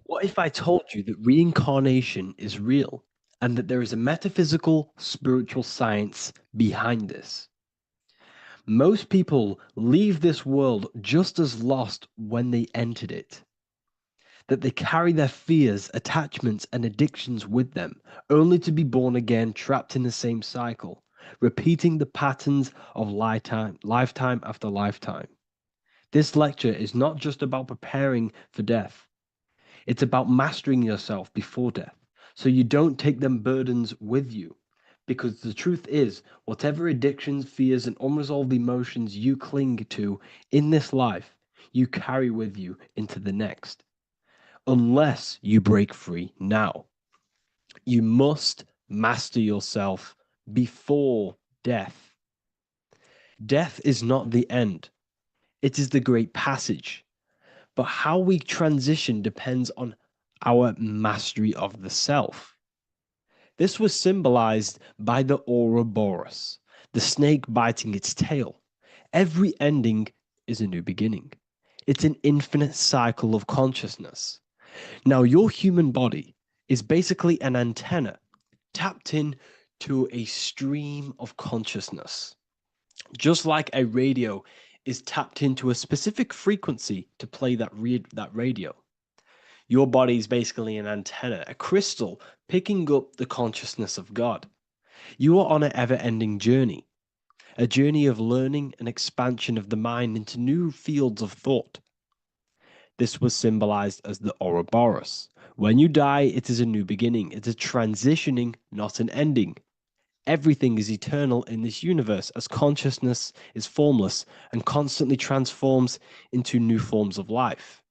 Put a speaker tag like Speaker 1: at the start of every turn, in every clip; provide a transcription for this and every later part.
Speaker 1: What if I told you that reincarnation is real and that there is a metaphysical, spiritual science behind this? Most people leave this world just as lost when they entered it, that they carry their fears, attachments, and addictions with them, only to be born again, trapped in the same cycle, repeating the patterns of lifetime after lifetime. This lecture is not just about preparing for death. It's about mastering yourself before death, so you don't take them burdens with you. Because the truth is, whatever addictions, fears, and unresolved emotions you cling to in this life, you carry with you into the next. Unless you break free now. You must master yourself before death. Death is not the end, it is the great passage. But how we transition depends on our mastery of the self. This was symbolized by the Ouroboros, the snake biting its tail. Every ending is a new beginning. It's an infinite cycle of consciousness. Now, your human body is basically an antenna tapped in to a stream of consciousness. Just like a radio is tapped into a specific frequency to play that radio. Your body is basically an antenna, a crystal picking up the consciousness of God. You are on an ever-ending journey, a journey of learning and expansion of the mind into new fields of thought. This was symbolized as the Ouroboros. When you die, it is a new beginning. It's a transitioning, not an ending. Everything is eternal in this universe as consciousness is formless and constantly transforms into new forms of life.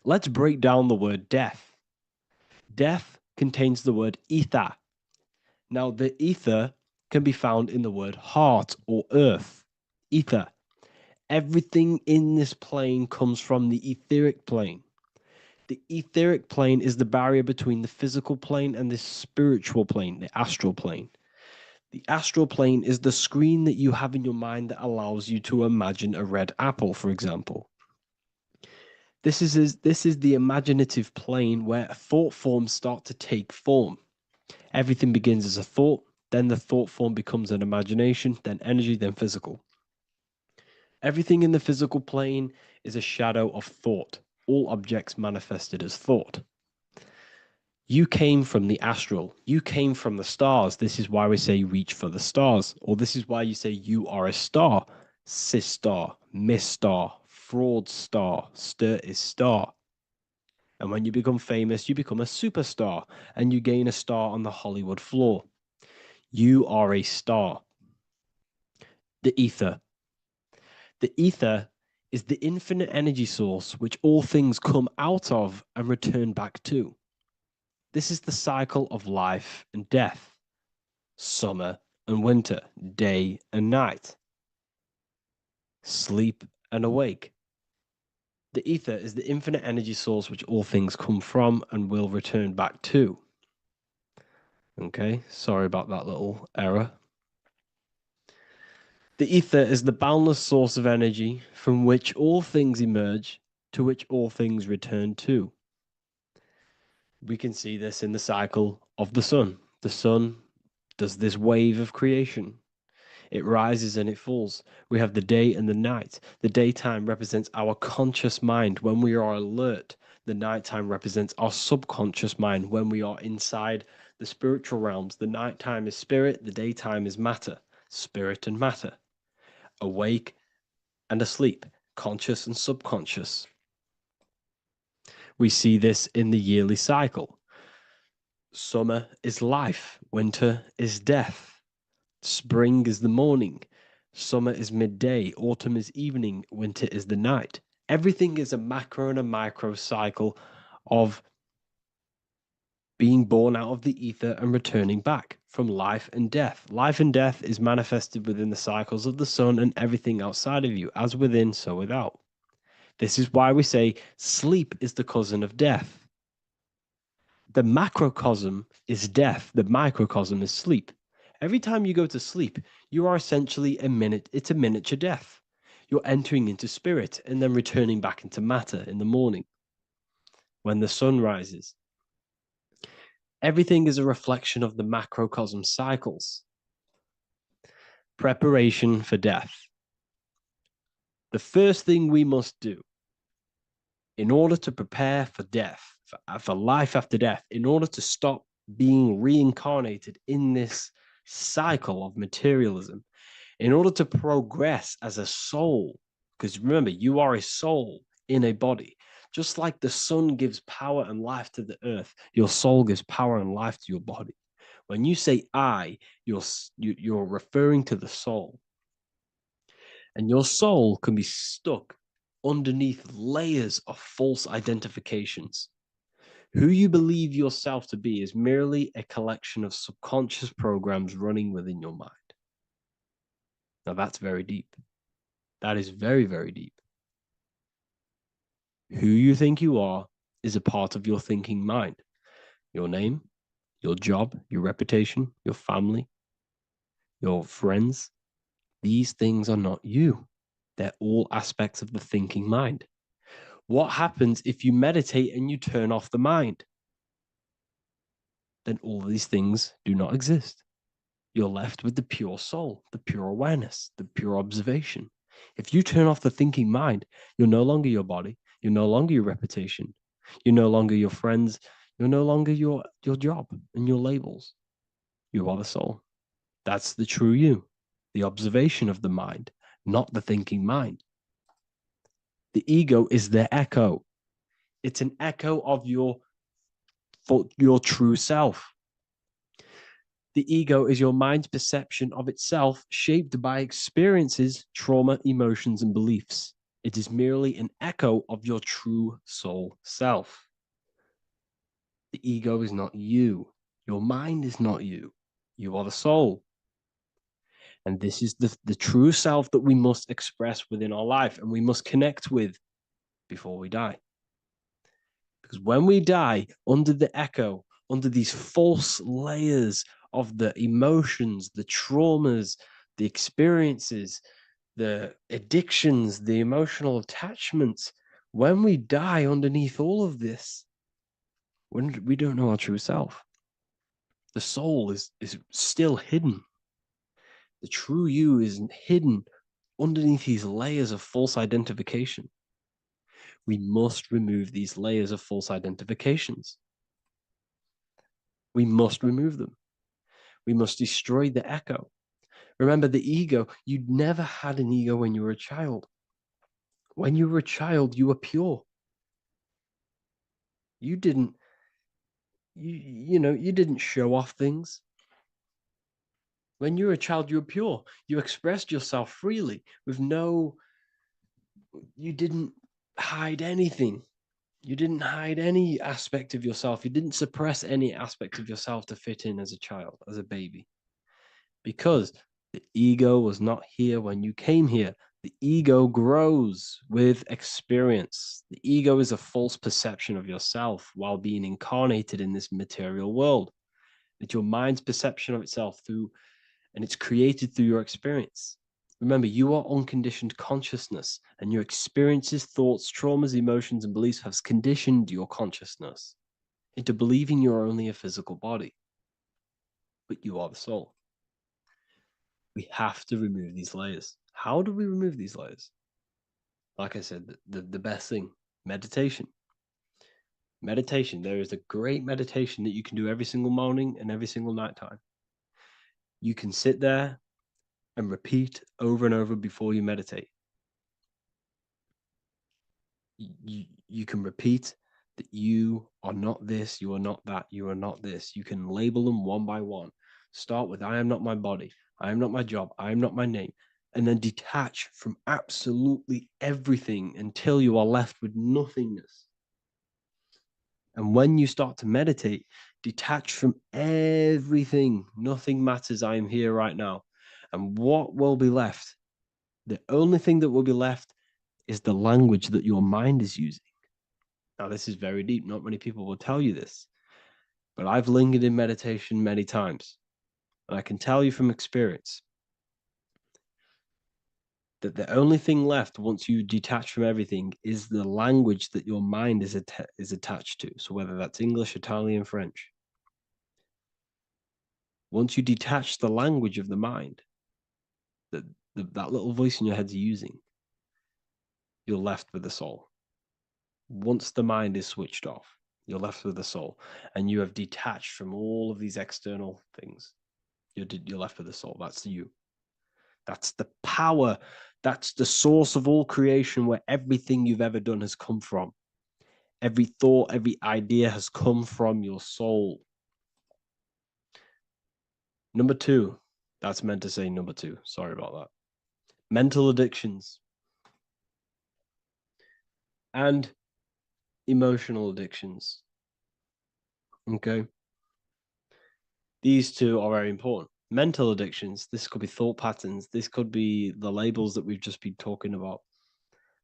Speaker 1: Let's break down the word death. Death contains the word ether. Now, the ether can be found in the word heart or earth. Ether. Everything in this plane comes from the etheric plane. The etheric plane is the barrier between the physical plane and the spiritual plane, the astral plane. The astral plane is the screen that you have in your mind that allows you to imagine a red apple, for example. This is the imaginative plane where thought forms start to take form. Everything begins as a thought, then the thought form becomes an imagination, then energy, then physical. Everything in the physical plane is a shadow of thought, all objects manifested as thought. You came from the astral, you came from the stars. This is why we say reach for the stars, or this is why you say you are a star. Cis star, miss star, fraud star, stir is star. And when you become famous, you become a superstar and you gain a star on the Hollywood floor. You are a star. The ether. The ether is the infinite energy source which all things come out of and return back to. This is the cycle of life and death, summer and winter, day and night, sleep and awake. The ether is the infinite energy source which all things come from and will return back to. Okay, sorry about that little error. The ether is the boundless source of energy from which all things emerge, to which all things return to. We can see this in the cycle of the sun. The sun does this wave of creation. It rises and it falls. We have the day and the night. The daytime represents our conscious mind when we are alert. The nighttime represents our subconscious mind when we are inside the spiritual realms. The nighttime is spirit, the daytime is matter, spirit and matter. Awake and asleep, conscious and subconscious. We see this in the yearly cycle. Summer is life, winter is death. Spring is the morning, summer is midday, autumn is evening, winter is the night. Everything is a macro and a micro cycle of being born out of the ether and returning back from life and death. Life and death is manifested within the cycles of the sun and everything outside of you, as within, so without. This is why we say sleep is the cousin of death. The macrocosm is death, the microcosm is sleep. Every time you go to sleep, you are essentially it's a miniature death. You're entering into spirit and then returning back into matter in the morning. when the sun rises. Everything is a reflection of the macrocosm cycles. Preparation for death. The first thing we must do in order to prepare for death, for life after death, in order to stop being reincarnated in this cycle of materialism, in order to progress as a soul, because remember, you are a soul in a body. Just like the sun gives power and life to the earth, your soul gives power and life to your body. When you say I, you're referring to the soul. And your soul can be stuck underneath layers of false identifications. Who you believe yourself to be is merely a collection of subconscious programs running within your mind. Now that's very deep. That is very, very deep. Who you think you are is a part of your thinking mind. Your name, your job, your reputation, your family, your friends. These things are not you. They're all aspects of the thinking mind. What happens if you meditate and you turn off the mind? Then all these things do not exist. You're left with the pure soul, the pure awareness, the pure observation. If you turn off the thinking mind, you're no longer your body, you're no longer your reputation, you're no longer your friends, you're no longer your job and your labels. You are the soul. That's the true you, the observation of the mind, not the thinking mind. The ego is the echo. It's an echo of your true self. The ego is your mind's perception of itself shaped by experiences, trauma, emotions, and beliefs. It is merely an echo of your true soul self. The ego is not you. Your mind is not you. You are the soul. And this is the true self that we must express within our life and we must connect with before we die. Because when we die under the echo, under these false layers of the emotions, the traumas, the experiences, the addictions, the emotional attachments, when we die underneath all of this, when we don't know our true self, the soul is still hidden. The true you is hidden underneath these layers of false identification. We must remove these layers of false identifications. We must remove them. We must destroy the echo. Remember, the ego, you never had an ego when you were a child. When you were a child, you were pure. You didn't, you didn't show off things. When you were a child, you were pure. You expressed yourself freely with you didn't hide anything. You didn't hide any aspect of yourself. You didn't suppress any aspect of yourself to fit in as a child, as a baby. Because the ego was not here when you came here. The ego grows with experience. The ego is a false perception of yourself while being incarnated in this material world. It's your mind's perception of itself and it's created through your experience. Remember, you are unconditioned consciousness, and your experiences, thoughts, traumas, emotions, and beliefs have conditioned your consciousness into believing you're only a physical body, but you are the soul. We have to remove these layers. How do we remove these layers? Like I said, the best thing, meditation. Meditation. There is a great meditation that you can do every single morning and every single night time. You can sit there and repeat over and over before you meditate. You can repeat that you are not this, you are not that, you are not this. You can label them one by one. Start with, I am not my body, I am not my job, I am not my name. And then detach from absolutely everything until you are left with nothingness. And when you start to meditate, detach from everything. Nothing matters. I am here right now. And what will be left? The only thing that will be left is the language that your mind is using. Now, this is very deep. Not many people will tell you this, but I've lingered in meditation many times. And I can tell you from experience, that the only thing left once you detach from everything is the language that your mind is attached to. So whether that's English, Italian, French. Once you detach the language of the mind that that little voice in your head's using, you're left with the soul. Once the mind is switched off, you're left with the soul, and you have detached from all of these external things. You're left with the soul. That's you. That's the power. That's the source of all creation, where everything you've ever done has come from. Every thought, every idea has come from your soul. Number two, that's meant to say number two. Sorry about that. Mental addictions and emotional addictions. Okay. These two are very important. Mental addictions, this could be thought patterns. This could be the labels that we've just been talking about.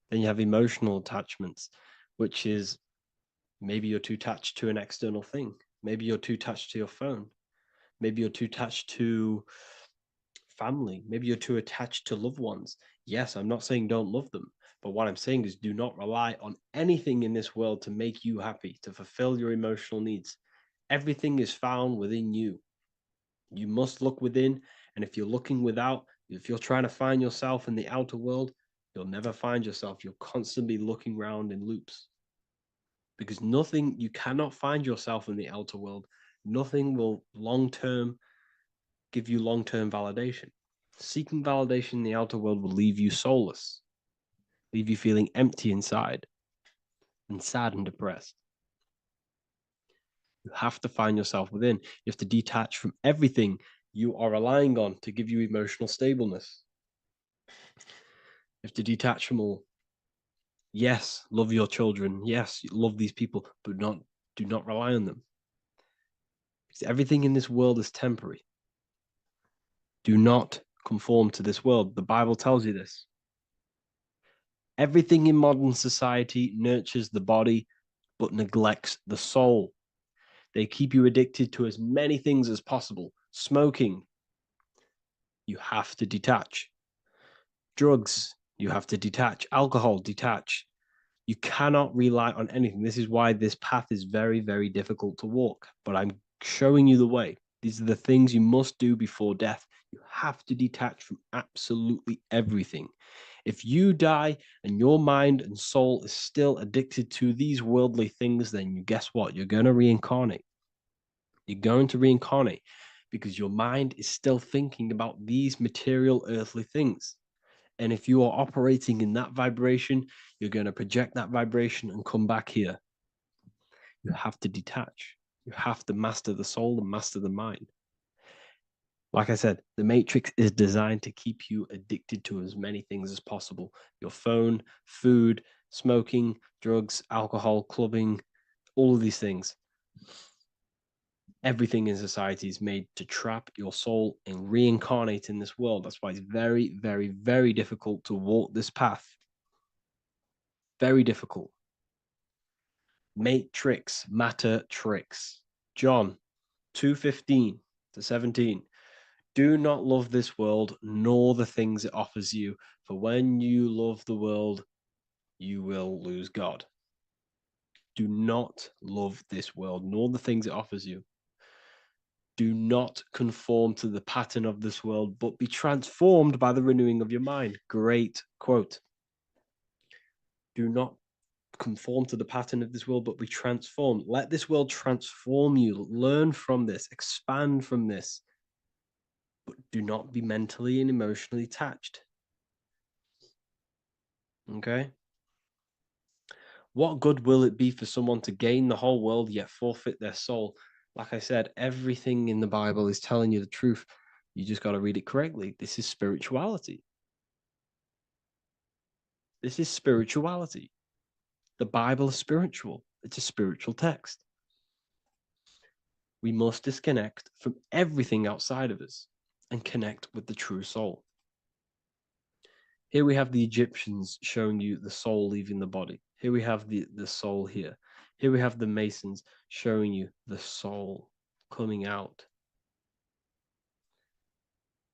Speaker 1: Then you have emotional attachments, which is maybe you're too attached to an external thing. Maybe you're too attached to your phone. Maybe you're too attached to family. Maybe you're too attached to loved ones. Yes, I'm not saying don't love them, but what I'm saying is do not rely on anything in this world to make you happy, to fulfill your emotional needs. Everything is found within you. You must look within, and if you're looking without, if you're trying to find yourself in the outer world, you'll never find yourself. You'll constantly be looking around in loops. Because nothing, you cannot find yourself in the outer world. Nothing will give you long-term validation. Seeking validation in the outer world will leave you soulless, leave you feeling empty inside and sad and depressed. You have to find yourself within. You have to detach from everything you are relying on to give you emotional stableness. You have to detach from all. Yes, love your children. Yes, love these people, but do not rely on them. Because everything in this world is temporary. Do not conform to this world. The Bible tells you this. Everything in modern society nurtures the body, but neglects the soul. They keep you addicted to as many things as possible. Smoking, you have to detach. Drugs, you have to detach. Alcohol, detach. You cannot rely on anything. This is why this path is very, very difficult to walk. But I'm showing you the way. These are the things you must do before death. You have to detach from absolutely everything. If you die and your mind and soul is still addicted to these worldly things, then guess what? You're going to reincarnate. You're going to reincarnate because your mind is still thinking about these material earthly things. And if you are operating in that vibration, you're going to project that vibration and come back here. You have to detach. You have to master the soul and master the mind. Like I said, the matrix is designed to keep you addicted to as many things as possible. Your phone, food, smoking, drugs, alcohol, clubbing, all of these things. Everything in society is made to trap your soul and reincarnate in this world. That's why it's very, very, very difficult to walk this path. Very difficult. Matrix, matter tricks. John 2:15 to 17. Do not love this world, nor the things it offers you. For when you love the world, you will lose God. Do not love this world, nor the things it offers you. Do not conform to the pattern of this world, but be transformed by the renewing of your mind. Great quote. Do not conform to the pattern of this world, but be transformed. Let this world transform you. Learn from this, expand from this, but do not be mentally and emotionally attached. Okay? What good will it be for someone to gain the whole world yet forfeit their soul? Like I said, everything in the Bible is telling you the truth. You just got to read it correctly. This is spirituality. This is spirituality. The Bible is spiritual. It's a spiritual text. We must disconnect from everything outside of us and connect with the true soul. Here we have the Egyptians showing you the soul leaving the body. Here we have the soul here. Here we have the Masons showing you the soul coming out.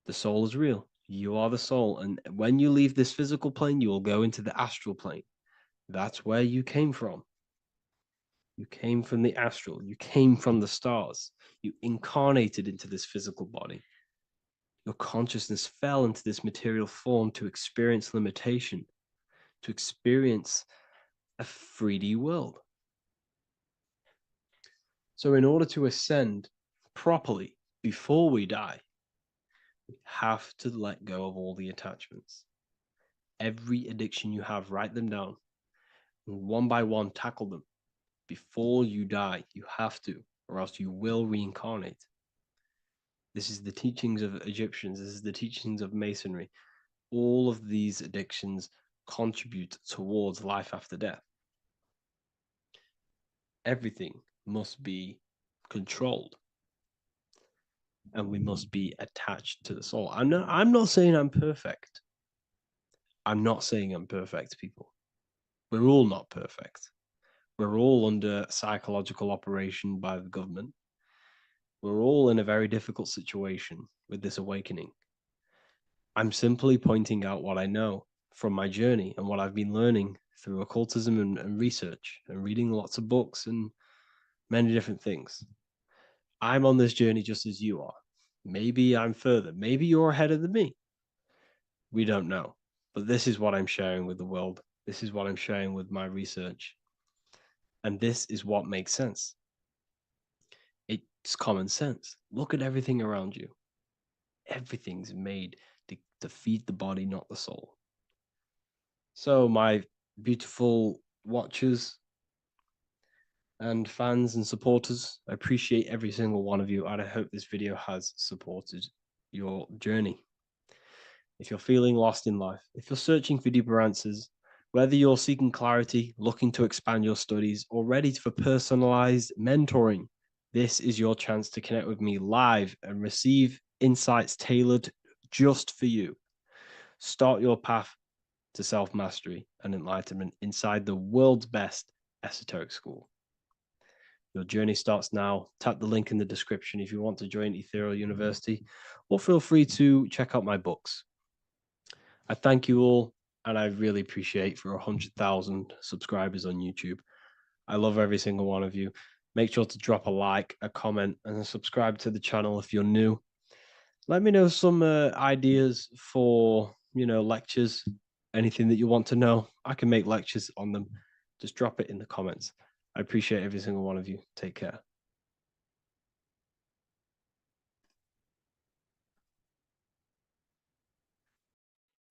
Speaker 1: The soul is real. You are the soul. And when you leave this physical plane, you will go into the astral plane. That's where you came from. You came from the astral. You came from the stars. You incarnated into this physical body. Your consciousness fell into this material form to experience limitation, to experience a 3D world. So in order to ascend properly before we die, we have to let go of all the attachments. Every addiction you have, write them down. And one by one, tackle them. Before you die, you have to, or else you will reincarnate. This is the teachings of Egyptians. This is the teachings of Masonry. All of these addictions contribute towards life after death. Everything must be controlled, and we must be attached to the soul. I'm not saying I'm perfect. I'm not saying I'm perfect, people. We're all not perfect. We're all under psychological operation by the government. We're all in a very difficult situation with this awakening. I'm simply pointing out what I know from my journey and what I've been learning through occultism and research and reading lots of books and many different things. I'm on this journey just as you are. Maybe I'm further. Maybe you're ahead of me. We don't know. But this is what I'm sharing with the world. This is what I'm sharing with my research. And this is what makes sense. It's common sense. Look at everything around you. Everything's made to feed the body, not the soul. So, my beautiful watchers and fans and supporters, I appreciate every single one of you, and I hope this video has supported your journey. If you're feeling lost in life, if you're searching for deeper answers, whether you're seeking clarity, looking to expand your studies, or ready for personalized mentoring, this is your chance to connect with me live and receive insights tailored just for you. Start your path to self-mastery and enlightenment inside the world's best esoteric school. Your journey starts now. Tap the link in the description if you want to join Ethereal University, or feel free to check out my books. I thank you all, and I really appreciate for 100,000 subscribers on YouTube. I love every single one of you. Make sure to drop a like, a comment, and subscribe to the channel if you're new. Let me know some ideas for, lectures, anything that you want to know. I can make lectures on them. Just drop it in the comments. I appreciate every single one of you. Take care.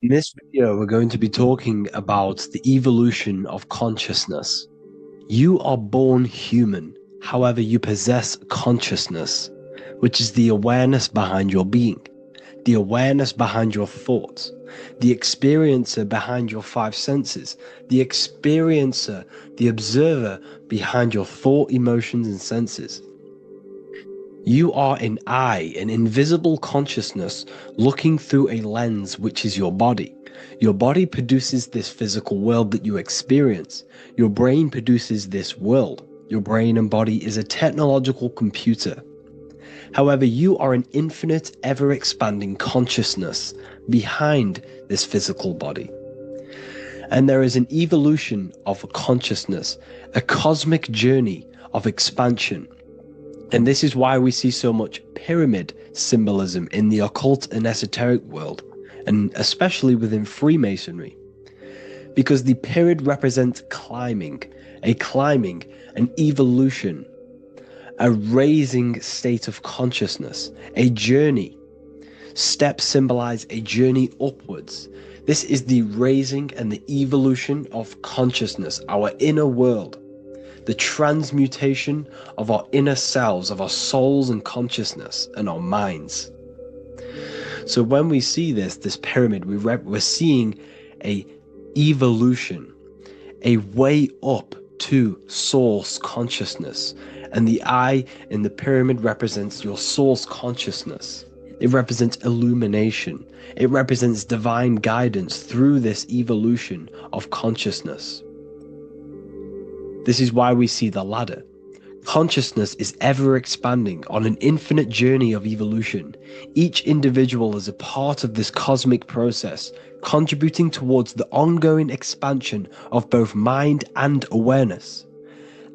Speaker 1: In this video, we're going to be talking about the evolution of consciousness. You are born human, however, you possess consciousness, which is the awareness behind your being, the awareness behind your thoughts, the experiencer behind your five senses, the experiencer, the observer behind your thought, emotions, and senses. You are an eye, an invisible consciousness looking through a lens, which is your body. Your body produces this physical world that you experience. Your brain produces this world. Your brain and body is a technological computer. However, you are an infinite, ever-expanding consciousness behind this physical body. And there is an evolution of consciousness, a cosmic journey of expansion. And this is why we see so much pyramid symbolism in the occult and esoteric world, and especially within Freemasonry. Because the pyramid represents climbing, an evolution, a raising state of consciousness, a journey. Steps symbolize a journey upwards. This is the raising and the evolution of consciousness, our inner world. The transmutation of our inner selves, of our souls and consciousness and our minds. So when we see this pyramid, we're seeing a evolution, a way up to source consciousness. And the eye in the pyramid represents your source consciousness. It represents illumination. It represents divine guidance through this evolution of consciousness. This is why we see the ladder Consciousness is ever expanding on an infinite journey of evolution. Each individual is a part of this cosmic process, contributing towards the ongoing expansion of both mind and awareness.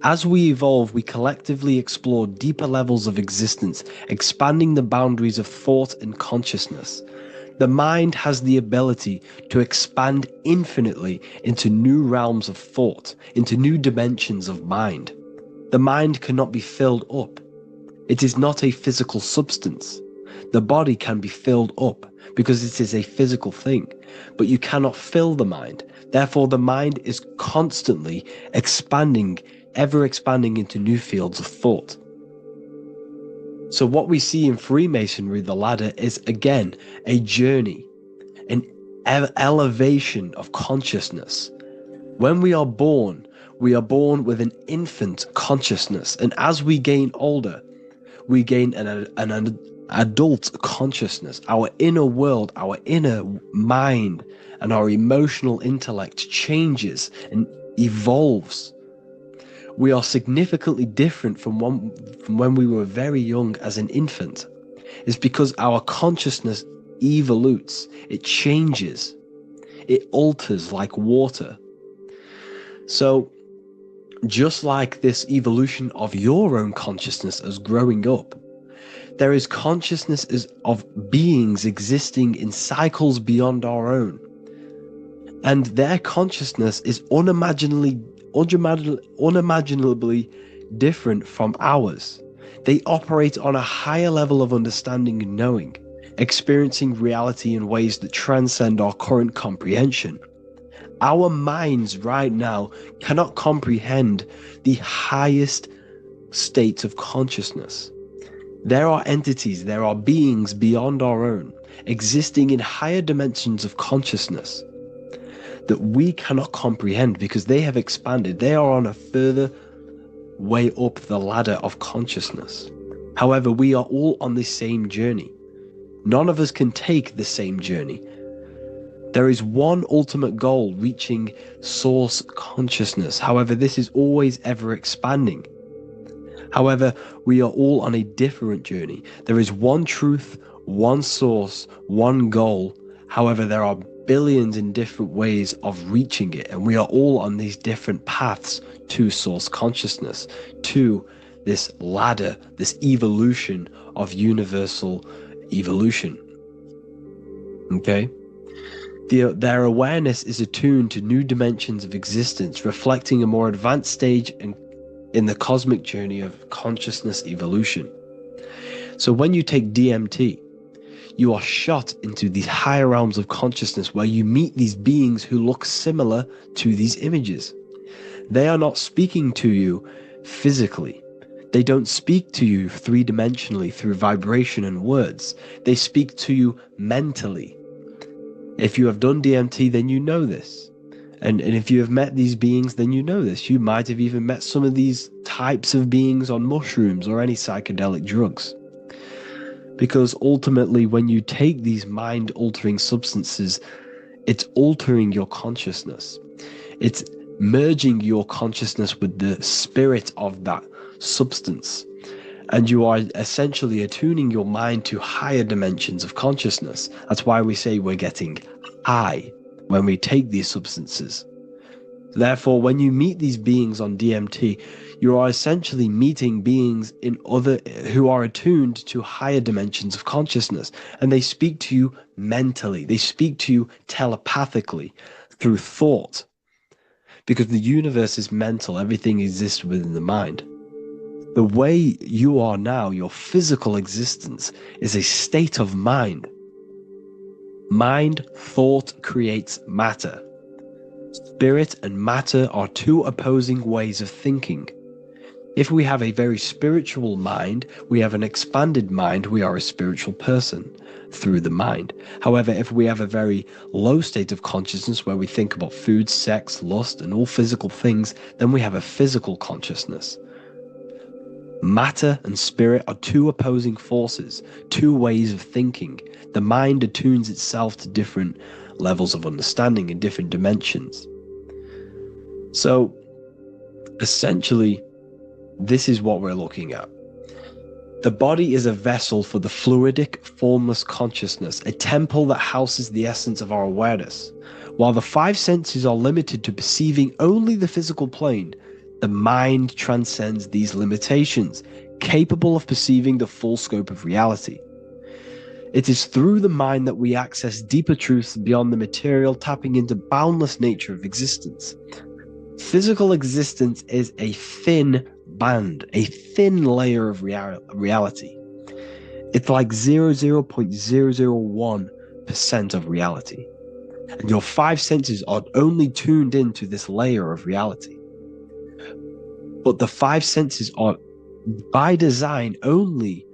Speaker 1: As we evolve, we collectively explore deeper levels of existence, expanding the boundaries of thought and consciousness. The mind has the ability to expand infinitely into new realms of thought, into new dimensions of mind. The mind cannot be filled up. It is not a physical substance. The body can be filled up because it is a physical thing, but you cannot fill the mind. Therefore, the mind is constantly expanding, ever expanding into new fields of thought. So what we see in Freemasonry, the ladder, is again a journey, an elevation of consciousness. When we are born with an infant consciousness, and as we gain older, we gain an adult consciousness. Our inner world, our inner mind, and our emotional intellect changes and evolves. We are significantly different from when we were very young as an infant. It's because our consciousness evolutes, it changes, it alters like water. So, just like this evolution of your own consciousness as growing up, there is consciousness of beings existing in cycles beyond our own. And their consciousness is unimaginably different from ours. They operate on a higher level of understanding and knowing, experiencing reality in ways that transcend our current comprehension. Our minds right now cannot comprehend the highest states of consciousness. There are entities, there are beings beyond our own, existing in higher dimensions of consciousness that we cannot comprehend because they have expanded. They are on a further way up the ladder of consciousness. However, we are all on the same journey. None of us can take the same journey. There is one ultimate goal, reaching source consciousness. However, this is always ever expanding. However, we are all on a different journey. There is one truth, one source, one goal. However, there are billions in different ways of reaching it, and we are all on these different paths to source consciousness, to this ladder, this evolution of universal evolution. Okay? Their awareness is attuned to new dimensions of existence, reflecting a more advanced stage in the cosmic journey of consciousness evolution. So when you take DMT, you are shot into these higher realms of consciousness where you meet these beings who look similar to these images. They are not speaking to you physically. They don't speak to you three-dimensionally through vibration and words. They speak to you mentally. If you have done DMT, then you know this. And if you have met these beings, then you know this. You might have even met some of these types of beings on mushrooms or any psychedelic drugs. Because ultimately, when you take these mind-altering substances, it's altering your consciousness. It's merging your consciousness with the spirit of that substance. And you are essentially attuning your mind to higher dimensions of consciousness. That's why we say we're getting high when we take these substances. Therefore, when you meet these beings on DMT, you are essentially meeting beings who are attuned to higher dimensions of consciousness, and they speak to you mentally. They speak to you telepathically through thought, because the universe is mental. Everything exists within the mind. The way you are now, your physical existence, is a state of mind. Mind, thought creates matter. Spirit and matter are two opposing ways of thinking. If we have a very spiritual mind, we have an expanded mind, we are a spiritual person through the mind. However, if we have a very low state of consciousness where we think about food, sex, lust, and all physical things, then we have a physical consciousness. Matter and spirit are two opposing forces, two ways of thinking. The mind attunes itself to different levels of understanding in different dimensions. So, essentially, this is what we're looking at. The body is a vessel for the fluidic, formless consciousness, a temple that houses the essence of our awareness. While the five senses are limited to perceiving only the physical plane, the mind transcends these limitations, capable of perceiving the full scope of reality. It is through the mind that we access deeper truths beyond the material, tapping into boundless nature of existence. Physical existence is a thin band, a thin layer of reality. It's like 0.001% of reality. And your five senses are only tuned into this layer of reality. But the five senses are, by design, only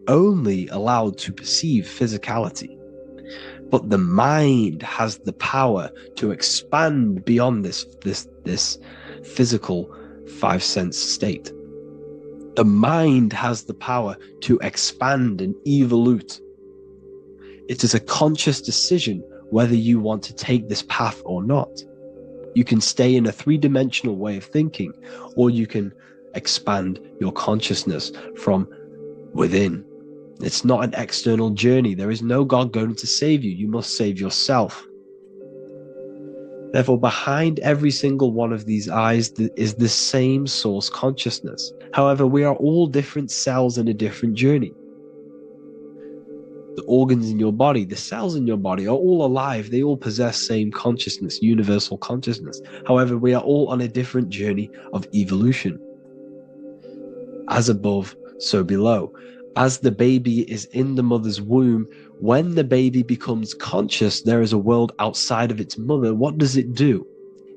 Speaker 1: allowed to perceive physicality. But the mind has the power to expand beyond this physical five sense state. The mind has the power to expand and evolute. It is a conscious decision whether you want to take this path or not. You can stay in a three-dimensional way of thinking, or you can expand your consciousness from within. It's not an external journey. There is no God going to save you. You must save yourself. Therefore, behind every single one of these eyes is the same source consciousness. However, we are all different cells in a different journey. The organs in your body, the cells in your body are all alive. They all possess same consciousness, universal consciousness. However, we are all on a different journey of evolution. As above, so below. As the baby is in the mother's womb, when the baby becomes conscious, there is a world outside of its mother. What does it do?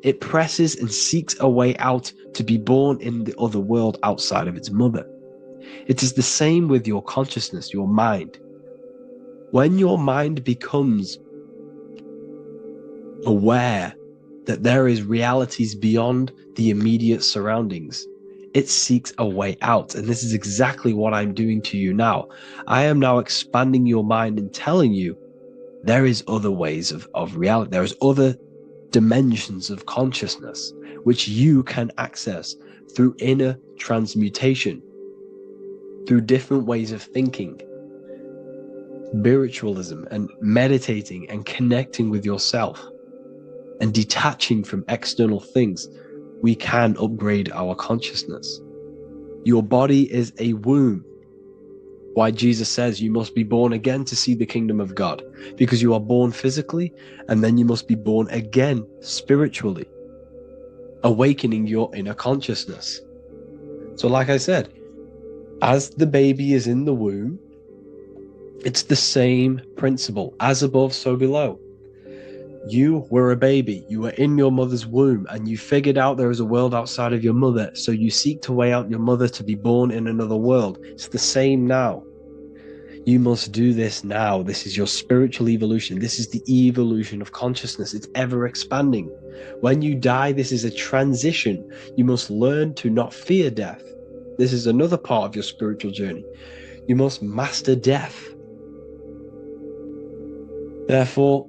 Speaker 1: It presses and seeks a way out to be born in the other world outside of its mother. It is the same with your consciousness, your mind. When your mind becomes aware that there is realities beyond the immediate surroundings, it seeks a way out. And this is exactly what I'm doing to you now. I am now expanding your mind and telling you there is other ways of reality. There is other dimensions of consciousness which you can access through inner transmutation, through different ways of thinking, spiritualism, and meditating and connecting with yourself and detaching from external things. We can upgrade our consciousness. Your body is a womb. Why Jesus says you must be born again to see the kingdom of God, because you are born physically and then you must be born again spiritually, awakening your inner consciousness. So like I said, as the baby is in the womb, it's the same principle. As above, so below. You were a baby, you were in your mother's womb, and you figured out there is a world outside of your mother, so you seek to weigh out your mother to be born in another world. It's the same now. You must do this now. This is your spiritual evolution. This is the evolution of consciousness. It's ever expanding. When you die, this is a transition. You must learn to not fear death. This is another part of your spiritual journey. You must master death. Therefore,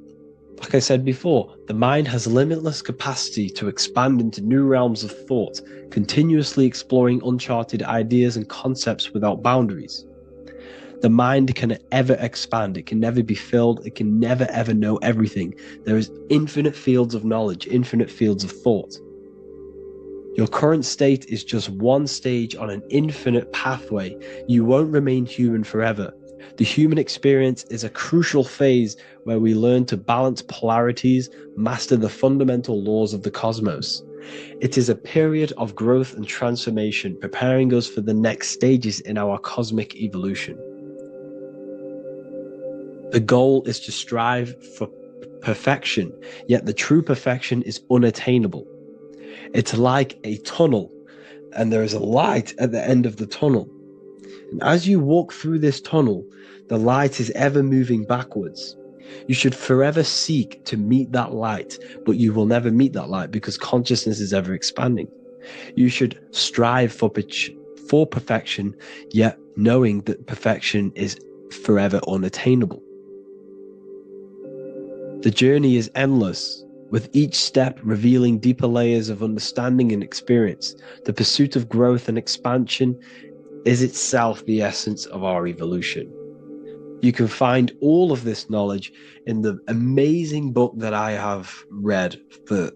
Speaker 1: like I said before, the mind has limitless capacity to expand into new realms of thought, continuously exploring uncharted ideas and concepts without boundaries. The mind can ever expand. It can never be filled. It can never ever know everything. There is infinite fields of knowledge, infinite fields of thought. Your current state is just one stage on an infinite pathway. You won't remain human forever. The human experience is a crucial phase where we learn to balance polarities, master the fundamental laws of the cosmos. It is a period of growth and transformation, preparing us for the next stages in our cosmic evolution. The goal is to strive for perfection, yet the true perfection is unattainable. It's like a tunnel, and there is a light at the end of the tunnel. And as you walk through this tunnel, the light is ever moving backwards. You should forever seek to meet that light, but you will never meet that light because consciousness is ever expanding. You should strive for perfection, yet knowing that perfection is forever unattainable. The journey is endless. with each step revealing deeper layers of understanding and experience. The pursuit of growth and expansion is itself the essence of our evolution. You can find all of this knowledge in the amazing book that I have read for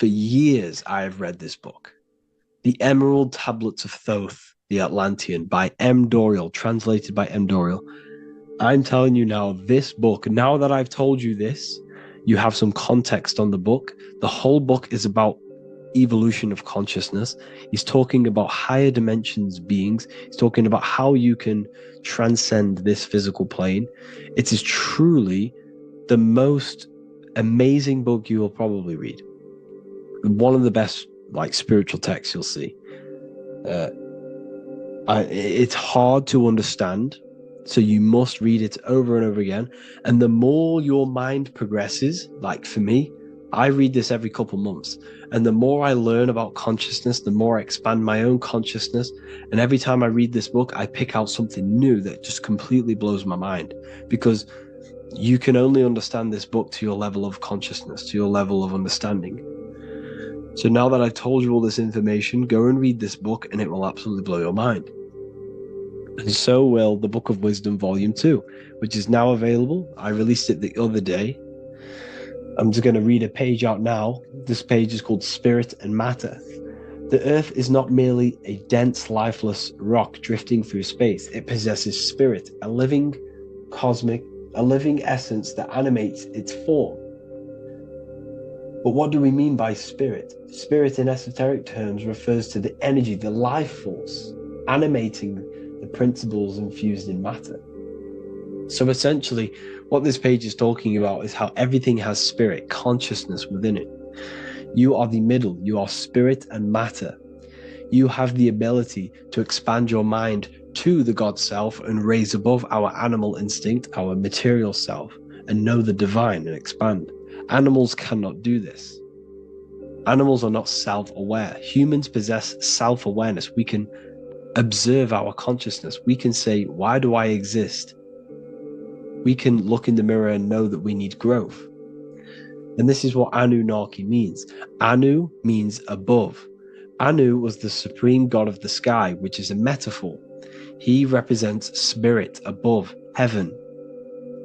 Speaker 1: years. I have read this book, The Emerald Tablets of Thoth, the Atlantean, by M. Dorial, translated by M. Dorial. I'm telling you now, this book, now that I've told you this, you have some context on the book. The whole book is about evolution of consciousness. He's talking about higher dimensions beings. He's talking about how you can transcend this physical plane. It is truly the most amazing book you will probably read. One of the best spiritual texts you'll see. It's hard to understand, so you must read it over and over again. And the more your mind progresses, like for me, I read this every couple months. And the more I learn about consciousness, the more I expand my own consciousness. And every time I read this book, I pick out something new that just completely blows my mind, because you can only understand this book to your level of consciousness, to your level of understanding. So now that I've told you all this information, go and read this book and it will absolutely blow your mind. And so will the Book of Wisdom Volume 2, which is now available. I released it the other day. I'm just going to read a page out now. This page is called Spirit and Matter. The Earth is not merely a dense, lifeless rock drifting through space. It possesses spirit, a living essence that animates its form. But what do we mean by spirit? Spirit in esoteric terms refers to the energy, the life force, animating the principles infused in matter. So essentially, what this page is talking about is how everything has spirit, consciousness within it. You are the middle, you are spirit and matter. You have the ability to expand your mind to the God self and raise above our animal instinct, our material self, and know the divine and expand. Animals cannot do this. Animals are not self-aware. Humans possess self-awareness. We can observe our consciousness. We can say, why do I exist? We can look in the mirror and know that we need growth. And this is what Anunnaki means. Anu means above. Anu was the supreme god of the sky, which is a metaphor. He represents spirit above, heaven.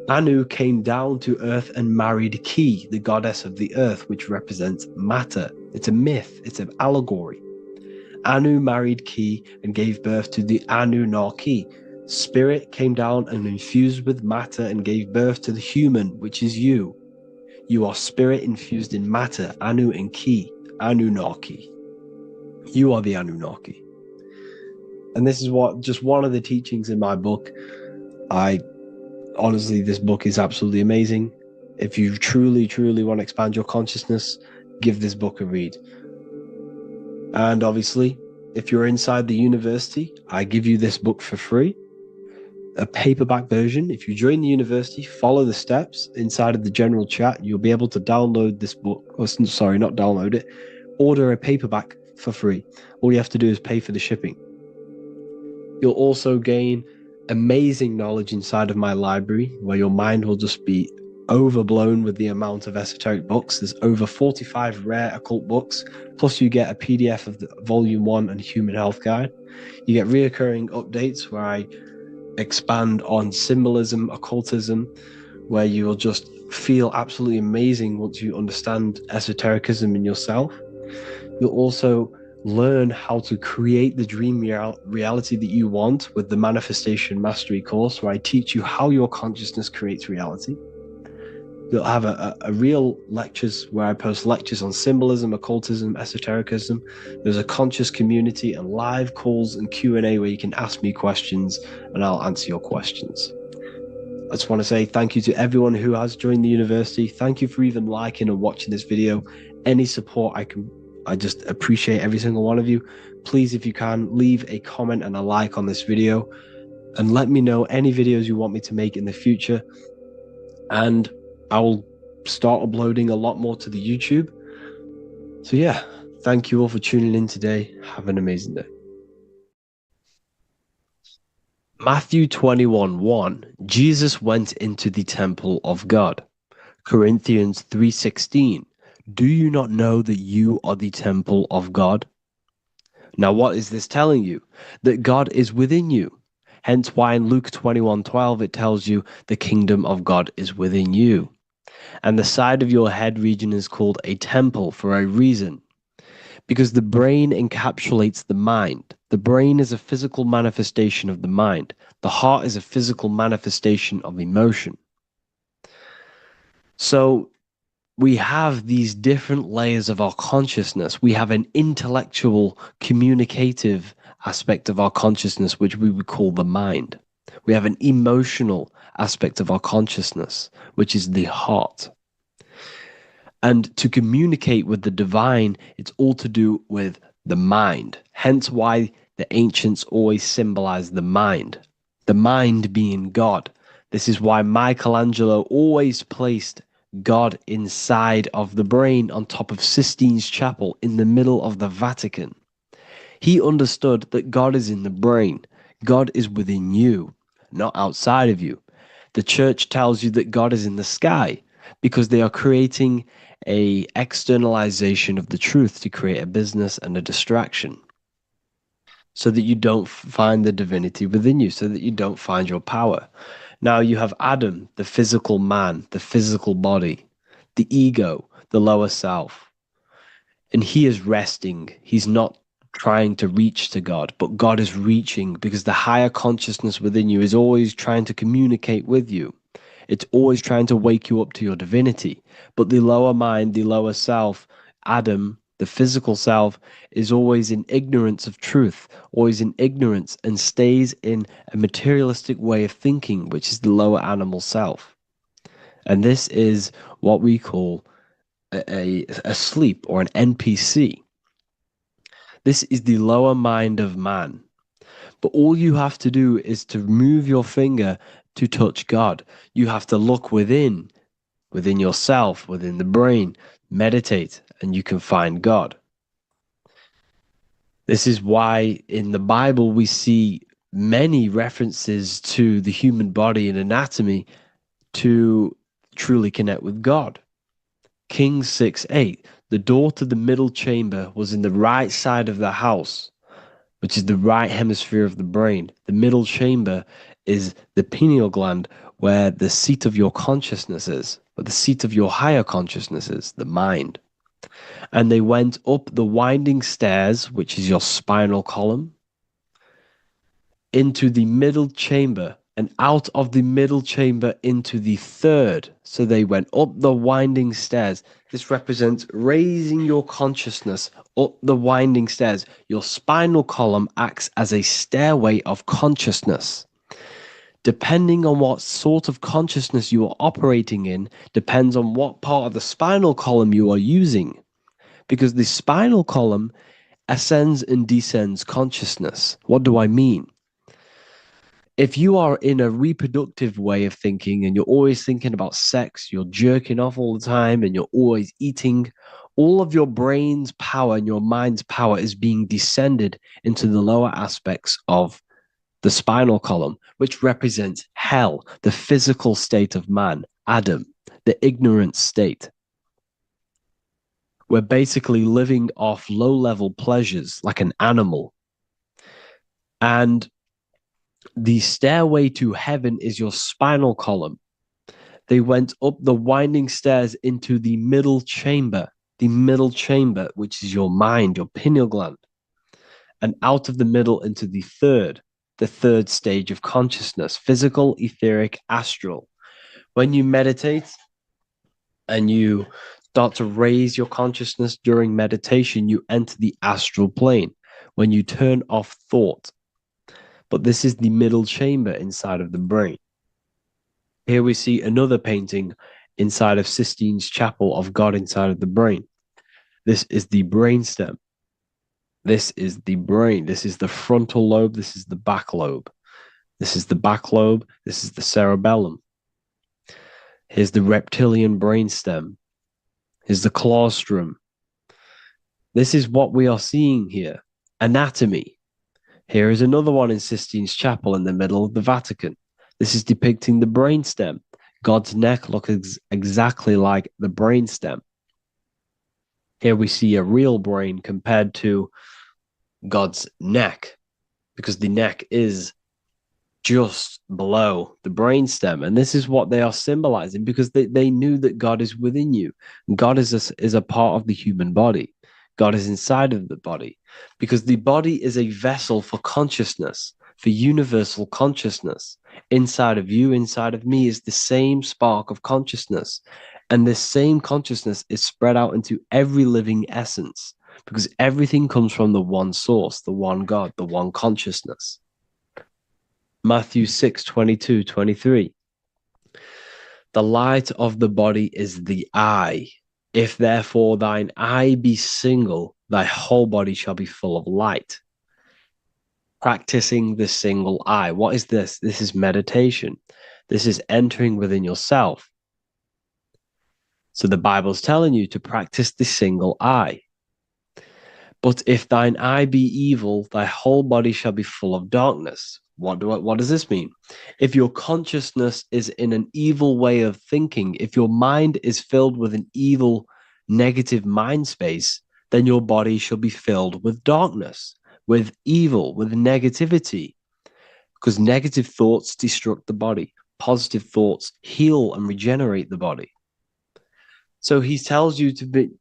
Speaker 1: Anu came down to earth and married Ki, the goddess of the earth, which represents matter. It's a myth, it's an allegory. Anu married Ki and gave birth to the Anunnaki. Spirit came down and infused with matter and gave birth to the human, which is you. You are spirit infused in matter, Anu and Ki, Anunnaki. You are the Anunnaki. And this is just one of the teachings in my book. Honestly, this book is absolutely amazing. If you truly, truly want to expand your consciousness, give this book a read. And obviously, if you're inside the university, I give you this book for free. A paperback version. If you join the university, follow the steps inside of the general chat, you'll be able to download this book. Sorry, not download it. Order a paperback for free. All you have to do is pay for the shipping. You'll also gain amazing knowledge inside of my library, where your mind will just be overblown with the amount of esoteric books. There's over 45 rare occult books, plus you get a PDF of the Volume 1 and Human Health Guide. You get reoccurring updates where I expand on symbolism, occultism, where you will just feel absolutely amazing once you understand esotericism in yourself. You'll also learn how to create the dream reality that you want with the Manifestation Mastery course, where I teach you how your consciousness creates reality. You'll have a real lectures where I post lectures on symbolism, occultism, esotericism. There's a conscious community and live calls and Q&A where you can ask me questions and I'll answer your questions. I just want to say thank you to everyone who has joined the university. Thank you for even liking and watching this video. Any support I just appreciate every single one of you. Please, if you can, leave a comment and a like on this video and let me know any videos you want me to make in the future. And I will start uploading a lot more to the YouTube. So yeah, thank you all for tuning in today. Have an amazing day. Matthew 21:1, Jesus went into the temple of God. Corinthians 3:16, Do you not know that you are the temple of God? Now, what is this telling you? That God is within you. Hence why in Luke 21:12 it tells you the kingdom of God is within you. And the side of your head region is called a temple for a reason. Because the brain encapsulates the mind. The brain is a physical manifestation of the mind. The heart is a physical manifestation of emotion. So we have these different layers of our consciousness. We have an intellectual, communicative aspect of our consciousness, which we would call the mind. We have an emotional aspect of our consciousness, which is the heart. And to communicate with the divine, it's all to do with the mind. Hence why the ancients always symbolize the mind being God. This is why Michelangelo always placed God inside of the brain on top of Sistine Chapel in the middle of the Vatican. He understood that God is in the brain. God is within you, not outside of you. The church tells you that God is in the sky because they are creating a externalization of the truth to create a business and a distraction so that you don't find the divinity within you, so that you don't find your power. Now you have Adam, the physical man, the physical body, the ego, the lower self. And he is resting. He's not trying to reach to God, but God is reaching because the higher consciousness within you is always trying to communicate with you. It's always trying to wake you up to your divinity. But the lower mind, the lower self, Adam, the physical self, is always in ignorance of truth, always in ignorance, and stays in a materialistic way of thinking, which is the lower animal self. And this is what we call a sleep or an NPC. This is the lower mind of man. But all you have to do is to move your finger to touch God. You have to look within yourself, within the brain, meditate, and you can find God. This is why in the Bible we see many references to the human body and anatomy to truly connect with God. Kings 6:8, the door to the middle chamber was in the right side of the house, which is the right hemisphere of the brain. The middle chamber is the pineal gland, where the seat of your consciousness is, or the seat of your higher consciousness is, the mind. And they went up the winding stairs, which is your spinal column, into the middle chamber, and out of the middle chamber into the third. So they went up the winding stairs. This represents raising your consciousness up the winding stairs. Your spinal column acts as a stairway of consciousness. Depending on what sort of consciousness you are operating in, depends on what part of the spinal column you are using. Because the spinal column ascends and descends consciousness. What do I mean? If you are in a reproductive way of thinking and you're always thinking about sex, you're jerking off all the time and you're always eating, all of your brain's power and your mind's power is being descended into the lower aspects of the spinal column, which represents hell, the physical state of man, Adam, the ignorant state. We're basically living off low-level pleasures like an animal. And the stairway to heaven is your spinal column. They went up the winding stairs into the middle chamber, which is your mind, your pineal gland, and out of the middle into the third stage of consciousness, physical, etheric, astral. When you meditate and you start to raise your consciousness during meditation, you enter the astral plane when you turn off thought. But this is the middle chamber inside of the brain. Here we see another painting inside of Sistine's Chapel of God inside of the brain. This is the brainstem. This is the brain. This is the frontal lobe. This is the back lobe. This is the back lobe. This is the cerebellum. Here's the reptilian brainstem. Here's the claustrum. This is what we are seeing here. Anatomy. Here is another one in Sistine's Chapel in the middle of the Vatican. This is depicting the brainstem. God's neck looks exactly like the brainstem. Here we see a real brain compared to God's neck, because the neck is just below the brainstem. And this is what they are symbolizing, because they knew that God is within you. God is a part of the human body. God is inside of the body, because the body is a vessel for consciousness, for universal consciousness. Inside of you, inside of me, is the same spark of consciousness. And this same consciousness is spread out into every living essence, because everything comes from the one source, the one God, the one consciousness. Matthew 6:22-23. The light of the body is the eye. If therefore thine eye be single, thy whole body shall be full of light. Practicing the single eye. What is this? This is meditation. This is entering within yourself. So the Bible's telling you to practice the single eye. But if thine eye be evil, thy whole body shall be full of darkness. What does this mean? If your consciousness is in an evil way of thinking, if your mind is filled with an evil, negative mind space, then your body shall be filled with darkness, with evil, with negativity. Because negative thoughts destruct the body. Positive thoughts heal and regenerate the body. So he tells you to be,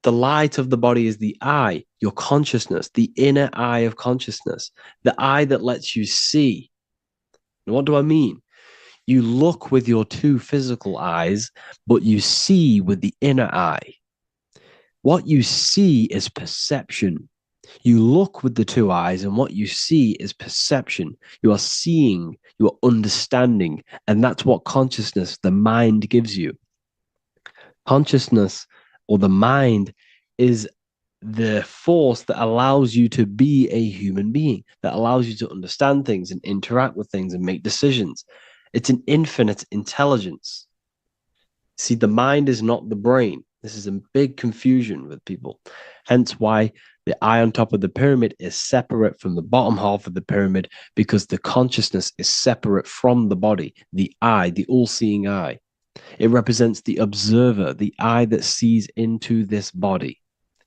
Speaker 1: the light of the body is the eye, your consciousness, the inner eye of consciousness, the eye that lets you see. And what do I mean? You look with your two physical eyes, but you see with the inner eye. What you see is perception. You look with the two eyes, and what you see is perception. You are seeing, you are understanding, and that's what consciousness, the mind, gives you. Consciousness, or the mind, is the force that allows you to be a human being, that allows you to understand things and interact with things and make decisions. It's an infinite intelligence. See, the mind is not the brain. This is a big confusion with people. Hence why the eye on top of the pyramid is separate from the bottom half of the pyramid, because the consciousness is separate from the body, the eye, the all-seeing eye. It represents the observer, the eye that sees into this body,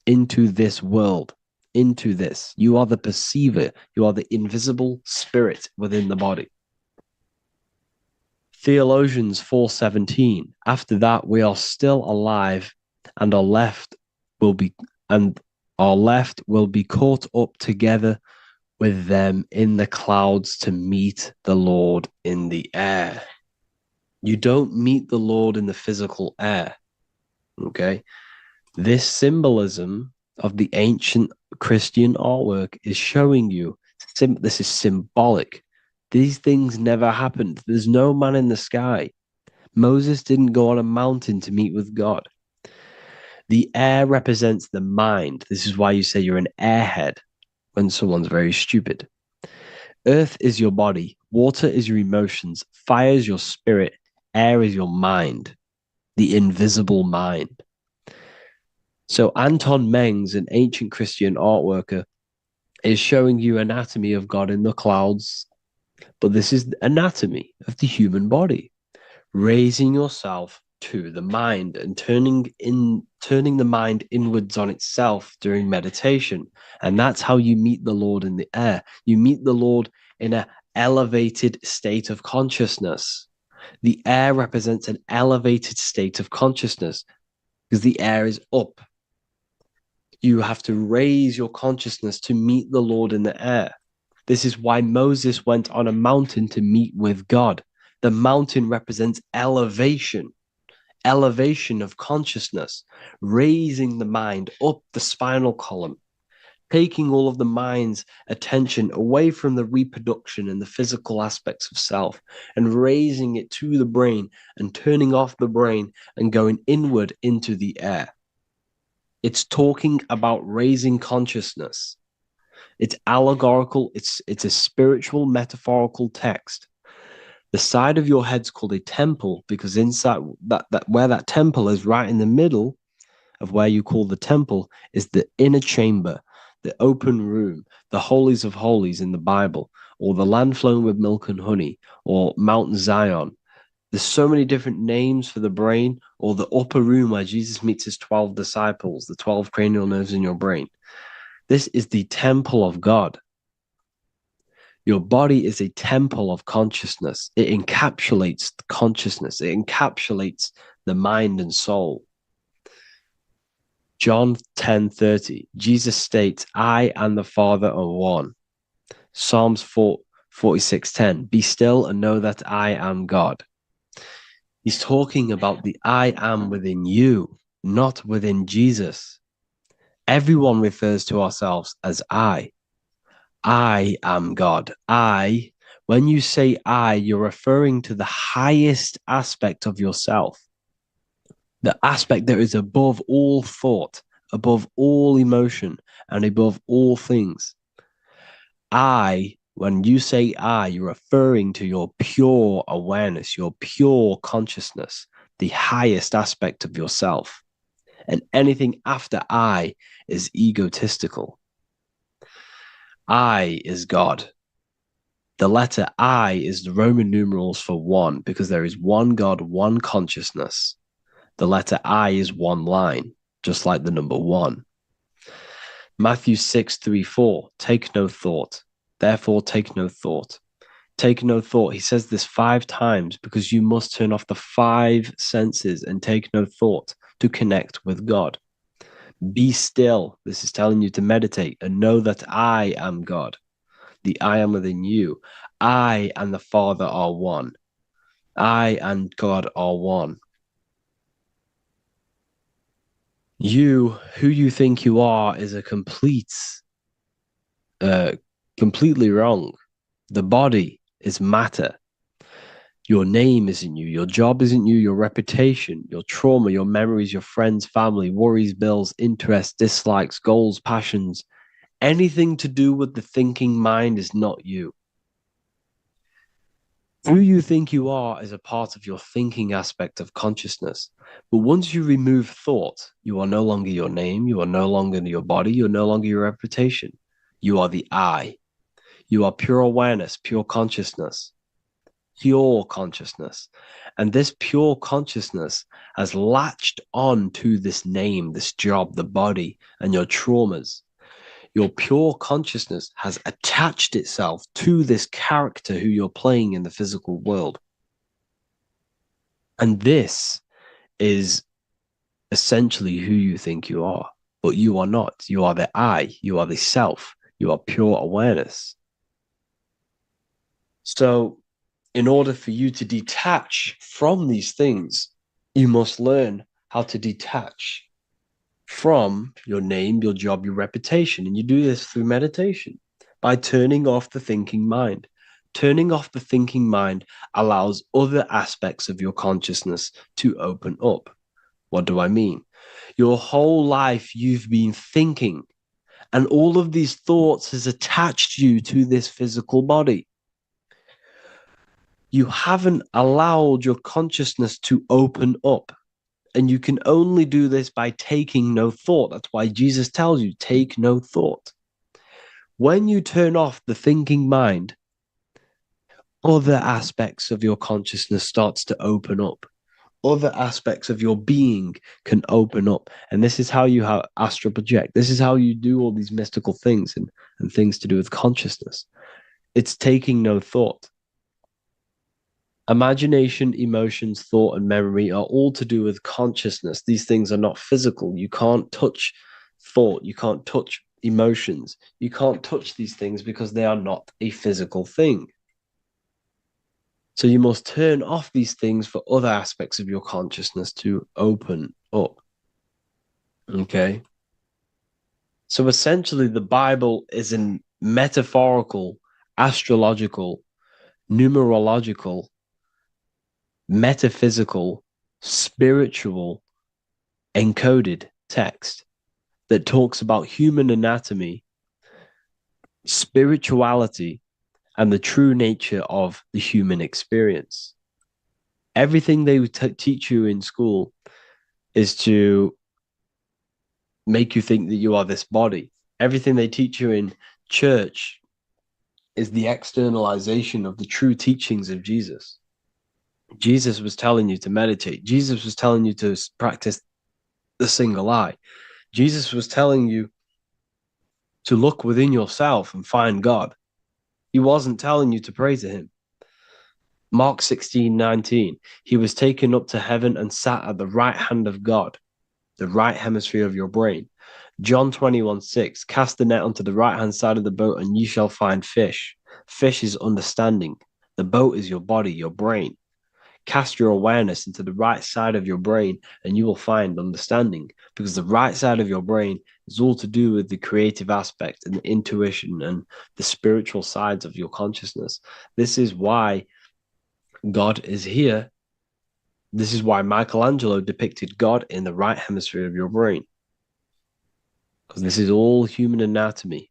Speaker 1: into this world, into this. You are the perceiver. You are the invisible spirit within the body. Theologians 4:17. After that, we are still alive, and our left will be caught up together with them in the clouds to meet the Lord in the air. You don't meet the Lord in the physical air. Okay? This symbolism of the ancient Christian artwork is showing you this is symbolic. These things never happened. There's no man in the sky. Moses didn't go on a mountain to meet with God. The air represents the mind. This is why you say you're an airhead when someone's very stupid. Earth is your body. Water is your emotions. Fire is your spirit. Air is your mind, the invisible mind. So Anton Mengs, an ancient Christian art worker, is showing you anatomy of God in the clouds. But this is the anatomy of the human body, raising yourself to the mind and turning the mind inwards on itself during meditation. And that's how you meet the Lord in the air. You meet the Lord in an elevated state of consciousness. The air represents an elevated state of consciousness because the air is up. You have to raise your consciousness to meet the Lord in the air. This is why Moses went on a mountain to meet with God. The mountain represents elevation of consciousness, raising the mind up the spinal column, taking all of the mind's attention away from the reproduction and the physical aspects of self and raising it to the brain and turning off the brain and going inward into the air. It's talking about raising consciousness. It's allegorical. It's a spiritual, metaphorical text. The side of your head's called a temple because inside that where that temple is, right in the middle of where you call the temple, is the inner chamber, the open room, the holies of holies in the Bible, or the land flowing with milk and honey, or Mount Zion. There's so many different names for the brain, or the upper room where Jesus meets his 12 disciples, the 12 cranial nerves in your brain. This is the temple of God. Your body is a temple of consciousness. It encapsulates the consciousness. It encapsulates the mind and soul. John 10:30, Jesus states, I and the Father are one. Psalms 46:10, be still and know that I am God. He's talking about the I am within you, not within Jesus. Everyone refers to ourselves as I. I am God. When you say I, you're referring to the highest aspect of yourself, the aspect that is above all thought, above all emotion, and above all things. When you say I, you're referring to your pure awareness, your pure consciousness, the highest aspect of yourself. And anything after I is egotistical. I is God. The letter I is the Roman numerals for one, because there is one God, one consciousness. The letter I is one line, just like the number one. Matthew 6:3-4, take no thought. Therefore, take no thought. Take no thought. He says this 5 times because you must turn off the 5 senses and take no thought to connect with God. Be still. This is telling you to meditate and know that I am God. The I am within you. I and the Father are one. I and God are one. You, who you think you are, is a completely wrong. The body is matter. Your name isn't you. Your job isn't you. Your reputation, your trauma, your memories, your friends, family, worries, bills, interests, dislikes, goals, passions, anything to do with the thinking mind is not you. Who you think you are is a part of your thinking aspect of consciousness. But once you remove thought, you are no longer your name. You are no longer your body. You're no longer your reputation. You are the I. You are pure awareness, pure consciousness. Pure consciousness. And this pure consciousness has latched on to this name, this job, the body, and your traumas. Your pure consciousness has attached itself to this character who you're playing in the physical world. And this is essentially who you think you are, but you are not. You are the I, you are the self, you are pure awareness. So, in order for you to detach from these things, you must learn how to detach from your name, your job, your reputation. And you do this through meditation by turning off the thinking mind. Turning off the thinking mind allows other aspects of your consciousness to open up. What do I mean? Your whole life you've been thinking, and all of these thoughts has attached you to this physical body. You haven't allowed your consciousness to open up. And you can only do this by taking no thought. That's why Jesus tells you, take no thought. When you turn off the thinking mind, other aspects of your consciousness starts to open up. Other aspects of your being can open up. And this is how you astral project. This is how you do all these mystical things and things to do with consciousness. It's taking no thought. Imagination, emotions, thought, and memory are all to do with consciousness. These things are not physical. You can't touch thought. You can't touch emotions. You can't touch these things because they are not a physical thing. So you must turn off these things for other aspects of your consciousness to open up. Okay? So essentially, the Bible is a metaphorical, astrological, numerological, metaphysical, spiritual, encoded text that talks about human anatomy, spirituality, and the true nature of the human experience. Everything they would teach you in school is to make you think that you are this body. Everything they teach you in church is the externalization of the true teachings of Jesus. Jesus was telling you to meditate. Jesus was telling you to practice the single eye. Jesus was telling you to look within yourself and find God. He wasn't telling you to pray to him. Mark 16:19, he was taken up to heaven and sat at the right hand of God, the right hemisphere of your brain. John 21:6, cast the net onto the right hand side of the boat and ye shall find fish. Fish is understanding. The boat is your body, your brain. Cast your awareness into the right side of your brain and you will find understanding, because the right side of your brain is all to do with the creative aspect and the intuition and the spiritual sides of your consciousness. This is why God is here. This is why Michelangelo depicted God in the right hemisphere of your brain, because this is all human anatomy.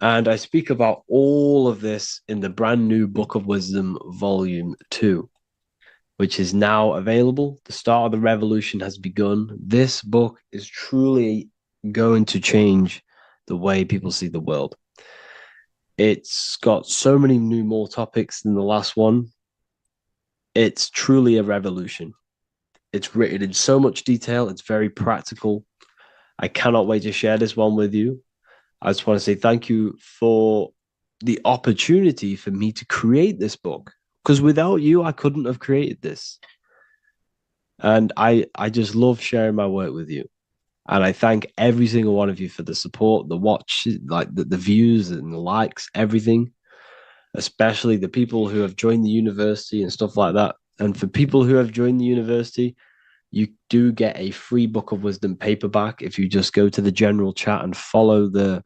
Speaker 1: And I speak about all of this in the brand new Book of Wisdom, Volume 2, which is now available. The start of the revolution has begun. This book is truly going to change the way people see the world. It's got so many more topics than the last one. It's truly a revolution. It's written in so much detail. It's very practical. I cannot wait to share this one with you. I just want to say thank you for the opportunity for me to create this book, because without you, I couldn't have created this. And I just love sharing my work with you. And I thank every single one of you for the support, the watch, like the views and the likes, everything, especially the people who have joined the university and stuff like that. And for people who have joined the university, you do get a free Book of Wisdom paperback if you just go to the general chat and follow the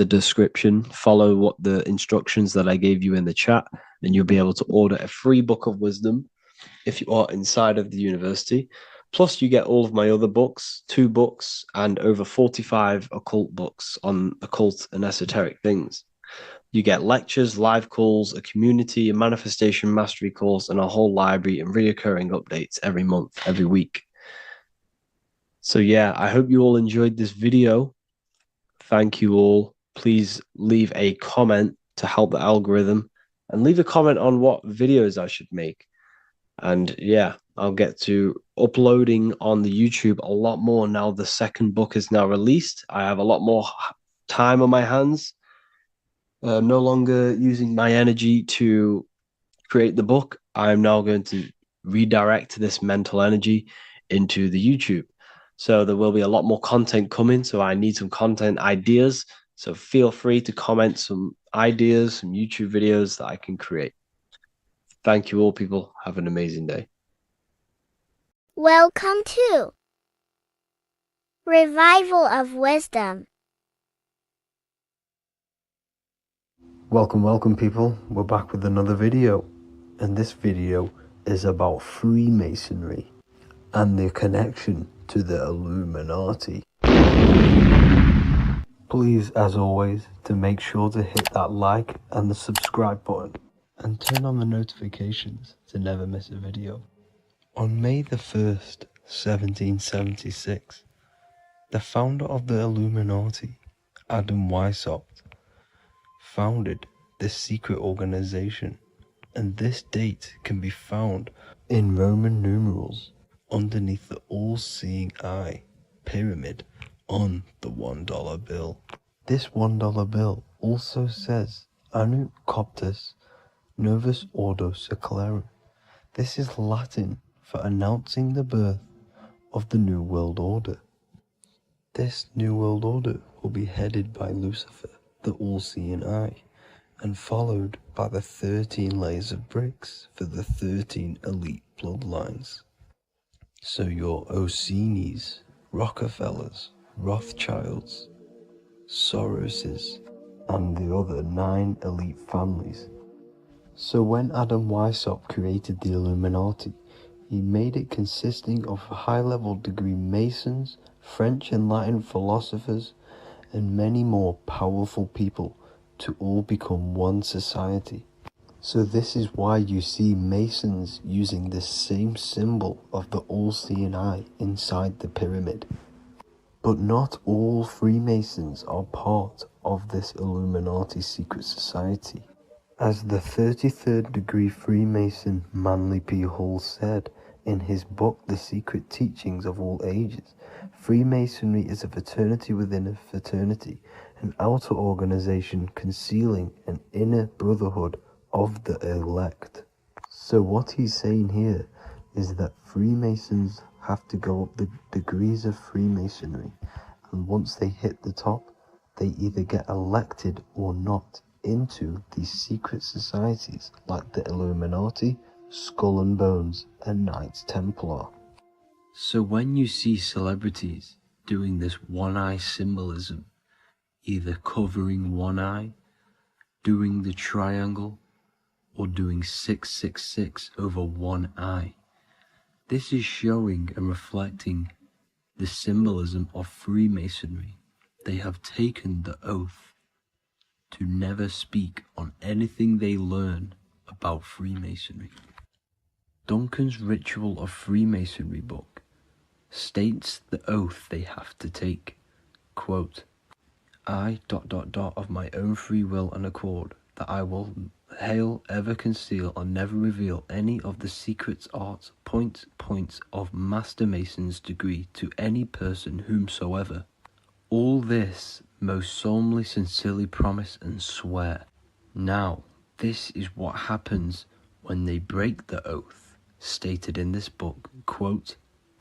Speaker 1: description, follow what the instructions that I gave you in the chat, and you'll be able to order a free Book of Wisdom if you are inside of the university. Plus, you get all of my other books, 2 books, and over 45 occult books on occult and esoteric things. You get lectures, live calls, a community, a manifestation mastery course, and a whole library and reoccurring updates every month, every week. So yeah, I hope you all enjoyed this video. Thank you all. Please leave a comment to help the algorithm, and leave a comment on what videos I should make. And yeah, I'll get to uploading on the YouTube a lot more now. The second book is now released. I have a lot more time on my hands. No longer using my energy to create the book. I'm now going to redirect this mental energy into the YouTube. So there will be a lot more content coming. So I need some content ideas. So feel free to comment some ideas, some YouTube videos that I can create. Thank you all, people. Have an amazing day.
Speaker 2: Welcome to Revival of Wisdom.
Speaker 3: Welcome people, we're back with another video, and this video is about Freemasonry and their connection to the Illuminati. Please, as always, to make sure to hit that like and the subscribe button and turn on the notifications to never miss a video. On May the 1st, 1776, the founder of the Illuminati, Adam Weishaupt, founded this secret organization, and this date can be found in Roman numerals underneath the all-seeing eye pyramid on the $1 bill. This $1 bill also says Anu Coptus Novus Ordo Secularum. This is Latin for announcing the birth of the New World Order. This New World Order will be headed by Lucifer, the all-seeing eye, and followed by the 13 layers of bricks for the 13 elite bloodlines. So your Orsini's, Rockefellers, Rothschilds, Soroses, and the other 9 elite families. So when Adam Weishaupt created the Illuminati, he made it consisting of high-level degree Masons, French and Latin philosophers, and many more powerful people to all become one society. So this is why you see Masons using the same symbol of the all-seeing eye inside the pyramid. But not all Freemasons are part of this Illuminati secret society. As the 33rd degree Freemason Manly P. Hall said in his book The Secret Teachings of All Ages, Freemasonry is a fraternity within a fraternity, an outer organization concealing an inner brotherhood of the elect. So what he's saying here is that Freemasons have to go up the degrees of Freemasonry, and once they hit the top, they either get elected or not into these secret societies like the Illuminati, Skull and Bones, and Knights Templar.
Speaker 1: So when you see celebrities doing this one-eye symbolism, either covering one eye, doing the triangle, or doing 666 over one eye, this is showing and reflecting the symbolism of Freemasonry. They have taken the oath to never speak on anything they learn about Freemasonry. Duncan's Ritual of Freemasonry book states the oath they have to take. Quote, I ... of my own free will and accord, that I will hail, ever conceal, or never reveal any of the secrets, arts, points of Master Mason's degree to any person whomsoever. All this most solemnly, sincerely promise and swear. Now, this is what happens when they break the oath, stated in this book, quote,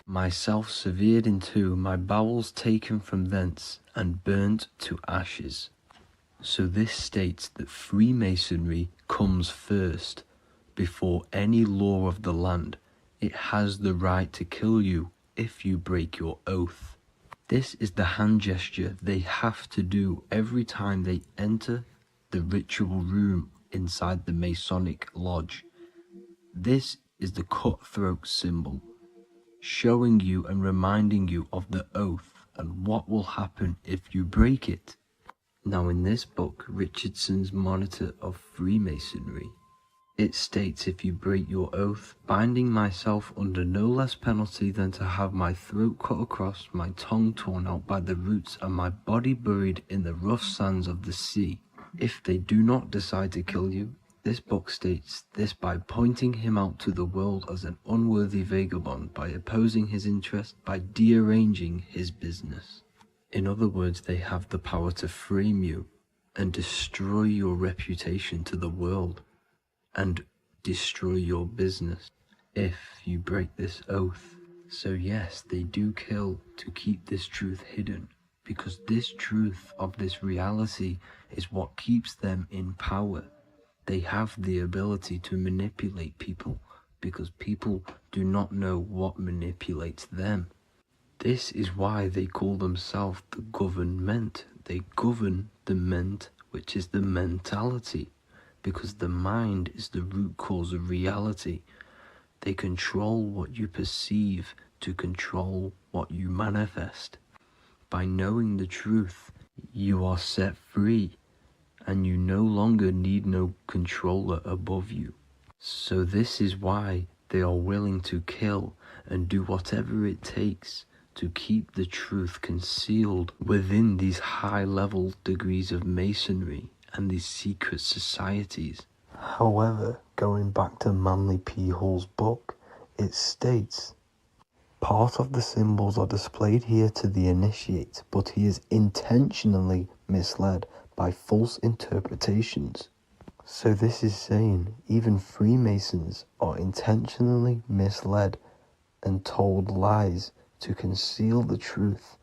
Speaker 1: myself severed in two, my bowels taken from thence, and burnt to ashes. So this states that Freemasonry comes first, before any law of the land. It has the right to kill you if you break your oath. This is the hand gesture they have to do every time they enter the ritual room inside the Masonic lodge. This is the cutthroat symbol, showing you and reminding you of the oath and what will happen if you break it. Now in this book, Richardson's Monitor of Freemasonry, it states, if you break your oath, binding myself under no less penalty than to have my throat cut across, my tongue torn out by the roots, and my body buried in the rough sands of the sea. If they do not decide to kill you, this book states this by pointing him out to the world as an unworthy vagabond, by opposing his interest, by dearranging his business. In other words, they have the power to frame you and destroy your reputation to the world, and destroy your business if you break this oath. So yes, they do kill to keep this truth hidden, because this truth of this reality is what keeps them in power. They have the ability to manipulate people, because people do not know what manipulates them. This is why they call themselves the government. They govern the ment, which is the mentality, because the mind is the root cause of reality. They control what you perceive to control what you manifest. By knowing the truth, you are set free, and you no longer need no controller above you. So this is why they are willing to kill and do whatever it takes to keep the truth concealed within these high-level degrees of masonry and these secret societies.
Speaker 3: However, going back to Manly P. Hall's book, it states, part of the symbols are displayed here to the initiate, but he is intentionally misled by false interpretations. So this is saying even Freemasons are intentionally misled and told lies to conceal the truth,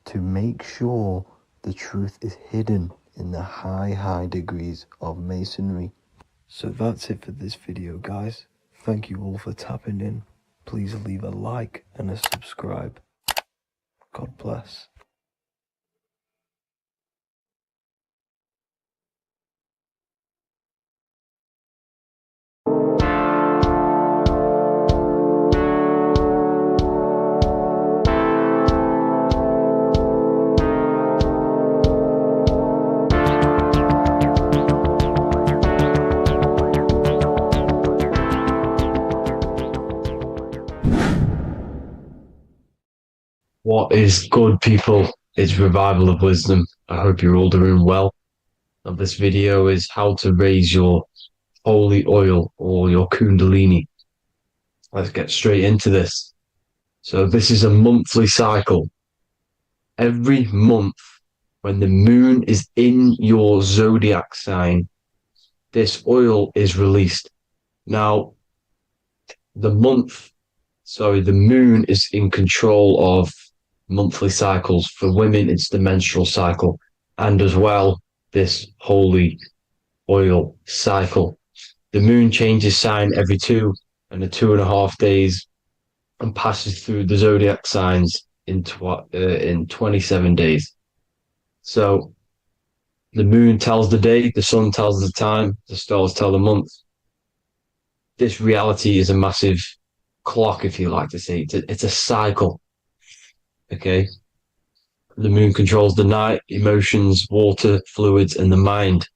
Speaker 3: to make sure the truth is hidden in the high degrees of masonry. So that's it for this video, guys. Thank you all for tapping in. Please leave a like and a subscribe. God bless.
Speaker 1: What is good, people? It's Revival of Wisdom. I hope you're all doing well.
Speaker 4: of this video is how to raise your holy oil or your kundalini. Let's get straight into this. So this is a monthly cycle. Every month, when the moon is in your zodiac sign, this oil is released. Now, the moon is in control of monthly cycles. For women, it's the menstrual cycle, and as well, this holy oil cycle. The moon changes sign every 2.5 days and passes through the zodiac signs in 27 days. So the moon tells the day, the sun tells the time, the stars tell the month. This reality is a massive clock, if you like to say. It's a cycle. Okay. The moon controls the night, emotions, water, fluids, and the mind.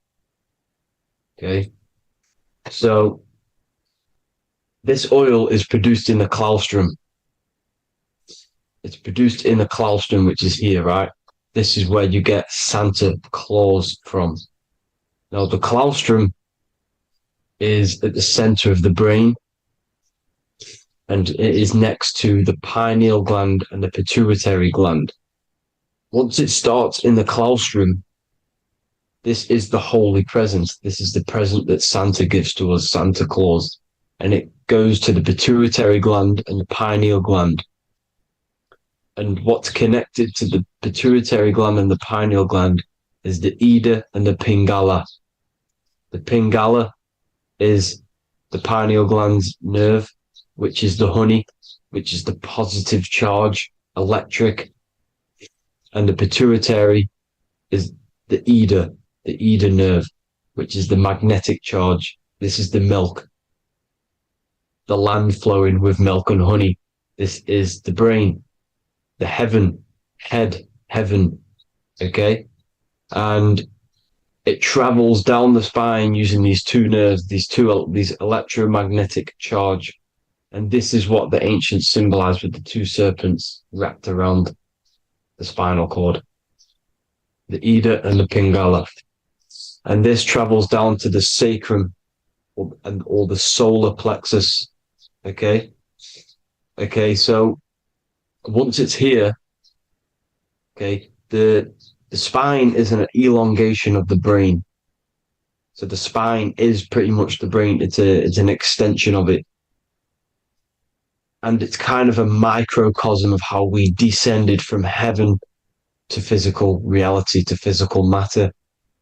Speaker 4: Okay. So this oil is produced in the claustrum. It's produced in the claustrum, which is here, right? This is where you get Santa Claus from. Now, the claustrum is at the center of the brain, and it is next to the pineal gland and the pituitary gland. Once it starts in the claustrum, this is the holy present. This is the present that Santa gives to us, Santa Claus. And it goes to the pituitary gland and the pineal gland. And what's connected to the pituitary gland and the pineal gland is the Ida and the Pingala. The Pingala is the pineal gland's nerve, which is the honey, which is the positive charge, electric. And the pituitary is the Ida nerve, which is the magnetic charge. This is the milk, the land flowing with milk and honey. This is the brain, the heaven, okay? And it travels down the spine using these two nerves, these electromagnetic charge. And this is what the ancients symbolized with the two serpents wrapped around the spinal cord, the Ida and the Pingala. And this travels down to the sacrum or the solar plexus. Okay. So once it's here, okay, the spine is an elongation of the brain. So the spine is pretty much the brain. It's an extension of it. And it's kind of a microcosm of how we descended from heaven to physical reality, to physical matter,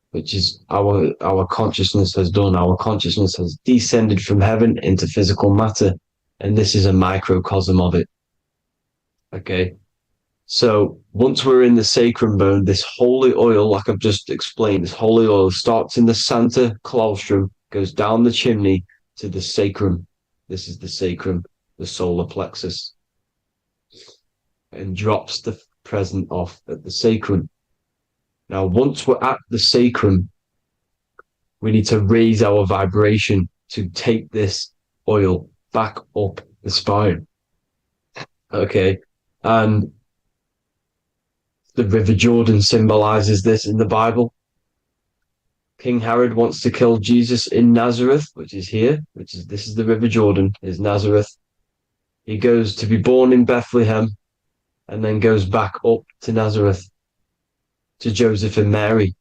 Speaker 4: which is our consciousness has done. Our consciousness has descended from heaven into physical matter, and this is a microcosm of it. Okay. So once we're in the sacrum bone, this holy oil, like I've just explained, this holy oil starts in the Santa Claustrum, goes down the chimney to the sacrum. This is the sacrum, the solar plexus, and drops the present off at the sacrum. Now, once we're at the sacrum, we need to raise our vibration to take this oil back up the spine. Okay. And the River Jordan symbolizes this in the Bible. King Herod wants to kill Jesus in Nazareth, which is here, this is the River Jordan, is Nazareth. He goes to be born in Bethlehem and then goes back up to Nazareth to Joseph and Mary.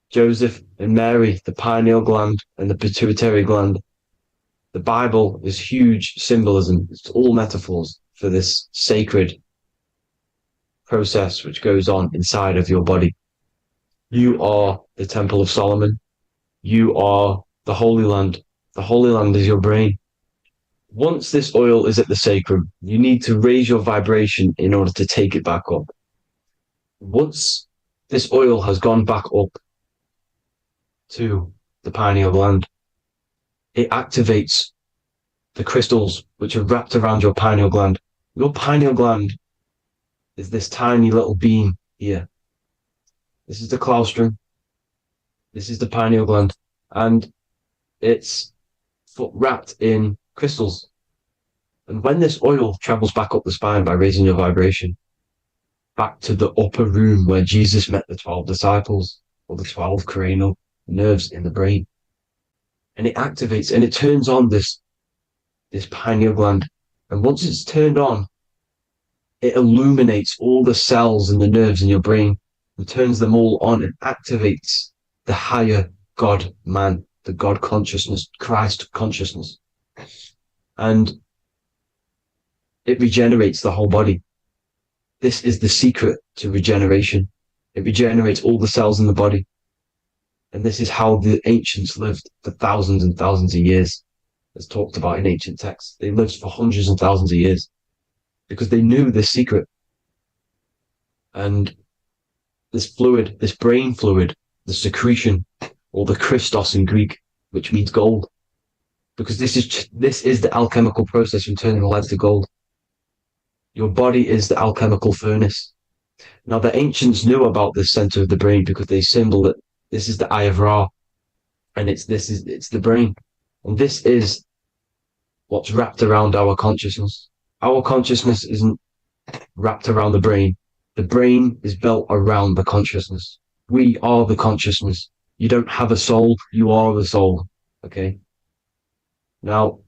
Speaker 4: Joseph and Mary, the pineal gland and the pituitary gland. The Bible is huge symbolism. It's all metaphors for this sacred process which goes on inside of your body. You are the Temple of Solomon. You are the Holy Land. The Holy Land is your brain. Once this oil is at the sacrum, you need to raise your vibration in order to take it back up. Once this oil has gone back up to the pineal gland, it activates the crystals which are wrapped around your pineal gland. Your pineal gland is this tiny little beam here. This is the claustrum. This is the pineal gland. And it's wrapped in crystals. And when this oil travels back up the spine by raising your vibration, back to the upper room where Jesus met the 12 disciples, or the 12 cranial nerves in the brain. And it activates and it turns on this pineal gland. And once it's turned on, it illuminates all the cells and the nerves in your brain and turns them all on and activates the higher God man, the God consciousness, Christ consciousness. And it regenerates the whole body. This is the secret to regeneration. It regenerates all the cells in the body. And this is how the ancients lived for thousands and thousands of years, as talked about in ancient texts. They lived for hundreds and thousands of years because they knew this secret. And this fluid, this brain fluid, the secretion, or the Christos in Greek, which means gold, because this is the alchemical process from turning lead to gold. Your body is the alchemical furnace. Now, the ancients knew about this center of the brain because they symbol it. This is the eye of Ra, and it's the brain, and this is what's wrapped around our consciousness. Our consciousness isn't wrapped around the brain. The brain is built around the consciousness. We are the consciousness. You don't have a soul. You are the soul. Okay. Now,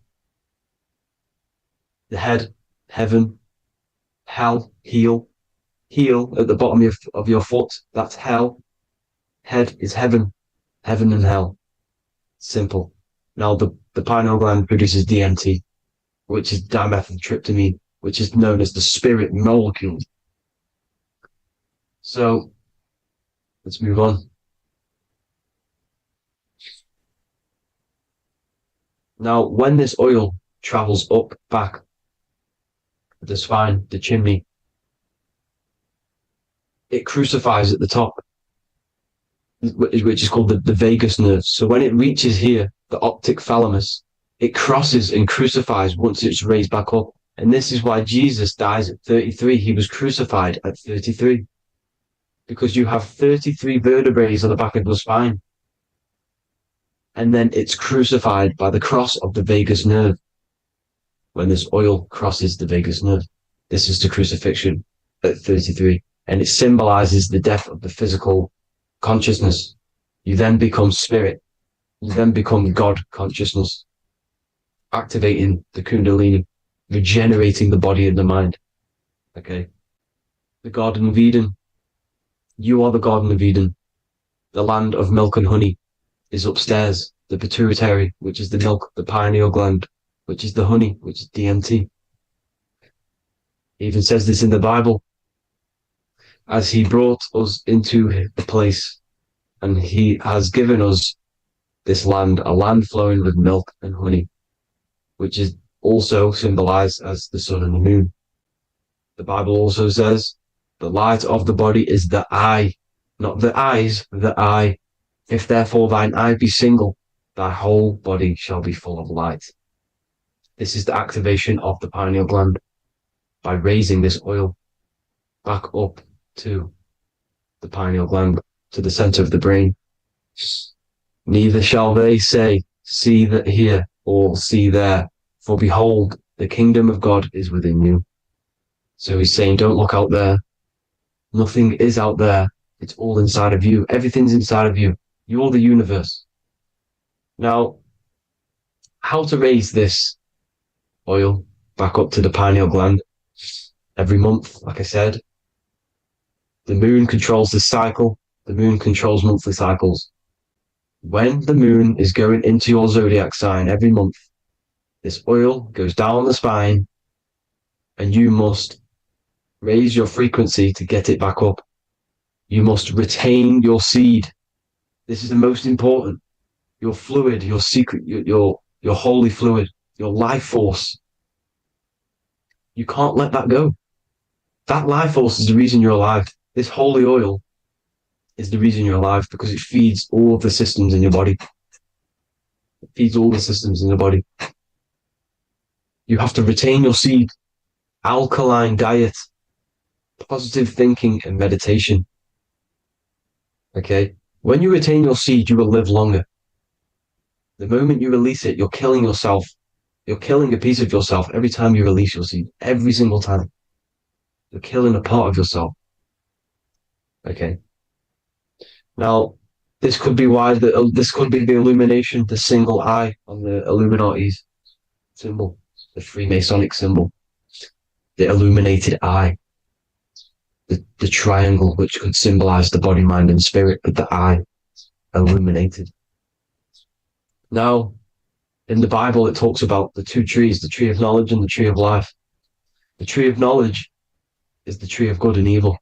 Speaker 4: the head, heaven, hell, heel at the bottom of your foot. That's hell. Head is heaven and hell. Simple. Now, the pineal gland produces DMT, which is dimethyltryptamine, which is known as the spirit molecule. So, let's move on. Now, when this oil travels up, back, the spine, the chimney, it crucifies at the top, which is called the vagus nerve. So when it reaches here, the optic thalamus, it crosses and crucifies once it's raised back up. And this is why Jesus dies at 33. He was crucified at 33. Because you have 33 vertebrae on the back of the spine. And then it's crucified by the cross of the vagus nerve. When this oil crosses the vagus nerve, this is the crucifixion at 33. And it symbolizes the death of the physical consciousness. You then become spirit. You then become God consciousness, activating the Kundalini, regenerating the body and the mind. Okay. The Garden of Eden. You are the Garden of Eden. The land of milk and honey is upstairs. The pituitary, which is the milk, the pineal gland, which is the honey, which is DMT. It even says this in the Bible. As he brought us into the place, and he has given us this land, a land flowing with milk and honey, which is also symbolized as the sun and the moon. The Bible also says, the light of the body is the eye, not the eyes, the eye. If therefore thine eye be single, thy whole body shall be full of light. This is the activation of the pineal gland by raising this oil back up to the pineal gland, to the center of the brain. Neither shall they say, see that here, or see there, for behold, the kingdom of God is within you. So he's saying, don't look out there. Nothing is out there. It's all inside of you. Everything's inside of you. You're the universe. Now, how to raise this oil back up to the pineal gland? Every month, like I said. The moon controls the cycle. The moon controls monthly cycles. When the moon is going into your zodiac sign every month, this oil goes down the spine and you must raise your frequency to get it back up. You must retain your seed. This is the most important. Your fluid, your secret, your holy fluid, your life force. You can't let that go. That life force is the reason you're alive. This holy oil is the reason you're alive because it feeds all of the systems in your body. It feeds all the systems in your body. You have to retain your seed, alkaline diet, positive thinking and meditation. Okay? When you retain your seed, you will live longer. The moment you release it, you're killing yourself. You're killing a piece of yourself every time you release your seed. Every single time. You're killing a part of yourself. Okay? Now, This could be why this could be the illumination, the single eye on the Illuminati's symbol, the Freemasonic symbol, the illuminated eye, the triangle, which could symbolize the body, mind, and spirit, but the eye illuminated. Now, in the Bible, it talks about the two trees, the tree of knowledge and the tree of life. The tree of knowledge is the tree of good and evil,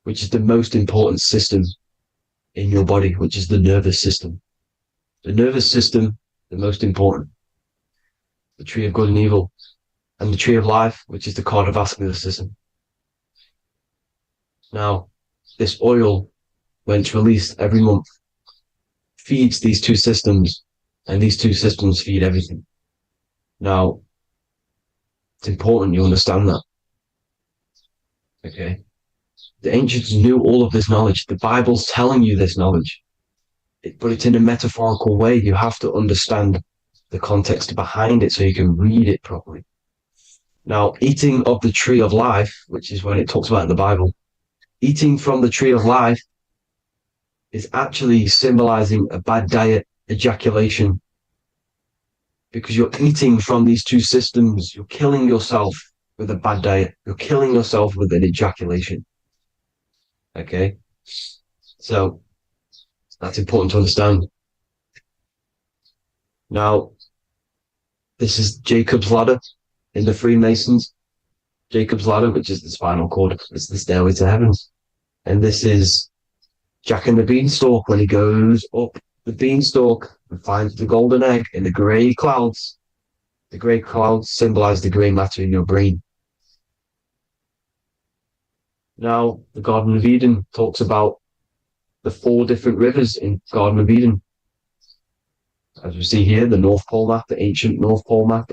Speaker 4: which is the most important system in your body, which is the nervous system. The nervous system, the most important. The tree of good and evil, and the tree of life, which is the cardiovascular system. Now, this oil, when it's released every month, feeds these two systems, and these two systems feed everything. Now, it's important you understand that. Okay? The ancients knew all of this knowledge. The Bible's telling you this knowledge, but it's in a metaphorical way. You have to understand the context behind it so you can read it properly. Now, eating of the tree of life, which is when it talks about in the Bible, eating from the tree of life is actually symbolizing a bad diet, ejaculation, because you're eating from these two systems. You're killing yourself with a bad diet. You're killing yourself with an ejaculation. Okay? So that's important to understand. Now, this is Jacob's ladder in the Freemasons. Jacob's ladder, which is the spinal cord, it's the stairway to heaven. And this is Jack and the Beanstalk when he goes up the beanstalk and finds the golden egg in the grey clouds. The grey clouds symbolize the grey matter in your brain. Now, the Garden of Eden talks about the 4 different rivers in Garden of Eden. As we see here, the North Pole map, the ancient North Pole map,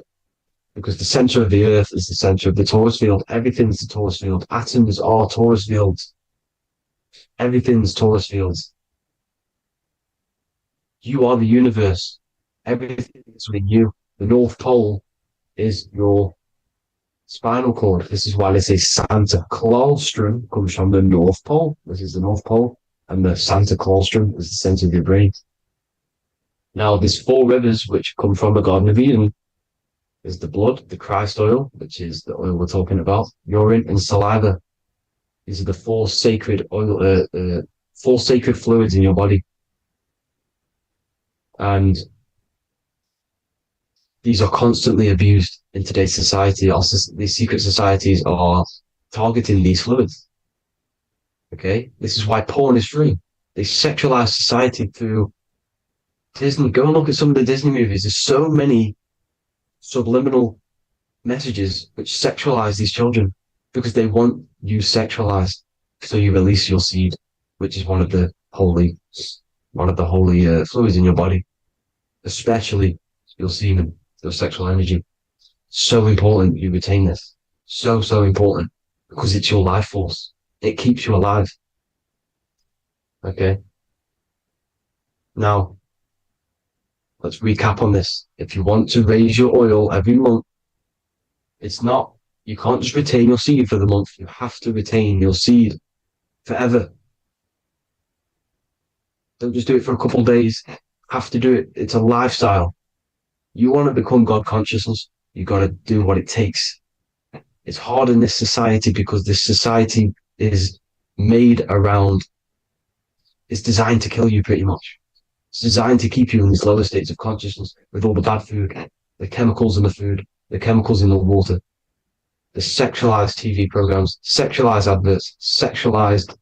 Speaker 4: because the center of the earth is the center of the torus field. Everything's the torus field. Atoms are torus fields. Everything's torus fields. You are the universe. Everything is within you. The North Pole is your spinal cord. This is why they say Santa Claustrum comes from the North Pole. This is the North Pole. And the Santa Claustrum is the center of your brain. Now, there's 4 rivers which come from the Garden of Eden. There's the blood, the Christ oil, which is the oil we're talking about, urine, and saliva. These are the 4 sacred oil, 4 sacred fluids in your body. And these are constantly abused in today's society. Also, these secret societies are targeting these fluids. Okay? This is why porn is free. They sexualize society through Disney. Go and look at some of the Disney movies. There's so many subliminal messages which sexualize these children because they want you sexualized. So you release your seed, which is one of the holy fluids in your body, especially your semen, your sexual energy. So important you retain this. So important because it's your life force. It keeps you alive. Okay. Now, let's recap on this. If you want to raise your oil every month, you can't just retain your seed for the month. You have to retain your seed forever. Don't just do it for a couple of days. Have to do it. It's a lifestyle. You want to become God consciousness, you got to do what it takes. It's hard in this society because this society is made around, it's designed to kill you pretty much. It's designed to keep you in these lower states of consciousness with all the bad food, the chemicals in the food, the chemicals in the water, the sexualized TV programs, sexualized adverts, sexualized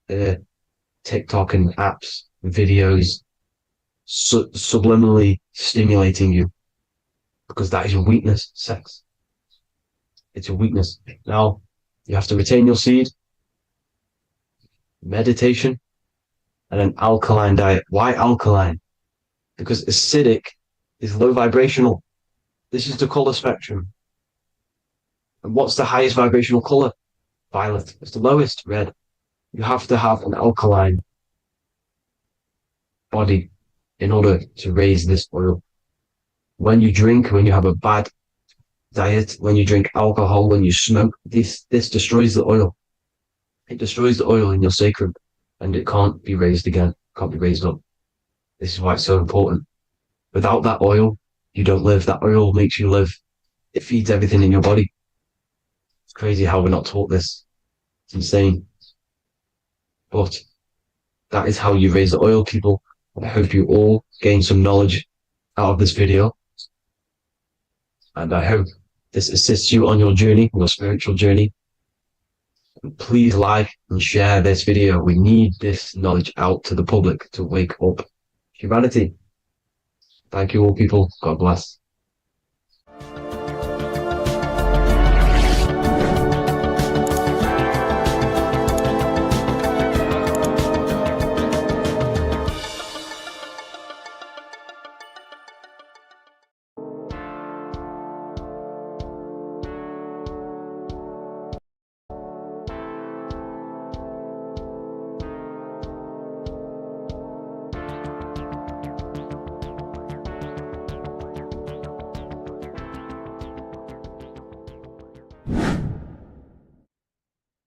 Speaker 4: TikTok and apps, videos, subliminally stimulating you because that is your weakness, sex. It's your weakness. Now, you have to retain your seed, meditation, and an alkaline diet. Why alkaline? Because acidic is low vibrational. This is the color spectrum. And what's the highest vibrational color? Violet. It's the lowest, red. You have to have an alkaline body in order to raise this oil. When you drink, when you have a bad diet, when you drink alcohol, when you smoke, this destroys the oil. It destroys the oil in your sacrum and it can't be raised again, can't be raised up. This is why it's so important. Without that oil, you don't live. That oil makes you live. It feeds everything in your body. It's crazy how we're not taught this. It's insane. But that is how you raise the oil, people. I hope you all gain some knowledge out of this video. And I hope this assists you on your journey, your spiritual journey. And please like and share this video. We need this knowledge out to the public to wake up humanity. Thank you all, people. God bless.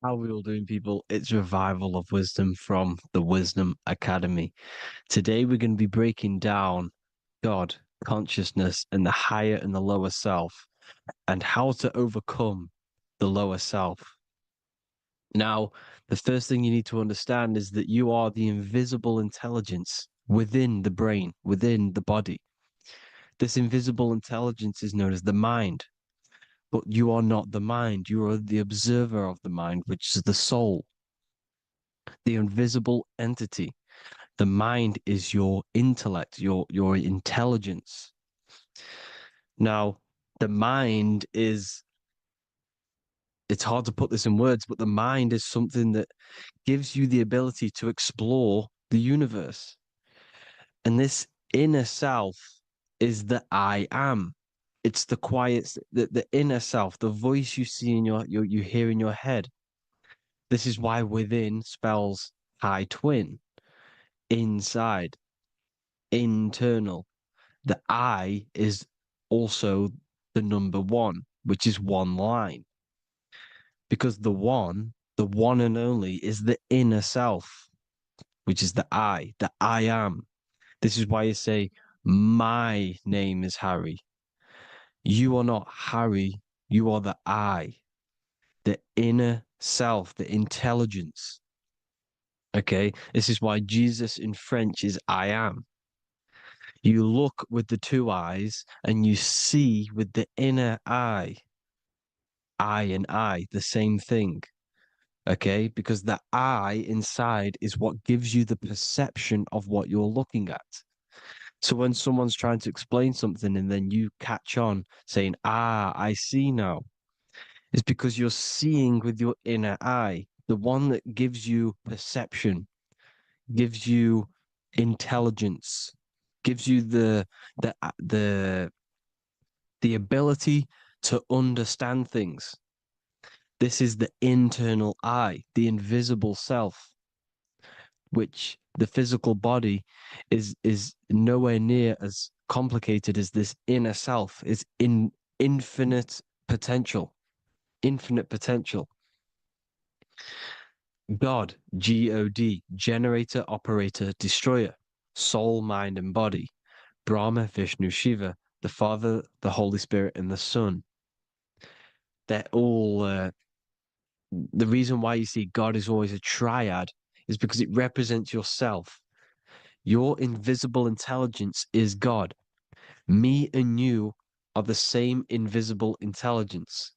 Speaker 1: How are we all doing, people? It's Revival of Wisdom from the Wisdom Academy. Today, we're going to be breaking down God, consciousness, and the higher and the lower self, and how to overcome the lower self. Now, the first thing you need to understand is that you are the invisible intelligence within the brain, within the body. This invisible intelligence is known as the mind. But you are not the mind. You are the observer of the mind, which is the soul, the invisible entity. The mind is your intellect, your intelligence. Now, the mind is, it's hard to put this in words, but the mind is something that gives you the ability to explore the universe. And this inner self is the I am. It's the quiet, the inner self, the voice you see in you hear in your head. This is why within spells high twin, inside, internal. The I is also the number one, which is one line. Because the one and only, is the inner self, which is the I am. This is why you say, my name is Harry. You are not Harry, you are the I, the inner self, the intelligence. Okay, this is why Jesus in French is I am. You look with the two eyes and you see with the inner eye. I and I, the same thing. Okay, because the I inside is what gives you the perception of what you're looking at. So when someone's trying to explain something and then you catch on saying, I see now, it's because you're seeing with your inner eye, the one that gives you perception, gives you intelligence, gives you the the ability to understand things. This is the internal eye, the invisible self, which the physical body is nowhere near as complicated as this inner self. Is in infinite potential, infinite potential. God, God, generator, operator, destroyer, soul, mind, and body. Brahma, Vishnu, Shiva, the Father, the Holy Spirit, and the Son. They're all the reason why you see God is always a triad is because it represents yourself. Your invisible intelligence is God. Me and you are the same invisible intelligence.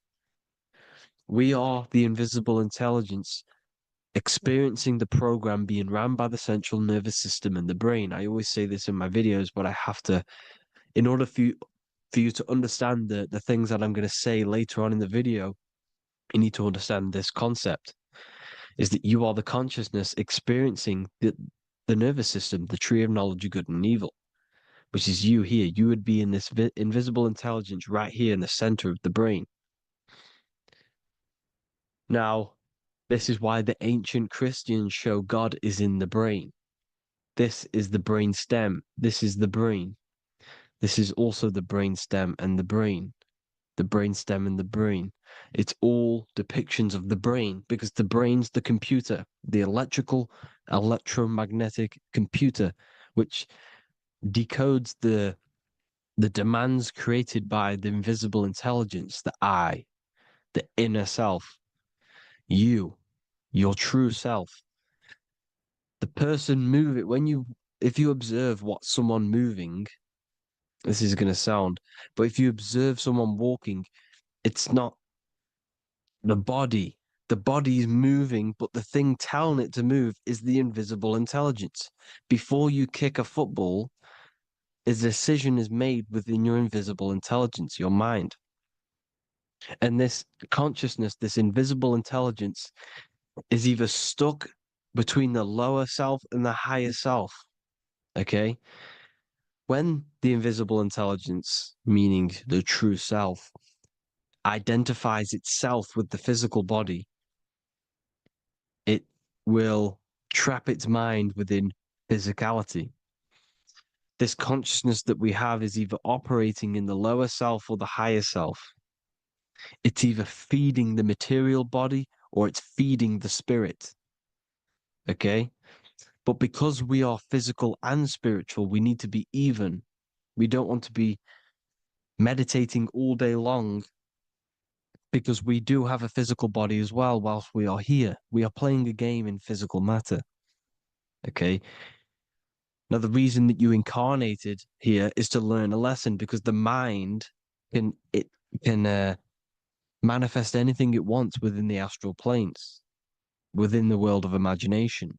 Speaker 1: We are the invisible intelligence experiencing the program being ran by the central nervous system and the brain. I always say this in my videos, but I have to, in order for you to understand the things that I'm going to say later on in the video, you need to understand this concept, is that you are the consciousness experiencing the nervous system, the tree of knowledge of good and evil, which is you here. You would be in this invisible intelligence right here in the center of the brain. Now, this is why the ancient Christians show God is in the brain. This is the brain stem. This is the brain. This is also the brain stem and the brain. The brain stem and the brain. It's all depictions of the brain because the brain's the computer, the electromagnetic computer, which decodes the demands created by the invisible intelligence, the I, the inner self, you, your true self. The person moving, if you observe what someone moving, this is going to sound, but if you observe someone walking, it's not the body. The body is moving, but the thing telling it to move is the invisible intelligence. Before you kick a football, a decision is made within your invisible intelligence, your mind. And this consciousness, this invisible intelligence, is either stuck between the lower self and the higher self. Okay? When the invisible intelligence, meaning the true self, identifies itself with the physical body, it will trap its mind within physicality. This consciousness that we have is either operating in the lower self or the higher self. It's either feeding the material body or it's feeding the spirit. Okay? But because we are physical and spiritual, we need to be even. We don't want to be meditating all day long because we do have a physical body as well whilst we are here. We are playing a game in physical matter. Okay? Now, the reason that you incarnated here is to learn a lesson because the mind can manifest anything it wants within the astral planes, within the world of imagination.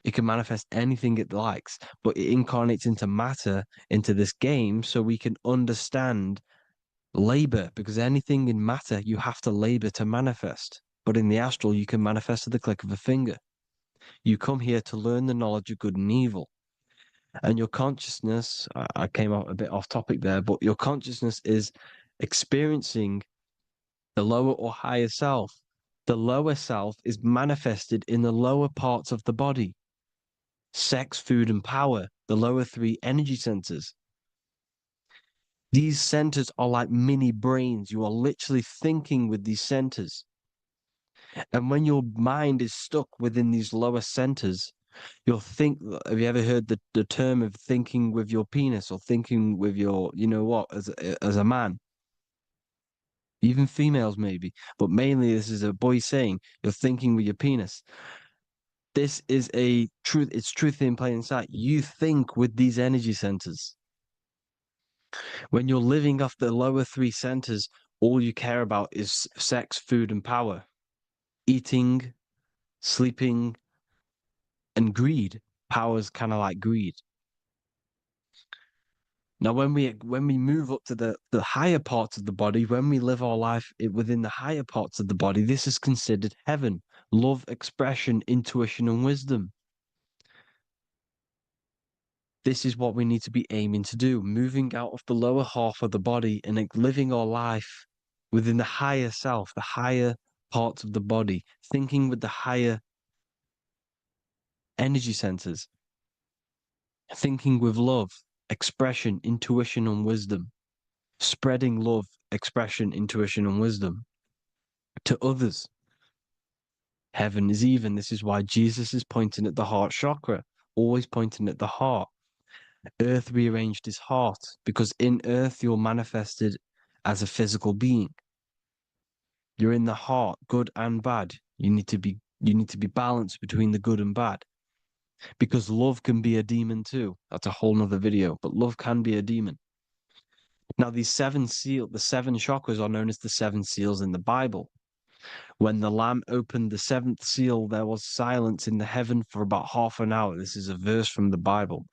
Speaker 1: It can manifest anything it likes, but it incarnates into matter, into this game, so we can understand labor, because anything in matter, you have to labor to manifest. But in the astral, you can manifest at the click of a finger. You come here to learn the knowledge of good and evil. And your consciousness, I came out a bit off topic there, but your consciousness is experiencing the lower or higher self. The lower self is manifested in the lower parts of the body. Sex, food, and power, the lower three energy centers. These centers are like mini brains. You are literally thinking with these centers. And when your mind is stuck within these lower centers, you'll think, have you ever heard the term of thinking with your penis or thinking with your, you know what, as a man? Even females maybe, but mainly this is a boy saying, you're thinking with your penis. This is a truth. It's truth in plain sight. You think with these energy centers. When you're living off the lower three centers, all you care about is sex, food, and power. Eating, sleeping, and greed. Power's kind of like greed. Now, when we move up to the higher parts of the body, when we live our life within the higher parts of the body, this is considered heaven. Love, expression, intuition, and wisdom. This is what we need to be aiming to do, moving out of the lower half of the body and living our life within the higher self, the higher parts of the body, thinking with the higher energy centers, thinking with love, expression, intuition, and wisdom, spreading love, expression, intuition, and wisdom to others. Heaven is even. This is why Jesus is pointing at the heart chakra, always pointing at the heart. Earth rearranged his heart because in earth you're manifested as a physical being. You're in the heart, good and bad. You need to be balanced between the good and bad. Because love can be a demon too. That's a whole nother video, but love can be a demon. Now, the seven chakras are known as the seven seals in the Bible. When the Lamb opened the seventh seal, there was silence in the heaven for about half an hour. This is a verse from the Bible.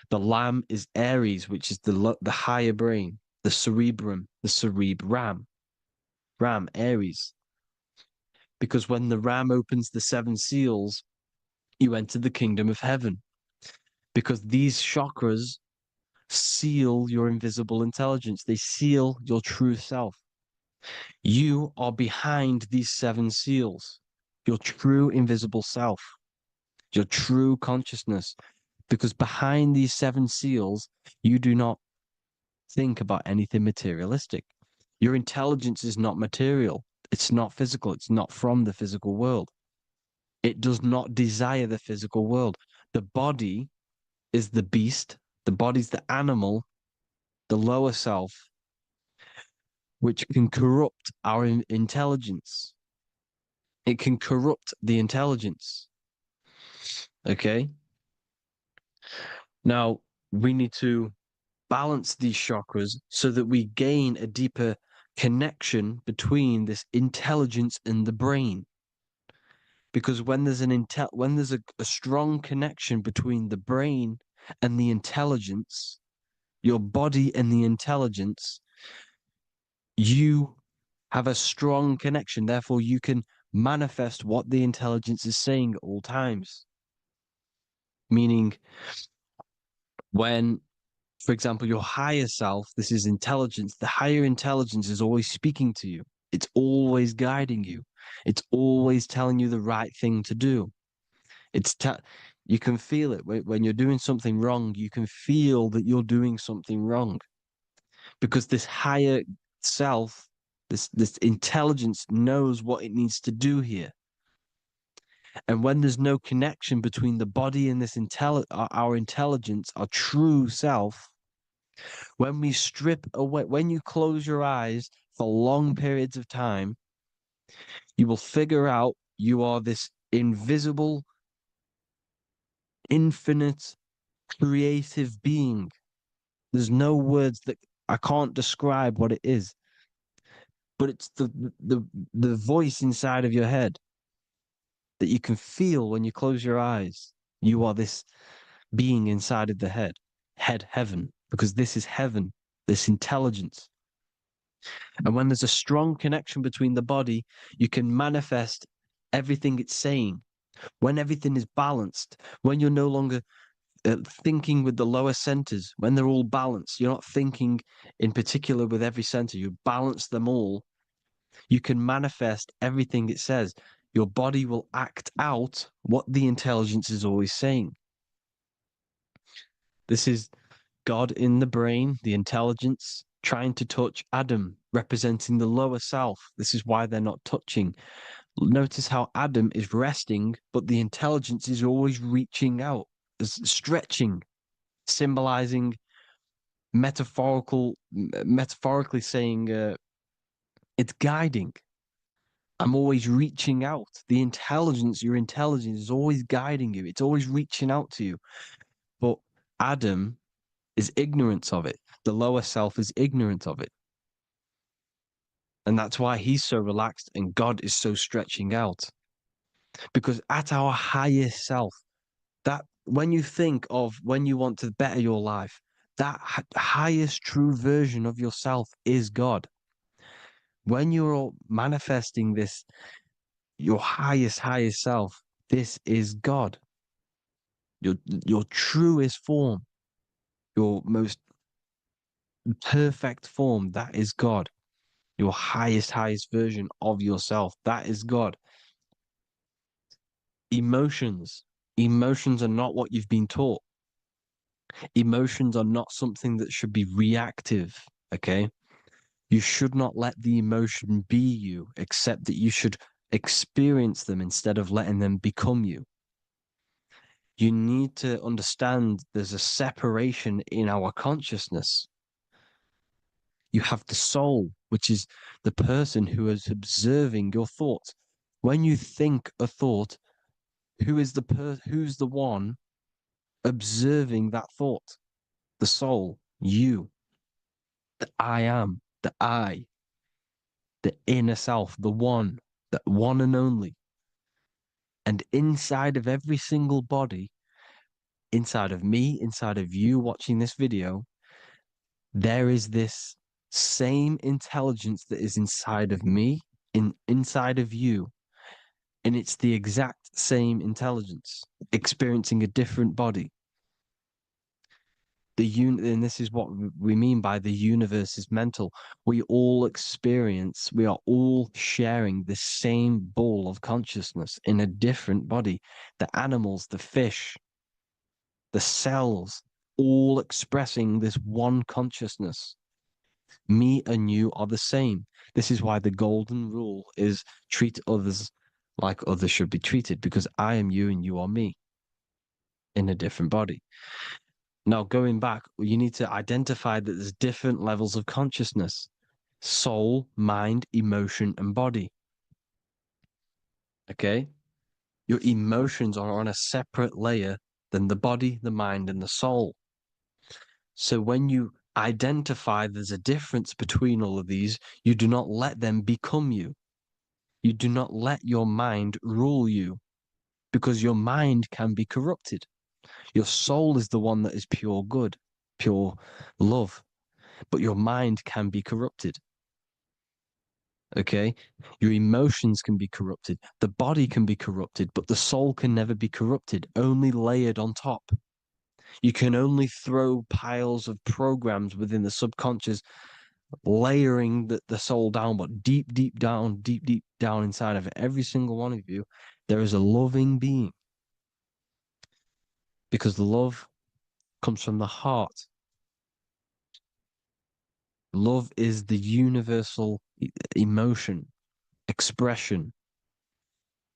Speaker 1: The Lamb is Aries, which is the higher brain, the cerebrum, Ram, Aries. Because when the Ram opens the seven seals, you enter the kingdom of heaven. Because these chakras seal your invisible intelligence. They seal your true self. You are behind these seven seals, your true invisible self, your true consciousness. Because behind these seven seals, you do not think about anything materialistic. Your intelligence is not material. It's not physical. It's not from the physical world. It does not desire the physical world. The body is the beast. The body's the animal, the lower self, which can corrupt our intelligence. It can corrupt the intelligence. Okay? Now, we need to balance these chakras so that we gain a deeper connection between this intelligence and the brain. Because when there's a strong connection between the brain and the intelligence, your body and the intelligence, you have a strong connection. Therefore, you can manifest what the intelligence is saying at all times. Meaning, when, for example, your higher self, this is intelligence, the higher intelligence is always speaking to you. It's always guiding you. It's always telling you the right thing to do. You can feel it when you're doing something wrong. You can feel that you're doing something wrong because this higher self, this intelligence knows what it needs to do here. And when there's no connection between the body and our intelligence, our true self, when we strip away, when you close your eyes for long periods of time, you will figure out you are this invisible, infinite, creative being. There's no words that I can't describe what it is, but it's the voice inside of your head that you can feel when you close your eyes. You are this being inside of the heaven, because this is heaven, this intelligence. And when there's a strong connection between the body, you can manifest everything it's saying. When everything is balanced, when you're no longer thinking with the lower centers, when they're all balanced, you're not thinking in particular with every center, you balance them all, you can manifest everything it says. Your body will act out what the intelligence is always saying. This is God in the brain, the intelligence, trying to touch Adam, representing the lower self. This is why they're not touching. Notice how Adam is resting, but the intelligence is always reaching out, stretching, symbolizing metaphorically saying it's guiding. I'm always reaching out. The intelligence, your intelligence is always guiding you. It's always reaching out to you. But Adam is ignorant of it. The lower self is ignorant of it. And that's why he's so relaxed and God is so stretching out. Because at our highest self, that when you think of when you want to better your life, that highest true version of yourself is God. When you're manifesting this, your highest self, this is God. Your truest form, your most perfect form, that is God. Your highest version of yourself, that is God. Emotions are not what you've been taught. Emotions are not something that should be reactive, okay? You should not let the emotion be you, except that you should experience them instead of letting them become you. You need to understand there's a separation in our consciousness. You have the soul, which is the person who is observing your thoughts. When you think a thought, who's the one observing that thought? The soul, you, the I am, the I, the inner self, the one and only. And inside of every single body, inside of me, inside of you watching this video, there is this same intelligence that is inside of me, inside of you. And it's the exact same intelligence, experiencing a different body. And this is what we mean by the universe is mental. We are all sharing the same ball of consciousness in a different body. The animals, the fish, the cells, all expressing this one consciousness. Me and you are the same. This is why the golden rule is treat others like others should be treated, because I am you and you are me in a different body. Now, going back, you need to identify that there's different levels of consciousness: soul, mind, emotion, and body. Okay? Your emotions are on a separate layer than the body, the mind, and the soul. So when you identify there's a difference between all of these, you do not let them become you. You do not let your mind rule you, because your mind can be corrupted. Your soul is the one that is pure good, pure love, but your mind can be corrupted. Okay? Your emotions can be corrupted. The body can be corrupted, but the soul can never be corrupted, only layered on top. You can only throw piles of programs within the subconscious, layering the soul down, but deep, deep down inside of it, every single one of you, there is a loving being. Because love comes from the heart. Love is the universal emotion, expression.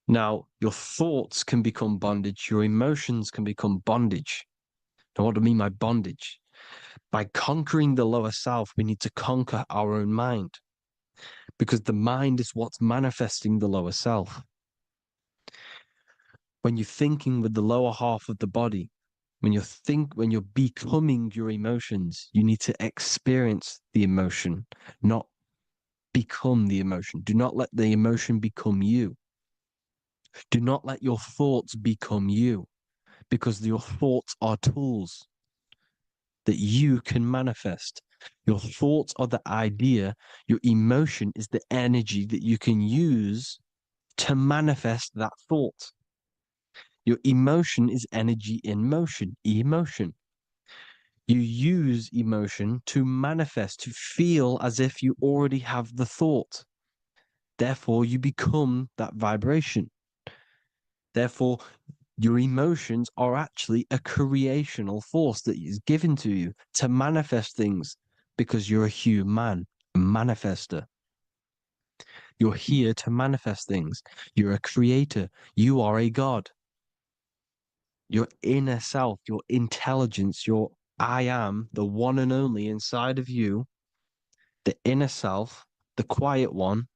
Speaker 1: Now, your thoughts can become bondage, your emotions can become bondage. Now, what do I mean by bondage? By conquering the lower self, we need to conquer our own mind, because the mind is what's manifesting the lower self. When you're thinking with the lower half of the body, when you're becoming your emotions, you need to experience the emotion, not become the emotion. Do not let the emotion become you. Do not let your thoughts become you, because your thoughts are tools that you can manifest. Your thoughts are the idea. Your emotion is the energy that you can use to manifest that thought. Your emotion is energy in motion, emotion. You use emotion to manifest, to feel as if you already have the thought. Therefore, you become that vibration. Therefore, your emotions are actually a creational force that is given to you to manifest things, because you're a human, a manifester. You're here to manifest things. You're a creator. You are a god. Your inner self, your intelligence, your I am, the one and only inside of you, the inner self, the quiet one,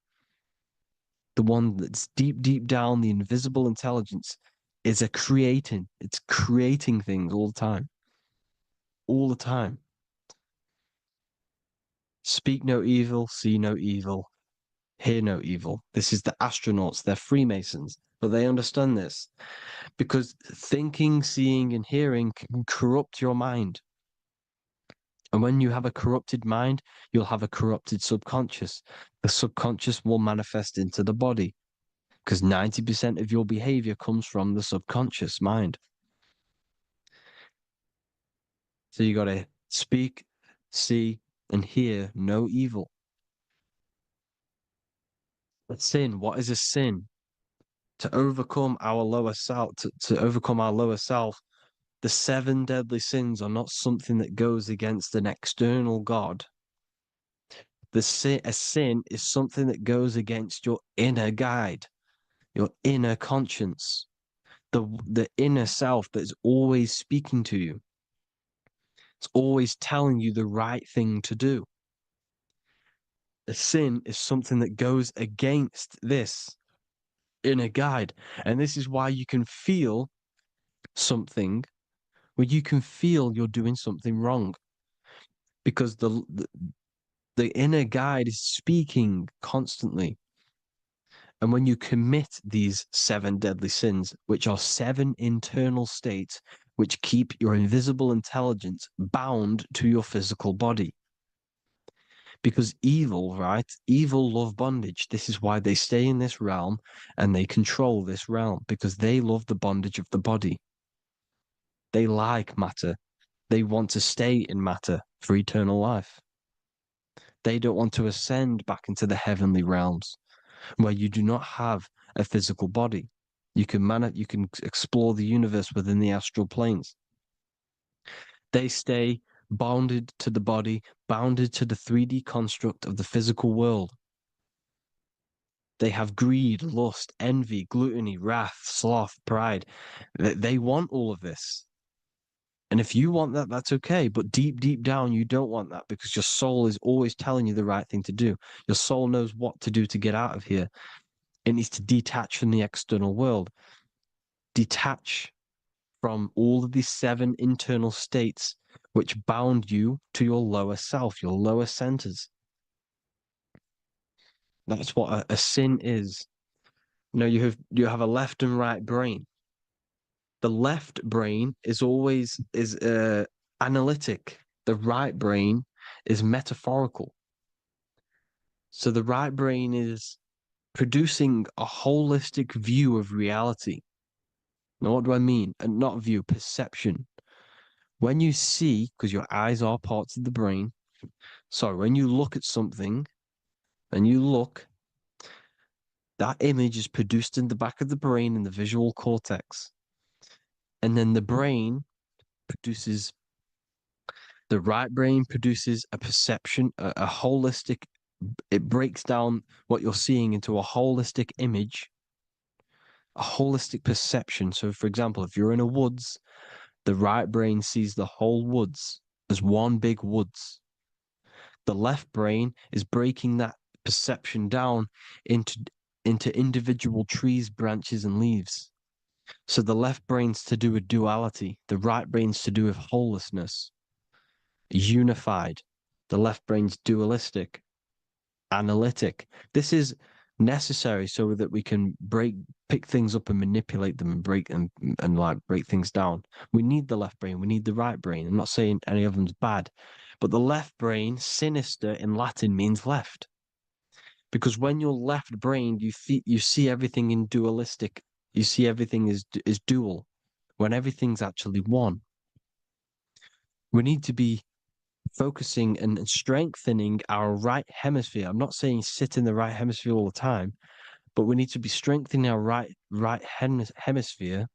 Speaker 1: the one that's deep down, the invisible intelligence, is it's creating things all the time. All the time. Speak no evil, see no evil, hear no evil. This is the astronauts, they're Freemasons, but they understand this, because thinking, seeing, and hearing can corrupt your mind. And when you have a corrupted mind, you'll have a corrupted subconscious. The subconscious will manifest into the body, because 90% of your behavior comes from the subconscious mind. So you got to speak, see, and hear no evil. A sin, what is a sin? To overcome our lower self, to overcome our lower self, the 7 deadly sins are not something that goes against an external God. A sin is something that goes against your inner guide, your inner conscience, the inner self that is always speaking to you. It's always telling you the right thing to do. A sin is something that goes against this inner guide. And this is why you can feel something where you can feel you're doing something wrong, because the inner guide is speaking constantly. And when you commit these 7 deadly sins, which are 7 internal states which keep your invisible intelligence bound to your physical body. Because evil, right? Evil love bondage. This is why they stay in this realm and they control this realm, because they love the bondage of the body. They like matter. They want to stay in matter for eternal life. They don't want to ascend back into the heavenly realms where you do not have a physical body. You can explore the universe within the astral planes. They stay bounded to the body, bounded to the 3D construct of the physical world. They have greed, lust, envy, gluttony, wrath, sloth, pride. They want all of this. And if you want that, that's okay. But deep, deep down, you don't want that because your soul is always telling you the right thing to do. Your soul knows what to do to get out of here. It needs to detach from the external world, detach from all of these 7 internal states which bound you to your lower self, your lower centers. That's what a sin is. You have a left and right brain. The left brain is always analytic. The right brain is metaphorical. So the right brain is producing a holistic view of reality. Now, what do I mean? And not view, perception. When you see, because your eyes are parts of the brain, so when you look at something and you look, that image is produced in the back of the brain in the visual cortex. And then the right brain produces a perception, a holistic, it breaks down what you're seeing into a holistic image, a holistic perception. So, for example, if you're in a woods, the right brain sees the whole woods as one big woods. The left brain is breaking that perception down into individual trees, branches, and leaves. So the left brain's to do with duality, the right brain's to do with wholeness, unified. The left brain's dualistic, analytic. This is necessary so that we can pick things up and manipulate them and break things down. We need the left brain, we need the right brain. I'm not saying any of them's bad, but the left brain, sinister in Latin, means left. Because when you're left-brained, you see everything in dualistic. You see everything is dual, when everything's actually one. We need to be focusing and strengthening our right hemisphere. I'm not saying sit in the right hemisphere all the time, but we need to be strengthening our right hemisphere.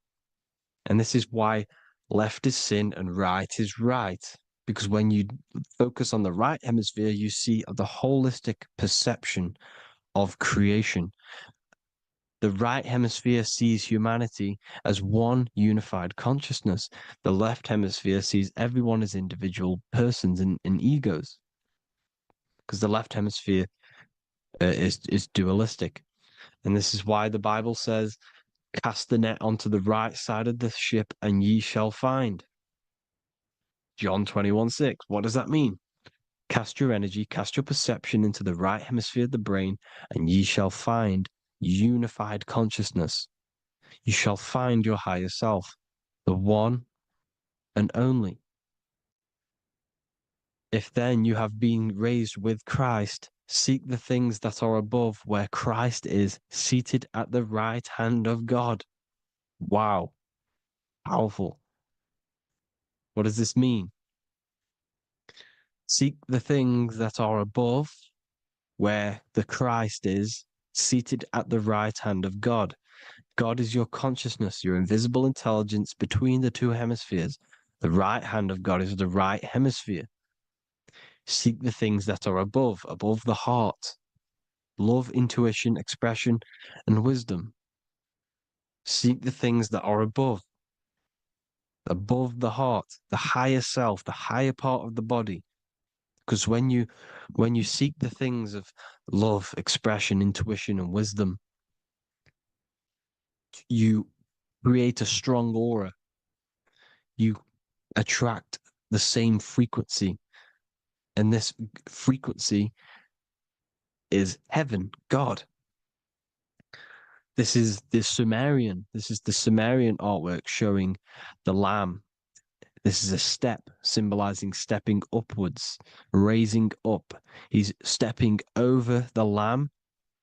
Speaker 1: And this is why left is sin and right is right. Because when you focus on the right hemisphere, you see the holistic perception of creation. The right hemisphere sees humanity as one unified consciousness. The left hemisphere sees everyone as individual persons and egos. Because the left hemisphere is dualistic. And this is why the Bible says, cast the net onto the right side of the ship and ye shall find. John 21:6. What does that mean? Cast your energy, cast your perception into the right hemisphere of the brain, and ye shall find unified consciousness. You shall find your higher self, the one and only. If then you have been raised with Christ, seek the things that are above, where Christ is seated at the right hand of God. Wow. Powerful. What does this mean? Seek the things that are above, where the Christ is seated at the right hand of God. God is your consciousness, your invisible intelligence between the 2 hemispheres. The right hand of God is the right hemisphere. Seek the things that are above the heart. Love, intuition, expression, and wisdom. Seek the things that are above the heart, the higher self, the higher part of the body. Because when you seek the things of love, expression, intuition, and wisdom, you create a strong aura. You attract the same frequency. And this frequency is heaven, God. This is the Sumerian artwork showing the lamb. This is a step symbolizing stepping upwards, raising up. He's stepping over the lamb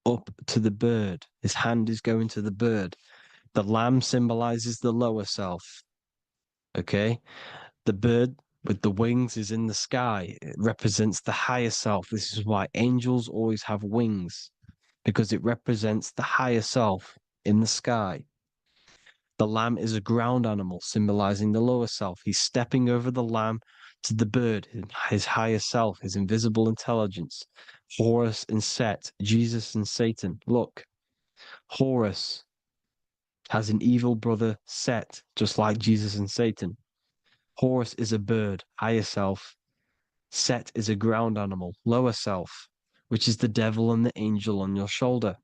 Speaker 1: up to the bird. His hand is going to the bird. The lamb symbolizes the lower self. Okay? The bird with the wings is in the sky. It represents the higher self. This is why angels always have wings, because it represents the higher self in the sky. The lamb is a ground animal, symbolizing the lower self. He's stepping over the lamb to the bird, his higher self, his invisible intelligence. Horus and Set, Jesus and Satan. Look, Horus has an evil brother, Set, just like Jesus and Satan. Horus is a bird, higher self. Set is a ground animal, lower self, which is the devil and the angel on your shoulder.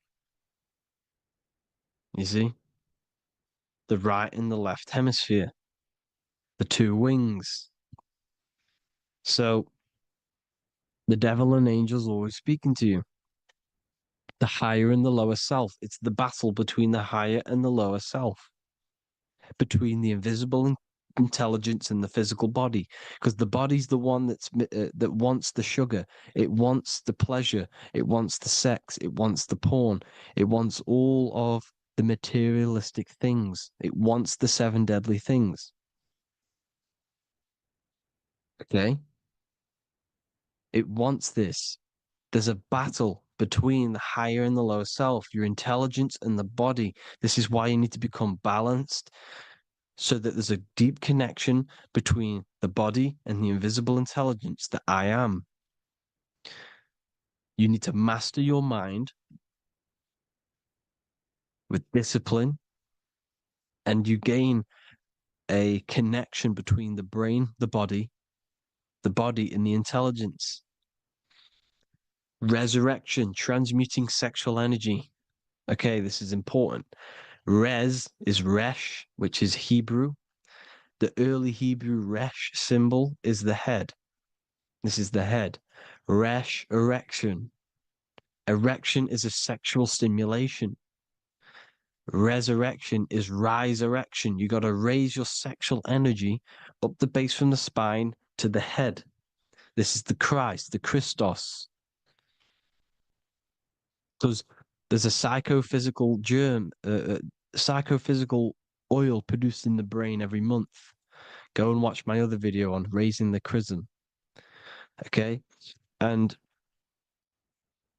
Speaker 1: You see? The right and the left hemisphere, the two wings. So the devil and angels always speaking to you. The higher and the lower self. It's the battle between the higher and the lower self, between the invisible intelligence and the physical body, because the body's the one that wants the sugar, it wants the pleasure, it wants the sex, it wants the porn, it wants all of the materialistic things, it wants the seven deadly things. Okay, it wants this. There's a battle between the higher and the lower self, your intelligence and the body. This is why you need to become balanced, so that there's a deep connection between the body and the invisible intelligence that I am. You need to master your mind with discipline, and you gain a connection between the brain, the body and the intelligence. Resurrection, transmuting sexual energy. Okay, this is important. Res is Resh, which is Hebrew. The early Hebrew Resh symbol is the head. This is the head. Resh, erection. Erection is a sexual stimulation. Resurrection is rise erection. You got to raise your sexual energy up the base from the spine to the head. This is the Christ, the Christos. Because there's a psychophysical germ, psychophysical oil produced in the brain every month. Go and watch my other video on raising the chrism. Okay? And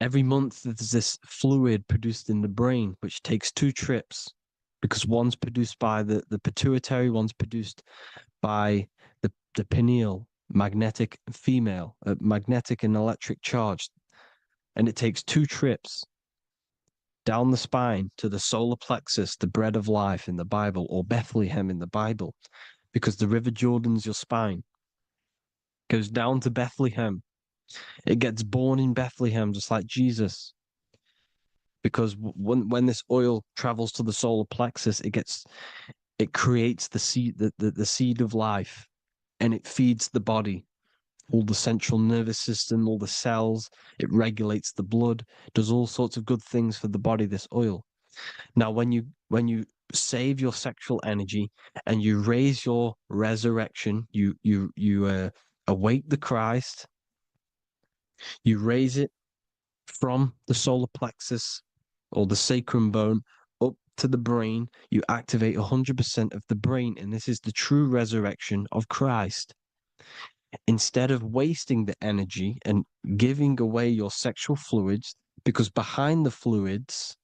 Speaker 1: every month there's this fluid produced in the brain, which takes 2 trips, because one's produced by the pituitary, one's produced by the pineal, magnetic female, magnetic and electric charge. And it takes 2 trips down the spine to the solar plexus, the bread of life in the Bible, or Bethlehem in the Bible, because the River Jordan's your spine. Goes down to Bethlehem. It gets born in Bethlehem, just like Jesus. Because when this oil travels to the solar plexus, it creates the seed, the seed of life, and it feeds the body, all the central nervous system, all the cells. It regulates the blood, does all sorts of good things for the body, this oil. Now, when you save your sexual energy and you raise your resurrection, you awake the Christ, you raise it from the solar plexus or the sacrum bone up to the brain, you activate 100% of the brain, and this is the true resurrection of Christ. Instead of wasting the energy and giving away your sexual fluids, because behind the fluids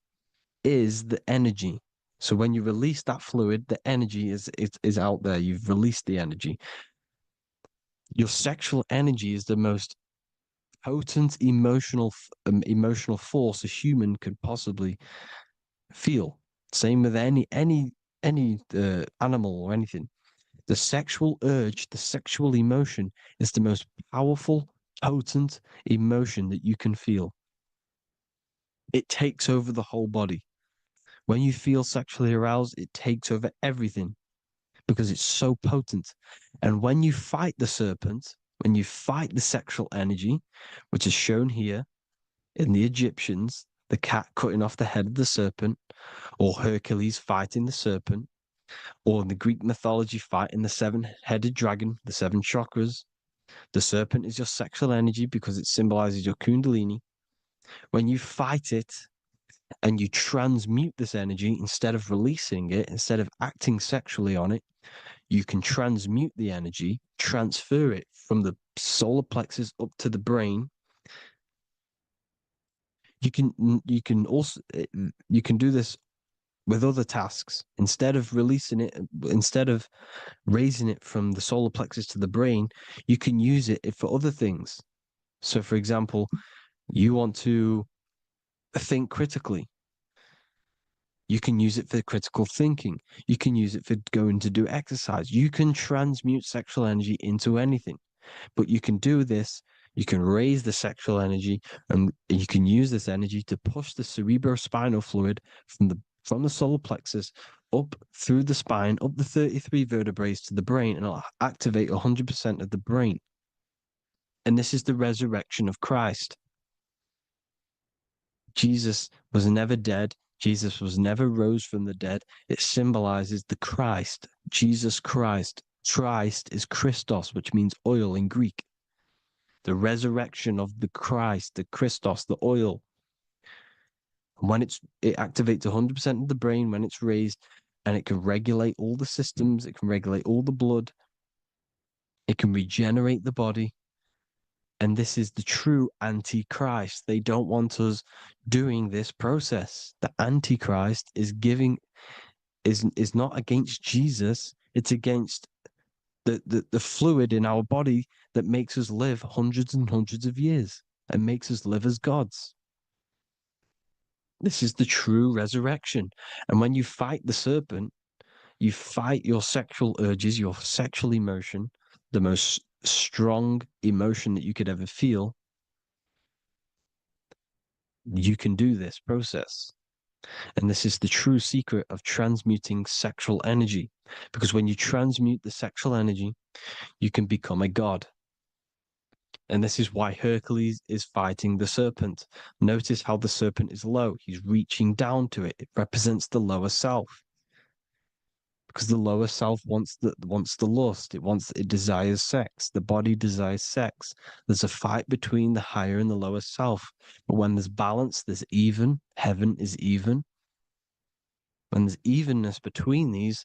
Speaker 1: is the energy. So when you release that fluid, the energy is out there. You've released the energy. Your sexual energy is the most potent emotional force a human could possibly feel. Same with any animal or anything. The sexual urge, the sexual emotion is the most powerful, potent emotion that you can feel. It takes over the whole body. When you feel sexually aroused, it takes over everything because it's so potent. And when you fight the serpent, when you fight the sexual energy, which is shown here in the Egyptians, the cat cutting off the head of the serpent, or Hercules fighting the serpent, or in the Greek mythology fighting the 7-headed dragon, the 7 chakras. The serpent is your sexual energy because it symbolizes your kundalini. When you fight it and you transmute this energy, instead of releasing it, instead of acting sexually on it, you can transmute the energy, transfer it from the solar plexus up to the brain. You can also do this with other tasks. Instead of releasing it, instead of raising it from the solar plexus to the brain, you can use it for other things. So, for example, you want to think critically. You can use it for critical thinking. You can use it for going to do exercise. You can transmute sexual energy into anything. But you can do this. You can raise the sexual energy, and you can use this energy to push the cerebrospinal fluid from the solar plexus up through the spine, up the 33 vertebrae to the brain, and it'll activate 100% of the brain. And this is the resurrection of Christ. Jesus was never dead. Jesus was never rose from the dead. It symbolizes the Christ, Jesus Christ. Christ is Christos, which means oil in Greek. The resurrection of the Christ, the Christos, the oil. When it activates 100% of the brain when it's raised, and it can regulate all the systems, it can regulate all the blood, it can regenerate the body. And this is the true Antichrist. They don't want us doing this process. The Antichrist is not against Jesus, it's against the fluid in our body that makes us live hundreds and hundreds of years and makes us live as gods. This is the true resurrection. And when you fight the serpent, you fight your sexual urges, your sexual emotion, the most strong emotion that you could ever feel. You can do this process. And this is the true secret of transmuting sexual energy. Because when you transmute the sexual energy, you can become a god. And this is why Hercules is fighting the serpent. Notice how the serpent is low. He's reaching down to it. It represents the lower self. Because the lower self wants the lust. It desires sex. The body desires sex. There's a fight between the higher and the lower self. But when there's balance, there's even. Heaven is even. When there's evenness between these,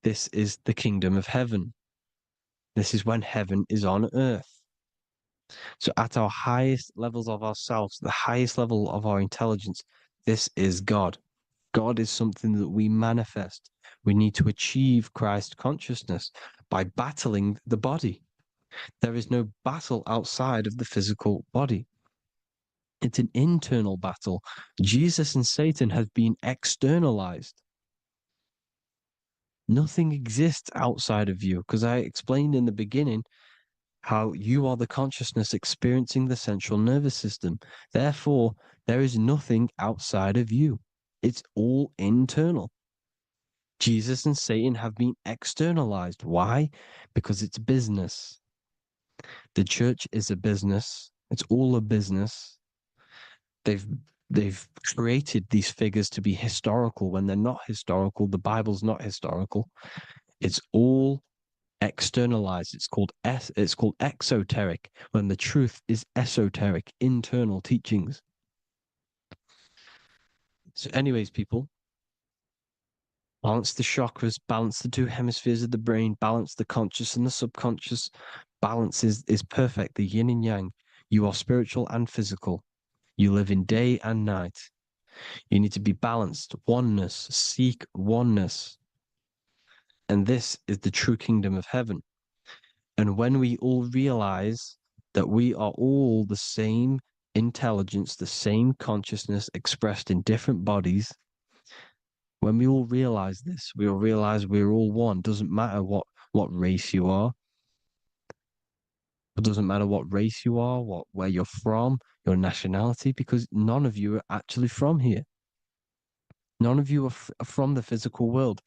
Speaker 1: this is the kingdom of heaven. This is when heaven is on earth. So at our highest levels of ourselves, the highest level of our intelligence, this is God. God is something that we manifest. We need to achieve Christ consciousness by battling the body. There is no battle outside of the physical body. It's an internal battle. Jesus and Satan have been externalized. Nothing exists outside of you, because I explained in the beginning how you are the consciousness experiencing the central nervous system. Therefore, there is nothing outside of you. It's all internal. Jesus and Satan have been externalized. Why? Because it's business. The church is a business. It's all a business. They've created these figures to be historical when they're not historical. The Bible's not historical. It's all externalized. It's called exoteric, when the truth is esoteric, internal teachings. So anyways, people, balance the chakras, balance the two hemispheres of the brain, balance the conscious and the subconscious. Balance is perfect, the yin and yang. You are spiritual and physical. You live in day and night. You need to be balanced. Oneness. Seek oneness. And this is the true kingdom of heaven. And when we all realize that we are all the same intelligence, the same consciousness expressed in different bodies, when we all realize this, we all realize we're all one. Doesn't matter what race you are. It doesn't matter what race you are, where you're from, your nationality, because none of you are actually from here. None of you are from the physical world.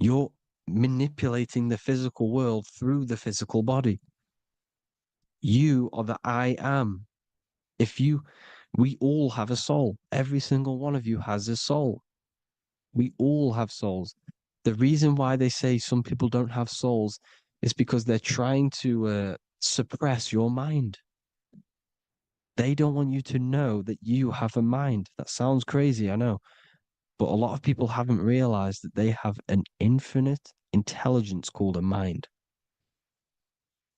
Speaker 1: You're manipulating the physical world through the physical body. You are the I am. We all have a soul. Every single one of you has a soul. We all have souls. The reason why they say some people don't have souls is because they're trying to suppress your mind. They don't want you to know that you have a mind. That sounds crazy, I know. But a lot of people haven't realized that they have an infinite intelligence called a mind.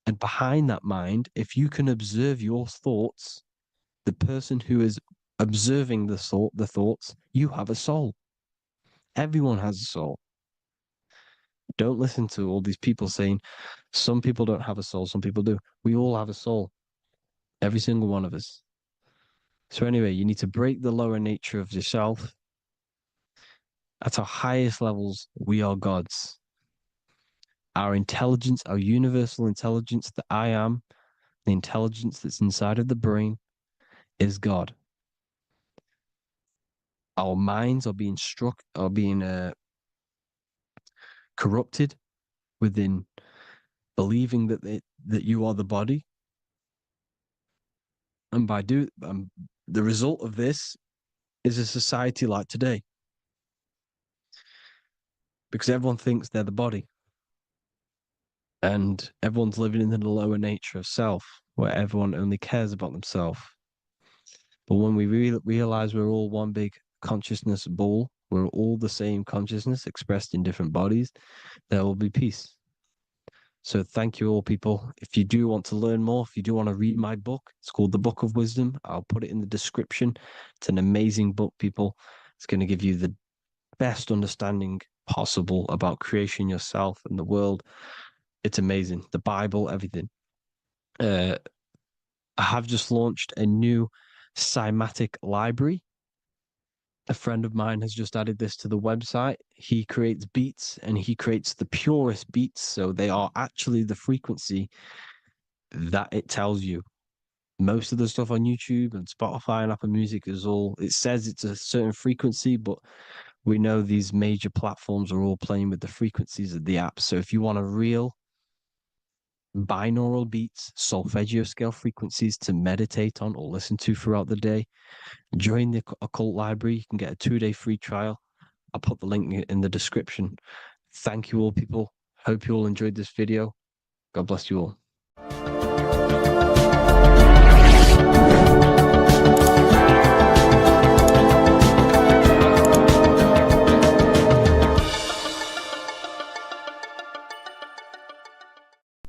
Speaker 1: And behind that mind, if you can observe your thoughts, the person who is observing the thoughts, you have a soul. Everyone has a soul. Don't listen to all these people saying some people don't have a soul, some people do. We all have a soul. Every single one of us. So anyway, you need to break the lower nature of yourself At our highest levels, we are gods. Our intelligence, our universal intelligence, the I am, the intelligence that's inside of the brain, is God. Our minds are being corrupted within believing that you are the body, and by the result of this is a society like today, because everyone thinks they're the body, and everyone's living in the lower nature of self, where everyone only cares about themselves. But when we realize we're all one big consciousness ball, we're all the same consciousness expressed in different bodies, there will be peace. So thank you all, people. If you do want to learn more, if you do want to read my book, it's called The Book of Wisdom. I'll put it in the description. It's an amazing book, people. It's going to give you the best understanding possible about creation, yourself, and the world. It's amazing. The Bible, everything. I have just launched a new cymatic library. A friend of mine has just added this to the website. He creates beats, and he creates the purest beats. So they are actually the frequency that it tells you. Most of the stuff on YouTube and Spotify and Apple Music it says it's a certain frequency, but we know these major platforms are all playing with the frequencies of the app. So if you want a real binaural beats, solfeggio scale frequencies to meditate on or listen to throughout the day, join the Occult Library. You can get a 2-day free trial. I'll put the link in the description. Thank you all, people. Hope you all enjoyed this video. God bless you all.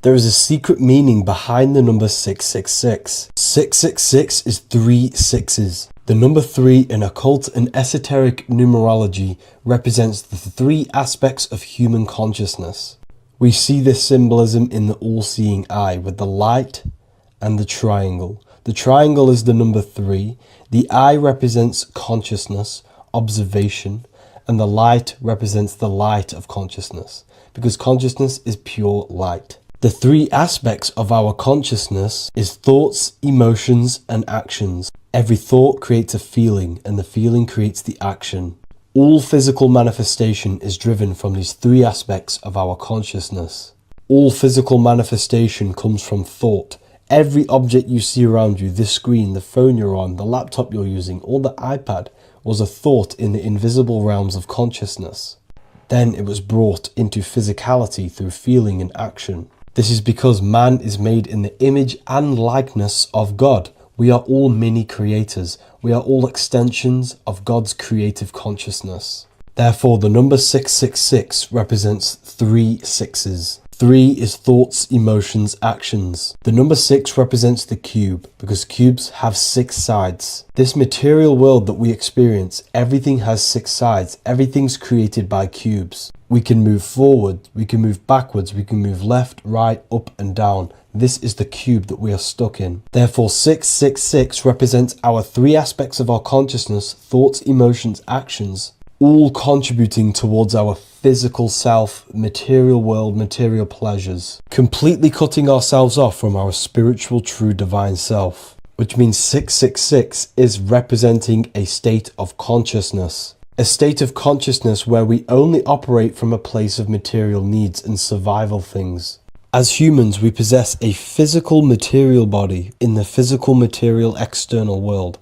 Speaker 5: There is a secret meaning behind the number 666. 666 is 3 sixes. The number 3 in occult and esoteric numerology represents the 3 aspects of human consciousness. We see this symbolism in the all-seeing eye with the light and the triangle. The triangle is the number 3, the eye represents consciousness, observation, and the light represents the light of consciousness, because consciousness is pure light. The 3 aspects of our consciousness is thoughts, emotions, and actions. Every thought creates a feeling, and the feeling creates the action. All physical manifestation is driven from these 3 aspects of our consciousness. All physical manifestation comes from thought. Every object you see around you, this screen, the phone you're on, the laptop you're using, or the iPad, was a thought in the invisible realms of consciousness. Then it was brought into physicality through feeling and action. This is because man is made in the image and likeness of God. We are all mini creators. We are all extensions of God's creative consciousness. Therefore, the number 666 represents 3 sixes. 3 is thoughts, emotions, actions. The number 6 represents the cube, because cubes have 6 sides. This material world that we experience, everything has 6 sides. Everything's created by cubes. We can move forward, we can move backwards, we can move left, right, up and down. This is the cube that we are stuck in. Therefore, 666 represents our 3 aspects of our consciousness, thoughts, emotions, actions, all contributing towards our physical self, material world, material pleasures, completely cutting ourselves off from our spiritual, true, divine self, which means 666 is representing a state of consciousness. A state of consciousness where we only operate from a place of material needs and survival things. As humans, we possess a physical material body in the physical material external world,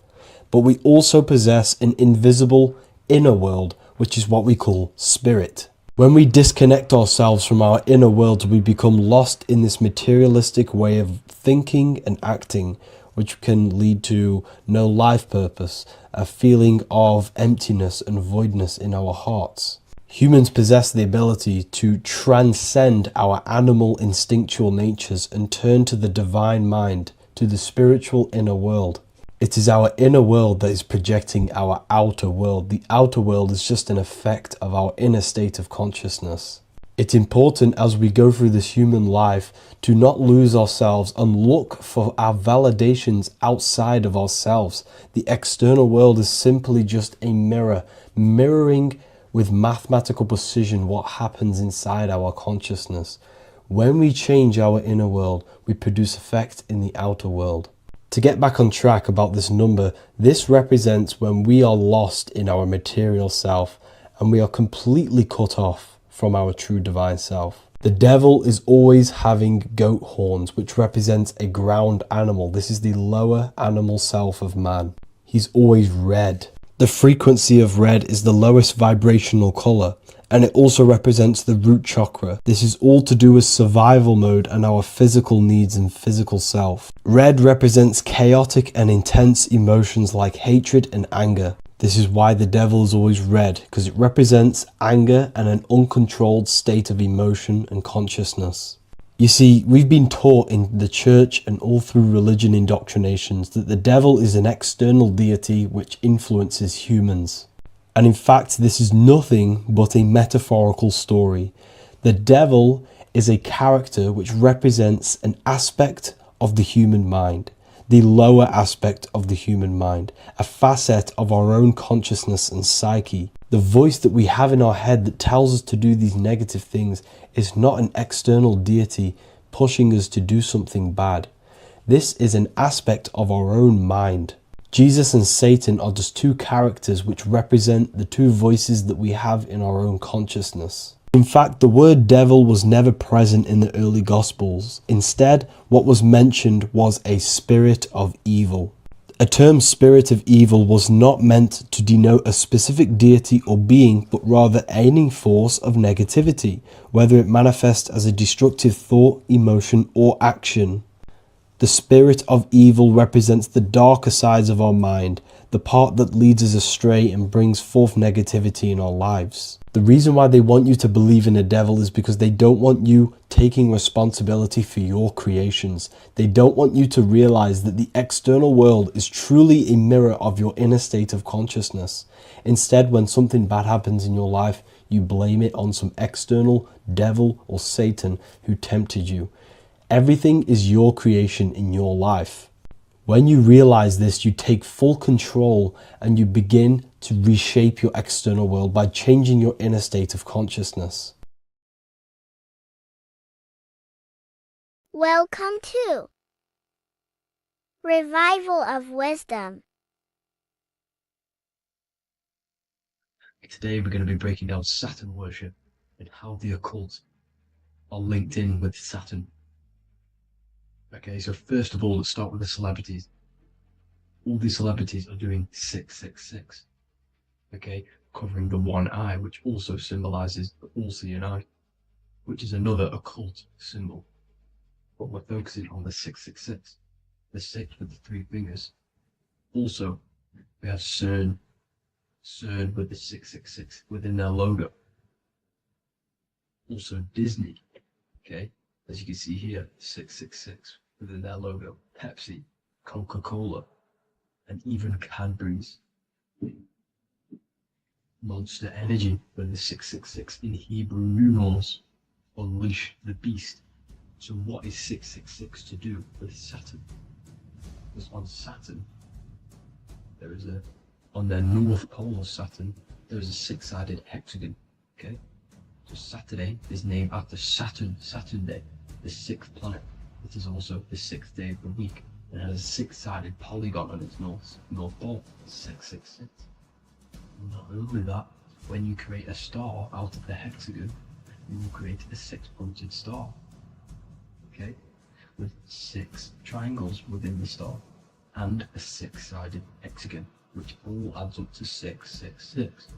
Speaker 5: but we also possess an invisible inner world, which is what we call spirit. When we disconnect ourselves from our inner worlds, we become lost in this materialistic way of thinking and acting, which can lead to no life purpose, a feeling of emptiness and voidness in our hearts. Humans possess the ability to transcend our animal instinctual natures and turn to the divine mind, to the spiritual inner world. It is our inner world that is projecting our outer world. The outer world is just an effect of our inner state of consciousness. It's important as we go through this human life to not lose ourselves and look for our validations outside of ourselves. The external world is simply just a mirror, mirroring with mathematical precision what happens inside our consciousness. When we change our inner world, we produce effect in the outer world. To get back on track about this number, this represents when we are lost in our material self and we are completely cut off from our true divine self. The devil is always having goat horns, which represents a ground animal. This is the lower animal self of man. He's always red. The frequency of red is the lowest vibrational color, and it also represents the root chakra. This is all to do with survival mode and our physical needs and physical self. Red represents chaotic and intense emotions like hatred and anger. This is why the devil is always red, because it represents anger and an uncontrolled state of emotion and consciousness. You see, we've been taught in the church and all through religion indoctrinations that the devil is an external deity which influences humans. And in fact, this is nothing but a metaphorical story. The devil is a character which represents an aspect of the human mind, the lower aspect of the human mind, a facet of our own consciousness and psyche. The voice that we have in our head that tells us to do these negative things is not an external deity pushing us to do something bad. This is an aspect of our own mind. Jesus and Satan are just two characters which represent the two voices that we have in our own consciousness. In fact, the word devil was never present in the early Gospels. Instead, what was mentioned was a spirit of evil. A term spirit of evil was not meant to denote a specific deity or being, but rather any force of negativity, whether it manifests as a destructive thought, emotion, or action. The spirit of evil represents the darker sides of our mind, the part that leads us astray and brings forth negativity in our lives. The reason why they want you to believe in a devil is because they don't want you taking responsibility for your creations. They don't want you to realize that the external world is truly a mirror of your inner state of consciousness. Instead, when something bad happens in your life, you blame it on some external devil or Satan who tempted you. Everything is your creation in your life. When you realize this, you take full control and you begin to reshape your external world by changing your inner state of consciousness.
Speaker 2: Welcome to Revival of Wisdom.
Speaker 1: Today we're going to be breaking down Saturn worship and how the occult are linked in with Saturn. Okay, so first of all, let's start with the celebrities. All these celebrities are doing 666. Okay, covering the one eye, which also symbolizes the all-seeing eye, which is another occult symbol. But we're focusing on the 666, the 6 with the 3 fingers. Also, we have CERN with the 666 within their logo. Also Disney, okay, as you can see here, 666 within their logo. Pepsi, Coca-Cola, and even Cadbury's. Monster Energy with the 666 in Hebrew numerals. Unleash the beast. So what is 666 to do with Saturn? Because on Saturn, there is on their north pole of Saturn, there is a 6-sided hexagon, okay? So Saturday is named after Saturn Day, the 6th planet. It is also the 6th day of the week and has a 6-sided polygon on its north pole, 666. Not only that, when you create a star out of the hexagon, you will create a 6-pointed star, okay, with 6 triangles within the star and a 6-sided hexagon, which all adds up to 666.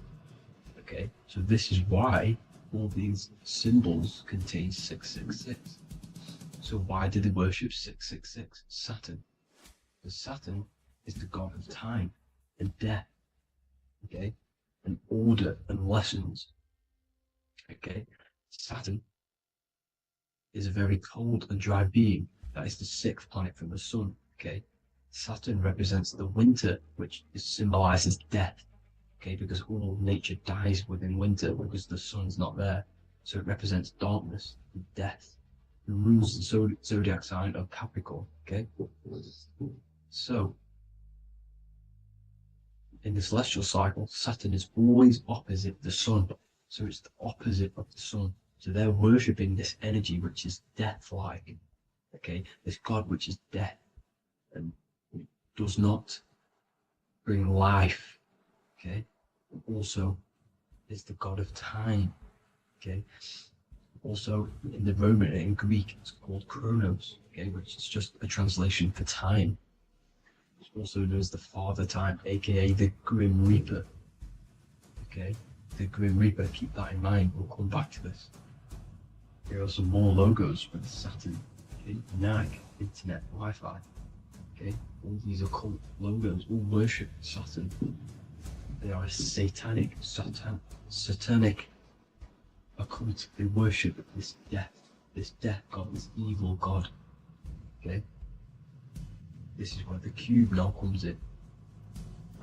Speaker 1: Okay, so this is why all these symbols contain 666. So why do they worship 666? Saturn. Because Saturn is the god of time and death, okay, and order and lessons. Okay, Saturn is a very cold and dry being. That is the 6th planet from the sun. Okay, Saturn represents the winter, which symbolizes death. Okay, because all nature dies within winter because the sun's not there. So it represents darkness and death. It rules the zodiac sign of Capricorn. Okay, so
Speaker 4: in the celestial cycle, Saturn is always opposite the sun. So it's the opposite of the sun. So they're worshipping this energy which is death-like. Okay, this God which is death and does not bring life. Okay, also is the God of time. Okay, also in the Roman and in Greek it's called Chronos. Okay, which is just a translation for time. It's also known as the Father Time, aka the Grim Reaper. Okay, the Grim Reaper. Keep that in mind. We'll come back to this. Here are some more logos with Saturn. Okay, NAG, Internet, Wi-Fi. Okay, all these occult logos all worship Saturn. They are a satanic occult. They worship this death god, this evil god. Okay, this is where the cube now comes in.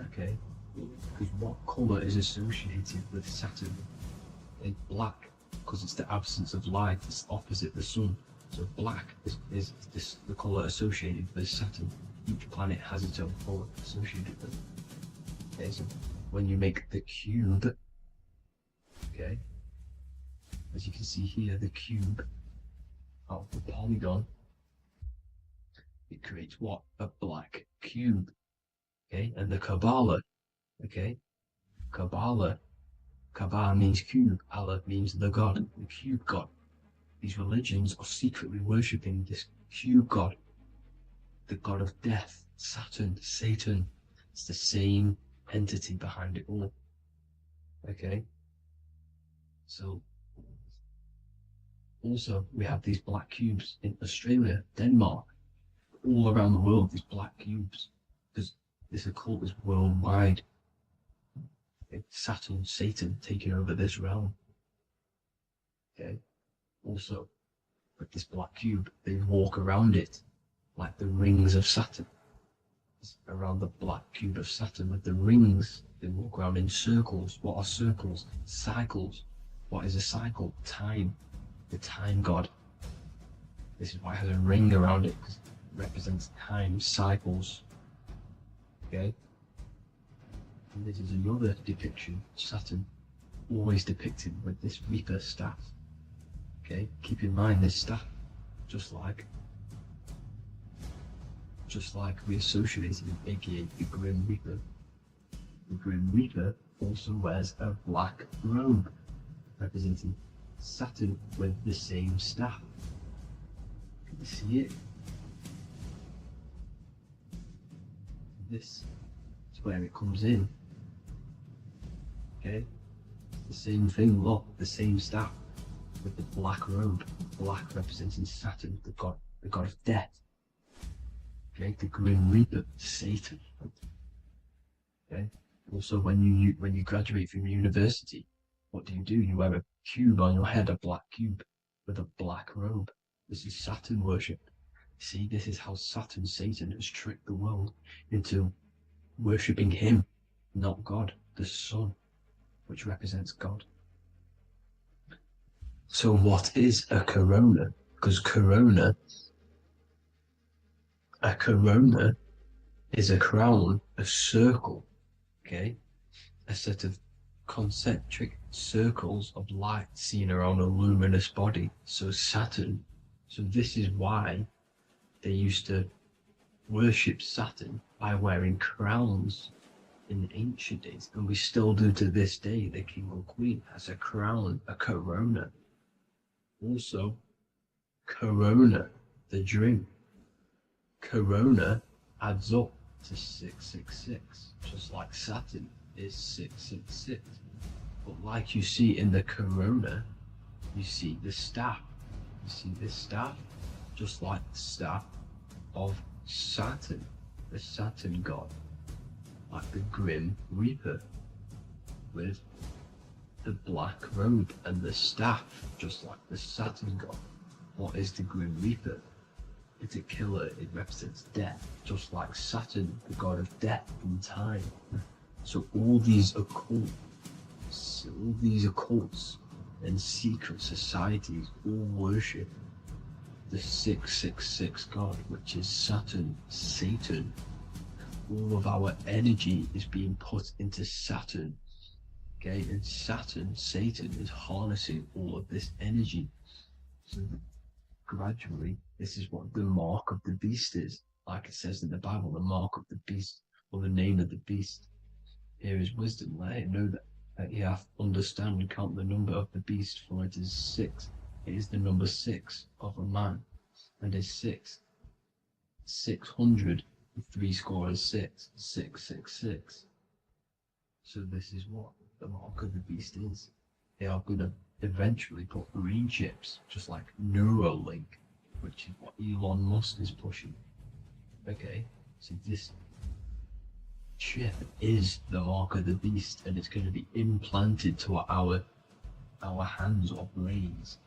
Speaker 4: Okay, because what color is associated with Saturn? It's black, because it's the absence of light. It's opposite the sun. So black is the color associated with Saturn. Each planet has its own color associated with it. Okay, so when you make the cube, okay, as you can see here, the cube out of the polygon, it creates what? A black cube. Okay, and the Kabbalah, okay, Kabbalah means cube, Allah means the God, the cube God. These religions are secretly worshipping this cube God, the God of death, Saturn, Satan. It's the same entity behind it all. Okay, so also we have these black cubes in Australia, Denmark, all around the world, these black cubes, because this occult is worldwide. It's Saturn, Satan taking over this realm. Okay, also with this black cube, they walk around it like the rings of Saturn. It's around the black cube of Saturn with the rings, they walk around in circles. What are circles? Cycles. What is a cycle? Time. The time god. This is why it has a ring around it, because it represents time, cycles. Okay, and this is another depiction. Saturn, always depicted with this Reaper staff. Okay, keep in mind this staff, just like we associated with aka the Grim Reaper. The Grim Reaper also wears a black robe, representing Saturn with the same staff. Can you see it? This is where it comes in. Okay, the same thing. Look, the same staff with the black robe. Black representing Saturn, the god of death. Okay, the Grim Reaper, Satan. Okay. Also, when you graduate from university, what do? You wear a cube on your head, a black cube with a black robe. This is Saturn worship. See, this is how Saturn, Satan, has tricked the world into worshipping him, not God, the sun, which represents God. So what is a corona? Because a corona is a crown, a circle, okay? A set of concentric circles of light seen around a luminous body. So Saturn, so this is why they used to worship Saturn by wearing crowns in ancient days, and we still do to this day. The king or queen has a crown, a corona. Also, corona, the drink. Corona adds up to 666, just like Saturn is 666. But like you see in the corona, you see the staff. You see this staff, just like the staff of Saturn, the Saturn god, like the Grim Reaper, with the black robe and the staff, just like the Saturn god. What is the Grim Reaper? It's a killer. It represents death, just like Saturn, the god of death and time. So all these occults and secret societies all worship the 666 god, which is Saturn, Satan,
Speaker 3: all of our energy is being put into Saturn. Okay, and Satan is harnessing all of this energy. So gradually, this is what the mark of the beast is. Like it says in the Bible, the mark of the beast, or the name of the beast. Here is wisdom. Let him know that you have to understand and count the number of the beast, for it is 6. It is the number 6 of a man, and is 6. 600, 3 score is 6, 666. So this is what the mark of the beast is. They are going to eventually put green chips, just like Neuralink, which is what Elon Musk is pushing. Okay, so this chip is the mark of the beast, and it's going to be implanted to our hands or brains.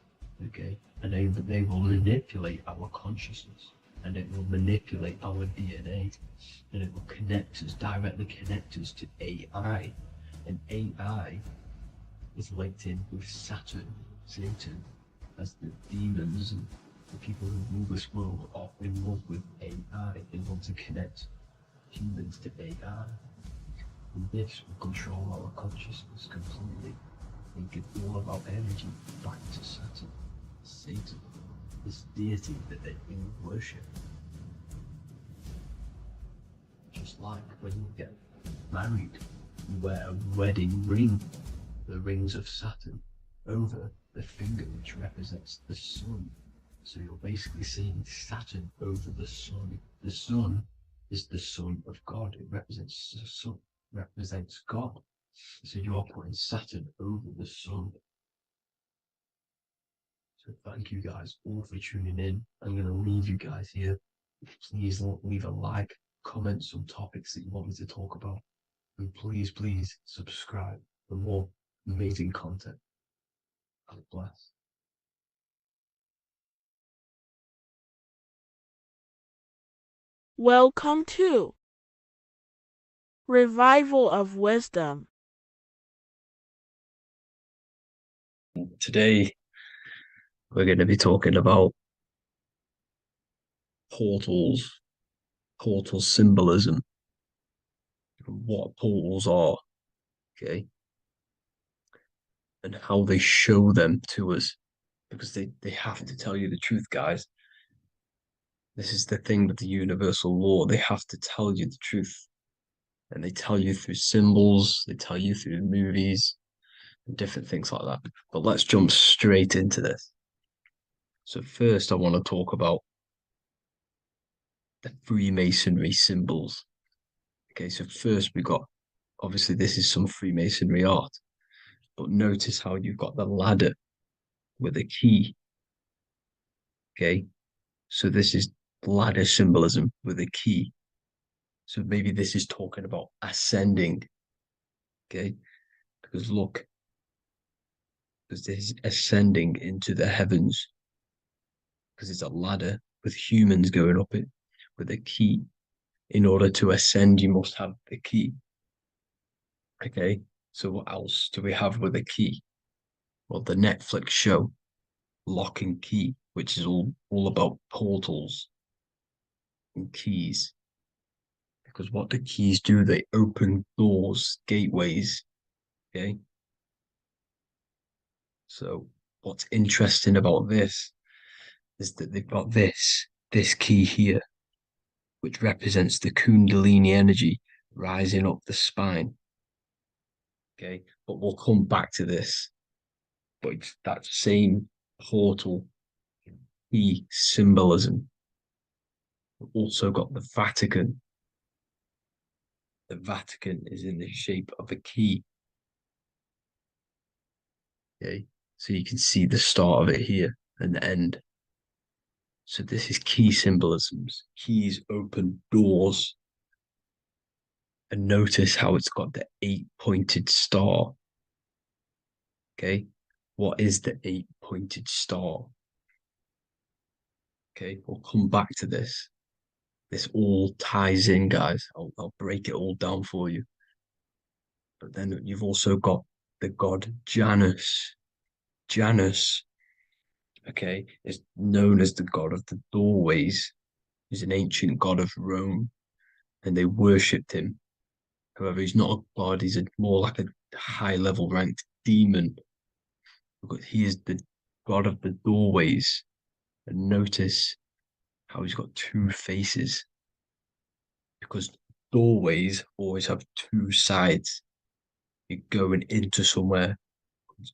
Speaker 3: Okay, and they will manipulate our consciousness, and it will manipulate our DNA, and it will directly connect us to AI, and AI is linked in with Satan, as the demons and the people who rule this world are in love with AI. They want to connect humans to AI, and this will control our consciousness completely and give all of our energy back to Satan, this deity that they all worship. Just like when you get married, you wear a wedding ring, the rings of Saturn, over the finger, which represents the sun. So you're basically seeing Saturn over the sun. The sun is the son of God. It represents the sun, represents God. So you're putting Saturn over the sun. So thank you guys all for tuning in. I'm going to leave you guys here. Please leave a like, comment some topics that you want me to talk about. And please subscribe for more amazing content. God bless.
Speaker 6: Welcome to Revival of Wisdom.
Speaker 3: Today, we're going to be talking about portal symbolism, what portals are, okay, and how they show them to us, because they have to tell you the truth, guys. This is the thing with the universal law. They have to tell you the truth, and they tell you through symbols, they tell you through movies, and different things like that. But let's jump straight into this. So first, I want to talk about the Freemasonry symbols. Okay, so first we got, obviously this is some Freemasonry art, but notice how you've got the ladder with a key. Okay, so this is ladder symbolism with a key. So maybe this is talking about ascending. Okay, because look, because this is ascending into the heavens, because it's a ladder with humans going up it with a key. In order to ascend, you must have the key. Okay, so what else do we have with a key? Well, the Netflix show Lock and Key, which is all about portals and keys. Because what the keys do, they open doors, gateways. Okay. So what's interesting about this is that they've got this key here, which represents the Kundalini energy rising up the spine. Okay, but we'll come back to this. But it's that same portal key symbolism. We've also got the Vatican. The Vatican is in the shape of a key. Okay, so you can see the start of it here and the end. So this is key symbolisms. Keys open doors. And notice how it's got the 8-pointed star. Okay, what is the 8-pointed star? Okay, we'll come back to this. This all ties in, guys. I'll break it all down for you. But then you've also got the god Janus. Janus, okay, is known as the god of the doorways. He's an ancient god of Rome.
Speaker 4: and they worshipped him. However, he's not a god, he's more like a high level ranked demon. Because he is the god of the doorways. And notice how he's got two faces. Because doorways always have two sides. You're going into somewhere,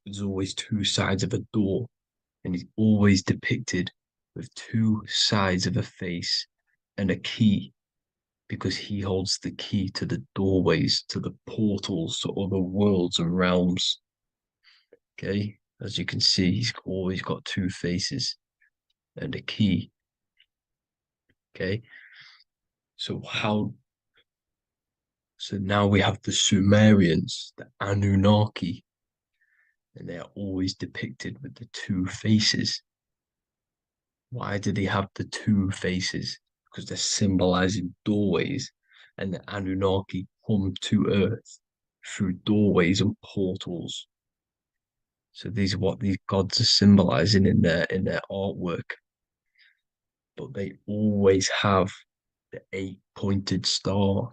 Speaker 4: there's always two sides of a door. And he's always depicted with two sides of a face and a key, because he holds the key to the doorways, to the portals, to other worlds and realms. Okay, as you can see, he's always got two faces and a key. Okay, so now we have the Sumerians, the Anunnaki, and they are always depicted with the two faces. Why do they have the two faces? Because they're symbolizing doorways, and the Anunnaki come to Earth through doorways and portals. So these are what these gods are symbolizing in their artwork. But they always have the 8-pointed star.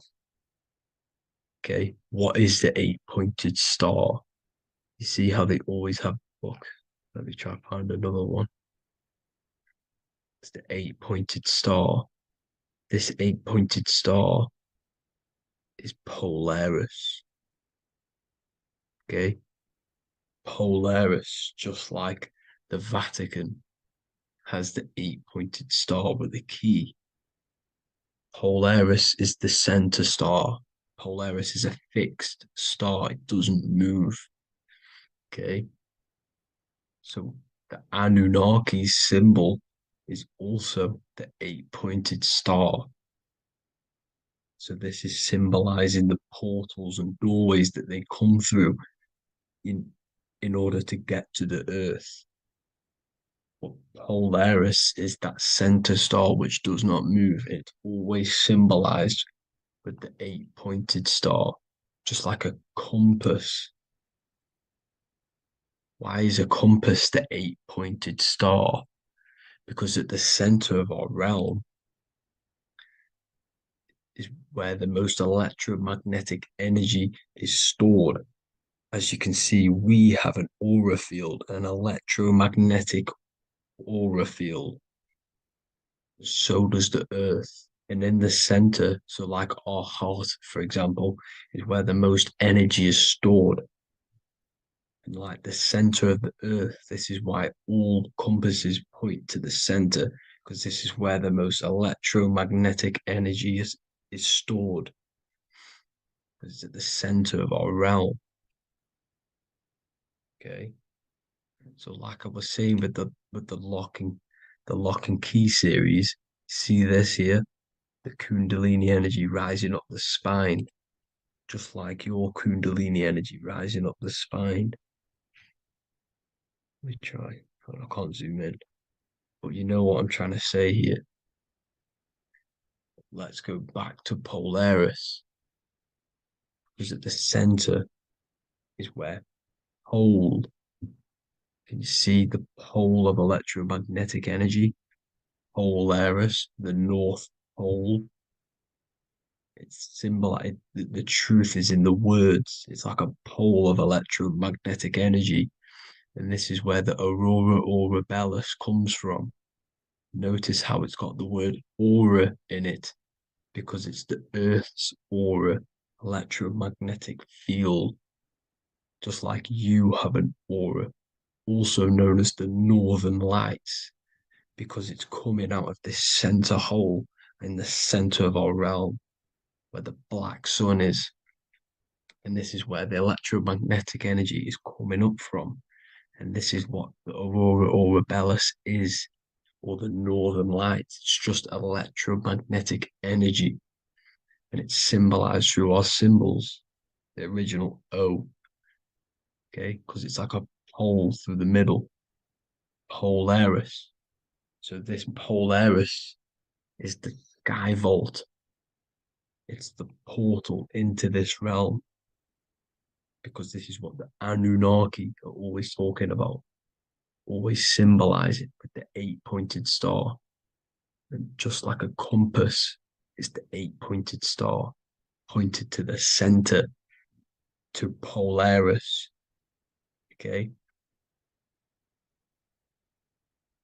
Speaker 4: Okay, what is the 8-pointed star? You see how they always have. Look, let me try and find another one. It's the 8-pointed star. This 8-pointed star is Polaris. Okay, Polaris, just like the Vatican has the 8-pointed star with a key. Polaris is the center star. Polaris is a fixed star, it doesn't move. Okay, so the Anunnaki's symbol is also the 8-pointed star. So this is symbolizing the portals and doorways that they come through in order to get to the earth. But Polaris is that center star which does not move. It's always symbolized with the 8-pointed star, just like a compass. Why is a compass the 8-pointed star? Because at the center of our realm is where the most electromagnetic energy is stored. As you can see, we have an aura field, an electromagnetic aura field. So does the Earth. And in the center, so like our heart, for example, is where the most energy is stored. And like the center of the Earth, this is why all compasses point to the center, because this is where the most electromagnetic energy is stored. It's at the center of our realm. Okay. So like I was saying with the lock and key series, see this here? The Kundalini energy rising up the spine, just like your Kundalini energy rising up the spine. Let me try. I can't zoom in. But you know what I'm trying to say here. Let's go back to Polaris. Because at the center is where pole. Can you see the pole of electromagnetic energy? Polaris, the North Pole. It's symbolized. The truth is in the words. It's like a pole of electromagnetic energy. And this is where the aurora borealis comes from. Notice how it's got the word aura in it, because it's the Earth's aura, electromagnetic field. Just like you have an aura, also known as the northern lights, because it's coming out of this center hole in the center of our realm, where the black sun is. And this is where the electromagnetic energy is coming up from. And this is what the aurora borealis is, or the northern lights. It's just electromagnetic energy. And it's symbolized through our symbols, the original O. Okay, because it's like a pole through the middle. Polaris. So this Polaris is the sky vault. It's the portal into this realm. Because this is what the Anunnaki are always talking about. Always symbolize it with the 8-pointed star. And just like a compass,
Speaker 3: It's the 8-pointed star pointed to the center, to Polaris. Okay.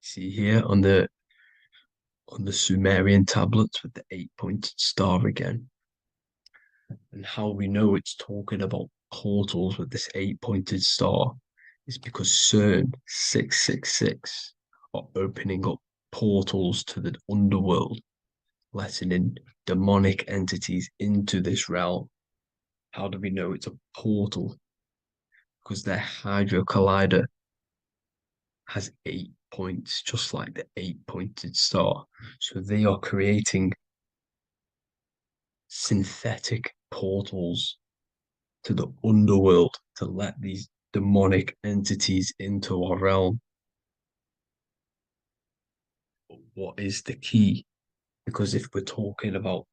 Speaker 3: See here on the Sumerian tablets with the 8-pointed star again. And how we know it's talking about portals with this 8-pointed star is because CERN 666 are opening up portals to the underworld, letting in demonic entities into this realm. How do we know it's a portal? Because their Hydra Collider has 8 points, just like the 8-pointed star. So they are creating synthetic portals to the underworld to let these demonic entities into our realm. But what is the key? Because if we're talking about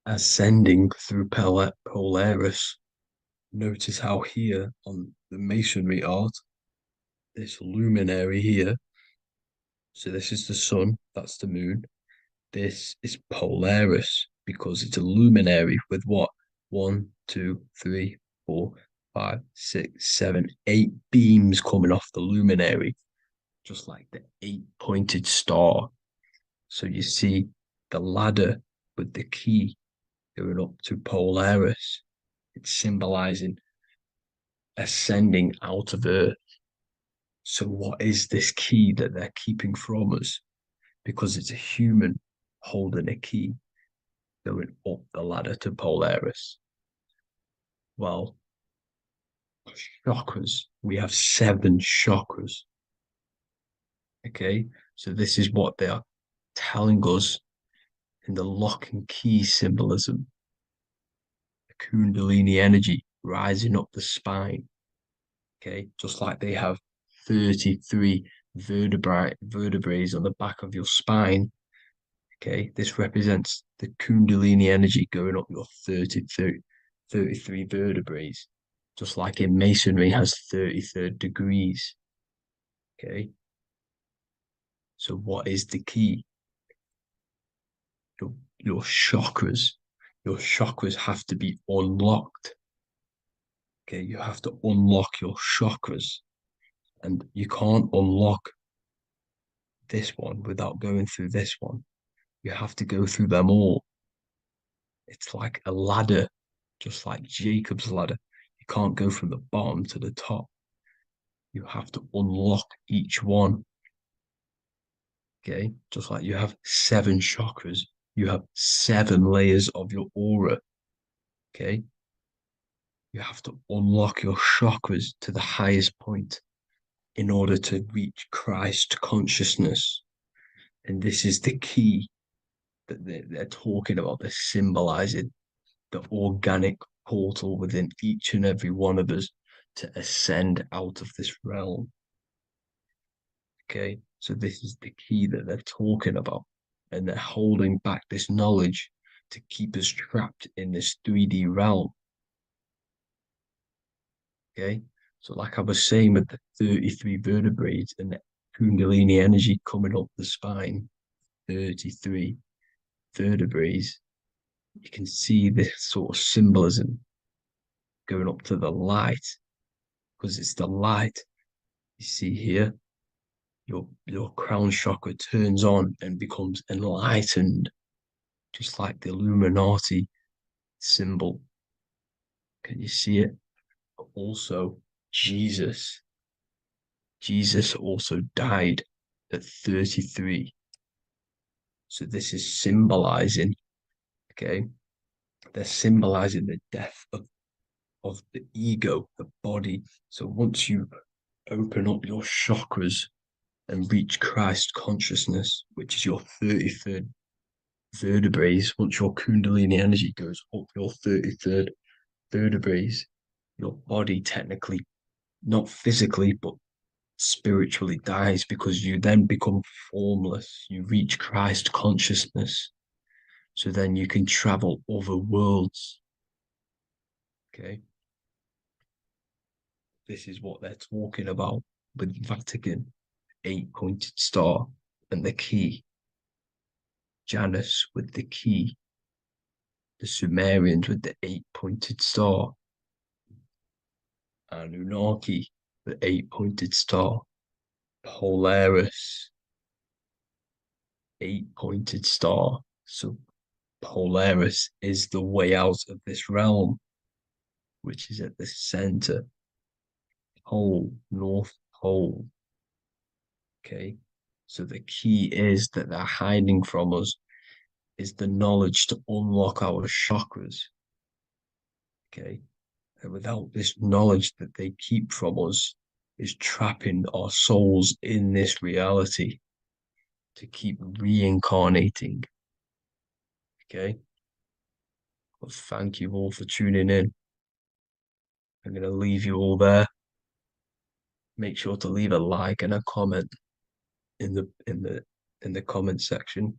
Speaker 3: ascending through Polaris, notice how here on the masonry art, this luminary here, so this is the sun, that's the moon. This is Polaris because it's a luminary with what? 1, 2, 3, 4, 5, 6, 7, 8 beams coming off the luminary, just like the 8-pointed star. So you see the ladder with the key going up to Polaris. It's symbolizing ascending out of Earth. So what is this key that they're keeping from us? Because it's a human holding a key going up the ladder to Polaris. Well, chakras. We have 7 chakras. Okay, so this is what they are telling us in the lock and key symbolism. The Kundalini energy rising up the spine. Okay, just like they have 33 vertebrae on the back of your spine. Okay, this represents the Kundalini energy going up your 33 vertebrae, just like in Masonry has 33rd degrees. Okay, so what is the key? Your chakras. Your chakras have to be unlocked. Okay, you have to unlock your chakras, and you can't unlock this one without going through this one. You have to go through them all. It's like a ladder, just like Jacob's ladder. You can't go from the bottom to the top. You have to unlock each one. Okay, just like you have 7 chakras, you have 7 layers of your aura. Okay, you have to unlock your chakras to the highest point in order to reach Christ consciousness. And this is the key that they're talking about. They're symbolizing the organic portal within each and every one of us to ascend out of this realm. Okay, so this is the key that they're talking about, and they're holding back this knowledge to keep us trapped in this 3D realm. Okay, so like I was saying with the 33 vertebrae and the Kundalini energy coming up the spine, 33 vertebrae, you can see this sort of symbolism going up to the light, because it's the light. You see here, your crown chakra turns on and becomes enlightened, just like the Illuminati symbol. Can you see it? But also, Jesus also died at 33. So this is symbolizing, okay, they're symbolizing the death of the ego, the body. So once you open up your chakras and reach Christ consciousness, which is your 33rd vertebrae, once your Kundalini energy goes up your 33rd vertebrae, your body technically, not physically, but spiritually dies, because you then become formless. You reach Christ consciousness. So then you can travel other worlds. Okay. This is what they're talking about with Vatican, 8-pointed star, and the key.
Speaker 7: Janus with the key, the Sumerians with the 8-pointed star, Anunnaki, the 8-pointed star, Polaris, 8-pointed star. So Polaris is the way out of this realm, which is at the center. Pole, North Pole. Okay. So the key is that they're hiding from us is the knowledge to unlock our chakras. Okay. And without this knowledge that they keep from us is trapping our souls in this reality to keep reincarnating. Okay. Well, thank you all for tuning in. I'm going to leave you all there. Make sure to leave a like and a comment in the comment section.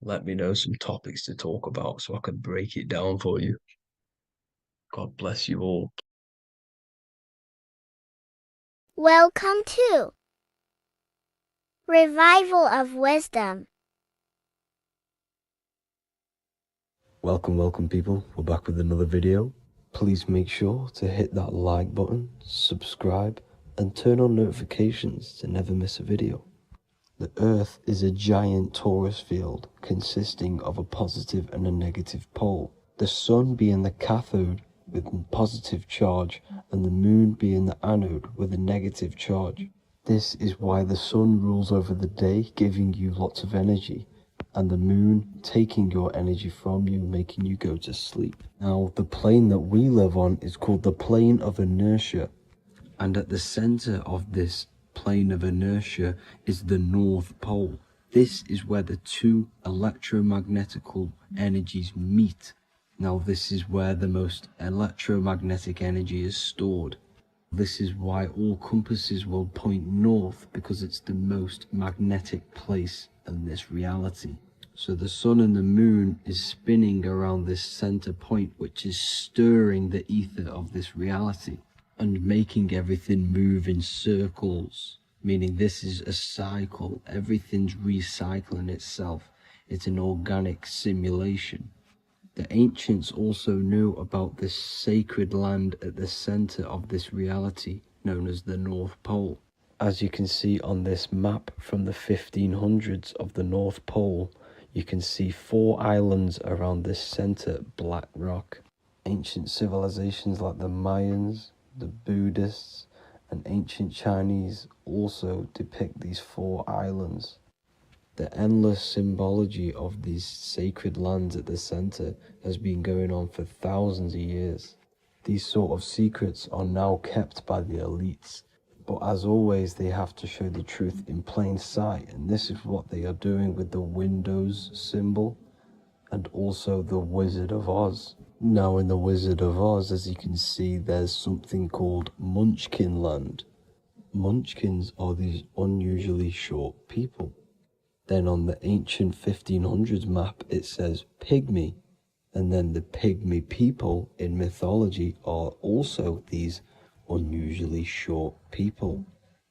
Speaker 7: Let me know some topics to talk about so I can break it down for you. God bless you all.
Speaker 2: Welcome to Revival of Wisdom.
Speaker 3: Welcome people, we're back with another video. Please make sure to hit that like button, subscribe, and turn on notifications to never miss a video. The Earth is a giant torus field consisting of a positive and a negative pole. The Sun being the cathode with a positive charge and the Moon being the anode with a negative charge. This is why the Sun rules over the day, giving you lots of energy, and the Moon taking your energy from you, making you go to sleep. Now, the plane that we live on is called the plane of inertia, and at the center of this plane of inertia is the North Pole. This is where the two electromagnetical energies meet. Now, this is where the most electromagnetic energy is stored. This is why all compasses will point north, because it's the most magnetic place in this reality. So the Sun and the Moon is spinning around this center point, which is stirring the ether of this reality and making everything move in circles, meaning this is a cycle. Everything's recycling itself. It's an organic simulation. The ancients also knew about this sacred land at the center of this reality, known as the North Pole. As you can see on this map from the 1500s of the North Pole, you can see 4 islands around this center black rock. Ancient civilizations like the Mayans, the Buddhists, and ancient Chinese also depict these 4 islands. The endless symbology of these sacred lands at the center has been going on for thousands of years. These sort of secrets are now kept by the elites, but as always they have to show the truth in plain sight, and this is what they are doing with the Windows symbol and also the Wizard of Oz. Now in the Wizard of Oz, as you can see, there's something called Munchkin Land. Munchkins are these unusually short people. Then on the ancient 1500s map, it says Pygmy. And then the Pygmy people in mythology are also these unusually short people.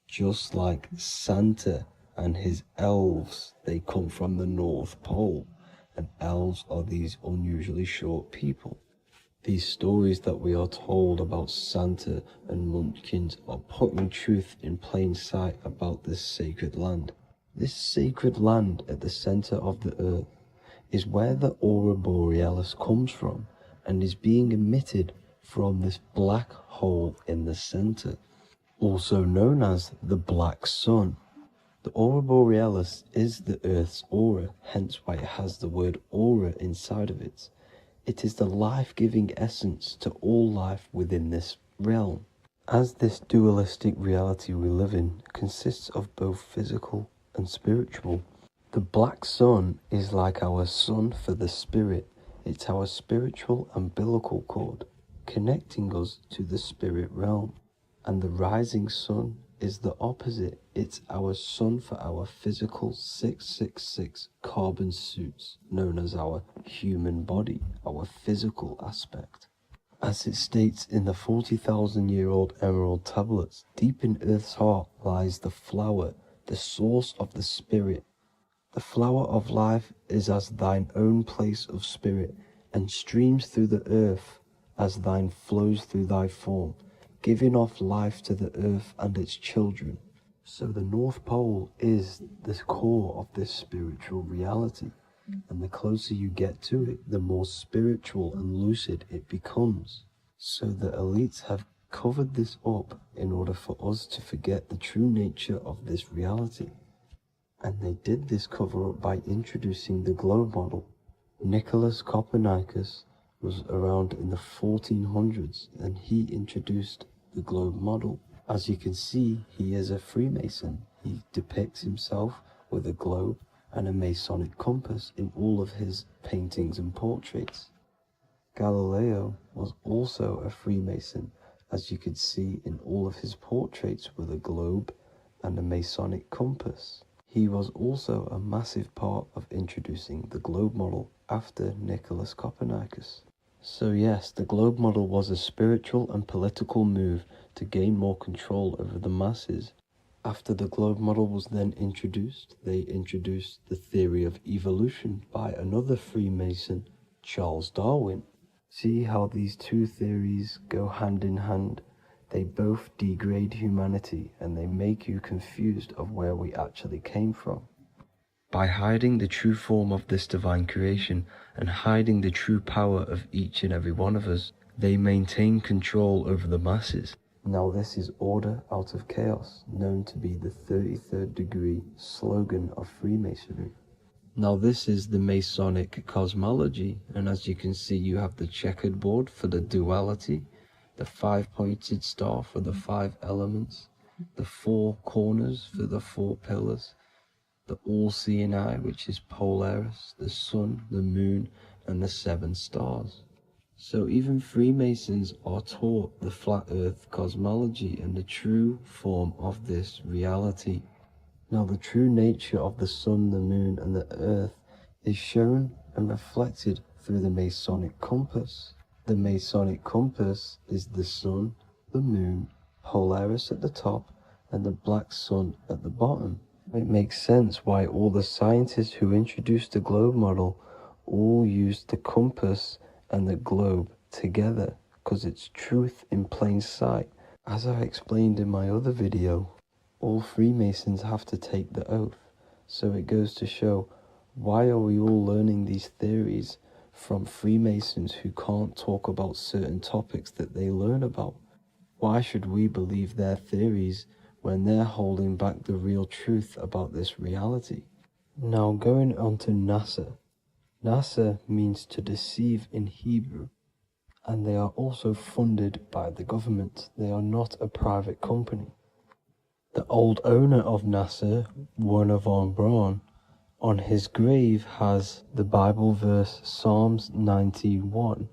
Speaker 3: Just like Santa and his elves, they come from the North Pole. And elves are these unusually short people. These stories that we are told about Santa and Munchkins are putting truth in plain sight about this sacred land. This sacred land at the center of the earth is where the aurora borealis comes from and is being emitted from this black hole in the center, also known as the black sun. The aurora borealis is the earth's aura, hence why it has the word aura inside of it. It is the life-giving essence to all life within this realm. As this dualistic reality we live in consists of both physical and spiritual, the black sun is like our sun for the spirit. It's our spiritual umbilical cord, connecting us to the spirit realm. And the rising sun is the opposite. It's our sun for our physical 666 carbon suits, known as our human body, our physical aspect. As it states in the 40,000-year-old emerald tablets, deep in Earth's heart lies the flower, the source of the spirit, The flower of life is as thine own place of spirit, and streams through the earth as thine flows through thy form, giving off life to the earth and its children. So the North Pole is the core of this spiritual reality, and the closer you get to it, the more spiritual and lucid it becomes. So the elites have covered this up in order for us to forget the true nature of this reality. And they did this cover up by introducing the globe model. Nicholas Copernicus was around in the 1400s, and he introduced the globe model. As you can see, he is a Freemason. He depicts himself with a globe and a Masonic compass in all of his paintings and portraits. Galileo was also a Freemason, as you could see in all of his portraits with a globe and a Masonic compass. He was also a massive part of introducing the globe model after Nicholas Copernicus. So yes, the globe model was a spiritual and political move to gain more control over the masses. After the globe model was then introduced, they introduced the theory of evolution by another Freemason, Charles Darwin. See how these two theories go hand in hand? They both degrade humanity, and they make you confused of where we actually came from. By hiding the true form of this divine creation and hiding the true power of each and every one of us, they maintain control over the masses. Now this is order out of chaos, known to be the 33rd degree slogan of Freemasonry. Now this is the Masonic Cosmology, and as you can see, you have the checkered board for the duality, the 5-pointed star for the 5 elements, the 4 corners for the 4 pillars, the all-seeing eye, which is Polaris, the sun, the moon, and the 7 stars. So even Freemasons are taught the flat earth cosmology and the true form of this reality. Now the true nature of the sun, the moon, and the earth is shown and reflected through the Masonic compass. The Masonic compass is the sun, the moon, Polaris at the top, and the black sun at the bottom. It makes sense why all the scientists who introduced the globe model all used the compass and the globe together, because it's truth in plain sight. As I explained in my other video, all Freemasons have to take the oath, so it goes to show, why are we all learning these theories from Freemasons who can't talk about certain topics that they learn about? Why should we believe their theories when they're holding back the real truth about this reality? Now going on to NASA. NASA means to deceive in Hebrew, and they are also funded by the government. They are not a private company. The old owner of NASA, Werner von Braun, on his grave has the Bible verse Psalms 91.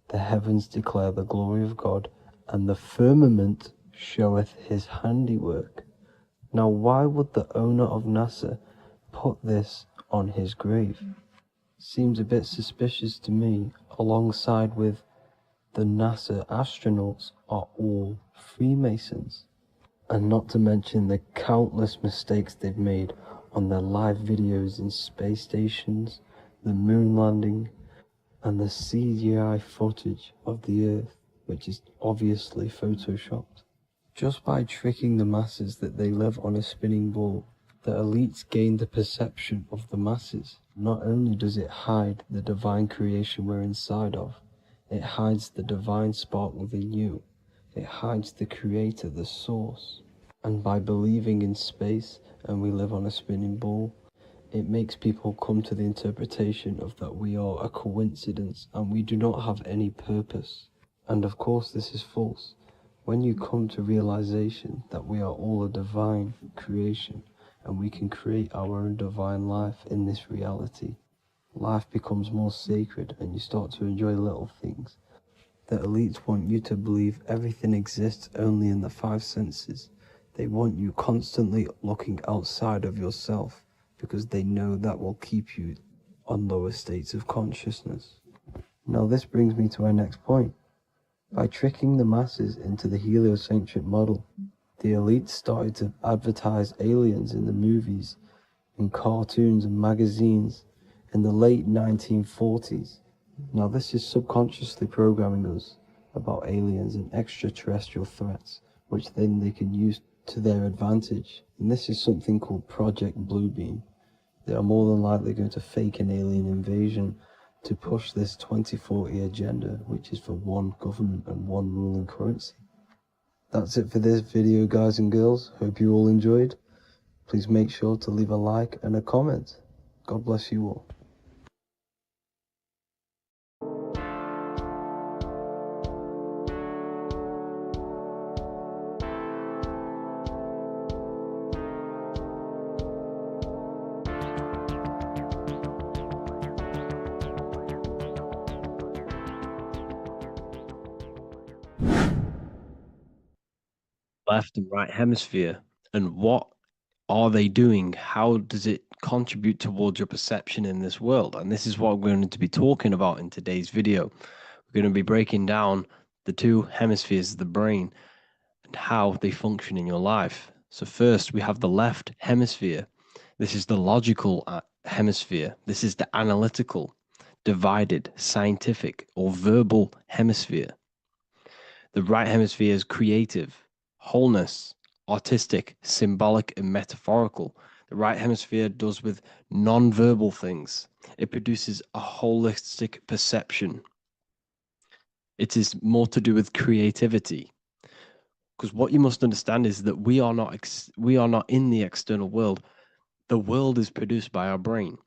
Speaker 3: The heavens declare the glory of God, and the firmament showeth his handiwork. Now why would the owner of NASA put this on his grave? Seems a bit suspicious to me, alongside with the NASA astronauts are all Freemasons. And not to mention the countless mistakes they've made on their live videos in space stations, the moon landing, and the CGI footage of the Earth, which is obviously photoshopped. Just by tricking the masses that they live on a spinning ball, the elites gain the perception of the masses. Not only does it hide the divine creation we're inside of, it hides the divine spark within you. It hides the creator, the source. And by believing in space and we live on a spinning ball, it makes people come to the interpretation of that we are a coincidence and we do not have any purpose. And of course this is false. When you come to realization that we are all a divine creation and we can create our own divine life in this reality, life becomes more sacred and you start to enjoy little things. The elites want you to believe everything exists only in the 5 senses. They want you constantly looking outside of yourself because they know that will keep you on lower states of consciousness. Now this brings me to our next point. By tricking the masses into the heliocentric model, the elites started to advertise aliens in the movies in cartoons and magazines in the late 1940s. Now this is subconsciously programming us about aliens and extraterrestrial threats, which then they can use to their advantage. And this is something called Project Bluebeam. They are more than likely going to fake an alien invasion to push this 2040 agenda, which is for one government and one ruling currency. That's it for this video, guys and girls. Hope you all enjoyed. Please make sure to leave a like and a comment. God bless you all.
Speaker 1: Left and right hemisphere, and what are they doing? How does it contribute towards your perception in this world? And this is what we're going to be talking about in today's video. We're going to be breaking down the two hemispheres of the brain and how they function in your life. So first, we have the left hemisphere. This is the logical hemisphere. This is the analytical, divided, scientific, or verbal hemisphere. The right hemisphere is creative, wholeness, artistic, symbolic, and metaphorical. The right hemisphere does with non-verbal things. It produces a holistic perception. It is more to do with creativity. Because what you must understand is that we are not in the external world. The world is produced by our brain.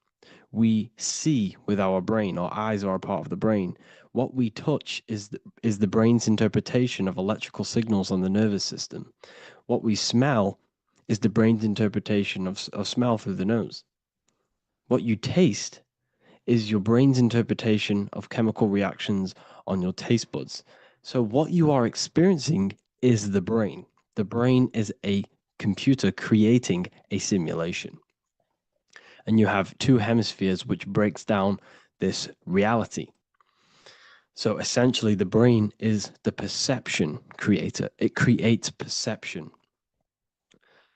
Speaker 1: We see with our brain. Our eyes are a part of the brain. What we touch is the brain's interpretation of electrical signals on the nervous system. What we smell is the brain's interpretation of smell through the nose. What you taste is your brain's interpretation of chemical reactions on your taste buds. So what you are experiencing is the brain. The brain is a computer creating a simulation. And you have two hemispheres which breaks down this reality. So essentially, the brain is the perception creator. It creates perception.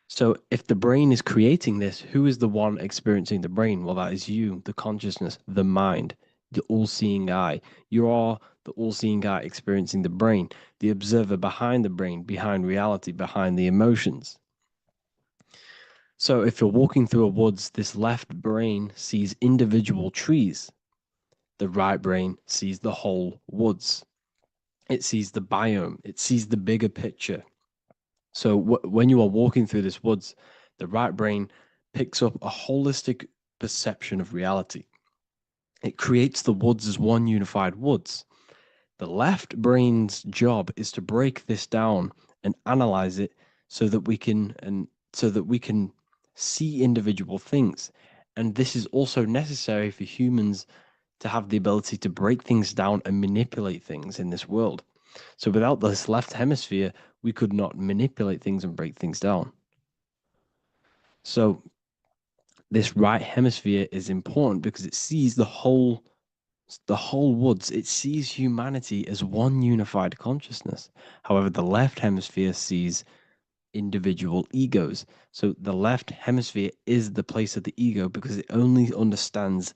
Speaker 1: So if the brain is creating this, who is the one experiencing the brain? Well, that is you, the consciousness, the mind, the all-seeing eye. You are the all-seeing eye experiencing the brain, the observer behind the brain, behind reality, behind the emotions. So if you're walking through a woods, this left brain sees individual trees. The right brain sees the whole woods. It sees the biome. It sees the bigger picture. So when you are walking through this woods, the right brain picks up a holistic perception of reality. It creates the woods as one unified woods. The left brain's job is to break this down and analyze it so that we can see individual things. And this is also necessary for humans to have the ability to break things down and manipulate things in this world. So without this left hemisphere, we could not manipulate things and break things down. So this right hemisphere is important because it sees the whole woods. It sees humanity as one unified consciousness. However, the left hemisphere sees individual egos. So the left hemisphere is the place of the ego because it only understands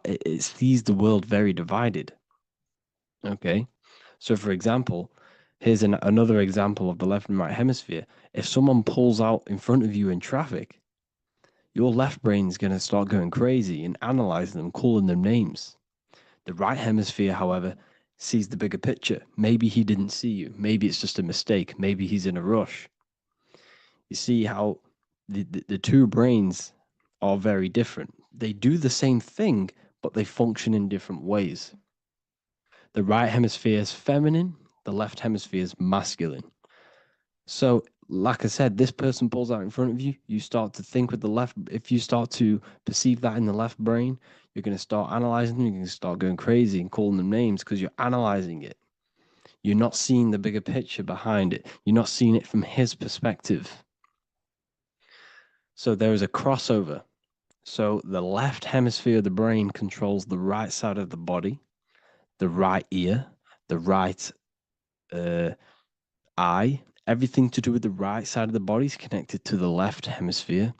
Speaker 1: it sees the world very divided. Okay, so for example, here's another example of the left and right hemisphere. If someone pulls out in front of you in traffic, your left brain's going to start going crazy and analyzing them, calling them names. The right hemisphere, however, sees the bigger picture. Maybe he didn't see you. Maybe it's just a mistake. Maybe he's in a rush. You see how the two brains are very different. They do the same thing, but they function in different ways. The right hemisphere is feminine, the left hemisphere is masculine. So, like I said, this person pulls out in front of you, you start to think with the left. If you start to perceive that in the left brain, you're going to start analyzing them, you're going to start going crazy and calling them names because you're analyzing it. You're not seeing the bigger picture behind it. You're not seeing it from his perspective. So there is a crossover. So the left hemisphere of the brain controls the right side of the body, the right ear, the right eye. Everything to do with the right side of the body is connected to the left hemisphere.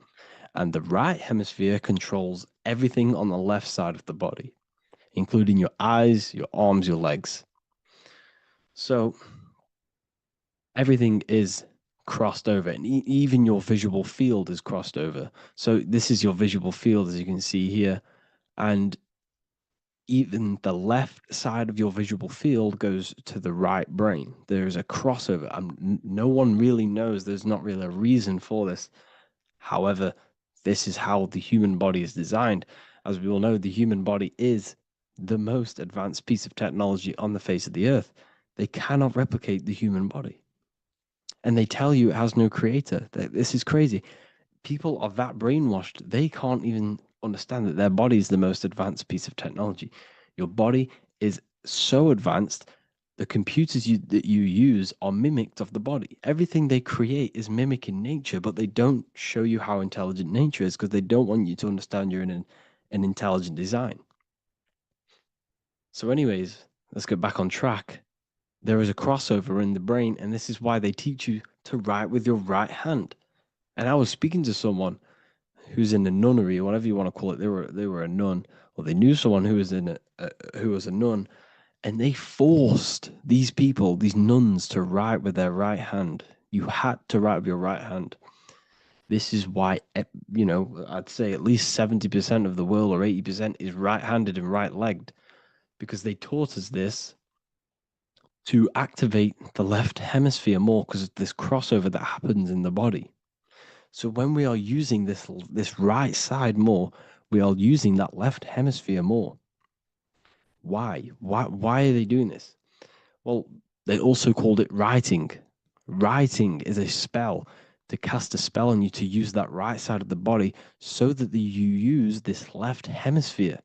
Speaker 1: And the right hemisphere controls everything on the left side of the body, including your eyes, your arms, your legs. So everything is crossed over, and even your visual field is crossed over. So this is your visual field, as you can see here, and even the left side of your visual field goes to the right brain. There's a crossover. No one really knows. There's not really a reason for this. However, this is how the human body is designed. As we all know, the human body is the most advanced piece of technology on the face of the earth. They cannot replicate the human body. And they tell you it has no creator. This is crazy. People are that brainwashed, they can't even understand that their body is the most advanced piece of technology. Your body is so advanced, the computers that you use are mimicked of the body. Everything they create is mimicking nature, but they don't show you how intelligent nature is because they don't want you to understand you're in an intelligent design. So anyways, let's get back on track. There is a crossover in the brain, and this is why they teach you to write with your right hand. And I was speaking to someone who's in a nunnery, or whatever you want to call it. They were a nun, or they knew someone who was who was a nun, and they forced these people, these nuns, to write with their right hand. You had to write with your right hand. This is why, I'd say at least 70% of the world, or 80%, is right-handed and right-legged, because they taught us this to activate the left hemisphere more because of this crossover that happens in the body. So when we are using this right side more, we are using that left hemisphere more. Why? Why are they doing this? Well, they also called it writing. Writing is a spell, to cast a spell on you to use that right side of the body so that you use this left hemisphere,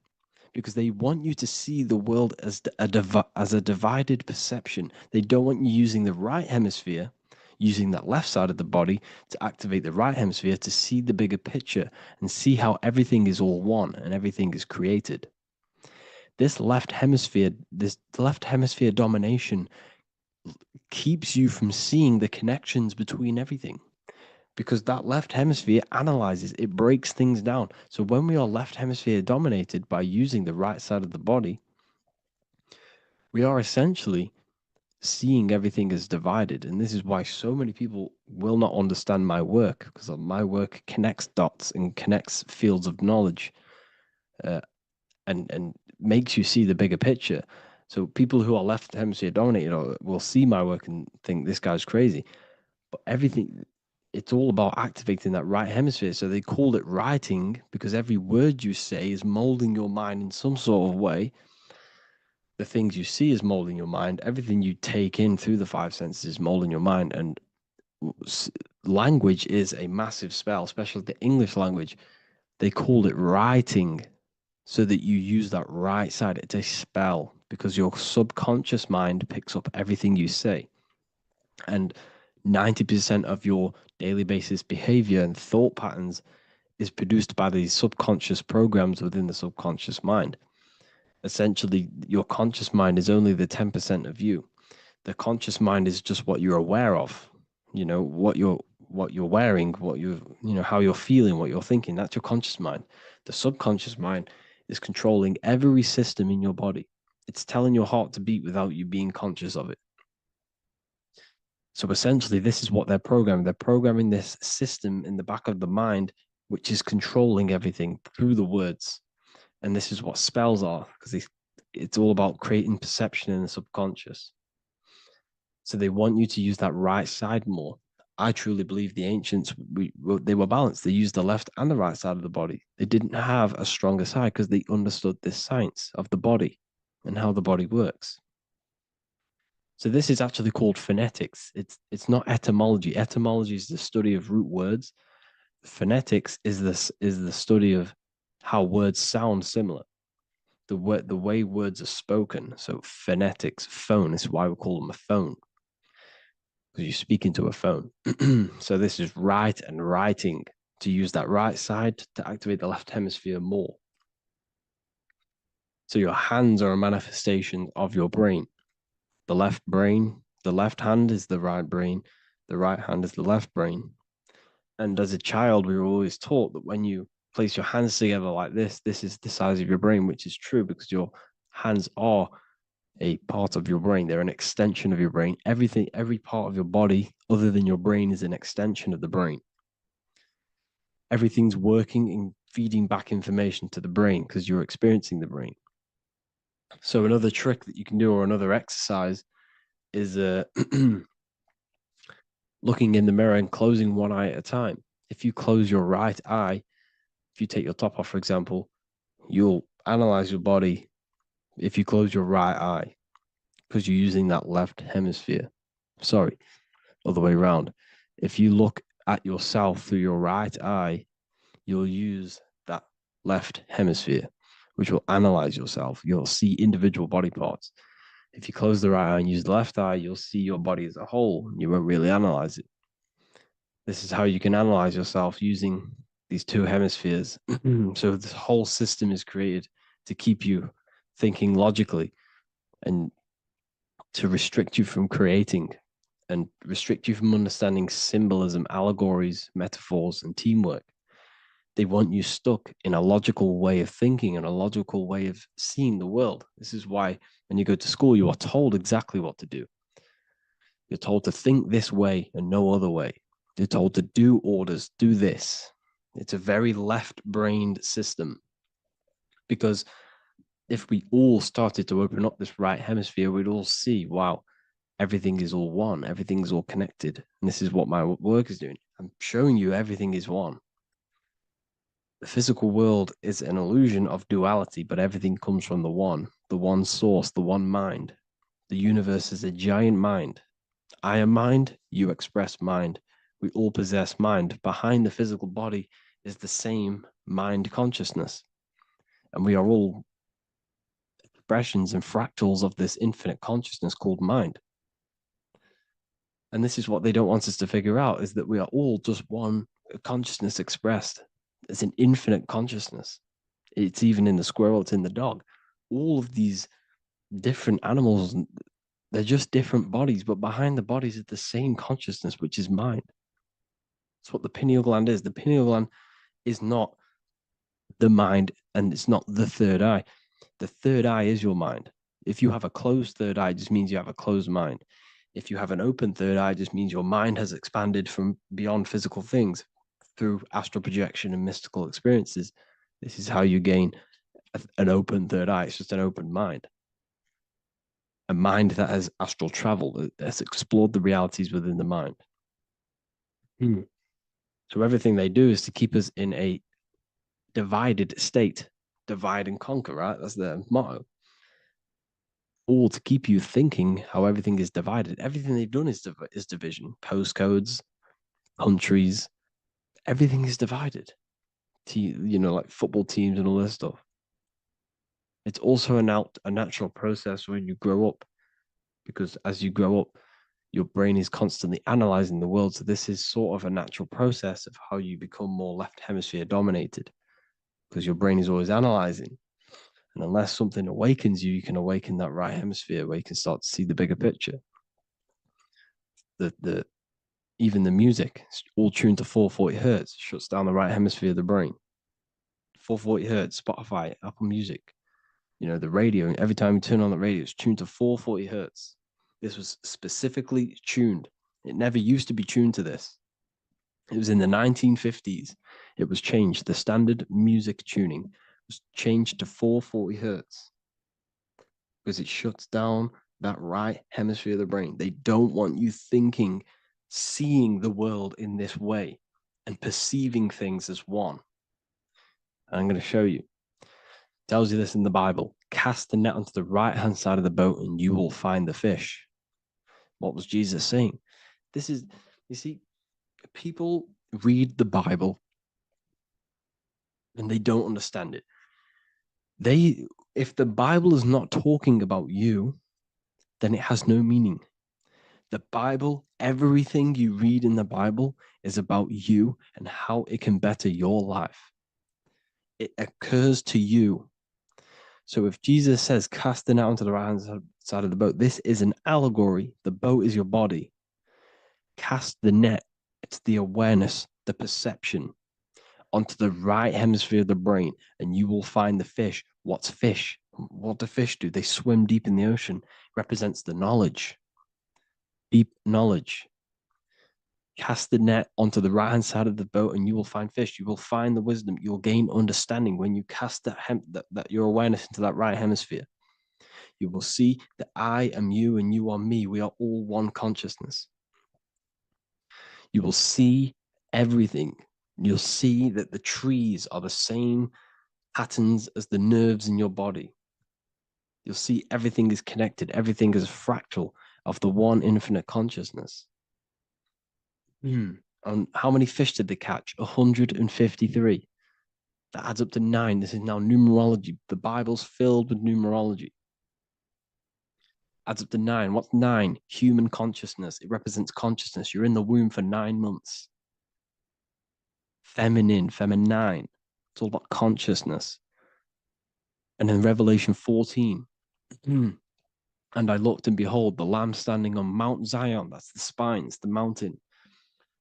Speaker 1: because they want you to see the world as a divided perception. They don't want you using the right hemisphere, using that left side of the body to activate the right hemisphere to see the bigger picture and see how everything is all one and everything is created. This left hemisphere domination keeps you from seeing the connections between everything, because that left hemisphere analyzes, it breaks things down. So when we are left hemisphere dominated by using the right side of the body, we are essentially seeing everything as divided. And this is why so many people will not understand my work, because my work connects dots and connects fields of knowledge, and makes you see the bigger picture. So people who are left hemisphere dominated will see my work and think this guy's crazy. But everything, it's all about activating that right hemisphere. So they called it writing because every word you say is molding your mind in some sort of way. The things you see is molding your mind. Everything you take in through the five senses is molding your mind. And language is a massive spell, especially the English language. They called it writing so that you use that right side. It's a spell because your subconscious mind picks up everything you say. And 90% of your daily basis behavior and thought patterns is produced by these subconscious programs within the subconscious mind. Essentially, your conscious mind is only the 10% of you. The conscious mind is just what you're aware of, what you're wearing, how you're feeling, what you're thinking. That's your conscious mind. The subconscious mind is controlling every system in your body. It's telling your heart to beat without you being conscious of it. So essentially, this is what they're programming. They're programming this system in the back of the mind, which is controlling everything through the words. And this is what spells are, because it's all about creating perception in the subconscious. So they want you to use that right side more. I truly believe the ancients, they were balanced. They used the left and the right side of the body. They didn't have a stronger side because they understood this science of the body and how the body works. So this is actually called phonetics. It's not etymology. Etymology is the study of root words. Phonetics is the study of how words sound similar. The way words are spoken. So phonetics, phone, is why we call them a phone, because you speak into a phone. So this is write and writing, to use that right side to activate the left hemisphere more. So your hands are a manifestation of your brain. The left hand is the right brain. The right hand is the left brain. And as a child, we were always taught that when you place your hands together like this is the size of your brain, which is true because your hands are a part of your brain. They're an extension of your brain. Everything, every part of your body other than your brain is an extension of the brain. Everything's working and feeding back information to the brain because you're experiencing the brain. So another trick that you can do or another exercise is looking in the mirror and closing one eye at a time. If you close your right eye, if you take your top off, for example, you'll analyze your body if you close your right eye because you're using that left hemisphere. Sorry, other way around. If you look at yourself through your right eye, you'll use that left hemisphere, which will analyze yourself. You'll see individual body parts. If you close the right eye and use the left eye, you'll see your body as a whole. You won't really analyze it. This is how you can analyze yourself using these two hemispheres. So this whole system is created to keep you thinking logically and to restrict you from creating and restrict you from understanding symbolism, allegories, metaphors, and teamwork. They want you stuck in a logical way of thinking and a logical way of seeing the world. This is why when you go to school, you are told exactly what to do. You're told to think this way and no other way. You're told to do orders, do this. It's a very left-brained system because if we all started to open up this right hemisphere, we'd all see, wow, everything is all one, everything's all connected. And this is what my work is doing. I'm showing you everything is one. The physical world is an illusion of duality, but everything comes from the one source, the one mind. The universe is a giant mind. I am mind, you express mind. We all possess mind. Behind the physical body is the same mind consciousness. And we are all expressions and fractals of this infinite consciousness called mind. And this is what they don't want us to figure out, is that we are all just one consciousness expressed. It's an infinite consciousness. It's even in the squirrel, it's in the dog. All of these different animals, they're just different bodies, but behind the bodies is the same consciousness, which is mind. That's what the pineal gland is. The pineal gland is not the mind, and it's not the third eye. The third eye is your mind. If you have a closed third eye, it just means you have a closed mind. If you have an open third eye, it just means your mind has expanded from beyond physical things through astral projection and mystical experiences. This is how you gain an open third eye. It's just an open mind. A mind that has astral travel, that has explored the realities within the mind. So everything they do is to keep us in a divided state. Divide and conquer, right? That's their motto. All to keep you thinking how everything is divided. Everything they've done is division. Postcodes, countries, everything is divided. Like football teams and all this stuff. It's also a natural process when you grow up, because as you grow up, your brain is constantly analyzing the world. So this is sort of a natural process of how you become more left hemisphere dominated, because your brain is always analyzing. And unless something awakens you, you can awaken that right hemisphere where you can start to see the bigger picture. Even the music, all tuned to 440 hertz, shuts down the right hemisphere of the brain. 440 hertz, Spotify, Apple Music, the radio. Every time you turn on the radio, it's tuned to 440 hertz. This was specifically tuned. It never used to be tuned to this. It was in the 1950s. It was changed. The standard music tuning was changed to 440 hertz because it shuts down that right hemisphere of the brain. They don't want you thinking, seeing the world in this way and perceiving things as one. And I'm going to show you. It tells you this in the Bible. Cast the net onto the right-hand side of the boat and you will find the fish. What was Jesus saying? You see, people read the Bible and they don't understand it. If the Bible is not talking about you, then it has no meaning. The Bible, everything you read in the Bible is about you and how it can better your life. It occurs to you. So if Jesus says, cast the net onto the right-hand side of the boat, this is an allegory. The boat is your body. Cast the net. It's the awareness the perception onto the right hemisphere of the brain, and you will find the fish. What's fish? What do fish do? They swim deep in the ocean. It represents the knowledge, deep knowledge. Cast the net onto the right hand side of the boat, and you will find fish. You will find the wisdom. You will gain understanding when you cast that your awareness into that right hemisphere. You will see that I am you and you are me. We are all one consciousness. You will see everything. You'll see that the trees are the same patterns as the nerves in your body. You'll see everything is connected. Everything is a fractal of the one infinite consciousness. And how many fish did they catch? 153. That adds up to 9. This is now numerology. The Bible's filled with numerology. Adds up to 9. What's 9? Human consciousness. It represents consciousness. You're in the womb for 9 months. Feminine. It's all about consciousness. And in Revelation 14, and I looked, and behold, the Lamb standing on Mount Zion. That's the spines, the mountain.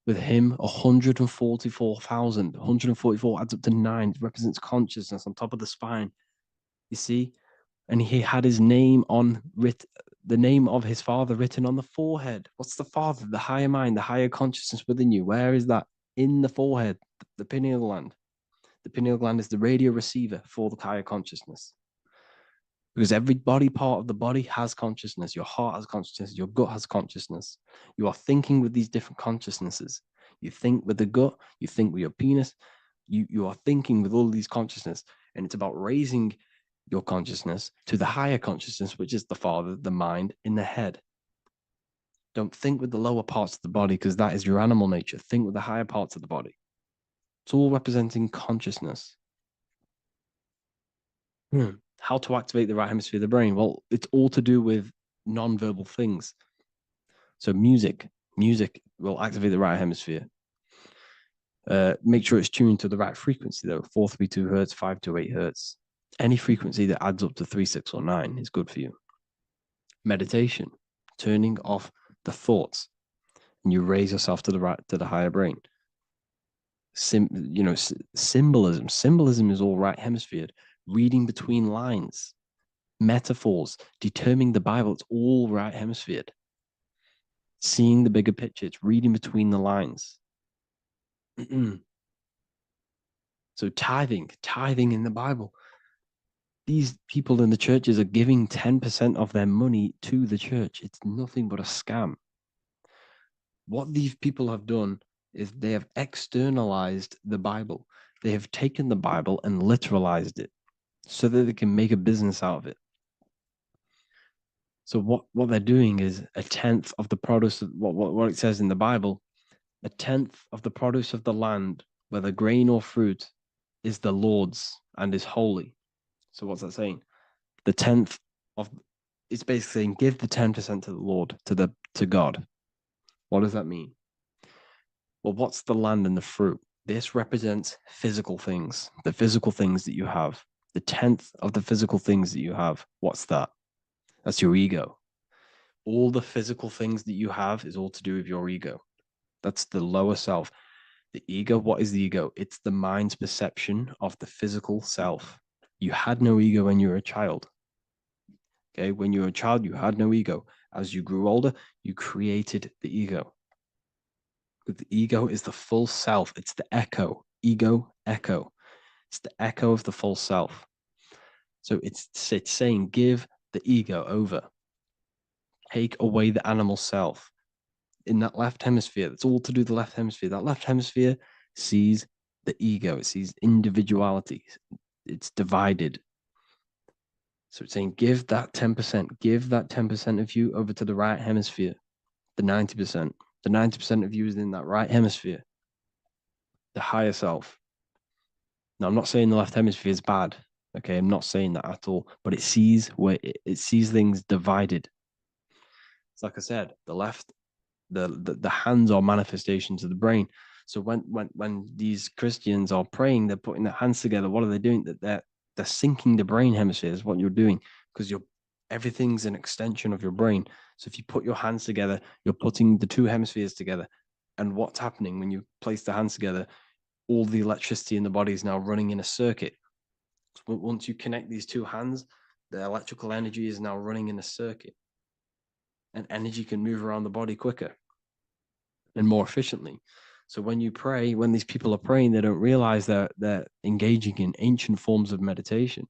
Speaker 1: With him, 144,000. 144 adds up to 9. It represents consciousness on top of the spine. You see? And he had his name the name of his father written on the forehead. What's the father? The higher mind, the higher consciousness within you. Where is that? In the forehead, the pineal gland. The pineal gland is the radio receiver for the higher consciousness. Because every body part of the body has consciousness. Your heart has consciousness. Your gut has consciousness. You are thinking with these different consciousnesses. You think with the gut. You think with your penis. You are thinking with all these consciousness. And it's about raising your consciousness to the higher consciousness, which is the father, the mind in the head. Don't think with the lower parts of the body, because that is your animal nature. Think with the higher parts of the body. It's all representing consciousness. How to activate the right hemisphere of the brain? Well, it's all to do with non-verbal things. So music will activate the right hemisphere. Make sure it's tuned to the right frequency, though. 432 hertz, 528 hertz. Any frequency that adds up to 3, 6, or 9 is good for you. Meditation, turning off the thoughts, and you raise yourself to the higher brain. Symbolism. Symbolism is all right hemisphered. Reading between lines, metaphors, determining the Bible, it's all right hemisphered. Seeing the bigger picture, it's reading between the lines. So tithing in the Bible. These people in the churches are giving 10% of their money to the church. It's nothing but a scam. What these people have done is they have externalized the Bible. They have taken the Bible and literalized it so that they can make a business out of it. So what they're doing is 1/10 of the produce of what it says in the Bible, 1/10 of the produce of the land, whether grain or fruit, is the Lord's and is holy. So what's that saying? The 10th of it's basically saying give the 10% to the Lord, to God. What does that mean? Well, what's the land and the fruit? This represents physical things, the physical things that you have. The 10th of the physical things that you have. What's that? That's your ego. All the physical things that you have is all to do with your ego. That's the lower self. The ego, what is the ego? It's the mind's perception of the physical self. You had no ego when you were a child. Okay, when you were a child, you had no ego. As you grew older, you created the ego. But the ego is the full self. It's the echo. Ego, echo. It's the echo of the full self. So it's saying give the ego over. Take away the animal self. In that left hemisphere, that's all to do with the left hemisphere. That left hemisphere sees the ego. It sees individuality. It's divided. So it's saying give that 10%. Give that 10% of you over to the right hemisphere. The 90%. The 90% of you is in that right hemisphere. The higher self. Now, I'm not saying the left hemisphere is bad. Okay, I'm not saying that at all. But it sees sees things divided. It's like I said, the left, the hands are manifestations of the brain. So when these Christians are praying, they're putting their hands together. What are they doing? They're syncing the brain hemispheres. What you're doing, because everything's an extension of your brain. So if you put your hands together, you're putting the two hemispheres together. And what's happening when you place the hands together? All the electricity in the body is now running in a circuit. So once you connect these two hands, the electrical energy is now running in a circuit. And energy can move around the body quicker and more efficiently. So when you pray, when these people are praying, they don't realize that they're engaging in ancient forms of meditation,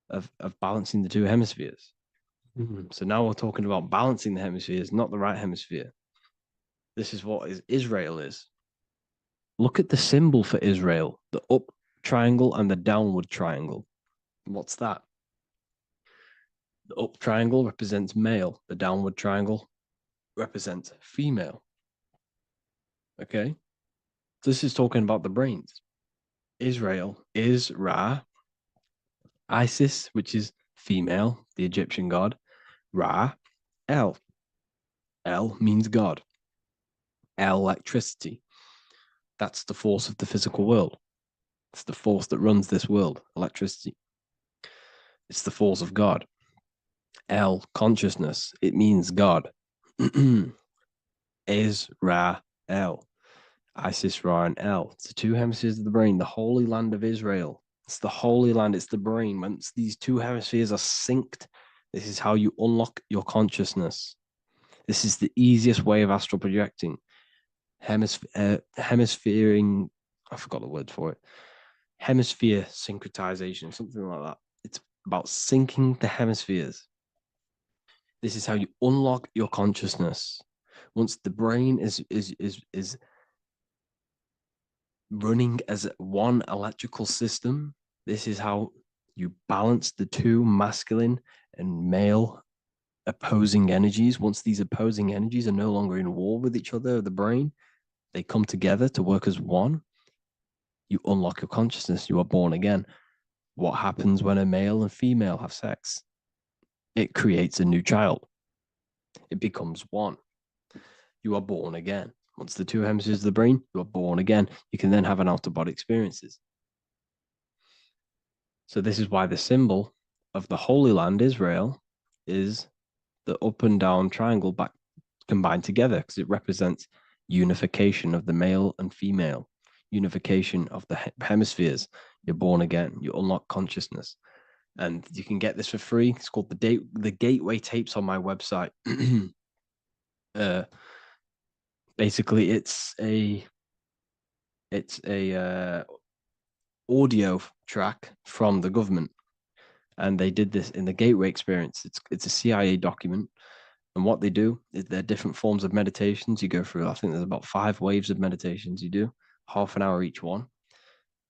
Speaker 1: of balancing the two hemispheres. So now we're talking about balancing the hemispheres, not the right hemisphere. This is what Israel is. Look at the symbol for Israel, the up triangle and the downward triangle. What's that? The up triangle represents male. The downward triangle represents female. Okay? This is talking about the brains. Israel is Ra, Isis, which is female, the Egyptian god, Ra, El. El means God. Electricity. That's the force of the physical world. It's the force that runs this world, electricity. It's the force of God. El, consciousness. It means God. Is Ra, El. Isis, Ra, and El. It's the two hemispheres of the brain, the holy land of Israel. It's the holy land, it's the brain. Once these two hemispheres are synced, this is how you unlock your consciousness. This is the easiest way of astral projecting. Hemisphering, I forgot the word for it. Hemisphere syncretization, something like that. It's about syncing the hemispheres. This is how you unlock your consciousness. Once the brain is running as one electrical system, this is how you balance the two masculine and male opposing energies. Once these opposing energies are no longer in war with each other, the brain, they come together to work as one. You unlock your consciousness. You are born again. What happens when a male and female have sex? It creates a new child. It becomes one. You are born again. Once the two hemispheres of the brain, you are born again. You can then have an out-of-body experiences. So this is why the symbol of the Holy Land, Israel, is the up and down triangle back combined together, because it represents unification of the male and female, unification of the hemispheres. You're born again. You unlock consciousness. And you can get this for free. It's called the Gateway Tapes on my website. Basically, it's a audio track from the government, and they did this in the Gateway Experience. It's a CIA document, and what they do is there are different forms of meditations you go through. I think there's about 5 waves of meditations you do, half an hour each one,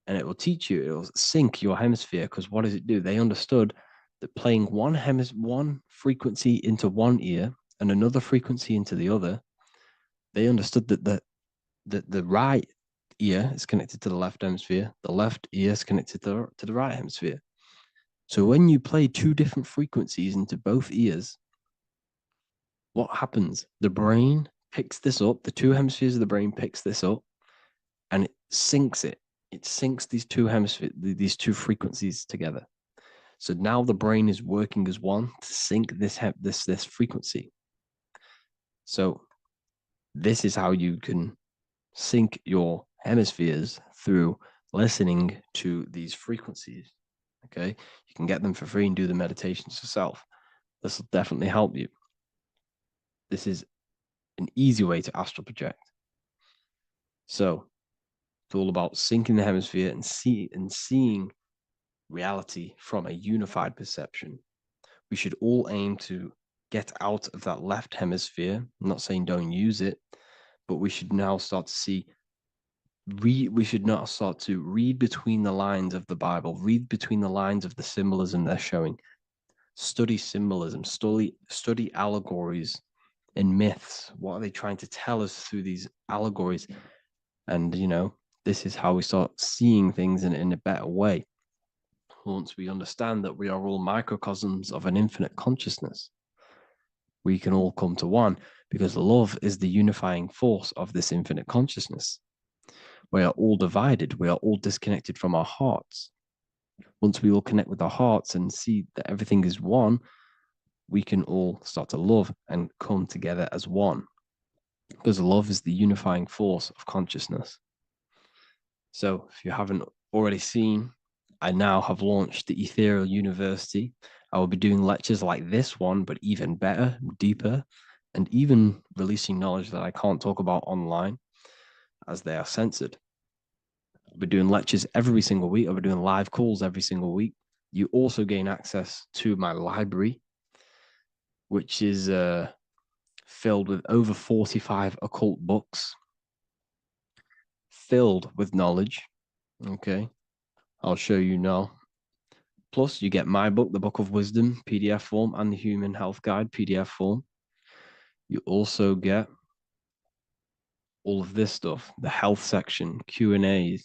Speaker 1: and it will teach you. It will sync your hemisphere, because what does it do? They understood that playing one frequency into one ear and another frequency into the other, they understood that the right ear is connected to the left hemisphere, the left ear is connected to the right hemisphere. So when you play 2 different frequencies into both ears, what happens? The brain picks this up, the 2 hemispheres of the brain picks this up, and it syncs it. It syncs these 2 hemispheres, these 2 frequencies together. So now the brain is working as one to sync this frequency. So this is how you can sync your hemispheres, through listening to these frequencies. Okay, you can get them for free and do the meditations yourself. This will definitely help you. This is an easy way to astral project. So it's all about syncing the hemisphere and seeing reality from a unified perception. We should all aim to get out of that left hemisphere. I'm not saying don't use it, but we should now start to see we should not start to read between the lines of the Bible, read between the lines of the symbolism they're showing, study symbolism, study allegories and myths. What are they trying to tell us through these allegories? And, this is how we start seeing things in a better way. Once we understand that we are all microcosms of an infinite consciousness, we can all come to one, because love is the unifying force of this infinite consciousness. We are all divided. We are all disconnected from our hearts. Once we all connect with our hearts and see that everything is one, we can all start to love and come together as one. because love is the unifying force of consciousness. So if you haven't already seen, I now have launched the Ethereal University. I will be doing lectures like this one, but even better, deeper, and even releasing knowledge that I can't talk about online as they are censored. I'll be doing lectures every single week. I'll be doing live calls every single week. You also gain access to my library, which is filled with over 45 occult books, filled with knowledge. Okay, I'll show you now. Plus, you get my book, The Book of Wisdom, PDF form, and the Human Health Guide, PDF form. You also get all of this stuff, the health section, Q&As,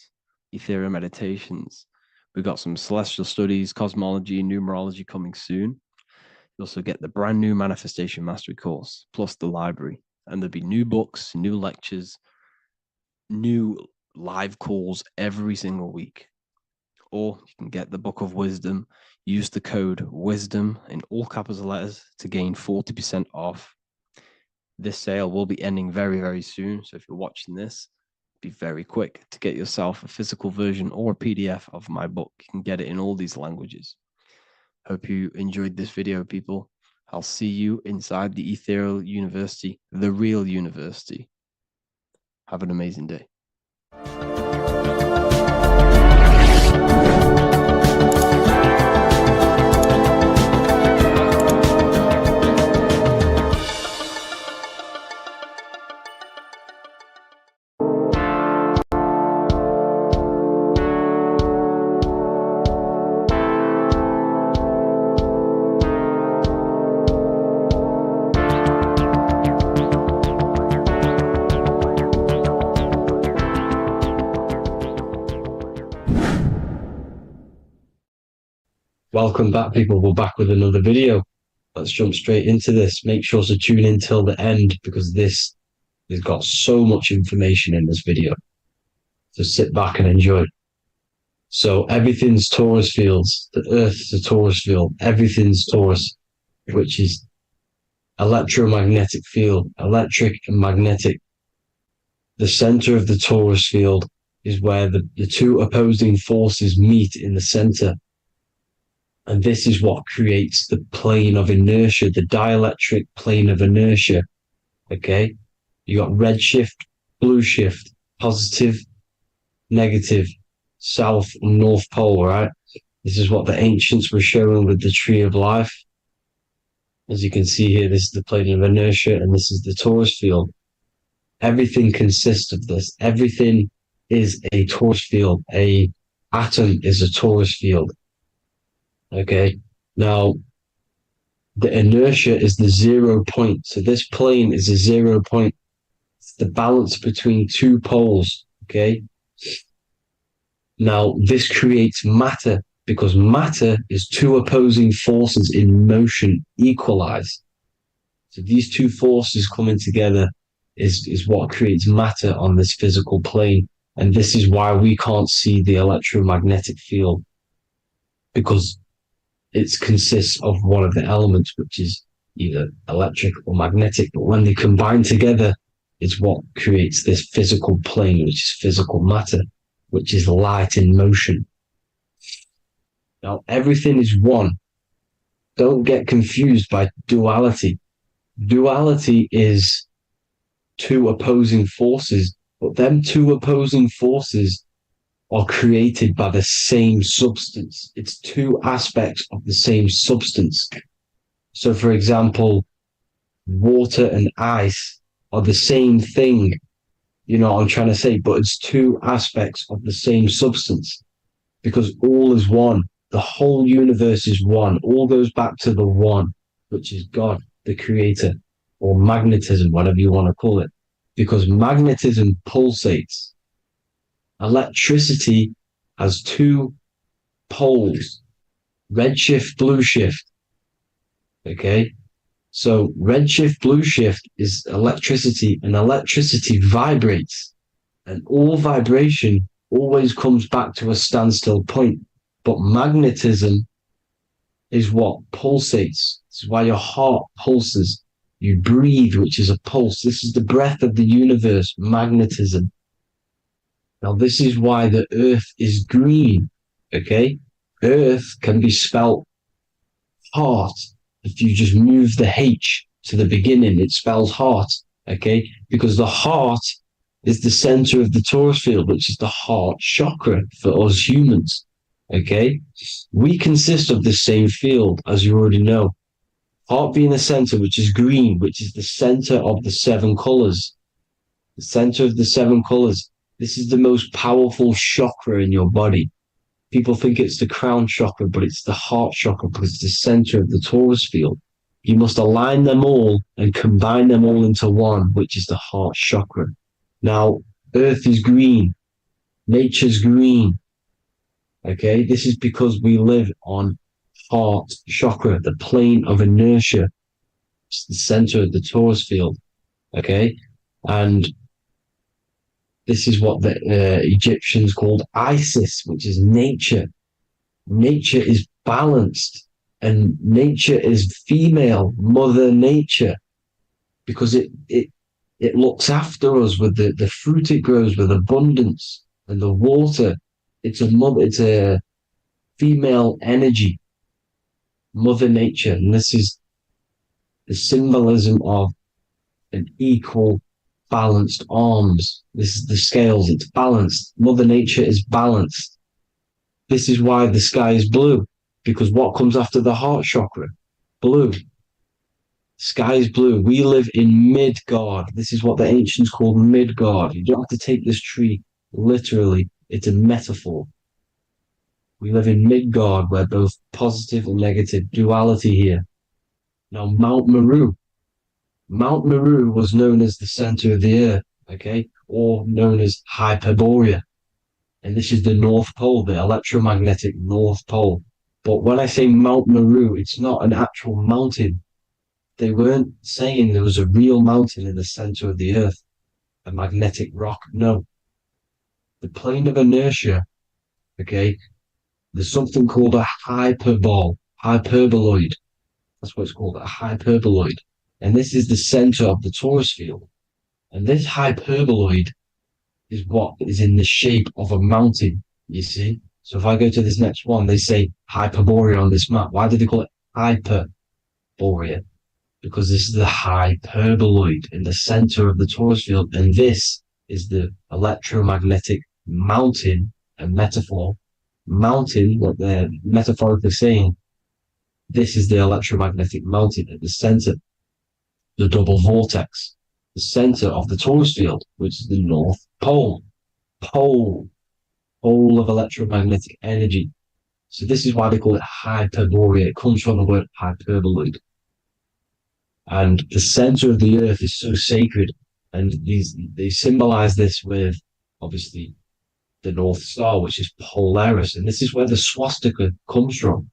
Speaker 1: Ethereum meditations. We've got some celestial studies, cosmology, numerology coming soon. You also get the brand new Manifestation Mastery course, plus the library. And there'll be new books, new lectures, new live calls every single week. Or you can get the Book of Wisdom, use the code WISDOM in all capital letters to gain 40% off. This sale will be ending very, very soon. So if you're watching this, be very quick to get yourself a physical version or a PDF of my book. You can get it in all these languages. Hope you enjoyed this video, people. I'll see you inside the Ethereal University, the real university. Have an amazing day.
Speaker 4: Welcome back, people. We're back with another video. Let's jump straight into this. Make sure to tune in till the end because this has got so much information in this video. So sit back and enjoy. So everything's Taurus fields. The Earth's a Taurus field. Everything's Taurus, which is electromagnetic field, electric and magnetic. The center of the Taurus field is where the two opposing forces meet in the center. And this is what creates the plane of inertia, the dielectric plane of inertia. Okay? You got red shift, blue shift, positive, negative, south and north pole, right? This is what the ancients were showing with the tree of life. As you can see here, this is the plane of inertia and this is the Taurus field. Everything consists of this. Everything is a Taurus field. A atom is a Taurus field. Okay, now the inertia is the 0 point. So this plane is a 0 point. It's the balance between two poles. Okay, now this creates matter because matter is two opposing forces in motion equalize. So these two forces coming together is what creates matter on this physical plane. And this is why we can't see the electromagnetic field, because it consists of one of the elements, which is either electric or magnetic, but when they combine together, it's what creates this physical plane, which is physical matter, which is light in motion. Now, everything is one. Don't get confused by duality. Duality is two opposing forces, but them two opposing forces are created by the same substance. It's two aspects of the same substance. So, for example, water and ice are the same thing, you know what I'm trying to say, but it's two aspects of the same substance because all is one. The whole universe is one. All goes back to the one, which is God, the creator, or magnetism, whatever you want to call it, because magnetism pulsates. Electricity has two poles, red shift, blue shift. Okay, so red shift, blue shift is electricity, and electricity vibrates, and all vibration always comes back to a standstill point. But magnetism is what pulsates. This is why your heart pulses. You breathe, which is a pulse. This is the breath of the universe, magnetism. Now, this is why the earth is green, okay? Earth can be spelt heart. If you just move the H to the beginning, it spells heart, okay? Because the heart is the center of the torus field, which is the heart chakra for us humans, okay? We consist of the same field, as you already know. Heart being the center, which is green, which is the center of the 7 colors. The center of the 7 colors. This is the most powerful chakra in your body. People think it's the crown chakra, but it's the heart chakra because it's the center of the torus field. You must align them all and combine them all into one, which is the heart chakra. Now, Earth is green. Nature's green. Okay, this is because we live on heart chakra, the plane of inertia. It's the center of the torus field. Okay, and this is what the Egyptians called Isis, which is nature. Nature is balanced, and nature is female, Mother Nature, because it looks after us with the fruit it grows with abundance and the water. It's a female energy, Mother Nature, and this is the symbolism of an equal, balanced arms. This is the scales, it's balanced. Mother Nature is balanced. This is why the sky is blue, because what comes after the heart chakra? Blue. Sky is blue. We live in Midgard. This is what the ancients called Midgard. You don't have to take this tree literally. It's a metaphor. We live in Midgard, where both positive and negative duality here. Now, Mount Meru. Mount Meru was known as the center of the earth, okay, or known as Hyperborea. And this is the North Pole, the electromagnetic North Pole. But when I say Mount Meru, it's not an actual mountain. They weren't saying there was a real mountain in the center of the earth, a magnetic rock. No. The plane of inertia, okay, there's something called a hyperboloid. That's what it's called, a hyperboloid. And this is the center of the torus field. And this hyperboloid is what is in the shape of a mountain, you see? So if I go to this next one, they say Hyperborea on this map. Why do they call it Hyperborea? Because this is the hyperboloid in the center of the torus field. And this is the electromagnetic mountain, a metaphor. Mountain, what they're metaphorically saying, this is the electromagnetic mountain at the center, the double vortex, the center of the torus field, which is the North Pole. Pole of electromagnetic energy. So this is why they call it Hyperborea. It comes from the word hyperboloid. And the center of the earth is so sacred. And they symbolize this with, obviously, the North Star, which is Polaris. And this is where the swastika comes from,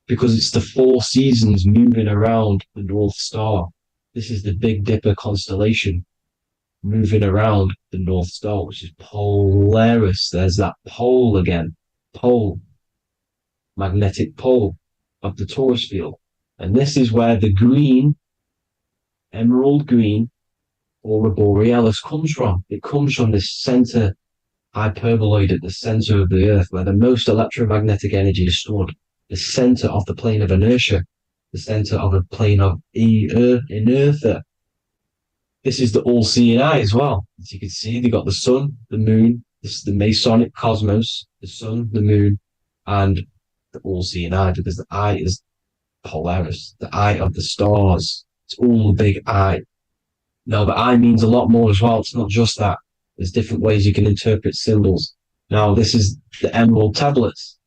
Speaker 4: because it's the 4 seasons moving around the North Star. This is the Big Dipper constellation moving around the North Star, which is Polaris. There's that pole again. Pole. Magnetic pole of the torus field. And this is where the green, emerald green, aurora borealis comes from. It comes from this center hyperboloid at the center of the earth, where the most electromagnetic energy is stored. The center of the plane of inertia. The center of the plane of inertia. This is the all-seeing eye as well. As you can see, they got the sun, the moon. This is the Masonic cosmos, the sun, the moon, and the all-seeing eye, because the eye is Polaris, the eye of the stars. It's all a big eye. Now, the eye means a lot more as well. It's not just that. There's different ways you can interpret symbols. Now, this is the emerald tablets.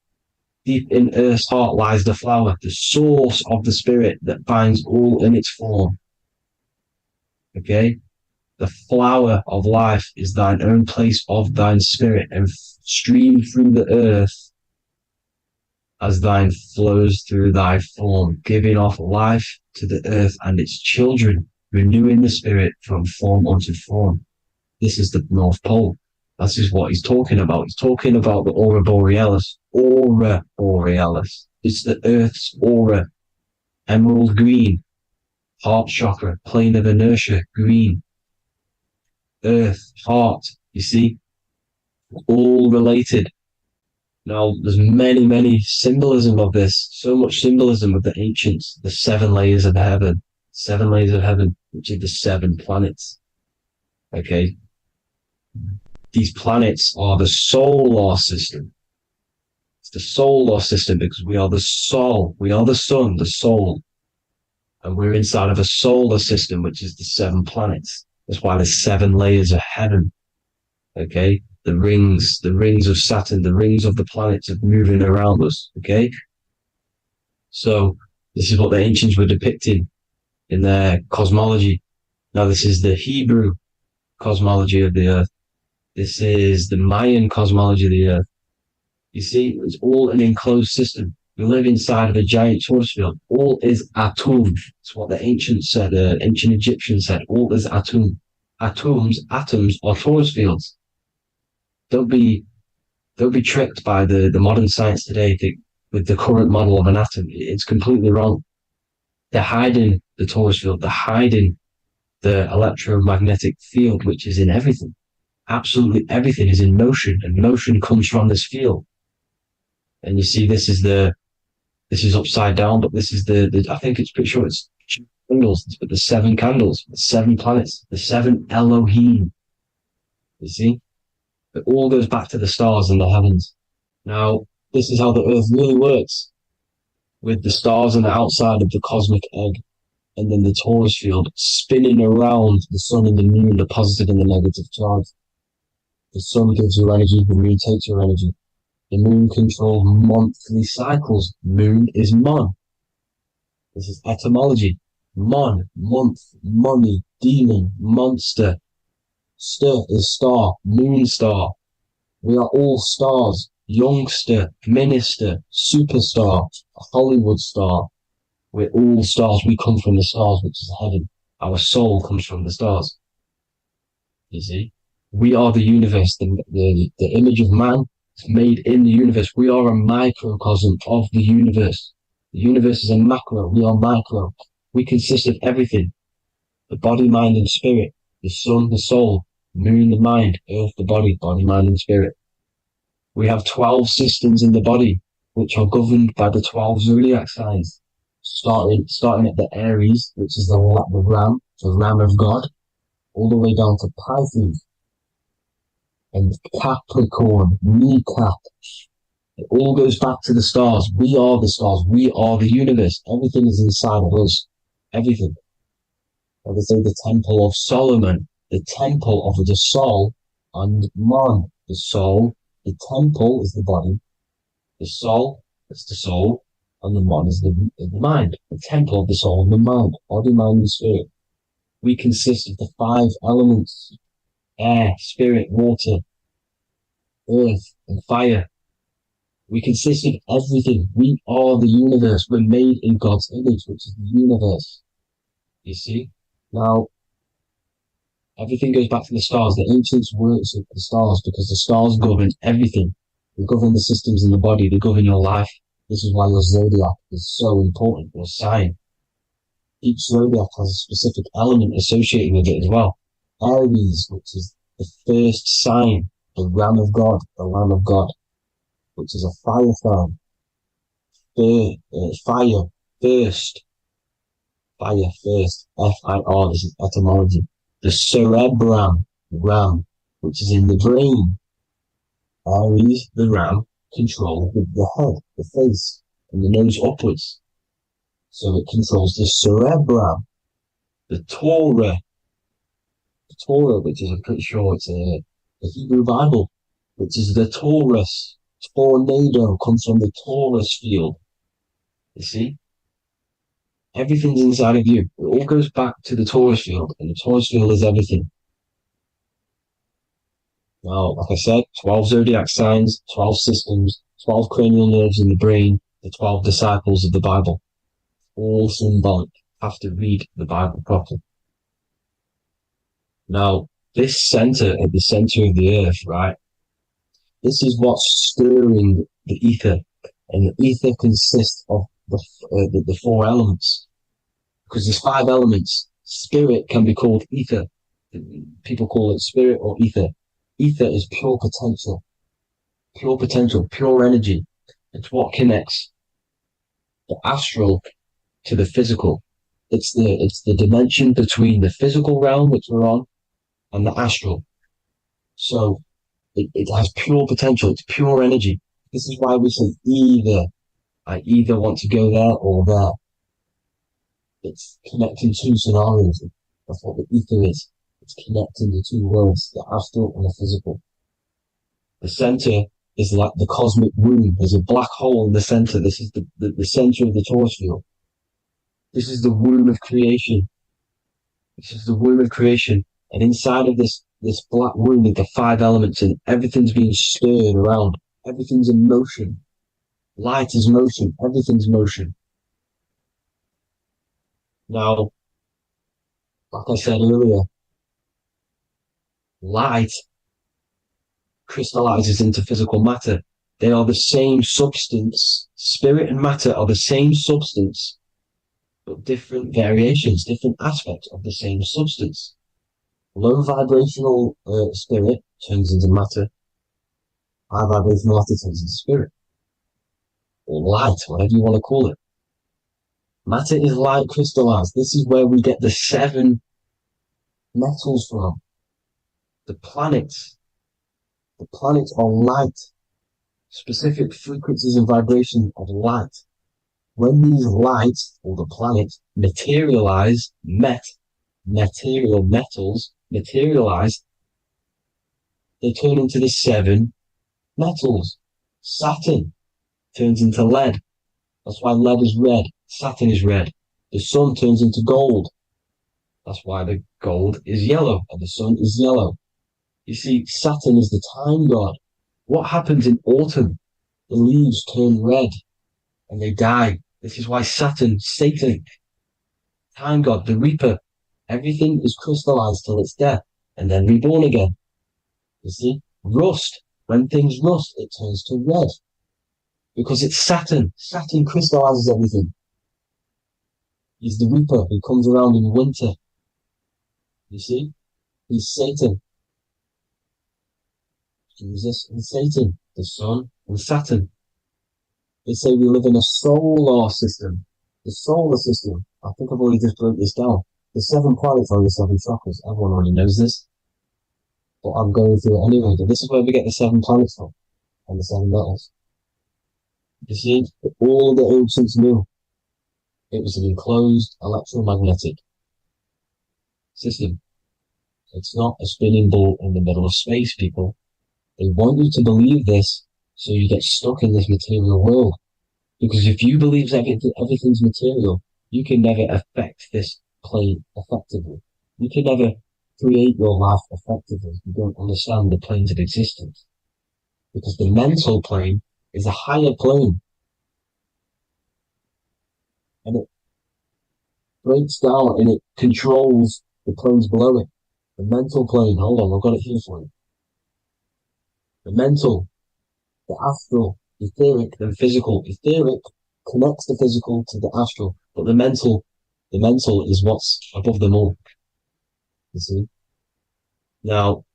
Speaker 4: Deep in Earth's heart lies the flower, the source of the spirit that binds all in its form. Okay? The flower of life is thine own place of thine spirit, and stream through the earth as thine flows through thy form, giving off life to the earth and its children, renewing the spirit from form unto form. This is the North Pole. This is what he's talking about. He's talking about the aurora borealis. Aurora borealis. It's the Earth's aura. Emerald green. heart chakra, plane of inertia, green, earth, heart, you see, all related. Now, there's many symbolism of this, so much symbolism of the ancients, the 7 layers of heaven, which are the 7 planets. Okay. These planets are the solar system. It's the solar system because we are the soul, we are the sun, the soul. And we're inside of a solar system, which is the 7 planets. That's why there's 7 layers of heaven. Okay. The rings of Saturn, the rings of the planets are moving around us. Okay. So this is what the ancients were depicting in their cosmology. Now, this is the Hebrew cosmology of the earth. This is the Mayan cosmology of the earth. You see, it's all an enclosed system. We live inside of a giant torus field. All is atum. It's what the ancients said, ancient Egyptians said. All is atum. Atoms are torus fields. Don't be tricked by the modern science today with the current model of an atom. It's completely wrong. They're hiding the torus field. They're hiding the electromagnetic field, which is in everything. Absolutely everything is in motion, and motion comes from this field. And you see, this is upside down, but this is the I think it's pretty sure it's candles, but the 7 candles, the 7 planets, the 7 Elohim. You see, it all goes back to the stars and the heavens. Now, this is how the earth really works, with the stars on the outside of the cosmic egg, and then the torus field spinning around the sun and the moon, the positive and the negative charge. The sun gives you energy, the moon takes your energy. The moon controls monthly cycles. Moon is mon. This is etymology. Mon, month, money, demon, monster. Stir is star, moon star. We are all stars. Youngster, minister, superstar, Hollywood star. We're all stars. We come from the stars, which is heaven. Our soul comes from the stars. You see? We are the universe, the image of man is made in the universe. We are a microcosm of the universe. The universe is a macro. We are micro. We consist of everything. The body, mind, and spirit. The sun, the soul. Moon, the mind. Earth, the body. Body, mind, and spirit. We have 12 systems in the body, which are governed by the 12 Zodiac signs. Starting at the Aries, which is the ram of God, all the way down to Pisces and Capricorn, kneecap. It all goes back to the stars. We are the stars. We are the universe. Everything is inside of us. Everything. Like I say, the Temple of Solomon, the Temple of the Soul, and man. The soul, the temple is the body. The soul is the soul, and the man is the mind. The temple of the soul and the mind. Body, mind, and spirit. We consist of the 5 elements: air, spirit, water, earth, and fire. We consist of everything. We are the universe. We're made in God's image, which is the universe. You see? Now, everything goes back to the stars. The ancients worked with the stars because the stars govern everything. They govern the systems in the body. They govern your life. This is why your zodiac is so important, your sign. Each zodiac has a specific element associated with it as well. Aries, which is the first sign, the Ram of God, which is a fire sign. Fire, first, F-I-R, this is etymology. The cerebrum, ram, which is in the brain. Aries, the ram, controls the head, the face, and the nose upwards. So it controls the cerebrum. The Torah, which is, I'm pretty sure it's a Hebrew Bible, which is the Taurus. Tornado comes from the Taurus field. You see? Everything's inside of you. It all goes back to the Taurus field, and the Taurus field is everything. Now, like I said, 12 zodiac signs, 12 systems, 12 cranial nerves in the brain, the 12 disciples of the Bible. All symbolic. Have to read the Bible properly. Now, this center, at the center of the earth, right? This is what's stirring the ether. And the ether consists of the 4 elements. because there's 5 elements. Spirit can be called ether. People call it spirit or ether. Ether is pure potential, pure energy. It's what connects the astral to the physical. It's the dimension between the physical realm, which we're on, and the astral. So it has pure potential. It's pure energy. This is why we say either. I either want to go there or there. It's connecting 2 scenarios. That's what the ether is. It's connecting the 2 worlds, the astral and the physical. The center is like the cosmic womb. There's a black hole in the center. This is the center of the torus field. This is the womb of creation. This is the womb of creation. And inside of this black womb are the 5 elements, and everything's being stirred around. Everything's in motion. Light is motion. Everything's motion. Now, like I said earlier, light crystallizes into physical matter. They are the same substance. Spirit and matter are the same substance, but different variations, different aspects of the same substance. Low vibrational spirit turns into matter. High vibrational matter turns into spirit. Or light, whatever you want to call it. Matter is light crystallized. This is where we get the 7 metals from. The planets. The planets are light. Specific frequencies and vibrations of light. When these lights, or the planets, materialize, material metals, materialize, they turn into the 7 metals. Saturn turns into lead. That's why lead is red. Saturn is red. The sun turns into gold. That's why the gold is yellow and the sun is yellow. You see, Saturn is the time god. What happens in autumn? The leaves turn red and they die. This is why Saturn, Satan, time god, the reaper, everything is crystallized till it's death and then reborn again. You see, rust. When things rust, it turns to red. Because it's Saturn. Saturn crystallizes everything. He's the reaper who comes around in winter. You see? He's Satan. Jesus and Satan, the sun and Saturn. They say we live in a solar system. The solar system. I think I've already just broke this down. The 7 planets are the 7 chakras. Everyone already knows this. But I'm going through it anyway. But this is where we get the 7 planets from. And the 7 metals. You see, all the ancients knew it was an enclosed electromagnetic system. It's not a spinning ball in the middle of space, people. They want you to believe this so you get stuck in this material world. Because if you believe everything's material, you can never affect this plane effectively. You can never create your life effectively. You don't understand the planes of existence. Because the mental plane is a higher plane. And it breaks down and it controls the planes below it. The mental plane, hold on, I've got it here for you. The mental, the astral, etheric, and physical. Etheric connects the physical to the astral, but the mental is what's above them all. You see? Now,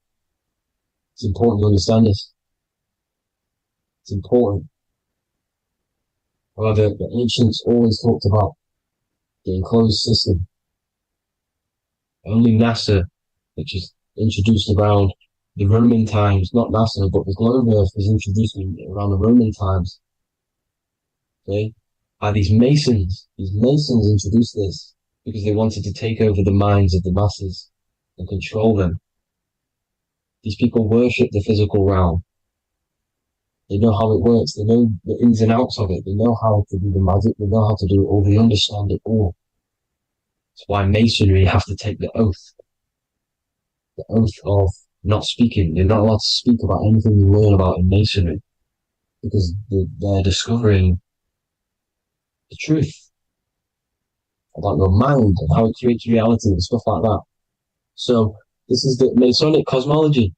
Speaker 4: it's important to understand this. It's important. However, the ancients always talked about the enclosed system. Only NASA, which is introduced around the Roman times, not NASA, but the globe Earth was introduced around the Roman times. Okay? By these Masons. These Masons introduced this because they wanted to take over the minds of the masses and control them. These people worship the physical realm. They know how it works. They know the ins and outs of it. They know how to do the magic. They know how to do it all. They understand it all. That's why Masonry have to take the oath. The oath of not speaking. You're not allowed to speak about anything you learn about in Masonry. Because they're discovering the truth about your mind and how it creates reality and stuff like that. So this is the Masonic cosmology.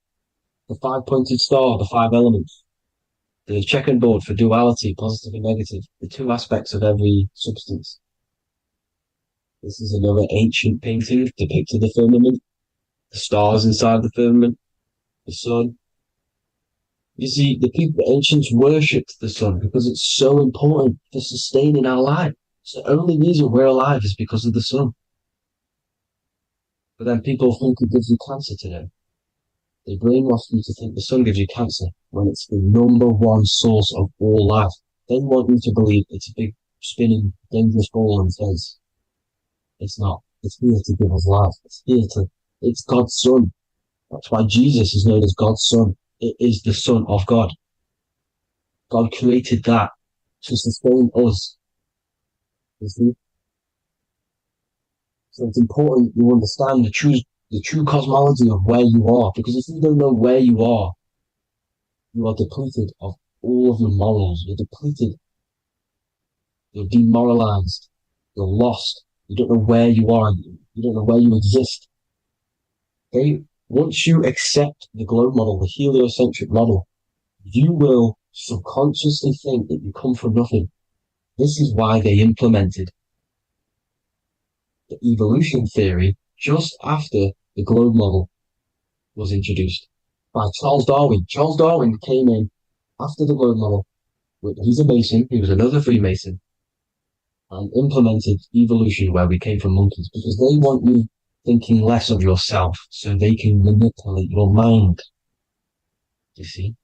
Speaker 4: The 5-pointed star, the 5 elements. The checkerboard for duality, positive and negative. The 2 aspects of every substance. This is another ancient painting depicting the firmament, the stars inside the firmament, the sun. You see, the ancients worshipped the sun because it's so important for sustaining our life. It's the only reason we're alive is because of the sun. But then people think it gives you cancer today. They brainwash you to think the sun gives you cancer when it's the number one source of all life. They want you to believe it's a big, spinning, dangerous ball in space. It's not. It's here to give us life. It's God's son. That's why Jesus is known as God's son. It is the son of God. God created that to sustain us. You see? So it's important you understand the true cosmology of where you are, because if you don't know where you are depleted of all of your morals. You're depleted. You're demoralized. You're lost. You don't know where you are. You don't know where you exist. Okay? Once you accept the globe model, the heliocentric model, you will subconsciously think that you come from nothing. This is why they implemented the evolution theory just after the globe model was introduced by Charles Darwin. Charles Darwin came in after the globe model. He's a Mason. He was another Freemason, and implemented evolution where we came from monkeys, because they want you thinking less of yourself so they can manipulate your mind. You see?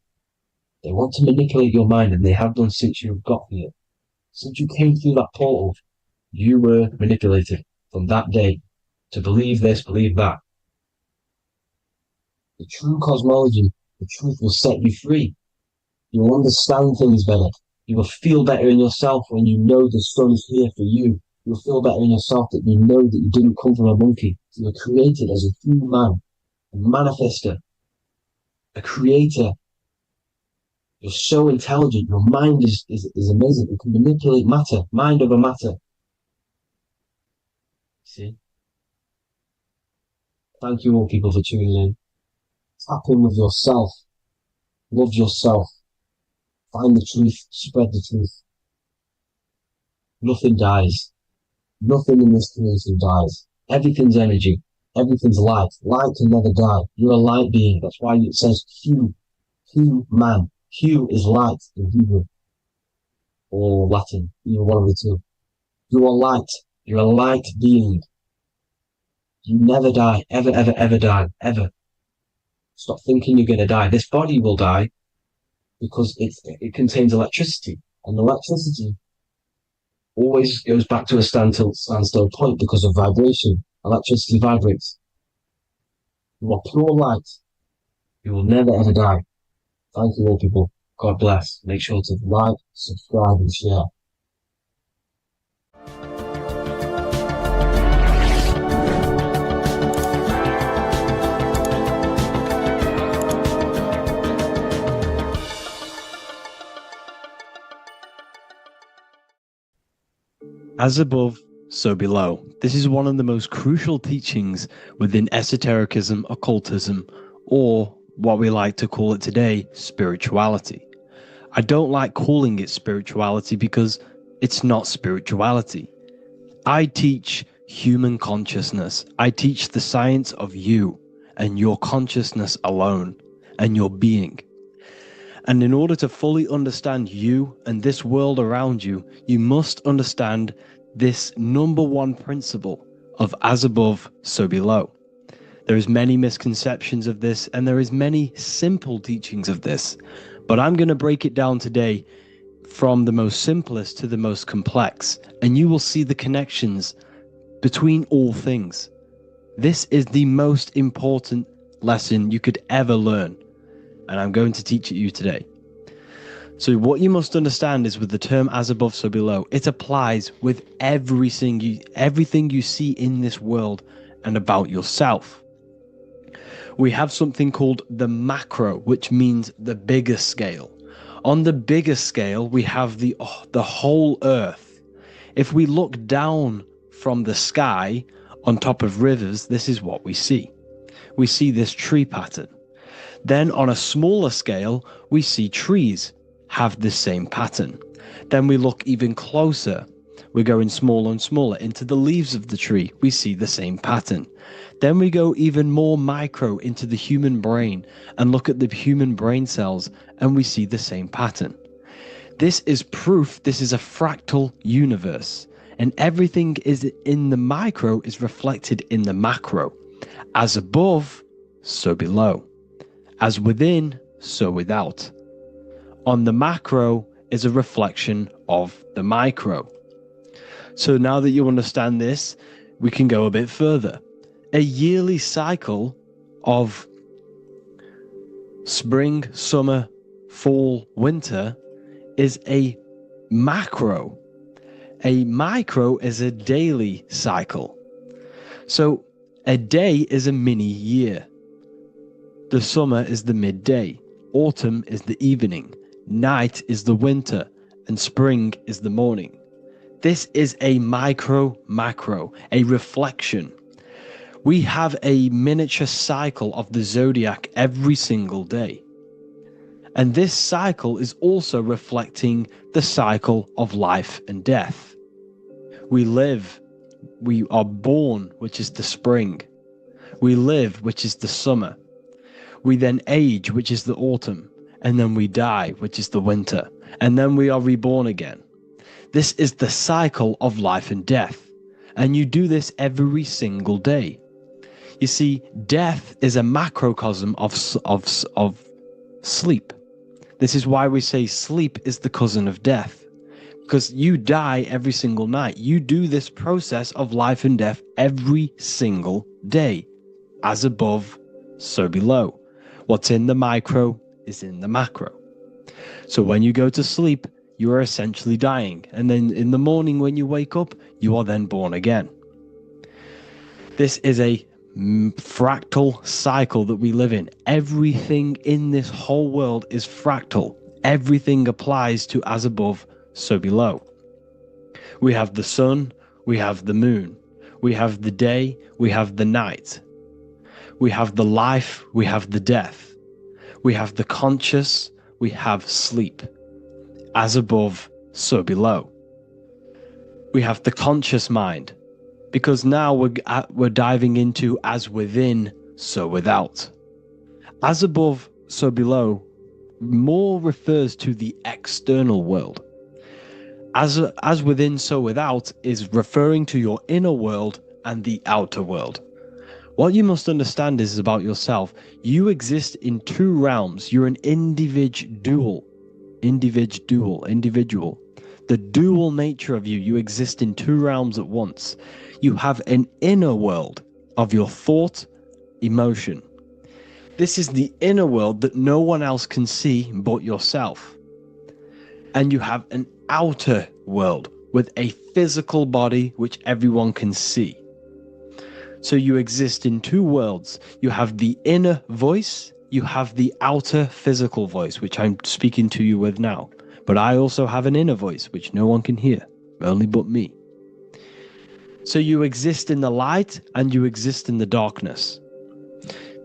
Speaker 4: They want to manipulate your mind, and they have done since you got here. Since you came through that portal, you were manipulated from that day to believe this, believe that. The true cosmology, the truth will set you free. You will understand things better. You will feel better in yourself when you know the sun is here for you. You'll feel better in yourself that you know that you didn't come from a monkey. You were created as a human, a manifester, a creator. You're so intelligent. Your mind is amazing. You can manipulate matter, mind over matter. See? Thank you all people for tuning in. Tap in with yourself. Love yourself. Find the truth. Spread the truth. Nothing dies. Nothing in this creation dies. Everything's energy. Everything's light. Light can never die. You're a light being. That's why it says Hugh. Hugh man. Hugh is light in Hebrew or Latin. Either one of the two. You are light. You're a light being. You never die. Ever, ever, ever die. Ever. Stop thinking you're going to die. This body will die because it contains electricity. And electricity always goes back to a standstill point because of vibration. Electricity vibrates. You are pure light. You will never ever die. Thank you all people. God bless. Make sure to like, subscribe and share.
Speaker 1: As above, so below. This is one of the most crucial teachings within esotericism, occultism, or what we like to call it today, spirituality. I don't like calling it spirituality because it's not spirituality. I teach human consciousness. I teach the science of you and your consciousness alone and your being. And in order to fully understand you and this world around you, you must understand this number one principle of as above, so below. There is many misconceptions of this, and there is many simple teachings of this, but I'm going to break it down today from the most simplest to the most complex, and you will see the connections between all things. This is the most important lesson you could ever learn, and I'm going to teach it you today. So what you must understand is with the term as above, so below, it applies with everything you see in this world and about yourself. We have something called the macro, which means the bigger scale. On the bigger scale, we have the whole earth. If we look down from the sky on top of rivers, this is what we see. We see this tree pattern. Then on a smaller scale, we see trees have the same pattern. Then we look even closer. We're going smaller and smaller into the leaves of the tree. We see the same pattern. Then we go even more micro into the human brain and look at the human brain cells, and we see the same pattern. This is proof this is a fractal universe, and everything is in the micro is reflected in the macro. As above, so below. As within, so without. On the macro is a reflection of the micro. So now that you understand this, we can go a bit further. A yearly cycle of spring, summer, fall, winter is a macro. A micro is a daily cycle. So a day is a mini year. The summer is the midday. Autumn is the evening. Night is the winter. And spring is the morning. This is a macro, a reflection. We have a miniature cycle of the zodiac every single day. And this cycle is also reflecting the cycle of life and death. We live, we are born, which is the spring. We live, which is the summer. We then age, which is the autumn. And then we die, which is the winter. And then we are reborn again. This is the cycle of life and death. And you do this every single day. You see, death is a macrocosm of sleep. This is why we say sleep is the cousin of death. Because you die every single night. You do this process of life and death every single day. As above, so below. What's in the micro is in the macro. So when you go to sleep, you are essentially dying. And then in the morning when you wake up, you are then born again. This is a fractal cycle that we live in. Everything in this whole world is fractal. Everything applies to as above, so below. We have the sun, we have the moon, we have the day, we have the night. We have the life, we have the death. We have the conscious, we have sleep. As above, so below. We have the conscious mind, because now we're diving into as within, so without. As above, so below more refers to the external world. As within, so without is referring to your inner world and the outer world. What you must understand is about yourself. You exist in two realms. You're an individual. The dual nature of you. You exist in two realms at once. You have an inner world of your thought, emotion. This is the inner world that no one else can see but yourself. And you have an outer world with a physical body which everyone can see. So you exist in two worlds. You have the inner voice, you have the outer physical voice, which I'm speaking to you with now. But I also have an inner voice, which no one can hear, only but me. So you exist in the light and you exist in the darkness.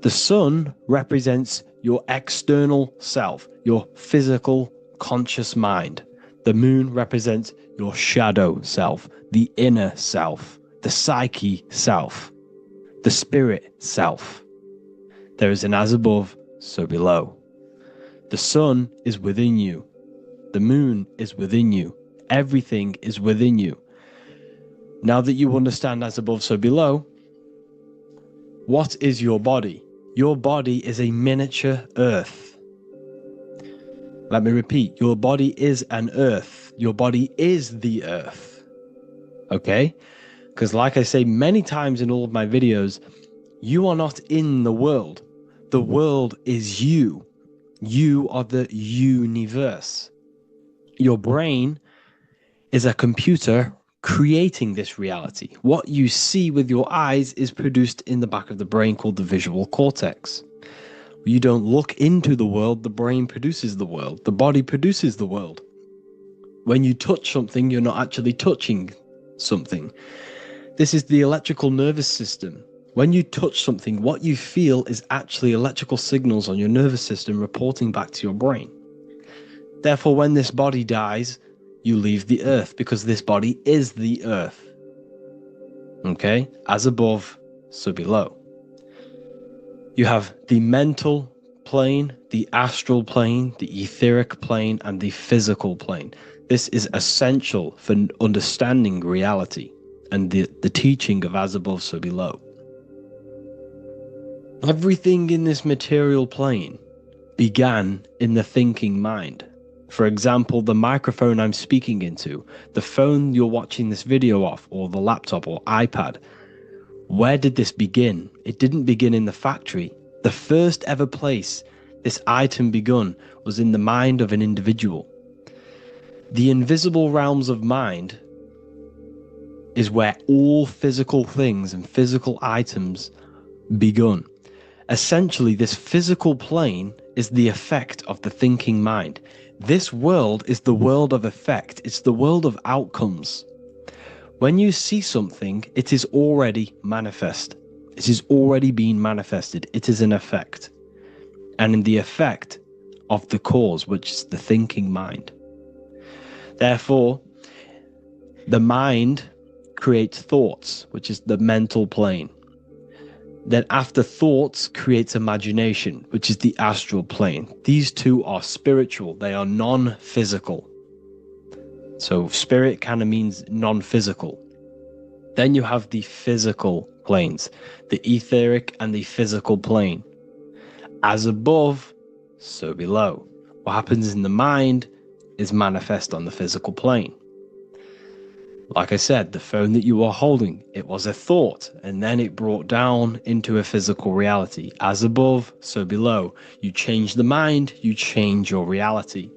Speaker 1: The sun represents your external self, your physical, conscious mind. The moon represents your shadow self, the inner self, the psyche self, the spirit self. There is an as above, so below. The sun is within you. The moon is within you. Everything is within you. Now that you understand as above, so below, what is your body? Your body is a miniature earth. Let me repeat, your body is an earth. Your body is the earth. Okay? Because like I say many times in all of my videos, you are not in the world. The world is you. You are the universe. Your brain is a computer creating this reality. What you see with your eyes is produced in the back of the brain called the visual cortex. You don't look into the world, the brain produces the world. The body produces the world. When you touch something, you're not actually touching something. This is the electrical nervous system. When you touch something, what you feel is actually electrical signals on your nervous system reporting back to your brain. Therefore, when this body dies, you leave the earth, because this body is the earth. Okay? As above, so below. You have the mental plane, the astral plane, the etheric plane, and the physical plane. This is essential for understanding reality and the teaching of as above, so below. Everything in this material plane began in the thinking mind. For example, the microphone I'm speaking into, the phone you're watching this video off, or the laptop or iPad. Where did this begin? It didn't begin in the factory. The first ever place this item begun was in the mind of an individual. The invisible realms of mind is where all physical things and physical items begun. Essentially, this physical plane is the effect of the thinking mind. This world is the world of effect. It's the world of outcomes. When you see something, it is already manifest. It is already being manifested. It is an effect. And in the effect of the cause, which is the thinking mind. Therefore, the mind creates thoughts, which is the mental plane. Then after thoughts creates imagination, which is the astral plane. These two are spiritual. They are non-physical. So spirit kind of means non-physical. Then you have the physical planes, the etheric and the physical plane. As above, so below. What happens in the mind is manifest on the physical plane. Like I said, the phone that you are holding, it was a thought, and then it brought down into a physical reality. As above, so below. You change the mind, you change your reality.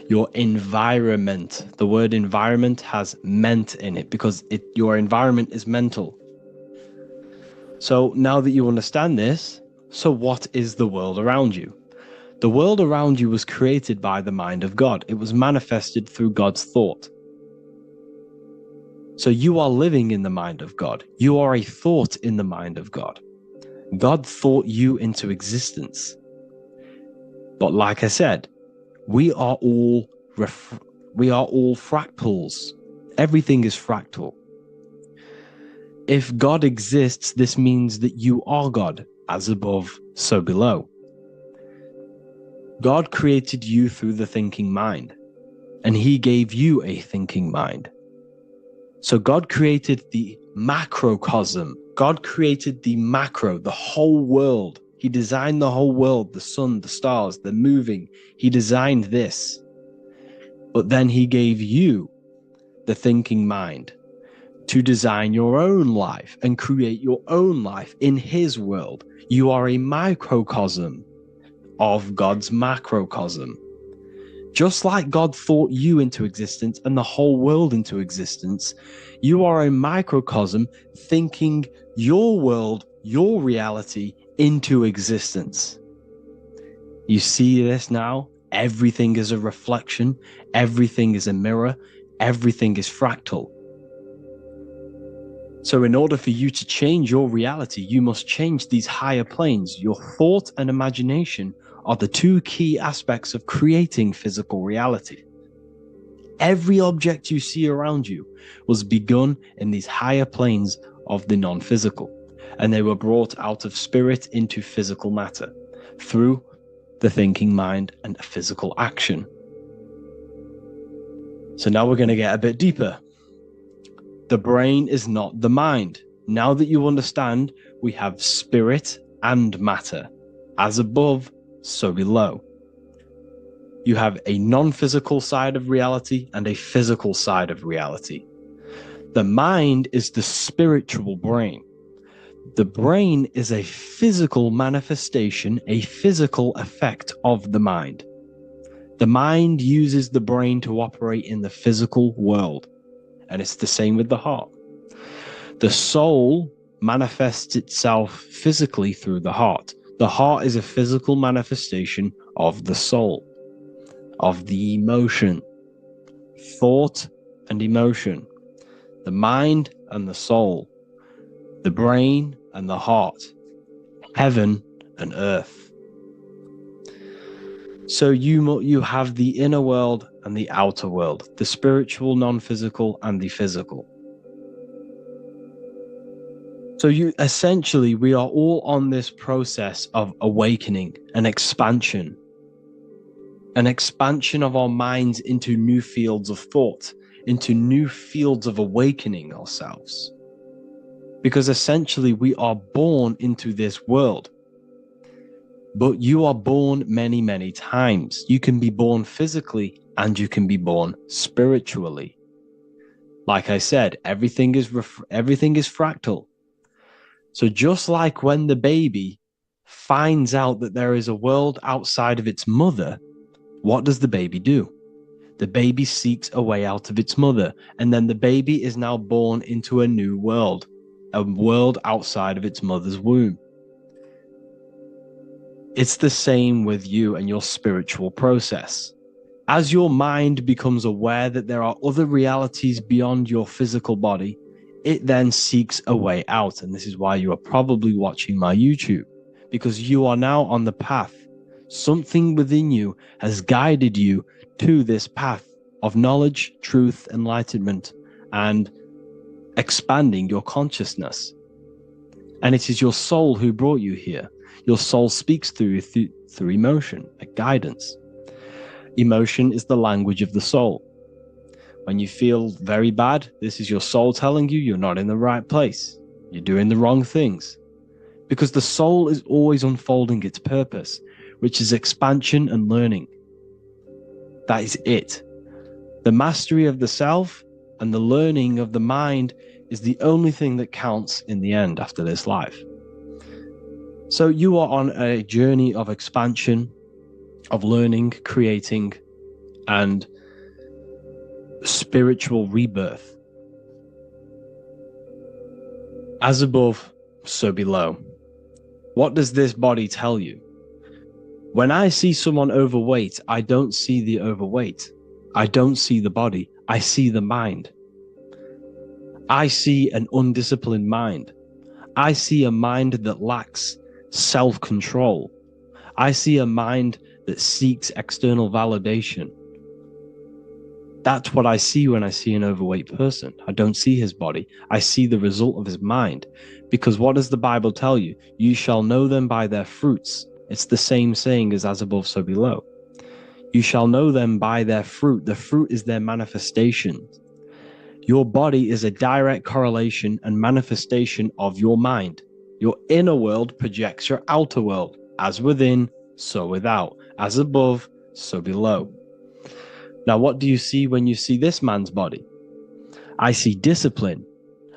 Speaker 1: Your environment, the word environment has ment in it because your environment is mental. So now that you understand this, so what is the world around you? The world around you was created by the mind of God. It was manifested through God's thought. So you are living in the mind of God. You are a thought in the mind of God. God thought you into existence. But like I said, we are all fractals. Everything is fractal. If God exists, this means that you are God, as above, so below. God created you through the thinking mind, and he gave you a thinking mind. So God created the macrocosm. God created the macro, the whole world. He designed the whole world, the sun, the stars, the moving. He designed this. But then he gave you the thinking mind to design your own life and create your own life in his world. You are a microcosm of God's macrocosm. Just like God thought you into existence and the whole world into existence, you are a microcosm thinking your world, your reality into existence. You see this now? Everything is a reflection. Everything is a mirror. Everything is fractal. So in order for you to change your reality, you must change these higher planes. Your thought and imagination are the two key aspects of creating physical reality. Every object you see around you was begun in these higher planes of the non-physical, and they were brought out of spirit into physical matter through the thinking mind and physical action. So now we're going to get a bit deeper. The brain is not the mind. Now that you understand, we have spirit and matter. As above, so below. You have a non-physical side of reality and a physical side of reality. The mind is the spiritual brain. The brain is a physical manifestation, a physical effect of the mind. The mind uses the brain to operate in the physical world, and it's the same with the heart. The soul manifests itself physically through the heart. The heart is a physical manifestation of the soul, of the emotion, thought and emotion, the mind and the soul, the brain and the heart, heaven and earth. So you have the inner world and the outer world, the spiritual, non-physical, and the physical. So we are all on this process of awakening and expansion of our minds into new fields of thought, into new fields of awakening ourselves. Because essentially we are born into this world, but you are born many, many times. You can be born physically and you can be born spiritually. Like I said, everything is fractal. So just like when the baby finds out that there is a world outside of its mother, what does the baby do? The baby seeks a way out of its mother, and then the baby is now born into a new world, a world outside of its mother's womb. It's the same with you and your spiritual process. As your mind becomes aware that there are other realities beyond your physical body, it then seeks a way out. And this is why you are probably watching my YouTube, because you are now on the path. Something within you has guided you to this path of knowledge, truth, enlightenment, and expanding your consciousness. And it is your soul who brought you here. Your soul speaks through emotion, like guidance. Emotion is the language of the soul. When you feel very bad, this is your soul telling you you're not in the right place. You're doing the wrong things. Because the soul is always unfolding its purpose, which is expansion and learning. That is it. The mastery of the self and the learning of the mind is the only thing that counts in the end after this life. So you are on a journey of expansion, of learning, creating, and spiritual rebirth. As above, so below. What does this body tell you? When I see someone overweight, I don't see the overweight. I don't see the body. I see the mind. I see an undisciplined mind. I see a mind that lacks self-control. I see a mind that seeks external validation. That's what I see when I see an overweight person. I don't see his body. I see the result of his mind. Because what does the Bible tell you? You shall know them by their fruits. It's the same saying as above, so below. You shall know them by their fruit. The fruit is their manifestation. Your body is a direct correlation and manifestation of your mind. Your inner world projects your outer world. As within, so without. As above, so below. Now, what do you see when you see this man's body? I see discipline.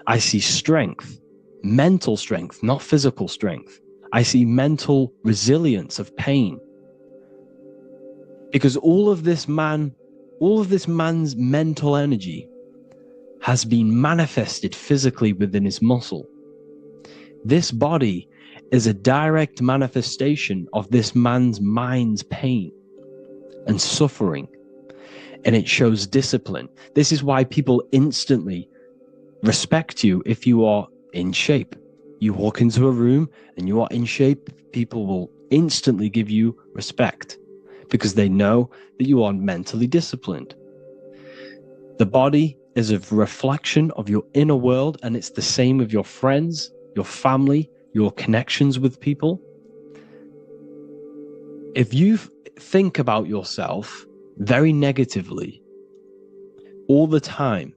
Speaker 1: I see strength, mental strength, not physical strength. I see mental resilience of pain. Because all of this man's mental energy has been manifested physically within his muscle. This body is a direct manifestation of this man's mind's pain and suffering. And it shows discipline. This is why people instantly respect you if you are in shape. You walk into a room and you are in shape, people will instantly give you respect because they know that you are mentally disciplined. The body is a reflection of your inner world, and it's the same with your friends, your family, your connections with people. If you think about yourself very negatively all the time,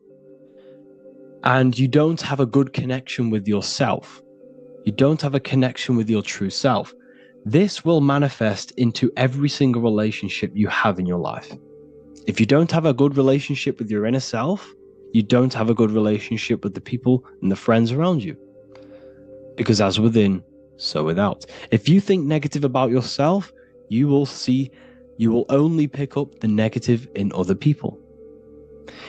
Speaker 1: and you don't have a good connection with yourself, you don't have a connection with your true self, this will manifest into every single relationship you have in your life. If you don't have a good relationship with your inner self, you don't have a good relationship with the people and the friends around you. Because as within, so without. If you think negative about yourself, you will only pick up the negative in other people.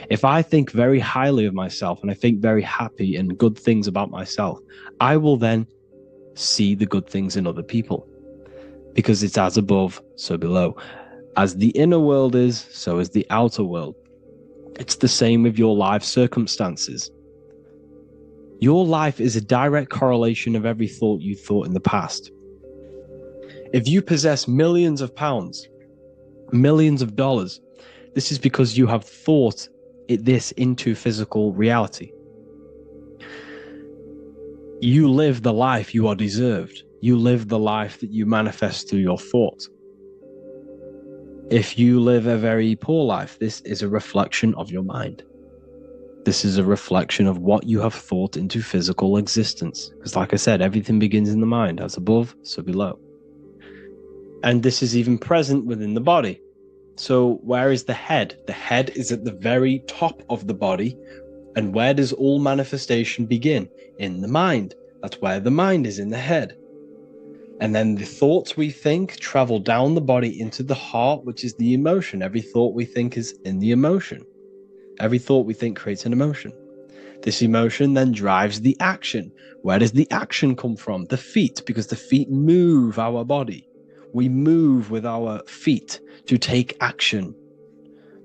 Speaker 1: If I think very highly of myself and I think very happy and good things about myself, I will then see the good things in other people. Because it's as above, so below. As the inner world is, so is the outer world. It's the same with your life circumstances. Your life is a direct correlation of every thought you thought in the past. If you possess millions of pounds, millions of dollars. This is because you have thought this into physical reality. You live the life you are deserved. You live the life that you manifest through your thought. If you live a very poor life, this is a reflection of your mind. This is a reflection of what you have thought into physical existence. Because like I said, everything begins in the mind. As above, so below. And this is even present within the body. So where is the head? The head is at the very top of the body. And where does all manifestation begin? In the mind. That's where the mind is, in the head. And then the thoughts we think travel down the body into the heart, which is the emotion. Every thought we think is in the emotion. Every thought we think creates an emotion. This emotion then drives the action. Where does the action come from? The feet, because the feet move our body. We move with our feet to take action.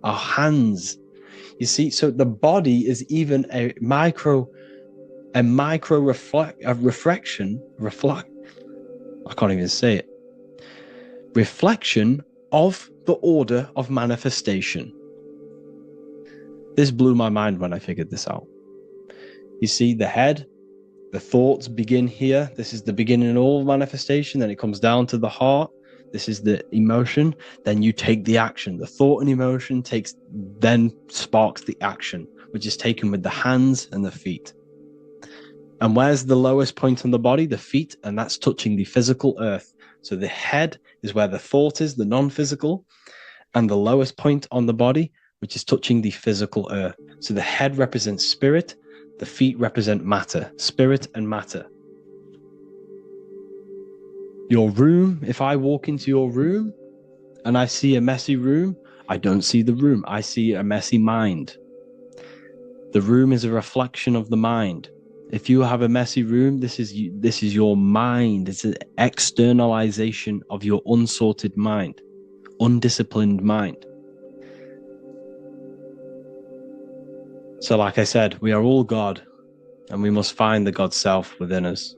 Speaker 1: Our hands. You see, so the body is even a micro reflection. I can't even say it. Reflection of the order of manifestation. This blew my mind when I figured this out. You see, the head, the thoughts begin here. This is the beginning of all manifestation. Then it comes down to the heart. This is the emotion. Then you take the action. The thought and emotion then sparks the action, which is taken with the hands and the feet. And where's the lowest point on the body? The feet, and that's touching the physical earth. So the head is where the thought is, the non-physical, and the lowest point on the body, which is touching the physical earth. So the head represents spirit, the feet represent matter, spirit and matter. Your room, if I walk into your room and I see a messy room, I don't see the room, I see a messy mind. The room is a reflection of the mind. If you have a messy room, this is your mind. It's an externalization of your unsorted mind, undisciplined mind. So like I said, we are all God, and we must find the God self within us.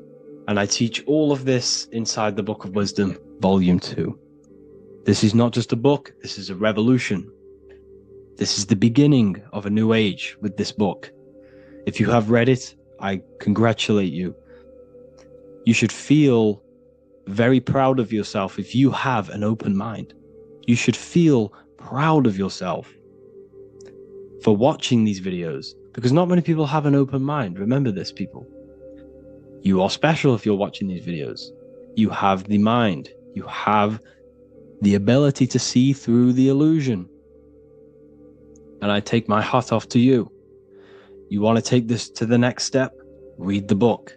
Speaker 1: And I teach all of this inside the Book of Wisdom, Volume 2. This is not just a book, this is a revolution. This is the beginning of a new age with this book. If you have read it, I congratulate you. You should feel very proud of yourself if you have an open mind. You should feel proud of yourself for watching these videos, because not many people have an open mind. Remember this, people. You are special if you're watching these videos. You have the mind. You have the ability to see through the illusion. And I take my hat off to you. You want to take this to the next step? Read the book.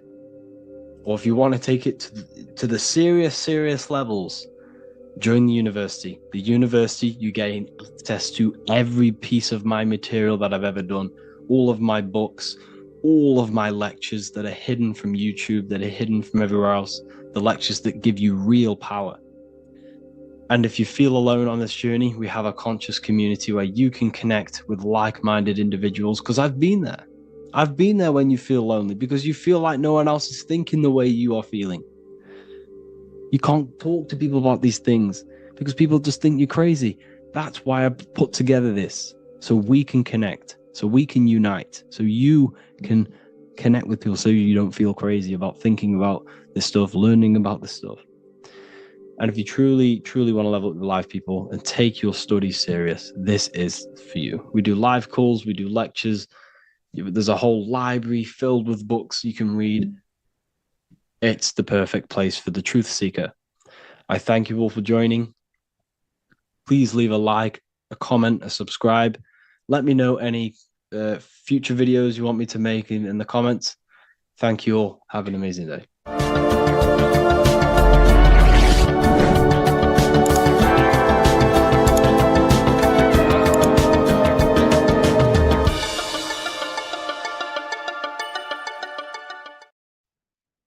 Speaker 1: Or if you want to take it to the serious levels, join the university. The university, you gain access to every piece of my material that I've ever done, all of my books, all of my lectures that are hidden from YouTube, that are hidden from everywhere else, the lectures that give you real power. And if you feel alone on this journey, we have a conscious community where you can connect with like-minded individuals, because I've been there. I've been there when you feel lonely, because you feel like no one else is thinking the way you are feeling. You can't talk to people about these things because people just think you're crazy. That's why I put together this, so we can connect, so we can unite, so you can connect with people, so you don't feel crazy about thinking about this stuff, learning about this stuff. And if you truly want to level up your life, people, and take your studies serious, this is for you. We do live calls, we do lectures. There's a whole library filled with books you can read. It's the perfect place for the truth seeker. I thank you all for joining. Please leave a like, a comment, a subscribe. Let me know any future videos you want me to make in the comments. Thank you all. Have an amazing day.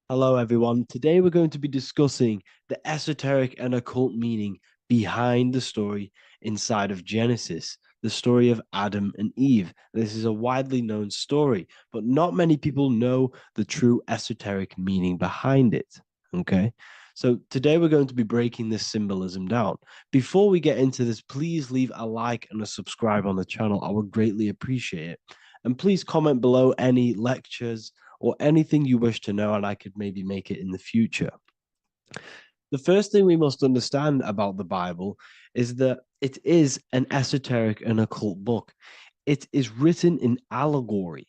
Speaker 1: Hello everyone, today we're going to be discussing the esoteric and occult meaning behind the story inside of Genesis, the story of Adam and Eve. This is a widely known story, but not many people know the true esoteric meaning behind it, okay? So today we're going to be breaking this symbolism down. Before we get into this, please leave a like and a subscribe on the channel. I would greatly appreciate it. And please comment below any lectures or anything you wish to know, and I could maybe make it in the future. The first thing we must understand about the Bible is that it is an esoteric and occult book. It is written in allegory.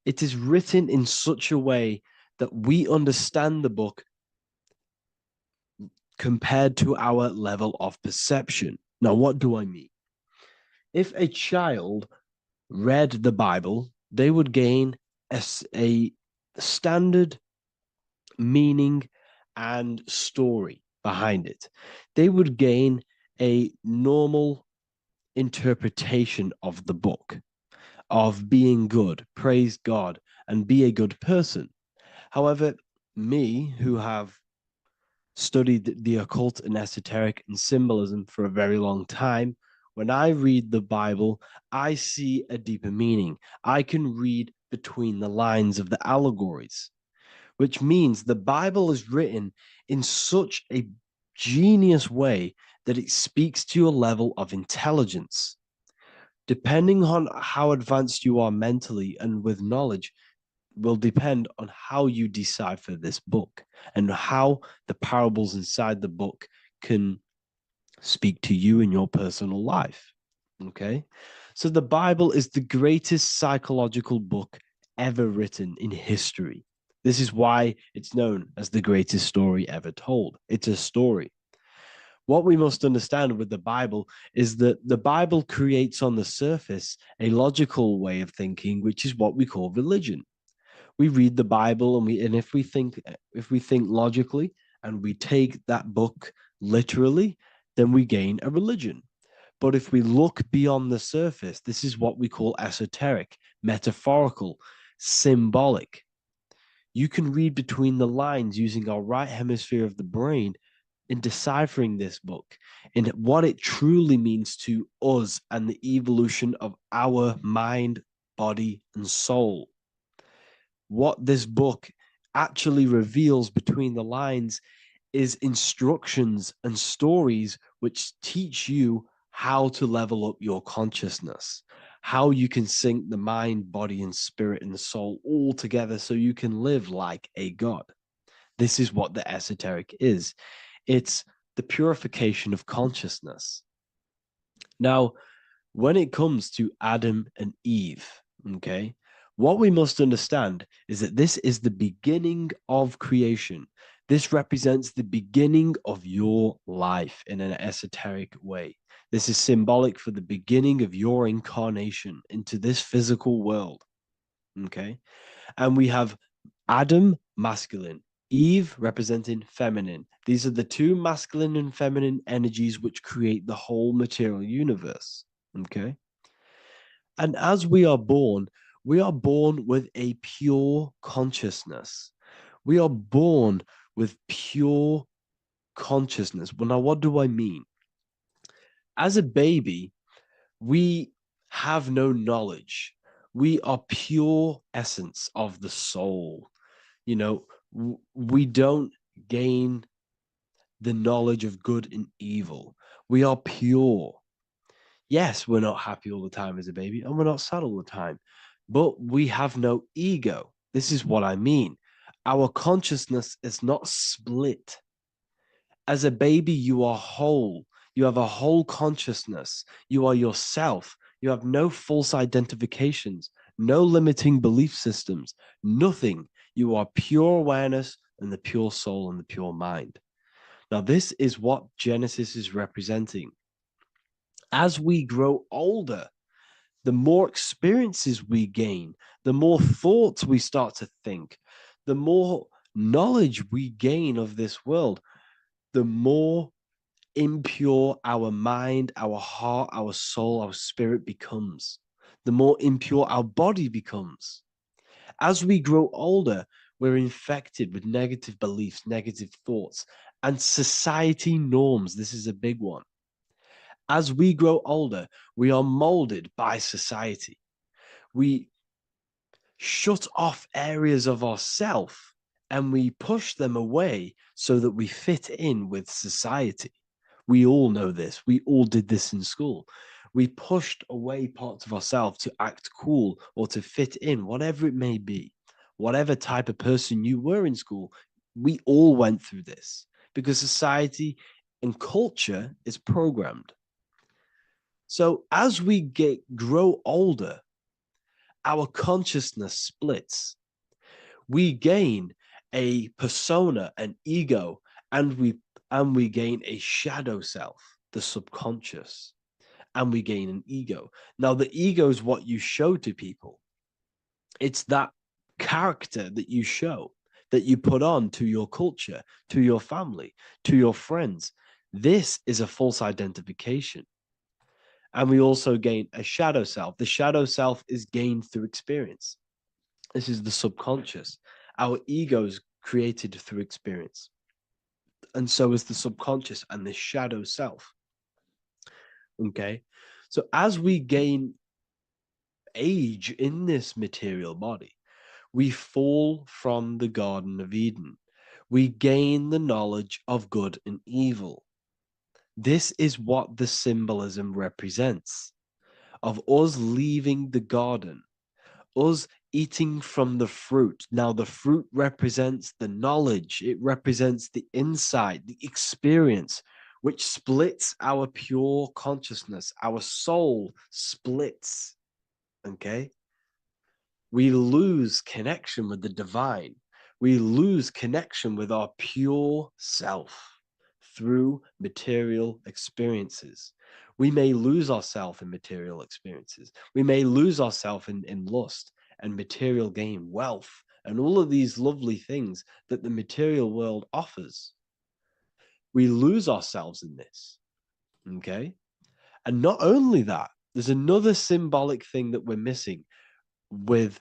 Speaker 1: It is written in such a way that we understand the book compared to our level of perception. Now, what do I mean? If a child read the Bible, they would gain a standard meaning and story behind it. They would gain a normal interpretation of the book, of being good, praise God, and be a good person. However, me, who have studied the occult and esoteric and symbolism for a very long time, when I read the Bible, I see a deeper meaning. I can read between the lines of the allegories, which means the Bible is written in such a genius way that it speaks to your level of intelligence. Depending on how advanced you are mentally and with knowledge, will depend on how you decipher this book and how the parables inside the book can speak to you in your personal life. Okay. So the Bible is the greatest psychological book ever written in history. This is why it's known as the greatest story ever told. It's a story. What we must understand with the Bible is that the Bible creates on the surface a logical way of thinking, which is what we call religion. We read the Bible and if we think logically and we take that book literally, then we gain a religion. But if we look beyond the surface, this is what we call esoteric, metaphorical, symbolic. You can read between the lines using our right hemisphere of the brain in deciphering this book and what it truly means to us and the evolution of our mind, body, and soul. What this book actually reveals between the lines is instructions and stories which teach you how to level up your consciousness, how you can sync the mind, body, and spirit and the soul all together so you can live like a god. This is what the esoteric is. It's the purification of consciousness. Now, when it comes to Adam and Eve, okay, what we must understand is that this is the beginning of creation. This represents the beginning of your life in an esoteric way. This is symbolic for the beginning of your incarnation into this physical world. Okay. And we have Adam, masculine, Eve representing feminine. These are the two masculine and feminine energies which create the whole material universe. Okay. And as we are born with a pure consciousness. We are born with pure consciousness. Well, now, what do I mean? As a baby, we have no knowledge. We are pure essence of the soul. You know, we don't gain the knowledge of good and evil. We are pure. Yes, we're not happy all the time as a baby, and we're not sad all the time, but we have no ego. This is what I mean. Our consciousness is not split. As a baby, you are whole. You have a whole consciousness. You are yourself. You have no false identifications, no limiting belief systems, nothing. You are pure awareness and the pure soul and the pure mind. Now, this is what Genesis is representing. As we grow older, the more experiences we gain, the more thoughts we start to think, the more knowledge we gain of this world, the more impure our mind, our heart, our soul, our spirit becomes, the more impure our body becomes. As we grow older, we're infected with negative beliefs, negative thoughts, and society norms. This is a big one. As we grow older, we are molded by society. We shut off areas of ourself and we push them away so that we fit in with society. We all know this. We all did this in school. We pushed away parts of ourselves to act cool or to fit in, whatever it may be. Whatever type of person you were in school, we all went through this because society and culture is programmed. So as we grow older, our consciousness splits. We gain a persona, an ego, and we gain a shadow self, the subconscious, and we gain an ego. Now, the ego is what you show to people. It's that character that you show, that you put on to your culture, to your family, to your friends. This is a false identification. And we also gain a shadow self. The shadow self is gained through experience. This is the subconscious. Our ego is created through experience. And so is the subconscious and the shadow self. Okay. So as we gain age in this material body, we fall from the Garden of Eden. We gain the knowledge of good and evil. This is what the symbolism represents of us leaving the garden, us eating from the fruit. Now, the fruit represents the knowledge, it represents the insight, the experience, which splits our pure consciousness. Our soul splits. Okay? We lose connection with the divine. We lose connection with our pure self through material experiences. We may lose ourselves in material experiences. We may lose ourselves in lust and material gain, wealth, and all of these lovely things that the material world offers. We lose ourselves in this. Okay? And not only that, there's another symbolic thing that we're missing with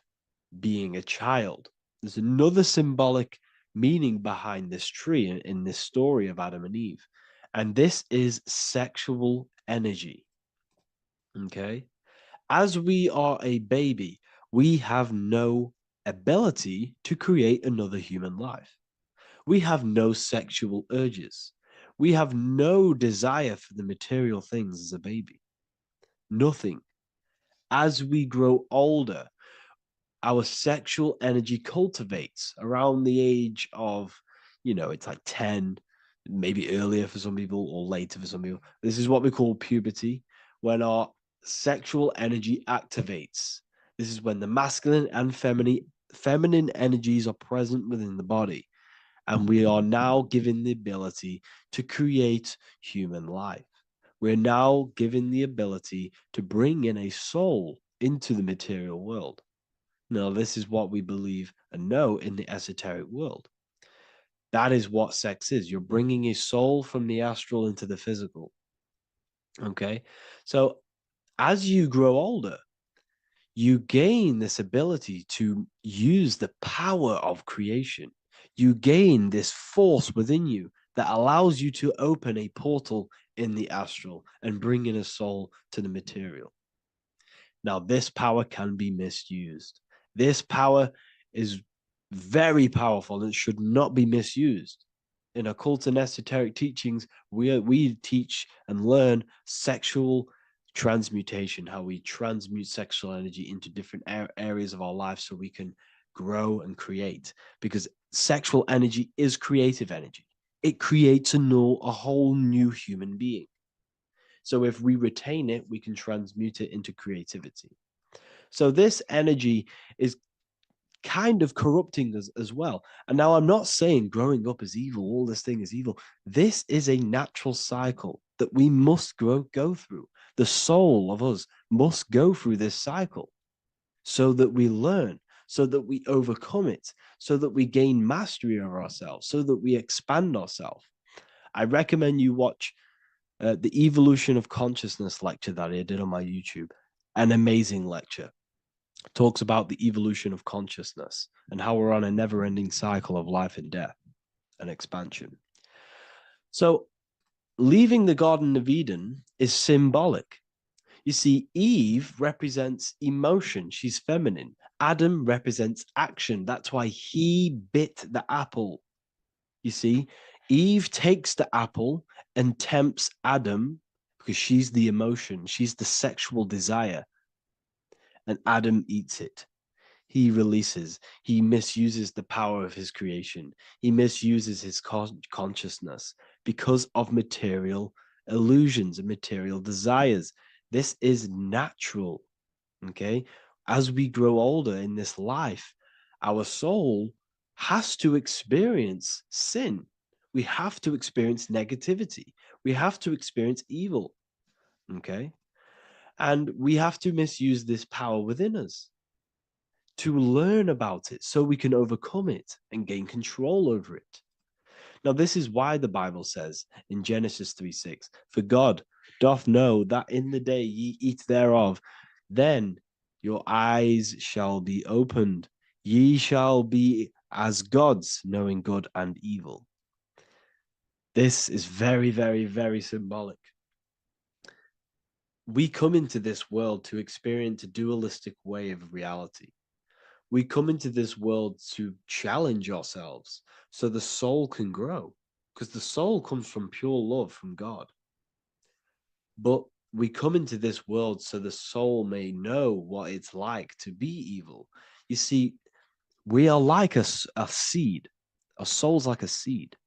Speaker 1: being a child. There's another symbolic meaning behind this tree in this story of Adam and Eve. And this is sexual energy. Okay? As we are a baby, we have no ability to create another human life. We have no sexual urges. We have no desire for the material things as a baby. Nothing. As we grow older, our sexual energy cultivates around the age of, it's like 10, maybe earlier for some people or later for some people. This is what we call puberty, when our sexual energy activates. This is when the masculine and feminine energies are present within the body. And we are now given the ability to create human life. We're now given the ability to bring in a soul into the material world. Now, this is what we believe and know in the esoteric world. That is what sex is. You're bringing a soul from the astral into the physical. Okay? So as you grow older, you gain this ability to use the power of creation. You gain this force within you that allows you to open a portal in the astral and bring in a soul to the material. Now, this power can be misused. This power is very powerful and it should not be misused. In occult and esoteric teachings, we teach and learn sexual transmutation, how we transmute sexual energy into different areas of our life so we can grow and create. Because sexual energy is creative energy. It creates a whole new human being. So if we retain it, we can transmute it into creativity. So this energy is kind of corrupting us as well. And now I'm not saying growing up is evil, all this thing is evil. This is a natural cycle that we must go through. The soul of us must go through this cycle so that we learn, so that we overcome it, so that we gain mastery of ourselves, so that we expand ourselves. I recommend you watch the Evolution of Consciousness lecture that I did on my YouTube. An amazing lecture. Talks about the evolution of consciousness and how we're on a never-ending cycle of life and death and expansion. So leaving the Garden of Eden is symbolic. You see, Eve represents emotion. She's feminine. Adam represents action. That's why he bit the apple. You see, Eve takes the apple and tempts Adam because she's the emotion, she's the sexual desire, and Adam eats it. He releases, he misuses the power of his creation, he misuses his consciousness because of material illusions and material desires. This is natural. Okay, as we grow older in this life, our soul has to experience sin. We have to experience negativity. We have to experience evil. Okay, and we have to misuse this power within us to learn about it so we can overcome it and gain control over it. Now, this is why the Bible says in Genesis 3:6, for God doth know that in the day ye eat thereof, then your eyes shall be opened. Ye shall be as gods, knowing good and evil. This is very, very, very symbolic. We come into this world to experience a dualistic way of reality. We come into this world to challenge ourselves so the soul can grow, because the soul comes from pure love from God. But we come into this world so the soul may know what it's like to be evil. You see, we are like a seed. Our soul's like a seed.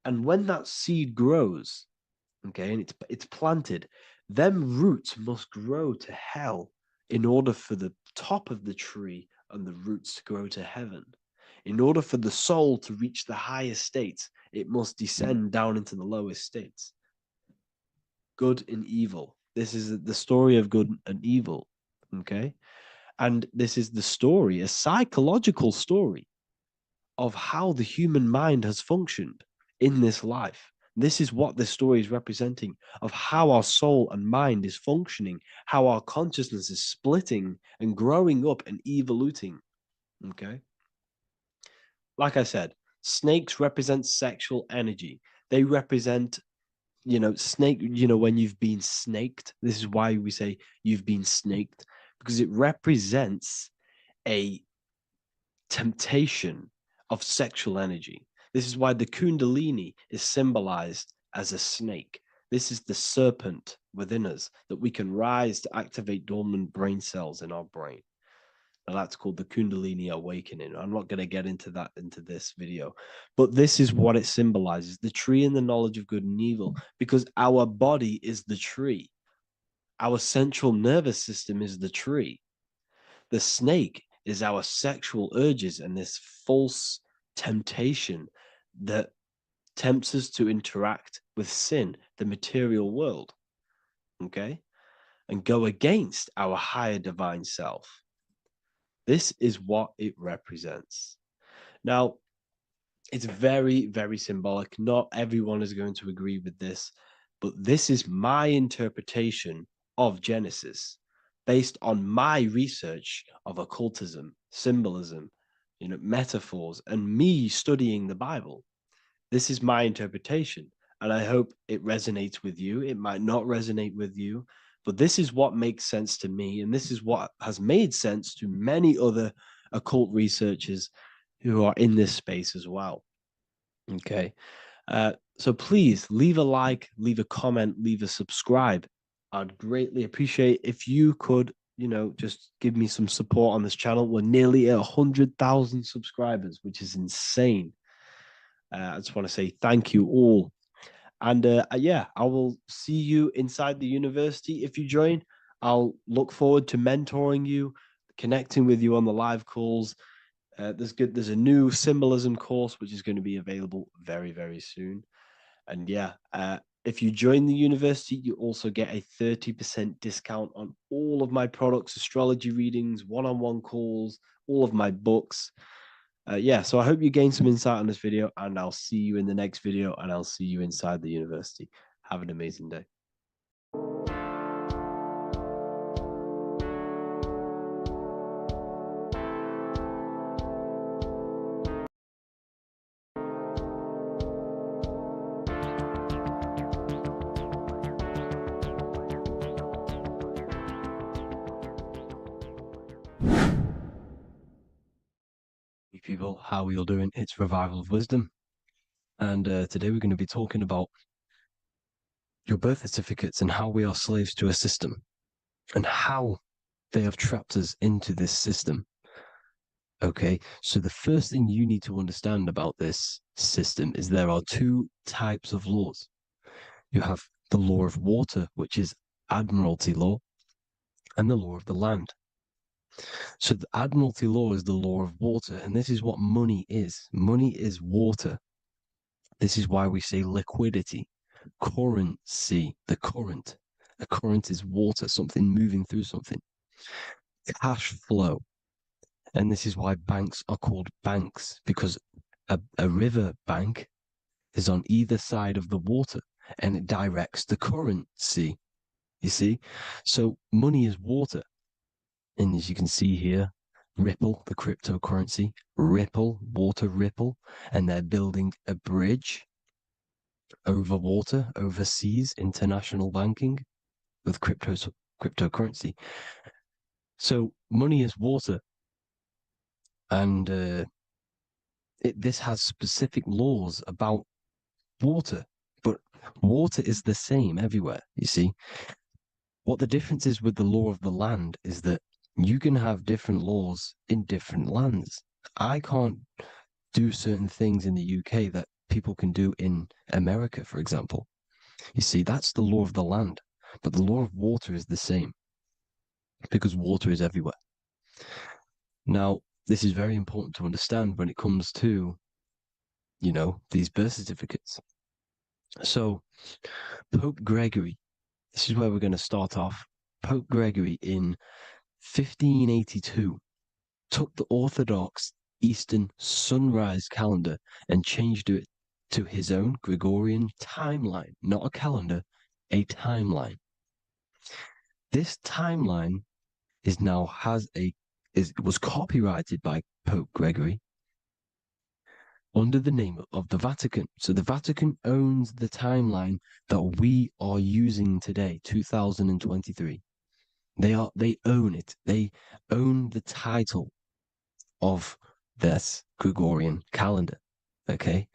Speaker 1: And when that seed grows, okay, and it's planted, them roots must grow to hell in order for the top of the tree and the roots to grow to heaven. In order for the soul to reach the highest states, it must descend down into the lowest states. Good and evil. This is the story of good and evil, okay? And this is the story, a psychological story of how the human mind has functioned in this life. This is what this story is representing of how our soul and mind is functioning, how our consciousness is splitting and growing up and evoluting. Okay. Like I said, snakes represent sexual energy. They represent, snake, when you've been snaked. This is why we say you've been snaked, because it represents a temptation of sexual energy. This is why the Kundalini is symbolized as a snake. This is the serpent within us that we can rise to activate dormant brain cells in our brain. Now that's called the Kundalini awakening. I'm not going to get into that into this video, but this is what it symbolizes, the tree and the knowledge of good and evil, because our body is the tree. Our central nervous system is the tree. The snake is our sexual urges and this false temptation that tempts us to interact with sin, the material world, okay, and go against our higher divine self. This is what it represents. Now, it's very, very symbolic. Not everyone is going to agree with this, but this is my interpretation of Genesis based on my research of occultism, symbolism, metaphors, and me studying the Bible. This is my interpretation, and I hope it resonates with you. It might not resonate with you, but this is what makes sense to me, and this is what has made sense to many other occult researchers who are in this space as well. Okay, so please leave a like, leave a comment, leave a subscribe. I'd greatly appreciate if you could, just give me some support on this channel. We're nearly at 100,000 subscribers, which is insane. I just want to say thank you all. And yeah, I will see you inside the university. If you join, I'll look forward to mentoring you, connecting with you on the live calls. There's a new symbolism course, which is going to be available very, very soon. And yeah, if you join the university, you also get a 30% discount on all of my products, astrology readings, one-on-one calls, all of my books. Yeah, so I hope you gain some insight on this video, and I'll see you in the next video, and I'll see you inside the university. Have an amazing day. people, how are you all doing? It's Revival of Wisdom, and today we're going to be talking about your birth certificates and how we are slaves to a system and how they have trapped us into this system. Okay, so the first thing you need to understand about this system is there are two types of laws. You have the law of water, which is Admiralty law, and the law of the land. So the Admiralty law is the law of water, and this is what money is. Money is water. This is why we say liquidity, currency, the current. A current is water, something moving through something. Cash flow. And this is why banks are called banks, because a river bank is on either side of the water and it directs the currency. You see? So money is water. And as you can see here, Ripple, the cryptocurrency, Ripple, water Ripple, and they're building a bridge over water, overseas, international banking with cryptocurrency. So money is water, and this has specific laws about water, but water is the same everywhere. You see, what the difference is with the law of the land is that you can have different laws in different lands. I can't do certain things in the UK that people can do in America, for example. You see, that's the law of the land, but the law of water is the same because water is everywhere. Now, this is very important to understand when it comes to, these birth certificates. So, Pope Gregory, this is where we're going to start off. Pope Gregory in 1582 took the Orthodox Eastern sunrise calendar and changed it to his own Gregorian timeline, not a calendar, a timeline. This timeline was copyrighted by Pope Gregory under the name of the Vatican. So the Vatican owns the timeline that we are using today, 2023. They own it. They own the title of this Gregorian calendar. Okay.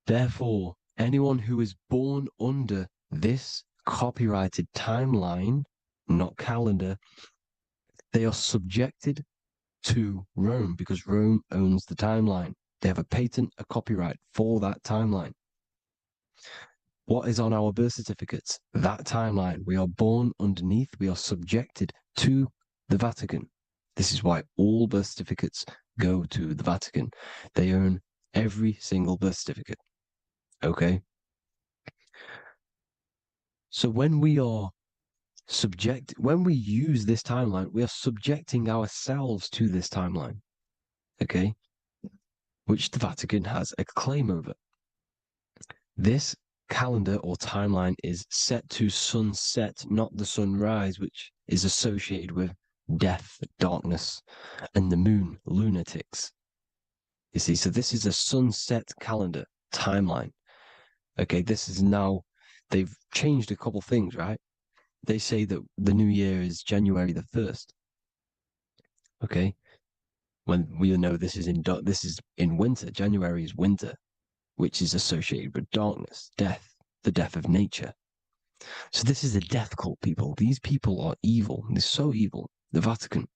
Speaker 1: Therefore, anyone who is born under this copyrighted timeline, not calendar, they are subjected to Rome because Rome owns the timeline. They have a patent, a copyright for that timeline. What is on our birth certificates? That timeline. We are born underneath, we are subjected to the Vatican. This is why all birth certificates go to the Vatican. They own every single birth certificate. Okay? So when we use this timeline, we are subjecting ourselves to this timeline. Okay? Which the Vatican has a claim over. This calendar or timeline is set to sunset, not the sunrise, which is associated with death, darkness, and the moon, lunatics. You see, so this is a sunset calendar timeline. Okay, this is now, they've changed a couple things, right? They say that the new year is January the 1st. Okay, when we know this is in winter. January is winter, which is associated with darkness, death, the death of nature. So this is a death cult, people. These people are evil. They're so evil. The Vatican.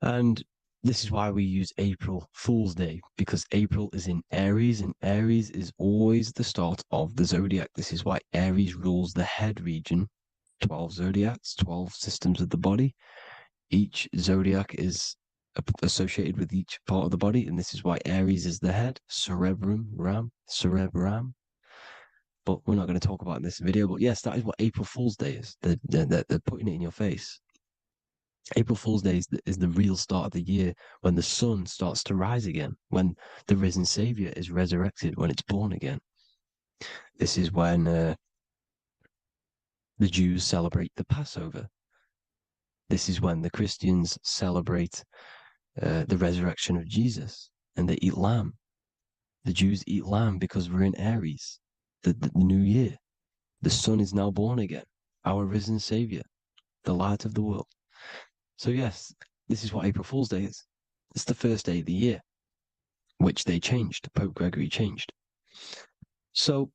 Speaker 1: And this is why we use April Fool's Day, because April is in Aries, and Aries is always the start of the Zodiac. This is why Aries rules the head region. 12 zodiacs, 12 systems of the body. Each zodiac is associated with each part of the body, and this is why Aries is the head, cerebrum. But we're not going to talk about in this video. But yes, that is what April Fool's Day is. They're putting it in your face. April Fool's Day is the real start of the year, when the sun starts to rise again, when the risen Savior is resurrected, when it's born again. This is when the Jews celebrate the Passover. This is when the Christians celebrate the resurrection of Jesus, and they eat lamb. The Jews eat lamb because we're in Aries, the new year. The sun is now born again, our risen Savior, the light of the world. So yes, this is what April Fool's Day is. It's the first day of the year, which they changed. Pope Gregory changed. So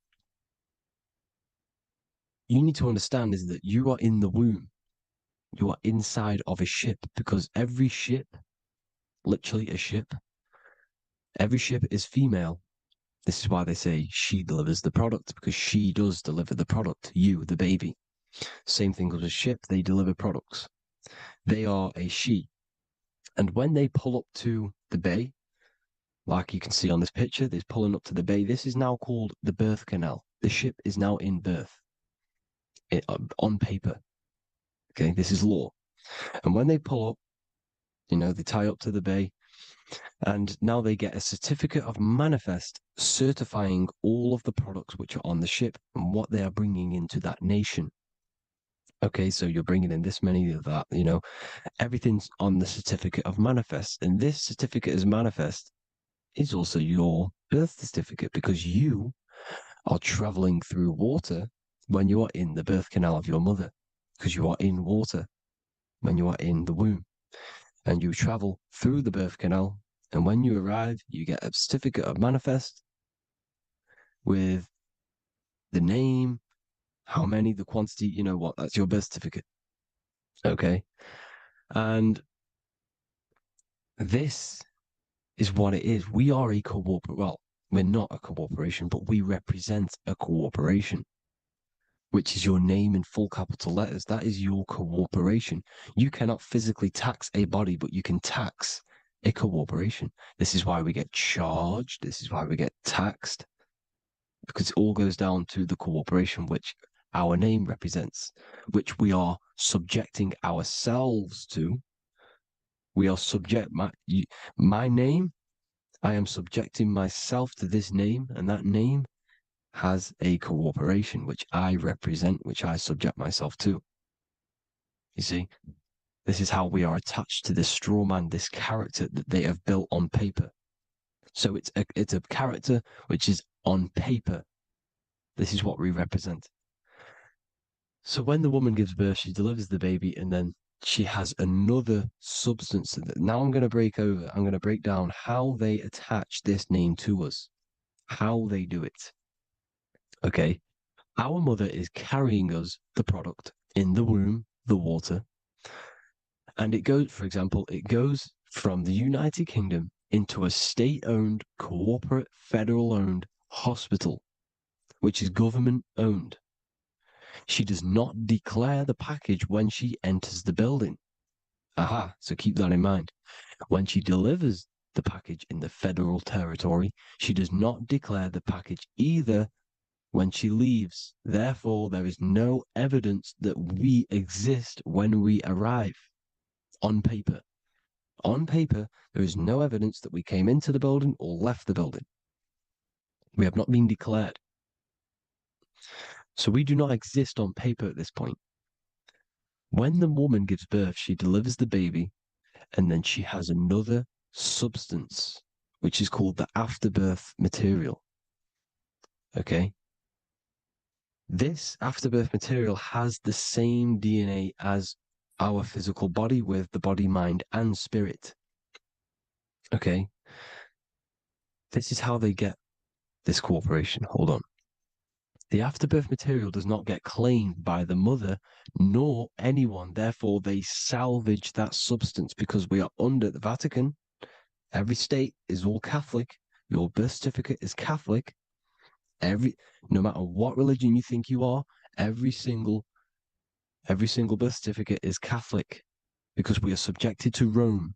Speaker 1: you need to understand is that you are in the womb. You are inside of a ship, because every ship, literally a ship, every ship is female. This is why they say she delivers the product, because she does deliver the product, you, the baby. Same thing with a ship, they deliver products. They are a she. And when they pull up to the bay, like you can see on this picture, they're pulling up to the bay. This is now called the birth canal. The ship is now in birth on paper. Okay, this is law. And when they pull up, they tie up to the bay, and now they get a certificate of manifest certifying all of the products which are on the ship and what they are bringing into that nation. Okay, so you're bringing in this many of that, everything's on the certificate of manifest. And this certificate of manifest is also your birth certificate, because you are traveling through water when you are in the birth canal of your mother, because you are in water when you are in the womb. And you travel through the birth canal, and when you arrive, you get a certificate of manifest with the name, how many, the quantity, that's your birth certificate. Okay. And this is what it is. We are a well, we're not a corporation, but we represent a corporation, which is your name in full capital letters. That is your corporation. You cannot physically tax a body, but you can tax a corporation. This is why we get charged. This is why we get taxed, because it all goes down to the corporation, which our name represents, which we are subjecting ourselves to. We are subject, my name, I am subjecting myself to this name, and that name has a corporation which I represent, which I subject myself to. You see, this is how we are attached to this straw man, this character that they have built on paper. So it's a character which is on paper. This is what we represent. So when the woman gives birth, she delivers the baby, and then she has another substance. Now I'm going to break down how they attach this name to us, how they do it. Okay. Our mother is carrying us the product in the womb, the water. And it goes, for example, it goes from the United Kingdom into a state-owned, corporate, federal-owned hospital, which is government-owned. She does not declare the package when she enters the building. Aha, so keep that in mind. When she delivers the package in the federal territory, she does not declare the package either when she leaves. Therefore, there is no evidence that we exist when we arrive on paper. On paper, there is no evidence that we came into the building or left the building. We have not been declared. So we do not exist on paper at this point. When the woman gives birth, she delivers the baby, and then she has another substance, which is called the afterbirth material. Okay? This afterbirth material has the same DNA as our physical body, with the body, mind, and spirit. Okay? This is how they get this corporation. Hold on. The afterbirth material does not get claimed by the mother nor anyone. Therefore, they salvage that substance, because we are under the Vatican. Every state is all Catholic. Your birth certificate is Catholic. No matter what religion you think you are, every single birth certificate is Catholic, because we are subjected to Rome.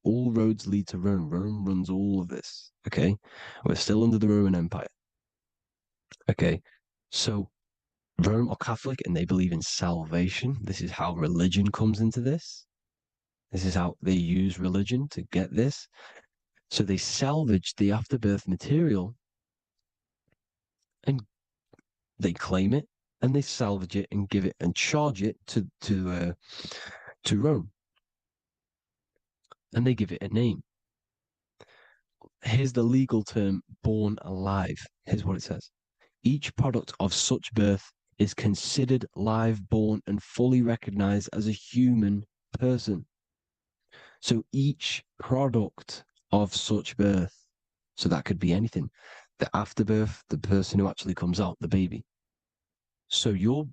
Speaker 1: All roads lead to Rome. Rome runs all of this. Okay, we're still under the Roman Empire. Okay, so Rome are Catholic and they believe in salvation. This is how religion comes into this. This is how they use religion to get this. So they salvage the afterbirth material and they claim it, and they salvage it and give it and charge it to Rome. And they give it a name. Here's the legal term, born alive. Here's what it says. Each product of such birth is considered live, born, and fully recognized as a human person. So each product of such birth, so that could be anything, the afterbirth, the person who actually comes out, the baby. So your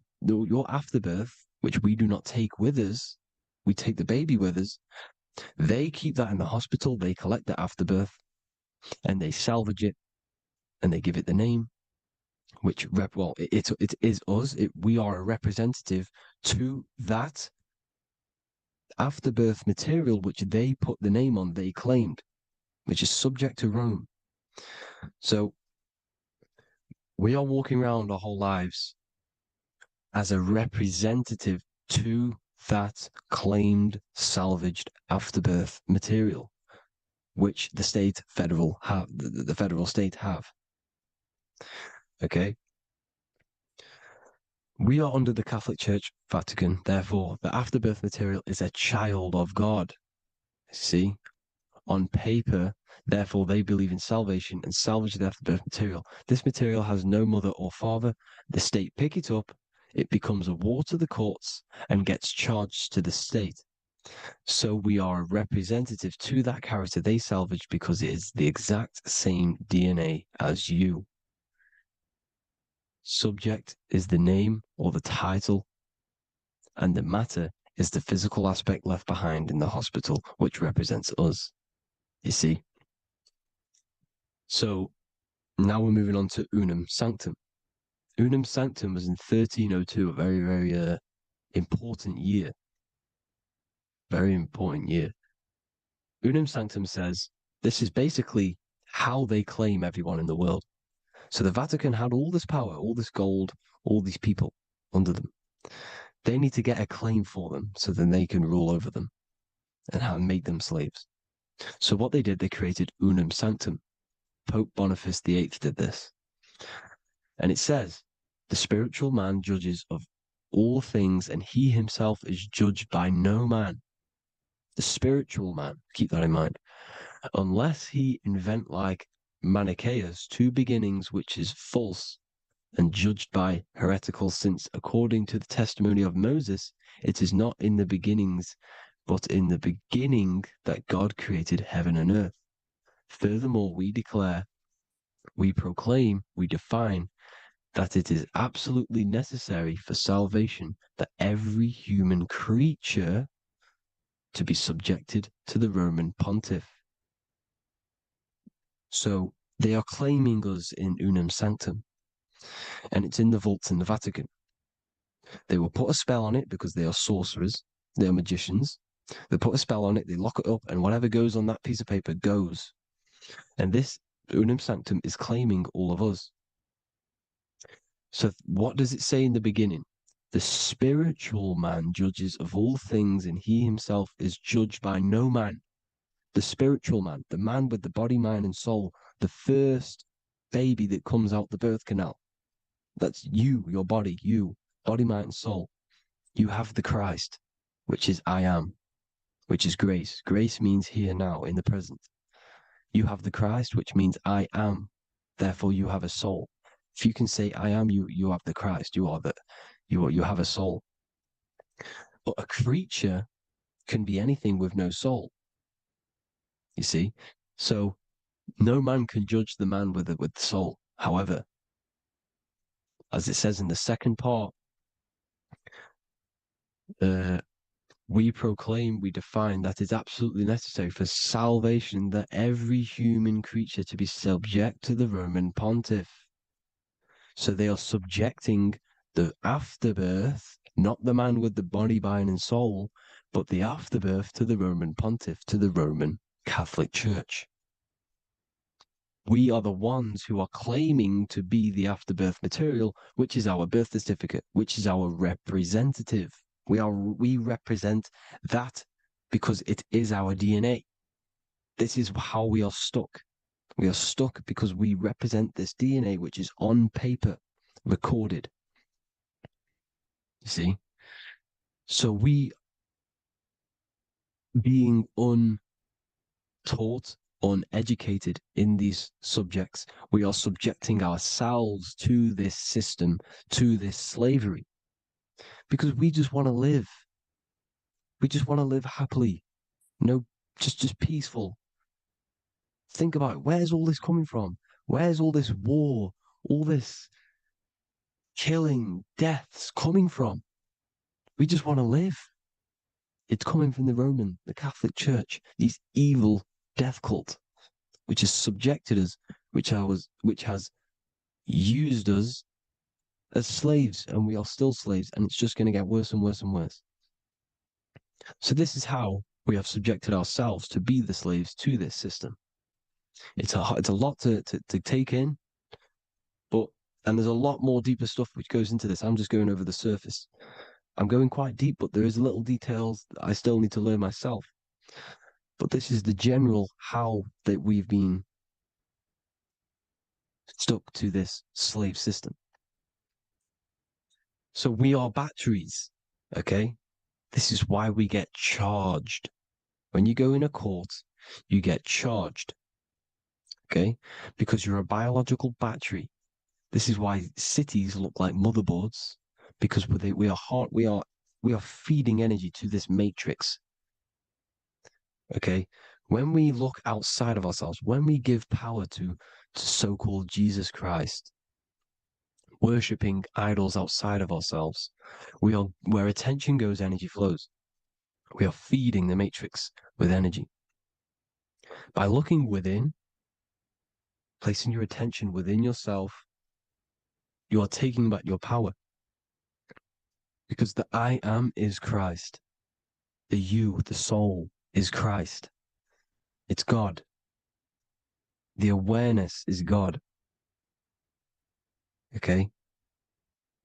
Speaker 1: afterbirth, which we do not take with us, we take the baby with us. They keep that in the hospital. They collect the afterbirth, and they salvage it, and they give it the name, which it is us. We are a representative to that afterbirth material, which they put the name on. They claimed, which is subject to Rome. So we are walking around our whole lives as a representative to that claimed salvaged afterbirth material, which the federal state have. Okay. We are under the Catholic Church, Vatican. Therefore, the afterbirth material is a child of God. See, on paper, therefore, they believe in salvation and salvage the afterbirth material. This material has no mother or father. The state pick it up. It becomes a war to the courts and gets charged to the state. So we are a representative to that character they salvaged because it is the exact same DNA as you. Subject is the name or the title, and the matter is the physical aspect left behind in the hospital, which represents us. You see? So now we're moving on to Unum Sanctum. Unum Sanctum was in 1302, a very, very important year. Very important year. Unum Sanctum says this is basically how they claim everyone in the world. So the Vatican had all this power, all this gold, all these people under them. They need to get a claim for them so then they can rule over them and make them slaves. So what they did, they created Unum Sanctum. Pope Boniface VIII did this. And it says, the spiritual man judges of all things, and he himself is judged by no man. The spiritual man, keep that in mind, unless he invent like Manichaeus, two beginnings, which is false and judged by heretical, since according to the testimony of Moses, it is not in the beginnings, but in the beginning that God created heaven and earth. Furthermore, we declare, we proclaim, we define that it is absolutely necessary for salvation that every human creature to be subjected to the Roman pontiff. So they are claiming us in Unum Sanctum, and it's in the vaults in the Vatican. They will put a spell on it because they are sorcerers, they are magicians. They put a spell on it, they lock it up, and whatever goes on that piece of paper goes. And this Unum Sanctum is claiming all of us. So what does it say in the beginning? The spiritual man judges of all things, and he himself is judged by no man. The spiritual man, the man with the body, mind, and soul, the first baby that comes out the birth canal. That's you, your body, body, mind, and soul. You have the Christ, which is I am, which is grace. Grace means here, now, in the present. You have the Christ, which means I am. Therefore, you have a soul. If you can say I am, you have the Christ. You have a soul. But a creature can be anything with no soul. You see, so no man can judge the man with the soul. However, as it says in the second part, we proclaim, we define that it's absolutely necessary for salvation that every human creature to be subject to the Roman pontiff. So they are subjecting the afterbirth, not the man with the body, mind, and soul, but the afterbirth to the Roman pontiff, to the Roman Catholic Church. We are the ones who are claiming to be the afterbirth material, which is our birth certificate, which is our representative. We represent that because it is our DNA. This is how we are stuck. We are stuck because we represent this DNA, which is on paper, recorded. You see? So we, being untaught, uneducated in these subjects, we are subjecting ourselves to this system, to this slavery, because we just want to live. We just want to live happily. No just peaceful. Think about it. Where's all this coming from? Where's all this war, all this killing, deaths coming from? We just want to live. It's coming from the Catholic Church, these evil death cult, which has subjected us, which has used us as slaves, and we are still slaves, and it's just going to get worse and worse and worse. So this is how we have subjected ourselves to be the slaves to this system. It's a lot to take in, and there's a lot more deeper stuff which goes into this. I'm just going over the surface. I'm going quite deep, but there is little details that I still need to learn myself. But this is the general how that we've been stuck to this slave system. So we are batteries, okay? This is why we get charged. When you go in a court, you get charged, okay? Because you're a biological battery. This is why cities look like motherboards, because we are feeding energy to this matrix. Okay, when we look outside of ourselves, when we give power to so-called Jesus Christ, worshipping idols outside of ourselves, where attention goes, energy flows. We are feeding the matrix with energy. By looking within, placing your attention within yourself, you are taking back your power. Because the I am is Christ. The you, the soul, is Christ. It's God. The awareness is God. Okay?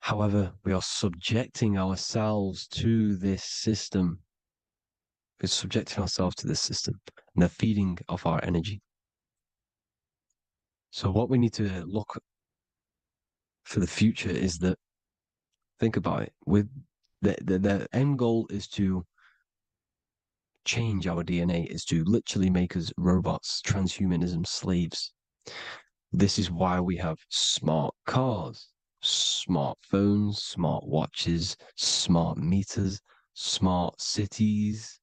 Speaker 1: However, we are subjecting ourselves to this system. We're subjecting ourselves to this system, and they're feeding off our energy. So what we need to look for the future is that, think about it, with the end goal is to change our DNA, is to literally make us robots, transhumanism, slaves. This is why we have smart cars, smartphones, smart watches, smart meters, smart cities.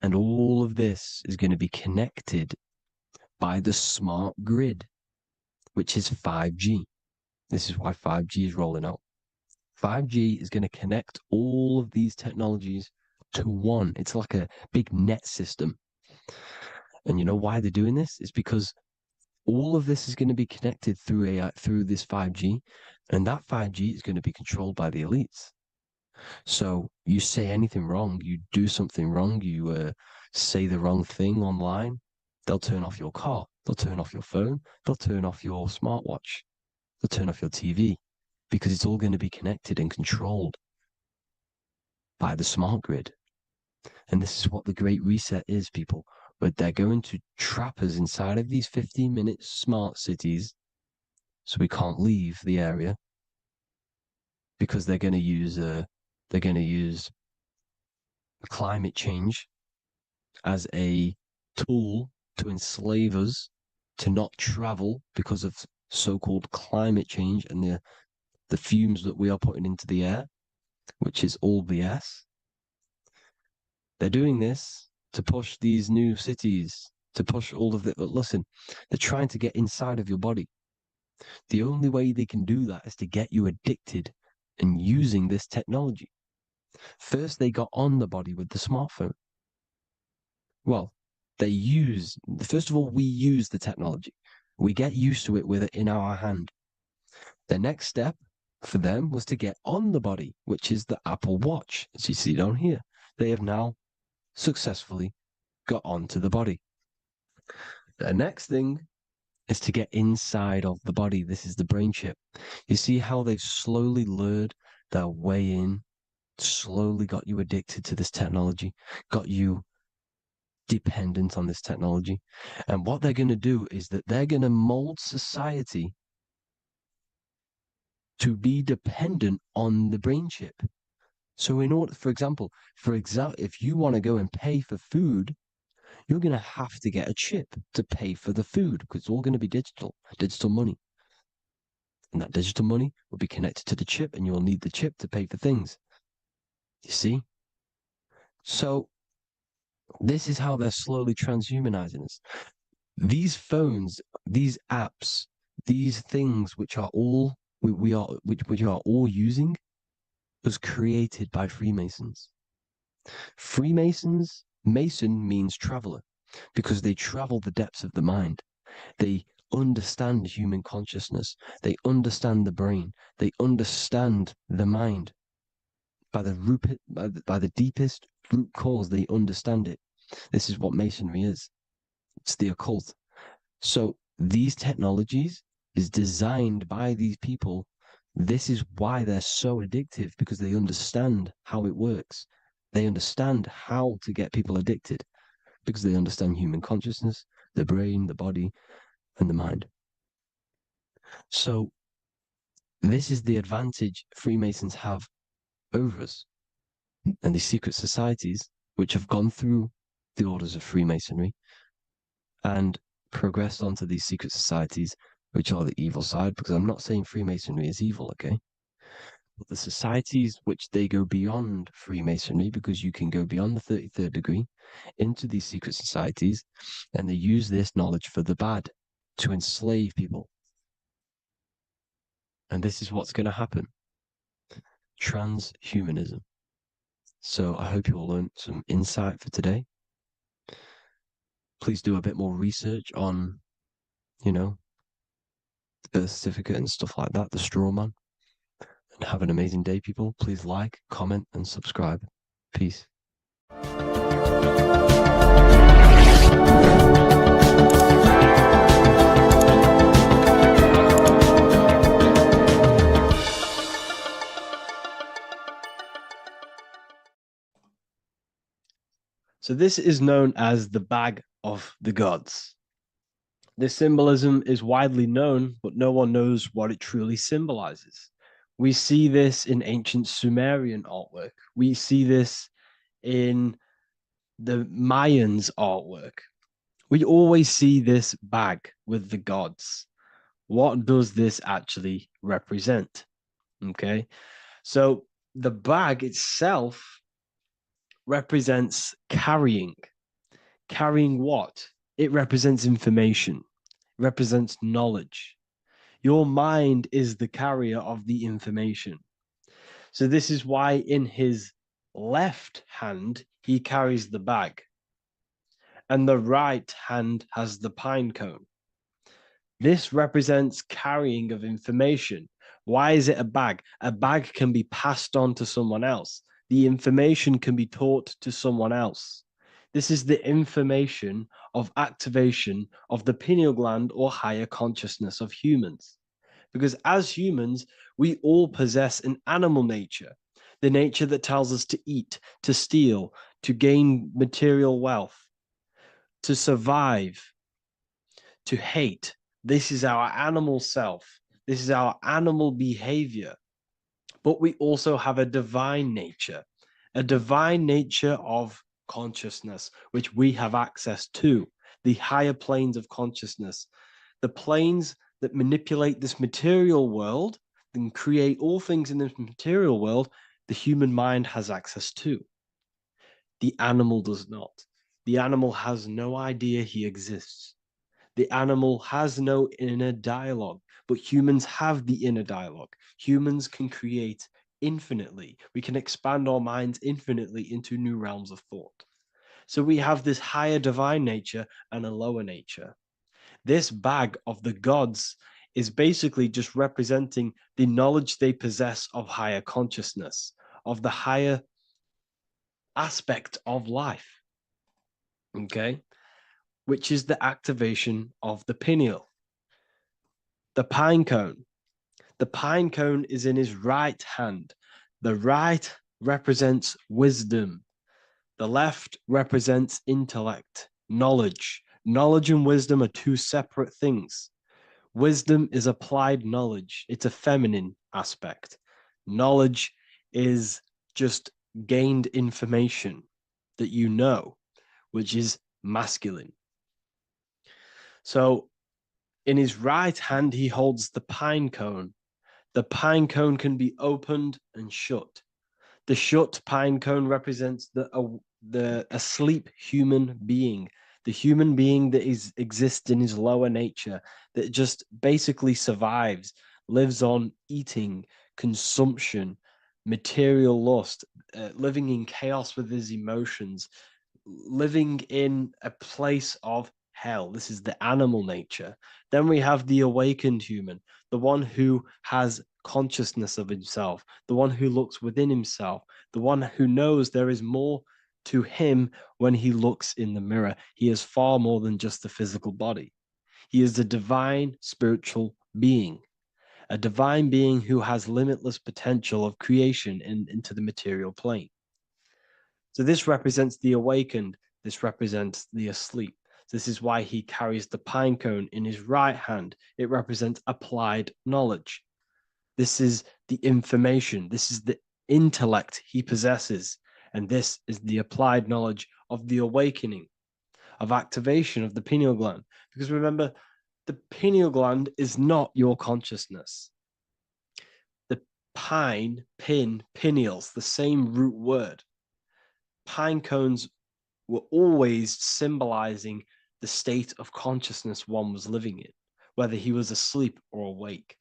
Speaker 1: And all of this is going to be connected by the smart grid, which is 5G. This is why 5G is rolling out. 5G is going to connect all of these technologies to one. It's like a big net system. And you know why they're doing this? It's because all of this is going to be connected through AI, through this 5G, and that 5G is going to be controlled by the elites. So you say anything wrong, you do something wrong, you say the wrong thing online, they'll turn off your car, they'll turn off your phone, they'll turn off your smartwatch, they'll turn off your TV, because it's all going to be connected and controlled by the smart grid. And this is what the Great Reset is, people. But they're going to trap us inside of these 15-minute smart cities, so we can't leave the area, because they're going to use climate change as a tool to enslave us, to not travel because of so-called climate change and the fumes that we are putting into the air, which is all BS. They're doing this to push these new cities, to push all of it. But listen, they're trying to get inside of your body. The only way they can do that is to get you addicted and using this technology. First, they got on the body with the smartphone. Well, first of all, we use the technology. We get used to it with it in our hand. The next step for them was to get on the body, which is the Apple Watch, as you see down here. They have now successfully got onto the body. The next thing is to get inside of the body. This is the brain chip. You see how they've slowly lured their way in, slowly got you addicted to this technology, got you dependent on this technology. And what they're going to do is that they're going to mold society to be dependent on the brain chip. So in order, for example, if you want to go and pay for food, you're going to have to get a chip to pay for the food, because it's all going to be digital money. And that digital money will be connected to the chip, and you'll need the chip to pay for things. You see? So This is how they're slowly transhumanizing us. These phones, these apps, these things which are all we are which are all using was created by Freemasons. Freemasons, Mason means traveler because they travel the depths of the mind. They understand human consciousness. They understand the brain. They understand the mind. By the deepest root cause, they understand it. This is what Masonry is. It's the occult. So these technologies is designed by these people. This is why they're so addictive, because they understand how it works. They understand how to get people addicted because they understand human consciousness, the brain, the body, and the mind. So this is the advantage Freemasons have over us. And these secret societies, which have gone through the orders of Freemasonry and progressed onto these secret societies, which are the evil side, because I'm not saying Freemasonry is evil, okay? But the societies which they go beyond Freemasonry, because you can go beyond the 33rd degree into these secret societies, and they use this knowledge for the bad, to enslave people. And this is what's going to happen. Transhumanism. So I hope you all learned some insight for today. Please do a bit more research on, the birth certificate and stuff like that, the straw man. And have an amazing day, people. Please like, comment, and subscribe. Peace. So this is known as the bag of the gods. This symbolism is widely known, but no one knows what it truly symbolizes. We see this in ancient Sumerian artwork. We see this in the Mayans' artwork. We always see this bag with the gods. What does this actually represent? Okay, so the bag itself represents carrying. Carrying what? It represents information, represents knowledge. Your mind is the carrier of the information. So this is why in his left hand, he carries the bag, and the right hand has the pine cone. This represents carrying of information. Why is it a bag? A bag can be passed on to someone else. The information can be taught to someone else. This is the information of activation of the pineal gland or higher consciousness of humans. Because as humans, we all possess an animal nature, the nature that tells us to eat, to steal, to gain material wealth, to survive, to hate. This is our animal self. This is our animal behavior. But we also have a divine nature of consciousness, which we have access to, the higher planes of consciousness, the planes that manipulate this material world and create all things in this material world. The human mind has access to. The animal does not. The animal has no idea he exists. The animal has no inner dialogue, but humans have the inner dialogue. Humans can create infinitely. We can expand our minds infinitely into new realms of thought. So we have this higher divine nature and a lower nature. This bag of the gods is basically just representing the knowledge they possess of higher consciousness, of the higher aspect of life. Okay? Which is the activation of the pineal. The pine cone. The pine cone is in his right hand. The right represents wisdom. The left represents intellect, knowledge. Knowledge and wisdom are two separate things. Wisdom is applied knowledge. It's a feminine aspect. Knowledge is just gained information that you know, which is masculine. So in his right hand, he holds the pine cone. The pine cone can be opened and shut. The shut pine cone represents the the asleep human being, the human being that exists in his lower nature, that just basically survives, lives on eating, consumption, material lust, living in chaos with his emotions, living in a place of hell. This is the animal nature. Then we have the awakened human, the one who has consciousness of himself, the one who looks within himself, the one who knows there is more to him when he looks in the mirror. He is far more than just the physical body. He is a divine spiritual being, a divine being who has limitless potential of creation into the material plane. So this represents the awakened, this represents the asleep. This is why he carries the pine cone in his right hand. It represents applied knowledge. This is the information. This is the intellect he possesses. And this is the applied knowledge of the awakening, of activation of the pineal gland. Because remember, the pineal gland is not your consciousness. The pineals, the same root word. Pine cones were always symbolizing the state of consciousness one was living in, whether he was asleep or awake.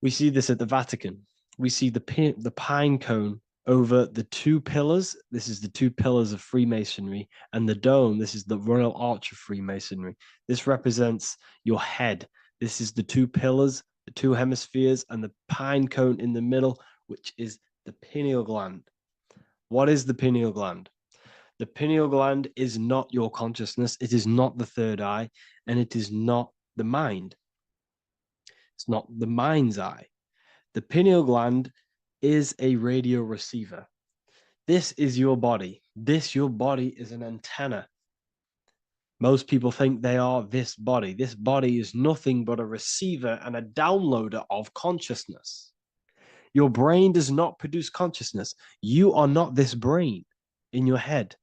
Speaker 1: We see this at the Vatican. We see the pine cone over the two pillars. This is the two pillars of Freemasonry, and the dome. This is the Royal Arch of Freemasonry. This represents your head. This is the two pillars, the two hemispheres, and the pine cone in the middle, which is the pineal gland. What is the pineal gland? The pineal gland is not your consciousness. It is not the third eye, and it is not the mind. It's not the mind's eye. The pineal gland is a radio receiver. This is your body. Your body is an antenna. Most people think they are this body. This body is nothing but a receiver and a downloader of consciousness. Your brain does not produce consciousness. You are not this brain in your head.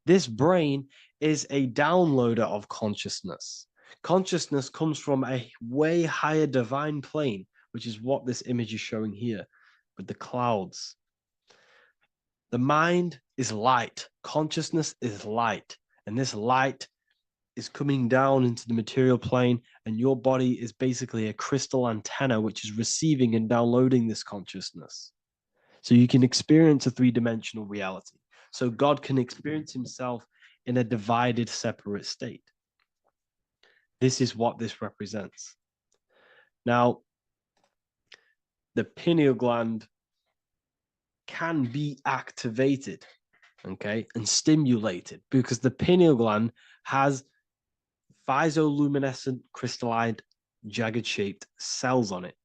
Speaker 1: This brain is a downloader of consciousness. Consciousness comes from a way higher divine plane, which is what this image is showing here with the clouds. The mind is light. Consciousness is light. And this light is coming down into the material plane, and your body is basically a crystal antenna which is receiving and downloading this consciousness. So you can experience a three-dimensional reality. So God can experience himself in a divided, separate state. This is what this represents. Now, the pineal gland can be activated, okay, and stimulated, because the pineal gland has physioluminescent crystallized jagged-shaped cells on it.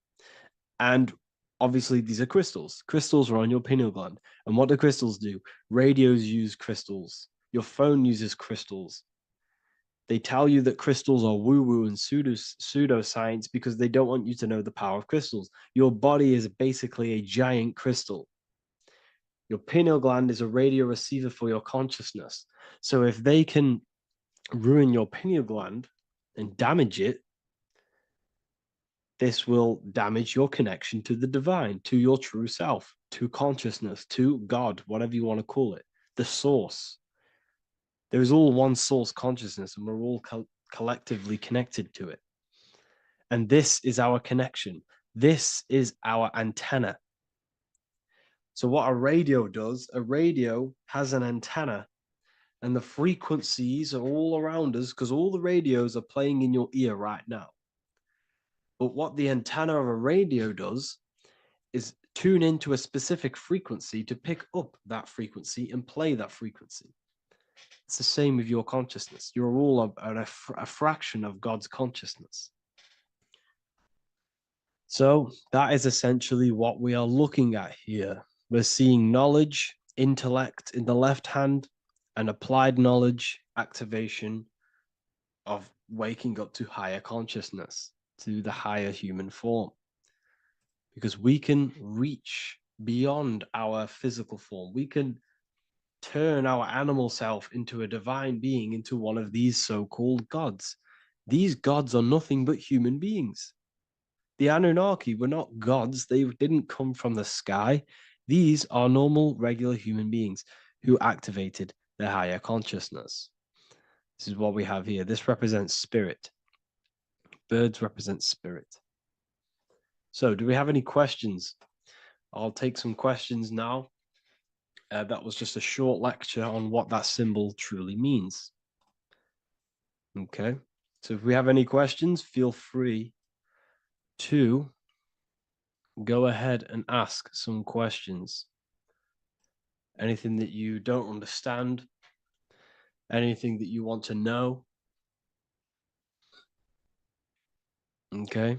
Speaker 1: And obviously, these are crystals. Crystals are on your pineal gland. And what do crystals do? Radios use crystals. Your phone uses crystals. They tell you that crystals are woo-woo and pseudoscience because they don't want you to know the power of crystals. Your body is basically a giant crystal. Your pineal gland is a radio receiver for your consciousness. So if they can ruin your pineal gland and damage it, this will damage your connection to the divine, to your true self, to consciousness, to God, whatever you want to call it, the source. There is all one source consciousness, and we're all collectively connected to it. And this is our connection. This is our antenna. So what a radio does, a radio has an antenna, and the frequencies are all around us because all the radios are playing in your ear right now. But what the antenna of a radio does is tune into a specific frequency to pick up that frequency and play that frequency. It's the same with your consciousness. You're all a fraction of God's consciousness. So that is essentially what we are looking at here. We're seeing knowledge, intellect in the left hand, and applied knowledge, activation of waking up to higher consciousness, to the higher human form. Because we can reach beyond our physical form. We can turn our animal self into a divine being, into one of these so-called gods. These gods are nothing but human beings. The Anunnaki were not gods. They didn't come from the sky. These are normal, regular human beings who activated their higher consciousness. This is what we have here. This represents spirit. Birds represent spirit. So, do we have any questions? I'll take some questions now. That was just a short lecture on what that symbol truly means. Okay. So, if we have any questions, feel free to go ahead and ask some questions. Anything that you don't understand, anything that you want to know. Okay.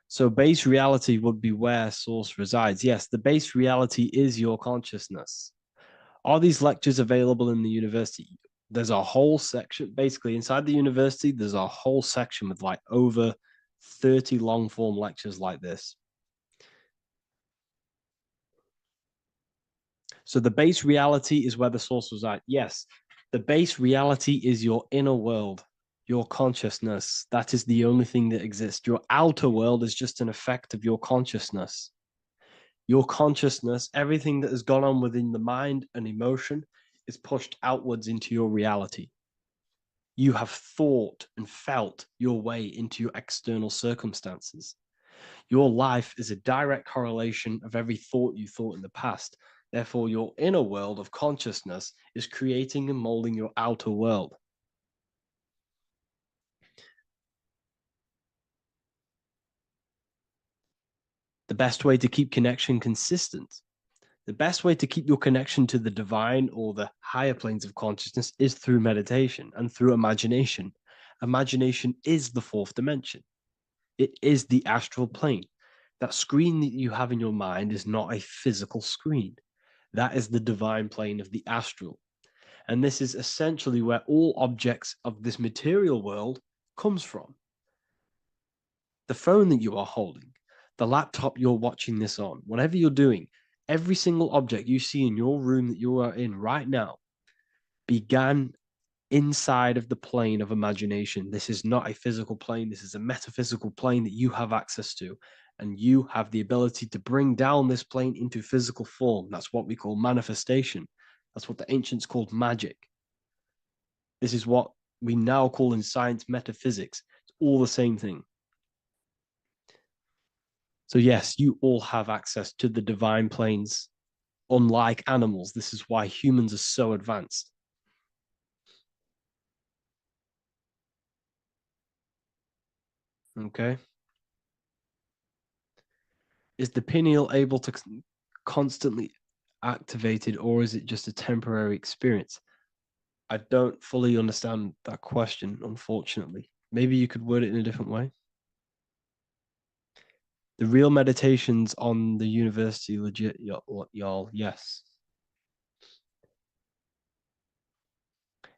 Speaker 1: So base reality would be where source resides. Yes, the base reality is your consciousness. Are these lectures available in the university? There's a whole section, basically inside the university, there's a whole section with like over 30 long form lectures like this. So the base reality is where the source resides. Yes, the base reality is your inner world, your consciousness. That is the only thing that exists. Your outer world is just an effect of your consciousness. Your consciousness, everything that has gone on within the mind and emotion, is pushed outwards into your reality. You have thought and felt your way into your external circumstances. Your life is a direct correlation of every thought you thought in the past. Therefore, your inner world of consciousness is creating and molding your outer world. The best way to keep connection consistent, the best way to keep your connection to the divine or the higher planes of consciousness is through meditation and through imagination. Imagination is the fourth dimension. It is the astral plane. That screen that you have in your mind is not a physical screen. That is the divine plane of the astral. And this is essentially where all objects of this material world comes from. The phone that you are holding, the laptop you're watching this on, whatever you're doing, every single object you see in your room that you are in right now began inside of the plane of imagination. This is not a physical plane. This is a metaphysical plane that you have access to. And you have the ability to bring down this plane into physical form. That's what we call manifestation. That's what the ancients called magic. This is what we now call in science metaphysics. It's all the same thing. So yes, you all have access to the divine planes. Unlike animals, this is why humans are so advanced. Okay. Is the pineal able to constantly activated, or is it just a temporary experience? I don't fully understand that question, unfortunately. Maybe you could word it in a different way. The real meditations on the university, legit, y'all, yes.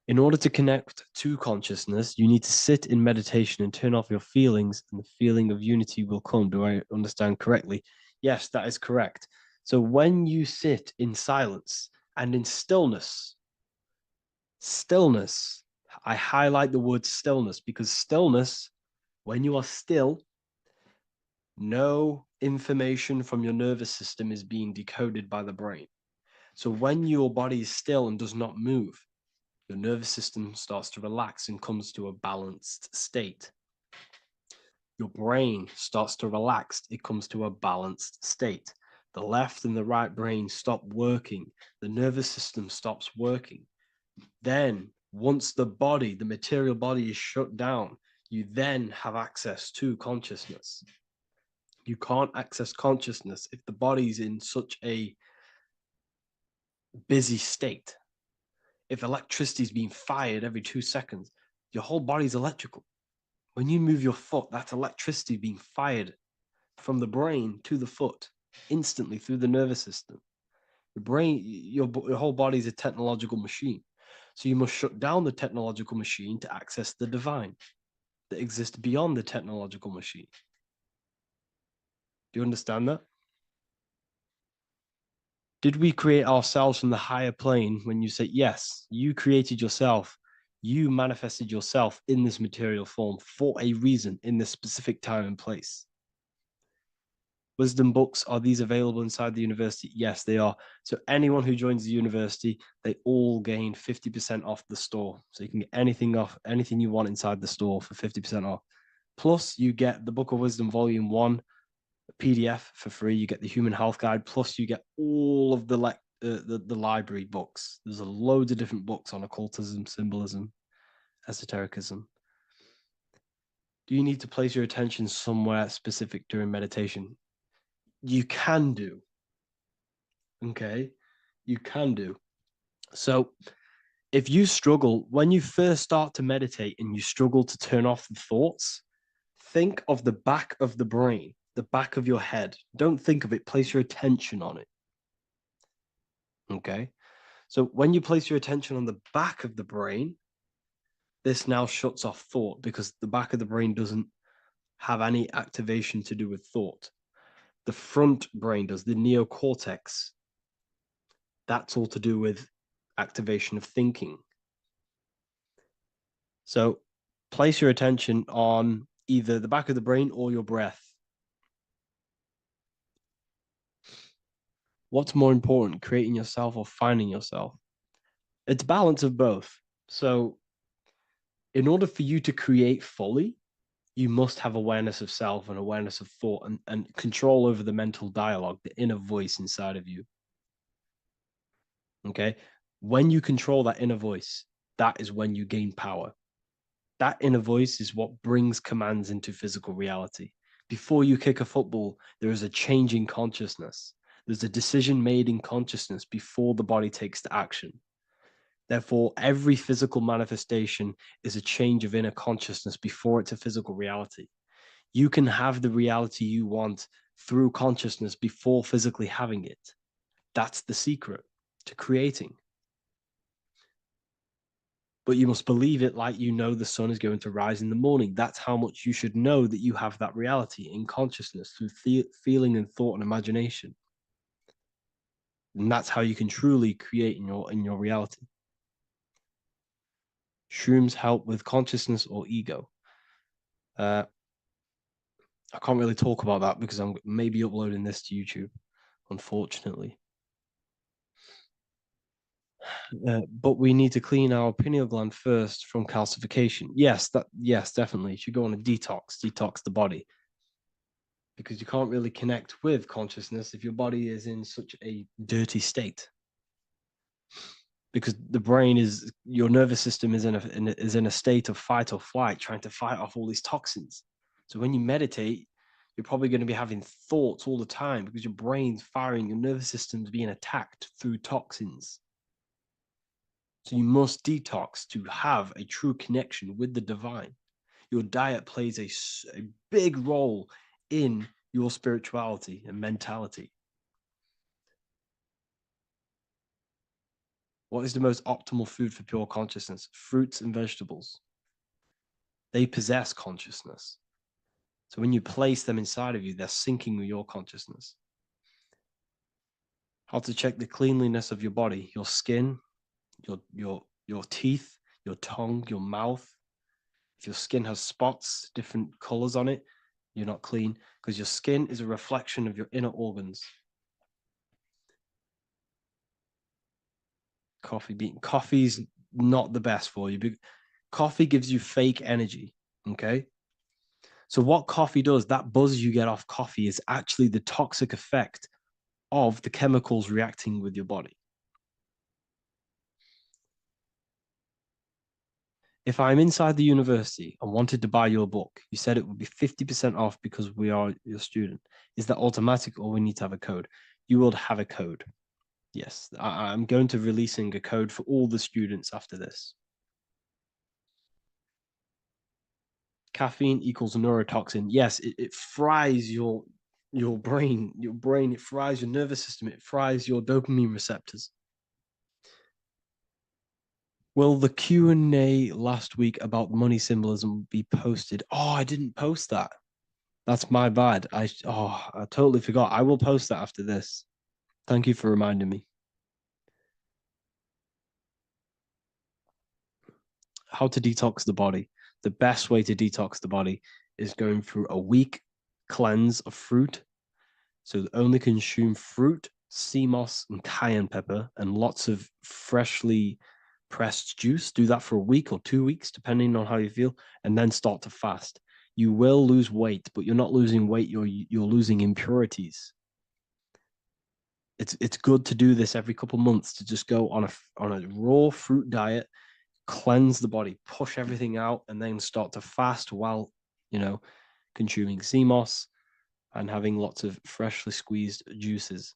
Speaker 1: In order to connect to consciousness, you need to sit in meditation and turn off your feelings, and the feeling of unity will come. Do I understand correctly? Yes, that is correct. So when you sit in silence and in stillness, I highlight the word stillness because stillness, when you are still, no information from your nervous system is being decoded by the brain. So when your body is still and does not move, your nervous system starts to relax and comes to a balanced state. Your brain starts to relax, it comes to a balanced state. The left and the right brain stop working. The nervous system stops working. Then, once the body, the material body is shut down, you then have access to consciousness. You can't access consciousness if the body's in such a busy state. If electricity is being fired every 2 seconds, your whole body's electrical. When you move your foot, that's electricity being fired from the brain to the foot instantly through the nervous system. Your brain, your whole body is a technological machine. So you must shut down the technological machine to access the divine that exists beyond the technological machine. Do you understand that? Did we create ourselves from the higher plane? When you say yes, you created yourself, you manifested yourself in this material form for a reason in this specific time and place. Wisdom books, are these available inside the university? Yes, they are. So anyone who joins the university, they all gain 50% off the store. So you can get anything you want inside the store for 50% off. Plus, you get the Book of Wisdom Volume 1 PDF for free. You get the Human Health Guide. Plus, you get all of the library books. There's a load of different books on occultism, symbolism, esotericism. Do you need to place your attention somewhere specific during meditation? You can do. Okay, you can do. So if you struggle, when you first start to meditate and you struggle to turn off the thoughts, think of the back of the brain, the back of your head. Don't think of it, place your attention on it. Okay, so when you place your attention on the back of the brain, this now shuts off thought because the back of the brain doesn't have any activation to do with thought. The front brain does, the neocortex. That's all to do with activation of thinking. So place your attention on either the back of the brain or your breath. What's more important, creating yourself or finding yourself? It's balance of both. So in order for you to create fully, you must have awareness of self and awareness of thought and control over the mental dialogue, the inner voice inside of you. Okay? When you control that inner voice, that is when you gain power. That inner voice is what brings commands into physical reality. Before you kick a football, there is a change in consciousness. There's a decision made in consciousness before the body takes the action. Therefore, every physical manifestation is a change of inner consciousness before it's a physical reality. You can have the reality you want through consciousness before physically having it. That's the secret to creating. But you must believe it like you know the sun is going to rise in the morning. That's how much you should know that you have that reality in consciousness through feeling and thought and imagination. And that's how you can truly create in your reality. Shrooms help with consciousness or ego. I can't really talk about that because I'm maybe uploading this to YouTube, unfortunately. But we need to clean our pineal gland first from calcification. Yes, definitely. You should go on a detox the body. Because you can't really connect with consciousness if your body is in such a dirty state. Because the brain is, your nervous system is in a state of fight or flight, trying to fight off all these toxins. So when you meditate, you're probably going to be having thoughts all the time because your brain's firing, your nervous system's being attacked through toxins. So you must detox to have a true connection with the divine. Your diet plays a big role in your spirituality and mentality. What is the most optimal food for pure consciousness? Fruits and vegetables. They possess consciousness. So when you place them inside of you, they're syncing with your consciousness. How to check the cleanliness of your body, your skin, your teeth, your tongue, your mouth. If your skin has spots, different colors on it, you're not clean because your skin is a reflection of your inner organs. Coffee's not the best for you. Coffee gives you fake energy. Okay. So what coffee does, that buzz you get off coffee is actually the toxic effect of the chemicals reacting with your body. If I'm inside the university and wanted to buy your book, you said it would be 50% off because we are your student. Is that automatic or we need to have a code? You will have a code. Yes, I'm going to releasing a code for all the students after this. Caffeine equals neurotoxin. Yes, it fries your brain. It fries your nervous system. It fries your dopamine receptors. Will the Q&A last week about money symbolism be posted? Oh, I didn't post that. That's my bad. I totally forgot. I will post that after this. Thank you for reminding me. How to detox the body. The best way to detox the body is going through a week cleanse of fruit, So only consume fruit, sea moss, and cayenne pepper, and lots of freshly pressed juice. Do that for a week or 2 weeks, depending on how you feel, and then start to fast. You will lose weight, but you're not losing weight, you're losing impurities. It's good to do this every couple months, to just go on a raw fruit diet, cleanse the body, push everything out, and then start to fast while, consuming sea moss and having lots of freshly squeezed juices.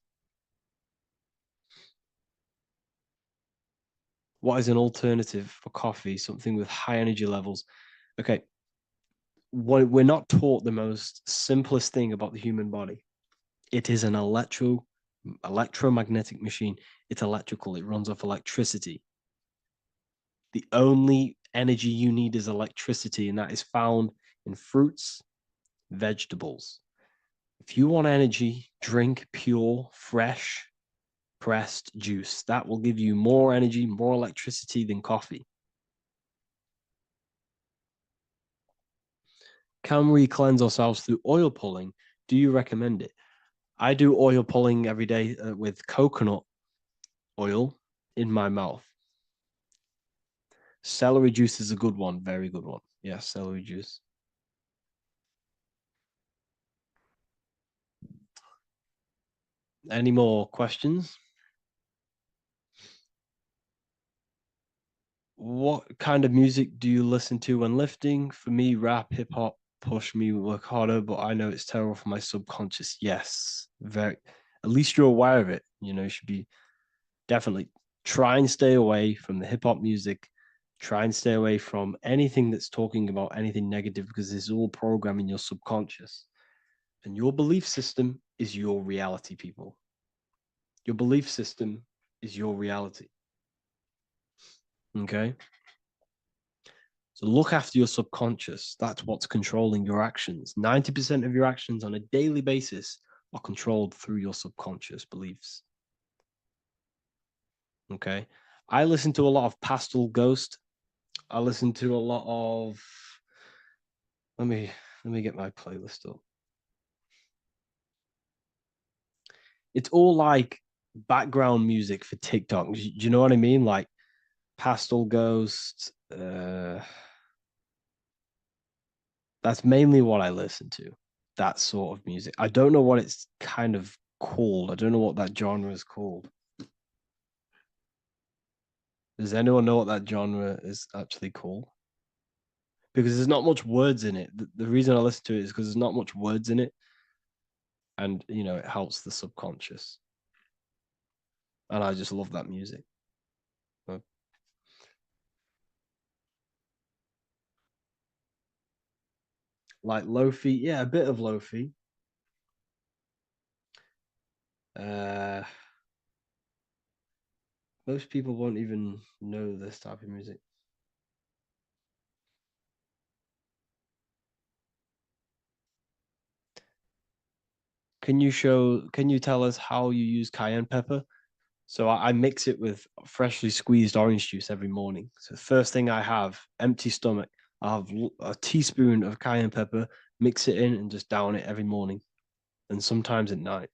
Speaker 1: What is an alternative for coffee? Something with high energy levels. Okay. We're not taught the most simplest thing about the human body. It is an electromagnetic machine. It's electrical. It runs off electricity. The only energy you need is electricity, and that is found in fruits, vegetables. If you want energy, drink pure, fresh, pressed juice. That will give you more energy, more electricity than coffee. Can we cleanse ourselves through oil pulling? Do you recommend it? I do oil pulling every day with coconut oil in my mouth. Celery juice is a good one, very good one. Yes, celery juice. Any more questions? What kind of music do you listen to when lifting? For me, rap, hip hop push me work harder, but I know it's terrible for my subconscious. Yes, very. At least you're aware of it. You should be definitely try and stay away from the hip hop music. Try and stay away from anything that's talking about anything negative, because this is all programming your subconscious. And your belief system is your reality, people. Your belief system is your reality. Okay? So look after your subconscious. That's what's controlling your actions. 90% of your actions on a daily basis are controlled through your subconscious beliefs. Okay? I listen to a lot of Pastel Ghost. I listen to a lot of let me get my playlist up. It's all like background music for TikTok. Do you know what I mean? Like Pastel Ghost. That's mainly what I listen to. That sort of music. I don't know what it's kind of called. I don't know what that genre is called. Does anyone know what that genre is actually called? Because there's not much words in it. The reason I listen to it is because there's not much words in it. And, it helps the subconscious. And I just love that music. Like lo-fi, yeah, a bit of lo-fi. Most people won't even know this type of music. Can you tell us how you use cayenne pepper? So I mix it with freshly squeezed orange juice every morning. So first thing I have, empty stomach, I have a teaspoon of cayenne pepper, mix it in and just down it every morning. And sometimes at night.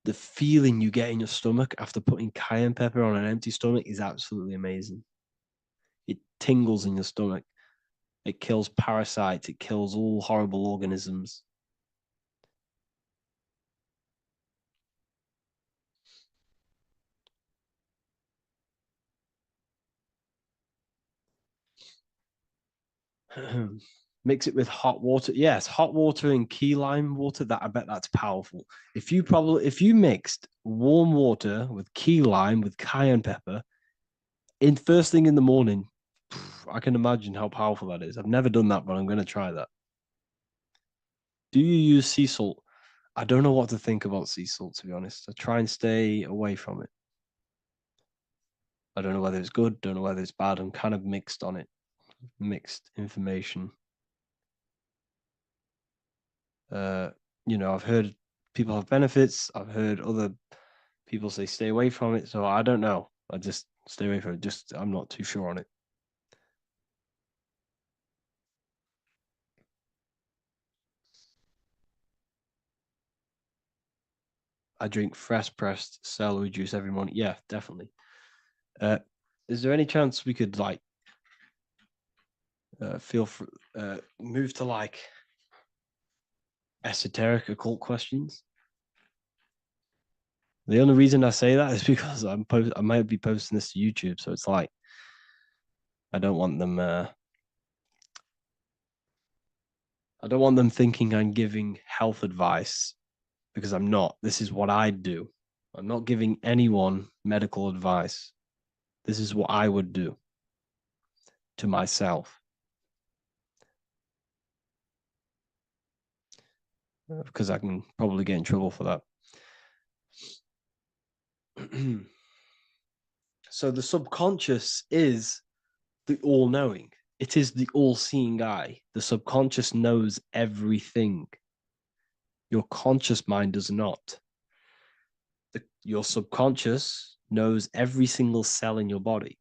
Speaker 1: The feeling you get in your stomach after putting cayenne pepper on an empty stomach is absolutely amazing. It tingles in your stomach. It kills parasites. It kills all horrible organisms. Mix it with hot water. Yes, hot water and key lime water. That I bet that's powerful. If you mixed warm water with key lime with cayenne pepper in first thing in the morning, I can imagine how powerful that is. I've never done that, but I'm going to try that. Do you use sea salt? I don't know what to think about sea salt, to be honest. I try and stay away from it. I don't know whether it's good, don't know whether it's bad. I'm kind of mixed on it. Mixed information. I've heard people have benefits. I've heard other people say stay away from it. So I don't know. I just stay away from it. I'm not too sure on it. I drink fresh pressed celery juice every morning. Yeah, definitely. Is there any chance we could like move to like esoteric occult questions? The only reason I say that is because I might be posting this to YouTube, so it's like I don't want them. I don't want them thinking I'm giving health advice because I'm not. This is what I do. I'm not giving anyone medical advice. This is what I would do to myself. Because I can probably get in trouble for that. So the subconscious is the all-knowing. It is the all-seeing eye. The subconscious knows everything. Your conscious mind does not. Your subconscious knows every single cell in your body.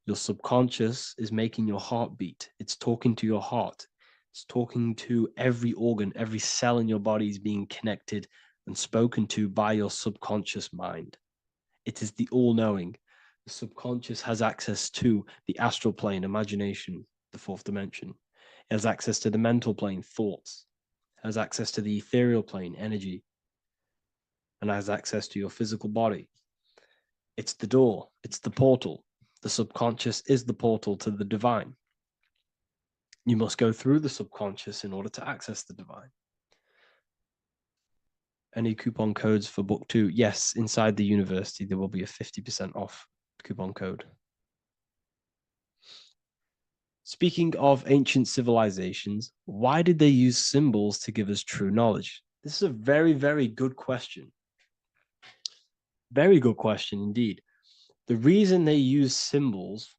Speaker 1: Your subconscious is making your heart beat. It's talking to your heart. It's talking to every organ, every cell in your body is being connected and spoken to by your subconscious mind. It is the all-knowing. The subconscious has access to the astral plane, imagination, the fourth dimension. It has access to the mental plane, thoughts. It has access to the ethereal plane, energy. And has access to your physical body. It's the door. It's the portal. The subconscious is the portal to the divine. You must go through the subconscious in order to access the divine. Any coupon codes for book 2? Yes, inside the university, there will be a 50% off coupon code. Speaking of ancient civilizations, why did they use symbols to give us true knowledge? This is a very, very good question. Very good question indeed. The reason they use symbols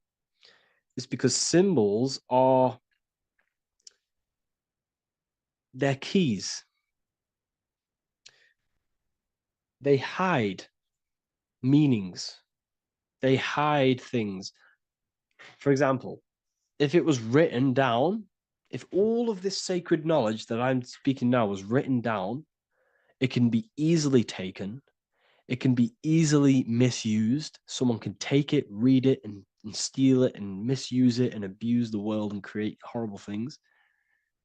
Speaker 1: is because symbols are their keys. They hide meanings. They hide things. For example, if it was written down, if all of this sacred knowledge that I'm speaking now was written down, it can be easily taken. It can be easily misused. Someone can take it, read it, and steal it and misuse it and abuse the world and create horrible things.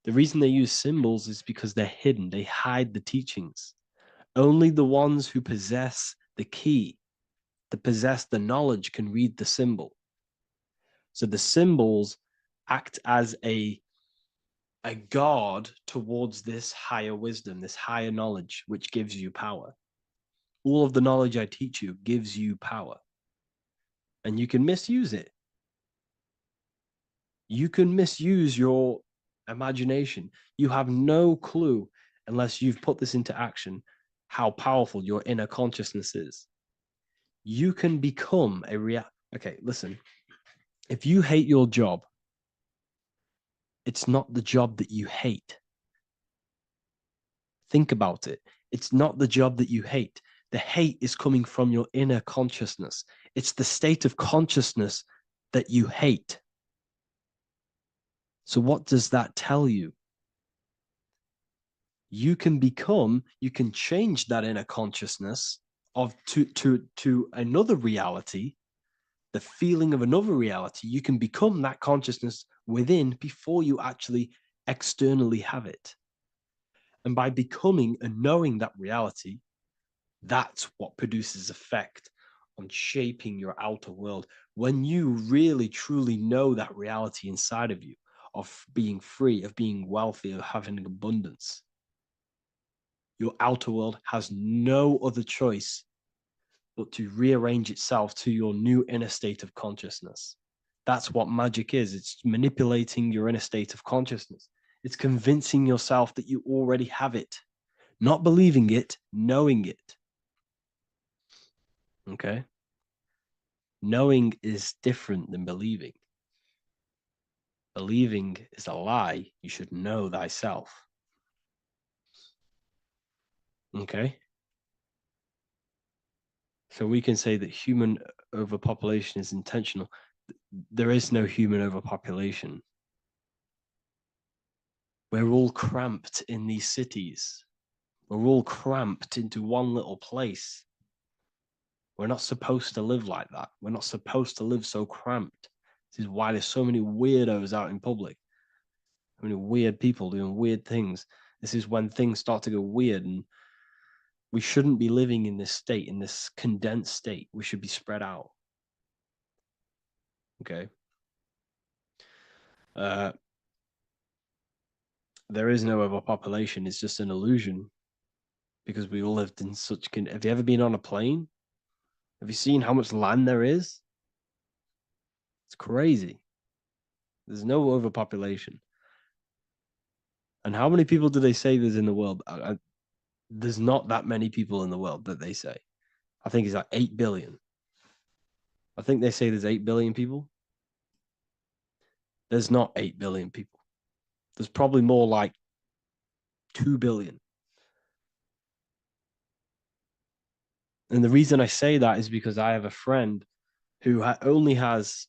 Speaker 1: The reason they use symbols is because they're hidden. They hide the teachings. Only the ones who possess the key, that possess the knowledge, can read the symbol. So the symbols act as a guard towards this higher wisdom, this higher knowledge, which gives you power. All of the knowledge I teach you gives you power. And you can misuse it. You can misuse your imagination. You have no clue, unless you've put this into action, how powerful your inner consciousness is. You can become a Okay, listen. If you hate your job, it's not the job that you hate. Think about it. It's not the job that you hate. The hate is coming from your inner consciousness. It's the state of consciousness that you hate. So what does that tell you? You can change that inner consciousness to another reality, the feeling of another reality. You can become that consciousness within before you actually externally have it. And by becoming and knowing that reality, that's what produces effect on shaping your outer world. When you really, truly know that reality inside of you, of being free, of being wealthy, of having abundance, your outer world has no other choice but to rearrange itself to your new inner state of consciousness. That's what magic is. It's manipulating your inner state of consciousness. It's convincing yourself that you already have it, not believing it, knowing it. Okay? Knowing is different than believing. Believing is a lie. You should know thyself. Okay? So we can say that human overpopulation is intentional. There is no human overpopulation. We're all cramped in these cities. We're all cramped into one little place. We're not supposed to live like that. We're not supposed to live so cramped. This is why there's so many weirdos out in public. So many weird people doing weird things. This is when things start to go weird, and we shouldn't be living in this state, in this condensed state. We should be spread out. Okay. There is no overpopulation. It's just an illusion because we all lived in such. Have you ever been on a plane? Have you seen how much land there is? It's crazy. There's no overpopulation. And how many people do they say there's in the world? There's not that many people in the world that they say. I think it's like 8 billion. I think they say there's 8 billion people. There's not 8 billion people. There's probably more like 2 billion. And the reason I say that is because I have a friend who only has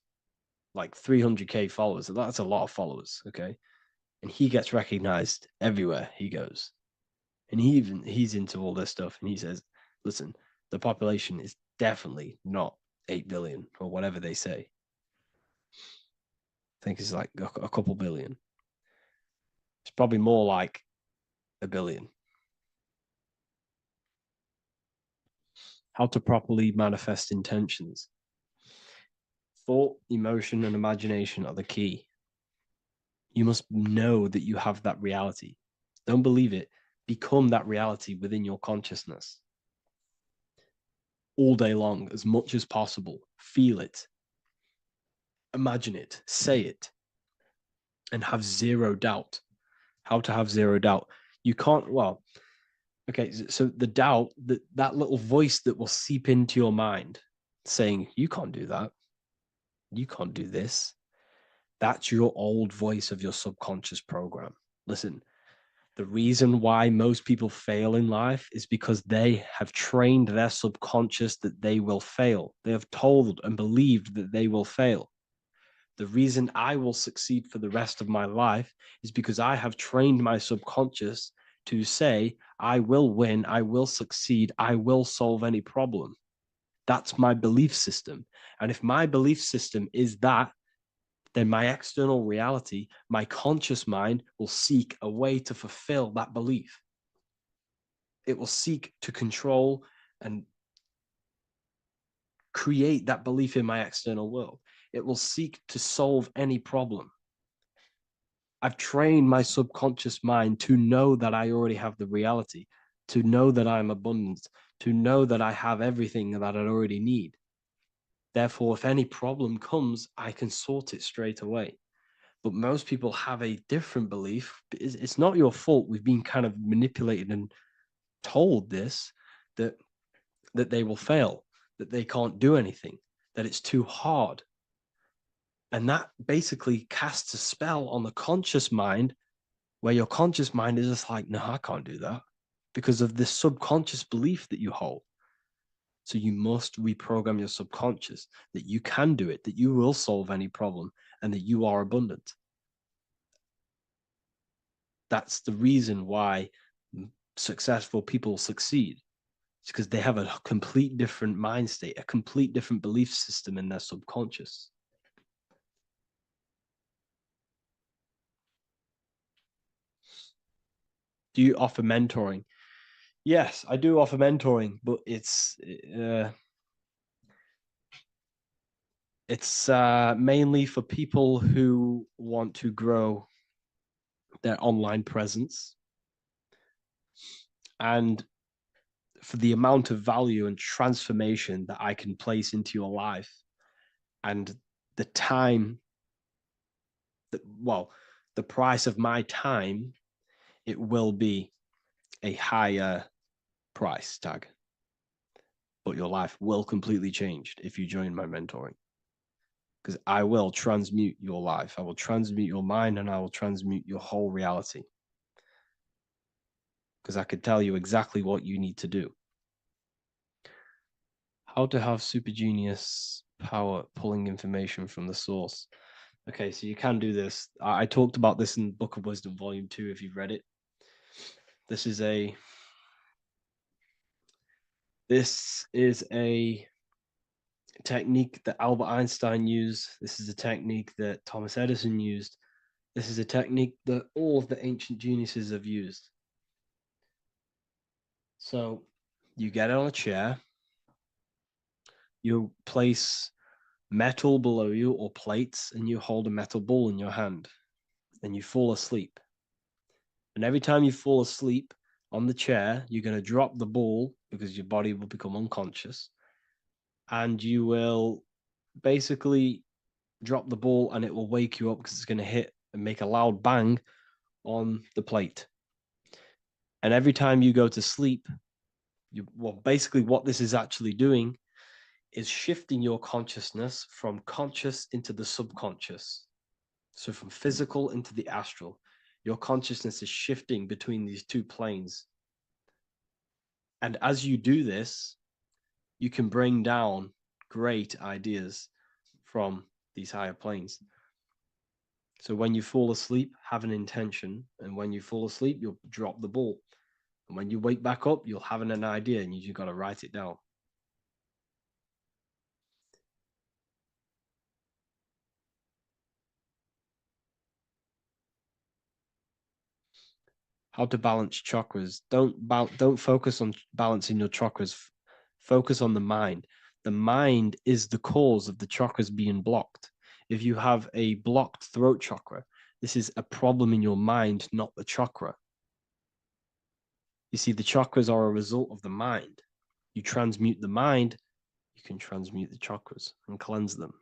Speaker 1: like 300K followers. That's a lot of followers, okay? And he gets recognized everywhere he goes. And he's into all this stuff. And he says, listen, the population is definitely not 8 billion or whatever they say. I think it's like a couple billion. It's probably more like a billion. How to properly manifest intentions. Thought, emotion, and imagination are the key. You must know that you have that reality. Don't believe it. Become that reality within your consciousness. All day long, as much as possible. Feel it. Imagine it. Say it. And have zero doubt. How to have zero doubt. You can't, well, okay, so the doubt, that little voice that will seep into your mind saying, you can't do that. You can't do this. That's your old voice of your subconscious program. Listen, the reason why most people fail in life is because they have trained their subconscious that they will fail. They have told and believed that they will fail. The reason I will succeed for the rest of my life is because I have trained my subconscious to say, I will win, I will succeed, I will solve any problem. That's my belief system. And if my belief system is that, then my external reality, my conscious mind will seek a way to fulfill that belief. It will seek to control and create that belief in my external world. It will seek to solve any problem. I've trained my subconscious mind to know that I already have the reality, to know that I'm abundant, to know that I have everything that I already need. Therefore, if any problem comes, I can sort it straight away. But most people have a different belief. It's not your fault. We've been kind of manipulated and told this, that they will fail, that they can't do anything, that it's too hard. And that basically casts a spell on the conscious mind, where your conscious mind is just like, no, I can't do that, because of this subconscious belief that you hold. So you must reprogram your subconscious that you can do it, that you will solve any problem, and that you are abundant. That's the reason why successful people succeed. It's because they have a complete different mind state, a complete different belief system in their subconscious. Do you offer mentoring? Yes, I do offer mentoring, but it's mainly for people who want to grow their online presence, and for the amount of value and transformation that I can place into your life, and the time that, well, the price of my time, it will be a higher price tag, but your life will completely change if you join my mentoring, because I will transmute your life. I will transmute your mind, and I will transmute your whole reality, because I could tell you exactly what you need to do. How to have super genius power pulling information from the source. Okay, so you can do this. I talked about this in Book of Wisdom, Volume 2, if you've read it. This is a This is a technique that Albert Einstein used. This is a technique that Thomas Edison used. This is a technique that all of the ancient geniuses have used. So you get it on a chair, you place metal below you or plates, and you hold a metal ball in your hand, and you fall asleep. And every time you fall asleep on the chair, you're going to drop the ball because your body will become unconscious. And you will basically drop the ball and it will wake you up because it's going to hit and make a loud bang on the plate. And every time you go to sleep, basically what this is actually doing is shifting your consciousness from conscious into the subconscious. So from physical into the astral. Your consciousness is shifting between these two planes. And as you do this, you can bring down great ideas from these higher planes. So when you fall asleep, have an intention. And when you fall asleep, you'll drop the ball. And when you wake back up, you'll have an idea and you just got to write it down. How to balance chakras. Don't focus on balancing your chakras. Focus on the mind. The mind is the cause of the chakras being blocked. If you have a blocked throat chakra, this is a problem in your mind, not the chakra. You see, the chakras are a result of the mind. You transmute the mind, you can transmute the chakras and cleanse them.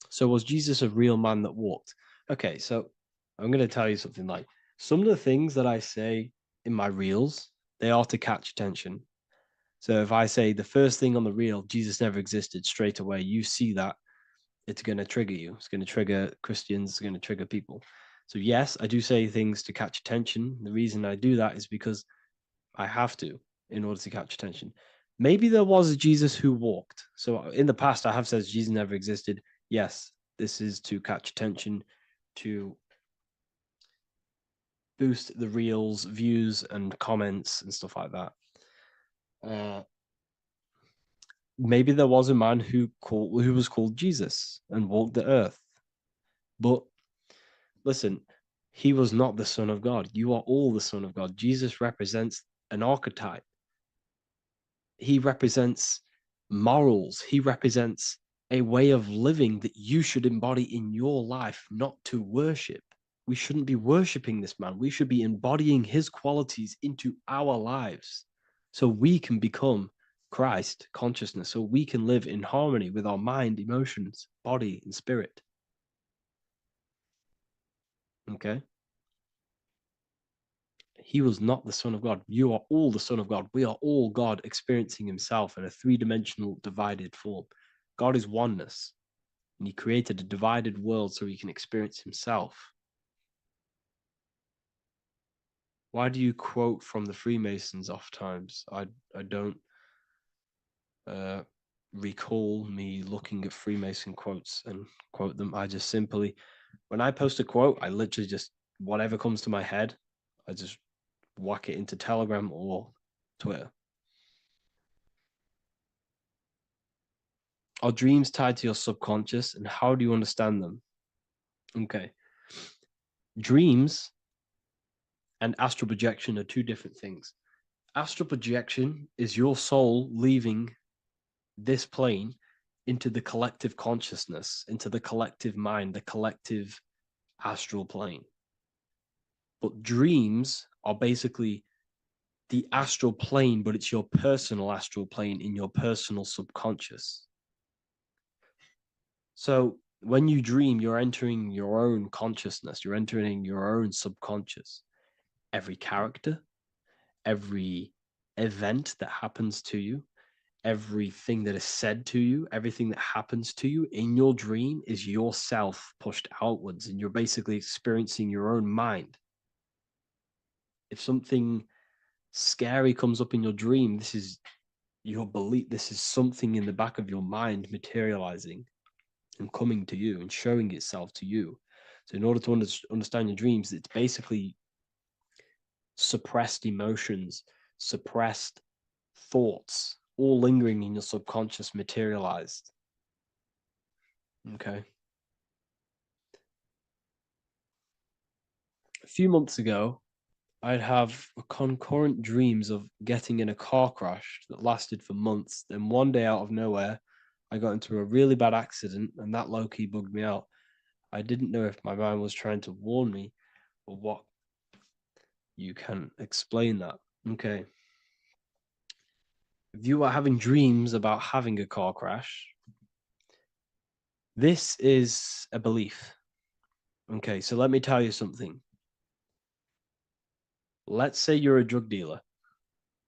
Speaker 1: So was Jesus a real man that walked? Okay, so I'm going to tell you something. Like, some of the things that I say in my reels, they are to catch attention. So if I say the first thing on the reel, Jesus never existed, straight away, you see that, it's going to trigger you. It's going to trigger Christians. It's going to trigger people. So yes, I do say things to catch attention. The reason I do that is because I have to in order to catch attention. Maybe there was a Jesus who walked. So in the past, I have said Jesus never existed. Yes, this is to catch attention, to boost the reels, views, and comments and stuff like that. Maybe there was a man who was called Jesus and walked the earth. But listen, he was not the Son of God. You are all the Son of God. Jesus represents an archetype. He represents morals. He represents a way of living that you should embody in your life, not to worship. We shouldn't be worshiping this man. We should be embodying his qualities into our lives so we can become Christ consciousness, so we can live in harmony with our mind, emotions, body, and spirit. Okay? He was not the Son of God. You are all the Son of God. We are all God experiencing himself in a three-dimensional divided form. God is oneness, and he created a divided world so he can experience himself. Why do you quote from the Freemasons oft times? I don't recall me looking at Freemason quotes and quote them. I just simply, when I post a quote, I literally just, whatever comes to my head, I just whack it into Telegram or Twitter. Are dreams tied to your subconscious, and how do you understand them? Okay. Dreams and astral projection are two different things. Astral projection is your soul leaving this plane into the collective consciousness, into the collective mind, the collective astral plane. But dreams are basically the astral plane, but it's your personal astral plane in your personal subconscious. So when you dream, you're entering your own consciousness, you're entering your own subconscious. Every character, every event that happens to you, everything that is said to you, everything that happens to you in your dream is yourself pushed outwards, and you're basically experiencing your own mind. If something scary comes up in your dream, this is your belief, this is something in the back of your mind materializing and coming to you and showing itself to you. So in order to understand your dreams, it's basically suppressed emotions, suppressed thoughts, all lingering in your subconscious materialized. Okay. A few months ago, I'd have concurrent dreams of getting in a car crash that lasted for months. Then one day, out of nowhere, I got into a really bad accident, and that low-key bugged me out. I didn't know if my mind was trying to warn me or what. You can explain that. Okay. If you are having dreams about having a car crash, this is a belief. Okay, so let me tell you something. Let's say you're a drug dealer,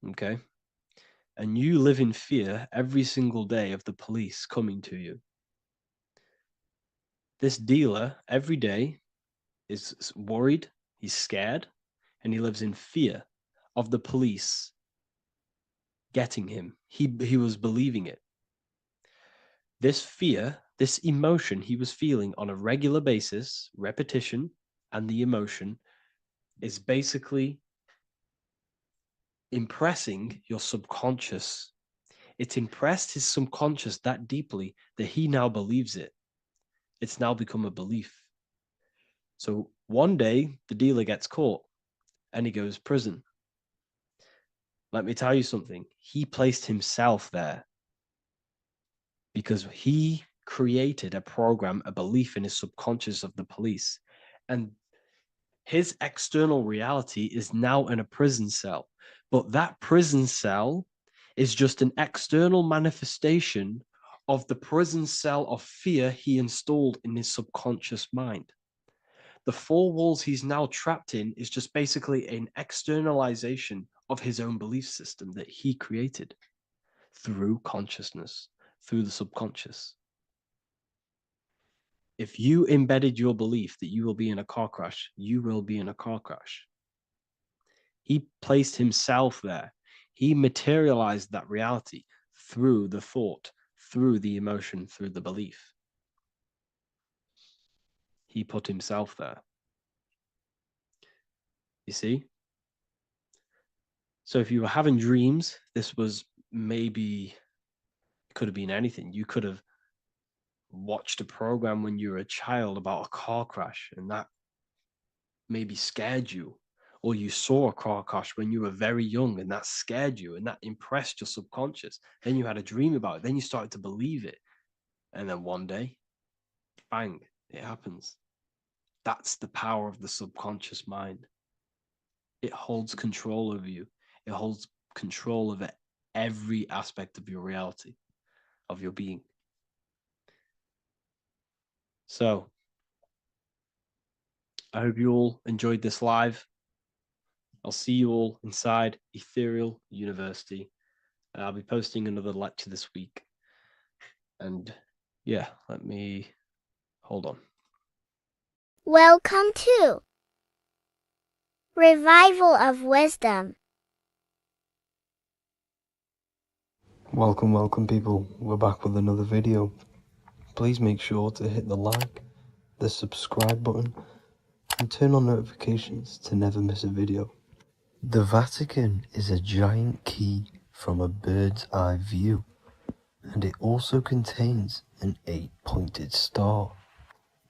Speaker 1: okay? And you live in fear every single day of the police coming to you. This dealer, every day, is worried, he's scared, and he lives in fear of the police getting him. He was believing it. This fear, this emotion he was feeling on a regular basis, repetition, and the emotion is basically impressing your subconscious. It's impressed his subconscious that deeply that he now believes it. It's now become a belief. So one day the dealer gets caught and he goes to prison. Let me tell you something. He placed himself there because he created a program, a belief in his subconscious of the police. And his external reality is now in a prison cell. But that prison cell is just an external manifestation of the prison cell of fear he installed in his subconscious mind. The four walls he's now trapped in is just basically an externalization of his own belief system that he created through consciousness, through the subconscious. If you embedded your belief that you will be in a car crash, you will be in a car crash. He placed himself there. He materialized that reality through the thought, through the emotion, through the belief. He put himself there. You see? So if you were having dreams, this was maybe, it could have been anything. You could have watched a program when you were a child about a car crash and that maybe scared you. Or you saw a car crash when you were very young and that scared you and that impressed your subconscious. Then you had a dream about it. Then you started to believe it. And then one day, bang, it happens. That's the power of the subconscious mind. It holds control over you. It holds control over every aspect of your reality, of your being. So, I hope you all enjoyed this live. I'll see you all inside Ethereal University. I'll be posting another lecture this week. And yeah, let me hold on.
Speaker 2: Welcome to Revival of Wisdom.
Speaker 3: Welcome people, we're back with another video. Please make sure to hit the like, the subscribe button, and turn on notifications to never miss a video. The Vatican is a giant key from a bird's eye view, and it also contains an 8-pointed star.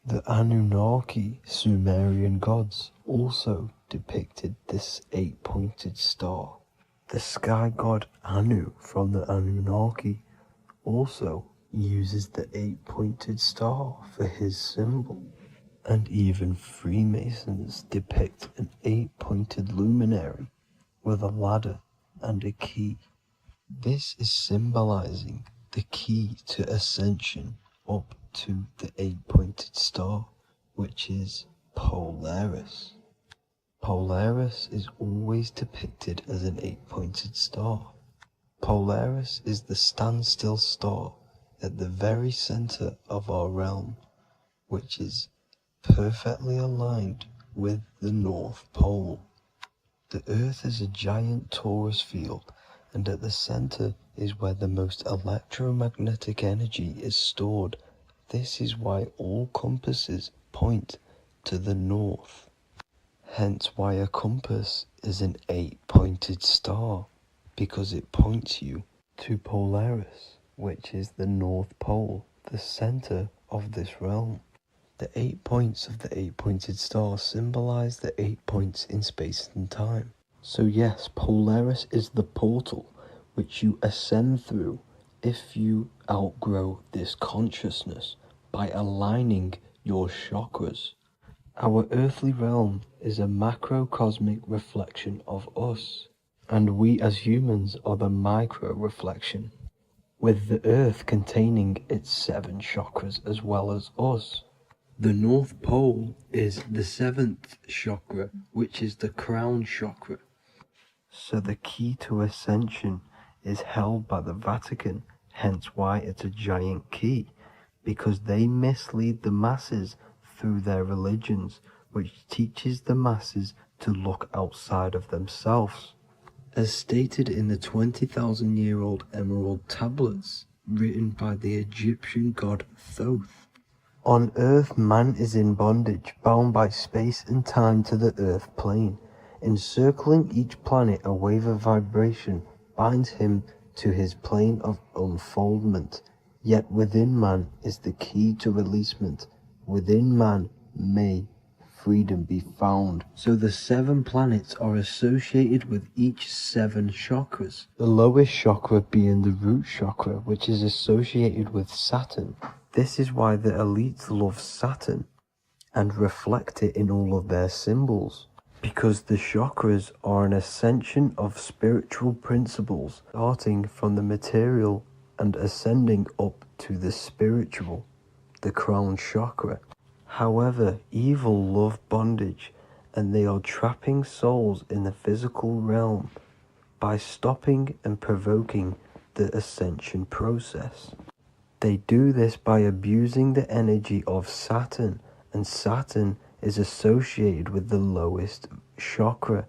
Speaker 3: The Anunnaki Sumerian gods also depicted this 8-pointed star. The sky god Anu from the Anunnaki also uses the 8-pointed star for his symbol. And even Freemasons depict an 8-pointed luminary with a ladder and a key. This is symbolizing the key to ascension up to the 8-pointed star, which is Polaris. Polaris is always depicted as an 8-pointed star. Polaris is the standstill star at the very center of our realm, which is perfectly aligned with the North Pole. The Earth is a giant torus field, and at the center is where the most electromagnetic energy is stored. This is why all compasses point to the north. Hence why a compass is an 8-pointed star, because it points you to Polaris, which is the North Pole, the center of this realm. The 8 points of the 8-pointed star symbolize the 8 points in space and time. So yes, Polaris is the portal which you ascend through if you outgrow this consciousness by aligning your chakras. Our earthly realm is a macrocosmic reflection of us, and we as humans are the micro reflection, with the earth containing its 7 chakras as well as us. The North Pole is the 7th chakra, which is the crown chakra. So the key to ascension is held by the Vatican, hence why it's a giant key, because they mislead the masses through their religions, which teaches the masses to look outside of themselves. As stated in the 20,000-year-old emerald tablets, written by the Egyptian god Thoth. On Earth, man is in bondage, bound by space and time to the Earth plane. Encircling each planet, a wave of vibration binds him to his plane of unfoldment. Yet within man is the key to releasement. Within man may freedom be found. So the 7 planets are associated with each 7 chakras. The lowest chakra being the root chakra, which is associated with Saturn. This is why the elites love Saturn and reflect it in all of their symbols. Because the chakras are an ascension of spiritual principles, starting from the material and ascending up to the spiritual, the crown chakra. However, evil love bondage, and they are trapping souls in the physical realm by stopping and provoking the ascension process. They do this by abusing the energy of Saturn, and Saturn is associated with the lowest chakra.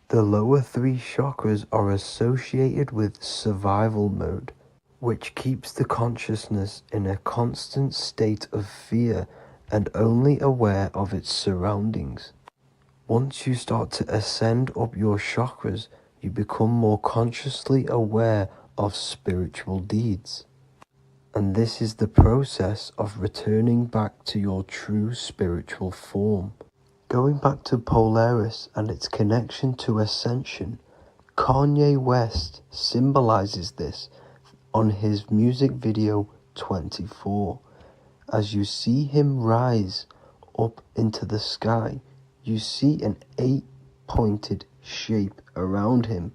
Speaker 3: The lower 3 chakras are associated with survival mode, which keeps the consciousness in a constant state of fear and only aware of its surroundings. Once you start to ascend up your chakras, you become more consciously aware of spiritual deeds. And this is the process of returning back to your true spiritual form. Going back to Polaris and its connection to ascension, Kanye West symbolizes this on his music video 24. As you see him rise up into the sky, you see an 8-pointed shape around him,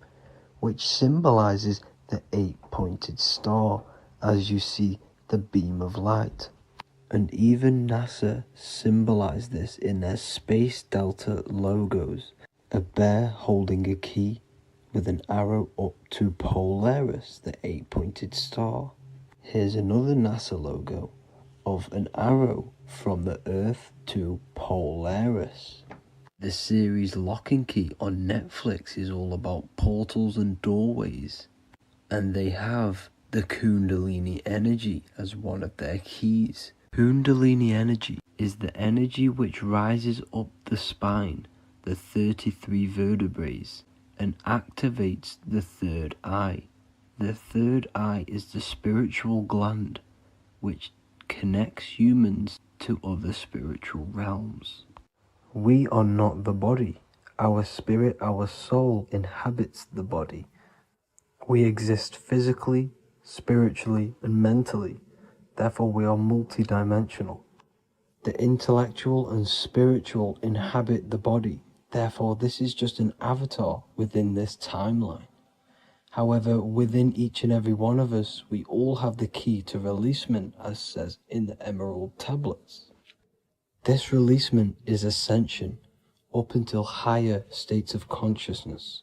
Speaker 3: which symbolizes the 8-pointed star, as you see the beam of light. And even NASA symbolized this in their Space Delta logos, a bear holding a key with an arrow up to Polaris, the 8-pointed star. Here's another NASA logo of an arrow from the Earth to Polaris. The series Lock and Key on Netflix is all about portals and doorways, and they have the Kundalini energy as one of their keys. Kundalini energy is the energy which rises up the spine, the 33 vertebrae, and activates the third eye. The third eye is the spiritual gland, which connects humans to other spiritual realms. We are not the body. Our spirit, our soul inhabits the body. We exist physically, spiritually, and mentally. Therefore, we are multidimensional. The intellectual and spiritual inhabit the body. Therefore, this is just an avatar within this timeline. However, within each and every one of us, we all have the key to releasement, as says in the Emerald Tablets. This releasement is ascension, up until higher states of consciousness.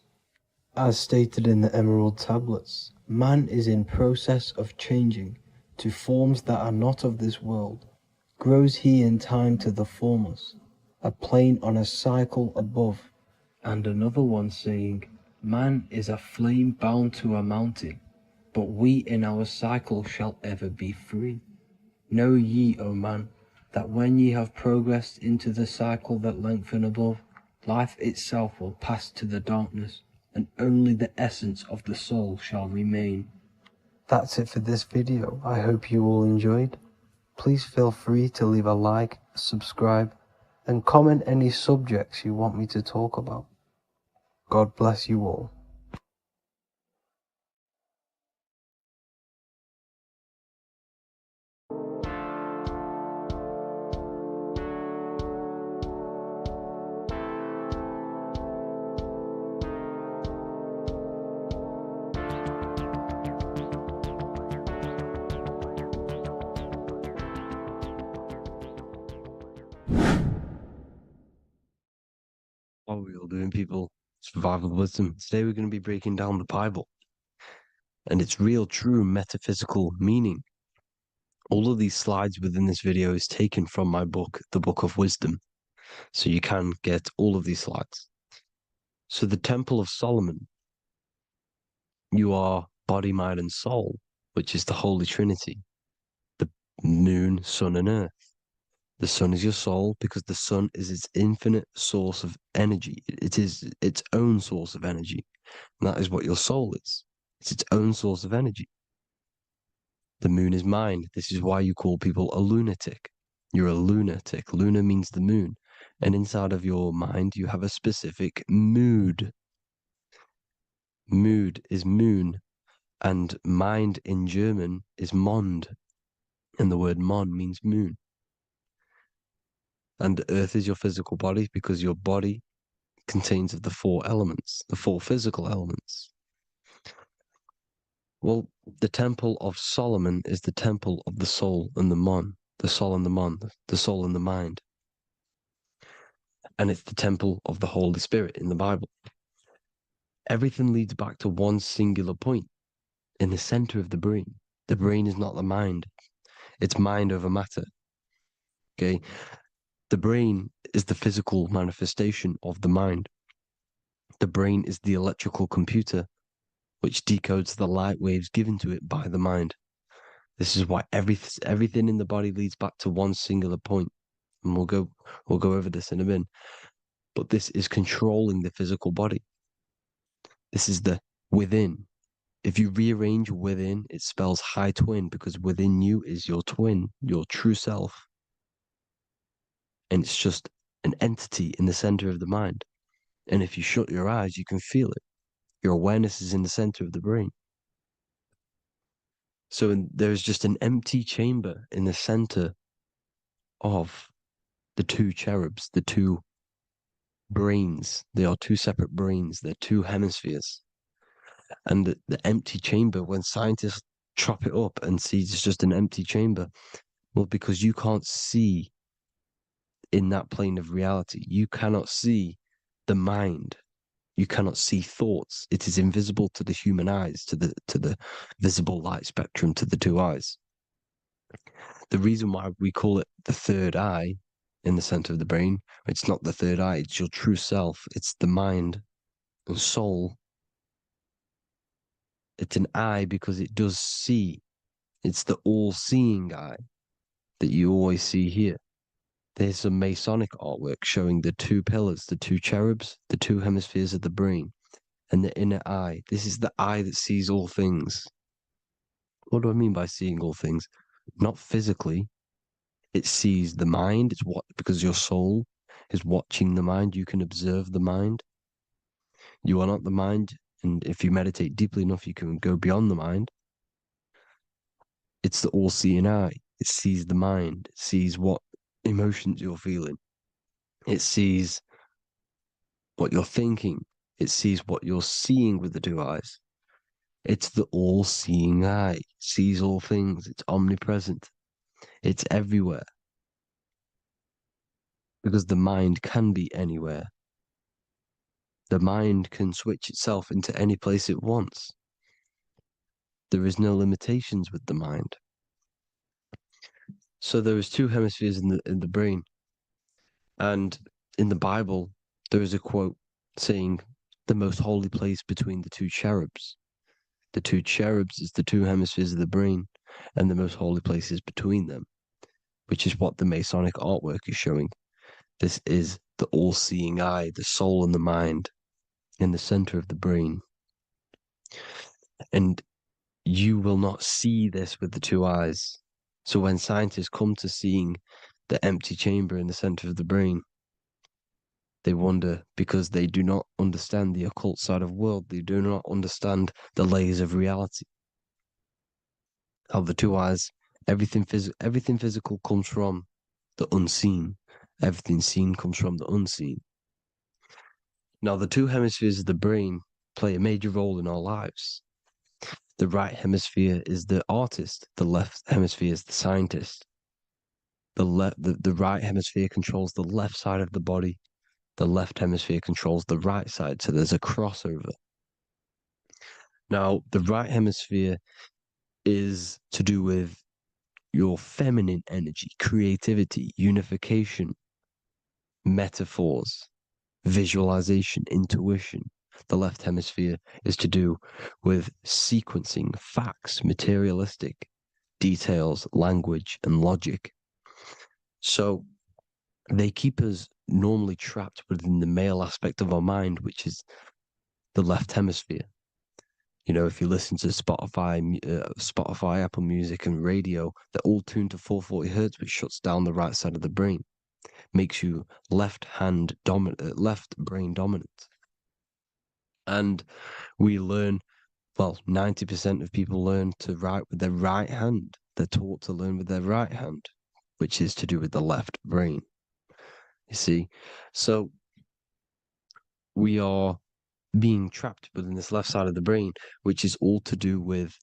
Speaker 3: As stated in the Emerald Tablets, man is in process of changing to forms that are not of this world. Grows he in time to the formless, a plane on a cycle above. And another one saying, man is a flame bound to a mountain, but we in our cycle shall ever be free. Know ye, O man, that when ye have progressed into the cycle that lengthen above, Life itself will pass to the darkness, and only the essence of the soul shall remain. That's it for this video. I hope you all enjoyed. Please feel free to leave a like, subscribe, and comment any subjects you want me to talk about. God bless you all.
Speaker 1: What are we all doing, people? Survival wisdom. Today we're going to be breaking down the Bible and its real, true metaphysical meaning. All of these slides within this video is taken from my book, The Book of Wisdom, so you can get all of these slides. So the Temple of Solomon, you are body, mind, and soul, which is the Holy Trinity, the moon, sun, and earth. The sun is your soul because the sun is its infinite source of energy. It is its own source of energy. And that is what your soul is. It's its own source of energy. The moon is mind. This is why you call people a lunatic. You're a lunatic. Luna means the moon. And inside of your mind, you have a specific mood. Mood is moon. And mind in German is Mond. And the word Mon means moon. And earth is your physical body because your body contains of the four elements, the four physical elements. Well, the Temple of Solomon is the temple of the soul and the Mon, the soul and the Mon, the soul and the mind. And it's the temple of the Holy Spirit in the Bible. Everything leads back to one singular point in the center of the brain. The brain is not the mind. It's mind over matter. Okay? The brain is the physical manifestation of the mind. The brain is the electrical computer which decodes the light waves given to it by the mind. This is why everything in the body leads back to one singular point. And we'll go over this in a minute. But this is controlling the physical body. This is the within. If you rearrange within, it spells high twin because within you is your twin, your true self. And it's just an entity in the center of the mind. And if you shut your eyes, you can feel it. Your awareness is in the center of the brain. So there's just an empty chamber in the center of the two cherubs, the two brains. They are two separate brains. They're two hemispheres. And the empty chamber, when scientists chop it up and see it's just an empty chamber, well, because you can't see in that plane of reality, you cannot see the mind. You cannot see thoughts. It is invisible to the human eyes, to the visible light spectrum, to the two eyes. The reason why we call it the third eye in the center of the brain, it's not the third eye, it's your true self. It's the mind and soul. It's an eye because it does see. It's the all-seeing eye that you always see here. There's some Masonic artwork showing the two pillars, the two cherubs, the two hemispheres of the brain, and the inner eye. This is the eye that sees all things. What do I mean by seeing all things? Not physically. It sees the mind. It's what, because your soul is watching the mind. You can observe the mind. You are not the mind. And if you meditate deeply enough, you can go beyond the mind. It's the all-seeing eye. It sees the mind. It sees what emotions you're feeling. It sees what you're thinking. It sees what you're seeing with the two eyes. It's the all-seeing eye. It sees all things. It's omnipresent. It's everywhere. Because the mind can be anywhere. The mind can switch itself into any place it wants. There is no limitations with the mind. So there is two hemispheres in the brain. And in the Bible, there is a quote saying, the most holy place between the two cherubs. The two cherubs is the two hemispheres of the brain, and the most holy place is between them, which is what the Masonic artwork is showing. This is the all-seeing eye, the soul and the mind in the center of the brain. And you will not see this with the two eyes. So when scientists come to seeing the empty chamber in the center of the brain, they wonder because they do not understand the occult side of the world. They do not understand the layers of reality. How the two eyes, everything physical comes from the unseen. Everything seen comes from the unseen. Now, the two hemispheres of the brain play a major role in our lives. The right hemisphere is the artist. The left hemisphere is the scientist. The right hemisphere controls the left side of the body. The left hemisphere controls the right side. So there's a crossover. Now, the right hemisphere is to do with your feminine energy, creativity, unification, metaphors, visualization, intuition. The left hemisphere is to do with sequencing, facts, materialistic details, language, and logic. So they keep us normally trapped within the male aspect of our mind, which is the left hemisphere. You know, if you listen to Spotify, Apple Music, and radio, they're all tuned to 440 hertz, which shuts down the right side of the brain, makes you left brain dominant. And we learn, well, 90% of people learn to write with their right hand. They're taught to learn with their right hand, which is to do with the left brain. You see, so we are being trapped within this left side of the brain, which is all to do with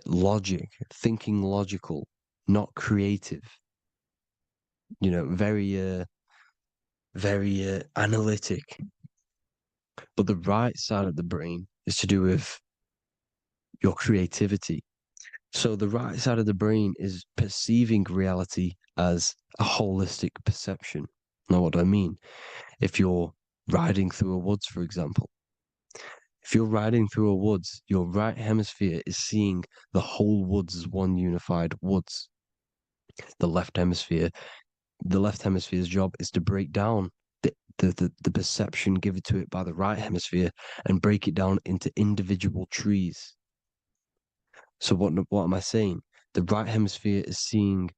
Speaker 1: logic, thinking logical, not creative. You know, very analytic. But the right side of the brain is to do with your creativity. So the right side of the brain is perceiving reality as a holistic perception. Now, what do I mean? If you're riding through a woods, for example, if you're riding through a woods, your right hemisphere is seeing the whole woods as one unified woods. The left hemisphere's job is to break down the perception given to it by the right hemisphere and break it down into individual trees. So what am I saying? The right hemisphere is seeing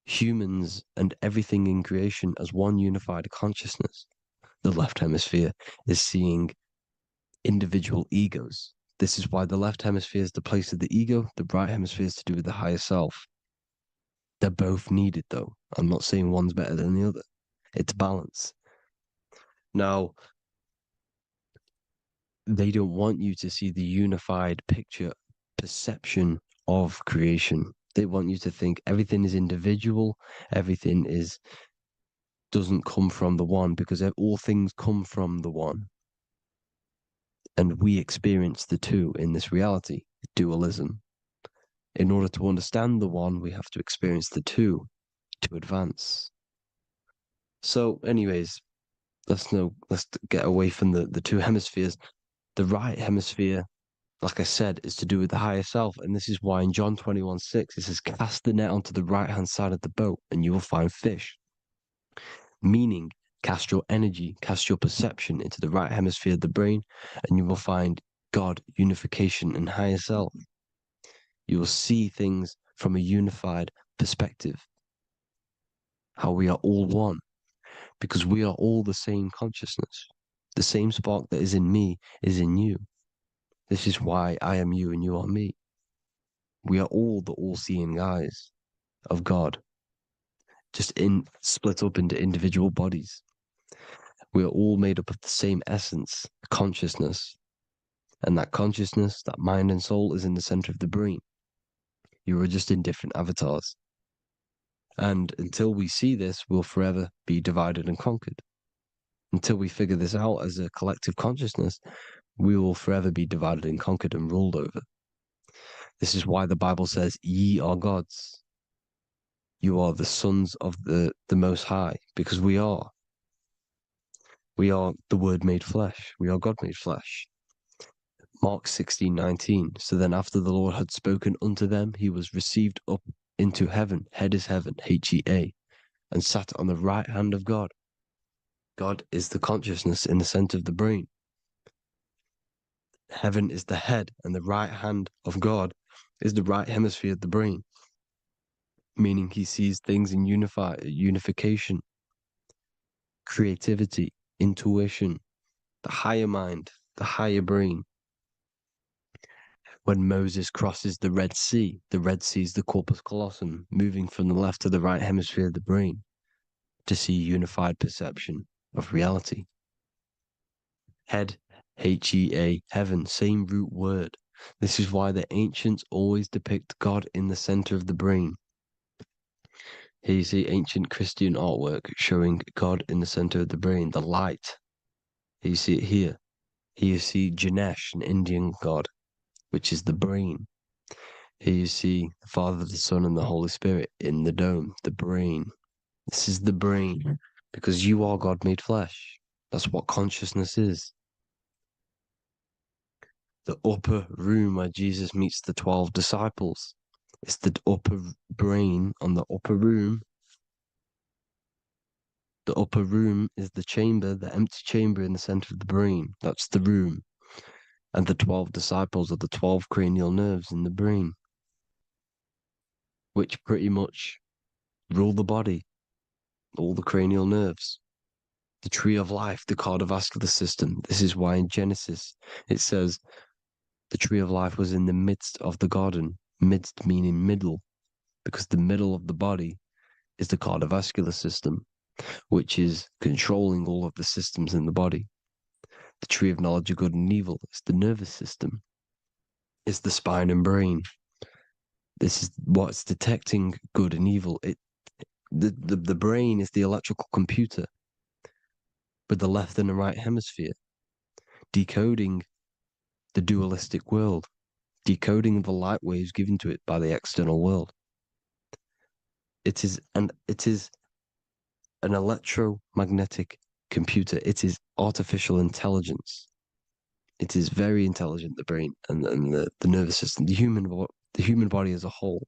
Speaker 1: humans and everything in creation as one unified consciousness. The left hemisphere is seeing individual egos. This is why the left hemisphere is the place of the ego, the right hemisphere is to do with the higher self. They're both needed, though. I'm not saying one's better than the other. It's balance. Now, they don't want you to see the unified picture, perception of creation. They want you to think everything is individual, everything doesn't come from the one, because all things come from the one. And we experience the two in this reality, dualism. In order to understand the one, we have to experience the two to advance. So, anyways, let's get away from the two hemispheres. The right hemisphere, like I said, is to do with the higher self. And this is why in John 21:6, it says, cast the net onto the right-hand side of the boat and you will find fish. Meaning, cast your energy, cast your perception into the right hemisphere of the brain, and you will find God, unification, and higher self. You will see things from a unified perspective. How we are all one. Because we are all the same consciousness. The same spark that is in me is in you. This is why I am you and you are me. We are all the all-seeing eyes of God, just split up into individual bodies. We are all made up of the same essence, consciousness. And that consciousness, that mind and soul, is in the center of the brain. You are just in different avatars. And until we see this, we'll forever be divided and conquered. Until we figure this out as a collective consciousness, we will forever be divided and conquered and ruled over. This is why the Bible says, ye are gods. You are the sons of the Most High, because we are. We are the Word made flesh. We are God made flesh. Mark 16:19. So then after the Lord had spoken unto them, he was received up into heaven, head is heaven, HEA, and sat on the right hand of God. God is the consciousness in the center of the brain. Heaven is the head, and the right hand of God is the right hemisphere of the brain, meaning he sees things in unification, creativity, intuition, the higher mind, the higher brain. When Moses crosses the Red Sea is the corpus callosum, moving from the left to the right hemisphere of the brain to see unified perception of reality. Head, H-E-A, heaven, same root word. This is why the ancients always depict God in the center of the brain. Here you see ancient Christian artwork showing God in the center of the brain, the light. Here you see it here. Here you see Ganesh, an Indian god, which is the brain. Here you see the Father, the Son, and the Holy Spirit in the dome, the brain. This is the brain, because you are God made flesh. That's what consciousness is. The upper room where Jesus meets the 12 disciples. It's the upper brain on the upper room. The upper room is the chamber, the empty chamber in the center of the brain. That's the room. And the 12 disciples are the 12 cranial nerves in the brain, which pretty much rule the body, all the cranial nerves. The tree of life, the cardiovascular system. This is why in Genesis it says the tree of life was in the midst of the garden. Midst meaning middle, because the middle of the body is the cardiovascular system, which is controlling all of the systems in the body. The tree of knowledge of good and evil is the nervous system. It's the spine and brain. This is what's detecting good and evil. The brain is the electrical computer with the left and the right hemisphere, decoding the dualistic world, decoding the light waves given to it by the external world. It is an electromagnetic computer. It is artificial intelligence. It is very intelligent, the brain and the nervous system, the human body as a whole.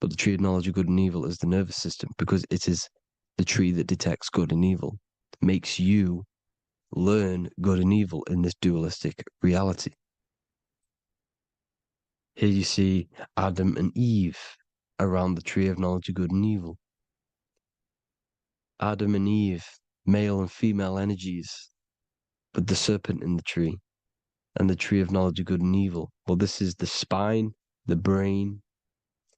Speaker 1: But the tree of knowledge of good and evil is the nervous system, because it is the tree that detects good and evil, makes you learn good and evil in this dualistic reality. Here you see Adam and Eve around the tree of knowledge of good and evil. Adam and Eve, male and female energies, with the serpent in the tree, and the tree of knowledge of good and evil. Well, this is the spine, the brain,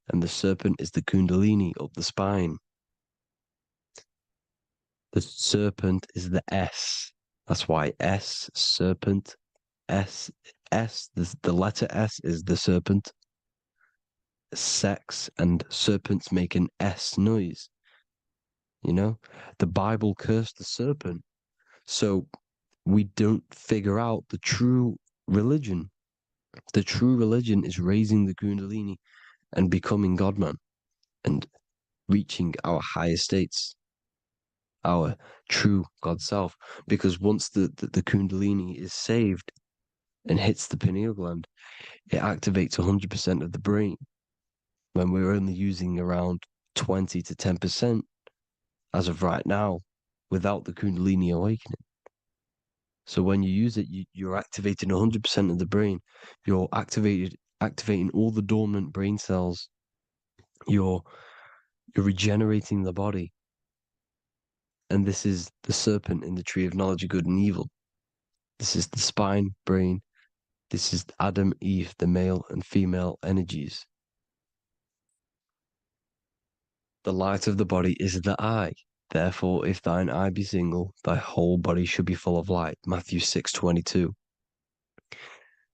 Speaker 1: and the serpent is the kundalini of the spine. The serpent is the S. That's why S, serpent, S, the letter S is the serpent. Sex and serpents make an S noise. You know, the Bible cursed the serpent. So we don't figure out the true religion. The true religion is raising the kundalini and becoming God-man and reaching our higher states, our true God self. Because once the kundalini is saved and hits the pineal gland, it activates 100% of the brain when we're only using around 20 to 10% as of right now without the kundalini awakening. So when you use it, you're activating 100% of the brain. You're activating all the dormant brain cells. You're regenerating the body. And this is the serpent in the tree of knowledge of good and evil. This is the spine, brain. This is Adam, Eve, the male and female energies. The light of the body is the eye. Therefore, if thine eye be single, thy whole body should be full of light. Matthew 6:22.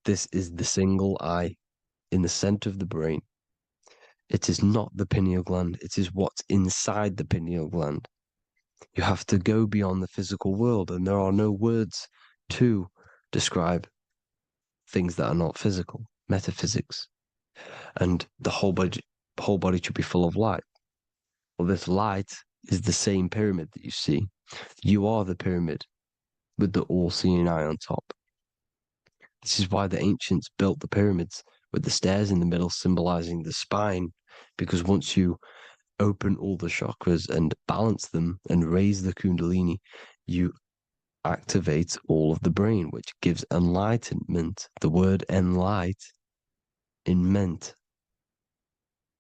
Speaker 1: This is the single eye in the center of the brain. It is not the pineal gland. It is what's inside the pineal gland. You have to go beyond the physical world, and there are no words to describe things that are not physical. Metaphysics. And the whole body should be full of light. Well, this light is the same pyramid that you see. You are the pyramid with the all-seeing eye on top. This is why the ancients built the pyramids with the stairs in the middle symbolizing the spine, because once you open all the chakras and balance them and raise the kundalini, you activate all of the brain, which gives enlightenment. The word enlight in ment.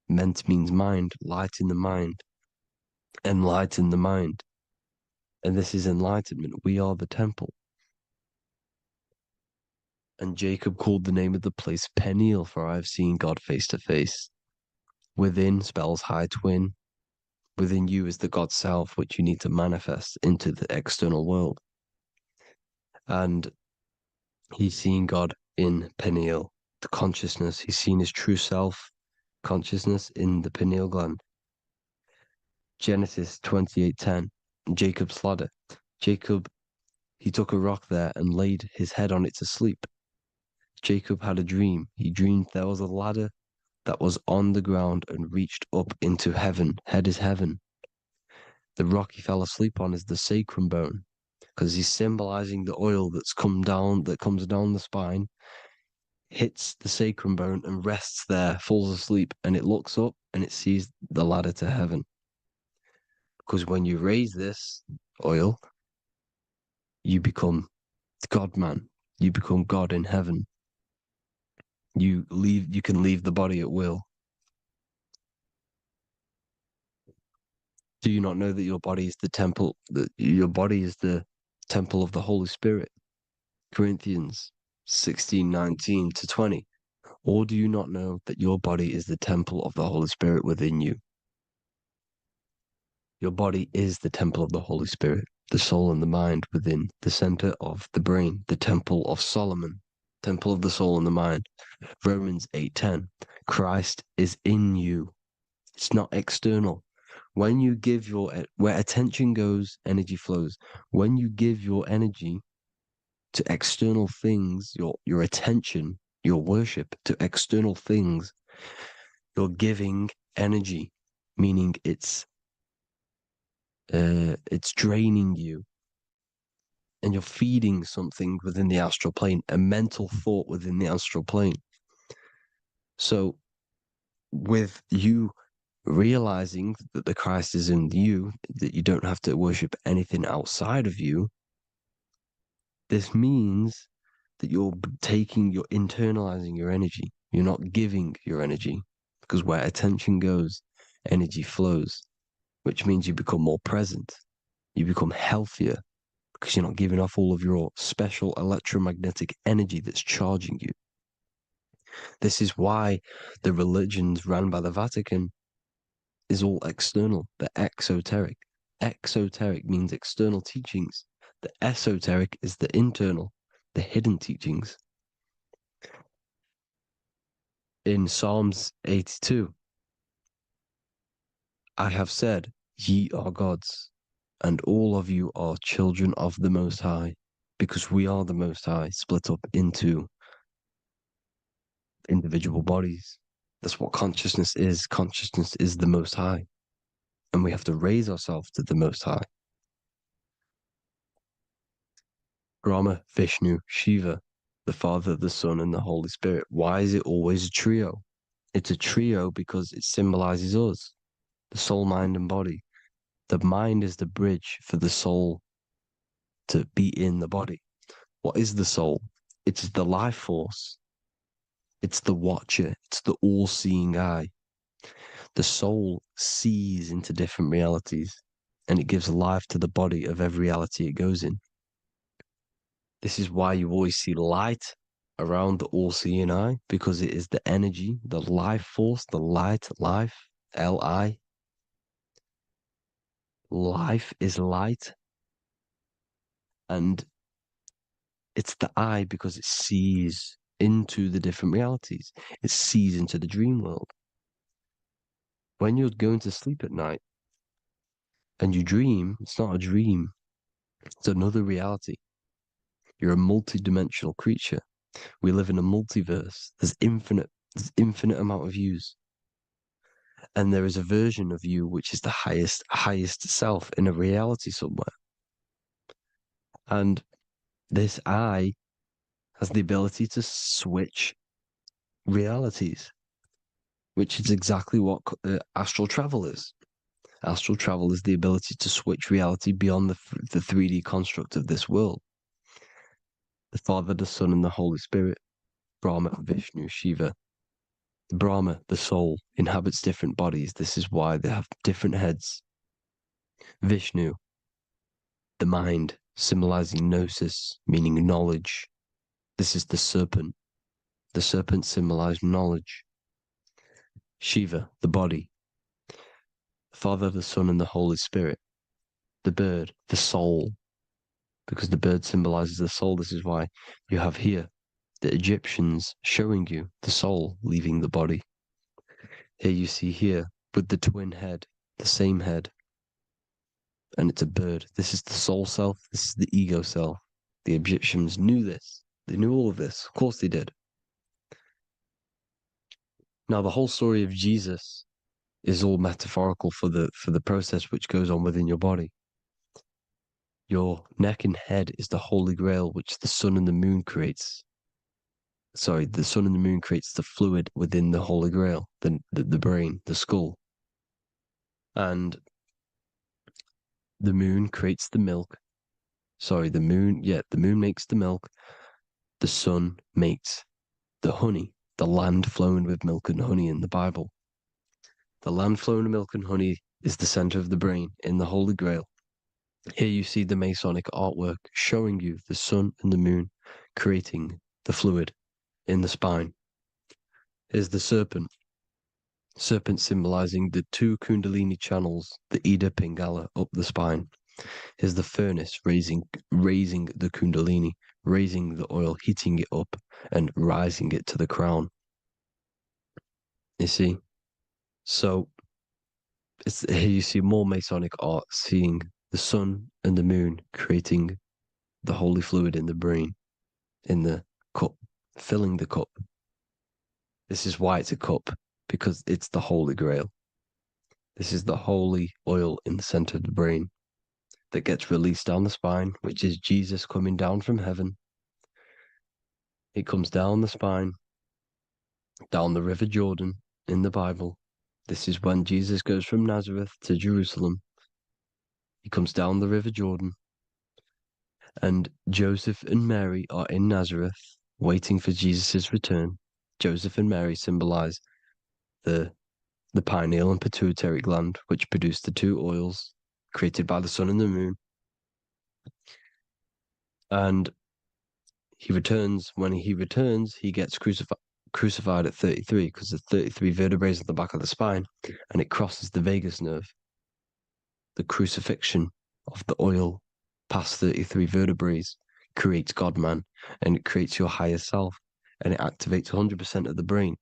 Speaker 1: Ment means mind, light in the mind. Enlighten the mind. And this is enlightenment. We are the temple. And Jacob called the name of the place Peniel, for I have seen God face to face. Within spells high twin. Within you is the God self, which you need to manifest into the external world. And he's seen God in Peniel, the consciousness. He's seen his true self, consciousness, in the pineal gland. Genesis 28:10, Jacob's ladder. Jacob, he took a rock there and laid his head on it to sleep. Jacob had a dream. He dreamed there was a ladder that was on the ground and reached up into heaven. Head is heaven. The rock he fell asleep on is the sacrum bone, because he's symbolizing the oil that comes down the spine, hits the sacrum bone and rests there, falls asleep, and it looks up and it sees the ladder to heaven. Because when you raise this oil, you become God man. You become God in heaven. You can leave the body at will. Do you not know that your body is the temple, that your body is the temple of the Holy Spirit? Corinthians 16:19-20. Or do you not know that your body is the temple of the Holy Spirit within you? Your body is the temple of the Holy Spirit, the soul and the mind within the center of the brain, the temple of Solomon, temple of the soul and the mind. Romans 8:10. Christ is in you. It's not external. When you give where attention goes, energy flows. When you give your energy to external things, your attention, your worship to external things, you're giving energy, meaning it's draining you, and you're feeding something within the astral plane, a mental thought within the astral plane. So with you realizing that the Christ is in you, that you don't have to worship anything outside of you, this means that you're internalizing your energy. You're not giving your energy, because where attention goes, energy flows, which means you become more present. You become healthier, because you're not giving off all of your special electromagnetic energy that's charging you. This is why the religions run by the Vatican is all external. They're exoteric. Exoteric means external teachings. The esoteric is the internal, the hidden teachings. In Psalms 82, I have said, ye are gods, and all of you are children of the Most High, because we are the Most High, split up into individual bodies. That's what consciousness is. Consciousness is the Most High, and we have to raise ourselves to the Most High. Brahma, Vishnu, Shiva, the Father, the Son, and the Holy Spirit. Why is it always a trio? It's a trio because it symbolizes us, the soul, mind, and body. The mind is the bridge for the soul to be in the body. What is the soul? It's the life force. It's the watcher. It's the all-seeing eye. The soul sees into different realities, and it gives life to the body of every reality it goes in. This is why you always see light around the all-seeing eye, because it is the energy, the life force, the light, life, Li. Life is light. And it's the eye because it sees into the different realities. It sees into the dream world. When you're going to sleep at night and you dream, it's not a dream. It's another reality. You're a multi-dimensional creature. We live in a multiverse. There's infinite amount of yous. And there is a version of you which is the highest self in a reality somewhere. And this eye has the ability to switch realities, which is exactly what astral travel is. Astral travel is the ability to switch reality beyond the 3D construct of this world. The Father, the Son, and the Holy Spirit, Brahma, Vishnu, Shiva. Brahma, the soul, inhabits different bodies. This is why they have different heads. Vishnu, the mind, symbolizing gnosis, meaning knowledge. This is the serpent. The serpent symbolized knowledge. Shiva, the body. The Father, the Son, and the Holy Spirit. The bird, the soul, because the bird symbolizes the soul. This is why you have here the Egyptians showing you the soul leaving the body. Here you see here with the twin head, the same head, and it's a bird. This is the soul self. This is the ego self. The Egyptians knew this. They knew all of this. Of course they did. Now the whole story of Jesus is all metaphorical for the process which goes on within your body. Your neck and head is the holy grail which the sun and the moon creates. Sorry, the sun and the moon creates the fluid within the holy grail, the brain, the skull. And the moon creates the milk. Sorry, the moon makes the milk. The sun makes the honey, the land flowing with milk and honey in the Bible. The land flowing with milk and honey is the center of the brain in the Holy Grail. Here you see the Masonic artwork showing you the sun and the moon creating the fluid in the spine. Here's the serpent. Serpent symbolizing the two Kundalini channels, the Ida Pingala up the spine. Here's the furnace raising the Kundalini, raising the oil, heating it up and rising it to the crown. You see? So here you see more Masonic art, seeing the sun and the moon creating the holy fluid in the brain, in the cup, filling the cup. This is why it's a cup, because it's the Holy Grail. This is the holy oil in the center of the brain that gets released down the spine, which is Jesus coming down from heaven. It comes down the spine, down the River Jordan in the Bible. This is when Jesus goes from Nazareth to Jerusalem. He comes down the River Jordan, and Joseph and Mary are in Nazareth waiting for Jesus' return. Joseph and Mary symbolize the pineal and pituitary gland, which produce the two oils created by the sun and the moon. And he returns. When he returns, he gets crucified at 33, because there's 33 vertebrae at the back of the spine, and it crosses the vagus nerve. The crucifixion of the oil past 33 vertebrae creates God-man, and it creates your higher self, and it activates 100% of the brain.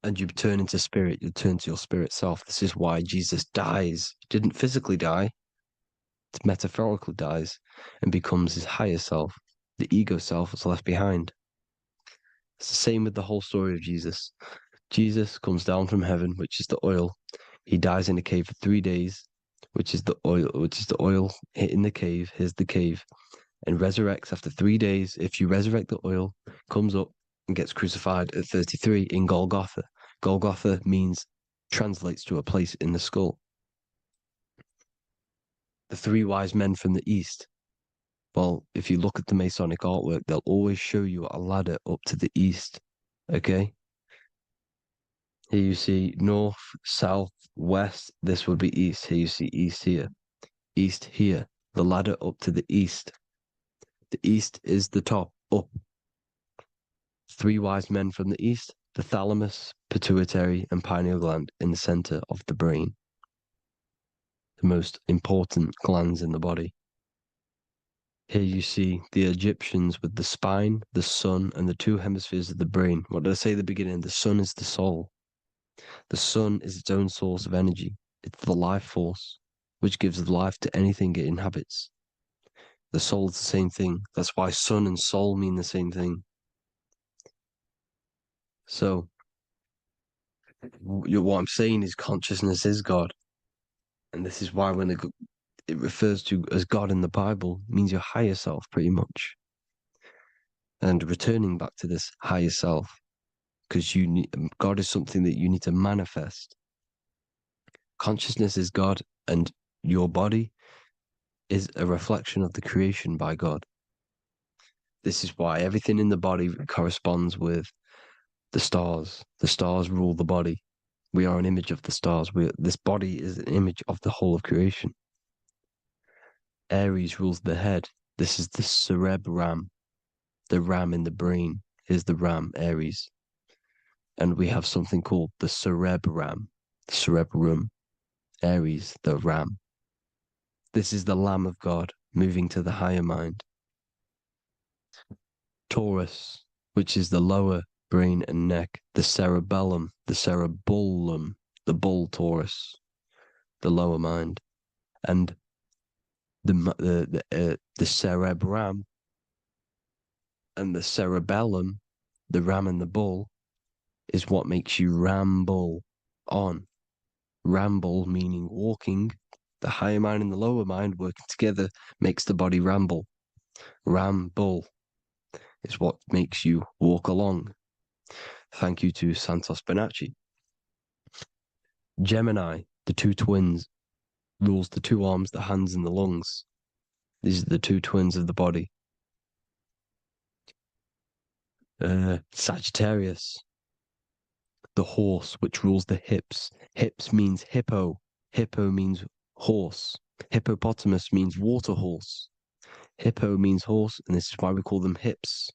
Speaker 1: And you turn into spirit, you turn to your spirit self. This is why Jesus dies. He didn't physically die, it metaphorically dies and becomes his higher self. The ego self is left behind. It's the same with the whole story of Jesus. Jesus comes down from heaven, which is the oil. He dies in a cave for 3 days, which is the oil hitting the cave. Here's the cave. And resurrects after 3 days. If you resurrect the oil, comes up and gets crucified at 33 in Golgotha. Golgotha translates to a place in the skull. The three wise men from the east. Well, if you look at the Masonic artwork, they'll always show you a ladder up to the east. Okay? Here you see north, south, west. This would be east. Here you see east here. East here. The ladder up to the east. The east is the top, up. Three wise men from the east. The thalamus, pituitary, and pineal gland in the center of the brain. The most important glands in the body. Here you see the Egyptians with the spine, the sun, and the two hemispheres of the brain. What did I say at the beginning? The sun is the soul. The sun is its own source of energy. It's the life force, which gives life to anything it inhabits. The soul is the same thing. That's why sun and soul mean the same thing. So, what I'm saying is consciousness is God. And this is why when it refers to as God in the Bible, means your higher self, pretty much. And returning back to this higher self, because God is something that you need to manifest. Consciousness is God, and your body is a reflection of the creation by God. This is why everything in the body corresponds with the stars. The stars rule the body. We are an image of the stars. This body is an image of the whole of creation. Aries rules the head. This is the cerebrum, the ram in the brain is the ram, Aries. And we have something called the cerebrum, Aries, the ram. This is the Lamb of God moving to the higher mind. Taurus, which is the lower brain and neck, the cerebellum, the bull Taurus, the lower mind, and the cerebrum and the cerebellum, the ram and the bull, is what makes you ramble on. Ramble meaning walking. The higher mind and the lower mind working together makes the body ramble. Ramble is what makes you walk along. Thank you to Santos Bonacci. Gemini, the two twins, rules the two arms, the hands, and the lungs. These are the two twins of the body. Sagittarius, the horse, which rules the hips. Hips means hippo. Hippo means horse. Hippopotamus means water horse. Hippo means horse, and this is why we call them hips,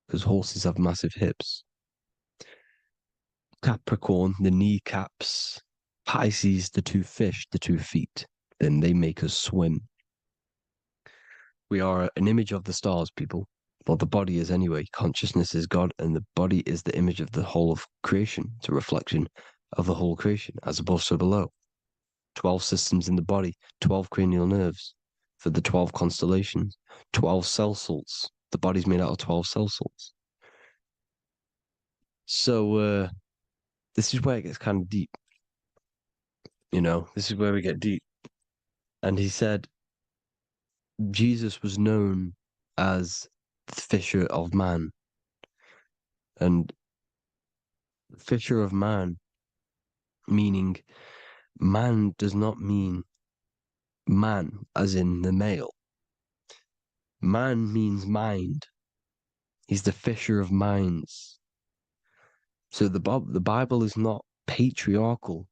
Speaker 1: because horses have massive hips. Capricorn, the kneecaps. Pisces, the two fish, the 2 feet. Then they make us swim. We are an image of the stars, people. Well, the body is anyway. Consciousness is God, and the body is the image of the whole of creation. It's a reflection of the whole creation, as above, so below. 12 systems in the body, 12 cranial nerves for the 12 constellations, 12 cell salts. The body's made out of 12 cell salts. So, this is where it gets kind of deep. This is where we get deep. And he said Jesus was known as the fisher of man. And fisher of man, meaning man does not mean man as in the male. Man means mind. He's the fisher of minds. So the Bible is not patriarchal.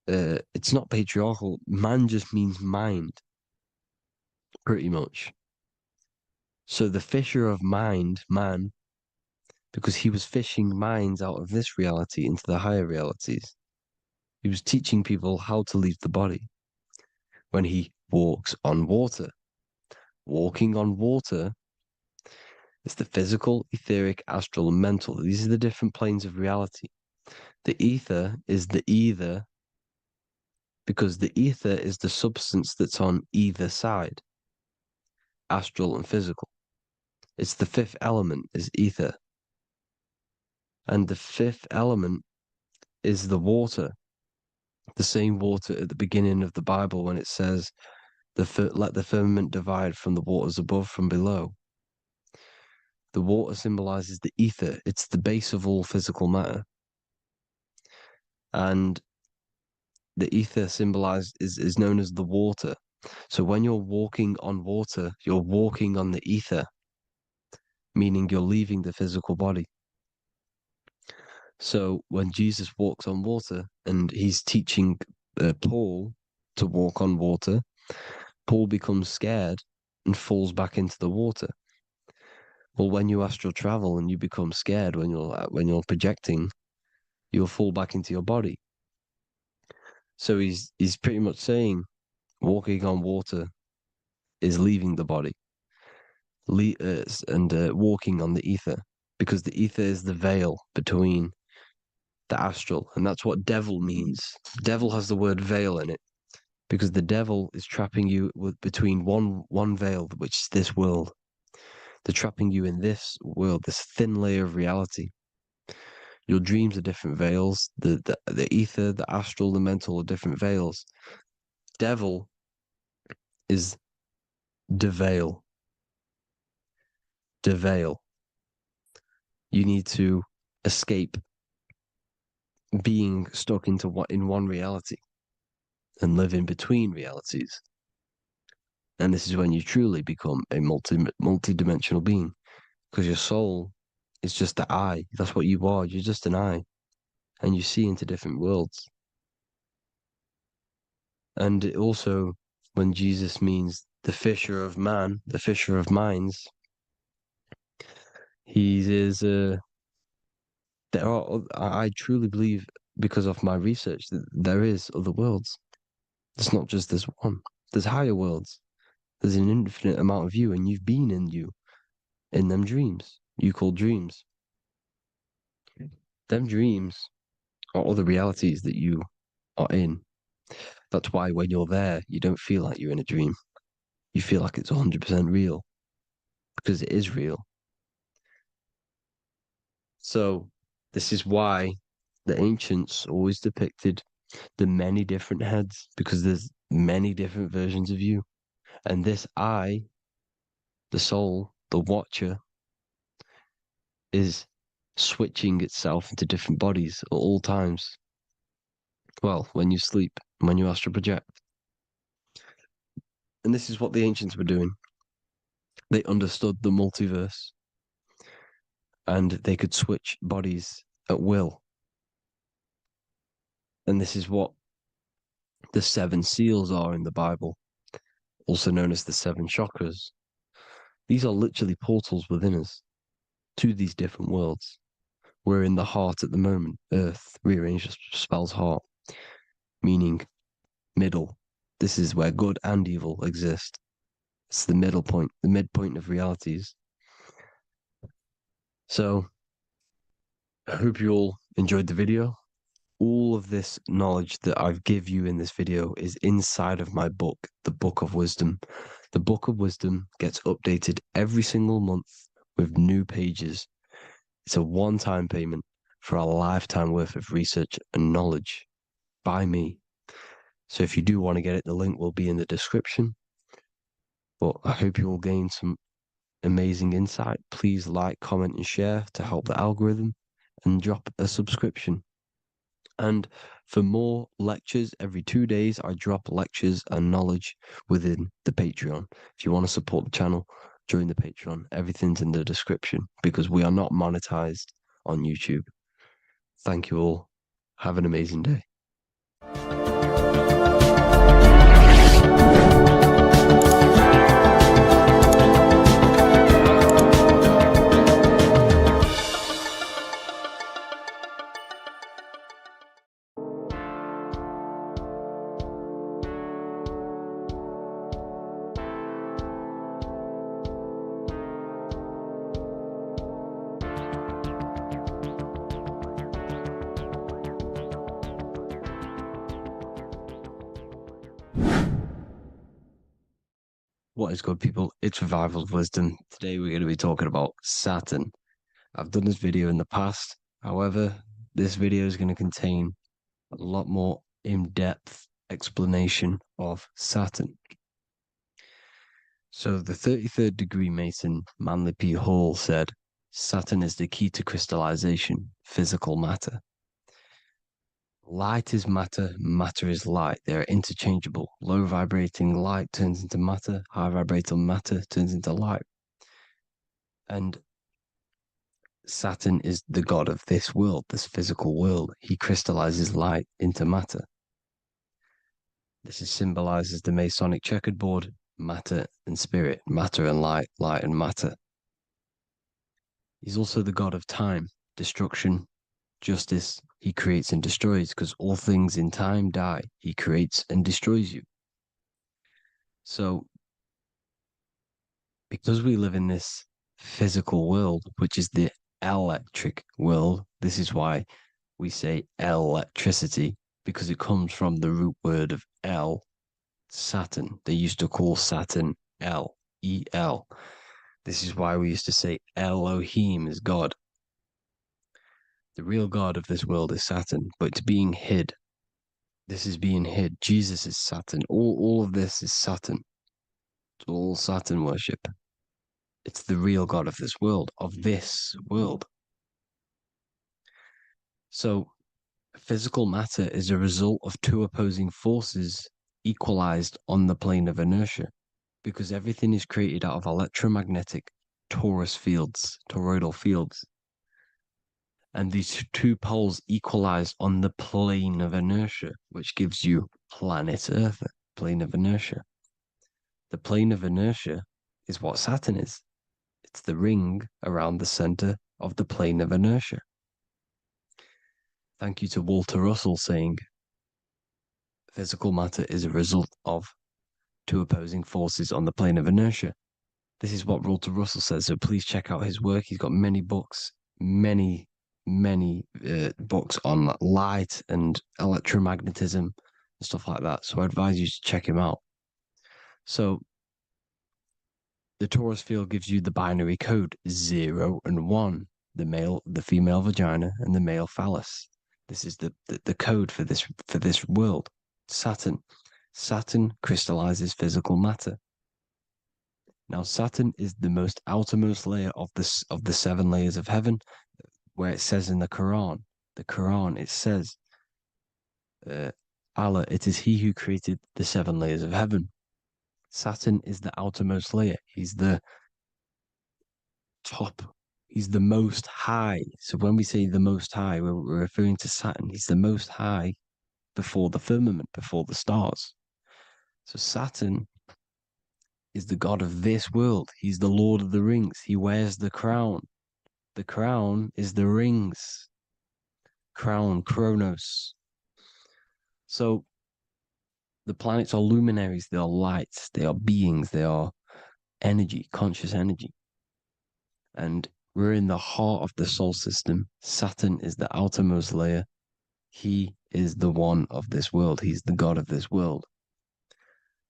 Speaker 1: It's not patriarchal. Man just means mind, pretty much. So the fisher of mind, man, because he was fishing minds out of this reality into the higher realities. He was teaching people how to leave the body when he walks on water. Walking on water is the physical, etheric, astral, and mental. These are the different planes of reality. The ether is the either, because the ether is the substance that's on either side, astral and physical. It's the fifth element, is ether. And the fifth element is the water. The same water at the beginning of the Bible when it says, let the firmament divide from the waters above from below. The water symbolizes the ether. It's the base of all physical matter. And the ether symbolized is known as the water. So when you're walking on water, you're walking on the ether, meaning you're leaving the physical body. So when Jesus walks on water and he's teaching Paul to walk on water, Paul becomes scared and falls back into the water. Well, when you astral travel and you become scared when you're projecting, you'll fall back into your body. So he's pretty much saying walking on water is leaving the body, and walking on the ether, because the ether is the veil between the astral, and that's what devil means. Devil has the word veil in it, because the devil is trapping you between one veil, which is this world. They're trapping you in this world, this thin layer of reality. Your dreams are different veils. The ether, the astral, the mental are different veils. Devil is the veil. The veil. You need to escape being stuck into in one reality and living between realities. And this is when you truly become a multi-dimensional being, because your soul is just the eye. That's what you are. You're just an eye, and you see into different worlds. And it also, when Jesus means the fisher of man, the fisher of minds, he is I truly believe, because of my research, that there is other worlds. It's not just this one. There's higher worlds. There's an infinite amount of you, and you've been in them dreams you call dreams. Them dreams are other realities that you are in. That's why when you're there, you don't feel like you're in a dream. You feel like it's 100% real, because it is real. So this is why the ancients always depicted the many different heads, because there's many different versions of you. And this I, the soul, the watcher, is switching itself into different bodies at all times. Well, when you sleep, when you astral project. And this is what the ancients were doing. They understood the multiverse, and they could switch bodies at will. And this is what the 7 seals are in the Bible, also known as the 7 chakras. These are literally portals within us to these different worlds. We're in the heart at the moment. Earth, rearranged, spells heart, meaning middle. This is where good and evil exist. It's the middle point, the midpoint of realities. So I hope you all enjoyed the video. All of this knowledge that I've give you in this video is inside of my book, the Book of Wisdom. The Book of Wisdom gets updated every single month with new pages. It's a one-time payment for a lifetime worth of research and knowledge by me. So if you do want to get it, the link will be in the description. But I hope you will gain some amazing insight. Please like, comment, and share to help the algorithm, and drop a subscription. And for more lectures, every 2 days, I drop lectures and knowledge within the Patreon. If you want to support the channel, join the Patreon. Everything's in the description, because we are not monetized on YouTube. Thank you all. Have an amazing day. What is good, people? It's Revival of Wisdom. Today we're going to be talking about Saturn. I've done this video in the past. However, this video is going to contain a lot more in-depth explanation of Saturn. So the 33rd degree Mason, Manly P. Hall, said, Saturn is the key to crystallization, physical matter. Light is matter, matter is light. They are interchangeable. Low vibrating light turns into matter, high vibrating matter turns into light. And Saturn is the god of this world, this physical world. He crystallizes light into matter. This is symbolized as the Masonic checkerboard, matter and spirit, matter and light, light and matter. He's also the god of time, destruction, justice. He creates and destroys, because all things in time die. He creates and destroys you. So, because we live in this physical world, which is the electric world, this is why we say electricity, because it comes from the root word of El, Saturn. They used to call Saturn El, E-L. This is why we used to say Elohim is God. The real God of this world is Saturn, but it's being hid. This is being hid. Jesus is Saturn. All of this is Saturn. It's all Saturn worship. It's the real God of this world, So Physical matter is a result of two opposing forces equalized on the plane of inertia, because everything is created out of electromagnetic toroidal fields. And these two poles equalize on the plane of inertia, which gives you planet Earth, plane of inertia. The plane of inertia is what Saturn is. It's the ring around the center of the plane of inertia. Thank you to Walter Russell saying, physical matter is a result of two opposing forces on the plane of inertia. This is what Walter Russell says, so please check out his work. He's got many books, many books on light and electromagnetism and stuff like that. So I advise you to check him out. So the torus field gives you the binary code 0 and 1, the female vagina and the male phallus. This is the code for this world. Saturn crystallizes physical matter. Now Saturn is the most outermost layer of the 7 layers of heaven, where it says in the Quran it says, Allah, it is He who created the 7 layers of heaven. Saturn is the outermost layer. He's the top. He's the most high. So when we say the most high, we're referring to Saturn. He's the most high before the firmament, before the stars. So Saturn is the god of this world. He's the Lord of the Rings. He wears the crown. The crown is the rings. Crown, Chronos. So the planets are luminaries. They are lights. They are beings. They are energy, conscious energy. And we're in the heart of the solar system. Saturn is the outermost layer. He is the one of this world. He's the god of this world.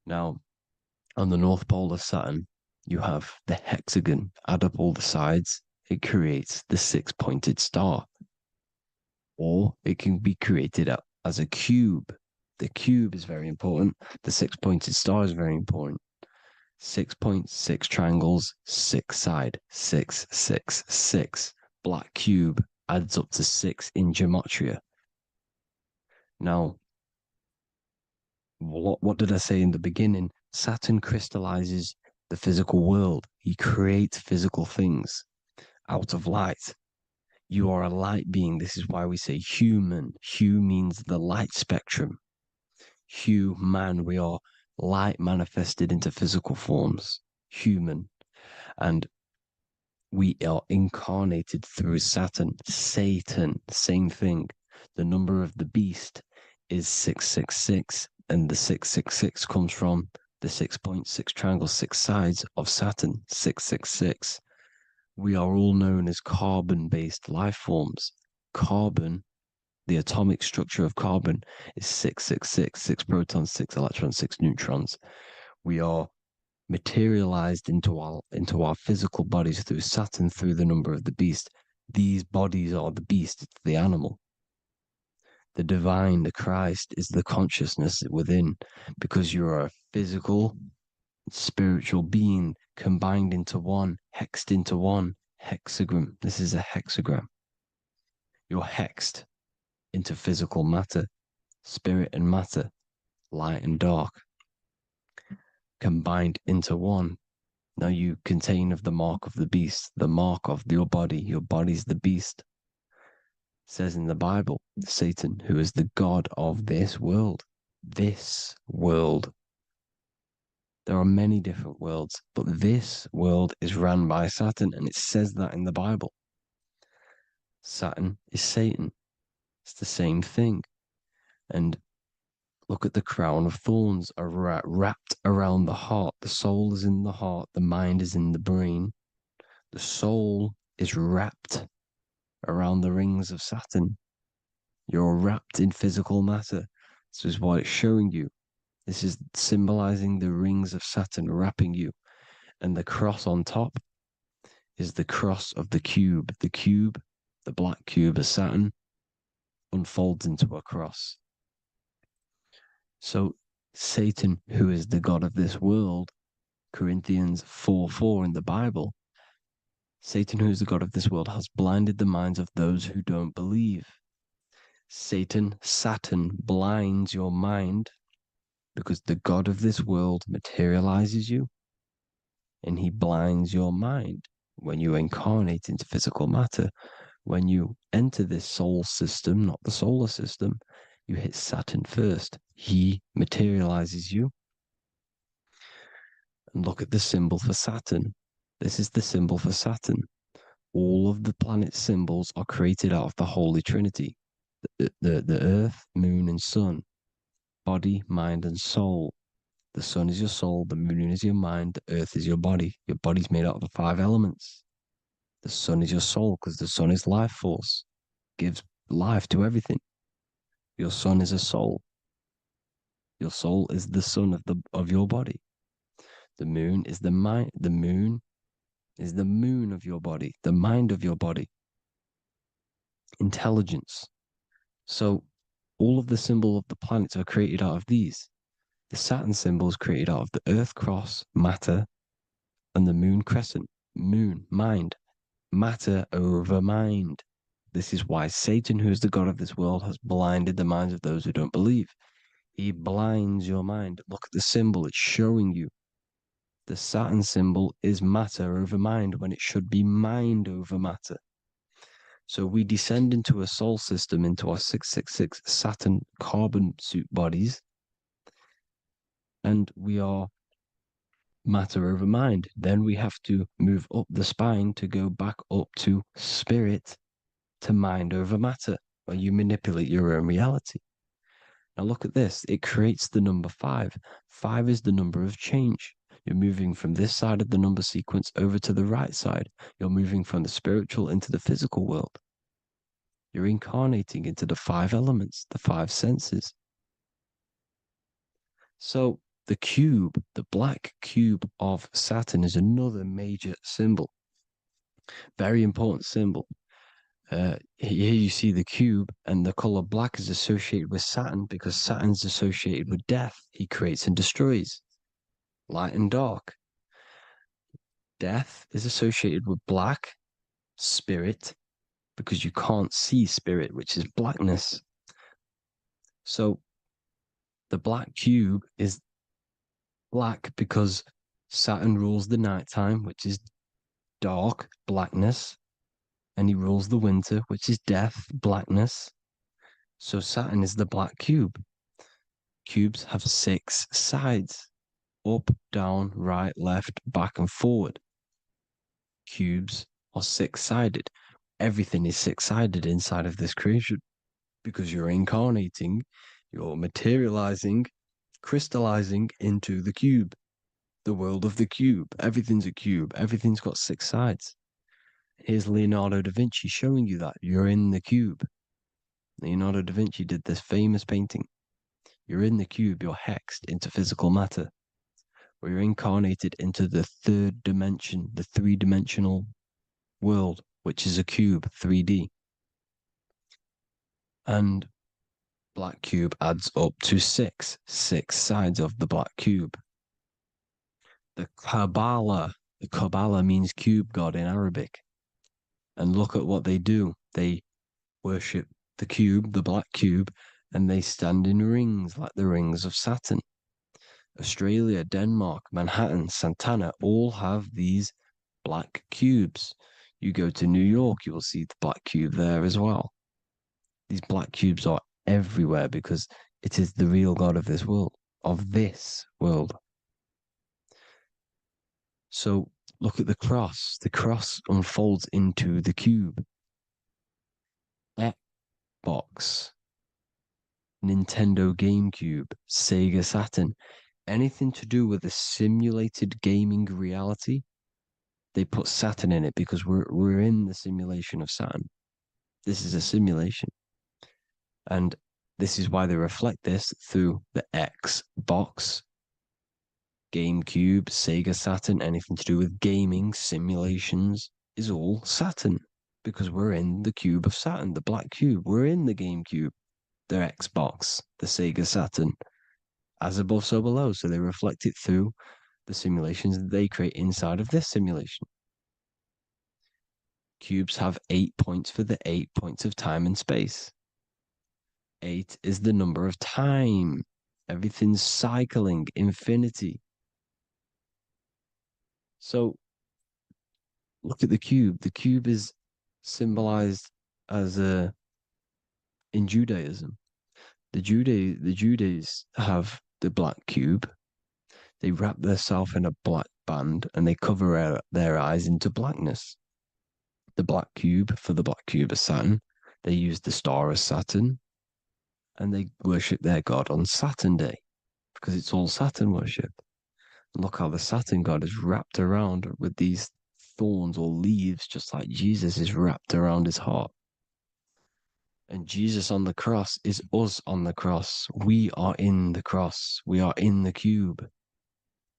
Speaker 1: Now, on the North Pole of Saturn, you have the hexagon. Add up all the sides. It creates the 6-pointed star. Or it can be created as a cube. The cube is very important. The 6-pointed star is very important. 6 points, 6 triangles, 6 side, 6, 6, 6. Black cube adds up to 6 in gematria. Now, what did I say in the beginning? Saturn crystallizes the physical world. He creates physical things out of light. You are a light being. This is why we say human. Hue means the light spectrum. Hue, man, we are light manifested into physical forms. Human. And we are incarnated through Saturn. Satan, same thing. The number of the beast is 666, and the 666 comes from the 6.6 triangle, 6 sides of Saturn, 666. We are all known as carbon-based life forms. Carbon, the atomic structure of carbon, is 666, 6 protons, 6 electrons, 6 neutrons. We are materialized into our physical bodies through Saturn, through the number of the beast. These bodies are the beast, it's the animal. The divine, the Christ, is the consciousness within, because you're a physical, spiritual being combined into one, hexed into one. Hexagram. This is a hexagram. You're hexed into physical matter, spirit and matter, light and dark, combined into one. Now you contain of the mark of the beast, the mark of your body. Your body's the beast. It says in the Bible, Satan, who is the god of this world. This world. There are many different worlds, but this world is run by Saturn, and it says that in the Bible. Saturn is Satan. It's the same thing. And look at the crown of thorns are wrapped around the heart. The soul is in the heart. The mind is in the brain. The soul is wrapped around the rings of Saturn. You're wrapped in physical matter. This is what it's showing you. This is symbolizing the rings of Saturn wrapping you. And the cross on top is the cross of the cube. The cube, the black cube of Saturn, unfolds into a cross. So Satan, who is the god of this world, Corinthians 4:4 in the Bible, Satan, who is the god of this world, has blinded the minds of those who don't believe. Saturn blinds your mind because the God of this world materializes you and he blinds your mind when you incarnate into physical matter. When you enter this soul system, not the solar system, you hit Saturn first. He materializes you. And look at the symbol for Saturn. This is the symbol for Saturn. All of the planet symbols are created out of the Holy Trinity. The Earth, Moon, and Sun. Body, mind, and soul. The Sun is your soul, the Moon is your mind, the Earth is your body. Your body's made out of the 5 elements. The Sun is your soul because the Sun is life force. Gives life to everything. Your Sun is a soul. Your soul is the sun of your body. The Moon is the mind. The Moon is the moon of your body, the mind of your body. Intelligence. So all of the symbol of the planets are created out of these. The Saturn symbol is created out of the Earth cross, matter, and the Moon crescent, moon, mind, matter over mind. This is why Satan, who is the god of this world, has blinded the minds of those who don't believe. He blinds your mind. Look at the symbol, it's showing you. The Saturn symbol is matter over mind when it should be mind over matter. So we descend into a soul system, into our 666 Saturn carbon suit bodies, and we are matter over mind. Then we have to move up the spine to go back up to spirit, to mind over matter, where you manipulate your own reality. Now look at this. It creates the number 5. 5 is the number of change. You're moving from this side of the number sequence over to the right side. You're moving from the spiritual into the physical world. You're incarnating into the 5 elements, the 5 senses. So the cube, the black cube of Saturn, is another major symbol. Very important symbol. Here you see the cube, and the color black is associated with Saturn because Saturn's associated with death. He creates and destroys, light and dark. Death is associated with black, spirit, because you can't see spirit, which is blackness. So the black cube is black because Saturn rules the nighttime, which is dark, blackness, and he rules the winter, which is death, blackness. So Saturn is the black cube. Cubes have 6 sides: up, down, right, left, back, and forward. Cubes are 6-sided. Everything is 6-sided inside of this creation because you're incarnating, you're materializing, crystallizing into the cube, the world of the cube. Everything's a cube. Everything's got 6 sides. Here's Leonardo da Vinci showing you that you're in the cube. Leonardo da Vinci did this famous painting. You're in the cube, you're hexed into physical matter, where you're incarnated into the 3rd dimension, the 3-dimensional world, which is a cube, 3D. And black cube adds up to 6 sides of the black cube. The Kabbalah means cube god in Arabic. And look at what they do. They worship the cube, the black cube, and they stand in rings like the rings of Saturn. Australia, Denmark, Manhattan, Santana all have these black cubes. You go to New York, you will see the black cube there as well. These black cubes are everywhere because it is the real God of this world, So look at the cross. The cross unfolds into the cube. Xbox, Nintendo GameCube, Sega Saturn, anything to do with a simulated gaming reality, they put Saturn in it because we're in the simulation of Saturn. This is a simulation. And this is why they reflect this through the Xbox, GameCube, Sega Saturn, anything to do with gaming, simulations, is all Saturn. Because we're in the cube of Saturn, the black cube. We're in the GameCube, the Xbox, the Sega Saturn. As above, so below. So they reflect it through the simulations that they create inside of this simulation. Cubes have 8 points for the 8 points of time and space. 8 is the number of time. Everything's cycling, infinity. So look at the cube. The cube is symbolized as in Judaism. The Judays have the black cube. They wrap themselves in a black band and they cover their eyes into blackness. The black cube, for the black cube of Saturn, they use the star as Saturn, and they worship their god on Saturn Day because it's all Saturn worship. And look how the Saturn god is wrapped around with these thorns or leaves, just like Jesus is wrapped around his heart. And Jesus on the cross is us on the cross. We are in the cross. We are in the cube.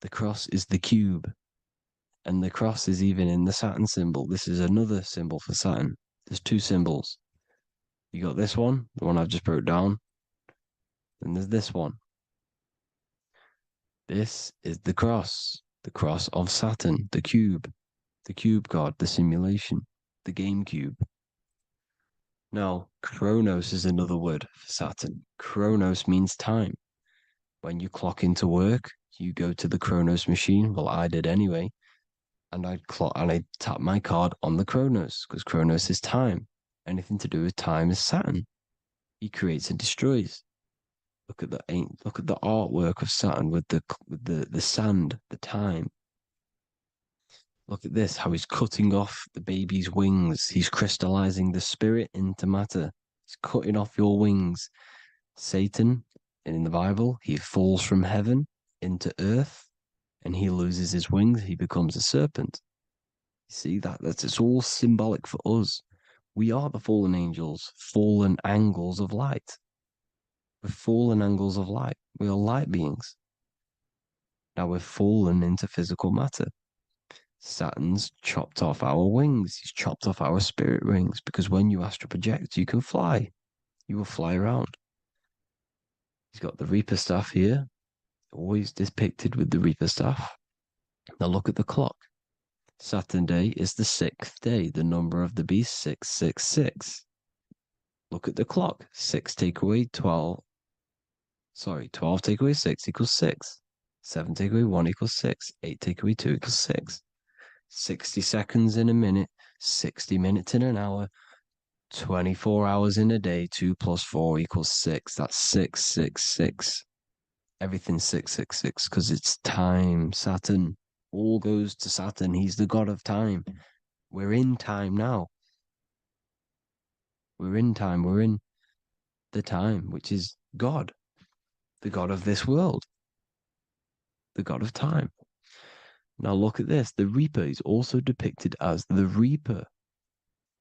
Speaker 1: The cross is the cube. And the cross is even in the Saturn symbol. This is another symbol for Saturn. There's two symbols. You got this one, the one I've just broke down. And there's this one. This is the cross of Saturn, the cube god, the simulation, the game cube. Now, Chronos is another word for Saturn. Chronos means time. When you clock into work, you go to the Chronos machine. Well, I did anyway. And I'd tap my card on the Chronos because Chronos is time. Anything to do with time is Saturn. He creates and destroys. Look at the artwork of Saturn with the sand, the time. Look at this, how he's cutting off the baby's wings. He's crystallizing the spirit into matter. He's cutting off your wings. Satan, in the Bible, he falls from heaven into earth and he loses his wings. He becomes a serpent. You see, it's all symbolic for us. We are the fallen angels, fallen angles of light. We're fallen angles of light. We are light beings. Now we're fallen into physical matter. Saturn's chopped off our wings. He's chopped off our spirit wings because when you astral project, you can fly. You will fly around. He's got the Reaper staff here, always depicted with the Reaper staff. Now look at the clock. Saturn Day is the 6th day, the number of the beast, 666. Look at the clock. 6 take away 12. 12 take away 6 equals 6. 7 take away 1 equals 6. 8 take away 2 equals 6. 60 seconds in a minute, 60 minutes in an hour, 24 hours in a day, 2 plus 4 equals 6. That's 666. Everything's 666 because it's time. Saturn. All goes to Saturn. He's the god of time. We're in time now. We're in time. We're in the time, which is God, the god of this world, the god of time. Now look at this. The Reaper is also depicted as the Reaper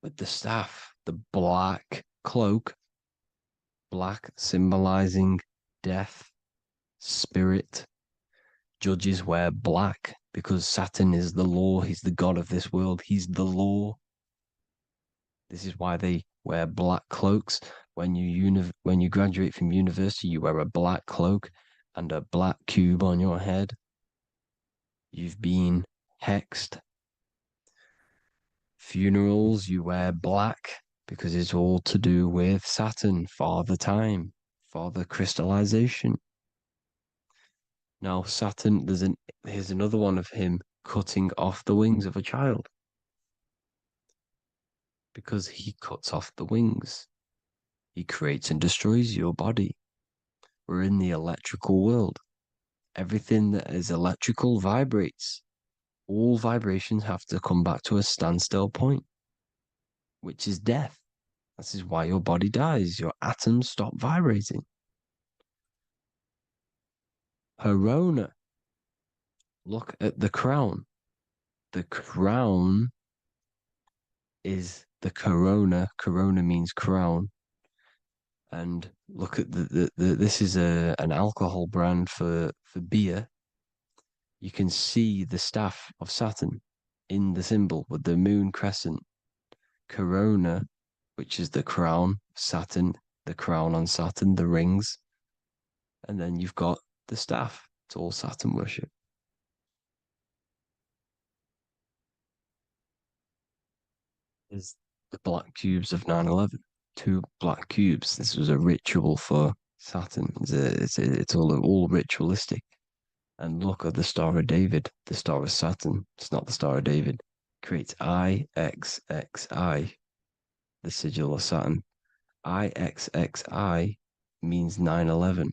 Speaker 1: with the staff, the black cloak, black symbolizing death, spirit. Judges wear black because Saturn is the law. He's the god of this world. He's the law. This is why they wear black cloaks. When you graduate from university, you wear a black cloak and a black cube on your head. You've been hexed. Funerals, you wear black because it's all to do with Saturn, Father Time, Father Crystallization. Now, Saturn, here's another one of him cutting off the wings of a child because he cuts off the wings. He creates and destroys your body. We're in the electrical world. Everything that is electrical vibrates. All vibrations have to come back to a standstill point, which is death. This is why your body dies. Your atoms stop vibrating. Corona. Look at the crown. The crown is the corona. Corona means crown. And look at this is an alcohol brand for beer. You can see the staff of Saturn in the symbol with the moon crescent. Corona, which is the crown, Saturn, the crown on Saturn, the rings. And then you've got the staff. It's all Saturn worship. Is the black cubes of 9/11.
Speaker 4: two black cubes. This was a ritual for Saturn. It's all ritualistic. And look at the Star of David, the Star of Saturn. It's not the Star of David. Creates IXXI, the sigil of Saturn. IXXI means 9/11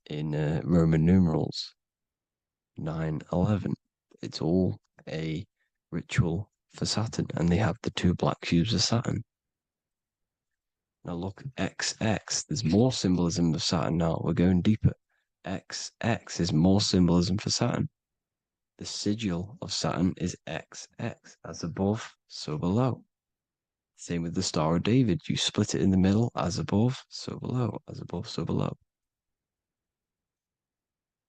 Speaker 4: in Roman numerals. 9/11. It's all a ritual for Saturn, and they have the two black cubes of Saturn. Now look, XX, there's more symbolism of Saturn now. We're going deeper. XX is more symbolism for Saturn. The sigil of Saturn is XX, as above, so below. Same with the Star of David. You split it in the middle, as above, so below, as above, so below.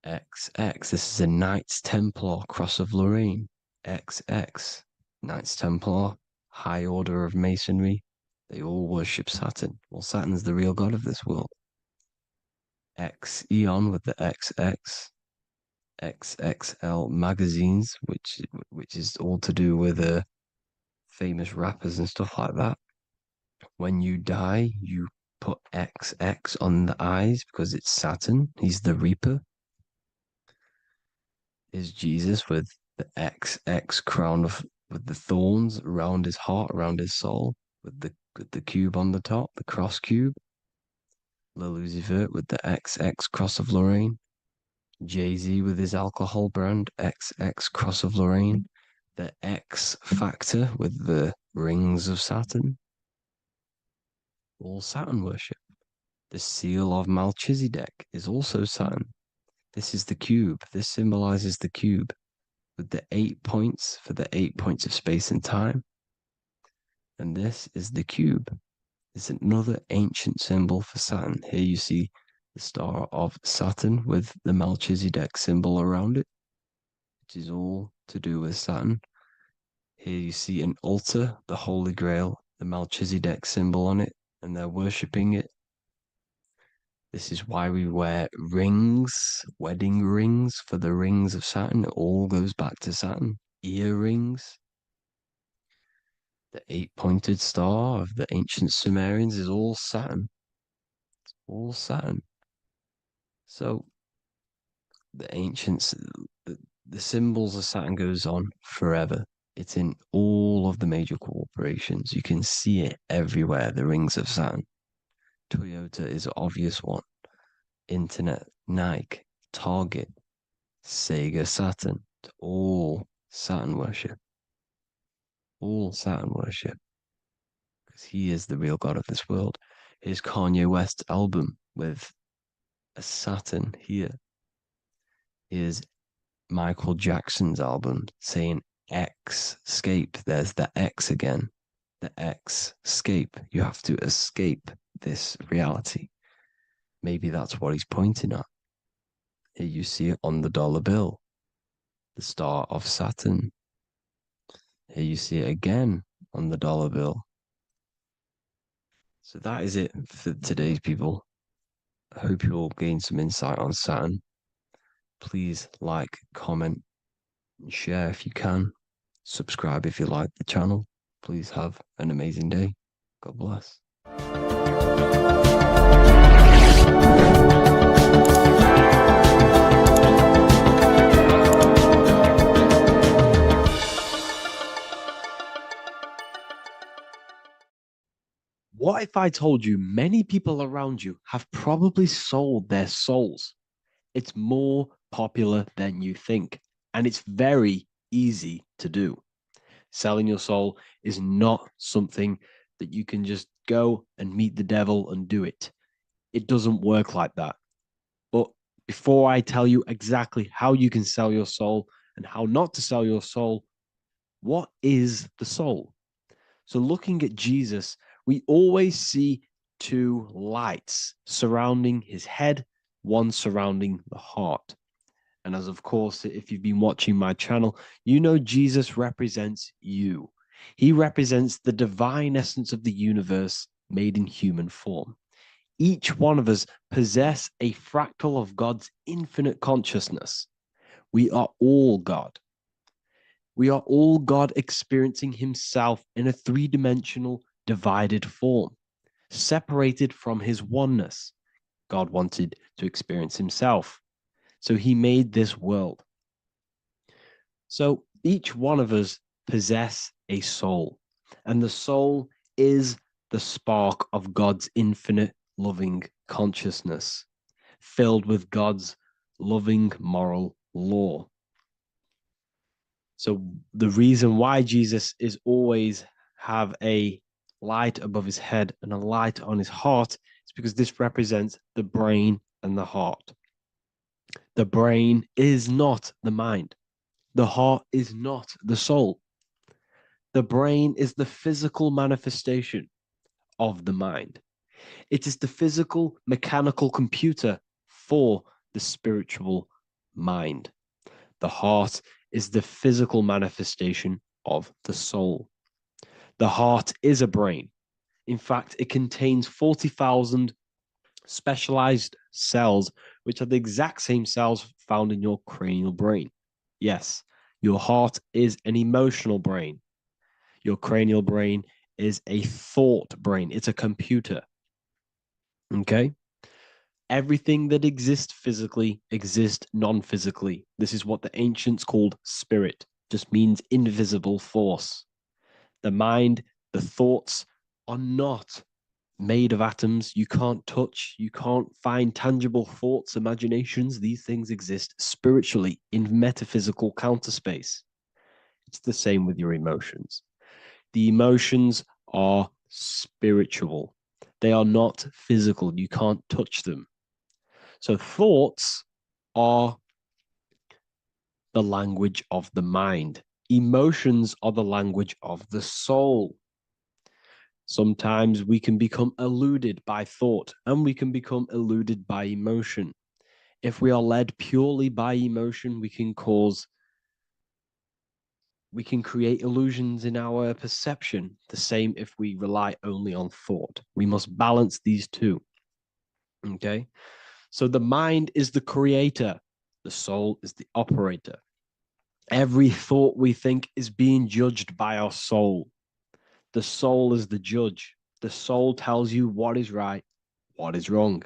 Speaker 4: XX, this is a Knights Templar Cross of Lorraine. XX, Knights Templar, High Order of Masonry. They all worship Saturn. Well, Saturn's the real god of this world. X Eon with the XX, XXL magazines, which is all to do with famous rappers and stuff like that. When you die, you put XX on the eyes because it's Saturn. He's the Reaper. Is Jesus with the XX crown with the thorns around his heart, around his soul, with the cube on the top, the cross cube. Lucifer with the XX Cross of Lorraine. Jay-Z with his alcohol brand, XX Cross of Lorraine. The X Factor with the rings of Saturn. All Saturn worship. The seal of Melchizedek is also Saturn. This is the cube. This symbolizes the cube with the 8 points for the 8 points of space and time. And this is the cube. It's another ancient symbol for Saturn. Here you see the star of Saturn with the Melchizedek symbol around it, which is all to do with Saturn. Here you see an altar, the Holy Grail, the Melchizedek symbol on it, and they're worshipping it. This is why we wear rings, wedding rings for the rings of Saturn. It all goes back to Saturn. Earrings. The 8-pointed star of the ancient Sumerians is all Saturn. It's all Saturn. So the ancients, the symbols of Saturn goes on forever. It's in all of the major corporations. You can see it everywhere, the rings of Saturn. Toyota is an obvious one. Internet, Nike, Target, Sega, Saturn. It's all Saturn worship. All Saturn worship. Because he is the real god of this world. Here's Kanye West's album with a Saturn here. Here's Michael Jackson's album saying X escape. There's the X again. The X escape. You have to escape this reality. Maybe that's what he's pointing at. Here you see it on the dollar bill. The star of Saturn. Here you see it again on the dollar bill. So that is it for today's people. I hope you all gain some insight on Saturn. Please like, comment, and share if you can. Subscribe if you like the channel. Please have an amazing day. God bless.
Speaker 1: What if I told you many people around you have probably sold their souls? It's more popular than you think, and it's very easy to do. Selling your soul is not something that you can just go and meet the devil and do it. It doesn't work like that. But before I tell you exactly how you can sell your soul and how not to sell your soul, what is the soul? So looking at Jesus, we always see two lights surrounding his head, one surrounding the heart. And as of course, if you've been watching my channel, you know Jesus represents you. He represents the divine essence of the universe made in human form. Each one of us possess a fractal of God's infinite consciousness. We are all God. We are all God experiencing himself in a three-dimensional divided form. separated from his oneness. God wanted to experience himself. So he made this world. So each one of us possess a soul, and the soul is the spark of God's infinite loving consciousness, filled with God's loving moral law. So the reason why Jesus is always have a light above his head and a light on his heart is because this represents the brain and the heart. The brain is not the mind. The heart is not the soul. The brain is the physical manifestation of the mind. It is the physical mechanical computer for the spiritual mind. The heart is the physical manifestation of the soul. The heart is a brain. In fact, it contains 40,000 specialized cells, which are the exact same cells found in your cranial brain. Yes, your heart is an emotional brain. Your cranial brain is a thought brain. It's a computer. Okay? Everything that exists physically exists non-physically. This is what the ancients called spirit, just means invisible force. The mind, the thoughts are not made of atoms. You can't touch, you can't find tangible thoughts, imaginations. These things exist spiritually in metaphysical counterspace. It's the same with your emotions. The emotions are spiritual. They are not physical. You can't touch them. So thoughts are the language of the mind. Emotions are the language of the soul. Sometimes we can become eluded by thought and we can become eluded by emotion. If we are led purely by emotion, we can create illusions in our perception. The same if we rely only on thought. We must balance these two. Okay? So the mind is the creator. The soul is the operator. Every thought we think is being judged by our soul. The soul is the judge. The soul tells you what is right, what is wrong.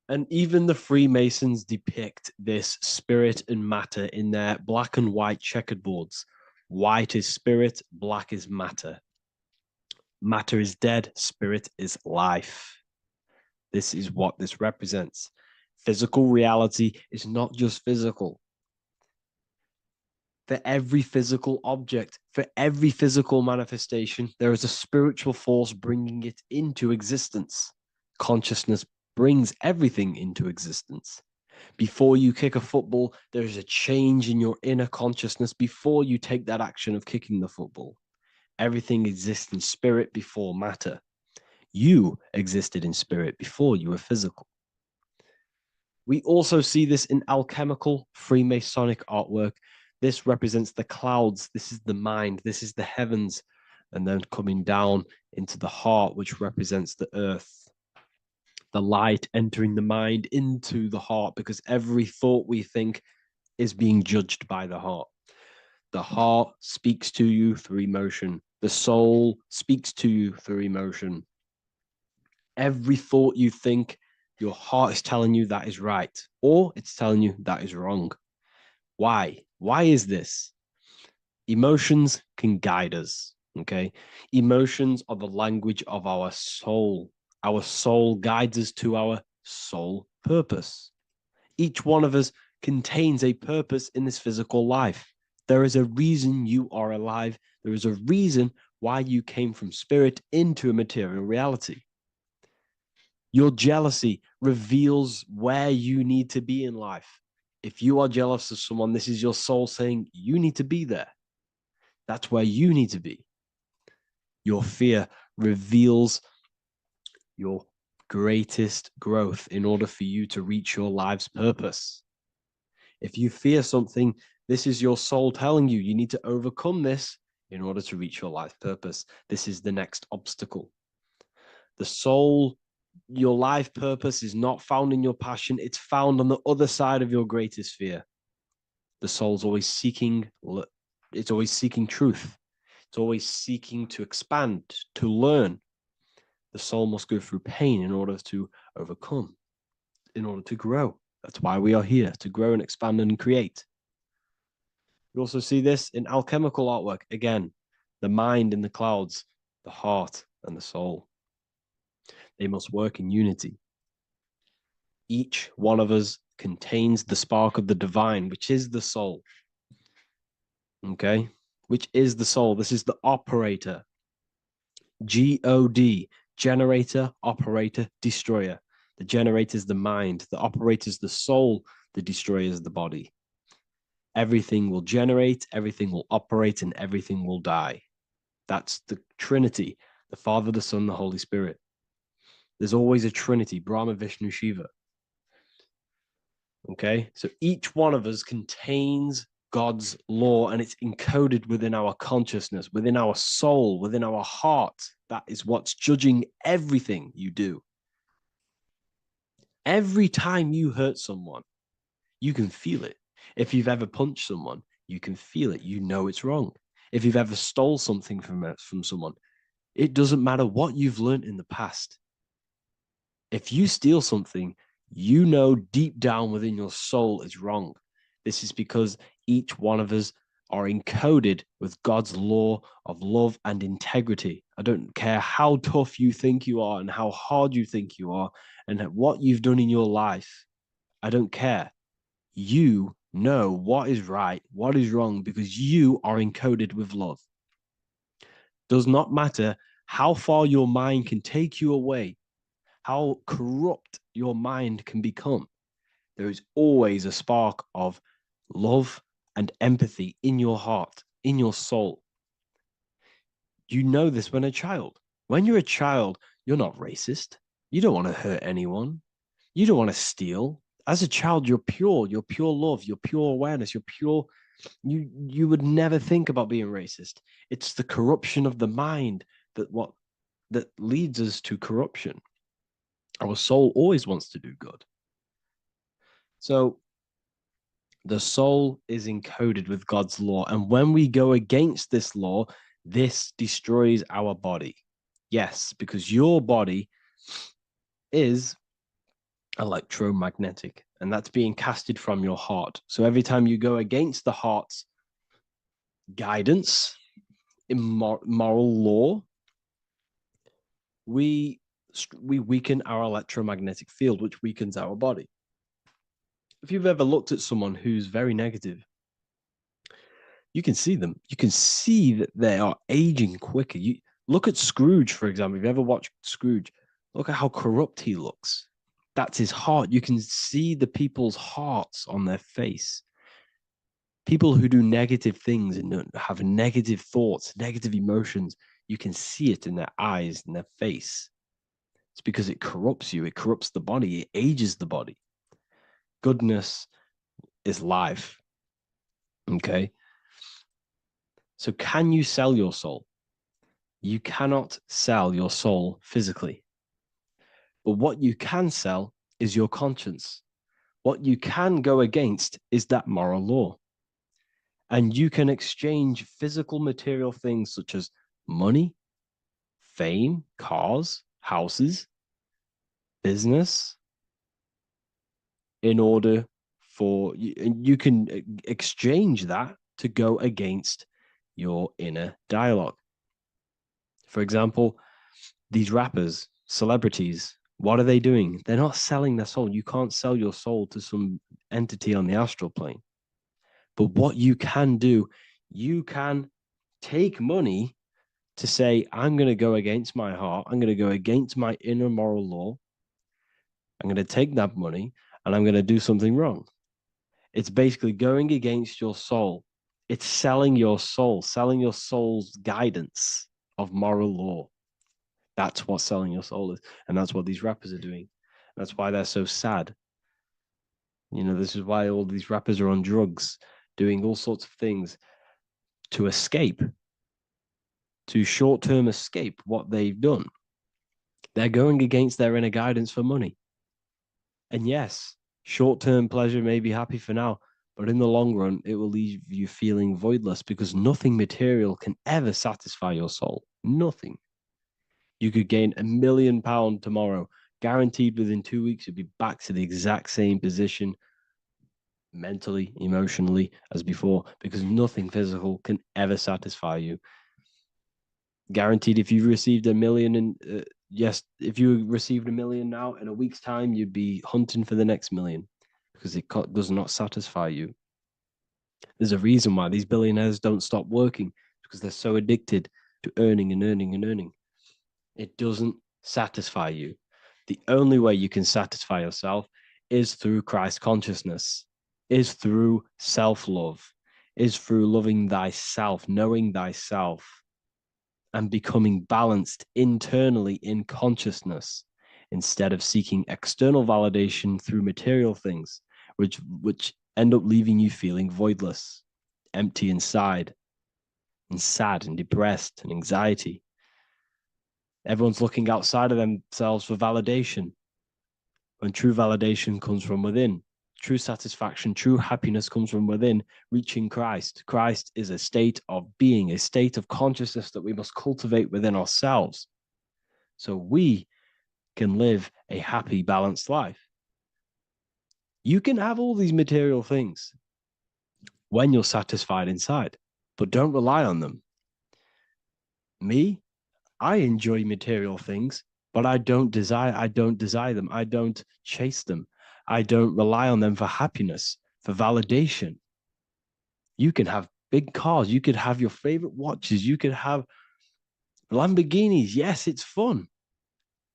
Speaker 1: And even the Freemasons depict this spirit and matter in their black and white checkered boards. White is spirit, black is matter. Matter is dead, spirit is life. This is what this represents. Physical reality is not just physical. For every physical object, for every physical manifestation, there is a spiritual force bringing it into existence. Consciousness brings everything into existence. Before you kick a football, there is a change in your inner consciousness before you take that action of kicking the football. Everything exists in spirit before matter. You existed in spirit before you were physical. We also see this in alchemical Freemasonic artwork. This represents the clouds. This is the mind. This is the heavens. And then coming down into the heart, which represents the earth. The light entering the mind into the heart, because every thought we think is being judged by the heart. The heart speaks to you through emotion. The soul speaks to you through emotion. Every thought you think, your heart is telling you that is right, or it's telling you that is wrong. Why? Why is this? Emotions can guide us, okay? Emotions are the language of our soul. Our soul guides us to our soul purpose. Each one of us contains a purpose in this physical life. There is a reason you are alive. There is a reason why you came from spirit into a material reality. Your jealousy reveals where you need to be in life. If you are jealous of someone, this is your soul saying you need to be there. That's where you need to be. Your fear reveals your greatest growth in order for you to reach your life's purpose. If you fear something, this is your soul telling you you need to overcome this in order to reach your life purpose. This is the next obstacle. The soul, your life purpose is not found in your passion. It's found on the other side of your greatest fear. The soul's always seeking, it's always seeking truth. It's always seeking to expand, to learn. The soul must go through pain in order to overcome, in order to grow. That's why we are here, to grow and expand and create. You also see this in alchemical artwork. Again, the mind in the clouds, the heart and the soul. They must work in unity. Each one of us contains the spark of the divine, which is the soul. Okay? Which is the soul. This is the operator. God, generator, operator, destroyer. The generator is the mind. The operator is the soul. The destroyer is the body. Everything will generate, everything will operate, and everything will die. That's the Trinity, the Father, the Son, the Holy Spirit. There's always a Trinity, Brahma, Vishnu, Shiva. Okay, so each one of us contains God's law, and it's encoded within our consciousness, within our soul, within our heart. That is what's judging everything you do. Every time you hurt someone, you can feel it. If you've ever punched someone, you can feel it. You know it's wrong. If you've ever stole something from someone, it doesn't matter what you've learned in the past. If you steal something, you know deep down within your soul it's wrong. This is because each one of us are encoded with God's law of love and integrity. I don't care how tough you think you are and how hard you think you are and what you've done in your life. I don't care. You know what is right, what is wrong, because you are encoded with love. Does not matter how far your mind can take you away, how corrupt your mind can become. There is always a spark of love and empathy in your heart, in your soul. You know this when a child. When you're a child, you're not racist. You don't want to hurt anyone. You don't want to steal. As a child, you're pure love, you're pure awareness, you're pure. You would never think about being racist. It's the corruption of the mind that leads us to corruption. Our soul always wants to do good. So the soul is encoded with God's law. And when we go against this law, this destroys our body. Yes, because your body is electromagnetic, and that's being casted from your heart. So every time you go against the heart's guidance in moral law, we weaken our electromagnetic field, which weakens our body. If you've ever looked at someone who's very negative, you can see them. You can see that they are aging quicker. You look at Scrooge, for example. If you ever watched Scrooge, look at how corrupt he looks. That's his heart. You can see the people's hearts on their face. People who do negative things and have negative thoughts, negative emotions, you can see it in their eyes and their face. It's because it corrupts you. It corrupts the body. It ages the body. Goodness is life. Okay. So can you sell your soul? You cannot sell your soul physically. But what you can sell is your conscience. What you can go against is that moral law. And you can exchange physical material things such as money, fame, cars, houses, business, in order for you can exchange that to go against your inner dialogue. For example, these rappers, celebrities, what are they doing? They're not selling their soul. You can't sell your soul to some entity on the astral plane. But what you can do, you can take money to say, I'm going to go against my heart. I'm going to go against my inner moral law. I'm going to take that money and I'm going to do something wrong. It's basically going against your soul. It's selling your soul's guidance of moral law. That's what selling your soul is. And that's what these rappers are doing. That's why they're so sad. You know, this is why all these rappers are on drugs, doing all sorts of things to escape, to short-term escape what they've done. They're going against their inner guidance for money. And yes, short-term pleasure may be happy for now, but in the long run, it will leave you feeling voidless because nothing material can ever satisfy your soul. Nothing. You could gain £1 million tomorrow, guaranteed within 2 weeks, you'd be back to the exact same position mentally, emotionally as before, because nothing physical can ever satisfy you. Guaranteed, if you received $1 million in, yes, if you received $1 million now, in a week's time, you'd be hunting for the next million because it does not satisfy you. There's a reason why these billionaires don't stop working, because they're so addicted to earning and earning and earning. It doesn't satisfy you. The only way you can satisfy yourself is through Christ consciousness, is through self-love, is through loving thyself, knowing thyself, and becoming balanced internally in consciousness instead of seeking external validation through material things, which end up leaving you feeling voidless, empty inside, and sad and depressed and anxiety. Everyone's looking outside of themselves for validation, when true validation comes from within. True satisfaction, true happiness comes from within, reaching Christ. Christ is a state of being, a state of consciousness that we must cultivate within ourselves so we can live a happy, balanced life. You can have all these material things when you're satisfied inside, but don't rely on them. Me, I enjoy material things, but I don't desire them. I don't chase them. I don't rely on them for happiness, for validation. You can have big cars. You could have your favorite watches. You could have Lamborghinis. Yes, it's fun,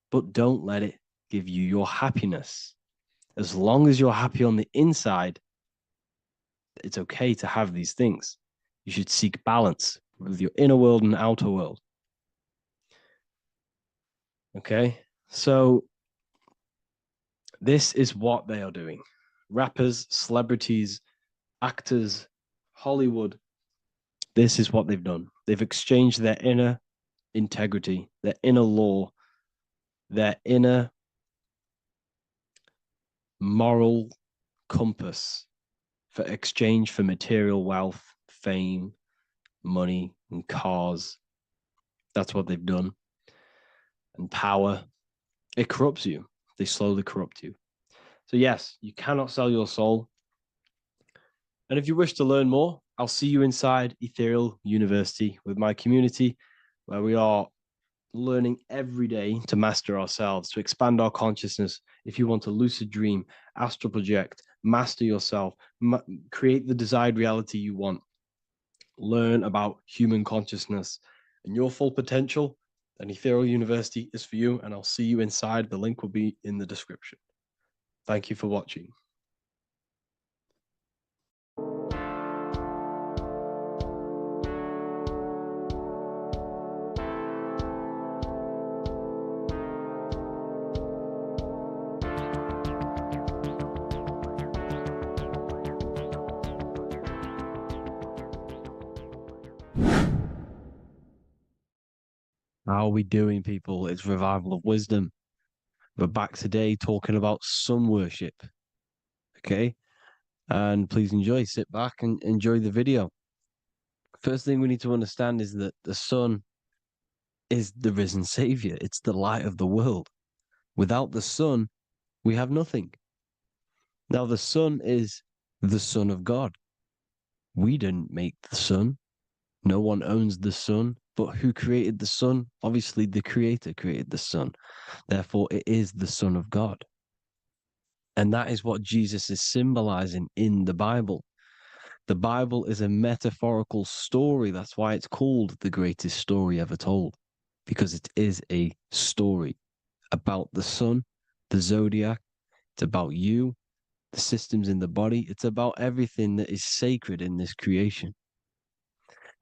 Speaker 1: but don't let it give you your happiness. As long as you're happy on the inside, it's okay to have these things. You should seek balance with your inner world and outer world. Okay, so this is what they are doing. Rappers, celebrities, actors, Hollywood. This is what they've done. They've exchanged their inner integrity, their inner law, their inner moral compass for exchange for material wealth, fame, money, and cars. That's what they've done. And power. It corrupts you. They slowly corrupt you. So yes, you cannot sell your soul. And if you wish to learn more, I'll see you inside Ethereal University with my community, where we are learning every day to master ourselves, to expand our consciousness. If you want to lucid dream, astral project, master yourself, create the desired reality you want, learn about human consciousness and your full potential, then Ethereal University is for you, and I'll see you inside. The link will be in the description. Thank you for watching. How are we doing, people? It's Revival of Wisdom. We're back today talking about sun worship. Okay? And please enjoy, sit back and enjoy the video. First thing we need to understand is that the sun is the risen savior. It's the light of the world. Without the sun, we have nothing. Now, the sun is the Son of God. We didn't make the sun. No one owns the sun. But who created the sun? Obviously, the Creator created the sun. Therefore, it is the Son of God. And that is what Jesus is symbolizing in the Bible. The Bible is a metaphorical story. That's why it's called the greatest story ever told, because it is a story about the sun, the Zodiac. It's about you, the systems in the body. It's about everything that is sacred in this creation.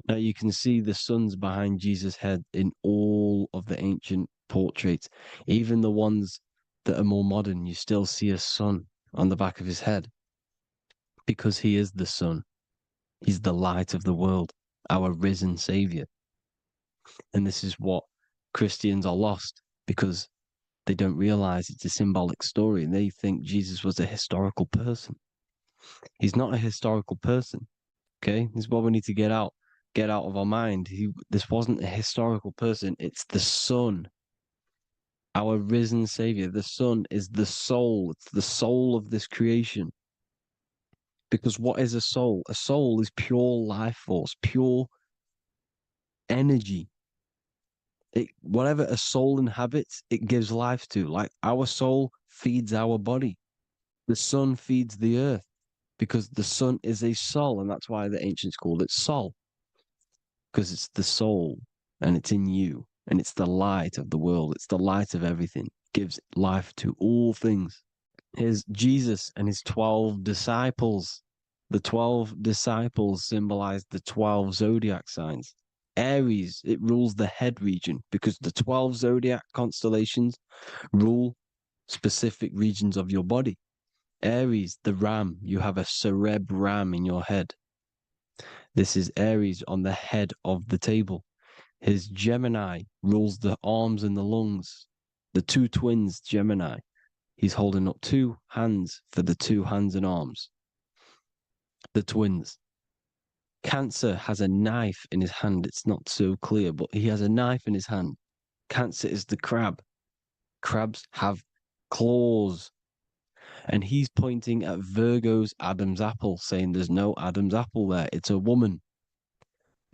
Speaker 1: Now you can see the suns behind Jesus' head in all of the ancient portraits, even the ones that are more modern. You still see a sun on the back of his head because he is the sun. He's the light of the world, our risen savior. And this is what Christians are lost because they don't realize it's a symbolic story and they think Jesus was a historical person. He's not a historical person. Okay, this is what we need to get out of our mind. This wasn't a historical person. It's the sun. our risen Savior. The sun is the soul. It's the soul of this creation. Because what is a soul? A soul is pure life force, pure energy. Whatever a soul inhabits, it gives life to. Like our soul feeds our body. The sun feeds the earth because the sun is a soul, and that's why the ancients called it Sol, because it's the soul and it's in you, and it's the light of the world. It's the light of everything. It gives life to all things. Here's Jesus and his 12 disciples. The 12 disciples symbolize the 12 zodiac signs. Aries, it rules the head region because the 12 zodiac constellations rule specific regions of your body. Aries, the ram, you have a cerebrum in your head. This is Aries on the head of the table. His Gemini rules the arms and the lungs. The two twins, Gemini. He's holding up two hands for the two hands and arms. The twins. Cancer has a knife in his hand. It's not so clear, but he has a knife in his hand. Cancer is the crab. Crabs have claws. And he's pointing at Virgo's Adam's apple, saying there's no Adam's apple there. It's a woman.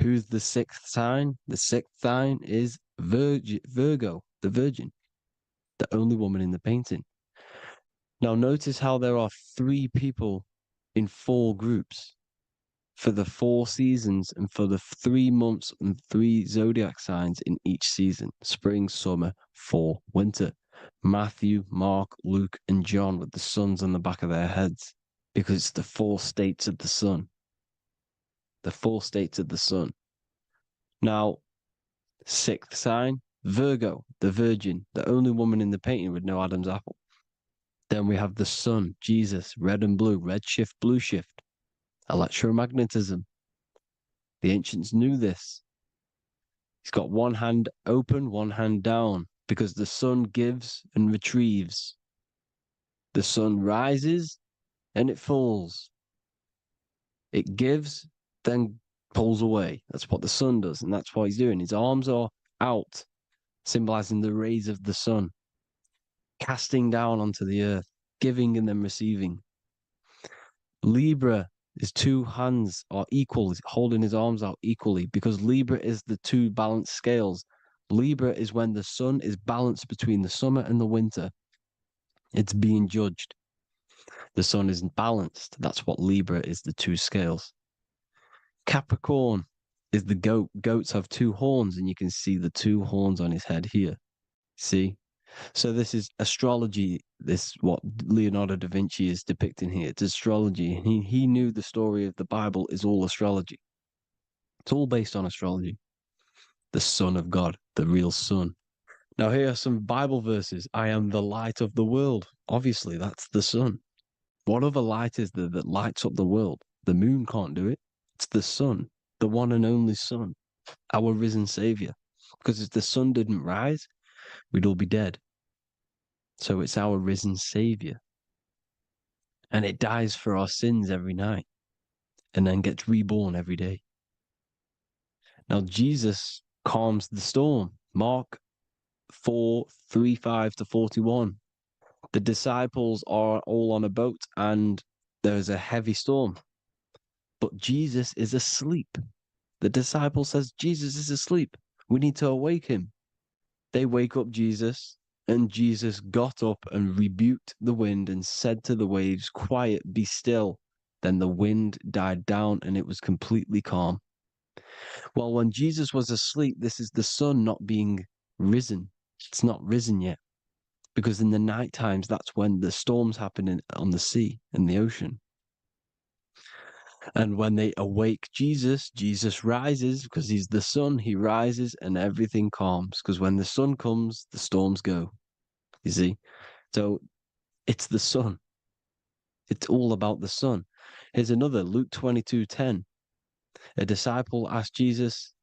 Speaker 1: Who's the sixth sign? The sixth sign is Virgo, the Virgin, the only woman in the painting. Now notice how there are 3 people in 4 groups for the 4 seasons and for the 3 months and 3 zodiac signs in each season: spring, summer, fall, winter. Matthew, Mark, Luke, and John with the suns on the back of their heads, because it's the 4 states of the sun. The 4 states of the sun. Now, 6th sign, Virgo, the Virgin, the only woman in the painting with no Adam's apple. Then we have the sun, Jesus, red and blue, red shift, blue shift, electromagnetism. The ancients knew this. He's got one hand open, one hand down, because the sun gives and retrieves. The sun rises and it falls. It gives, then pulls away. That's what the sun does, and that's what he's doing. His arms are out, symbolizing the rays of the sun, casting down onto the earth, giving and then receiving. Libra, his 2 hands are equal. He's holding his arms out equally, because Libra is the 2 balanced scales. Libra is when the sun is balanced between the summer and the winter. It's being judged. The sun isn't balanced. That's what Libra is, the 2 scales. Capricorn is the goat. Goats have 2 horns, and you can see the 2 horns on his head here. See? So this is astrology. This what Leonardo da Vinci is depicting here. It's astrology. He knew the story of the Bible is all astrology. It's all based on astrology. The Son of God, the real sun. Now here are some Bible verses. I am the light of the world. Obviously, that's the sun. What other light is there that lights up the world? The moon can't do it. It's the sun, the one and only sun, our risen Savior. Because if the sun didn't rise, we'd all be dead. So it's our risen Savior. And it dies for our sins every night and then gets reborn every day. Now, Jesus calms the storm. Mark 4:35-41. The disciples are all on a boat and there's a heavy storm. But Jesus is asleep. The disciple says, Jesus is asleep. We need to awake him. They wake up Jesus, and Jesus got up and rebuked the wind and said to the waves, quiet, be still. Then the wind died down and it was completely calm. Well, when Jesus was asleep, this is the sun not being risen. It's not risen yet. Because in the night times, that's when the storms happen on the sea and the ocean. And when they awake Jesus, Jesus rises because he's the sun. He rises and everything calms. Because when the sun comes, the storms go. You see? So it's the sun. It's all about the sun. Here's another, Luke 22:10. A disciple asked Jesus,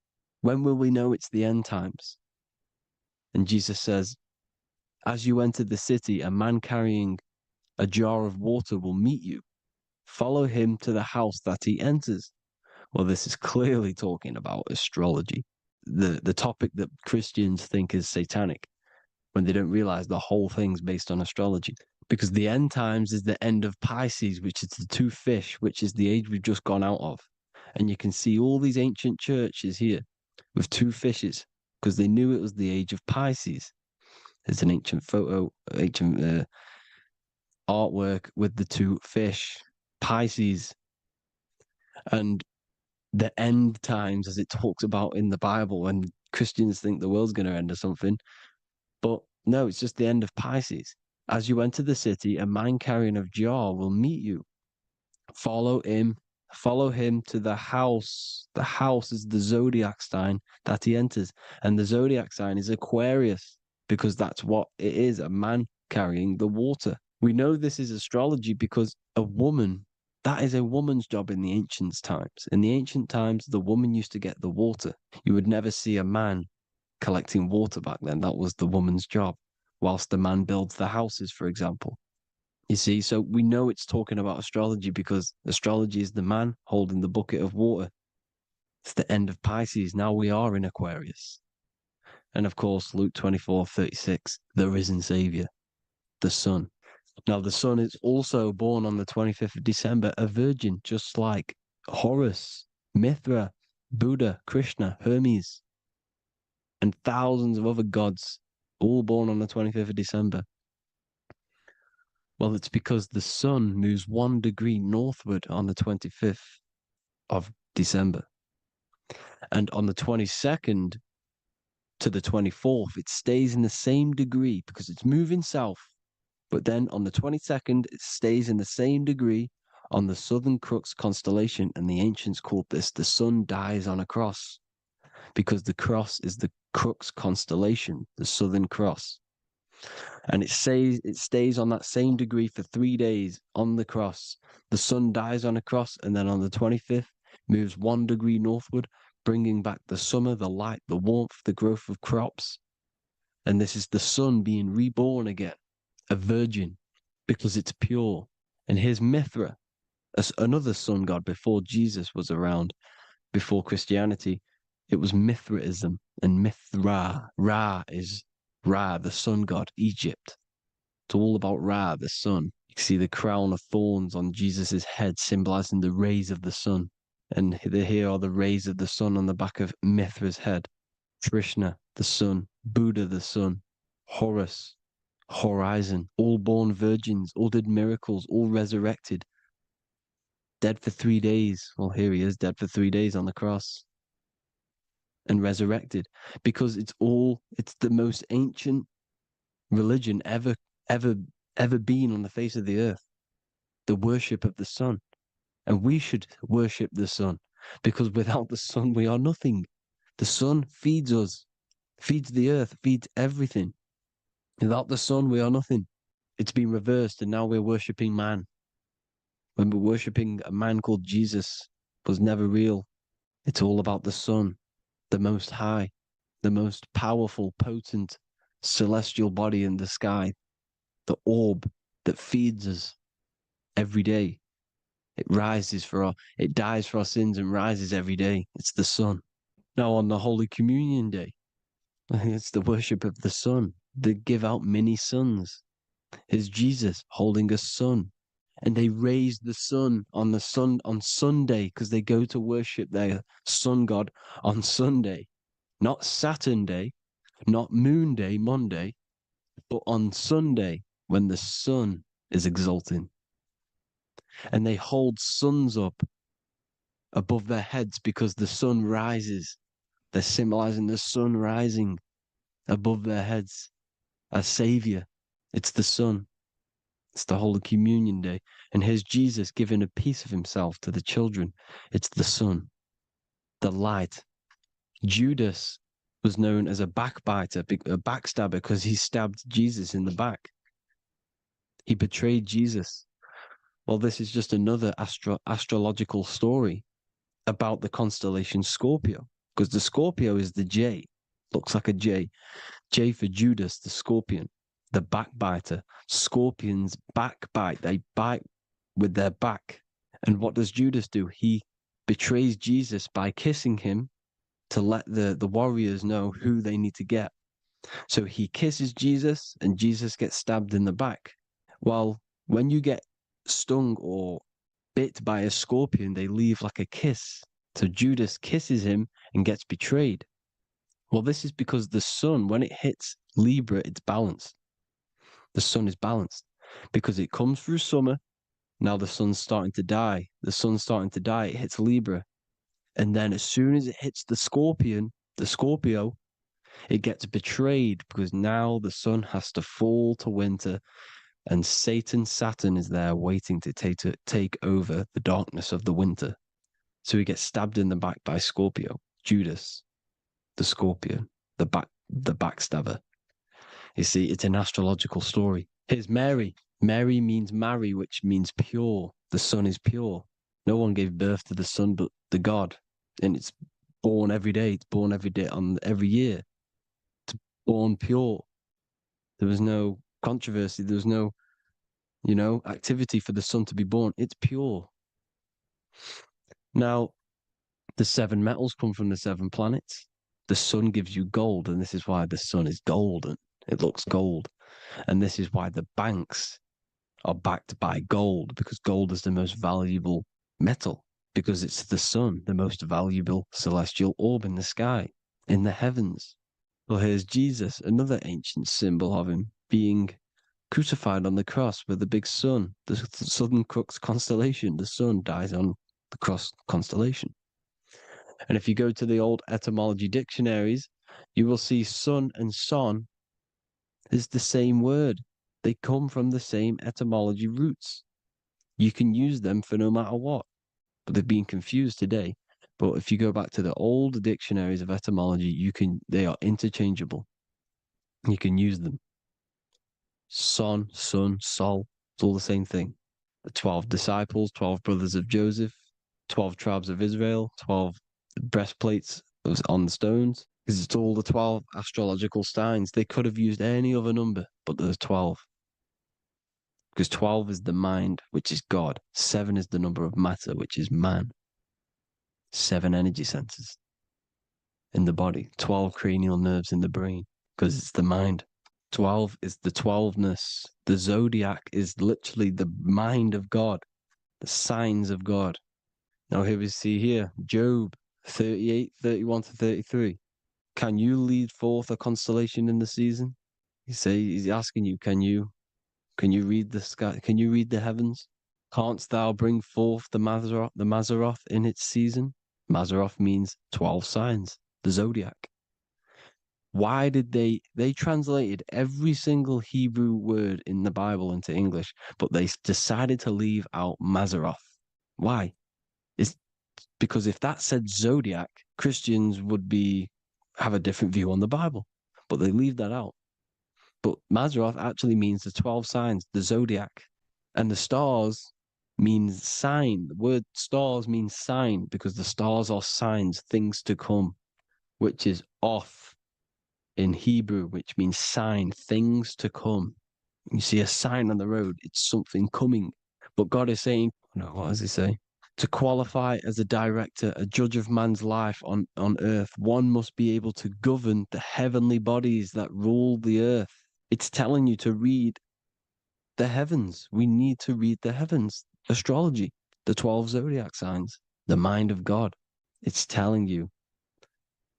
Speaker 1: when will we know it's the end times? And Jesus says, as you enter the city, a man carrying a jar of water will meet you. Follow him to the house that he enters. Well, this is clearly talking about astrology, the topic that Christians think is satanic. when they don't realize the whole thing's based on astrology. Because the end times is the end of Pisces, which is the two fish, which is the age we've just gone out of. And you can see all these ancient churches here with two fishes because they knew it was the age of Pisces. There's an ancient photo, ancient artwork with the two fish, Pisces. And the end times, as it talks about in the Bible, when Christians think the world's going to end or something. But no, it's just the end of Pisces. As you enter the city, a man carrying a jar will meet you. Follow him to the house. The house is the Zodiac sign that he enters. And the Zodiac sign is Aquarius, because that's what it is, a man carrying the water. We know this is astrology because a woman, that is a woman's job in the ancient times. In the ancient times, the woman used to get the water. You would never see a man collecting water back then. That was the woman's job, whilst the man builds the houses, for example. You see, so we know it's talking about astrology because astrology is the man holding the bucket of water. It's the end of Pisces. Now we are in Aquarius. And of course, Luke 24:36, the risen Savior, the Son. Now, the Son is also born on the 25th of December, a virgin, just like Horus, Mithra, Buddha, Krishna, Hermes, and thousands of other gods, all born on the 25th of December. Well, it's because the sun moves 1 degree northward on the 25th of December. And on the 22nd to the 24th, it stays in the same degree because it's moving south. But then on the 22nd, it stays in the same degree on the Southern Crux constellation. And the ancients called this the sun dies on a cross because the cross is the Crux constellation, the Southern Cross. And it stays on that same degree for 3 days on the cross. The sun dies on a cross, and then on the 25th, moves 1 degree northward, bringing back the summer, the light, the warmth, the growth of crops. And this is the sun being reborn again, a virgin, because it's pure. And here's Mithra, another sun god before Jesus was around, before Christianity. It was Mithraism, and Mithra, Ra is Ra, the sun god, Egypt. It's all about Ra, the sun. You can see the crown of thorns on Jesus' head, symbolizing the rays of the sun. And here are the rays of the sun on the back of Mithra's head. Krishna, the sun. Buddha, the sun. Horus, horizon. All born virgins, all did miracles, all resurrected. Dead for 3 days. Well, here he is, dead for 3 days on the cross. And resurrected, because it's the most ancient religion ever been on the face of the earth, the worship of the sun. And we should worship the sun, because without the sun we are nothing. The sun feeds us, feeds the earth, feeds everything. Without the sun we are nothing. It's been reversed, and now we're worshipping man. When we're worshipping a man called Jesus, was never real. It's all about the sun, the most high, the most powerful, potent, celestial body in the sky, the orb that feeds us every day. It dies for our sins and rises every day. It's the sun. Now on the Holy Communion Day, it's the worship of the sun. They give out mini suns. It's Jesus holding a sun. And they raise the sun on Sunday because they go to worship their sun god on Sunday. Not Saturn Day, not Moon Day, Monday, but on Sunday when the sun is exalting. And they hold suns up above their heads because the sun rises. They're symbolizing the sun rising above their heads as Savior. It's the sun. It's the Holy Communion Day. And here's Jesus giving a piece of himself to the children. It's the sun, the light. Judas was known as a backbiter, a backstabber, because he stabbed Jesus in the back. He betrayed Jesus. Well, this is just another astrological story about the constellation Scorpio, because the Scorpio is the J, looks like a J. J for Judas, the scorpion, the backbiter. Scorpions backbite. They bite with their back. And what does Judas do? He betrays Jesus by kissing him to let the warriors know who they need to get. So he kisses Jesus and Jesus gets stabbed in the back. Well, when you get stung or bit by a scorpion, they leave like a kiss. So Judas kisses him and gets betrayed. Well, this is because the sun, when it hits Libra, it's balanced. The sun is balanced because it comes through summer. Now the sun's starting to die. The sun's starting to die. It hits Libra. And then as soon as it hits the scorpion, the Scorpio, it gets betrayed because now the sun has to fall to winter and Saturn is there waiting to take over the darkness of the winter. So he gets stabbed in the back by Scorpio, Judas, the Scorpion, the backstabber. You see, it's an astrological story. Here's Mary. Mary means marry, which means pure. The sun is pure. No one gave birth to the sun but the God. And it's born every day. It's born every day on every year. It's born pure. There was no controversy. There was no, activity for the sun to be born. It's pure. Now, the 7 metals come from the 7 planets. The sun gives you gold, and this is why the sun is golden. It looks gold. And this is why the banks are backed by gold, because gold is the most valuable metal, because it's the sun, the most valuable celestial orb in the sky, in the heavens. Well, here's Jesus, another ancient symbol of him being crucified on the cross with the big sun, the Southern Crux constellation. The sun dies on the cross constellation. And if you go to the old etymology dictionaries, you will see sun and son is the same word. They come from the same etymology roots. You can use them for no matter what, but they've been confused today. But if you go back to the old dictionaries of etymology, they are interchangeable. You can use them. Son, sun, sol, it's all the same thing. The 12 disciples, 12 brothers of Joseph, 12 tribes of Israel, 12 breastplates on the stones, because it's all the 12 astrological signs. They could have used any other number, but there's 12. Because 12 is the mind, which is God. 7 is the number of matter, which is man. 7 energy centers in the body. 12 cranial nerves in the brain, because it's the mind. 12 is the 12ness. The Zodiac is literally the mind of God, the signs of God. Now here we see here, Job 38, 31 to 33. Can you lead forth a constellation in the season? He's asking you, can you read the sky? Can you read the heavens? Canst thou bring forth the Mazzaroth in its season? Mazzaroth means 12 signs, the Zodiac. Why did they translated every single Hebrew word in the Bible into English, but they decided to leave out Mazzaroth? Why? It's because if that said Zodiac, Christians would have a different view on the Bible, but they leave that out. But Mazzaroth actually means the 12 signs, the Zodiac, and the stars means sign. The word stars means sign because the stars are signs, things to come, which is off in Hebrew, which means sign, things to come. You see a sign on the road, it's something coming. But God is saying, no, what does he say? To qualify as a director, a judge of man's life on earth, one must be able to govern the heavenly bodies that rule the earth. It's telling you to read the heavens. We need to read the heavens. Astrology, the 12 zodiac signs, the mind of God. It's telling you,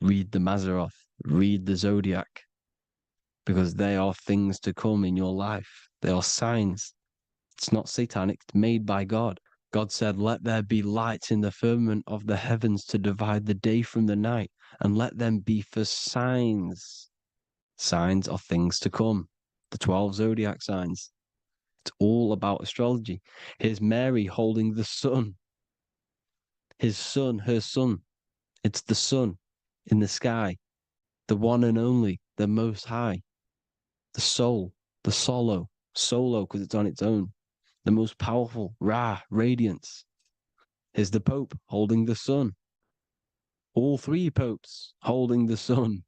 Speaker 1: read the Mazzaroth, read the Zodiac, because they are things to come in your life. They are signs. It's not satanic, it's made by God. God said, let there be lights in the firmament of the heavens to divide the day from the night, and let them be for signs. Signs are things to come. The 12 zodiac signs. It's all about astrology. Here's Mary holding the sun. His son, her son. It's the sun in the sky. The one and only, the most high. The soul, the solo because it's on its own. The most powerful, Ra, radiance. Here's the Pope holding the sun. All 3 popes holding the sun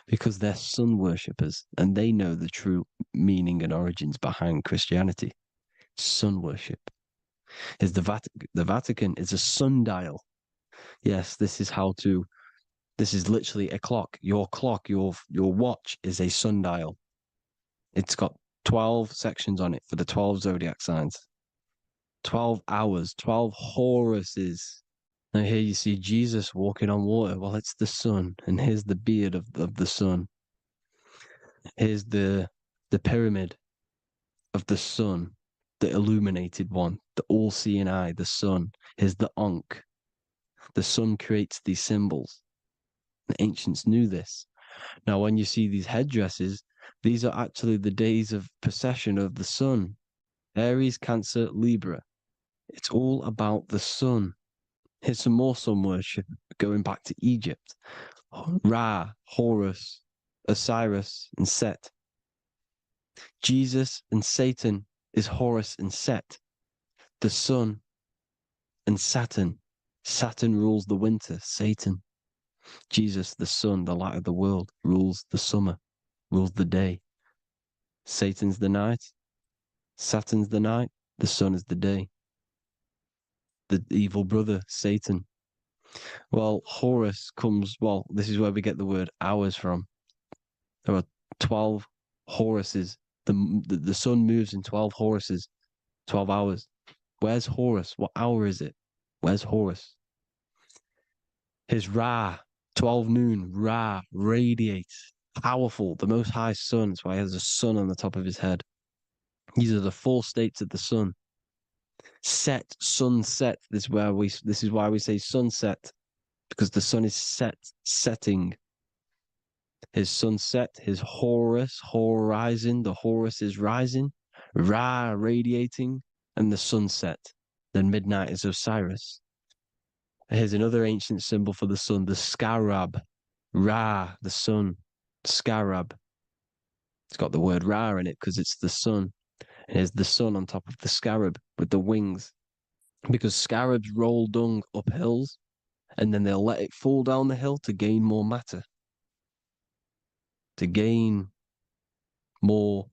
Speaker 1: because they're sun worshippers and they know the true meaning and origins behind Christianity. Sun worship. Here's the Vatican is a sundial. Yes, this is how to This is literally a clock. Your clock, your watch is a sundial. It's got 12 sections on it for the 12 zodiac signs. 12 hours, 12 Horuses. Now here you see Jesus walking on water. Well, it's the sun, and here's the beard of the sun. Here's the pyramid of the sun, the illuminated one, the all-seeing eye, the sun. Here's the Ankh. The sun creates these symbols. The ancients knew this. Now, when you see these headdresses, these are actually the days of precession of the sun. Aries, Cancer, Libra. It's all about the sun. Here's some more sun worship going back to Egypt. Ra, Horus, Osiris, and Set. Jesus and Satan is Horus and Set. The sun and Saturn. Saturn rules the winter, Satan. Jesus, the sun, the light of the world, rules the summer, rules the day. Satan's the night, Saturn's the night, the sun is the day. The evil brother, Satan. Well, Horus comes, well, this is where we get the word hours from. There are 12 Horuses. The sun moves in 12 Horuses, 12 hours. Where's Horus? What hour is it? Where's Horus? His Ra, 12 noon, Ra, radiates, powerful, the most high sun. That's why he has a sun on the top of his head. These are the 4 states of the sun. Set, sunset. This is why we say sunset, because the sun is setting. His sunset, his Horus, horizon, the Horus is rising, Ra radiating, and the sunset. Then midnight is Osiris. Here's another ancient symbol for the sun, the scarab. Ra, the sun, scarab. It's got the word Ra in it because it's the sun. And here's the sun on top of the scarab with the wings. Because scarabs roll dung up hills, and then they'll let it fall down the hill to gain more matter. To gain more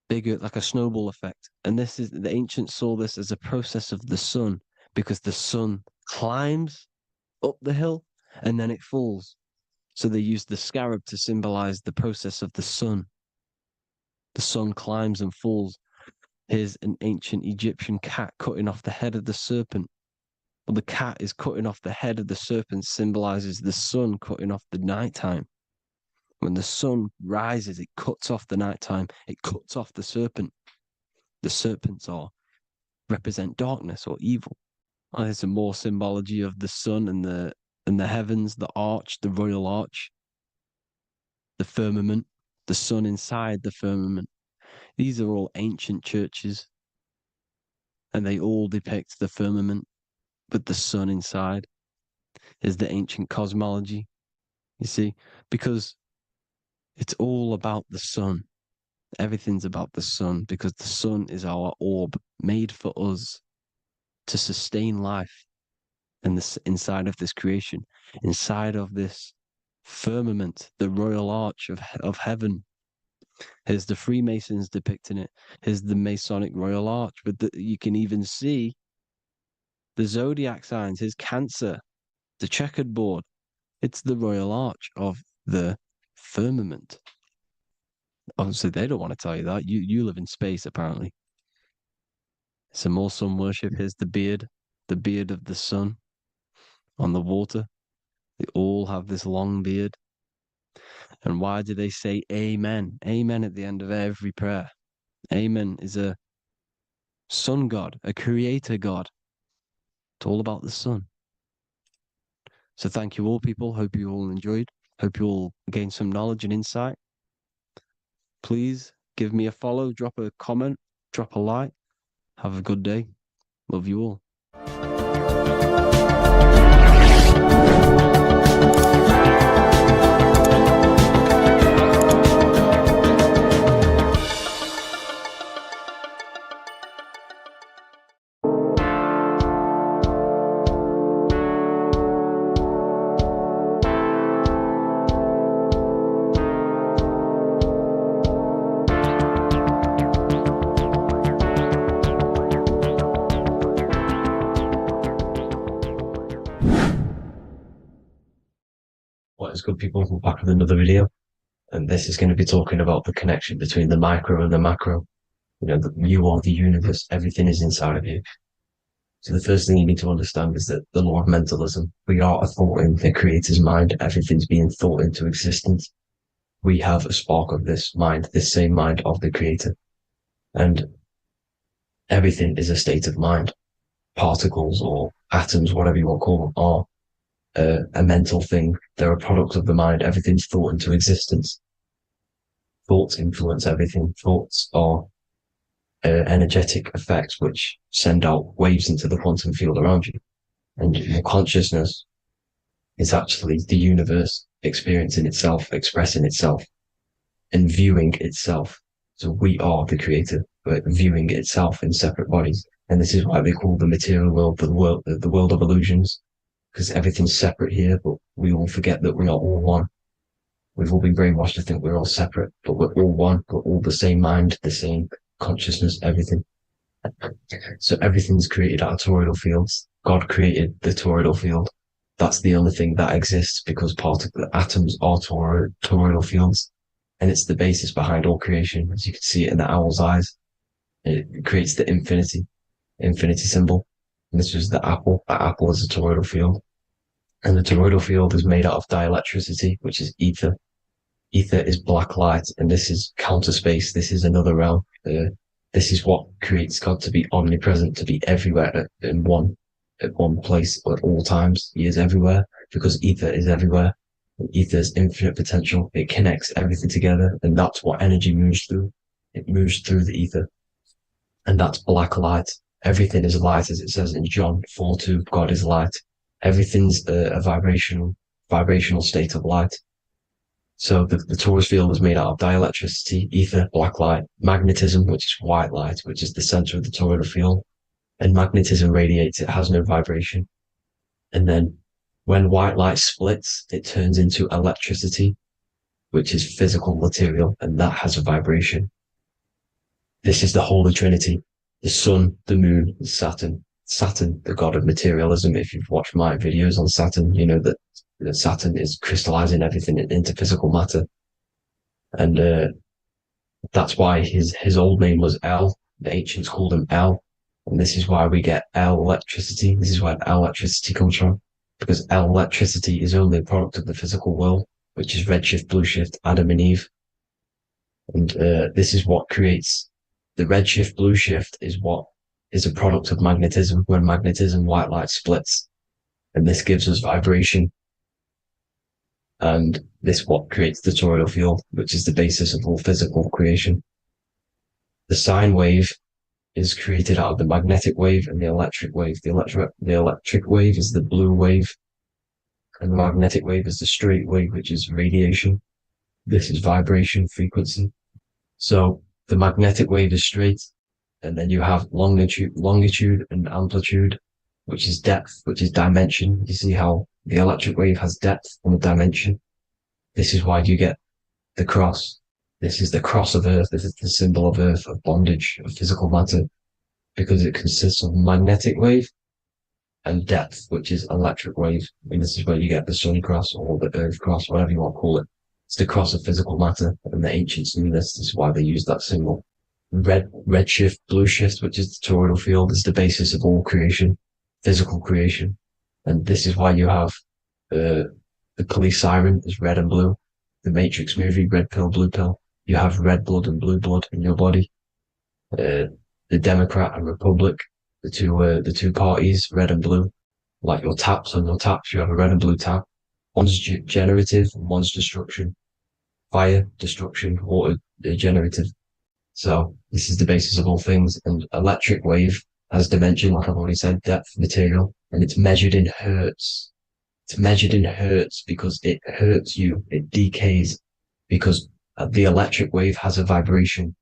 Speaker 1: bigger, like a snowball effect. And this is, the ancients saw this as a process of the sun, because the sun climbs up the hill and then it falls. So they used the scarab to symbolize the process of the sun. The sun climbs and falls. Here's an ancient Egyptian cat cutting off the head of the serpent. Well, the cat is cutting off the head of the serpent, symbolizes the sun cutting off the nighttime. When the sun rises, it cuts off the nighttime. It cuts off the serpent. The serpents represent darkness or evil. Oh, there's some more symbology of the sun and the heavens, the arch, the royal arch, the firmament, the sun inside the firmament. These are all ancient churches, and they all depict the firmament with the sun inside. Is the ancient cosmology, you see, because it's all about the sun. Everything's about the sun, because the sun is our orb made for us to sustain life in this, inside of this creation, inside of this firmament, the royal arch of heaven. Here's the Freemasons depicting it. Here's the Masonic royal arch, but you can even see the Zodiac signs. Here's Cancer, the checkered board. It's the royal arch of the firmament. Obviously, they don't want to tell you that. You live in space, apparently. Some more sun worship. Here's the beard of the sun on the water. They all have this long beard. And why do they say amen? Amen at the end of every prayer. Amen is a sun god, a creator god. It's all about the sun. So thank you all, people. Hope you all enjoyed. Hope you all gained some knowledge and insight. Please give me a follow, drop a comment, drop a like. Have a good day. Love you all.
Speaker 4: What is good, people? We're back with another video, and this is going to be talking about the connection between the micro and the macro. You are the universe. Everything is inside of you. So the first thing you need to understand is that the law of mentalism. We are a thought in the creator's mind. Everything's being thought into existence. We have a spark of this mind, this same mind of the creator, and everything is a state of mind. Particles or atoms, whatever you want to call them, are a mental thing. They're a product of the mind. Everything's thought into existence. Thoughts influence everything. Thoughts are energetic effects which send out waves into the quantum field around you. And your consciousness is actually the universe experiencing itself, expressing itself, and viewing itself. So we are the creator, but viewing itself in separate bodies. And this is why they call the material world the world of illusions, because everything's separate here, but we all forget that we are all one. We've all been brainwashed to think we're all separate, but we're all one. We're all the same mind, the same consciousness, everything. So everything's created out of toroidal fields. God created the toroidal field. That's the only thing that exists because the atoms are toroidal fields. And it's the basis behind all creation. As you can see it in the owl's eyes, it creates the infinity symbol. And this was the apple. That apple is a toroidal field. And the toroidal field is made out of dielectricity, which is ether. Ether is black light, and this is counter space. This is another realm. This is what creates God to be omnipresent, to be everywhere at one place at all times. He is everywhere because ether is everywhere. And ether is infinite potential. It connects everything together, and that's what energy moves through. It moves through the ether, and that's black light. Everything is light, as it says in John 4:2. God is light. Everything's a vibrational state of light. So the torus field is made out of dielectricity, ether, black light, magnetism, which is white light, which is the center of the toroidal field. And magnetism radiates, it has no vibration. And then when white light splits, it turns into electricity, which is physical material, and that has a vibration. This is the Holy Trinity, the sun, the moon, and Saturn. Saturn, the god of materialism. If you've watched my videos on Saturn, you know that Saturn is crystallizing everything into physical matter. And that's why his old name was El. The ancients called him El. And this is why we get L electricity. This is where L electricity comes from. Because L electricity is only a product of the physical world, which is redshift, blueshift, Adam and Eve. And this is what creates the redshift, blueshift is a product of magnetism. When magnetism, white light splits, and this gives us vibration. And this what creates the toroidal field, which is the basis of all physical creation. The sine wave is created out of the magnetic wave and the electric wave. The electric wave is the blue wave, and the magnetic wave is the straight wave, which is radiation. This is vibration frequency. So the magnetic wave is straight, and then you have longitude and amplitude, which is depth, which is dimension. You see how the electric wave has depth and dimension. This is why you get the cross. This is the cross of Earth. This is the symbol of Earth, of bondage, of physical matter, because it consists of magnetic wave and depth, which is electric wave. And this is where you get the sun cross or the Earth cross, whatever you want to call it. It's the cross of physical matter, and the ancients knew this. This is why they used that symbol. Redshift, blueshift, which is the toroidal field, is the basis of all creation, physical creation. And this is why you have the police siren is red and blue. The Matrix movie, red pill, blue pill. You have red blood and blue blood in your body. The Democrat and Republic, the two parties, red and blue. Like your taps on your taps, you have a red and blue tap. One's generative, one's destruction. Fire, destruction, water, generative. So this is the basis of all things. And electric wave has dimension, like I've already said, depth, material, and it's measured in hertz. It's measured in hertz because it hurts you. It decays because the electric wave has a vibration,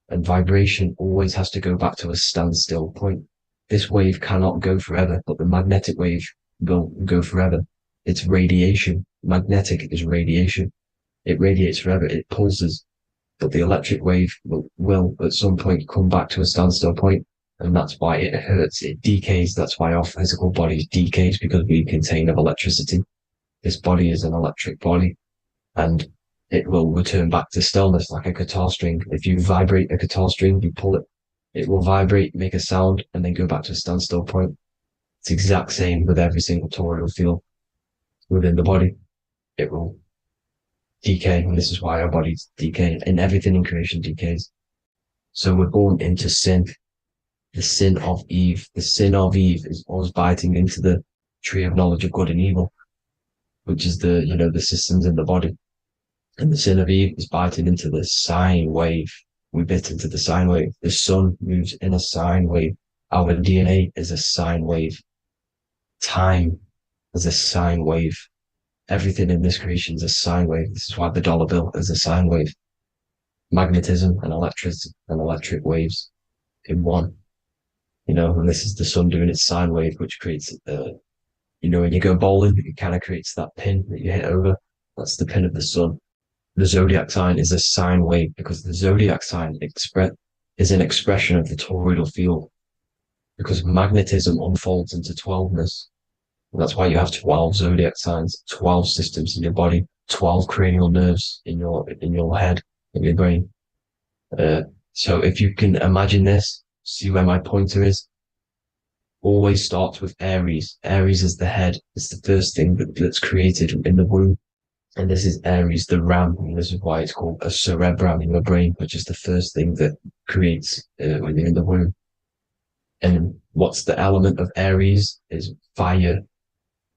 Speaker 4: and vibration always has to go back to a standstill point. This wave cannot go forever, but the magnetic wave will go forever. It's radiation. Magnetic is radiation. It radiates forever. It pulses. But the electric wave will at some point come back to a standstill point, and that's why it hurts. It decays. That's why our physical bodies decays, because we contain of electricity. This body is an electric body, and it will return back to stillness like a guitar string. If you vibrate a guitar string, you pull it, it will vibrate, make a sound, and then go back to a standstill point. It's the exact same with every single toroidal field within the body. It will decay, and this is why our bodies decay, and everything in creation decays. So we're born into sin, the sin of Eve. The sin of Eve is always biting into the tree of knowledge of good and evil, which is the, the systems in the body. And the sin of Eve is biting into the sine wave. We bit into the sine wave. The sun moves in a sine wave. Our DNA is a sine wave. Time is a sine wave. Everything in this creation is a sine wave. This is why the dollar bill is a sine wave. Magnetism and electricity and electric waves in one. And this is the sun doing its sine wave, which creates, when you go bowling, it kind of creates that pin that you hit over. That's the pin of the sun. The zodiac sign is a sine wave because the zodiac sign is an expression of the toroidal field, because magnetism unfolds into 12ness. And that's why you have 12 zodiac signs, 12 systems in your body, 12 cranial nerves in your head, in your brain. So if you can imagine this, see where my pointer is, always starts with Aries. Aries is the head. It's the first thing that's created in the womb. And this is Aries, the ram. And this is why it's called a cerebrum in your brain, which is the first thing that creates when you're in the womb. And what's the element of Aries is fire.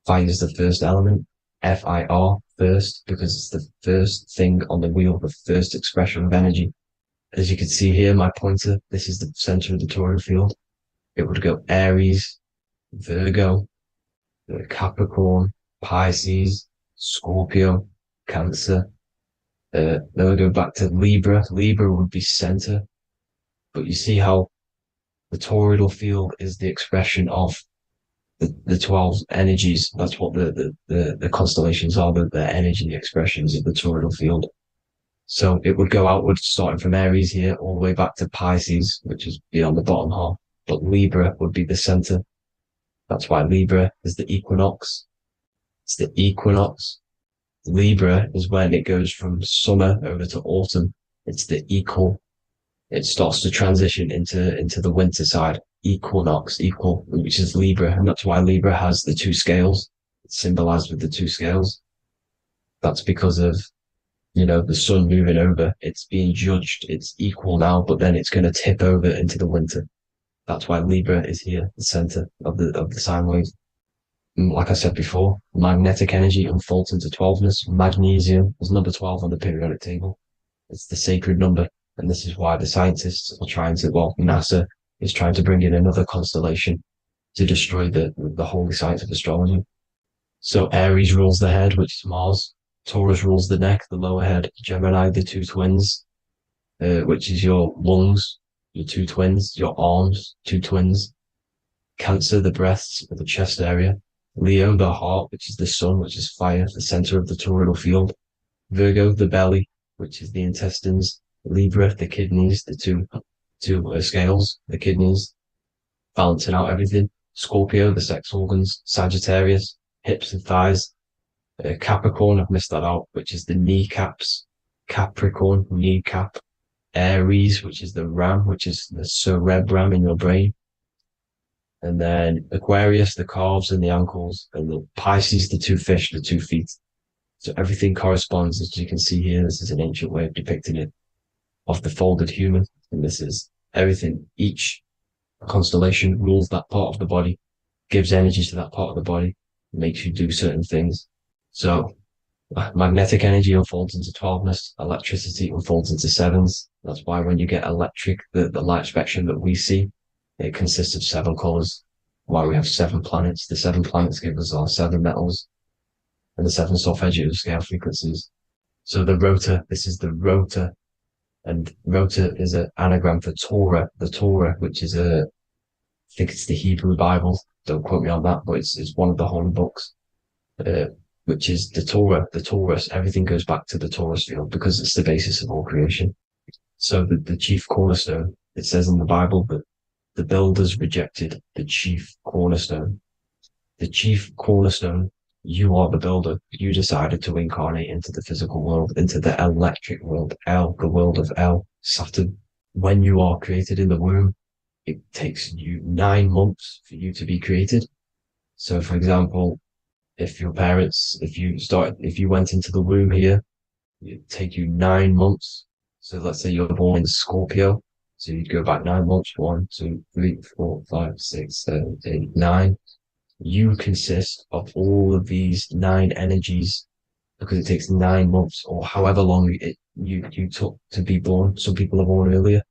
Speaker 4: Fire is the first element, F-I-R, first, because it's the first thing on the wheel, the first expression of energy. As you can see here, my pointer, this is the center of the toroidal field. It would go Aries, Virgo, Capricorn, Pisces, Scorpio, Cancer. Then we'll go back to Libra. Libra would be center. But you see how the toroidal field is the expression of the 12 energies. That's what the constellations are, the energy expressions of the toroidal field. So it would go outwards, starting from Aries here, all the way back to Pisces, which is beyond the bottom half. But Libra would be the center. That's why Libra is the equinox. It's the equinox. Libra is when it goes from summer over to autumn. It's the equal. It starts to transition into the winter side. Equinox, equal, which is Libra. And that's why Libra has the two scales. It's symbolized with the two scales. That's because of, the sun moving over. It's being judged. It's equal now, but then it's going to tip over into the winter. That's why Libra is here, the center of the sine wave. Like I said before, magnetic energy unfolds into 12ness. Magnesium is number 12 on the periodic table. It's the sacred number. And this is why the scientists are trying to, NASA is trying to bring in another constellation to destroy the holy science of astrology. So Aries rules the head, which is Mars. Taurus rules the neck, the lower head. Gemini, the two twins, which is your lungs, your two twins, your arms, two twins. Cancer, the breasts, the chest area. Leo, the heart, which is the sun, which is fire, the center of the toroidal field. Virgo, the belly, which is the intestines. Libra, the kidneys, the two scales, the kidneys, balancing out everything. Scorpio, the sex organs. Sagittarius, hips and thighs. Capricorn, I've missed that out, which is the kneecaps. Capricorn, kneecap. Aries, which is the ram, which is the cerebrum in your brain. And then Aquarius, the calves and the ankles, and the Pisces, the two fish, the 2 feet. So everything corresponds, as you can see here. This is an ancient way of depicting it, of the folded human. And this is everything. Each constellation rules that part of the body, gives energy to that part of the body, makes you do certain things. So magnetic energy unfolds into 12ness, electricity unfolds into 7s. That's why when you get electric, the light spectrum that we see, it consists of 7 colors. Why we have 7 planets. The 7 planets give us our 7 metals and the 7 solfeggio scale frequencies. So the rota, this is the rota, and rota is an anagram for Torah. The Torah, which is I think it's the Hebrew Bible. Don't quote me on that, but it's one of the holy books, which is the Torah, the Taurus. Everything goes back to the Taurus field because it's the basis of all creation. So the chief cornerstone, it says in the Bible that the builders rejected the chief cornerstone. The chief cornerstone You are the builder. You decided to incarnate into the physical world, into the electric world, the world of Saturn. When you are created in the womb, it takes you 9 months for you to be created. So, for example, if you went into the womb here, it'd take you 9 months. So let's say you're born in Scorpio. So you'd go back 9 months. 1, 2, 3, 4, 5, 6, 7, 8, 9. You consist of all of these 9 energies because it takes 9 months or however long you took to be born. Some people are born earlier.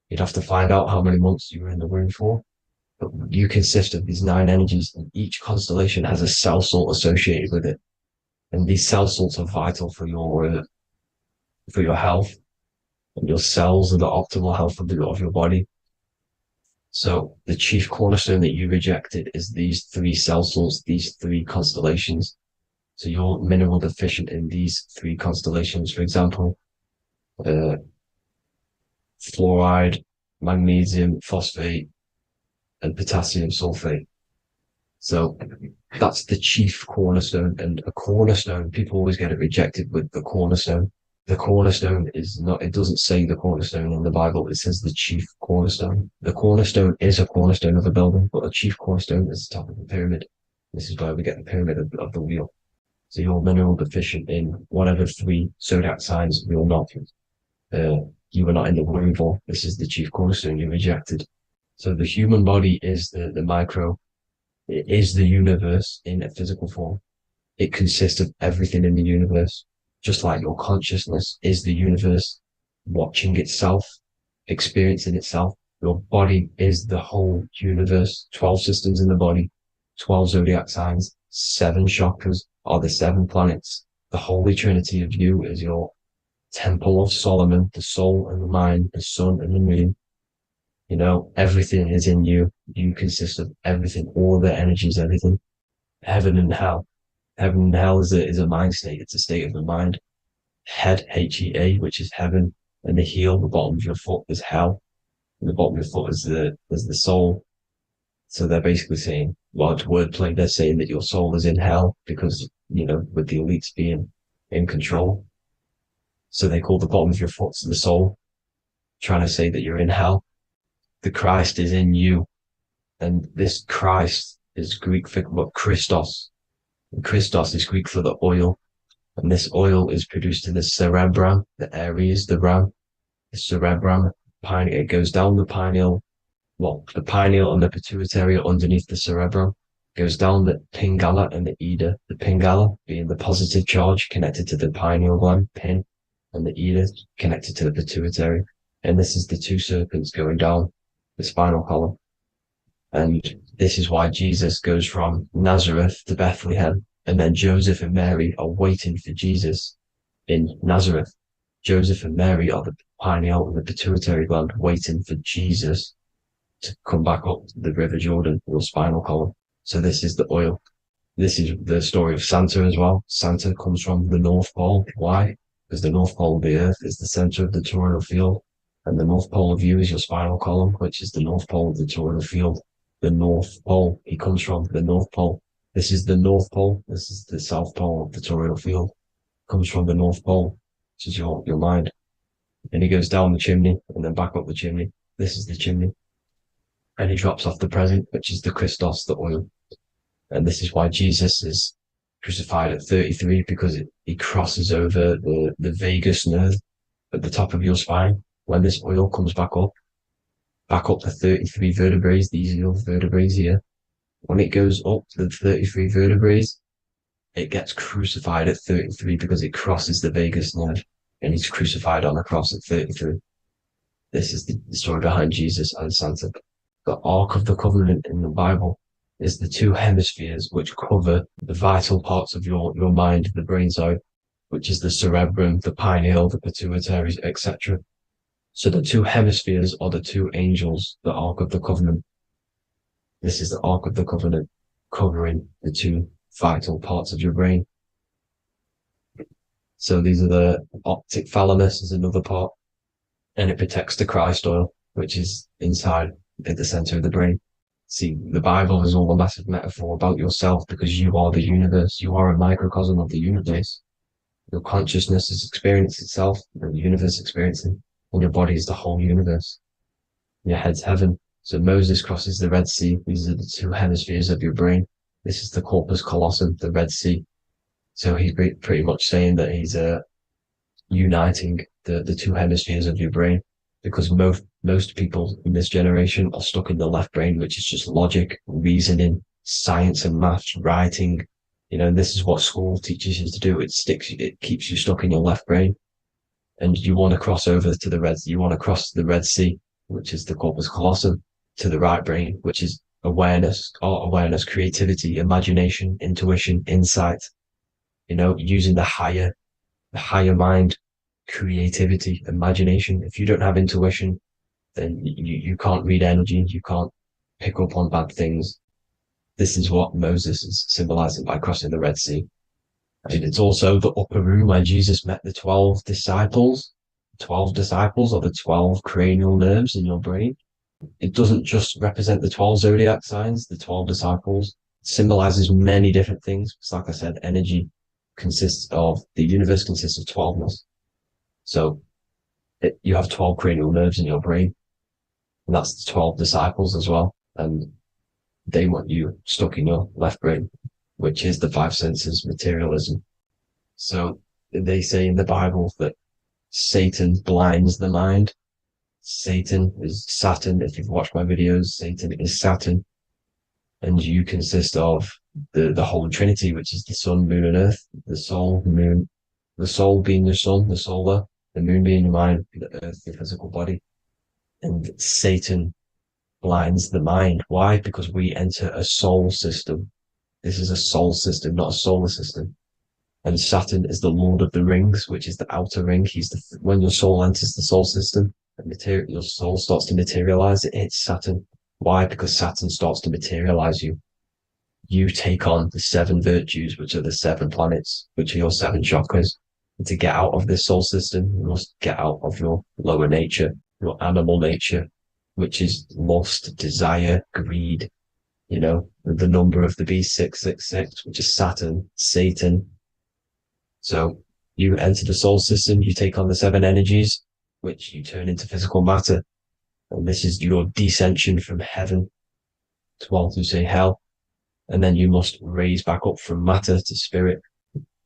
Speaker 4: You'd have to find out how many months you were in the womb for. But you consist of these 9 energies, and each constellation has a cell salt associated with it. And these cell salts are vital for your health, and your cells and the optimal health of your body. So the chief cornerstone that you rejected is these 3 cell salts, these 3 constellations. So you're mineral deficient in these 3 constellations. For example, fluoride, magnesium, phosphate, and potassium sulfate. So that's the chief cornerstone. And a cornerstone, people always get it rejected with the cornerstone. The cornerstone is not, it doesn't say the cornerstone in the Bible, it says the chief cornerstone. The cornerstone is a cornerstone of a building, but a chief cornerstone is the top of the pyramid. This is where we get the pyramid of the wheel. So you're mineral deficient in whatever 3 zodiac signs you're not. You were not in the womb for. This is the chief cornerstone you rejected. So the human body is the micro. It is the universe in a physical form. It consists of everything in the universe, just like your consciousness is the universe watching itself, experiencing itself. Your body is the whole universe. 12 systems in the body, 12 zodiac signs, 7 chakras are the 7 planets. The Holy Trinity of you is your Temple of Solomon, the soul and the mind, the sun and the moon. You know, everything is in you. You consist of everything, all the energies, everything. Heaven and hell. Heaven and hell is a mind state. It's a state of the mind. Head, H-E-A, which is heaven, and the heel, the bottom of your foot, is hell. And the bottom of your foot is the soul. So they're basically saying, well, it's wordplay. They're saying that your soul is in hell because, you know, with the elites being in control. So they call the bottom of your foot the soul, trying to say that you're in hell. The Christ is in you. And this Christ is Greek for what Christos. And Christos is Greek for the oil. And this oil is produced in the cerebrum, the Aries, the ram, the cerebrum. It goes down the pineal. Well, the pineal and the pituitary are underneath the cerebrum. Goes down the pingala and the ida. The pingala being the positive charge connected to the pineal gland, pin, and the ida connected to the pituitary. And this is the 2 serpents going down the spinal column. And this is why Jesus goes from Nazareth to Bethlehem, and then Joseph and Mary are waiting for Jesus in Nazareth. Joseph and Mary are the pineal and the pituitary gland waiting for Jesus to come back up the River Jordan, or spinal column. So this is the oil. This is the story of Santa as well. Santa comes from the North Pole. Why? Because the North Pole of the Earth is the center of the toroidal field, and the North Pole of you is your spinal column, which is the North Pole of the toroidal field. The North Pole, he comes from the North Pole. This is the North Pole. This is the South Pole of the toroidal field. Comes from the North Pole, which is your mind. And he goes down the chimney and then back up the chimney. This is the chimney. And he drops off the present, which is the Christos, the oil. And this is why Jesus is crucified at 33, because he crosses over the vagus nerve at the top of your spine. When this oil comes back up the 33 vertebrae, these are your vertebrae here. When it goes up the 33 vertebrae, it gets crucified at 33 because it crosses the vagus nerve, and he's crucified on the cross at 33. This is the story behind Jesus and Santa. The Ark of the Covenant in the Bible is the 2 hemispheres which cover the vital parts of your mind, the brain side, which is the cerebrum, the pineal, the pituitary, etc. So the 2 hemispheres are the 2 angels, the Ark of the Covenant. This is the Ark of the Covenant, covering the 2 vital parts of your brain. So these are the optic thalamus is another part, and it protects the Christ oil, which is inside at the center of the brain. See, the Bible is all a massive metaphor about yourself because you are the universe. You are a microcosm of the universe. Your consciousness is experiencing itself, and the universe experiencing, and your body is the whole universe. Your head's heaven. So Moses crosses the Red Sea. These are the two hemispheres of your brain. This is the corpus callosum, the Red Sea. So he's pretty much saying that he's uniting the two hemispheres of your brain, because most people in this generation are stuck in the left brain, which is just logic, reasoning, science and maths, writing. And this is what school teaches you to do. It keeps you stuck in your left brain. And you want to cross over to you want to cross the Red Sea, which is the corpus callosum, to the right brain, which is awareness, art awareness, creativity, imagination, intuition, insight, using the higher mind, creativity, imagination. If you don't have intuition, then you can't read energy, you can't pick up on bad things. This is what Moses is symbolizing by crossing the Red Sea. And it's also the upper room where Jesus met the 12 disciples. 12 disciples are the 12 cranial nerves in your brain. It doesn't just represent the 12 zodiac signs, the 12 disciples. It symbolizes many different things. It's like I said, energy the universe consists of 12ness. So you have 12 cranial nerves in your brain, and that's the 12 disciples as well. And they want you stuck in your left brain, which is the five senses, materialism. So they say in the Bible that Satan blinds the mind. Satan is Saturn. If you've watched my videos, Satan is Saturn. And you consist of the whole Trinity, which is the sun, moon, and earth, the soul, moon, the soul being your sun, the solar, the moon being your mind, the earth, your physical body. And Satan blinds the mind. Why? Because we enter a soul system. This is a soul system, not a solar system. And Saturn is the Lord of the Rings, which is the outer ring. When your soul enters the soul system, your soul starts to materialize. It hits Saturn. Why? Because Saturn starts to materialize you. You take on the 7 virtues, which are the 7 planets, which are your 7 chakras. And to get out of this soul system, you must get out of your lower nature, your animal nature, which is lust, desire, greed. The number of the beast, 666, which is Saturn, Satan. So you enter the soul system, you take on the 7 energies, which you turn into physical matter. And this is your descension from heaven to say hell. And then you must raise back up from matter to spirit.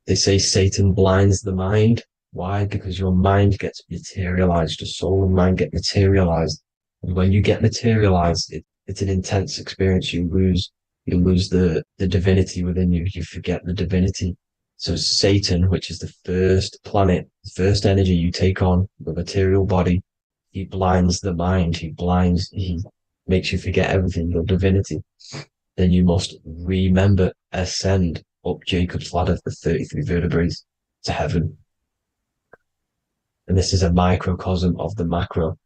Speaker 4: They say Satan blinds the mind. Why? Because your mind gets materialized. Your soul and mind get materialized. And when you get materialized, it's an intense experience. You lose the divinity within you. You forget the divinity. So Satan, which is the first planet, the first energy you take on, the material body, he blinds the mind. He makes you forget everything, your divinity. Then you must ascend up Jacob's ladder, the 33 vertebrae, to heaven. And this is a microcosm of the macro,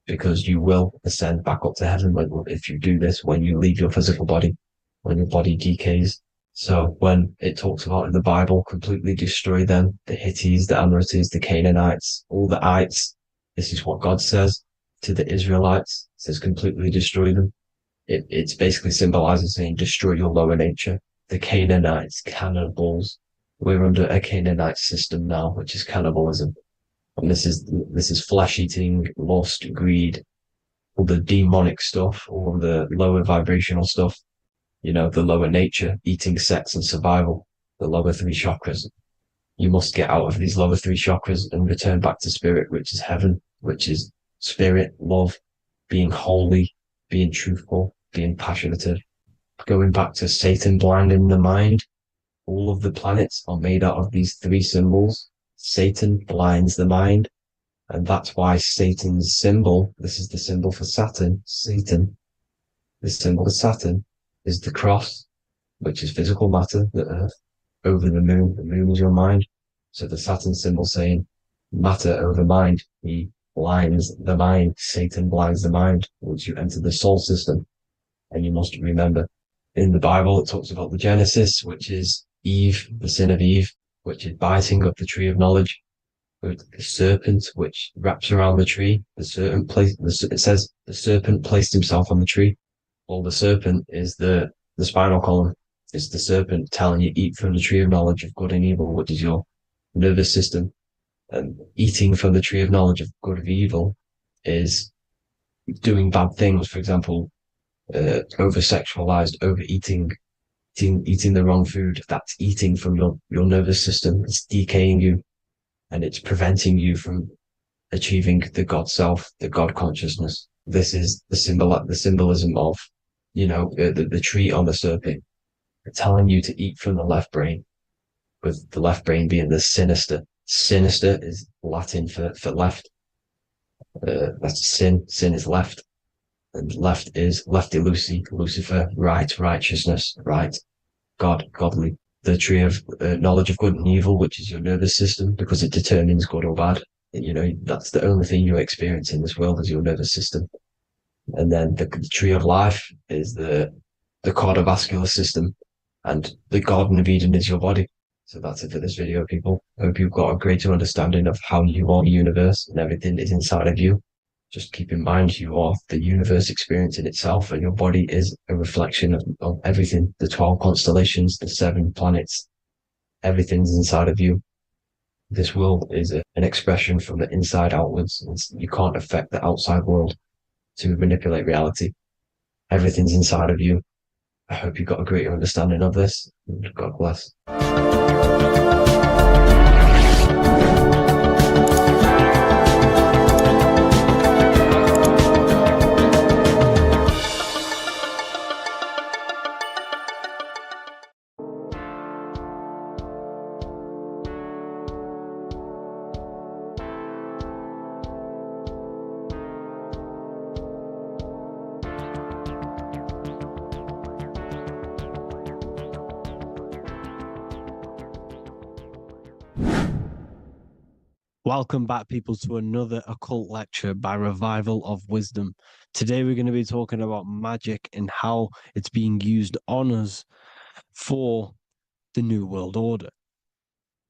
Speaker 4: because you will ascend back up to heaven if you do this, when you leave your physical body, when your body decays. So when it talks about in the Bible, completely destroy them, the Hittites, the Amorites, the Canaanites, all the ites, this is what God says to the Israelites. It says completely destroy them. It's basically symbolizing saying destroy your lower nature. The Canaanites, cannibals. We're under a Canaanite system now, which is cannibalism. And this is flesh eating, lust, greed, all the demonic stuff, all the lower vibrational stuff, the lower nature, eating, sex, and survival, the lower 3 chakras. You must get out of these lower 3 chakras and return back to spirit, which is heaven, which is spirit, love, being holy, being truthful, being passionate, going back to Satan blinding the mind. All of the planets are made out of these 3 symbols. Satan blinds the mind. And that's why Satan's symbol, this is the symbol for Saturn, Satan. This symbol for Saturn is the cross, which is physical matter, the earth, over the moon. The moon is your mind. So the Saturn symbol saying matter over mind. He blinds the mind. Satan blinds the mind once you enter the soul system. And you must remember, in the Bible, it talks about the Genesis, which is Eve, the sin of Eve, which is biting of the tree of knowledge. The serpent, which wraps around the tree. It says the serpent placed himself on the tree. Well, the serpent is the spinal column. It's the serpent telling you eat from the tree of knowledge of good and evil, which is your nervous system. And eating from the tree of knowledge of good and evil is doing bad things. For example, over sexualized, overeating, eating the wrong food. That's eating from your nervous system. It's decaying you, and it's preventing you from achieving the God self, the God consciousness. This is the symbolism of, the tree on the serpent, telling you to eat from the left brain, with the left brain being the sinister. Sinister is Latin for left. That's sin. Sin is left. And left is lefty Lucy, Lucifer, right, righteousness, right, God, godly. The tree of knowledge of good and evil, which is your nervous system, because it determines good or bad. That's the only thing you experience in this world is your nervous system. And then the tree of life is the cardiovascular system, and the Garden of Eden is your body. So that's it for this video, people. I hope you've got a greater understanding of how you are the universe and everything is inside of you. Just keep in mind you are the universe experience in itself, and your body is a reflection of everything. The 12 constellations, the 7 planets, everything's inside of you. This world is an expression from the inside outwards. You can't affect the outside world to manipulate reality. Everything's inside of you. I hope you got a greater understanding of this. God bless.
Speaker 1: Welcome back, people, to another occult lecture by Revival of Wisdom. Today, we're going to be talking about magic and how it's being used on us for the New World Order.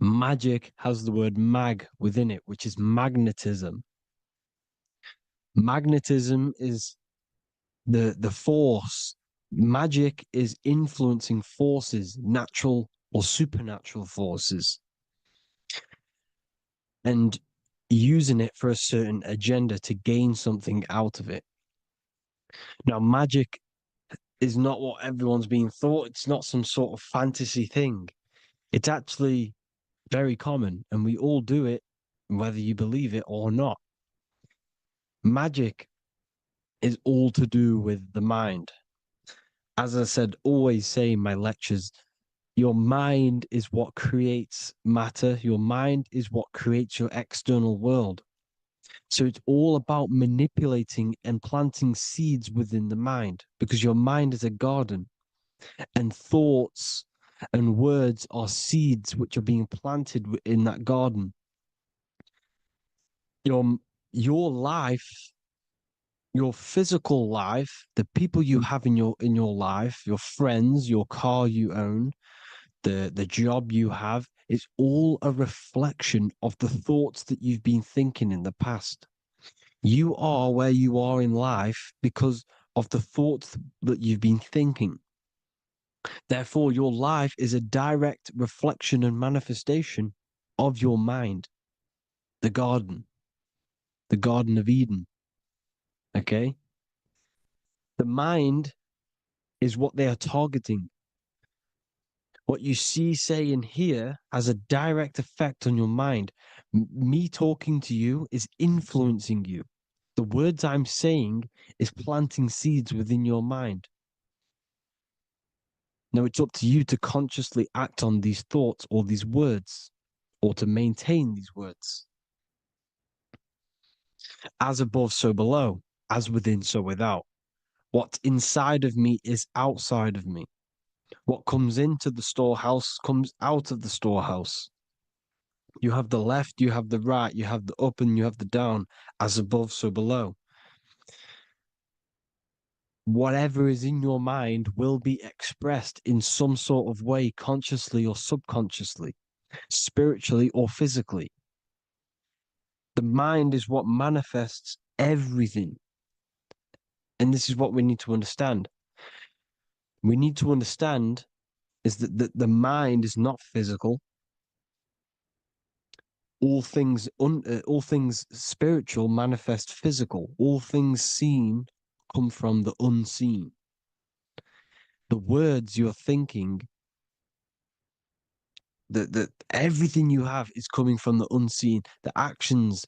Speaker 1: Magic has the word mag within it, which is magnetism. Magnetism is the force. Magic is influencing forces, natural or supernatural forces, and using it for a certain agenda to gain something out of it. Now, magic is not what everyone's being thought. It's not some sort of fantasy thing. It's actually very common, and we all do it, whether you believe it or not. Magic is all to do with the mind. As I said, always say in my lectures, your mind is what creates matter. Your mind is what creates your external world. So it's all about manipulating and planting seeds within the mind, because your mind is a garden, and thoughts and words are seeds which are being planted in that garden. Your life, your physical life, the people you have in your life, your friends, your car you own, the job you have, is all a reflection of the thoughts that you've been thinking in the past. You are where you are in life because of the thoughts that you've been thinking. Therefore, your life is a direct reflection and manifestation of your mind, the Garden of Eden. Okay? The mind is what they are targeting. What you see, say, and hear has a direct effect on your mind. Me talking to you is influencing you. The words I'm saying is planting seeds within your mind. Now it's up to you to consciously act on these thoughts or these words, or to maintain these words. As above, so below. As within, so without. What's inside of me is outside of me. What comes into the storehouse comes out of the storehouse. You have the left, you have the right, you have the up, and you have the down. As above, so below. Whatever is in your mind will be expressed in some sort of way, consciously or subconsciously, spiritually or physically. The mind is what manifests everything. And this is what we need to understand. we need to understand is that the mind is not physical. All things spiritual manifest physical. All things seen come from the unseen. The words you're thinking, that everything you have is coming from the unseen. The actions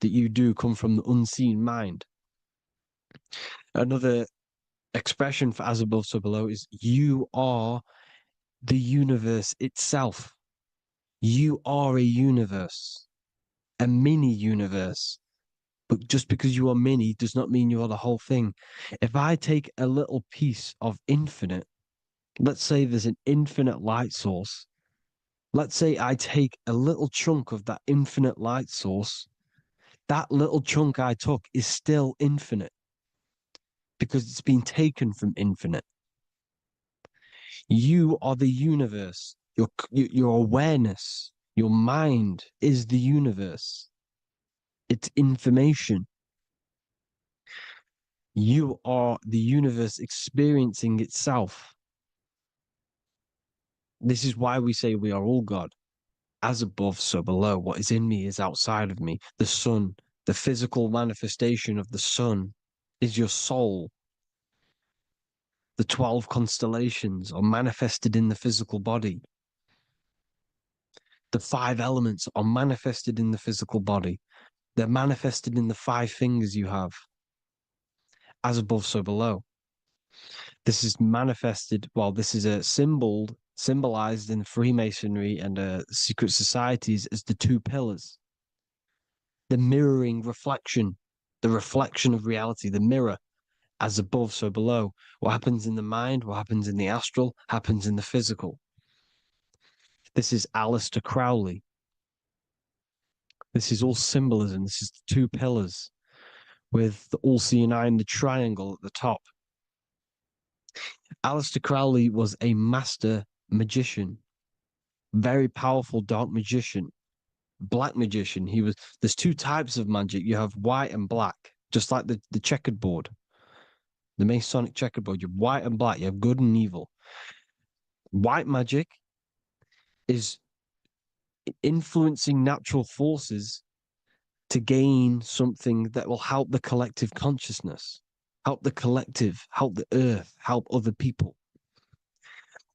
Speaker 1: that you do come from the unseen mind. Another expression for as above, so below is you are the universe itself. You are a universe, a mini universe. But just because you are mini does not mean you are the whole thing. If I take a little piece of infinite, let's say there's an infinite light source. Let's say I take a little chunk of that infinite light source. That little chunk I took is still infinite because it's been taken from infinite. You are the universe. Your awareness, your mind is the universe. It's information. You are the universe experiencing itself. This is why we say we are all God. As above, so below. What is in me is outside of me. The sun, the physical manifestation of the sun, is your soul. The 12 constellations are manifested in the physical body. The 5 elements are manifested in the physical body. They're manifested in the 5 fingers you have. As above, so below. This is manifested, well, this is a symbolized in Freemasonry and secret societies as the 2 pillars. The mirroring reflection, the reflection of reality, the mirror, as above, so below. What happens in the mind, what happens in the astral, happens in the physical. This is Aleister Crowley. This is all symbolism. This is the 2 pillars with the all-seeing eye and the triangle at the top. Aleister Crowley was a master magician, very powerful dark magician, black magician. There's 2 types of magic. You have white and black, just like the checkered board, the Masonic checkerboard. You have white and black, you have good and evil. White magic is influencing natural forces to gain something that will help the collective consciousness, help the collective, help the earth, help other people.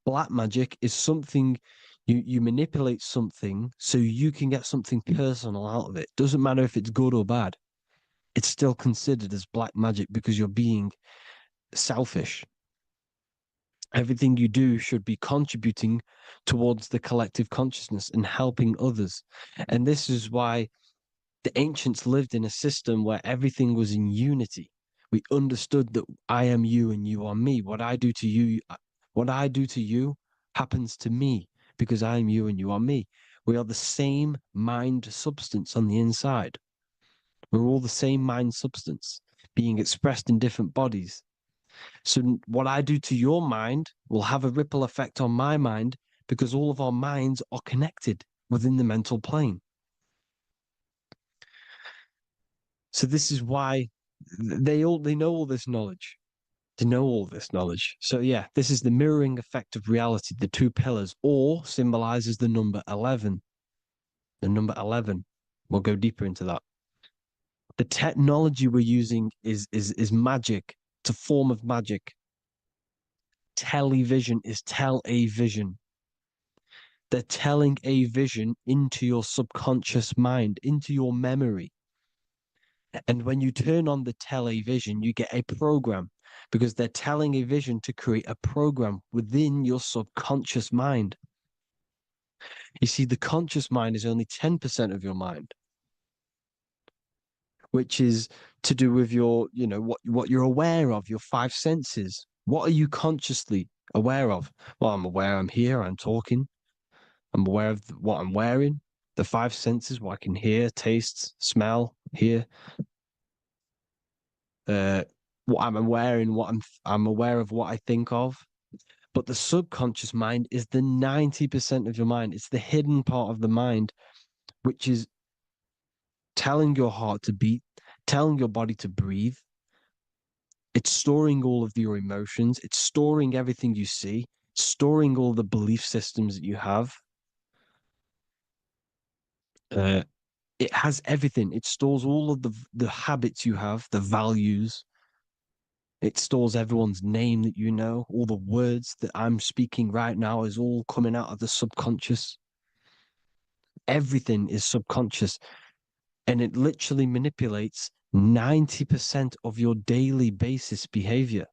Speaker 1: Black magic is something you manipulate something so you can get something personal out of it. Doesn't matter if it's good or bad. It's still considered as black magic because you're being selfish. Everything you do should be contributing towards the collective consciousness and helping others. And this is why the ancients lived in a system where everything was in unity. We understood that I am you and you are me. What I do to you happens to me because I am you and you are me. We are the same mind substance on the inside. We're all the same mind substance being expressed in different bodies. So what I do to your mind will have a ripple effect on my mind because all of our minds are connected within the mental plane. So this is why they know all this knowledge. They know all this knowledge. So yeah, this is the mirroring effect of reality, the 2 pillars, or symbolizes the number 11. The number 11. We'll go deeper into that. The technology we're using is magic. It's a form of magic. Television is tell a vision. They're telling a vision into your subconscious mind, into your memory. And when you turn on the television, you get a program because they're telling a vision to create a program within your subconscious mind. You see, the conscious mind is only 10% of your mind, which is to do with your, what you're aware of, your 5 senses. What are you consciously aware of? Well, I'm aware I'm here, I'm talking. I'm aware of what I'm wearing, the 5 senses, what I can hear, taste, smell, hear. What I'm wearing, I'm aware of what I think of. But the subconscious mind is the 90% of your mind. It's the hidden part of the mind, which is telling your heart to beat, telling your body to breathe. It's storing all of your emotions. It's storing everything you see, storing all the belief systems that you have. It has everything. It stores all of the habits you have, the values. It stores everyone's name that you know. All the words that I'm speaking right now is all coming out of the subconscious. Everything is subconscious. And it literally manipulates 90% of your daily basis behavior.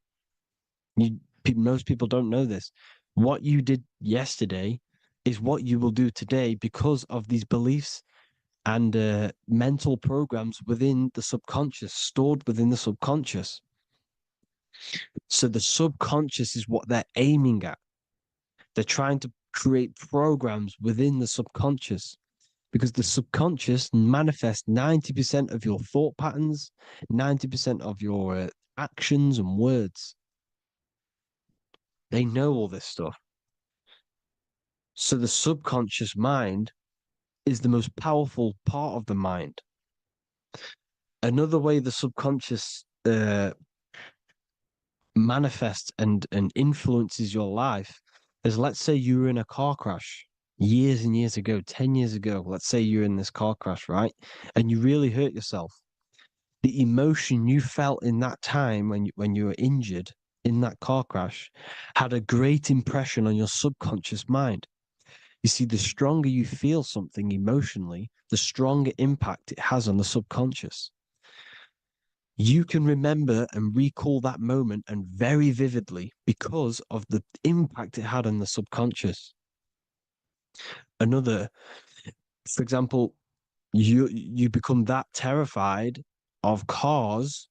Speaker 1: Most people don't know this. What you did yesterday is what you will do today because of these beliefs and mental programs within the subconscious, stored within the subconscious. So the subconscious is what they're aiming at. They're trying to create programs within the subconscious because the subconscious manifests 90% of your thought patterns, 90% of your actions and words. They know all this stuff. So the subconscious mind is the most powerful part of the mind. Another way the subconscious manifests and influences your life is, let's say you were in a car crash years and years ago, 10 years ago. Let's say you're in this car crash, right? And you really hurt yourself. The emotion you felt in that time when you were injured in that car crash had a great impression on your subconscious mind. You see, the stronger you feel something emotionally, the stronger impact it has on the subconscious. You can remember and recall that moment and very vividly because of the impact it had on the subconscious. Another, for example, you become that terrified of cars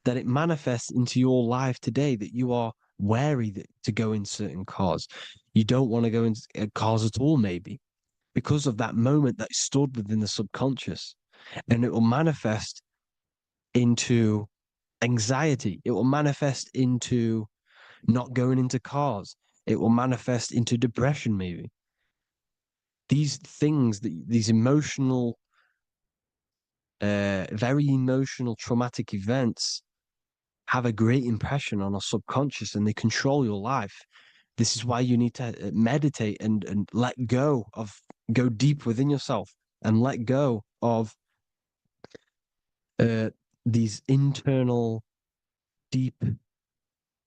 Speaker 1: that it manifests into your life today that you are wary to go in certain cars. You don't want to go in cars at all, maybe, because of that moment that stored within the subconscious. And it will manifest into anxiety. It will manifest into not going into cars. It will manifest into depression, maybe. These things, these emotional, very emotional, traumatic events have a great impression on our subconscious and they control your life. This is why you need to meditate and let go go deep within yourself and let go of these internal, deep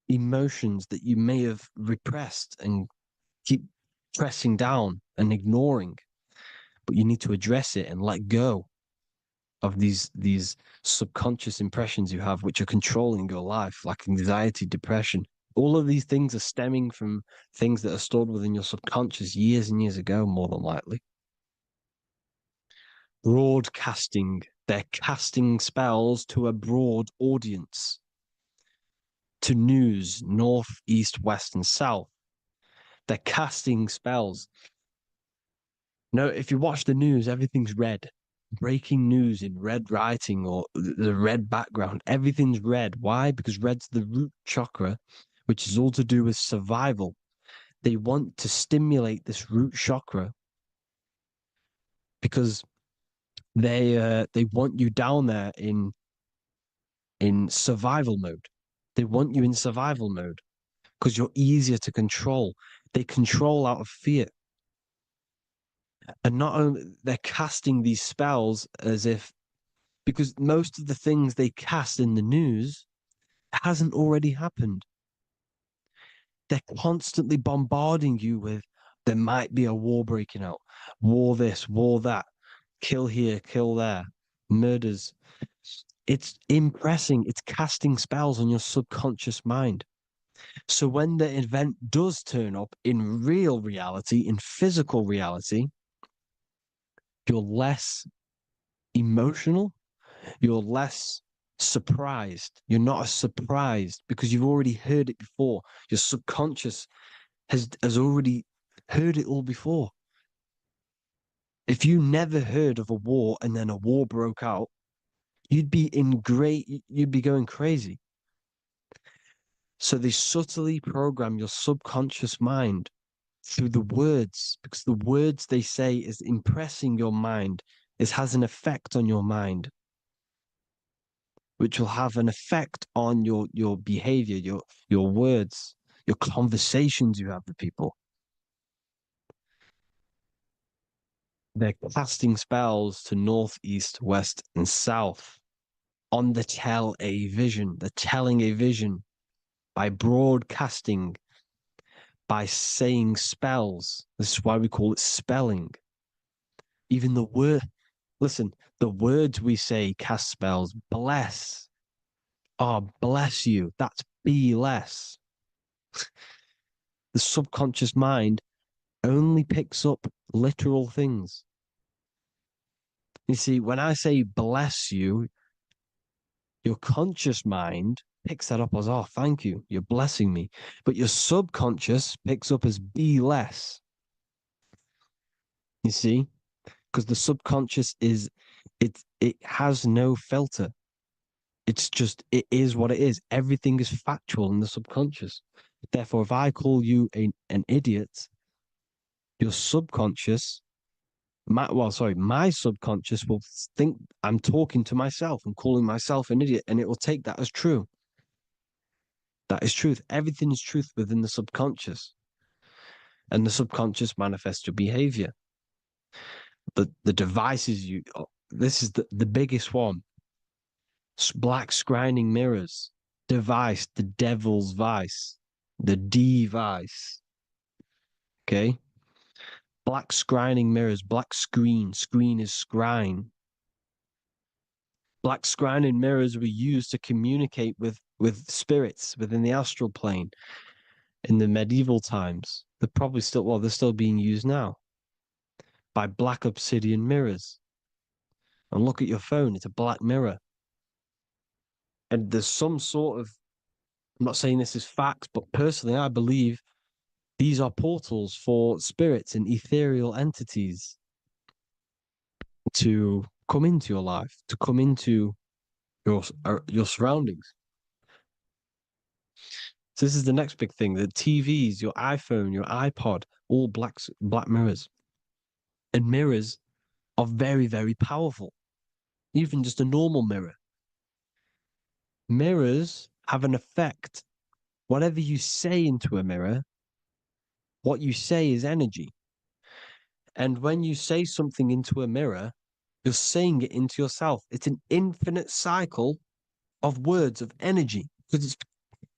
Speaker 1: emotions that you may have repressed and keep pressing down and ignoring. But you need to address it and let go of these subconscious impressions you have, which are controlling your life, like anxiety, depression. All of these things are stemming from things that are stored within your subconscious years and years ago, more than likely. Broadcasting. They're casting spells to a broad audience, to news, north, east, west, and south. They're casting spells. No, if you watch the news, everything's red. Breaking news in red writing or the red background, everything's red. Why? Because red's the root chakra, which is all to do with survival. They want to stimulate this root chakra because they want you down there in survival mode. They want you in survival mode because you're easier to control. They control out of fear. And not only they're casting these spells as if, because most of the things they cast in the news hasn't already happened. They're constantly bombarding you with there might be a war breaking out, war this, war that, kill here, kill there, murders. It's impressing, it's casting spells on your subconscious mind. So when the event does turn up in real reality, in physical reality, you're less emotional, you're less surprised. You're not as surprised because you've already heard it before. Your subconscious has already heard it all before. If you never heard of a war and then a war broke out, you'd be going crazy. So they subtly program your subconscious mind through the words, because the words they say is impressing your mind, has an effect on your mind. which will have an effect on your behavior, your words, your conversations you have with people. They're casting spells to north, east, west, and south on the tell a vision. They're telling a vision by broadcasting, by saying spells. This is why we call it spelling. Even the word, listen, the words we say cast spells. Bless. Oh, bless you. That's be less. The subconscious mind only picks up literal things. You see, when I say bless you, your conscious mind picks that up as, oh, thank you, you're blessing me. But your subconscious picks up as be less. You see? Because the subconscious it has no filter. It's just, it is what it is. Everything is factual in the subconscious. Therefore, if I call you an idiot, your subconscious, my subconscious will think I'm talking to myself and calling myself an idiot, and it will take that as true. That is truth. Everything is truth within the subconscious. And the subconscious manifests your behavior. The devices this is the biggest one. Black scrying mirrors. Device, the devil's vice. The device. Okay? Black scrying mirrors, black screen. Screen is scrying. Black scrying mirrors were used to communicate with spirits within the astral plane in the medieval times. They're probably still, well, they're still being used now by black obsidian mirrors. And look at your phone, it's a black mirror. And there's some sort of, I'm not saying this is facts, but personally, I believe these are portals for spirits and ethereal entities to come into your life, to come into your surroundings. So this is the next big thing: the TVs, your iPhone, your iPod, all black mirrors. And mirrors are very, very powerful. Even just a normal mirror. Mirrors have an effect. Whatever you say into a mirror, what you say is energy. And when you say something into a mirror, you're saying it into yourself. It's an infinite cycle of words of energy because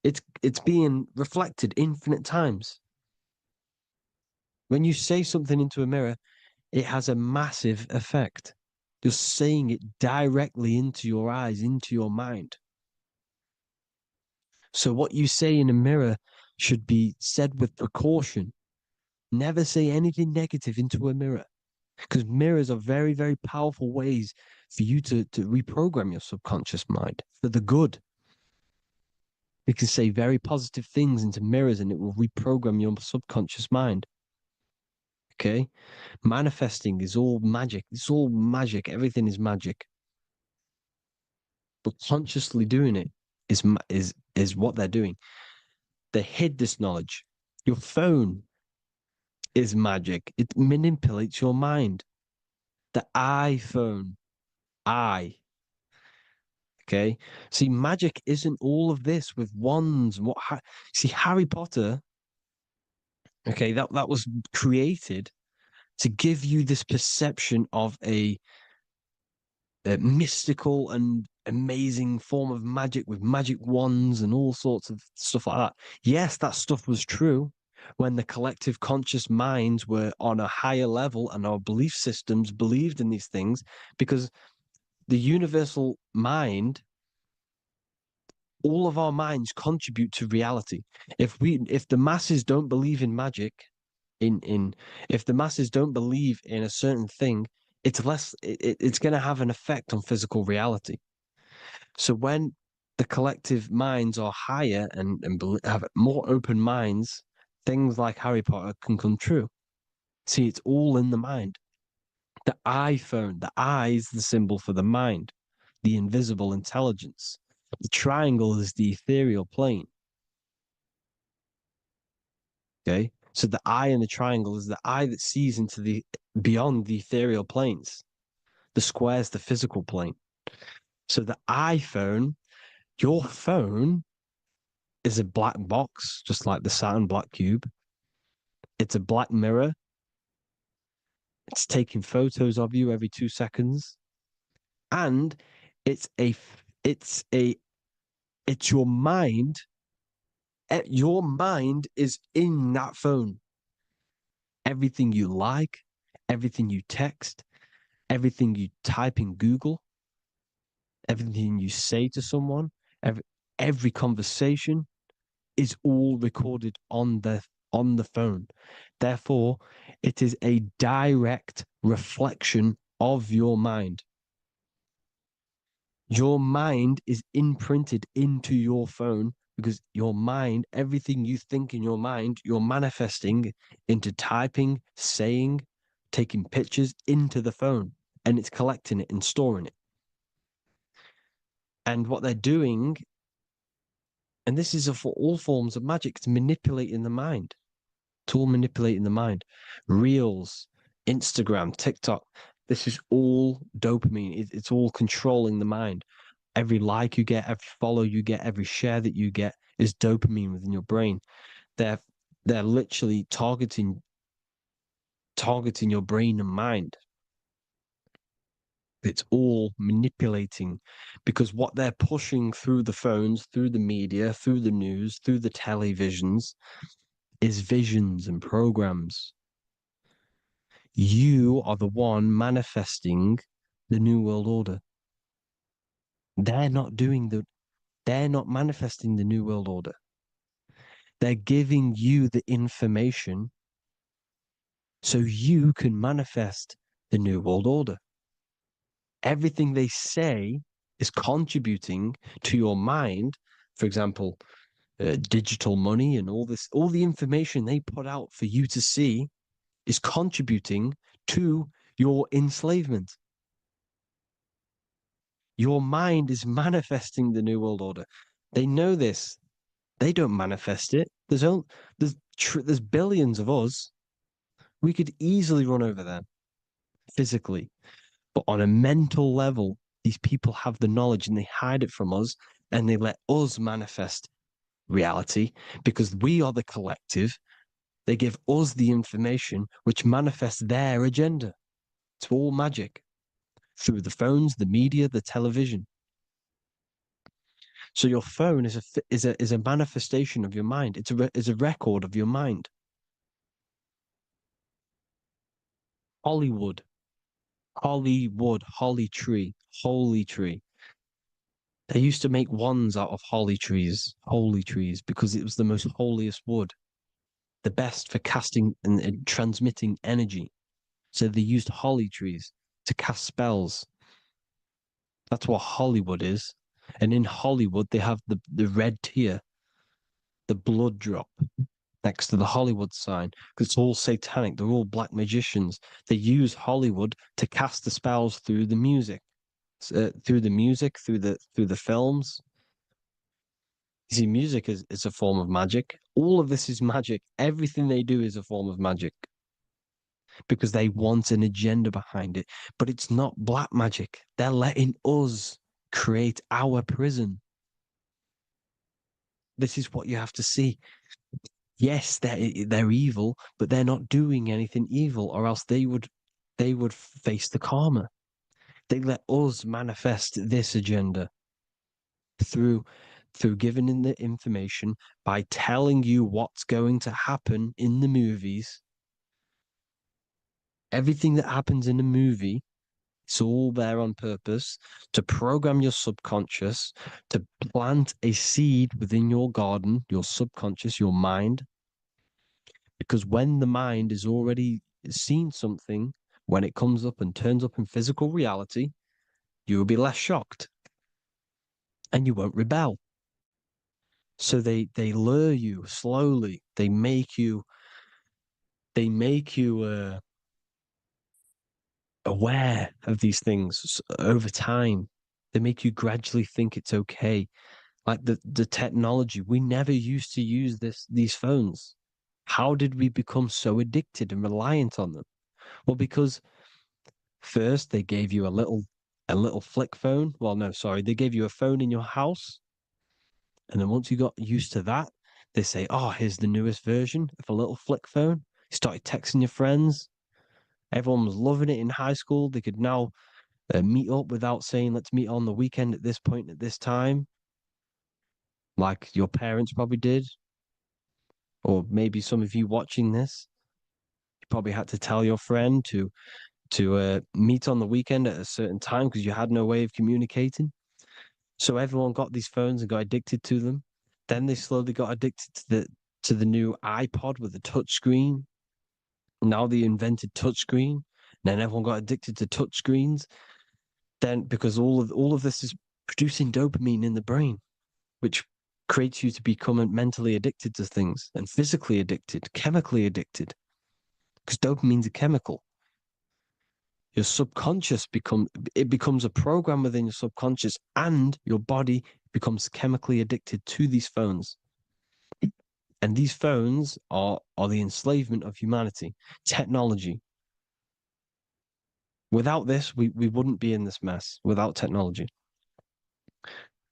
Speaker 1: it's being reflected infinite times. When you say something into a mirror, it has a massive effect. You're saying it directly into your eyes, into your mind. So what you say in a mirror should be said with precaution. Never say anything negative into a mirror, because mirrors are very, very powerful ways for you to reprogram your subconscious mind for the good. You can say very positive things into mirrors and it will reprogram your subconscious mind. Okay? Manifesting is all magic. It's all magic. Everything is magic. But consciously doing it is what they're doing. They hid this knowledge. Your phone is magic. It manipulates your mind. The iPhone, okay. See, magic isn't all of this with wands and see, Harry Potter, okay, that was created to give you this perception of a mystical and amazing form of magic with magic wands and all sorts of stuff like that. Yes, that stuff was true when the collective conscious minds were on a higher level and our belief systems believed in these things, because the universal mind, all of our minds contribute to reality. If the masses don't believe in magic, if the masses don't believe in a certain thing, it's going to have an effect on physical reality. So when the collective minds are higher and have more open minds, things like Harry Potter can come true. See, it's all in the mind. The iPhone, the eye is the symbol for the mind, the invisible intelligence. The triangle is the ethereal plane. Okay, so the eye in the triangle is the eye that sees into the beyond the ethereal planes. The square is the physical plane. So the iPhone, your phone is a black box, just like the Saturn black cube. It's a black mirror. It's taking photos of you every 2 seconds. And it's your mind. Your mind is in that phone. Everything you like, everything you text, everything you type in Google, everything you say to someone, every conversation is all recorded on the phone. Therefore, it is a direct reflection of your mind. Your mind is imprinted into your phone because your mind, everything you think in your mind, you're manifesting into typing, saying, taking pictures into the phone, and it's collecting it and storing it. And what they're doing, and this is for all forms of magic, it's manipulating the mind. It's all manipulating the mind. Reels, Instagram, TikTok, this is all dopamine. It's all controlling the mind. Every like you get, every follow you get, every share that you get is dopamine within your brain. They're literally targeting your brain and mind. It's all manipulating because what they're pushing through the phones, through the media, through the news, through the televisions is visions and programs. You are the one manifesting the New World Order. They're not manifesting the New World Order. They're giving you the information so you can manifest the New World Order. Everything they say is contributing to your mind. For example, digital money and all the information they put out for you to see is contributing to your enslavement. Your mind is manifesting the New World Order. They know this. They don't manifest it. There's billions of us. We could easily run over them physically. But on a mental level, these people have the knowledge and they hide it from us and they let us manifest reality because we are the collective. They give us the information which manifests their agenda. It's all magic through the phones, the media, the television. So your phone is a manifestation of your mind. It's a record of your mind. Hollywood, holly tree, holy tree. They used to make wands out of holy trees, because it was the most holiest wood, the best for casting and transmitting energy. So they used holly trees to cast spells. That's what Hollywood is. And in Hollywood, they have the red tear, the blood drop next to the Hollywood sign, because it's all satanic. They're all black magicians. They use Hollywood to cast the spells through the music, through the films. You see, music is a form of magic. All of this is magic. Everything they do is a form of magic because they want an agenda behind it. But it's not black magic. They're letting us create our prison. This is what you have to see. Yes, they're evil, but they're not doing anything evil, or else they would face the karma. They let us manifest this agenda through giving in the information by telling you what's going to happen in the movies. Everything that happens in a movie, it's all there on purpose to program your subconscious, to plant a seed within your garden, your subconscious, your mind. Because when the mind is already seen something, when it comes up and turns up in physical reality, you will be less shocked and you won't rebel. So they lure you slowly. They make you aware of these things over time. They make you gradually think it's okay. Like the technology, we never used to use these phones. How did we become so addicted and reliant on them? Well, because first they gave you a little a little flick phone. Well, no, sorry, they gave you a phone in your house, and then once you got used to that, they say, "Oh, here's the newest version of a little flick phone." You started texting your friends. Everyone was loving it in high school. They could now meet up without saying, "Let's meet on the weekend at this point at this time," like your parents probably did, or maybe some of you watching this, you probably had to tell your friend to meet on the weekend at a certain time because you had no way of communicating. So everyone got these phones and got addicted to them. Then they slowly got addicted to the new iPod with the touch screen. Now they invented touch screen. Then everyone got addicted to touch screens. Then because all of this is producing dopamine in the brain, which creates you to become mentally addicted to things and physically addicted, chemically addicted. Because dopamine's a chemical. Your subconscious becomes a program within your subconscious, and your body becomes chemically addicted to these phones. And these phones are the enslavement of humanity, technology. Without this, we wouldn't be in this mess without technology.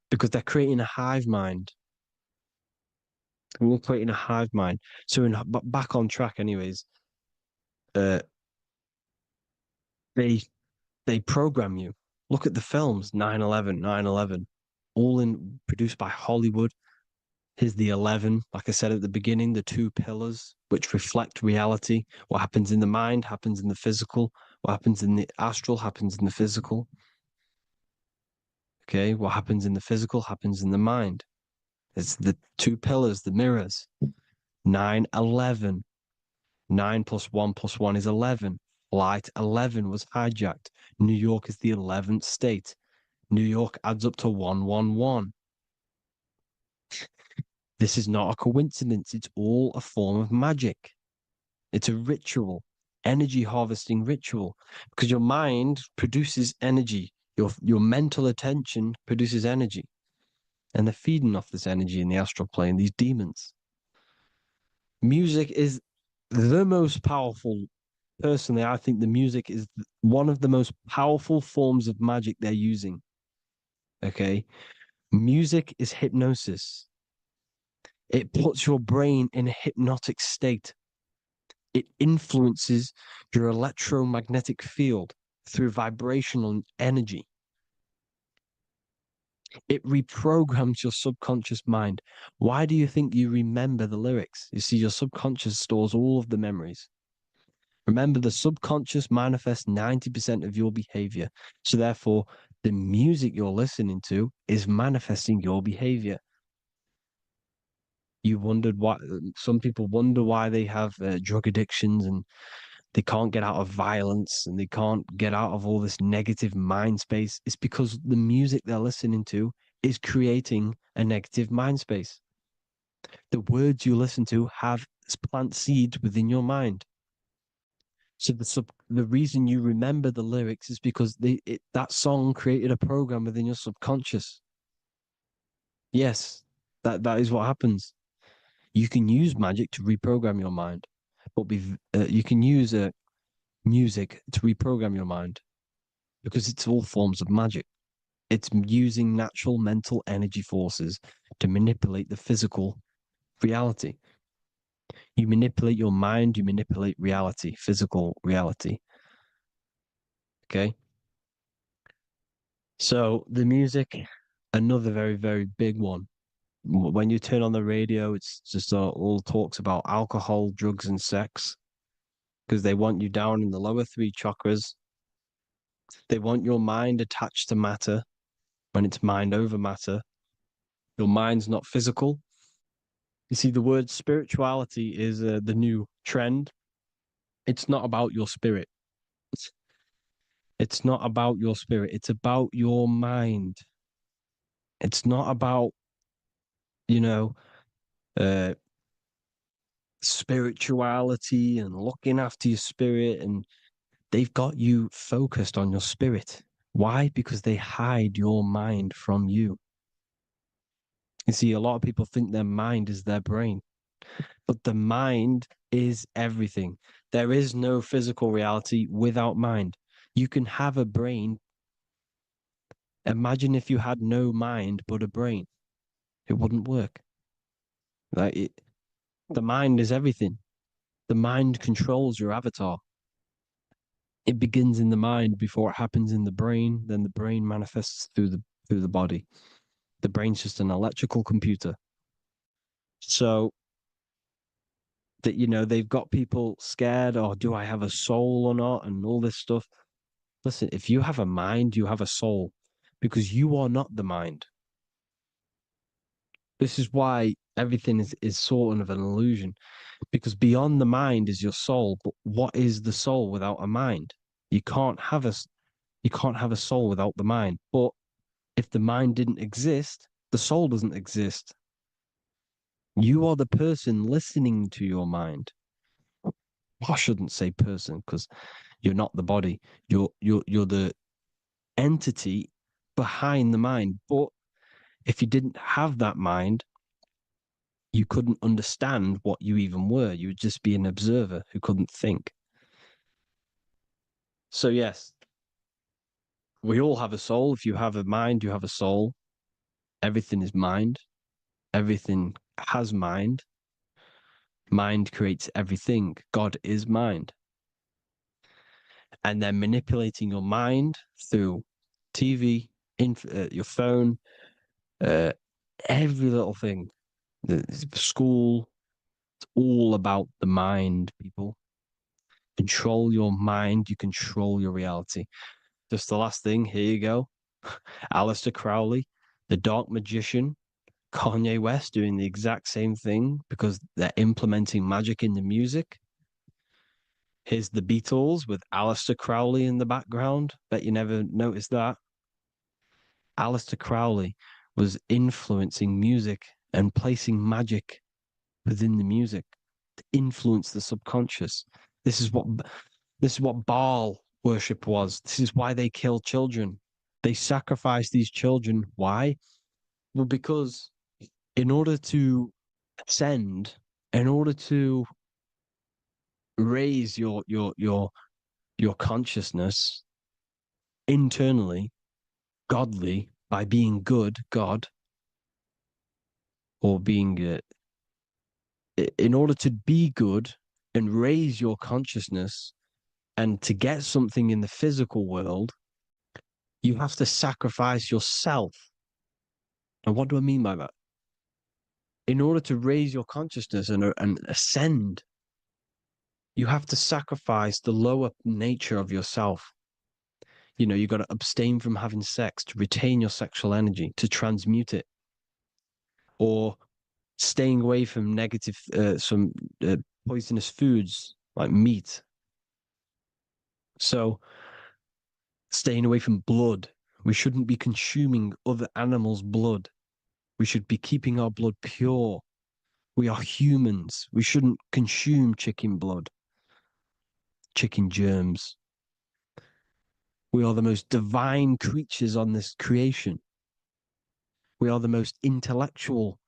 Speaker 1: Because they're creating a hive mind. We're creating a hive mind. So back on track anyways, uh, they program you. Look at the films, 9/11, 9/11, all produced by Hollywood. Here's the 11, like I said at the beginning, the two pillars which reflect reality. What happens in the mind happens in the physical. What happens in the astral happens in the physical. Okay, what happens in the physical happens in the mind. It's the two pillars, the mirrors. 9/11. 9 plus 1 plus 1 is 11. Flight 11 was hijacked. New York is the 11th state. New York adds up to 111. This is not a coincidence. It's all a form of magic. It's a ritual, energy harvesting ritual, because your mind produces energy. Your mental attention produces energy, and they're feeding off this energy in the astral plane, these demons. Music is the most powerful. Personally, I think the music is one of the most powerful forms of magic they're using. Okay. Music is hypnosis. It puts your brain in a hypnotic state. It influences your electromagnetic field through vibrational energy. It reprograms your subconscious mind. Why do you think you remember the lyrics? You see, your subconscious stores all of the memories. Remember, the subconscious manifests 90% of your behavior. So therefore, the music you're listening to is manifesting your behavior. You wondered why some people wonder why they have drug addictions and they can't get out of violence and they can't get out of all this negative mind space. It's because the music they're listening to is creating a negative mind space. The words you listen to have plant seeds within your mind. So the reason you remember the lyrics is because that song created a program within your subconscious. Yes, that is what happens. You can use magic to reprogram your mind, but you can use music to reprogram your mind because it's all forms of magic. It's using natural mental energy forces to manipulate the physical reality. You manipulate your mind, you manipulate reality, physical reality. Okay. So the music, another very, very big one. When you turn on the radio, it's just all talks about alcohol, drugs, and sex because they want you down in the lower three chakras. They want your mind attached to matter when it's mind over matter. Your mind's not physical. You see, the word spirituality is the new trend. It's not about your spirit. It's not about your spirit. It's about your mind. It's not about, you know, uh, spirituality and looking after your spirit. And they've got you focused on your spirit. Why? Because they hide your mind from you. You see, a lot of people think their mind is their brain, but the mind is everything. There is no physical reality without mind. You can have a brain Imagine if you had no mind but a brain. It wouldn't work. The mind is everything. The mind controls your avatar. It begins in the mind before it happens in the brain. Then the brain manifests through the body. The brain's just an electrical computer. So that, they've got people scared, or do I have a soul or not, and all this stuff. Listen, if you have a mind, you have a soul, because you are not the mind. This is why everything is sort of an illusion, because beyond the mind is your soul. But what is the soul without a mind? You can't have a soul without the mind. But if the mind didn't exist, the soul doesn't exist. You are the person listening to your mind. I shouldn't say person, because you're not the body. You're the entity behind the mind. But if you didn't have that mind, you couldn't understand what you even were. You would just be an observer who couldn't think. So yes, we all have a soul. If you have a mind, you have a soul. Everything is mind. Everything has mind. Mind creates everything. God is mind. And then manipulating your mind through TV, your phone, every little thing, the school, it's all about the mind, people. Control your mind, you control your reality. Just the last thing, here you go. Aleister Crowley, the dark magician, Kanye West doing the exact same thing because they're implementing magic in the music. Here's the Beatles with Aleister Crowley in the background. Bet you never noticed that. Aleister Crowley was influencing music and placing magic within the music to influence the subconscious. This is what Baal worship was. This is why they kill children. They sacrifice these children. Why? Well, because in order to ascend, in order to raise your consciousness internally, godly, by being good, God, or being in order to be good and raise your consciousness and to get something in the physical world, you have to sacrifice yourself. And what do I mean by that? In order to raise your consciousness and ascend, you have to sacrifice the lower nature of yourself. You got to abstain from having sex to retain your sexual energy, to transmute it, or staying away from negative, some poisonous foods like meat. So, staying away from blood. We shouldn't be consuming other animals' blood. We should be keeping our blood pure. We are humans. We shouldn't consume chicken blood, chicken germs. We are the most divine creatures on this creation. We are the most intellectual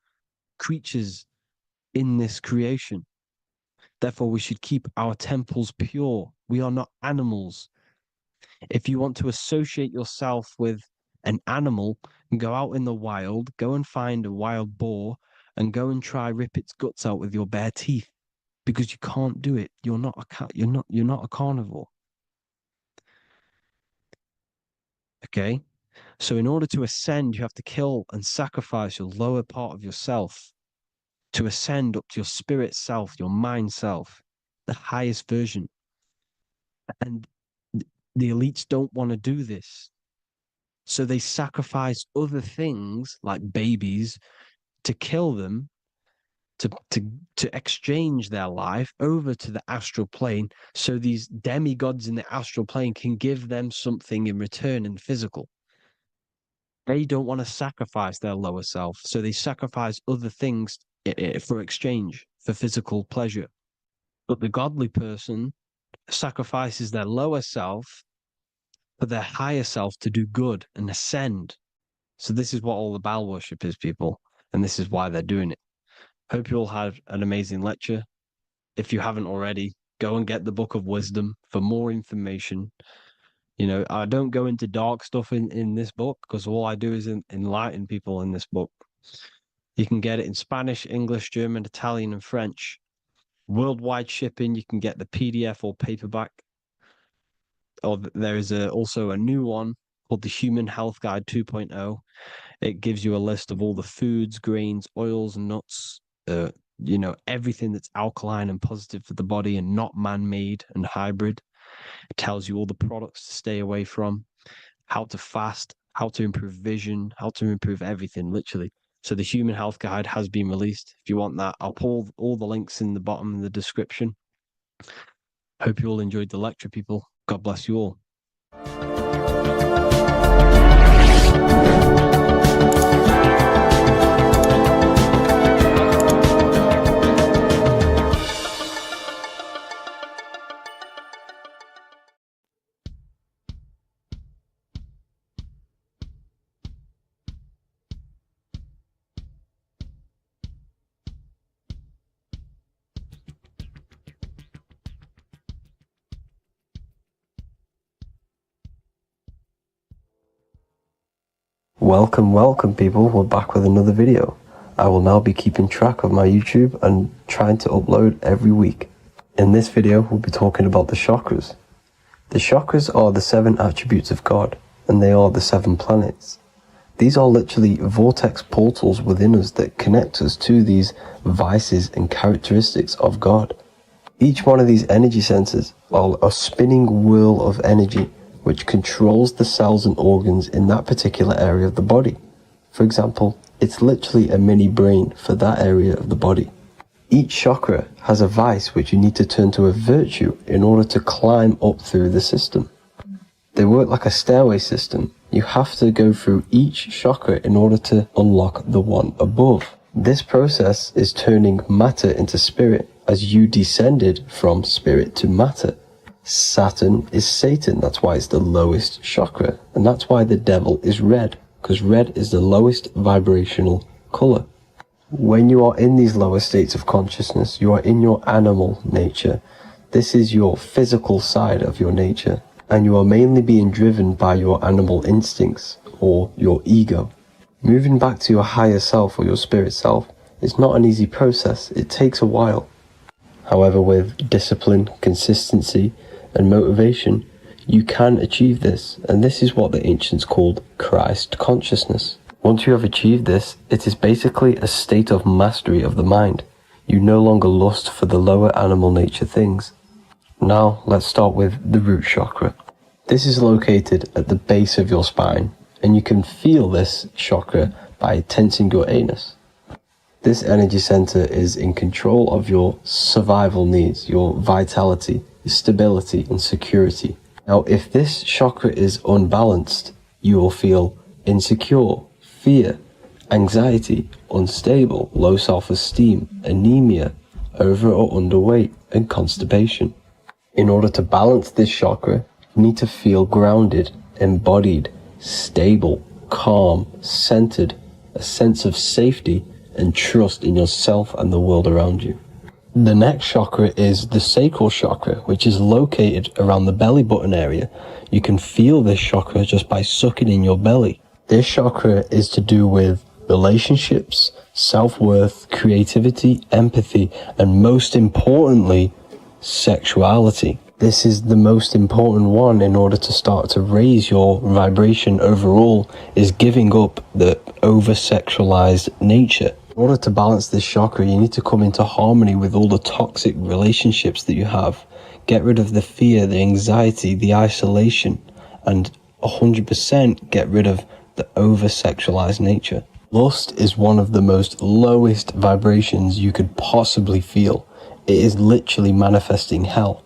Speaker 1: creatures in this creation. Therefore, we should keep our temples pure. We are not animals. If you want to associate yourself with an animal, go out in the wild, go and find a wild boar and go and try rip its guts out with your bare teeth, because you can't do it. You're not a cat. You're not a carnivore. Okay? So in order to ascend, you have to kill and sacrifice your lower part of yourself to ascend up to your spirit self, your mind self, the highest version. And the elites don't want to do this. So they sacrifice other things like babies to kill them, to exchange their life over to the astral plane, so these demigods in the astral plane can give them something in return in physical. They don't want to sacrifice their lower self, so they sacrifice other things for exchange, for physical pleasure. But the godly person sacrifices their lower self for their higher self to do good and ascend. So this is what all the Baal worship is, people, and this is why they're doing it. Hope you all had an amazing lecture. If you haven't already, go and get the Book of Wisdom for more information. You know, I don't go into dark stuff in this book because all I do is enlighten people in this book. You can get it in Spanish, English, German, Italian, and French. Worldwide shipping, you can get the PDF or paperback. Or there is also a new one called the Human Health Guide 2.0. It gives you a list of all the foods, grains, oils, and nuts, you know, everything that's alkaline and positive for the body and not man-made and hybrid. It tells you all the products to stay away from, how to fast, how to improve vision, how to improve everything, literally. So the Human Health Guide has been released. If you want that, I'll pull all the links in the bottom of the description. Hope you all enjoyed the lecture, people. God bless you all.
Speaker 3: Welcome people, we're back with another video. I will now be keeping track of my YouTube and trying to upload every week. In this video, we'll be talking about the chakras. The chakras are the 7 attributes of God, and they are the 7 planets. These are literally vortex portals within us that connect us to these vices and characteristics of God. Each one of these energy centers are a spinning wheel of energy which controls the cells and organs in that particular area of the body. For example, it's literally a mini brain for that area of the body. Each chakra has a vice which you need to turn to a virtue in order to climb up through the system. They work like a stairway system. You have to go through each chakra in order to unlock the one above. This process is turning matter into spirit as you descended from spirit to matter. Saturn is Satan, that's why it's the lowest chakra, and that's why the devil is red, because red is the lowest vibrational color. When you are in these lower states of consciousness, you are in your animal nature. This is your physical side of your nature, and you are mainly being driven by your animal instincts, or your ego. Moving back to your higher self or your spirit self is not an easy process, it takes a while. However, with discipline, consistency, and motivation, you can achieve this, and this is what the ancients called Christ consciousness. Once you have achieved this, it is basically a state of mastery of the mind. You no longer lust for the lower animal nature things. Now, let's start with the root chakra. This is located at the base of your spine, and you can feel this chakra by tensing your anus. This energy center is in control of your survival needs, your vitality, stability, and security. Now, if this chakra is unbalanced, you will feel insecure, fear, anxiety, unstable, low self-esteem, anemia, over or underweight, and constipation. In order to balance this chakra, you need to feel grounded, embodied, stable, calm, centered, a sense of safety, and trust in yourself and the world around you. The next chakra is the sacral chakra, which is located around the belly button area. You can feel this chakra just by sucking in your belly. This chakra is to do with relationships, self-worth, creativity, empathy, and most importantly, sexuality. This is the most important one in order to start to raise your vibration overall, is giving up the over-sexualized nature. In order to balance this chakra, you need to come into harmony with all the toxic relationships that you have. Get rid of the fear, the anxiety, the isolation, and 100% get rid of the over-sexualized nature. Lust is one of the most lowest vibrations you could possibly feel. It is literally manifesting hell.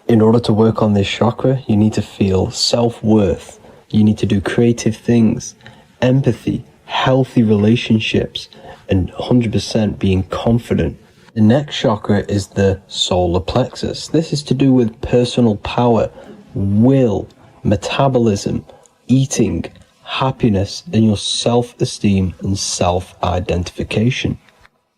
Speaker 3: In order to work on this chakra, you need to feel self-worth. You need to do creative things, empathy, healthy relationships, and 100% being confident. The next chakra is the solar plexus. This is to do with personal power, will, metabolism, eating, happiness, and your self-esteem and self-identification.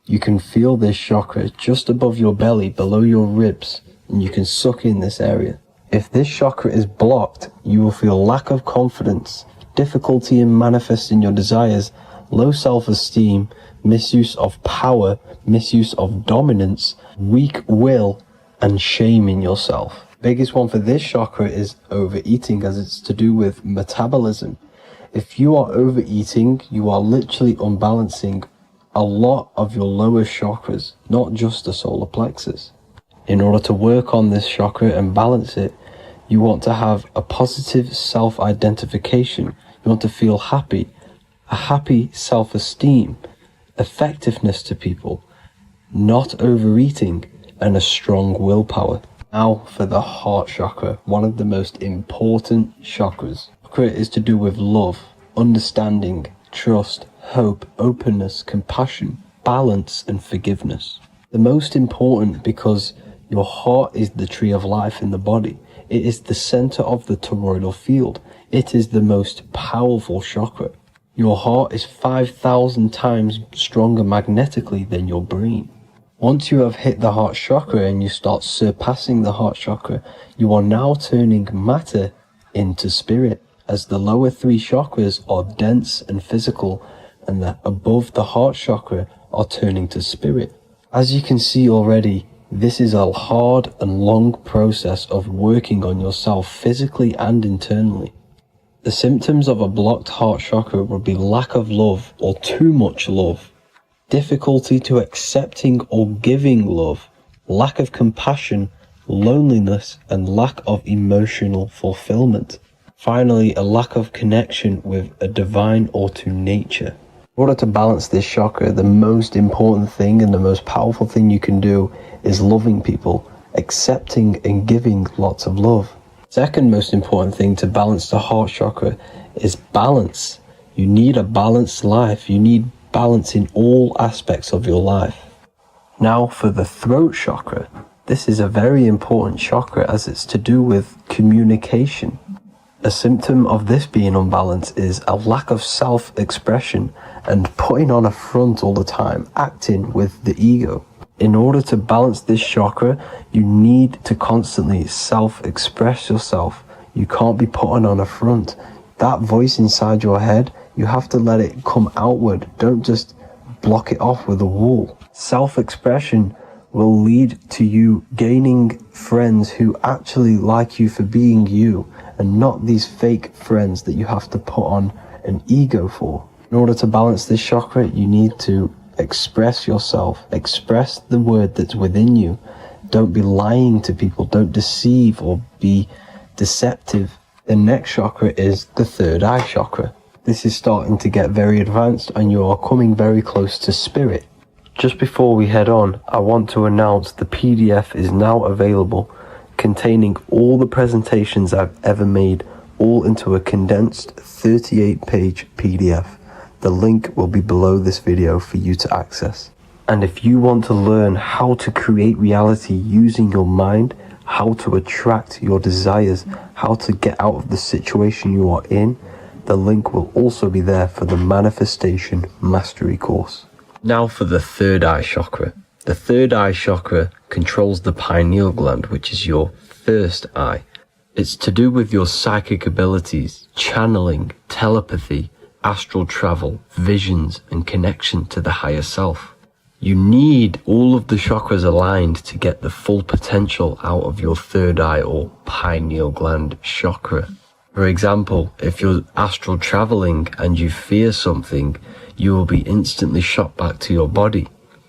Speaker 3: You can feel this chakra just above your belly, below your ribs, and you can suck in this area. If this chakra is blocked, you will feel lack of confidence, difficulty in manifesting your desires, low self-esteem, misuse of power, misuse of dominance, weak will, and shame in yourself. Biggest one for this chakra is overeating, as it's to do with metabolism. If you are overeating, you are literally unbalancing a lot of your lower chakras, not just the solar plexus. In order to work on this chakra and balance it, you want to have a positive self-identification. You want to feel happy, a happy self-esteem, effectiveness to people, not overeating, and a strong willpower. Now for the heart chakra, one of the most important chakras. Chakra is to do with love, understanding, trust, hope, openness, compassion, balance, and forgiveness. The most important because your heart is the tree of life in the body. It is the center of the toroidal field. It is the most powerful chakra. Your heart is 5,000 times stronger magnetically than your brain. Once you have hit the heart chakra and you start surpassing the heart chakra, you are now turning matter into spirit, as the lower three chakras are dense and physical, and the above the heart chakra are turning to spirit. As you can see already, this is a hard and long process of working on yourself physically and internally. The symptoms of a blocked heart chakra would be lack of love or too much love, difficulty to accepting or giving love, lack of compassion, loneliness, and lack of emotional fulfillment. Finally, a lack of connection with a divine or to nature. In order to balance this chakra, the most important thing and the most powerful thing you can do is loving people, accepting and giving lots of love. Second most important thing to balance the heart chakra is balance. You need a balanced life. You need balance in all aspects of your life. Now for the throat chakra. This is a very important chakra as it's to do with communication. A symptom of this being unbalanced is a lack of self-expression and putting on a front all the time, acting with the ego. In order to balance this chakra, you need to constantly self-express yourself. You can't be putting on a front. That voice inside your head, you have to let it come outward. Don't just block it off with a wall. Self-expression will lead to you gaining friends who actually like you for being you, and not these fake friends that you have to put on an ego for. In order to balance this chakra, you need to express yourself, express the word that's within you. Don't be lying to people, don't deceive or be deceptive. The next chakra is the third eye chakra. This is starting to get very advanced and you are coming very close to spirit. Just before we head on, I want to announce the PDF is now available, containing all the presentations I've ever made, all into a condensed 38-page PDF. The link will be below this video for you to access. And if you want to learn how to create reality using your mind, how to attract your desires, how to get out of the situation you are in, the link will also be there for the Manifestation Mastery course. Now for the third eye chakra. The third eye chakra controls the pineal gland, which is your first eye. It's to do with your psychic abilities, channeling, telepathy, astral travel, visions, and connection to the higher self. You need all of the chakras aligned to get the full potential out of your third eye or pineal gland chakra. For example, if you're astral traveling and you fear something, you will be instantly shot back to your body.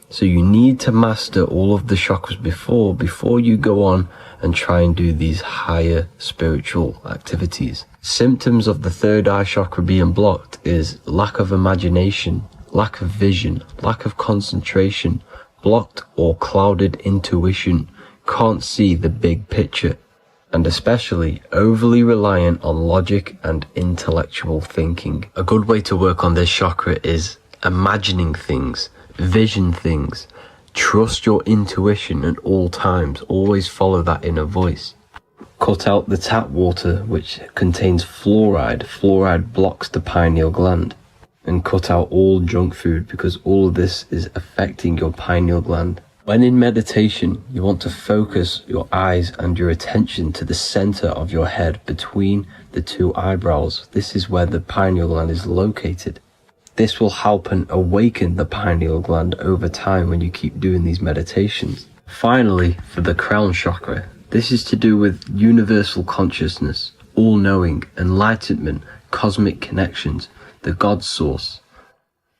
Speaker 3: So you need to master all of the chakras before you go on and try and do these higher spiritual activities. Symptoms of the third eye chakra being blocked is lack of imagination, lack of vision, lack of concentration, blocked or clouded intuition, can't see the big picture, and especially overly reliant on logic and intellectual thinking. A good way to work on this chakra is imagining things, vision things, trust your intuition at all times, always follow that inner voice. Cut out the tap water which contains fluoride. Fluoride blocks the pineal gland. And cut out all junk food because all of this is affecting your pineal gland. When in meditation, you want to focus your eyes and your attention to the center of your head between the two eyebrows. This is where the pineal gland is located. This will help and awaken the pineal gland over time when you keep doing these meditations. Finally, for the crown chakra, this is to do with universal consciousness, all-knowing, enlightenment, cosmic connections, the God source.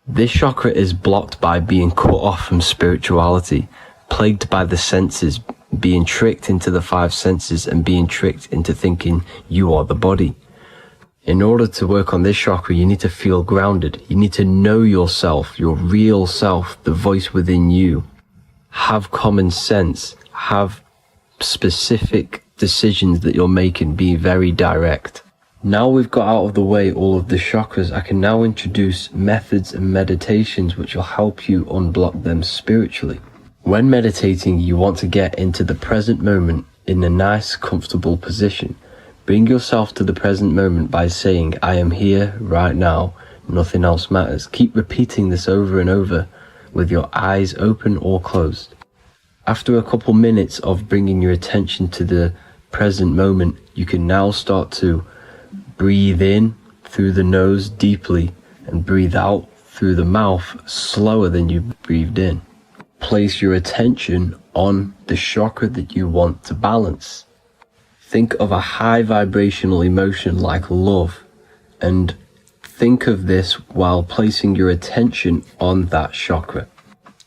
Speaker 3: This chakra is blocked by being cut off from spirituality, plagued by the senses, being tricked into the five senses and being tricked into thinking you are the body. In order to work on this chakra, you need to feel grounded. You need to know yourself, your real self, the voice within you. Have common sense, have specific decisions that you're making, be very direct. Now we've got out of the way all of the chakras, I can now introduce methods and meditations which will help you unblock them spiritually. When meditating, you want to get into the present moment in a nice, comfortable position. Bring yourself to the present moment by saying, I am here right now, nothing else matters. Keep repeating this over and over with your eyes open or closed. After a couple minutes of bringing your attention to the present moment, you can now start to breathe in through the nose deeply and breathe out through the mouth slower than you breathed in. Place your attention on the chakra that you want to balance. Think of a high vibrational emotion like love, and think of this while placing your attention on that chakra.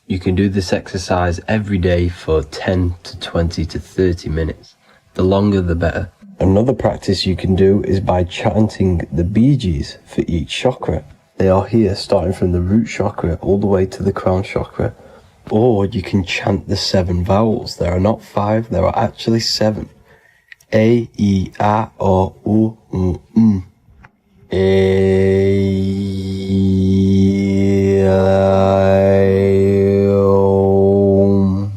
Speaker 3: You can do this exercise every day for 10 to 20 to 30 minutes. The longer the better. Another practice you can do is by chanting the Bijis for each chakra. They are here starting from the root chakra all the way to the crown chakra. Or you can chant the 7 vowels. There are not 5, there are actually 7. A, I, A, O, U, M. A, I, O.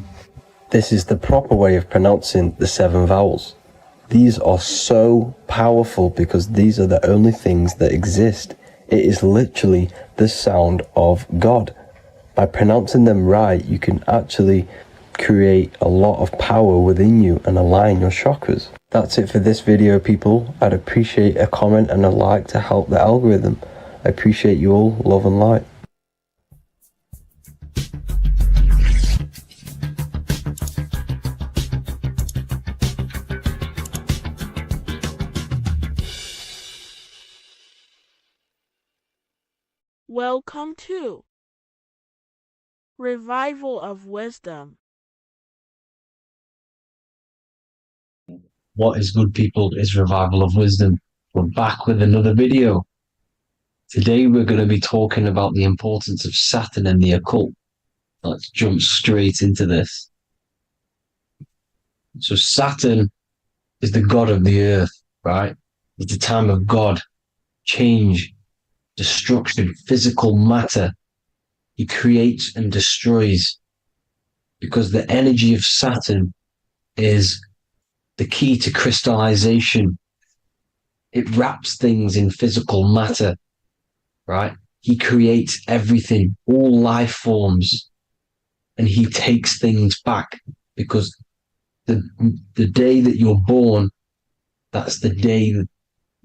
Speaker 3: This is the proper way of pronouncing the 7 vowels. These are so powerful because these are the only things that exist. It is literally the sound of God. By pronouncing them right, you can actually create a lot of power within you and align your chakras. That's it for this video, people. I'd appreciate a comment and a like to help the algorithm. I appreciate you all. Love and light.
Speaker 6: Welcome to Revival of Wisdom.
Speaker 4: What is good, people, is Revival of Wisdom. We're back with another video. Today we're going to be talking about the importance of Saturn and the occult. Let's jump straight into this. So Saturn is the god of the earth, right? It's the time of God, change, destruction, physical matter. He creates and destroys because the energy of Saturn is the key to crystallization. It wraps things in physical matter, right? He creates everything, all life forms, and he takes things back because the day that you're born, that's the day that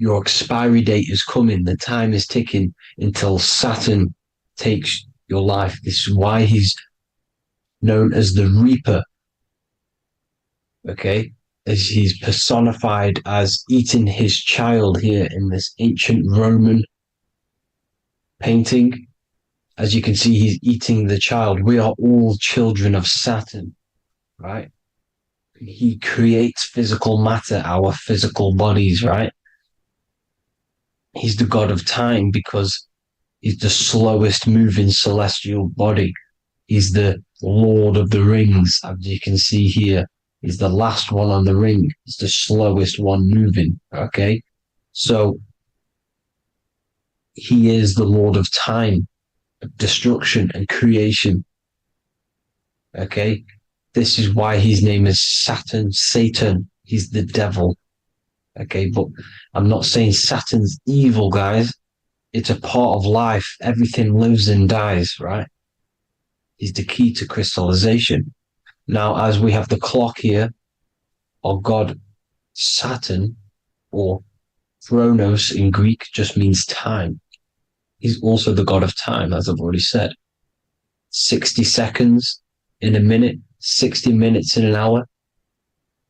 Speaker 4: your expiry date is coming. The time is ticking until Saturn takes your life. This is why he's known as the Reaper. Okay? As he's personified as eating his child here in this ancient Roman painting. As you can see, he's eating the child. We are all children of Saturn, right? He creates physical matter, our physical bodies, right? He's the god of time because he's the slowest moving celestial body. He's the Lord of the Rings, as you can see here. He's the last one on the ring. He's the slowest one moving, okay? So he is the Lord of time, destruction and creation, okay? This is why his name is Saturn, Satan. He's the devil, okay? But I'm not saying Saturn's evil, guys. It's a part of life. Everything lives and dies, right? He's the key to crystallization. Now, as we have the clock here, our god Saturn, or Chronos in Greek, just means time. He's also the god of time, as I've already said. 60 seconds in a minute, 60 minutes in an hour,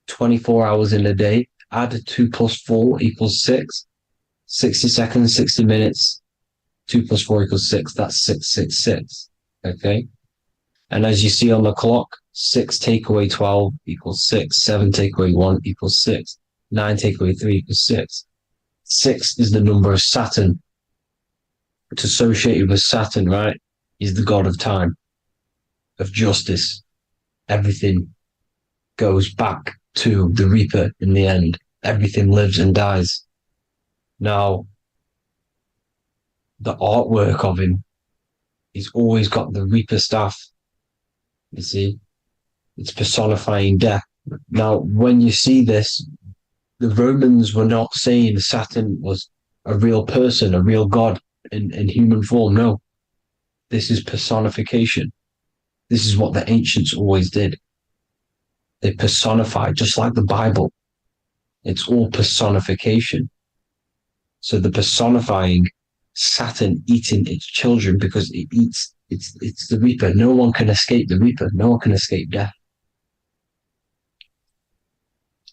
Speaker 4: 24 hours in a day. Add 2 plus 4 equals 6. 60 seconds, 60 minutes, 2 plus 4 equals 6. That's 666. Okay? And as you see on the clock, 6 take away 12 equals 6. 7 take away 1 equals 6. 9 take away 3 equals 6. 6 is the number of Saturn. It's associated with Saturn, right? He's the god of time, of justice. Everything goes back to the Reaper in the end. Everything lives and dies. Now, the artwork of him, he's always got the Reaper staff. You see, it's personifying death. Now, when you see this, the Romans were not saying Saturn was a real person, a real god in human form. No, this is personification. This is what the ancients always did. They personified, just like the Bible. It's all personification. So the personifying Saturn eating its children because it eats, it's the Reaper. No one can escape the Reaper. No one can escape death.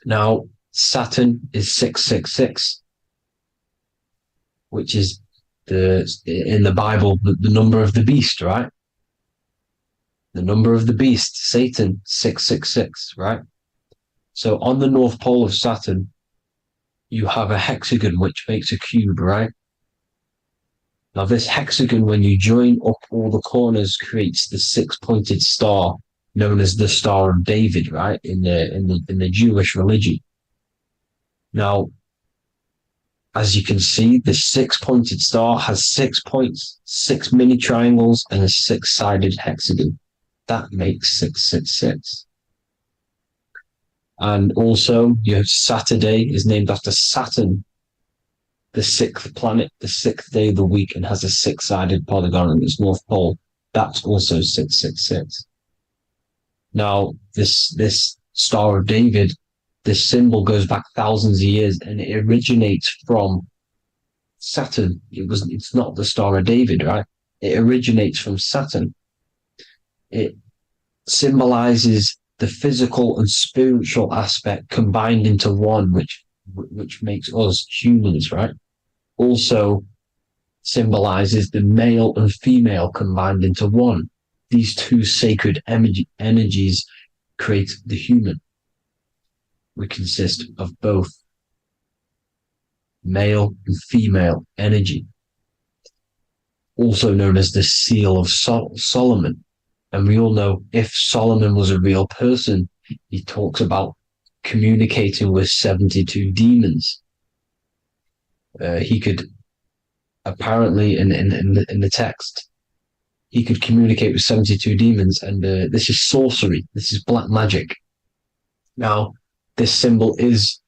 Speaker 4: Now, Saturn is 666, which is in the Bible, the number of the beast, right? The number of the beast, Satan, 666, right? So on the North Pole of Saturn, you have a hexagon which makes a cube, right? Now this hexagon, when you join up all the corners, creates the 6-pointed star known as the Star of David, right? In the Jewish religion. Now, as you can see, the 6-pointed star has 6 points, 6 mini triangles, and a 6-sided hexagon. That makes 666. And also, you have Saturday is named after Saturn, the 6th planet, the 6th day of the week, and has a 6-sided polygon on its north pole. That's also 666. Now, this Star of David, this symbol goes back thousands of years, and it originates from Saturn. It's not the Star of David, right? It originates from Saturn. It symbolizes the physical and spiritual aspect combined into one, which makes us humans, right? Also symbolizes the male and female combined into one. These two sacred energies create the human. We consist of both male and female energy, also known as the Seal of Solomon. And we all know if Solomon was a real person, he talks about communicating with 72 demons. He could apparently, in the text, he could communicate with 72 demons, and this is sorcery. This is black magic. Now, this symbol is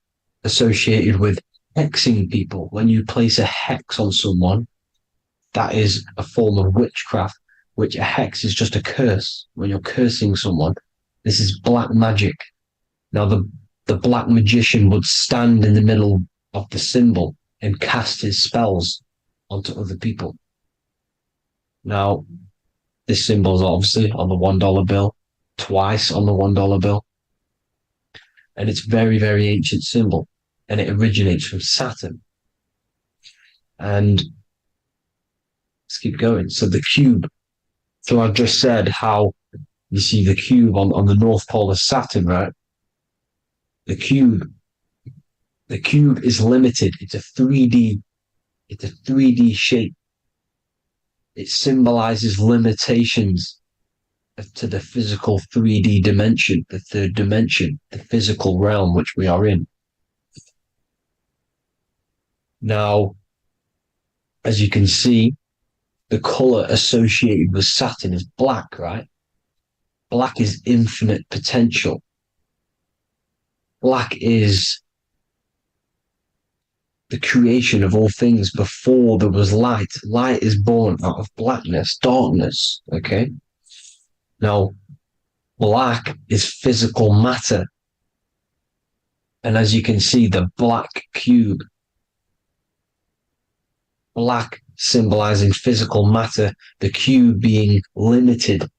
Speaker 4: associated with hexing people. When you place a hex on someone, that is a form of witchcraft, which a hex is just a curse. When you're cursing someone, this is black magic. Now, the black magician would stand in the middle of the symbol and cast his spells onto other people. Now, this symbol is obviously on the $1 bill, twice on the $1 bill. And it's very, very ancient symbol. And it originates from Saturn. And let's keep going. So the cube. So I've just said how you see the cube on the North Pole of Saturn, right? The cube is limited. It's a 3D shape. It symbolizes limitations to the physical 3D dimension, the third dimension, the physical realm which we are in. Now, as you can see, the color associated with Saturn is black, right? Black is infinite potential. Black is the creation of all things before there was light. Light is born out of blackness, darkness, okay? Now, black is physical matter. And as you can see, the black cube, black symbolizing physical matter, the cube being limited,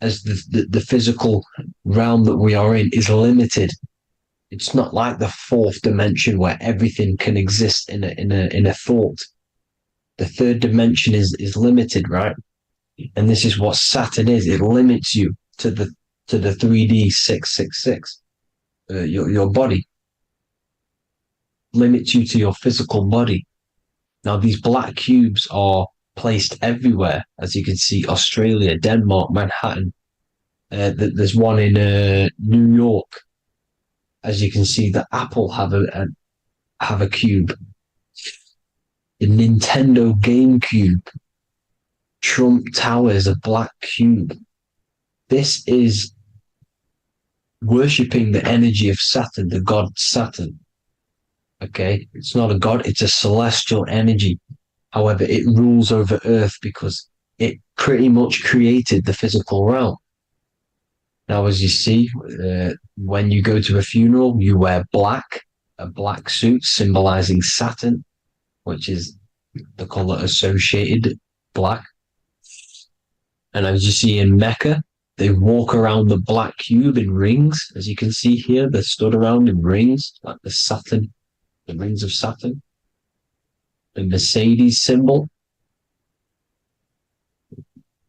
Speaker 4: as the physical realm that we are in is limited. It's not like the fourth dimension where everything can exist in a thought. The third dimension is limited, right? And this is what Saturn is. It limits you to the 3D 666. Your body limits you to your physical body. Now these black cubes are placed everywhere, as you can see: Australia, Denmark, Manhattan. There's one in New York. As you can see, the Apple have a cube. The Nintendo GameCube, Trump Tower is a black cube. This is worshipping the energy of Saturn, the god Saturn. Okay, it's not a god; it's a celestial energy. However, it rules over Earth because it pretty much created the physical realm. Now, as you see, when you go to a funeral, you wear black, a black suit symbolizing Saturn, which is the color associated, black. And as you see in Mecca, they walk around the black cube in rings. As you can see here, they're stood around in rings, like the Saturn, the rings of Saturn. The Mercedes symbol.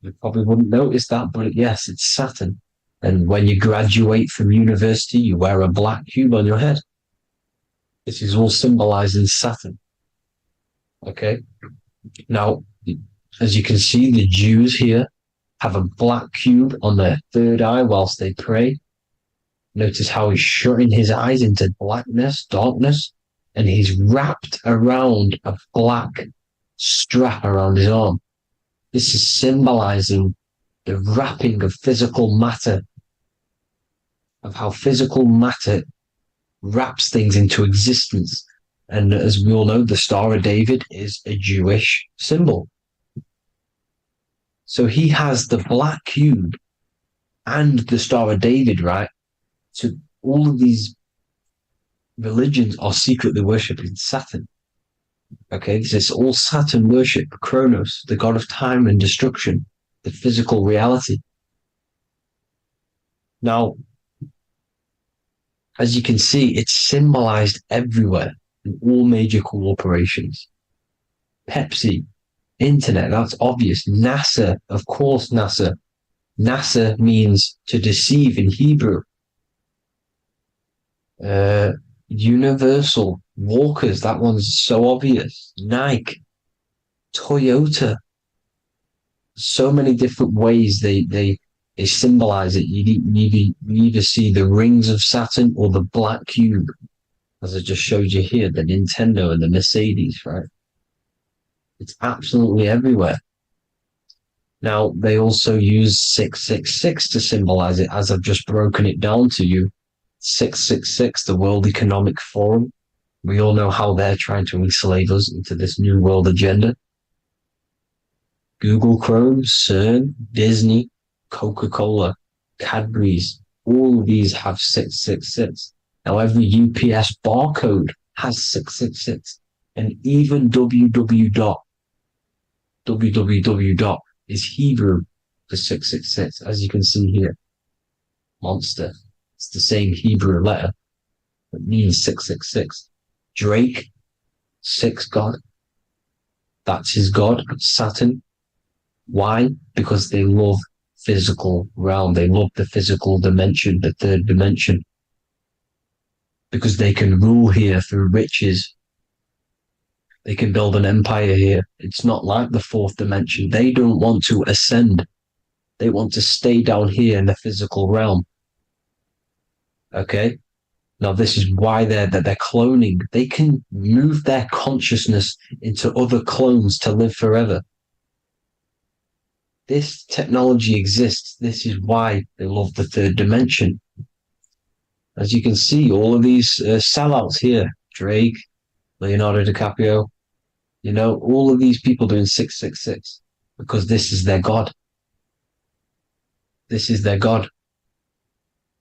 Speaker 4: You probably wouldn't notice that, but yes, it's Saturn. And when you graduate from university, you wear a black cube on your head. This is all symbolizing Saturn. Okay. Now, as you can see, the Jews here have a black cube on their third eye whilst they pray. Notice how he's shutting his eyes into blackness, darkness, and he's wrapped around a black strap around his arm. This is symbolizing the wrapping of physical matter, of how physical matter wraps things into existence. And as we all know, the Star of David is a Jewish symbol. So he has the black cube and the Star of David, right? So all of these religions are secretly worshipping Saturn. Okay, this is all Saturn worship, Kronos, the god of time and destruction, the physical reality. Now, as you can see, it's symbolized everywhere in all major corporations. Pepsi, internet, that's obvious. NASA, of course, NASA. NASA means to deceive in Hebrew. Universal, Walkers, that one's so obvious. Nike, Toyota. So many different ways they symbolize it. You either see the rings of Saturn or the black cube, as I just showed you here, the Nintendo and the Mercedes, right? It's absolutely everywhere. Now, they also use 666 to symbolize it, as I've just broken it down to you. 666, the World Economic Forum. We all know how they're trying to enslave us into this new world agenda. Google Chrome, CERN, Disney, Coca-Cola, Cadbury's, all of these have 666. Now, every UPS barcode has 666. And even www. Is Hebrew for 666, as you can see here. Monster. It's the same Hebrew letter that means 666. Drake, 6 God. That's his God, Saturn. Why? Because they love physical realm. They love the physical dimension, the third dimension. Because they can rule here through riches. They can build an empire here. It's not like the fourth dimension. They don't want to ascend. They want to stay down here in the physical realm. Okay? Now, this is why they're cloning. They can move their consciousness into other clones to live forever. This technology exists. This is why they love the third dimension. As you can see, all of these sellouts here, Drake, Leonardo DiCaprio, you know, all of these people doing 666 because this is their God. This is their God.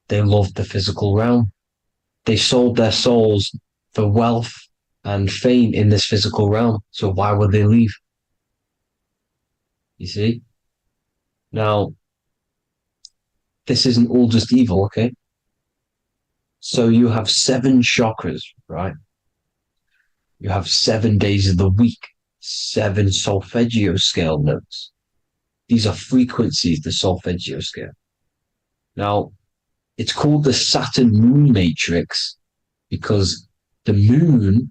Speaker 4: they loved the physical realm. They sold their souls for wealth and fame in this physical realm. So why would they leave? You see? Now, this isn't all just evil, okay? So you have 7 chakras, right? You have 7 days of the week, 7 solfeggio scale notes. These are frequencies, the solfeggio scale. Now, it's called the Saturn moon matrix because the moon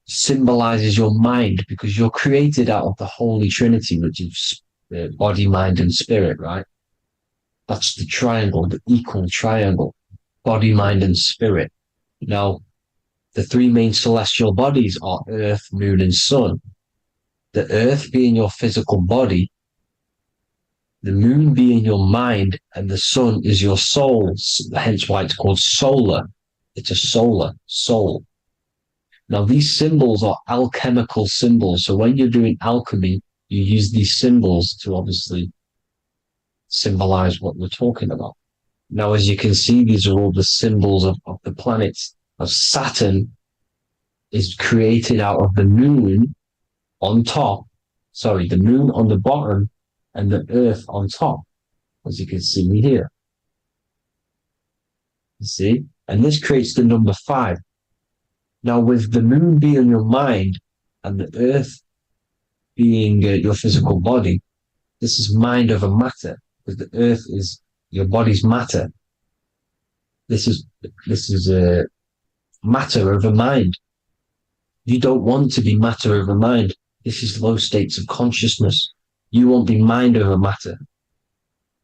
Speaker 4: symbolizes your mind, because you're created out of the Holy Trinity, which is body, mind, and spirit, right? That's the triangle, the equal triangle, body, mind, and spirit. Now, the 3 main celestial bodies are Earth, Moon, and Sun. The Earth being your physical body, the Moon being your mind, and the Sun is your soul, hence why it's called solar. It's a solar soul. Now, these symbols are alchemical symbols. So when you're doing alchemy, you use these symbols to obviously symbolize what we're talking about. Now, as you can see, these are all the symbols of the planets. Of Saturn is created out of the moon on top, the moon on the bottom and the earth on top, as you can see here. You see? And this creates the number 5. Now, with the moon being your mind and the earth being your physical body, this is mind over matter, because the earth is your body's matter. This is a matter over mind. You don't want to be matter over mind. This is low states of consciousness. You won't be mind over matter.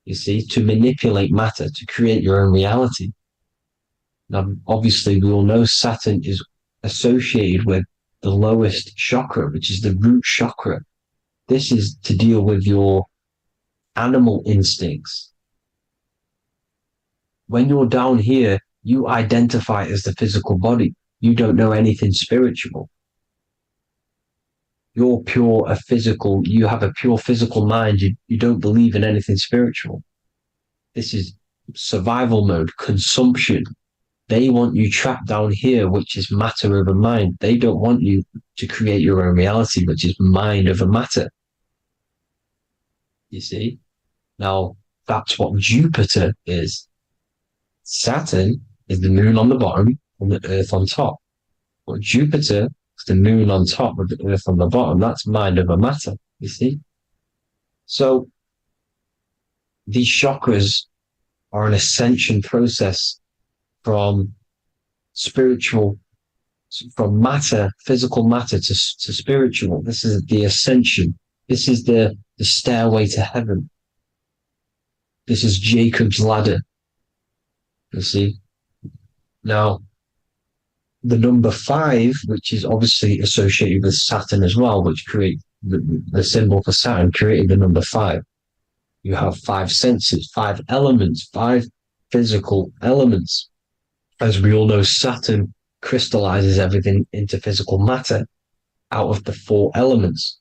Speaker 4: You see, to manipulate matter, to create your own reality. Now, obviously, we all know Saturn is associated with the lowest chakra, which is the root chakra. This is to deal with your animal instincts. When you're down here, you identify as the physical body. You don't know anything spiritual. You're you have a pure physical mind. You don't believe in anything spiritual. This is survival mode, consumption. They want you trapped down here, which is matter over mind. They don't want you to create your own reality, which is mind over matter. You see? Now, that's what Jupiter is. Saturn is the moon on the bottom and the earth on top. But Jupiter is the moon on top with the earth on the bottom. That's mind over matter, you see? So these chakras are an ascension process from matter, physical matter to spiritual. This is the ascension. This is the stairway to heaven. This is Jacob's ladder. You see? Now, the number 5, which is obviously associated with Saturn as well, which create the symbol for Saturn, created the number 5. You have 5 senses, 5 elements, 5 physical elements. As we all know, Saturn crystallizes everything into physical matter out of the 4 elements.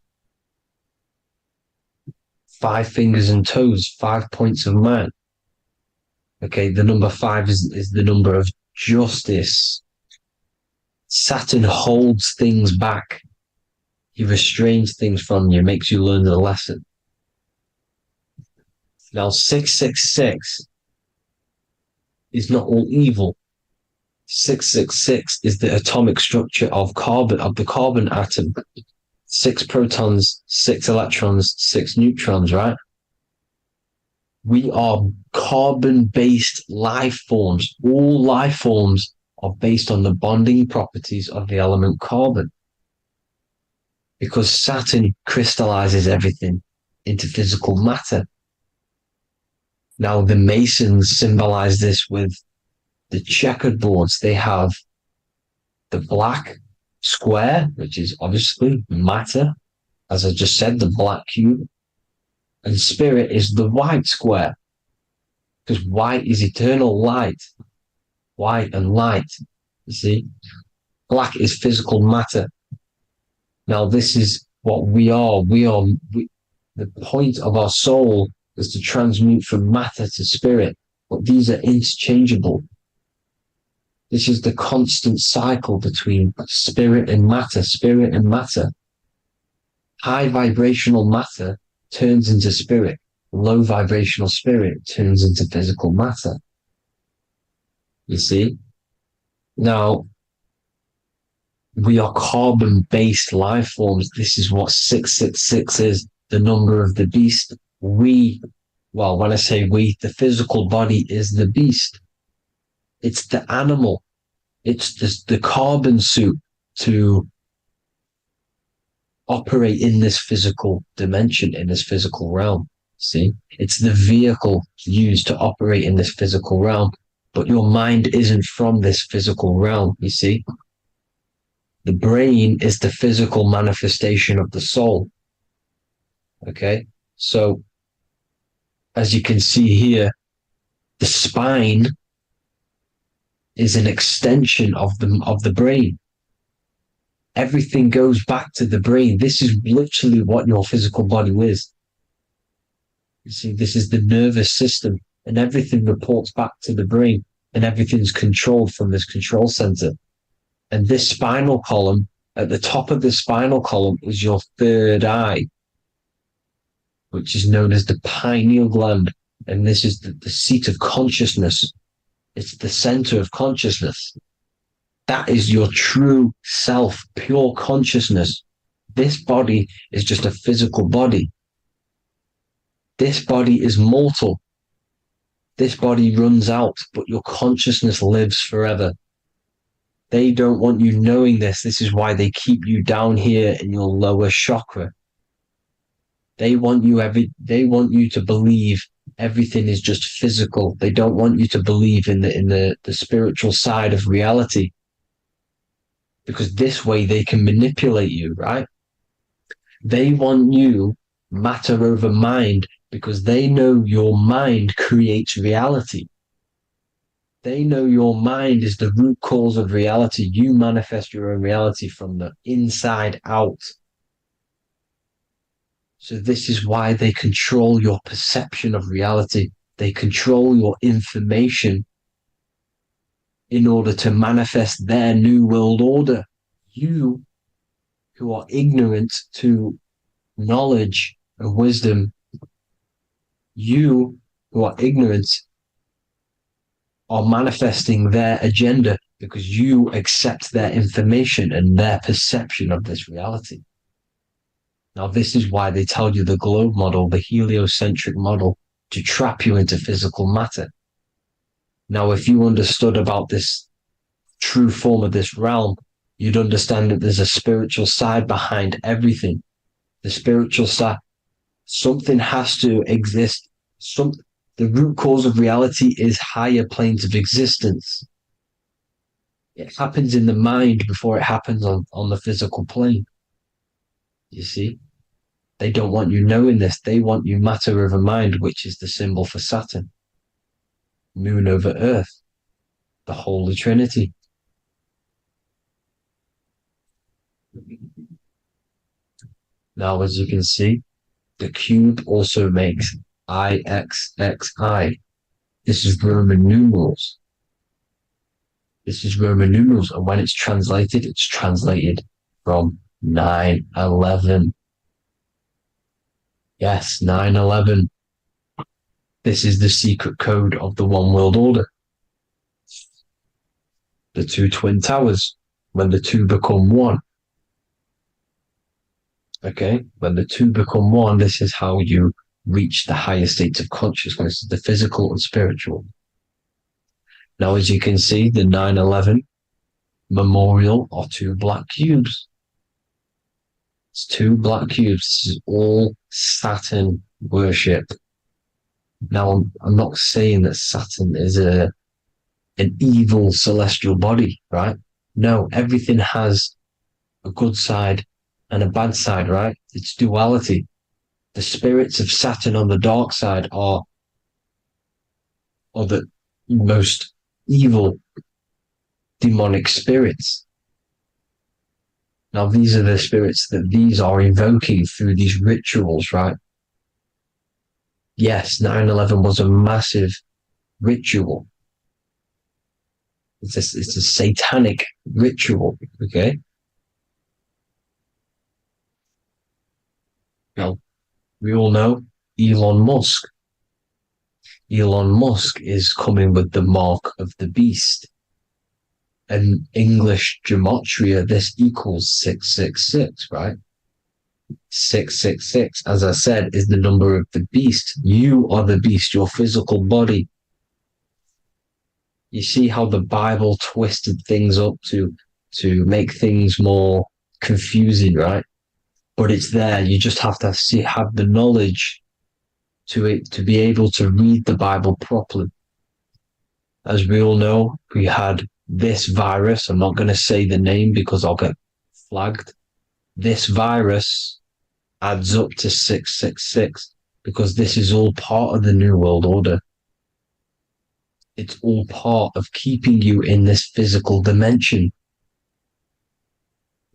Speaker 4: 5 fingers and toes, 5 points of man. Okay, the number 5 is the number of justice. Saturn holds things back. He restrains things from you, makes you learn the lesson. Now, 666 is not all evil. 666 is the atomic structure of the carbon atom. 6 protons, 6 electrons, 6 neutrons, right? We are carbon-based life forms. All life forms are based on the bonding properties of the element carbon. Because Saturn crystallizes everything into physical matter. Now, the Masons symbolize this with the checkered boards. They have the black square, which is obviously matter. As I just said, the black cube. And spirit is the white square. Because white is eternal light. White and light. You see? Black is physical matter. Now, this is what we are. The point of our soul is to transmute from matter to spirit. but these are interchangeable. This is the constant cycle between spirit and matter, spirit and matter. High vibrational matter turns into spirit. Low vibrational spirit turns into physical matter. You see? Now, we are carbon-based life forms. This is what 666 is, the number of the beast. Well, when I say we, the physical body is the beast. It's the animal. It's the carbon suit to operate in this physical dimension, in this physical realm. See? It's the vehicle used to operate in this physical realm. But your mind isn't from this physical realm, you see? The brain is the physical manifestation of the soul. Okay? So, as you can see here, the spine is an extension of the brain. Everything goes back to the brain. This is literally what your physical body is. You see, this is the nervous system, and everything reports back to the brain, and everything's controlled from this control center. And this spinal column, at the top of the spinal column, is your third eye, which is known as the pineal gland. And this is the seat of consciousness. It's the center of consciousness. That is your true self, pure consciousness. This body is just a physical body. This body is mortal. This body runs out, but your consciousness lives forever. They don't want you knowing this. This is why they keep you down here in your lower chakra. They want you to believe everything is just physical. They don't want you to believe in the spiritual side of reality. Because this way they can manipulate you, right? They want you matter over mind because they know your mind creates reality. They know your mind is the root cause of reality. You manifest your own reality from the inside out. So this is why they control your perception of reality. They control your information in order to manifest their new world order. You, who are ignorant to knowledge and wisdom, you who are ignorant are manifesting their agenda because you accept their information and their perception of this reality. Now, this is why they tell you the globe model, the heliocentric model, to trap you into physical matter. Now, if you understood about this true form of this realm, you'd understand that there's a spiritual side behind everything. The spiritual side, something has to exist. The root cause of reality is higher planes of existence. It happens in the mind before it happens on the physical plane. You see? They don't want you knowing this. They want you matter over mind, which is the symbol for Saturn. Moon over Earth. The Holy Trinity. Now, as you can see, the cube also makes IXXI. This is Roman numerals. This is Roman numerals, and when it's translated from 9/11. Yes, 9/11. This is the secret code of the One World Order. The two twin towers, when the two become one. Okay, when the two become one, this is how you reach the higher states of consciousness, the physical and spiritual. Now, as you can see, the 9/11 memorial are two black cubes. It's two black cubes. This is all Saturn worship. Now, I'm not saying that Saturn is an evil celestial body, right? No, everything has a good side and a bad side, right? It's duality. The spirits of Saturn on the dark side are the most evil demonic spirits. Now, these are the spirits that these are invoking through these rituals, right? Yes, 9/11 was a massive ritual. It's a satanic ritual, okay? Now, we all know Elon Musk. Elon Musk is coming with the mark of the beast. And English gematria, this equals 666, right? 666, as I said, is the number of the beast. You are the beast, your physical body. You see how the Bible twisted things up to make things more confusing, right? But it's there. You just have to have the knowledge to be able to read the Bible properly. As we all know, we had this virus. I'm not going to say the name because I'll get flagged. This virus adds up to 666 because this is all part of the New World Order. It's all part of keeping you in this physical dimension.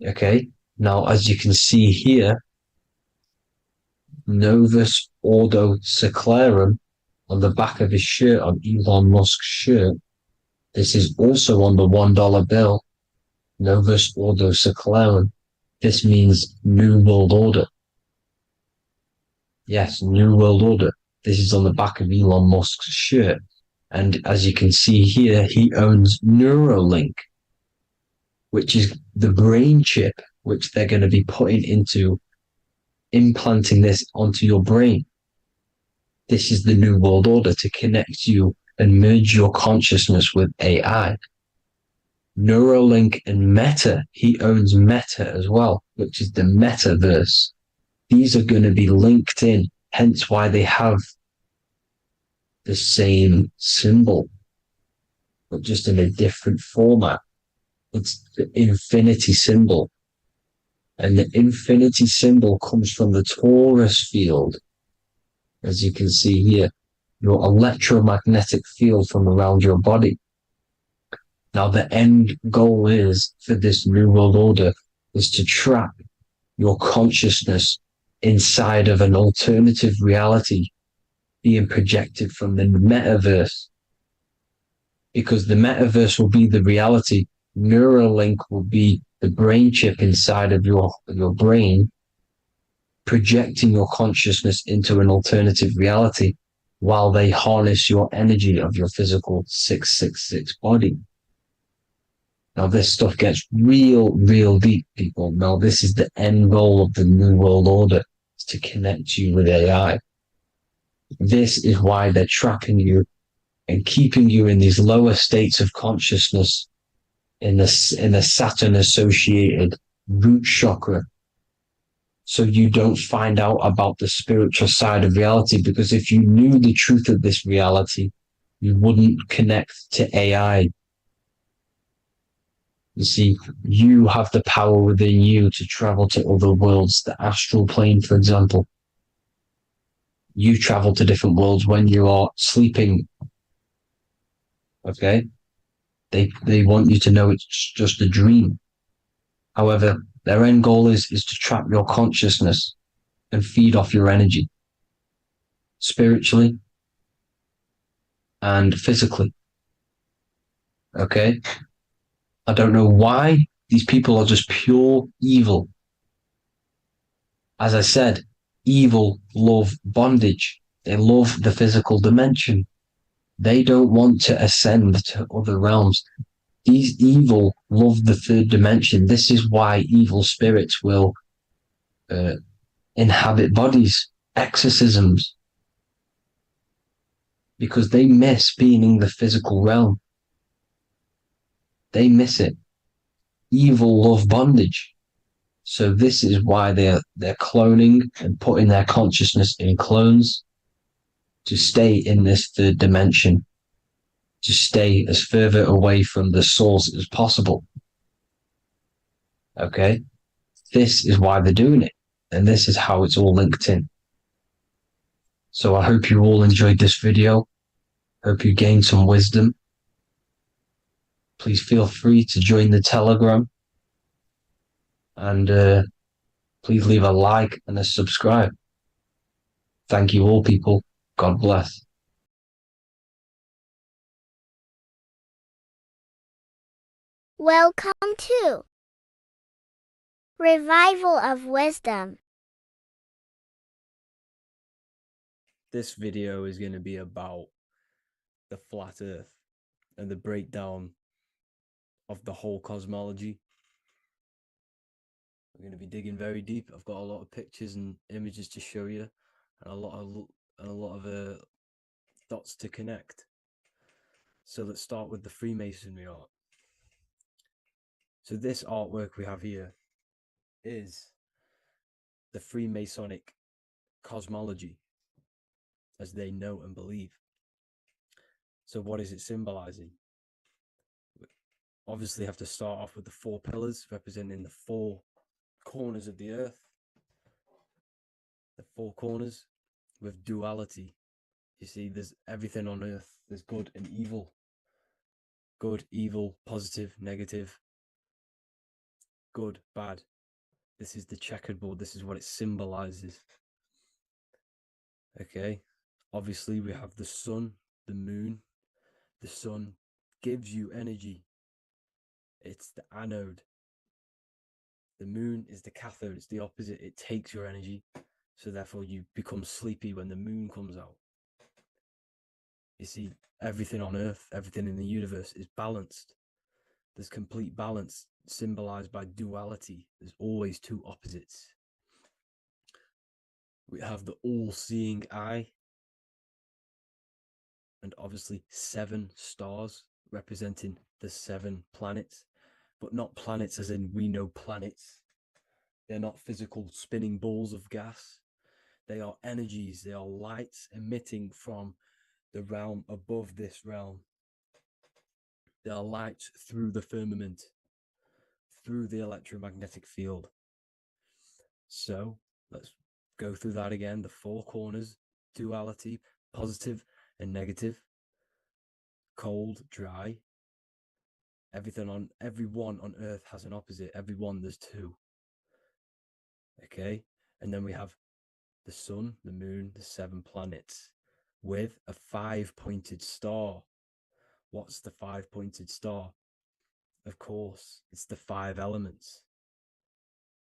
Speaker 4: Okay, now as you can see here, Novus Ordo Secularum on the back of his shirt, on Elon Musk's shirt. This is also on the $1 bill, Novus Ordo Secularum. This means New World Order. Yes, New World Order. This is on the back of Elon Musk's shirt. And as you can see here, he owns Neuralink, which is the brain chip, which they're going to be putting into implanting this onto your brain. This is the New World Order to connect you and merge your consciousness with AI. Neuralink and Meta, he owns Meta as well, which is the metaverse. These are going to be linked in, hence why they have the same symbol, but just in a different format. It's the infinity symbol. And the infinity symbol comes from the torus field, as you can see here, your electromagnetic field from around your body. Now, the end goal is for this New World Order is to trap your consciousness inside of an alternative reality being projected from the metaverse. Because the metaverse will be the reality. Neuralink will be the brain chip inside of your brain, projecting your consciousness into an alternative reality while they harness your energy of your physical 666 body. Now, this stuff gets real deep, people. Now, this is the end goal of the New World Order, is to connect you with AI. This is why they're trapping you and keeping you in these lower states of consciousness in the Saturn associated root chakra. So you don't find out about the spiritual side of reality, because if you knew the truth of this reality, you wouldn't connect to AI. You see, you have the power within you to travel to other worlds, the astral plane, for example. You travel to different worlds when you are sleeping. Okay? They want you to know it's just a dream. However, their end goal is to trap your consciousness and feed off your energy, spiritually and physically. Okay? I don't know why these people are just pure evil. As I said, evil love bondage. They love the physical dimension. They don't want to ascend to other realms. These evil love the third dimension. This is why evil spirits will inhabit bodies, exorcisms, because they miss being in the physical realm. They miss it. Evil love bondage. So this is why they're cloning and putting their consciousness in clones to stay in this third dimension, to stay as further away from the source as possible. Okay? This is why they're doing it. And this is how it's all linked in. So I hope you all enjoyed this video. Hope you gained some wisdom. Please feel free to join the Telegram. And please leave a like and a subscribe. Thank you all, people. God bless.
Speaker 2: Welcome to Revival of Wisdom.
Speaker 1: This video is going to be about the flat earth and the breakdown of the whole cosmology. We're going to be digging very deep. I've got a lot of pictures and images to show you, and a lot of dots to connect. So let's start with the Freemasonry art. So this artwork we have here is the Freemasonic cosmology, as they know and believe. So what is it symbolizing? We obviously have to start off with the 4 pillars representing the 4 corners of the earth. The 4 corners with duality. You see, there's everything on earth. There's good and evil. Good, evil, positive, negative. Good, bad. This is the checkerboard. This is what it symbolizes. Okay. Obviously, we have the sun, the moon. The sun gives you energy. It's the anode. The moon is the cathode. It's the opposite. It takes your energy. So therefore, you become sleepy when the moon comes out. You see, everything on earth, everything in the universe is balanced. There's complete balance symbolized by duality. There's always 2 opposites. We have the all-seeing eye, and obviously 7 stars representing the 7 planets, but not planets as in we know planets. They're not physical spinning balls of gas. They are energies. They are lights emitting from the realm above this realm. They are lights through the firmament, through the electromagnetic field. So let's go through that again. The 4 corners, duality, positive and negative, cold, dry. Everyone on earth has an opposite. Everyone, there's 2. Okay, and then we have the sun, the moon, the 7 planets with a 5-pointed star. What's the 5-pointed star? Of course, it's the 5 elements: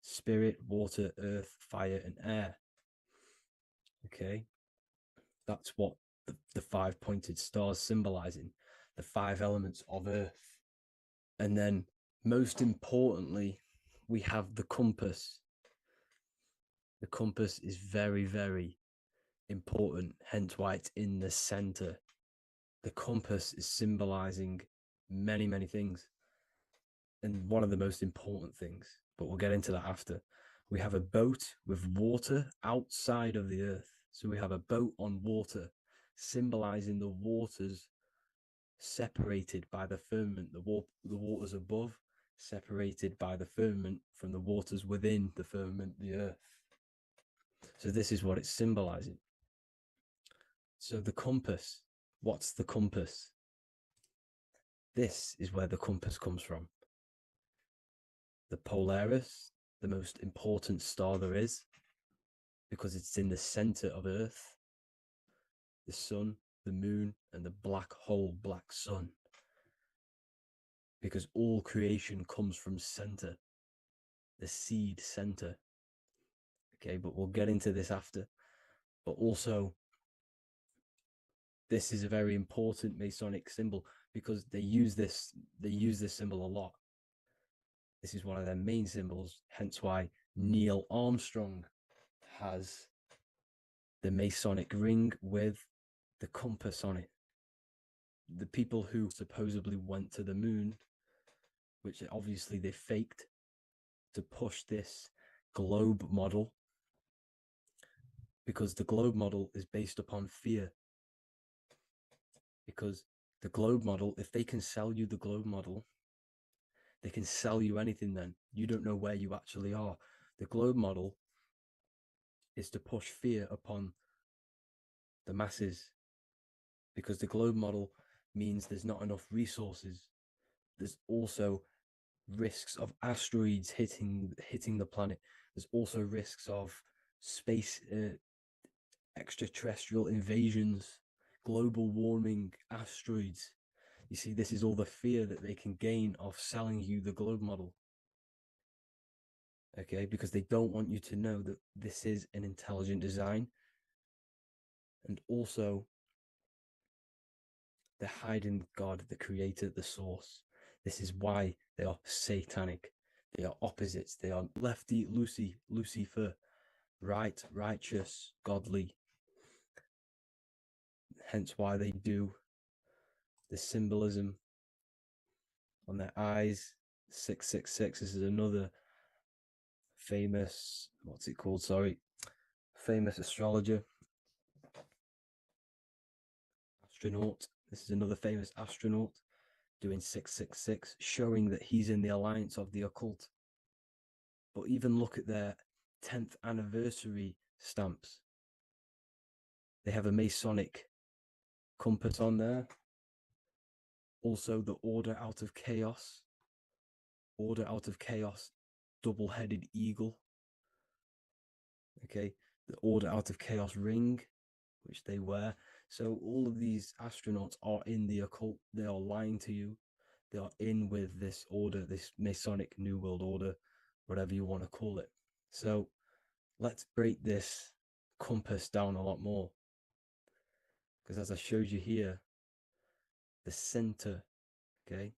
Speaker 1: spirit, water, earth, fire, and air. Okay, that's what the 5-pointed stars symbolizing, the 5 elements of earth. And then, most importantly, we have the compass. The compass is very, very important, hence why it's in the center. The compass is symbolizing many, many things. And one of the most important things, but we'll get into that after. We have a boat with water outside of the earth. So we have a boat on water, symbolizing the waters separated by the firmament, the waters above, separated by the firmament from the waters within the firmament, the earth. So this is what it's symbolizing. So the compass, what's the compass? This is where the compass comes from. The Polaris, the most important star there is, because it's in the center of Earth, the sun, the moon, and the black hole, black sun. Because all creation comes from center, the seed center. Okay, but we'll get into this after. But also, this is a very important Masonic symbol because they use this symbol a lot. This is one of their main symbols, hence why Neil Armstrong has the Masonic ring with the compass on it. The people who supposedly went to the moon, which obviously they faked to push this globe model, because the globe model is based upon fear. Because the globe model, if they can sell you the globe model, they can sell you anything then. You don't know where you actually are. The globe model is to push fear upon the masses, because the globe model means there's not enough resources. There's also risks of asteroids hitting the planet. There's also risks of space extraterrestrial invasions, global warming, asteroids.
Speaker 5: You see, this is all the fear that they can gain of selling you the globe model. Okay, because they don't want you to know that this is an intelligent design. And also, they're hiding God, the creator, the source. This is why they are satanic. They are opposites. They are lefty, Lucifer, right, righteous, godly. Hence why they do the symbolism on their eyes. 666. This is another famous, what's it called? Sorry, famous astrologer, astronaut. This is another famous astronaut doing 666, showing that he's in the alliance of the occult. But even look at their 10th anniversary stamps. They have a Masonic compass on there. Also, the order out of chaos. Order out of chaos, double-headed eagle. Okay, the order out of chaos ring, which they wear. So all of these astronauts are in the occult. They are lying to you. They are in with this order, this Masonic New World Order, whatever you want to call it. So let's break this compass down a lot more. Because as I showed you here, the center, okay,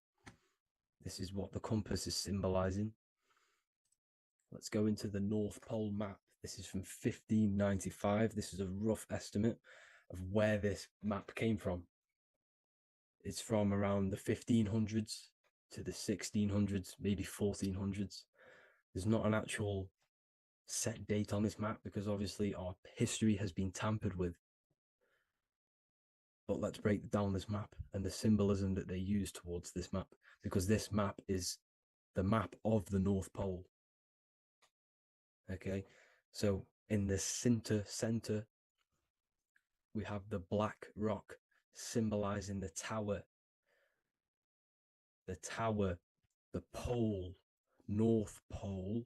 Speaker 5: this is what the compass is symbolizing. Let's go into the North Pole map. This is from 1595. This is a rough estimate of where this map came from. It's from around the 1500s to the 1600s, maybe 1400s. There's not an actual set date on this map because obviously our history has been tampered with. But let's break down this map and the symbolism that they use towards this map, because this map is the map of the North Pole. Okay, so in the center, we have the black rock symbolizing the tower, the pole, North Pole.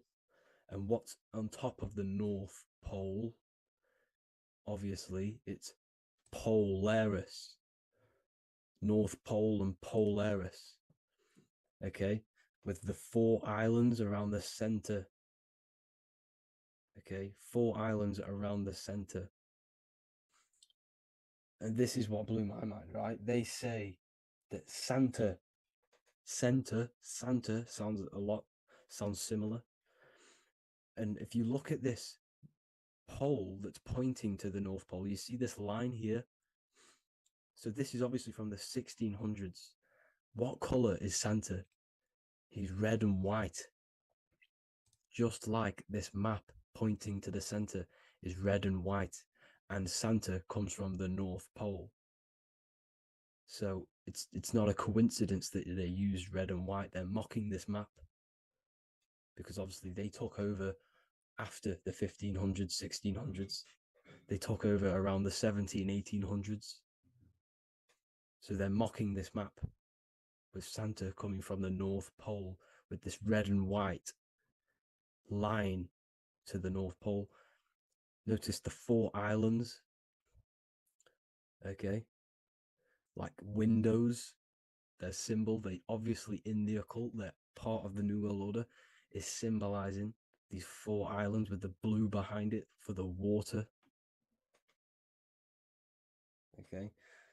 Speaker 5: And what's on top of the North Pole? Obviously, it's Polaris. North Pole and Polaris. Okay, with the 4 islands around the center. Okay, 4 islands around the center. And this is what blew my mind, right? They say that Santa sounds similar. And if you look at this pole that's pointing to the North Pole, you see this line here. So this is obviously from the 1600s. What color is Santa? He's red and white. Just like this map pointing to the center is red and white, and Santa comes from the North Pole. So it's not a coincidence that they use red and white. They're mocking this map because obviously they took over after the 1500s, 1600s. They took over around the 1800s. So they're mocking this map with Santa coming from the North Pole with this red and white line to the North Pole. Notice the 4 islands. Okay. Like windows, their symbol, they obviously in the occult, they're part of the New World Order, is symbolizing these 4 islands with the blue behind it for the water. Okay,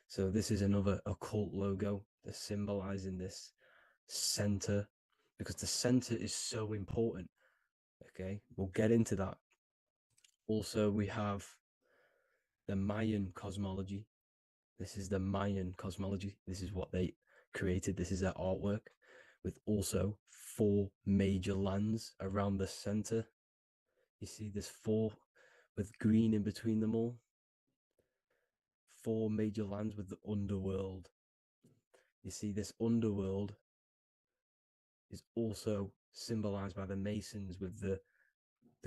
Speaker 5: so this is another occult logo that's symbolizing this center, because the center is so important. Okay, we'll get into that. Also, we have the Mayan cosmology. This is the Mayan cosmology. This is what they created. This is their artwork, with also 4 major lands around the center. You see this 4 with green in between them all. 4 major lands with the underworld. You see this underworld is also symbolized by the Masons with the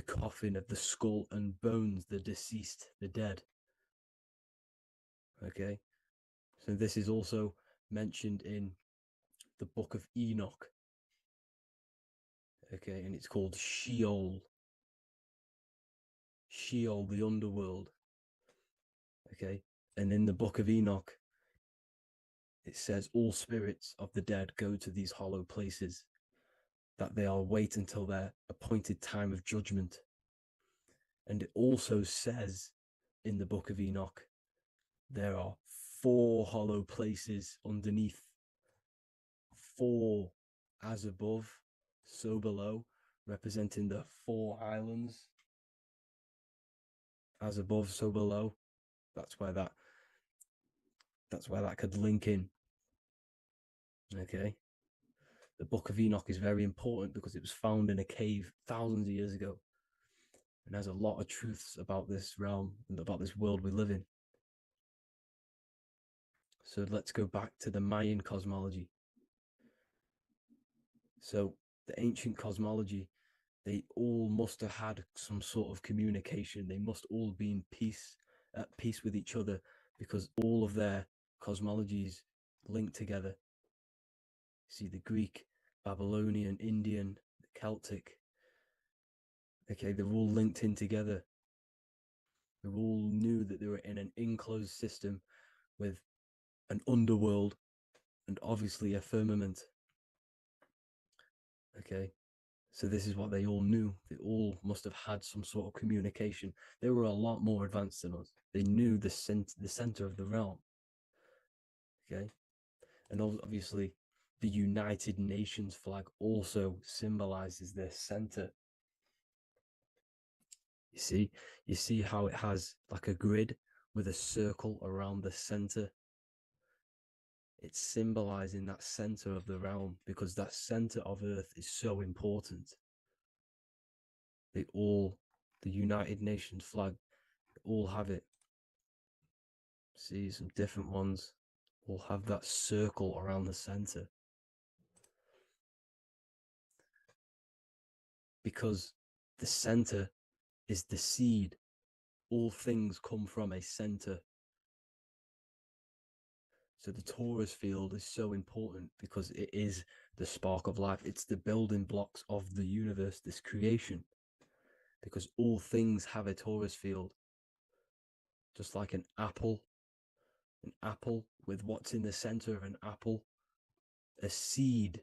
Speaker 5: coffin of the skull and bones, the deceased, the dead. Okay, so this is also mentioned in the book of Enoch. Okay, and it's called Sheol. Sheol, the underworld. Okay, and in the book of Enoch, it says all spirits of the dead go to these hollow places, that they are wait until their appointed time of judgment. And it also says in the book of Enoch, there are 4 hollow places underneath. 4 as above, so below, representing the 4 islands. As above, so below. That's where that could link in. Okay. The book of Enoch is very important because it was found in a cave thousands of years ago. And has a lot of truths about this realm and about this world we live in. So let's go back to the Mayan cosmology. So the ancient cosmology, they all must have had some sort of communication. They must all be at peace with each other, because all of their cosmologies link together. See, the Greek, Babylonian, Indian, the Celtic, okay, they're all linked in together. They all knew that they were in an enclosed system with an underworld and obviously a firmament. Okay, so this is what they all knew. They all must have had some sort of communication. They were a lot more advanced than us. They knew the center of the realm. Okay, and obviously the United Nations flag also symbolizes their center. You see how it has like a grid with a circle around the center. It's symbolizing that center of the realm, because that center of Earth is so important. The United Nations flag, all have it. See, some different ones all have that circle around the center. Because the center is the seed. All things come from a center. So the torus field is so important because it is the spark of life. It's the building blocks of the universe, this creation. Because all things have a torus field. Just like an apple with what's in the center of an apple, a seed.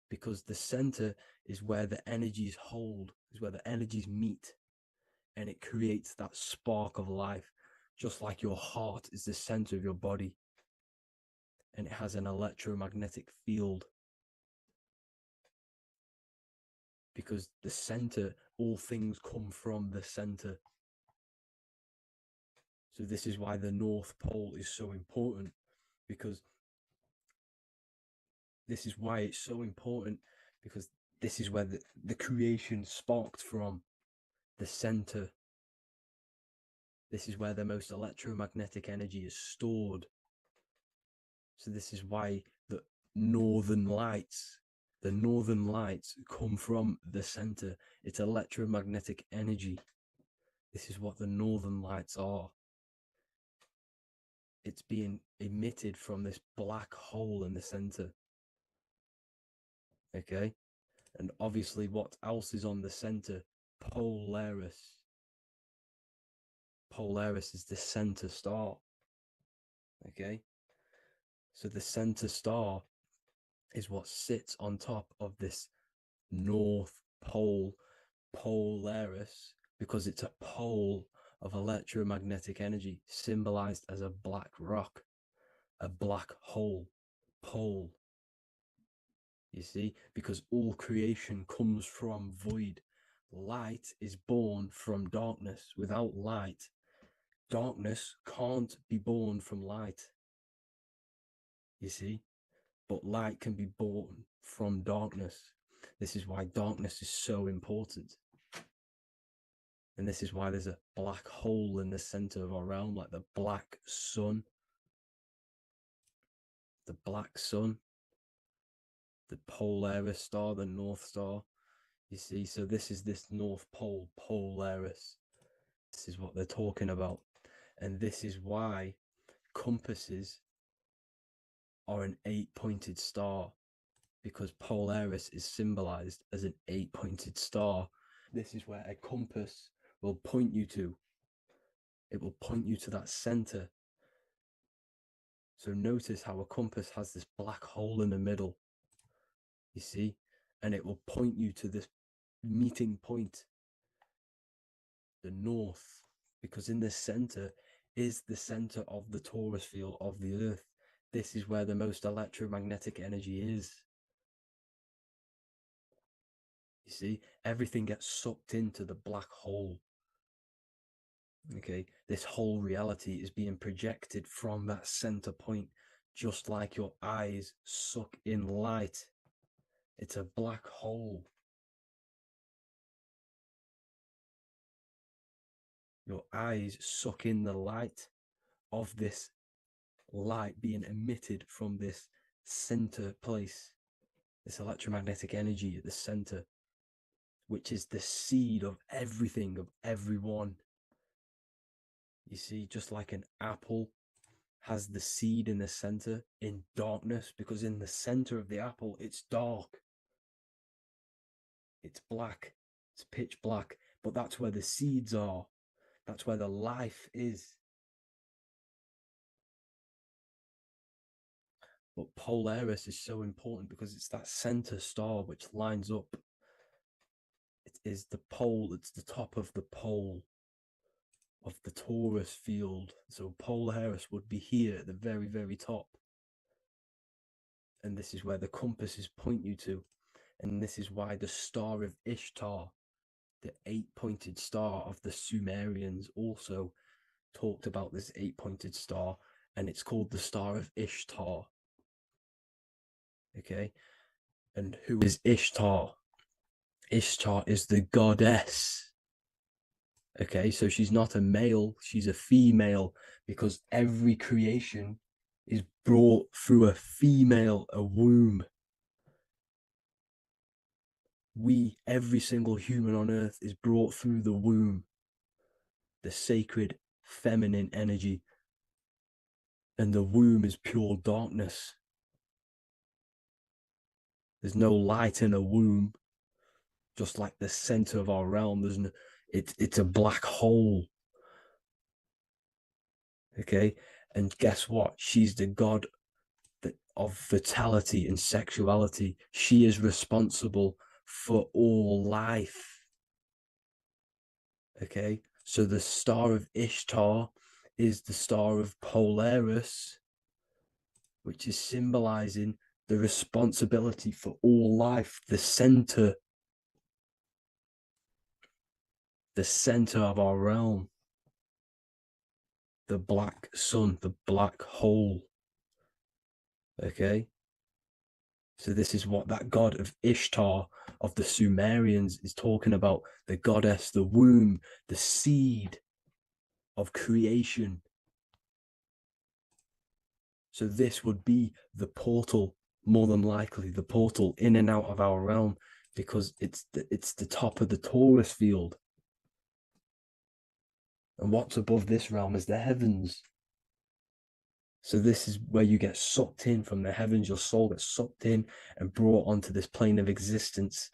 Speaker 5: Because the center is where the energies hold, is where the energies meet, and it creates that spark of life. Just like your heart is the center of your body, and it has an electromagnetic field. Because the center, all things come from the center. So this is why the North Pole is so important, because this is why it's so important, because this is where the creation sparked from, the center. This is where the most electromagnetic energy is stored. So this is why the northern lights come from the center. It's electromagnetic energy. This is what the northern lights are. It's being emitted from this black hole in the center. Okay? And obviously what else is on the center? Polaris. Polaris is the center star. Okay? So the center star is what sits on top of this North Pole, Polaris, because it's a pole of electromagnetic energy, symbolized as a black rock, a black hole, pole. You see, because all creation comes from void. Light is born from darkness. Without light, darkness can't be born from light. You see, but light can be born from darkness. This is why darkness is so important. And this is why there's a black hole in the center of our realm, like the black sun. The black sun, the Polaris star, the North Star. You see, so this is this North Pole, Polaris. This is what they're talking about. And this is why compasses are an 8-pointed star, because Polaris is symbolized as an 8-pointed star. This is where a compass will point you to. It will point you to that center. So notice how a compass has this black hole in the middle, you see, and it will point you to this meeting point, the north, because in the center is the center of the torus field of the earth. This is where the most electromagnetic energy is. You see, everything gets sucked into the black hole. Okay, this whole reality is being projected from that center point, just like your eyes suck in light. It's a black hole. Your eyes suck in the light of this light being emitted from this center place, this electromagnetic energy at the center, which is the seed of everything, of everyone. You see, just like an apple has the seed in the center in darkness, because in the center of the apple, it's dark. It's black. It's pitch black. But that's where the seeds are. That's where the life is. But Polaris is so important because it's that center star which lines up. It is the pole, it's the top of the pole of the torus field. So Polaris would be here at the very, very top. And this is where the compasses point you to. And this is why the star of Ishtar, the 8-pointed star of the Sumerians, also talked about this 8-pointed star, and it's called the star of Ishtar. Okay, and who is Ishtar? Ishtar is the goddess. Okay, so she's not a male, she's a female, because every creation is brought through a female, a womb. Every single human on earth is brought through the womb, the sacred feminine energy. And the womb is pure darkness. There's no light in a womb, just like the center of our realm. It's a black hole. Okay, and guess what? She's the god of fertility and sexuality. She is responsible for all life. Okay, so the star of Ishtar is the star of Polaris, which is symbolizing the responsibility for all life, the center of our realm, the black sun, the black hole. Okay, so this is what that god of Ishtar of the Sumerians is talking about, the goddess, the womb, the seed of creation. So this would be the portal, more than likely the portal in and out of our realm, because it's the top of the torus field. And what's above this realm is the heavens. So this is where you get sucked in from the heavens. Your soul gets sucked in and brought onto this plane of existence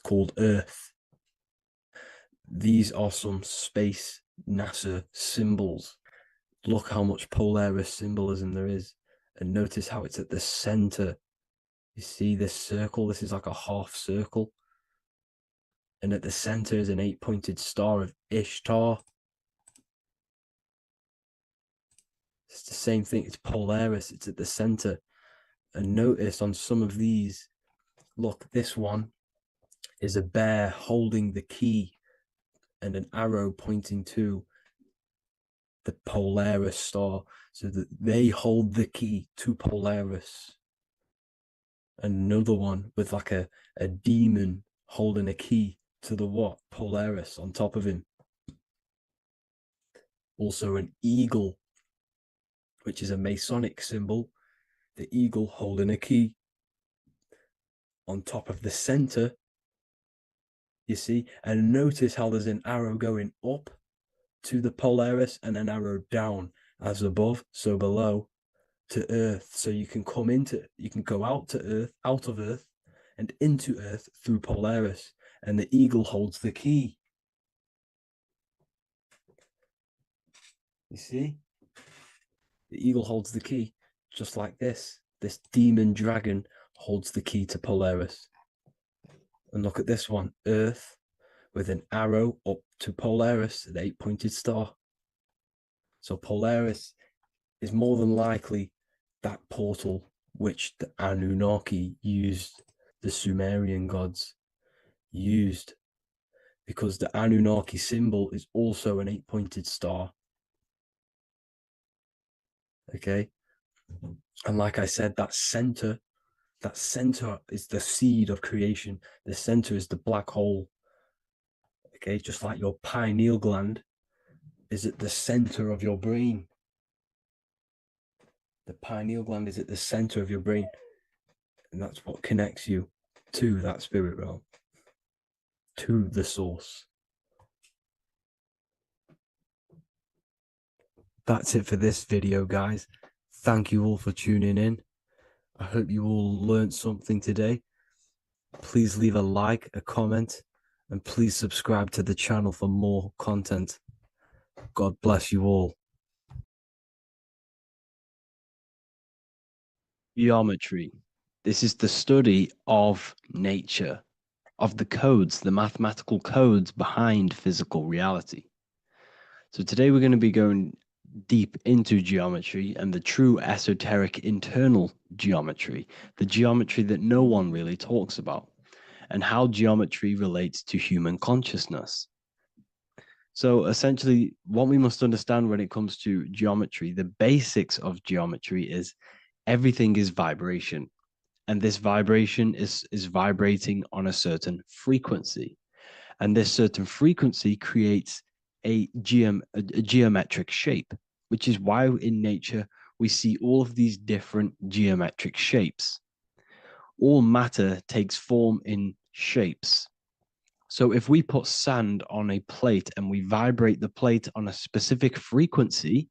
Speaker 5: called Earth. These are some space NASA symbols. Look how much Polaris symbolism there is. And notice how it's at the center. You see this circle? This is like a half circle. And at the center is an 8-pointed star of Ishtar. It's the same thing. It's Polaris. It's at the center. And notice on some of these, look, this one is a bear holding the key and an arrow pointing to the Polaris star, so that they hold the key to Polaris. And another one with like a demon holding a key to the what? Polaris on top of him. Also an eagle, which is a Masonic symbol, the eagle holding a key on top of the center, you see. And notice how there's an arrow going up to the Polaris and an arrow down, as above, so below, to Earth. So you can go out to Earth, out of Earth, and into Earth through Polaris. And the eagle holds the key. You see? The eagle holds the key, just like this. This demon dragon holds the key to Polaris. And look at this one, Earth, with an arrow up to Polaris, an 8-pointed star. So Polaris is more than likely that portal which the Anunnaki used, the Sumerian gods used, because the Anunnaki symbol is also an 8-pointed star. Okay. And like I said, that center is the seed of creation. The center is the black hole. Okay, just like your pineal gland is at the center of your brain. The pineal gland is at the center of your brain, and that's what connects you to that spirit realm, to the source. That's it for this video, guys. Thank you all for tuning in. I hope you all learned something today. Please leave a like, a comment, and please subscribe to the channel for more content. God bless you all. Geometry. This is the study of nature, of the codes, the mathematical codes behind physical reality. So today we're going to be going deep into geometry and the true esoteric internal geometry, the geometry that no one really talks about, and how geometry relates to human consciousness. So essentially, what we must understand when it comes to geometry, the basics of geometry is everything is vibration. And this vibration is vibrating on a certain frequency. And this certain frequency creates a geometric shape, which is why in nature we see all of these different geometric shapes. All matter takes form in shapes. So if we put sand on a plate and we vibrate the plate on a specific frequency,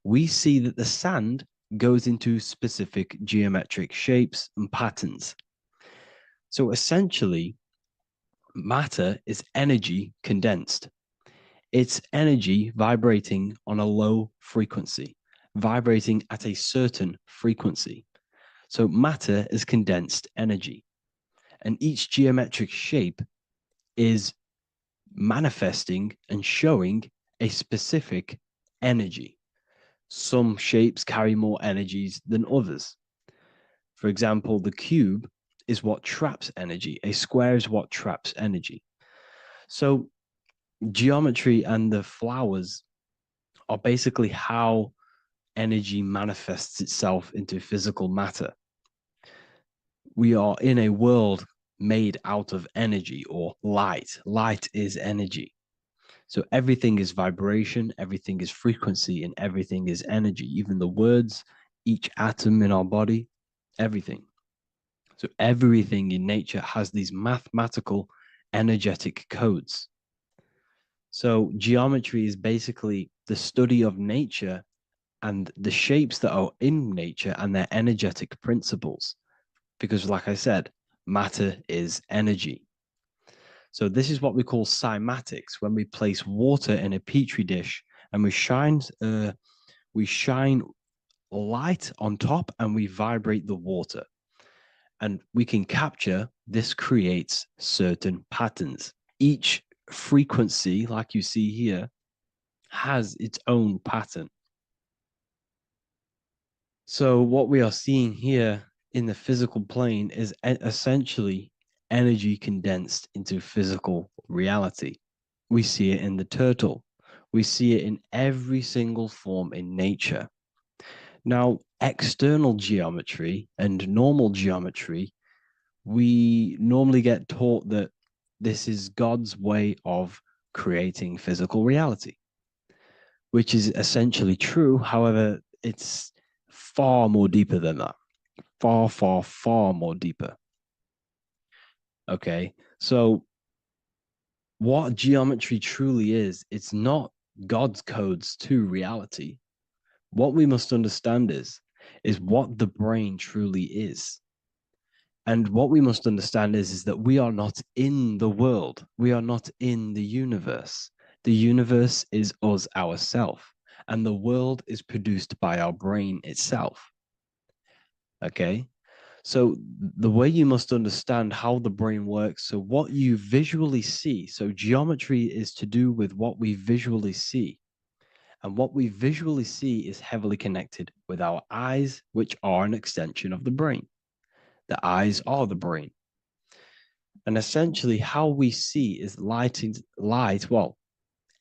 Speaker 5: we see that the sand goes into specific geometric shapes and patterns. So essentially, matter is energy condensed. It's energy vibrating on a low frequency, vibrating at a certain frequency. So matter is condensed energy. And each geometric shape is manifesting and showing a specific energy. Some shapes carry more energies than others. For example, the cube is what traps energy. A square is what traps energy. So geometry and the flowers are basically how energy manifests itself into physical matter. We are in a world made out of energy or light. Light is energy. So everything is vibration, everything is frequency, and everything is energy. Even the words, each atom in our body, everything. So everything in nature has these mathematical energetic codes. So geometry is basically the study of nature and the shapes that are in nature and their energetic principles. Because like I said, matter is energy. So this is what we call cymatics, when we place water in a petri dish and we shine light on top and we vibrate the water. And we can capture, this creates certain patterns. Each frequency, like you see here, has its own pattern. So what we are seeing here in the physical plane is essentially energy condensed into physical reality. We see it in the turtle. We see it in every single form in nature. Now, external geometry and normal geometry, we normally get taught that this is God's way of creating physical reality, which is essentially true. However, it's far more deeper than that. Far, far, far more deeper. Okay, so what geometry truly is, it's not God's codes to reality. What we must understand is what the brain truly is. And what we must understand is that we are not in the world. We are not in the universe. The universe is us ourselves.
Speaker 1: and the world is produced by our brain itself. Okay? So the way you must understand how the brain works, so what you visually see, so geometry is to do with what we visually see. And what we visually see is heavily connected with our eyes, which are an extension of the brain. The eyes are the brain. And essentially how we see is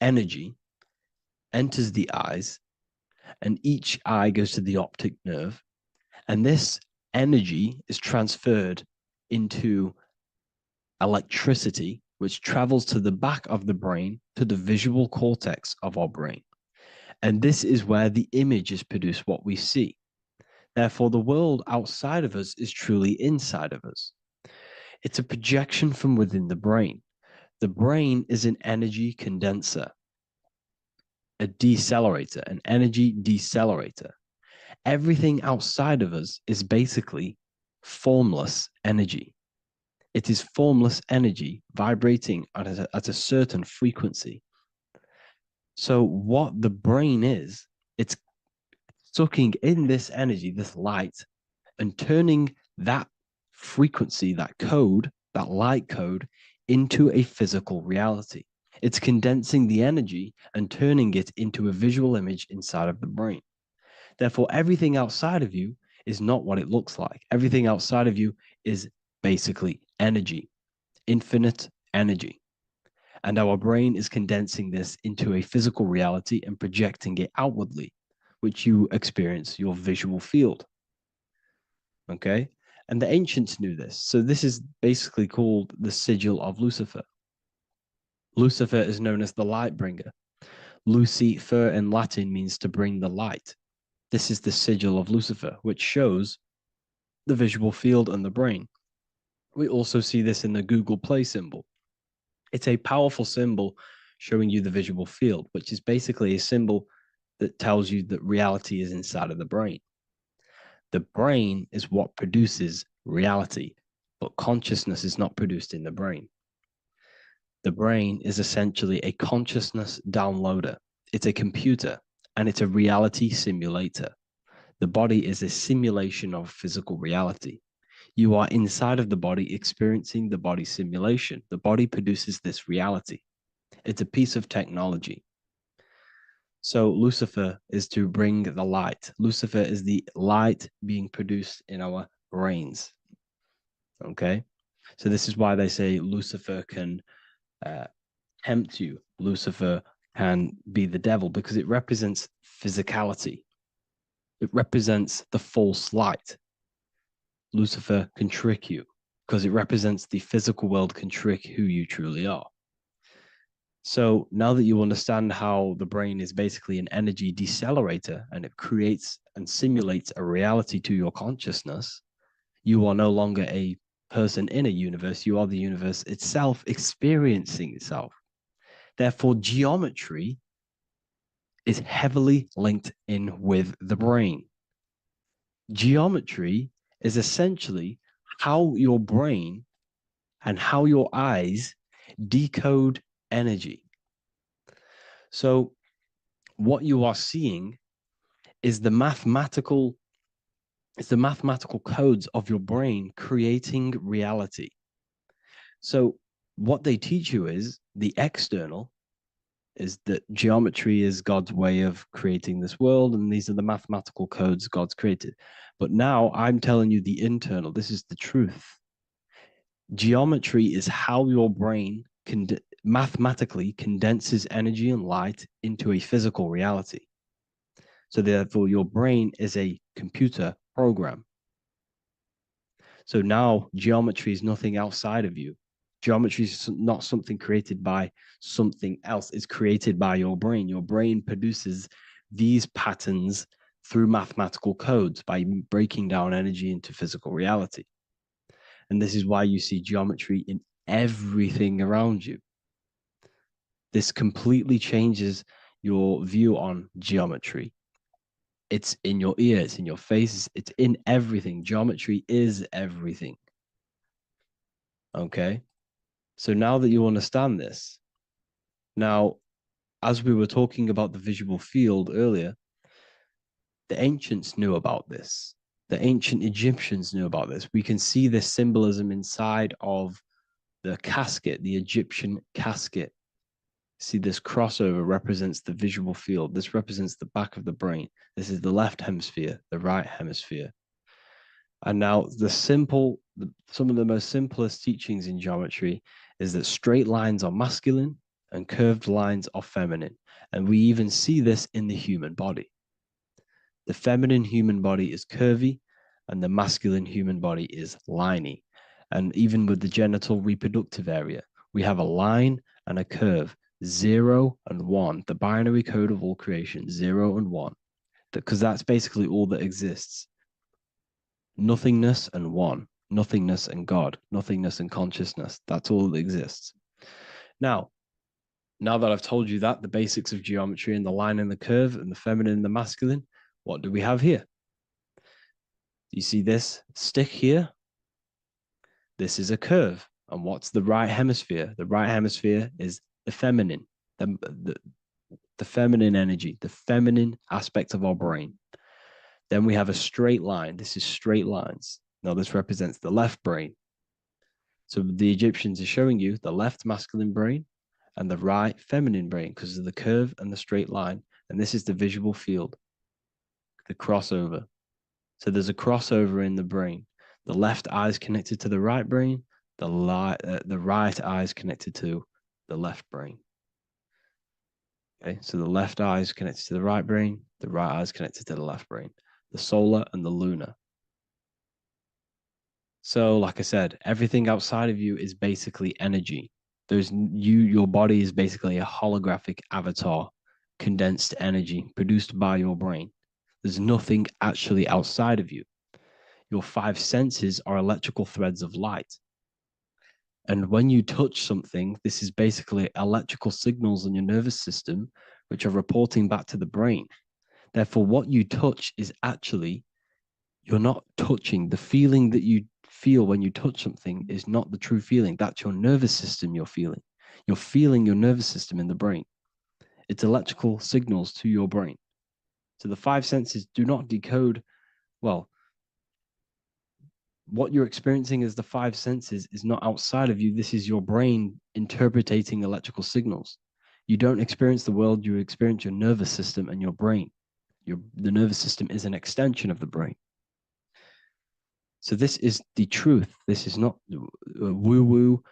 Speaker 1: energy enters the eyes, and each eye goes to the optic nerve. And this energy is transferred into electricity, which travels to the back of the brain, to the visual cortex of our brain. And this is where the image is produced, what we see. Therefore, the world outside of us is truly inside of us. It's a projection from within the brain. The brain is an energy condenser, a decelerator, an energy decelerator. Everything outside of us is basically formless energy. It is formless energy vibrating at a certain frequency. So what the brain is, it's sucking in this energy, this light, and turning that frequency, that code, that light code, into a physical reality. It's condensing the energy and turning it into a visual image inside of the brain. Therefore, everything outside of you is not what it looks like. Everything outside of you is basically energy, infinite energy. And our brain is condensing this into a physical reality and projecting it outwardly, which you experience your visual field. Okay? And the ancients knew this. So this is basically called the sigil of Lucifer. Lucifer is known as the light bringer. Lucifer in Latin means to bring the light. This is the sigil of Lucifer, which shows the visual field and the brain. We also see this in the Google Play symbol. It's a powerful symbol showing you the visual field, which is basically a symbol that tells you that reality is inside of the brain. The brain is what produces reality, but consciousness is not produced in the brain. The brain is essentially a consciousness downloader. It's a computer, and it's a reality simulator. The body is a simulation of physical reality. You are inside of the body experiencing the body simulation. The body produces this reality. It's a piece of technology. So Lucifer is to bring the light. Lucifer is the light being produced in our brains. Okay? So this is why they say Lucifer can tempt you. Lucifer can be the devil because it represents physicality. It represents the false light. Lucifer can trick you because it represents the physical world can trick who you truly are. So now that you understand how the brain is basically an energy decelerator and it creates and simulates a reality to your consciousness, you are no longer a person in a universe. You are the universe itself experiencing itself. Therefore, geometry is heavily linked in with the brain. Geometry is essentially how your brain and how your eyes decode energy. So what you are seeing is the mathematical codes of your brain creating reality. So what they teach you is the external is that geometry is God's way of creating this world, and these are the mathematical codes God's created. But now I'm telling you the internal. This is the truth. Geometry is how your brain mathematically condenses energy and light into a physical reality. So therefore, your brain is a computer program. So now geometry is nothing outside of you. Geometry is not something created by something else. It's created by your brain. Your brain produces these patterns through mathematical codes by breaking down energy into physical reality. And this is why you see geometry in everything around you. This completely changes your view on geometry. It's in your ear, it's in your face, it's in everything. Geometry is everything. Okay? So now that you understand this, now as we were talking about the visual field earlier, the ancients knew about this. The ancient Egyptians knew about this. We can see this symbolism inside of the casket, the Egyptian casket. See, this crossover represents the visual field. This represents the back of the brain. This is the left hemisphere, the right hemisphere. And now some of the most simplest teachings in geometry is that straight lines are masculine and curved lines are feminine. And we even see this in the human body. The feminine human body is curvy and the masculine human body is liney. And even with the genital reproductive area, we have a line and a curve, 0 and 1, the binary code of all creation, 0 and 1, because that's basically all that exists. Nothingness and one, nothingness and God, nothingness and consciousness. That's all that exists. Now that I've told you that, the basics of geometry and the line and the curve and the feminine and the masculine, what do we have here? You see this stick here? This is a curve. And what's the right hemisphere? The right hemisphere is the feminine, the feminine energy, the feminine aspect of our brain. Then we have a straight line. This is straight lines. Now this represents the left brain. So the Egyptians are showing you the left masculine brain and the right feminine brain because of the curve and the straight line. And this is the visual field, the crossover. So there's a crossover in the brain. The left eye is connected to the right brain. The right eye is connected to the left brain. Okay, so the left eye is connected to the right brain. The right eye is connected to the left brain. The solar and the lunar. So, like I said, everything outside of you is basically energy. Your body is basically a holographic avatar, condensed energy produced by your brain. There's nothing actually outside of you. Your 5 senses are electrical threads of light. And when you touch something, this is basically electrical signals in your nervous system, which are reporting back to the brain. Therefore, what you touch is actually, you're not touching. The feeling that you feel when you touch something is not the true feeling. That's your nervous system you're feeling. You're feeling your nervous system in the brain. It's electrical signals to your brain. So the 5 senses do not decode, well, what you're experiencing as the 5 senses is not outside of you. This is your brain interpreting electrical signals. You don't experience the world, you experience your nervous system and your brain. The nervous system is an extension of the brain. So this is the truth. This is not woo-woo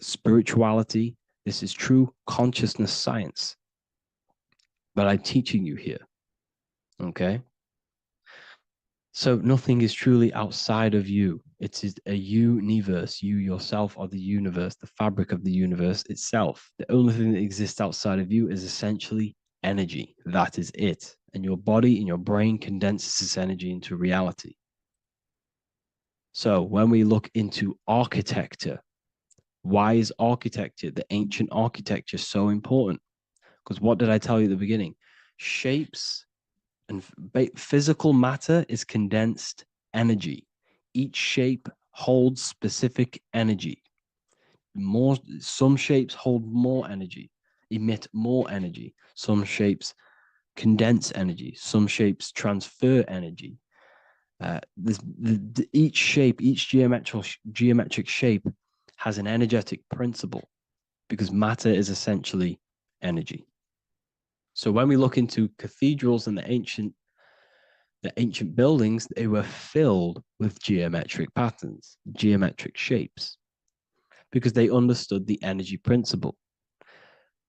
Speaker 1: spirituality. This is true consciousness science that I'm teaching you here. Okay? So nothing is truly outside of you. It is a universe. You yourself are the universe, the fabric of the universe itself. The only thing that exists outside of you is essentially energy. That is it. And your body and your brain condenses this energy into reality. So when we look into architecture, why is architecture, the ancient architecture, so important? Because what did I tell you at the beginning? Shapes and physical matter is condensed energy. Each shape holds specific energy. Some shapes hold more energy, emit more energy. Some shapes condense energy. Some shapes transfer energy. Each shape, each geometric shape has an energetic principle because matter is essentially energy. So when we look into cathedrals and the ancient buildings, they were filled with geometric patterns, geometric shapes, because they understood the energy principle.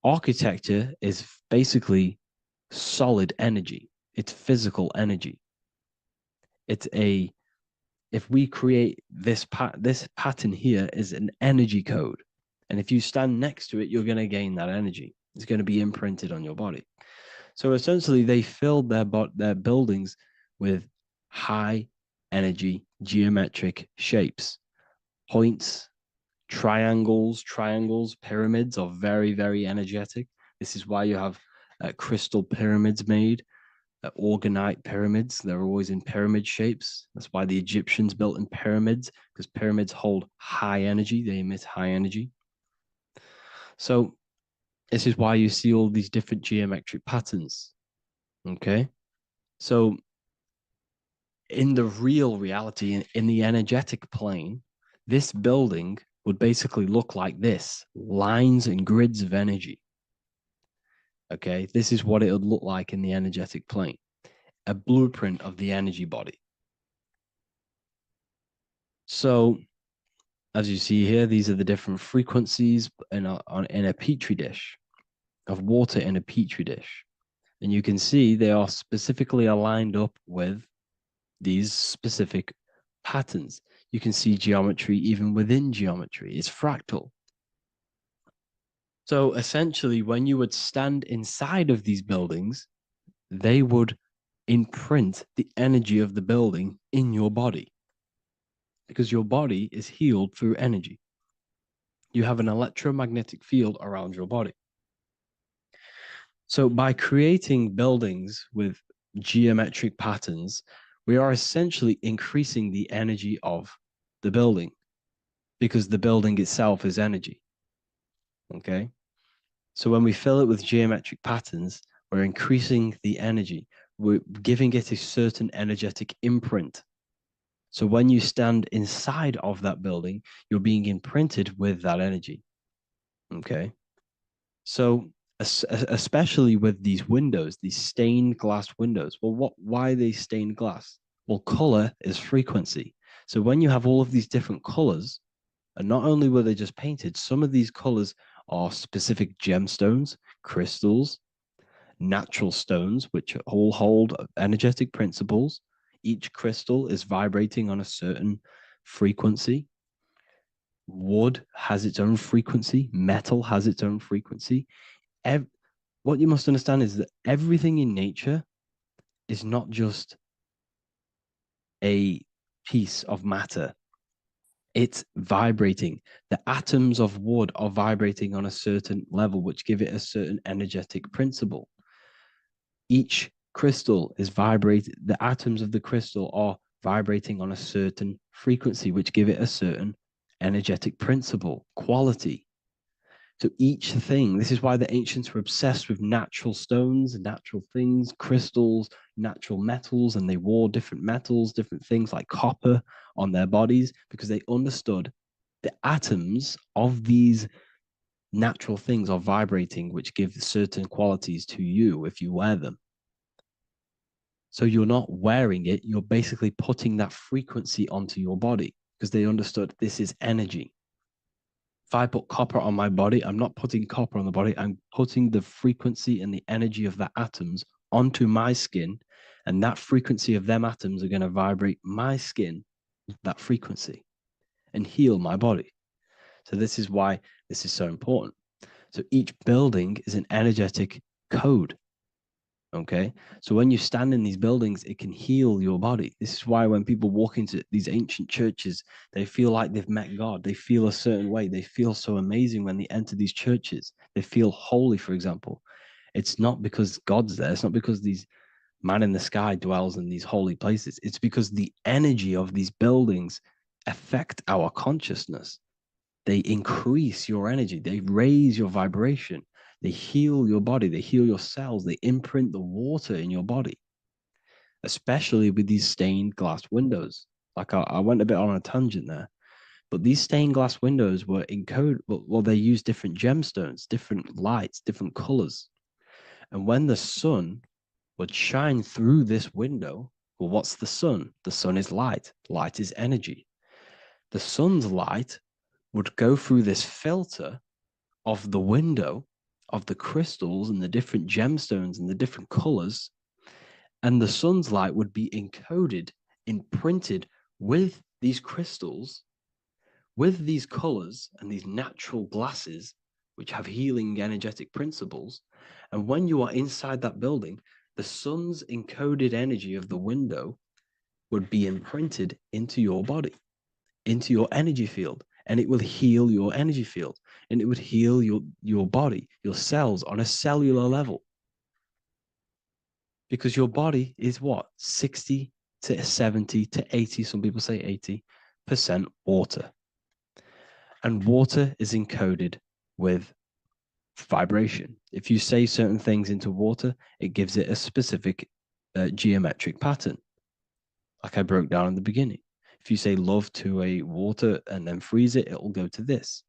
Speaker 1: Architecture is basically solid energy. It's physical energy. If we create this pattern here is an energy code. And if you stand next to it, you're going to gain that energy. It's going to be imprinted on your body. So essentially, they filled their buildings with high energy geometric shapes. Points, triangles, pyramids are very, very energetic. This is why you have crystal pyramids made, orgonite pyramids. They're always in pyramid shapes. That's why the Egyptians built in pyramids, because pyramids hold high energy. They emit high energy. So This is why you see all these different geometric patterns. Okay. So in the real reality, in the energetic plane, this building would basically look like this: lines and grids of energy. Okay. This is what it would look like in the energetic plane, a blueprint of the energy body. So as you see here, these are the different frequencies in a petri dish, of water in a petri dish. And you can see they are specifically aligned up with these specific patterns. You can see geometry even within geometry. It's fractal. So essentially, when you would stand inside of these buildings, they would imprint the energy of the building in your body, because your body is healed through energy. You have an electromagnetic field around your body. So by creating buildings with geometric patterns, we are essentially increasing the energy of the building, because the building itself is energy. Okay. So when we fill it with geometric patterns, we're increasing the energy. We're giving it a certain energetic imprint. So when you stand inside of that building, you're being imprinted with that energy. Okay. So especially with these windows, these stained glass windows. Well, why are they stained glass? Well, color is frequency. So when you have all of these different colors, and not only were they just painted, some of these colors are specific gemstones, crystals, natural stones, which all hold energetic principles. Each crystal is vibrating on a certain frequency. Wood has its own frequency. Metal has its own frequency. What you must understand is that everything in nature is not just a piece of matter. It's vibrating. The atoms of wood are vibrating on a certain level, which give it a certain energetic principle. Each crystal is vibrating. The atoms of the crystal are vibrating on a certain frequency, which give it a certain energetic principle, quality. So each thing, this is why the ancients were obsessed with natural stones, natural things, crystals, natural metals, and they wore different metals, different things like copper on their bodies, because they understood the atoms of these natural things are vibrating, which give certain qualities to you if you wear them. So you're not wearing it, you're basically putting that frequency onto your body, because they understood this is energy. If I put copper on my body, I'm not putting copper on the body. I'm putting the frequency and the energy of the atoms onto my skin. And that frequency of them atoms are going to vibrate my skin, that frequency, and heal my body. So this is why this is so important. So each building is an energetic code. Okay. So when you stand in these buildings, it can heal your body. This is why when people walk into these ancient churches, they feel like they've met God. They feel a certain way. They feel so amazing when they enter these churches. They feel holy, for example. It's not because God's there. It's not because these man in the sky dwells in these holy places. It's because the energy of these buildings affect our consciousness. They increase your energy. They raise your vibration. They heal your body. They heal your cells. They imprint the water in your body, especially with these stained glass windows. Like I went a bit on a tangent there, but these stained glass windows were encoded. Well, they use different gemstones, different lights, different colors. And when the sun would shine through this window, well, what's the sun? The sun is light. Light is energy. The sun's light would go through this filter of the window of the crystals and the different gemstones and the different colors, and the sun's light would be encoded, imprinted with these crystals, with these colors and these natural glasses, which have healing energetic principles. And when you are inside that building, the sun's encoded energy of the window would be imprinted into your body, into your energy field, and it will heal your energy field, and it would heal your body, your cells on a cellular level. Because your body is what? 60 to 70 to 80, some people say 80% water. And water is encoded with vibration. If you say certain things into water, it gives it a specific geometric pattern, like I broke down in the beginning. If you say love to a water and then freeze it, it will go to this.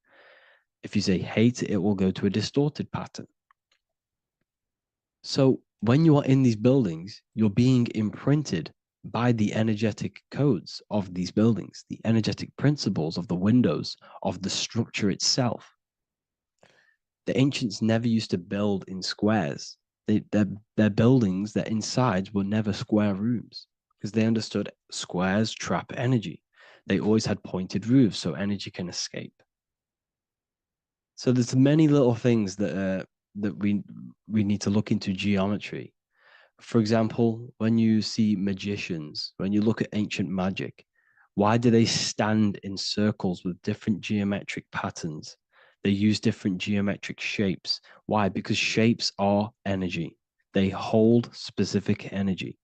Speaker 1: If you say hate, it will go to a distorted pattern. So when you are in these buildings, you're being imprinted by the energetic codes of these buildings, the energetic principles of the windows, of the structure itself. The ancients never used to build in squares. Their buildings, their insides were never square rooms because they understood squares trap energy. They always had pointed roofs so energy can escape. So there's many little things that we need to look into geometry. For example, when you see magicians, when you look at ancient magic, why do they stand in circles with different geometric patterns? They use different geometric shapes. Why? Because shapes are energy. They hold specific energy.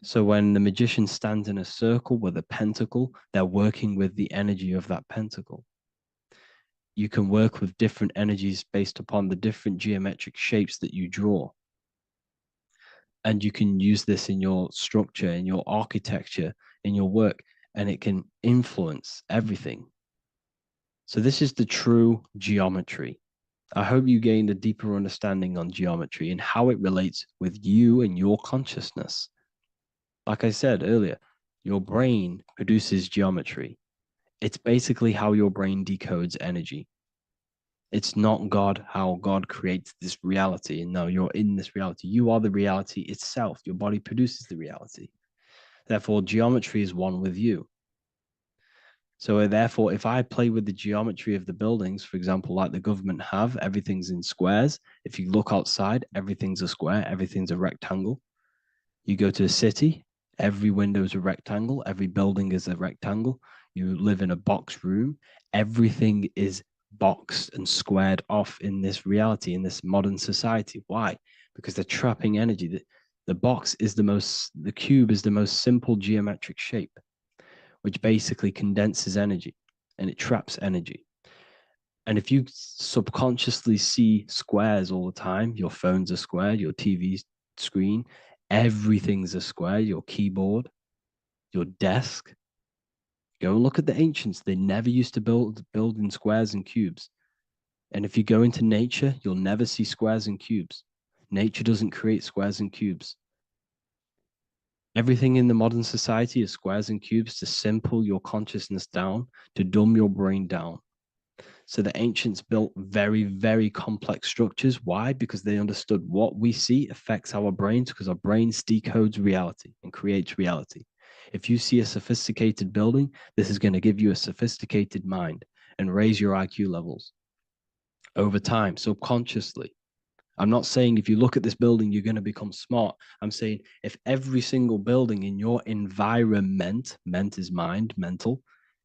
Speaker 1: So when the magician stands in a circle with a pentacle, they're working with the energy of that pentacle. You can work with different energies based upon the different geometric shapes that you draw. And you can use this in your structure, in your architecture, in your work, and it can influence everything. So this is the true geometry. I hope you gained a deeper understanding on geometry and how it relates with you and your consciousness. Like I said earlier, your brain produces geometry. It's basically how your brain decodes energy. It's not God, how God creates this reality. And no, you're in this reality. You are the reality itself. Your body produces the reality. Therefore, geometry is one with you. So therefore, if I play with the geometry of the buildings, for example, like the government have, everything's in squares. If you look outside, everything's a square, everything's a rectangle. You go to a city, every window is a rectangle, every building is a rectangle. You live in a box room, everything is boxed and squared off in this reality, in this modern society. Why? Because they're trapping energy. The box is the cube is the most simple geometric shape, which basically condenses energy and it traps energy. And if you subconsciously see squares all the time, your phone's a square, your TV screen, everything's a square, your keyboard, your desk. Go and look at the ancients. They never used to build in squares and cubes. And if you go into nature, you'll never see squares and cubes. Nature doesn't create squares and cubes. Everything in the modern society is squares and cubes to simple your consciousness down, to dumb your brain down. So the ancients built very, very complex structures. Why? Because they understood what we see affects our brains, because our brains decodes reality and creates reality. If you see a sophisticated building, this is going to give you a sophisticated mind and raise your IQ levels over time, subconsciously. I'm not saying if you look at this building, you're going to become smart. I'm saying if every single building in your environment, ment is mind, mental,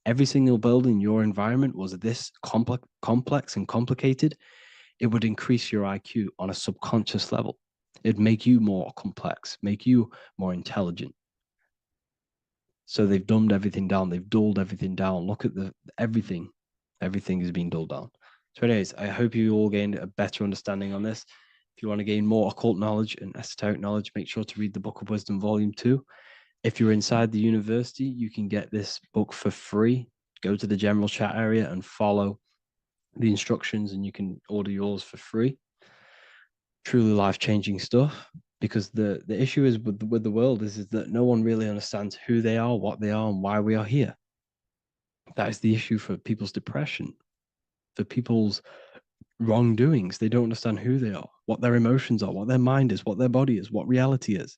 Speaker 1: every single building in your environment was this complex and complicated, it would increase your IQ on a subconscious level. It'd make you more complex, make you more intelligent. So they've dumbed everything down. They've dulled everything down. Look at everything. Everything is being dulled down. So anyways, I hope you all gained a better understanding on this. If you want to gain more occult knowledge and esoteric knowledge, make sure to read the Book of Wisdom, Volume 2. If you're inside the university, you can get this book for free. Go to the general chat area and follow the instructions and you can order yours for free. Truly life-changing stuff. Because the issue is with the world is that no one really understands who they are, what they are, and why we are here. That is the issue for people's depression, for people's wrongdoings. They don't understand who they are, what their emotions are, what their mind is, what their body is, what reality is.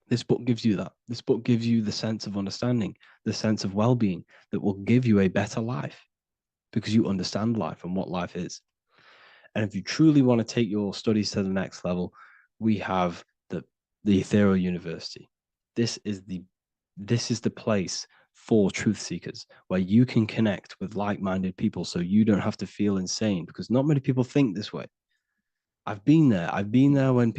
Speaker 1: This book gives you that. This book gives you the sense of understanding, the sense of well-being that will give you a better life because you understand life and what life is. And if you truly want to take your studies to the next level, we have the Ethereal University. This is the place for truth seekers where you can connect with like-minded people so you don't have to feel insane, because not many people think this way. I've been there when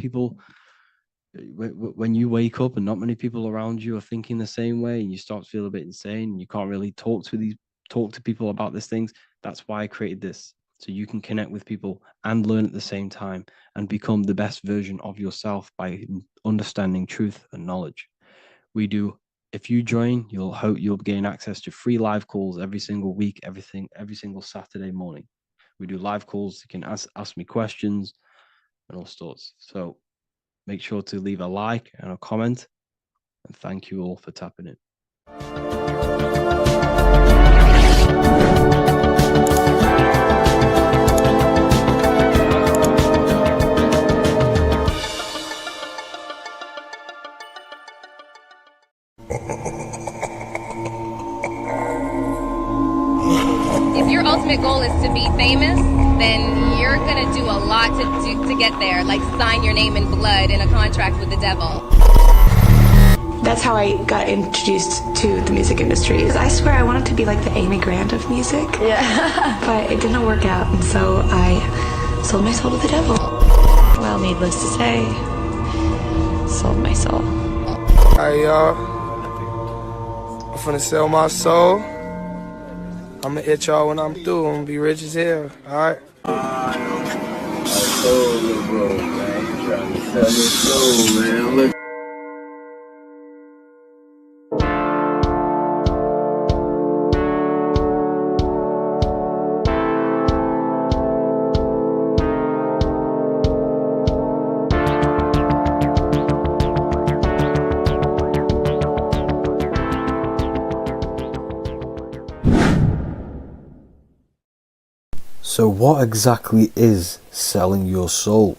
Speaker 1: you wake up and not many people around you are thinking the same way and you start to feel a bit insane and you can't really talk to people about these things. That's why I created this. so you can connect with people and learn at the same time and become the best version of yourself by understanding truth and knowledge. We do. If you join, you'll gain access to free live calls every single week, every single Saturday morning. We do live calls. You can ask me questions and all sorts. So make sure to leave a like and a comment. And thank you all for tapping in.
Speaker 8: If your ultimate goal is to be famous, then you're gonna do a lot to get there, like sign your name in blood in a contract with the devil.
Speaker 9: That's how I got introduced to the music industry. I swear I wanted to be like the Amy Grant of music. Yeah. But it didn't work out, and so I sold my soul to the devil. Well, needless to say, sold my soul.
Speaker 10: Alright, y'all. I'm finna sell my soul. I'ma hit y'all when I'm through. I'm gonna be rich as hell, alright?
Speaker 11: My soul, little bro, man. You trying to sell your soul, man. Look.
Speaker 5: So what exactly is selling your soul?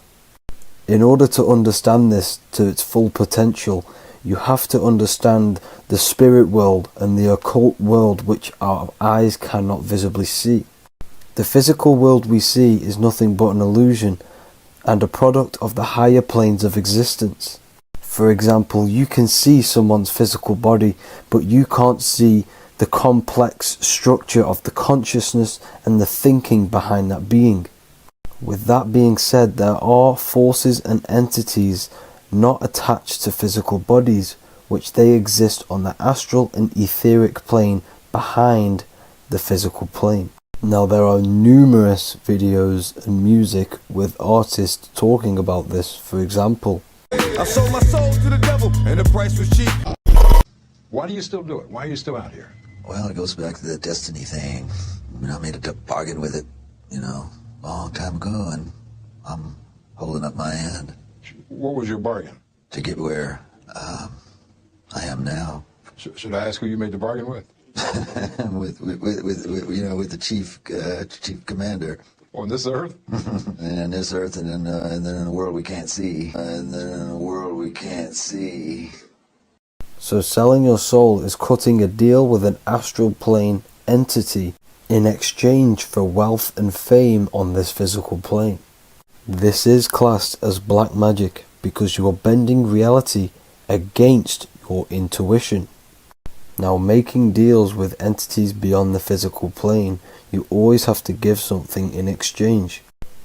Speaker 5: In order to understand this to its full potential, you have to understand the spirit world and the occult world which our eyes cannot visibly see. The physical world we see is nothing but an illusion and a product of the higher planes of existence. For example, you can see someone's physical body, but you can't see the complex structure of the consciousness and the thinking behind that being. With that being said, there are forces and entities not attached to physical bodies, which they exist on the astral and etheric plane behind the physical plane. Now there are numerous videos and music with artists talking about this. For example,
Speaker 12: I sold my soul to the devil and the price was cheap. Why do you still do it? Why are you still out here?
Speaker 13: Well, it goes back to the destiny thing. I made a bargain with it, a long time ago, and I'm holding up my end.
Speaker 12: What was your bargain?
Speaker 13: To get where I am now.
Speaker 12: Should I ask who you made the bargain with?
Speaker 13: with the chief commander.
Speaker 12: On this earth?
Speaker 13: And on this earth, and then in a world we can't see.
Speaker 5: So selling your soul is cutting a deal with an astral plane entity in exchange for wealth and fame on this physical plane. This is classed as black magic because you are bending reality against your intuition. Now, making deals with entities beyond the physical plane, you always have to give something in exchange.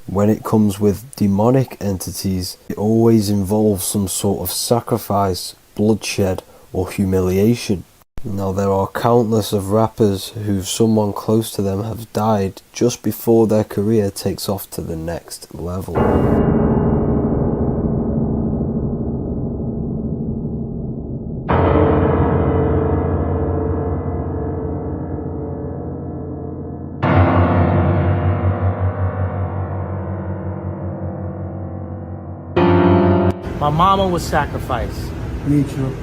Speaker 5: When it comes with demonic entities, it always involves some sort of sacrifice, bloodshed, or humiliation. Now, there are countless of rappers who someone close to them have died just before their career takes off to the next level.
Speaker 14: My mama was sacrificed.
Speaker 15: Me too.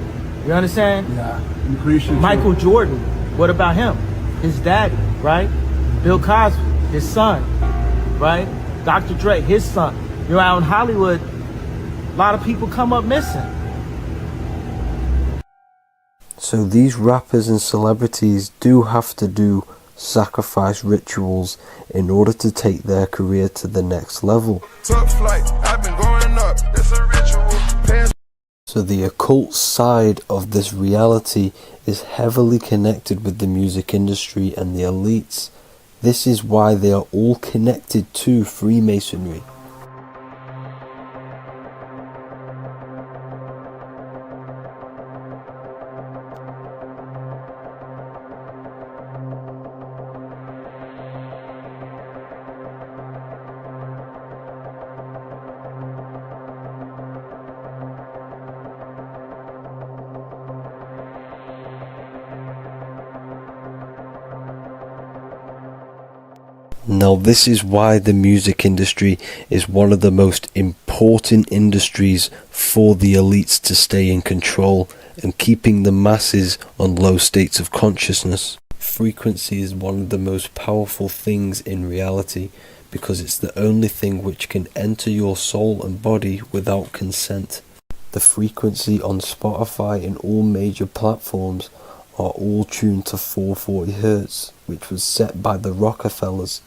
Speaker 14: You understand?
Speaker 15: Yeah. Appreciate
Speaker 14: Michael Jordan, what about him? His daddy, right? Bill Cosby, his son, right? Dr. Dre, his son. Out in Hollywood, a lot of people come up missing.
Speaker 5: So these rappers and celebrities do have to do sacrifice rituals in order to take their career to the next level.
Speaker 12: Top flight, I've been going up. It's a ritual.
Speaker 5: So the occult side of this reality is heavily connected with the music industry and the elites. This is why they are all connected to Freemasonry. Now this is why the music industry is one of the most important industries for the elites to stay in control and keeping the masses on low states of consciousness. Frequency is one of the most powerful things in reality because it's the only thing which can enter your soul and body without consent. The frequency on Spotify and all major platforms are all tuned to 440 Hz, which was set by the Rockefellers.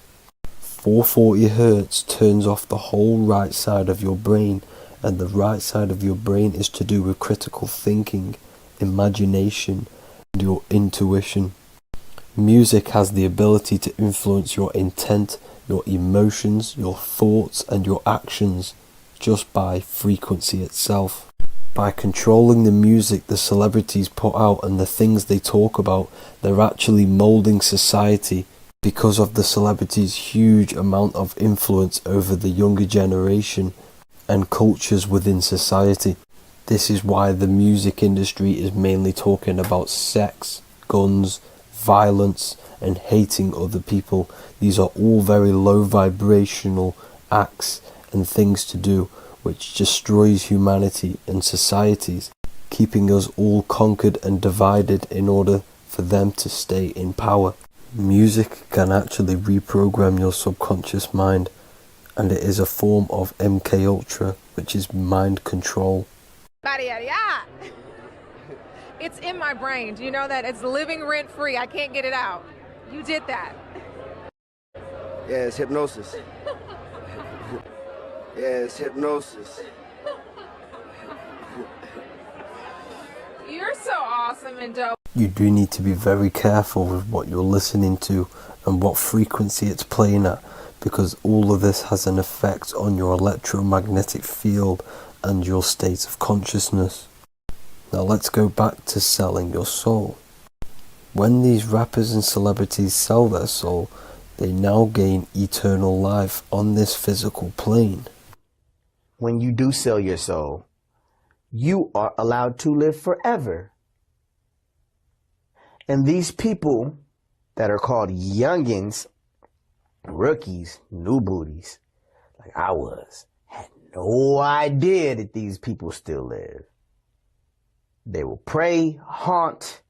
Speaker 5: 440 Hz turns off the whole right side of your brain, and the right side of your brain is to do with critical thinking, imagination, and your intuition. Music has the ability to influence your intent, your emotions, your thoughts, and your actions just by frequency itself. By controlling the music the celebrities put out and the things they talk about, they're actually molding society because of the celebrities' huge amount of influence over the younger generation and cultures within society. This is why the music industry is mainly talking about sex, guns, violence, and hating other people. These are all very low vibrational acts and things to do which destroys humanity and societies, keeping us all conquered and divided in order for them to stay in power. Music can actually reprogram your subconscious mind, and it is a form of MK Ultra, which is mind control.
Speaker 16: It's in my brain. Do you know that? It's living rent free. I can't get it out. You did that.
Speaker 17: Yeah, it's hypnosis. Yeah, it's hypnosis.
Speaker 16: You're so awesome and dope.
Speaker 5: You do need to be very careful with what you're listening to and what frequency it's playing at, because all of this has an effect on your electromagnetic field and your state of consciousness. Now let's go back to selling your soul. When these rappers and celebrities sell their soul, they now gain eternal life on this physical plane.
Speaker 18: When you do sell your soul, you are allowed to live forever. And these people that are called youngins, rookies, new booties, like I was, had no idea that these people still live. They will prey, haunt,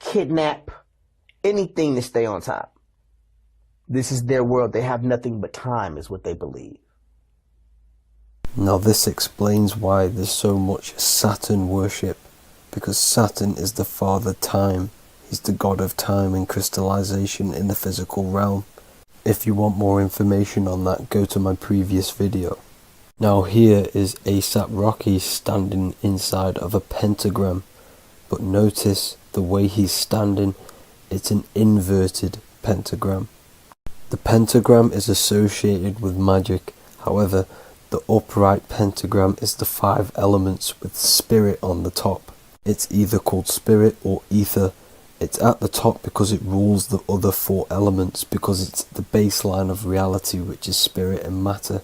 Speaker 18: kidnap, anything to stay on top. This is their world. They have nothing but time, is what they believe.
Speaker 5: Now this explains why there's so much Saturn worship, because Saturn is the father time. He's the god of time and crystallization in the physical realm. If you want more information on that, go to my previous video. Now here is A$AP Rocky standing inside of a pentagram, but notice the way he's standing, it's an inverted pentagram. The pentagram is associated with magic, however the upright pentagram is the 5 elements with spirit on the top. It's either called spirit or ether. It's at the top because it rules the other 4 elements, because it's the baseline of reality, which is spirit and matter.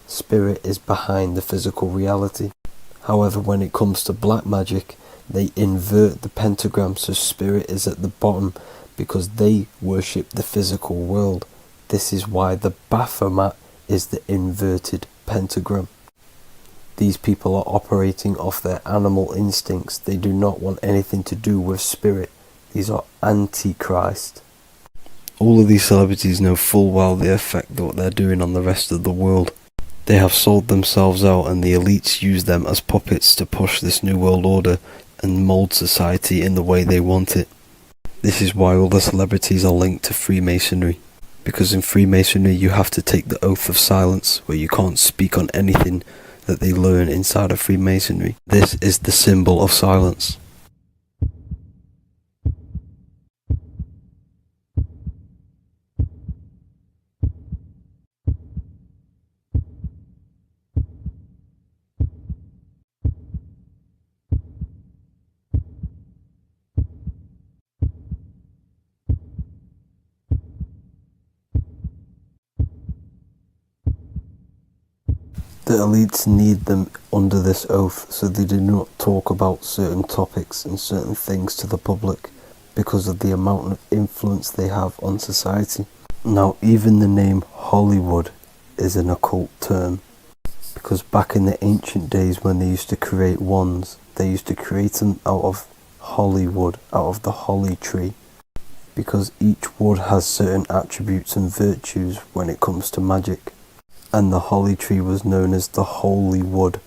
Speaker 5: Spirit is behind the physical reality. However, when it comes to black magic, they invert the pentagram so spirit is at the bottom because they worship the physical world. This is why the Baphomet is the inverted pentagram. These people are operating off their animal instincts. They do not want anything to do with spirit. These are antichrist. All of these celebrities know full well the effect that what they're doing on the rest of the world. They have sold themselves out, and the elites use them as puppets to push this new world order and mold society in the way they want it. This is why all the celebrities are linked to Freemasonry, because in Freemasonry you have to take the oath of silence, where you can't speak on anything that they learn inside of Freemasonry. This is the symbol of silence. The elites need them under this oath so they do not talk about certain topics and certain things to the public. because of the amount of influence they have on society. Now, even the name Hollywood is an occult term, because back in the ancient days when they used to create wands, they used to create them out of holly wood, out of the holly tree, because each wood has certain attributes and virtues when it comes to magic. And the holly tree was known as the holy wood,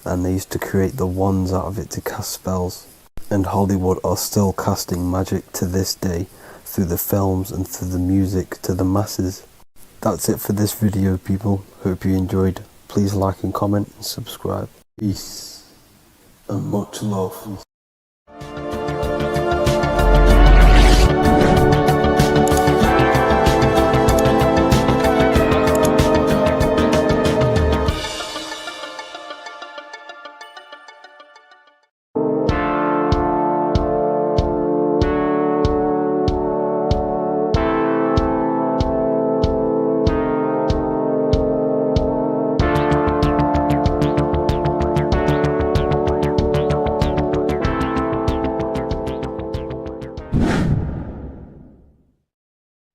Speaker 5: and they used to create the wands out of it to cast spells. And Hollywood are still casting magic to this day through the films and through the music to the masses. That's it for this video, people. Hope you enjoyed. Please like and comment and subscribe. Peace and much love.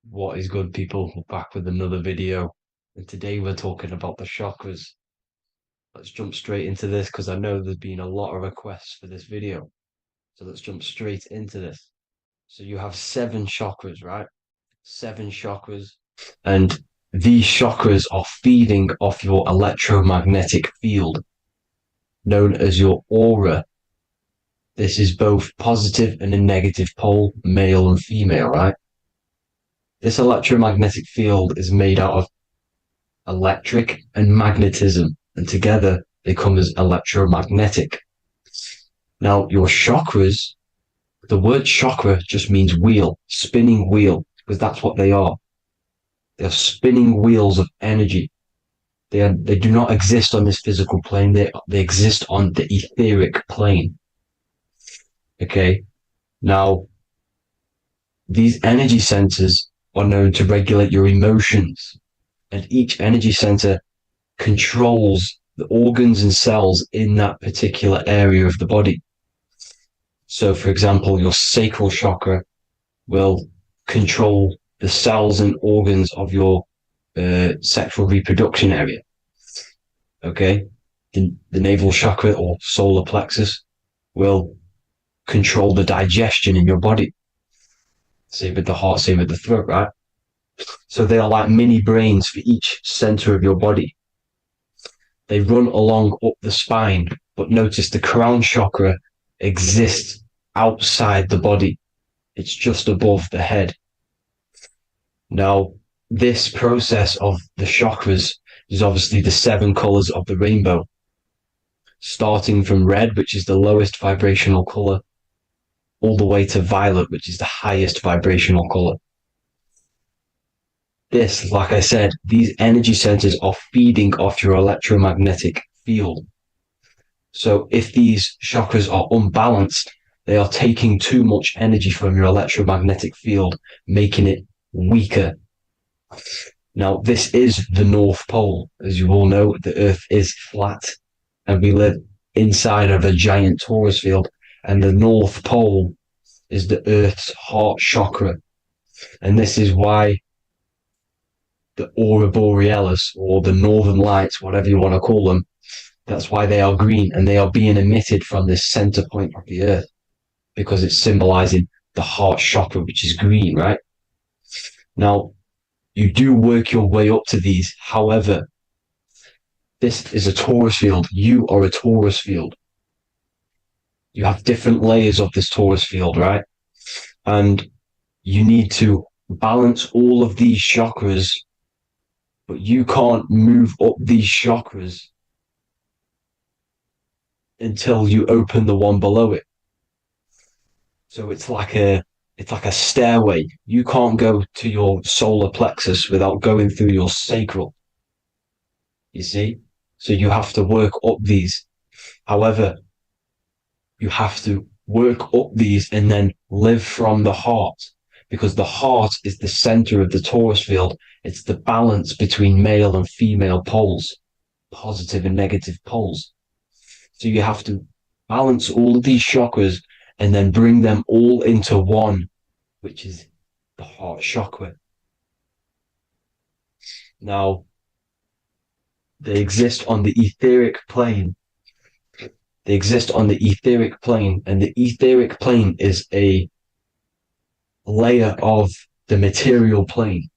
Speaker 4: What is good, people? We're back with another video, and today we're talking about the chakras. Let's jump straight into this because I know there's been a lot of requests for this video. So let's jump straight into this. So you have 7 chakras, right? 7 chakras, and these chakras are feeding off your electromagnetic field, known as your aura. This is both positive and a negative pole, male and female, right? This electromagnetic field is made out of electric and magnetism, and together they come as electromagnetic. Now, your chakras, the word chakra just means wheel, spinning wheel, because that's what they are. They are spinning wheels of energy. They do not exist on this physical plane. They exist on the etheric plane. Okay. Now, these energy centers are known to regulate your emotions, and each energy center controls the organs and cells in that particular area of the body. So, for example, your sacral chakra will control the cells and organs of your sexual reproduction area. Okay, the navel chakra or solar plexus will control the digestion in your body. Same with the heart, same with the throat, right? So they are like mini brains for each center of your body. They run along up the spine, but notice the crown chakra exists outside the body. It's just above the head. Now, this process of the chakras is obviously the 7 colors of the rainbow, starting from red, which is the lowest vibrational color, all the way to violet, which is the highest vibrational color. This, like I said, these energy centers are feeding off your electromagnetic field. So if these chakras are unbalanced, they are taking too much energy from your electromagnetic field, making it weaker. Now, this is the North Pole. As you all know, the Earth is flat, and we live inside of a giant torus field, and the North Pole is the Earth's heart chakra. And this is why the aurora borealis, or the northern lights, whatever you want to call them, that's why they are green, and they are being emitted from this center point of the Earth, because it's symbolizing the heart chakra, which is green, right? Now, you do work your way up to these. However, this is a torus field. You are a torus field. You have different layers of this torus field, right? And you need to balance all of these chakras, but you can't move up these chakras until you open the one below it. So it's like a stairway. You can't go to your solar plexus without going through your sacral. You see? So you have to work up these. However, you have to work up these and then live from the heart, because the heart is the center of the torus field. It's the balance between male and female poles, positive and negative poles. So you have to balance all of these chakras and then bring them all into one which is the heart chakra. Now, they exist on the etheric plane. They exist on the etheric plane, and the etheric plane is a layer of the material plane.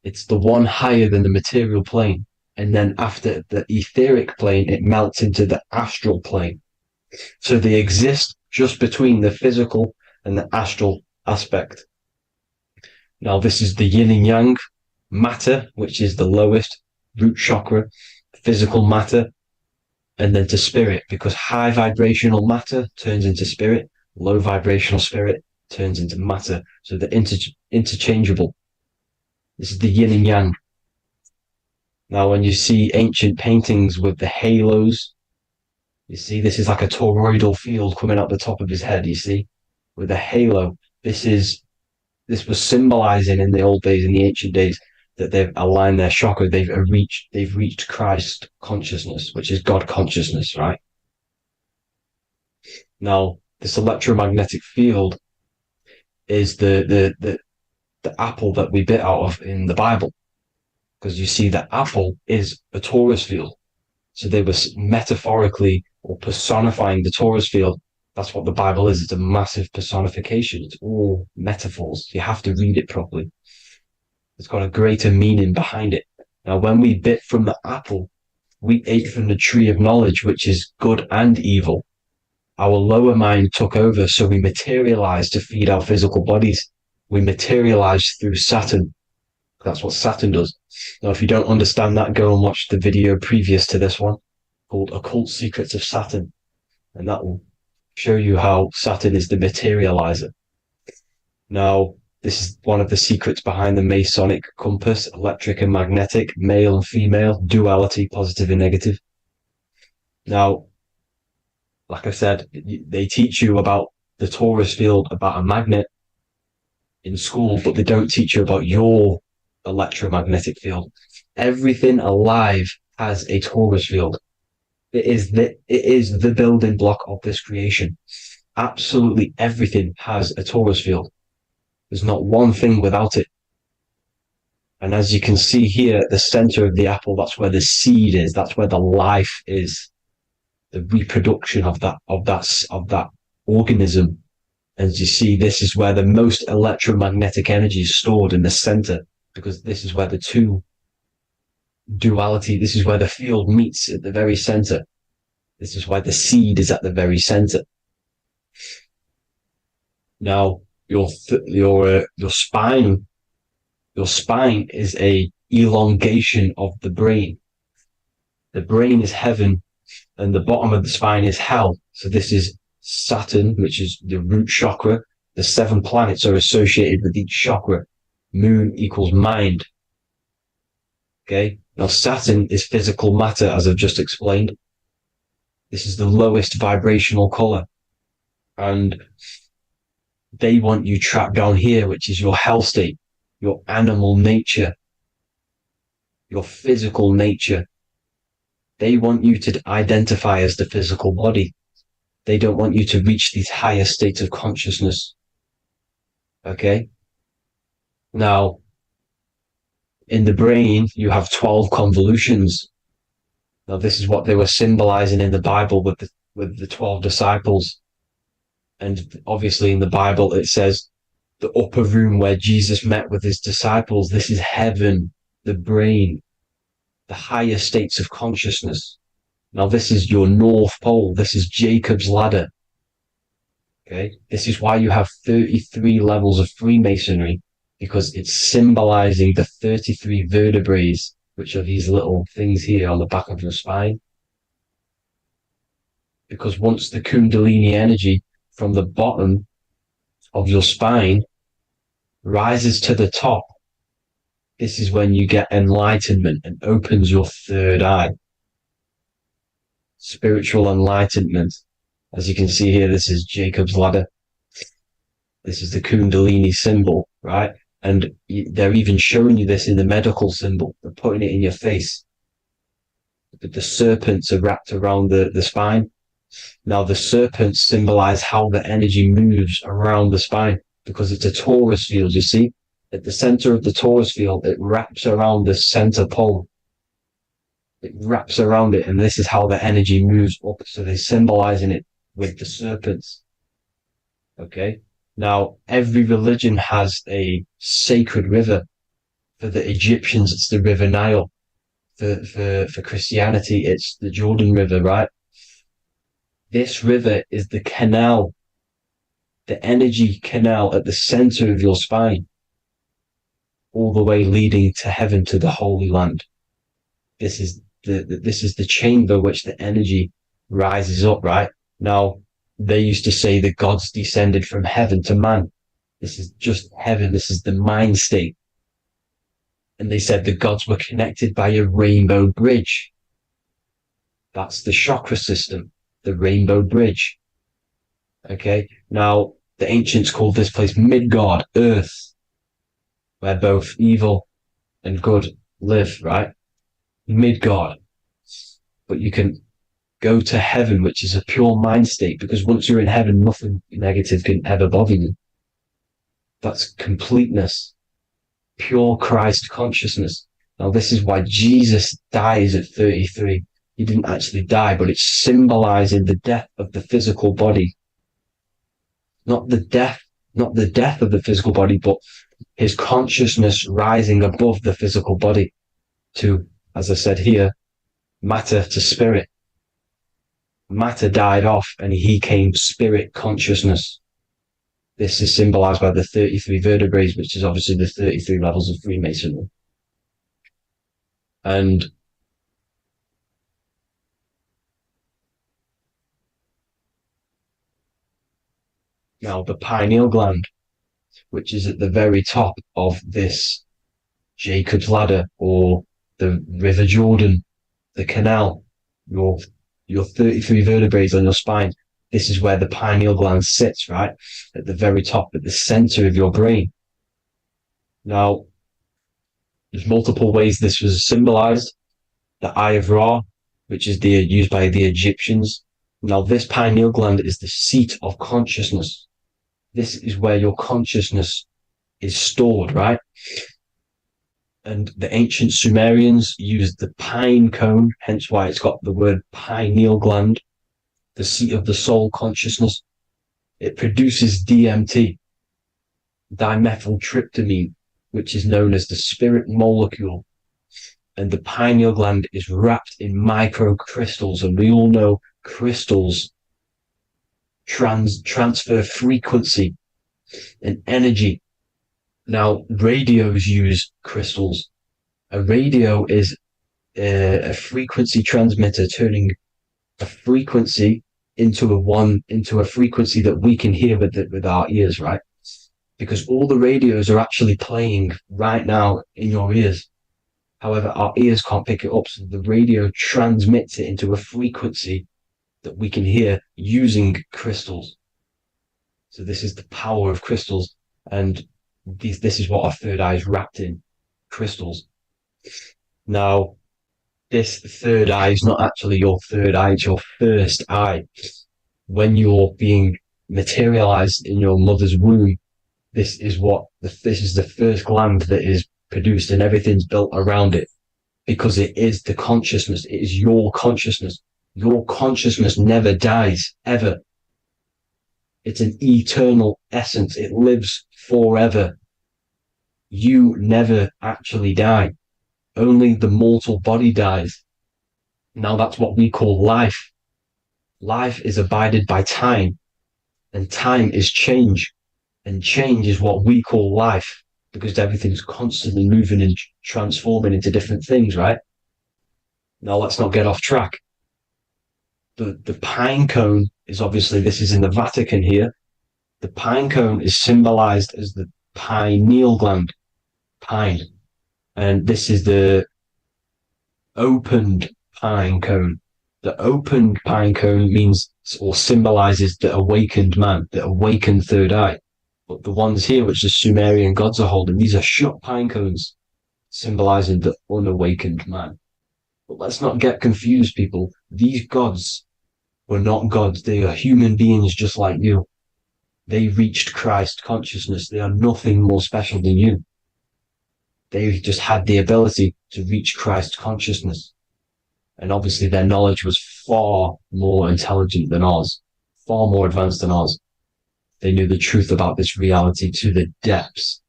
Speaker 4: It's the one higher than the material plane. And then after the etheric plane, it melts into the astral plane. So they exist just between the physical and the astral aspect. Now, this is the yin and yang matter, which is the lowest root chakra, physical matter, and then to spirit, because high vibrational matter turns into spirit, low vibrational spirit turns into matter. So they're interchangeable. This is the yin and yang. Now, when you see ancient paintings with the halos, you see this is like a toroidal field coming out the top of his head, you see, with a halo. This was symbolizing in the old days, in the ancient days, that they've aligned their chakra, they've reached Christ consciousness, which is God consciousness, right? Now, this electromagnetic field is the apple that we bit out of in the Bible. Because you see that apple is a torus field. So they were metaphorically or personifying the torus field. That's what the Bible is. It's a massive personification. It's all metaphors. You have to read it properly. It's got a greater meaning behind it. Now, when we bit from the apple, we ate from the tree of knowledge, which is good and evil. Our lower mind took over, so we materialized to feed our physical bodies. We materialized through Saturn. That's what Saturn does. Now, if you don't understand that, go and watch the video previous to this one called Occult Secrets of Saturn. And that will show you how Saturn is the materializer. Now, this is one of the secrets behind the Masonic compass, electric and magnetic, male and female, duality, positive and negative. Now, like I said, they teach you about the torus field, about a magnet in school, but they don't teach you about your electromagnetic field. Everything alive has a torus field. It is the building block of this creation. Absolutely everything has a torus field. There's not one thing without it. And as you can see here at the center of the apple, that's where the seed is. That's where the life is. The reproduction of that organism. As you see, this is where the most electromagnetic energy is stored, in the center, because this is where the two duality, this is where the field meets at the very center. This is why the seed is at the very center. Now, your spine is a elongation of the brain. The brain is heaven, and the bottom of the spine is hell. So this is Saturn, which is the root chakra. The 7 planets are associated with each chakra. Moon equals mind. Okay. Now Saturn is physical matter, as I've just explained. This is the lowest vibrational color. And they want you trapped down here, which is your hell state, your animal nature, your physical nature. They want you to identify as the physical body. They don't want you to reach these higher states of consciousness. Okay? Now, in the brain, you have 12 convolutions. Now, this is what they were symbolizing in the Bible with the 12 disciples. And obviously in the Bible, it says the upper room where Jesus met with his disciples. This is heaven, the brain, the higher states of consciousness. Now, this is your North Pole. This is Jacob's ladder. Okay. This is why you have 33 levels of Freemasonry, because it's symbolizing the 33 vertebrae, which are these little things here on the back of your spine. Because once the Kundalini energy from the bottom of your spine rises to the top, this is when you get enlightenment and opens your third eye. Spiritual enlightenment. As you can see here, this is Jacob's ladder. This is the Kundalini symbol, right? And they're even showing you this in the medical symbol. They're putting it in your face. The serpents are wrapped around the spine. Now, the serpents symbolize how the energy moves around the spine. because it's a torus field, you see? At the center of the torus field, it wraps around the center pole. It wraps around it, and this is how the energy moves up. So they're symbolizing it with the serpents. Okay? Now, every religion has a sacred river. For the Egyptians, it's the River Nile. For Christianity, it's the Jordan River, right? This river is the canal, the energy canal at the center of your spine, all the way leading to heaven, to the Holy Land. This is the chamber which the energy rises up, right? Now, they used to say the gods descended from heaven to man. This is just heaven. This is the mind state. And they said the gods were connected by a rainbow bridge. That's the chakra system, the rainbow bridge. Okay, now the ancients called this place Midgard, Earth, where both evil and good live, right? Midgard. But you can go to heaven, which is a pure mind state, because once you're in heaven, nothing negative can ever bother you. That's completeness. Pure Christ consciousness. Now, this is why Jesus dies at 33. He didn't actually die, but it's symbolizing the death of the physical body. Not the death of the physical body, but his consciousness rising above the physical body to, as I said here, matter to spirit. Matter died off and he came spirit consciousness. This is symbolized by the 33 vertebrae, which is obviously the 33 levels of Freemasonry. And now the pineal gland, which is at the very top of this Jacob's ladder, or the River Jordan, the canal, your 33 vertebrae on your spine. This is where the pineal gland sits, right? At the very top, at the center of your brain. Now, there's multiple ways this was symbolized. The Eye of Ra, which is used by the Egyptians. Now, this pineal gland is the seat of consciousness. This is where your consciousness is stored, right? And the ancient Sumerians used the pine cone, hence why it's got the word pineal gland, the seat of the soul consciousness. It produces DMT, dimethyltryptamine, which is known as the spirit molecule. And the pineal gland is wrapped in microcrystals, and we all know crystals transfer frequency and energy. Now, radios use crystals. A radio is a frequency transmitter, turning a frequency into a frequency that we can hear with our ears, right? Because all the radios are actually playing right now in your ears. However, our ears can't pick it up, so the radio transmits it into a frequency that we can hear using crystals. So this is the power of crystals, and this is what our third eye is wrapped in, crystals. Now, this third eye is not actually your third eye, it's your first eye. When you're being materialized in your mother's womb, this is the first gland that is produced, and everything's built around it, because it is the consciousness. It is your consciousness. Your consciousness never dies, ever. It's an eternal essence. It lives forever. You never actually die. Only the mortal body dies. Now that's what we call life. Life is abided by time, and time is change. And change is what we call life, because everything's constantly moving and transforming into different things, right? Now let's not get off track. The pine cone is obviously, this is in the Vatican here. The pine cone is symbolized as the pineal gland, pine. And this is the opened pine cone. The opened pine cone means, or symbolizes, the awakened man, the awakened third eye. But the ones here, which the Sumerian gods are holding, these are shut pine cones, symbolizing the unawakened man. But let's not get confused, people. These gods were not gods. They are human beings just like you. They reached Christ consciousness. They are nothing more special than you. They just had the ability to reach Christ consciousness. And obviously their knowledge was far more intelligent than ours, far more advanced than ours. They knew the truth about this reality to the depths.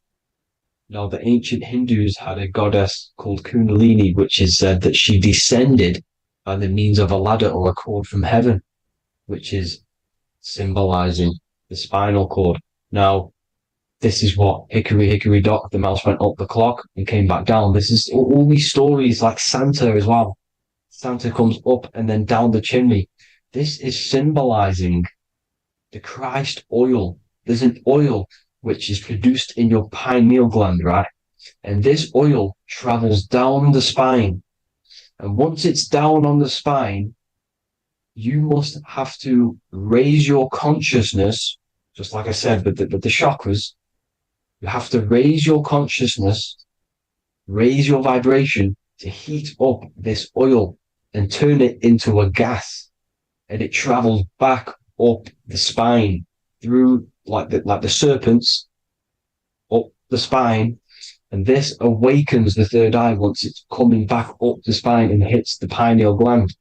Speaker 4: Now, the ancient Hindus had a goddess called Kundalini, which is said that she descended by the means of a ladder or a cord from heaven, which is symbolizing the spinal cord. Now, this is what hickory hickory dock, the mouse went up the clock and came back down. This is all these stories, like Santa as well. Santa comes up and then down the chimney. This is symbolizing the Christ oil. There's an oil which is produced in your pineal gland, right? And this oil travels down the spine. And once it's down on the spine, you must have to raise your consciousness, just like I said, with the chakras. You have to raise your consciousness, raise your vibration to heat up this oil and turn it into a gas. And it travels back up the spine through like the serpents up the spine. And this awakens the third eye once it's coming back up the spine and hits the pineal gland.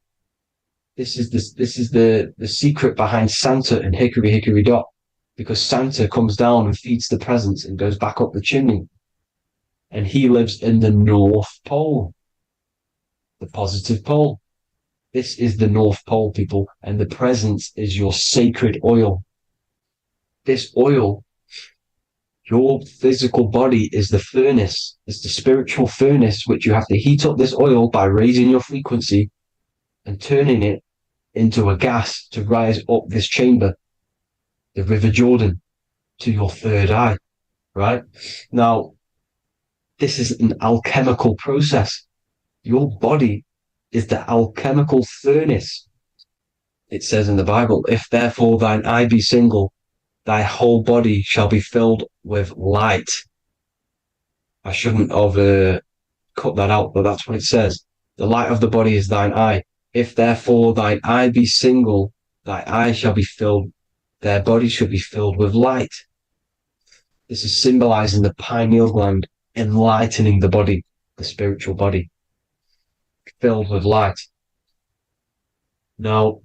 Speaker 4: This is the secret behind Santa and hickory hickory dock, because Santa comes down and feeds the presents and goes back up the chimney. And he lives in the North Pole, the positive pole. This is the North Pole, people, and the presence is your sacred oil. This oil, your physical body is the furnace. It's the spiritual furnace, which you have to heat up this oil by raising your frequency and turning it into a gas to rise up this chamber, the River Jordan, to your third eye, right? Now, this is an alchemical process. Your body is the alchemical furnace. It says in the Bible, if therefore thine eye be single, thy whole body shall be filled with light. I shouldn't have cut that out, but that's what it says. The light of the body is thine eye. If therefore thine eye be single, thy eye shall be filled, their body shall be filled with light. This is symbolizing the pineal gland, enlightening the body, the spiritual body, filled with light. Now,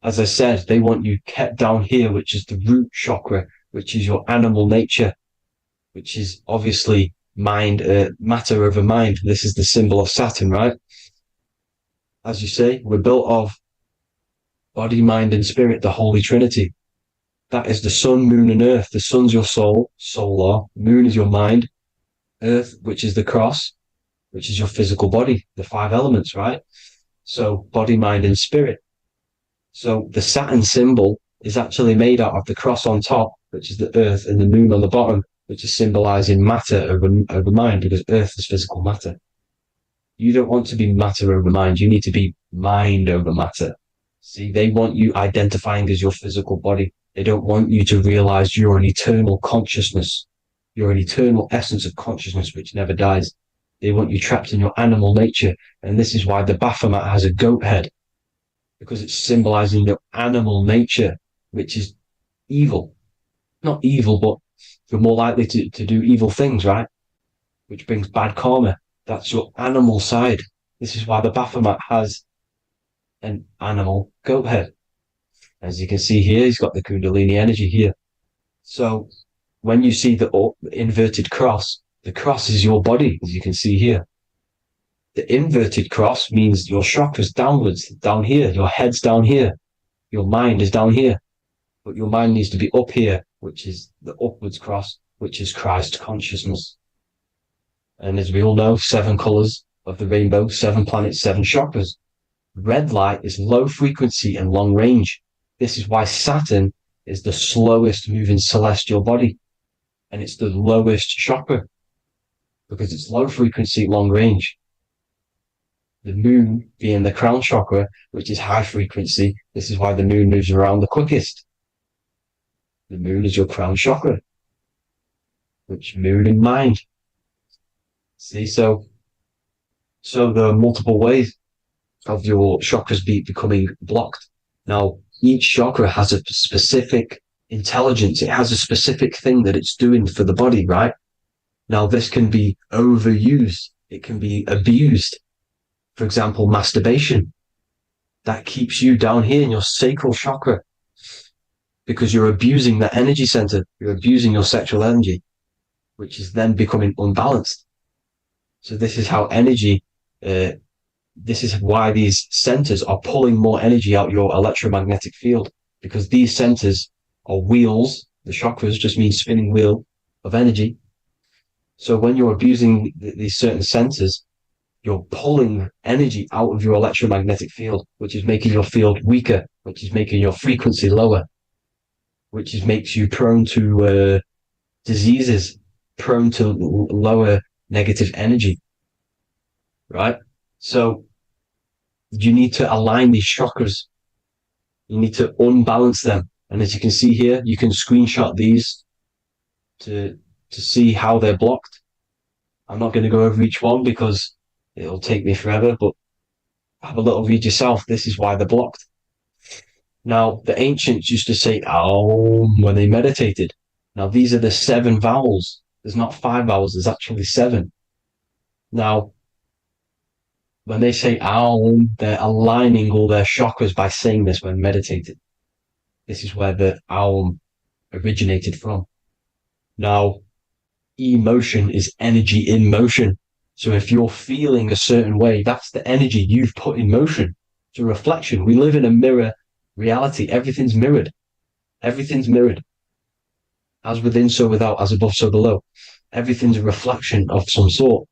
Speaker 4: as I said, they want you kept down here, which is the root chakra, which is your animal nature, which is obviously mind, matter over mind. This is the symbol of Saturn, right? As you say, we're built of body, mind, and spirit, the Holy Trinity. That is the sun, moon, and earth. The sun's your soul, solar. Moon is your mind. Earth, which is the cross, which is your physical body, the 5 elements, right? So body, mind, and spirit. So the Saturn symbol is actually made out of the cross on top, which is the earth, and the moon on the bottom, which is symbolizing matter over mind, because earth is physical matter. You don't want to be matter over mind. You need to be mind over matter. See, they want you identifying as your physical body. They don't want you to realize you're an eternal consciousness. You're an eternal essence of consciousness which never dies. They want you trapped in your animal nature. And this is why the Baphomet has a goat head, because it's symbolizing your animal nature, which is evil. Not evil, but you're more likely to do evil things, right? Which brings bad karma. That's your animal side. This is why the Baphomet has an animal goat head. As you can see here, he's got the Kundalini energy here. So when you see the inverted cross, the cross is your body, as you can see here. The inverted cross means your chakras downwards, down here. Your head's down here. Your mind is down here. But your mind needs to be up here, which is the upwards cross, which is Christ consciousness. And as we all know, 7 colors of the rainbow, 7 planets, 7 chakras. Red light is low frequency and long range. This is why Saturn is the slowest moving celestial body. And it's the lowest chakra, because it's low frequency, long range. The moon being the crown chakra, which is high frequency. This is why the moon moves around the quickest. The moon is your crown chakra, which moon in mind. See, so there are multiple ways of your chakras becoming blocked. Now, each chakra has a specific intelligence. It has a specific thing that it's doing for the body, right? Now, this can be overused. It can be abused. For example, masturbation. That keeps you down here in your sacral chakra because you're abusing that energy center. You're abusing your sexual energy, which is then becoming unbalanced. So this is how energy, this is why these centers are pulling more energy out your electromagnetic field, because these centers are wheels. The chakras just mean spinning wheel of energy. So when you're abusing these certain centers, you're pulling energy out of your electromagnetic field, which is making your field weaker, which is making your frequency lower, which makes you prone to diseases, prone to lower negative energy, right? So you need to align these chakras. You need to unbalance them. And as you can see here, you can screenshot these to see how they're blocked. I'm not going to go over each one because it'll take me forever, but have a little read yourself. This is why they're blocked. Now, the ancients used to say Aum when they meditated. Now, these are the 7 vowels. There's not 5 vowels, there's actually 7. Now, when they say Aum, they're aligning all their chakras by saying this when meditated. This is where the Aum originated from. Now, emotion is energy in motion. So if you're feeling a certain way, that's the energy you've put in motion. It's a reflection. We live in a mirror reality. Everything's mirrored. Everything's mirrored. As within, so without, as above, so below. Everything's a reflection of some sort.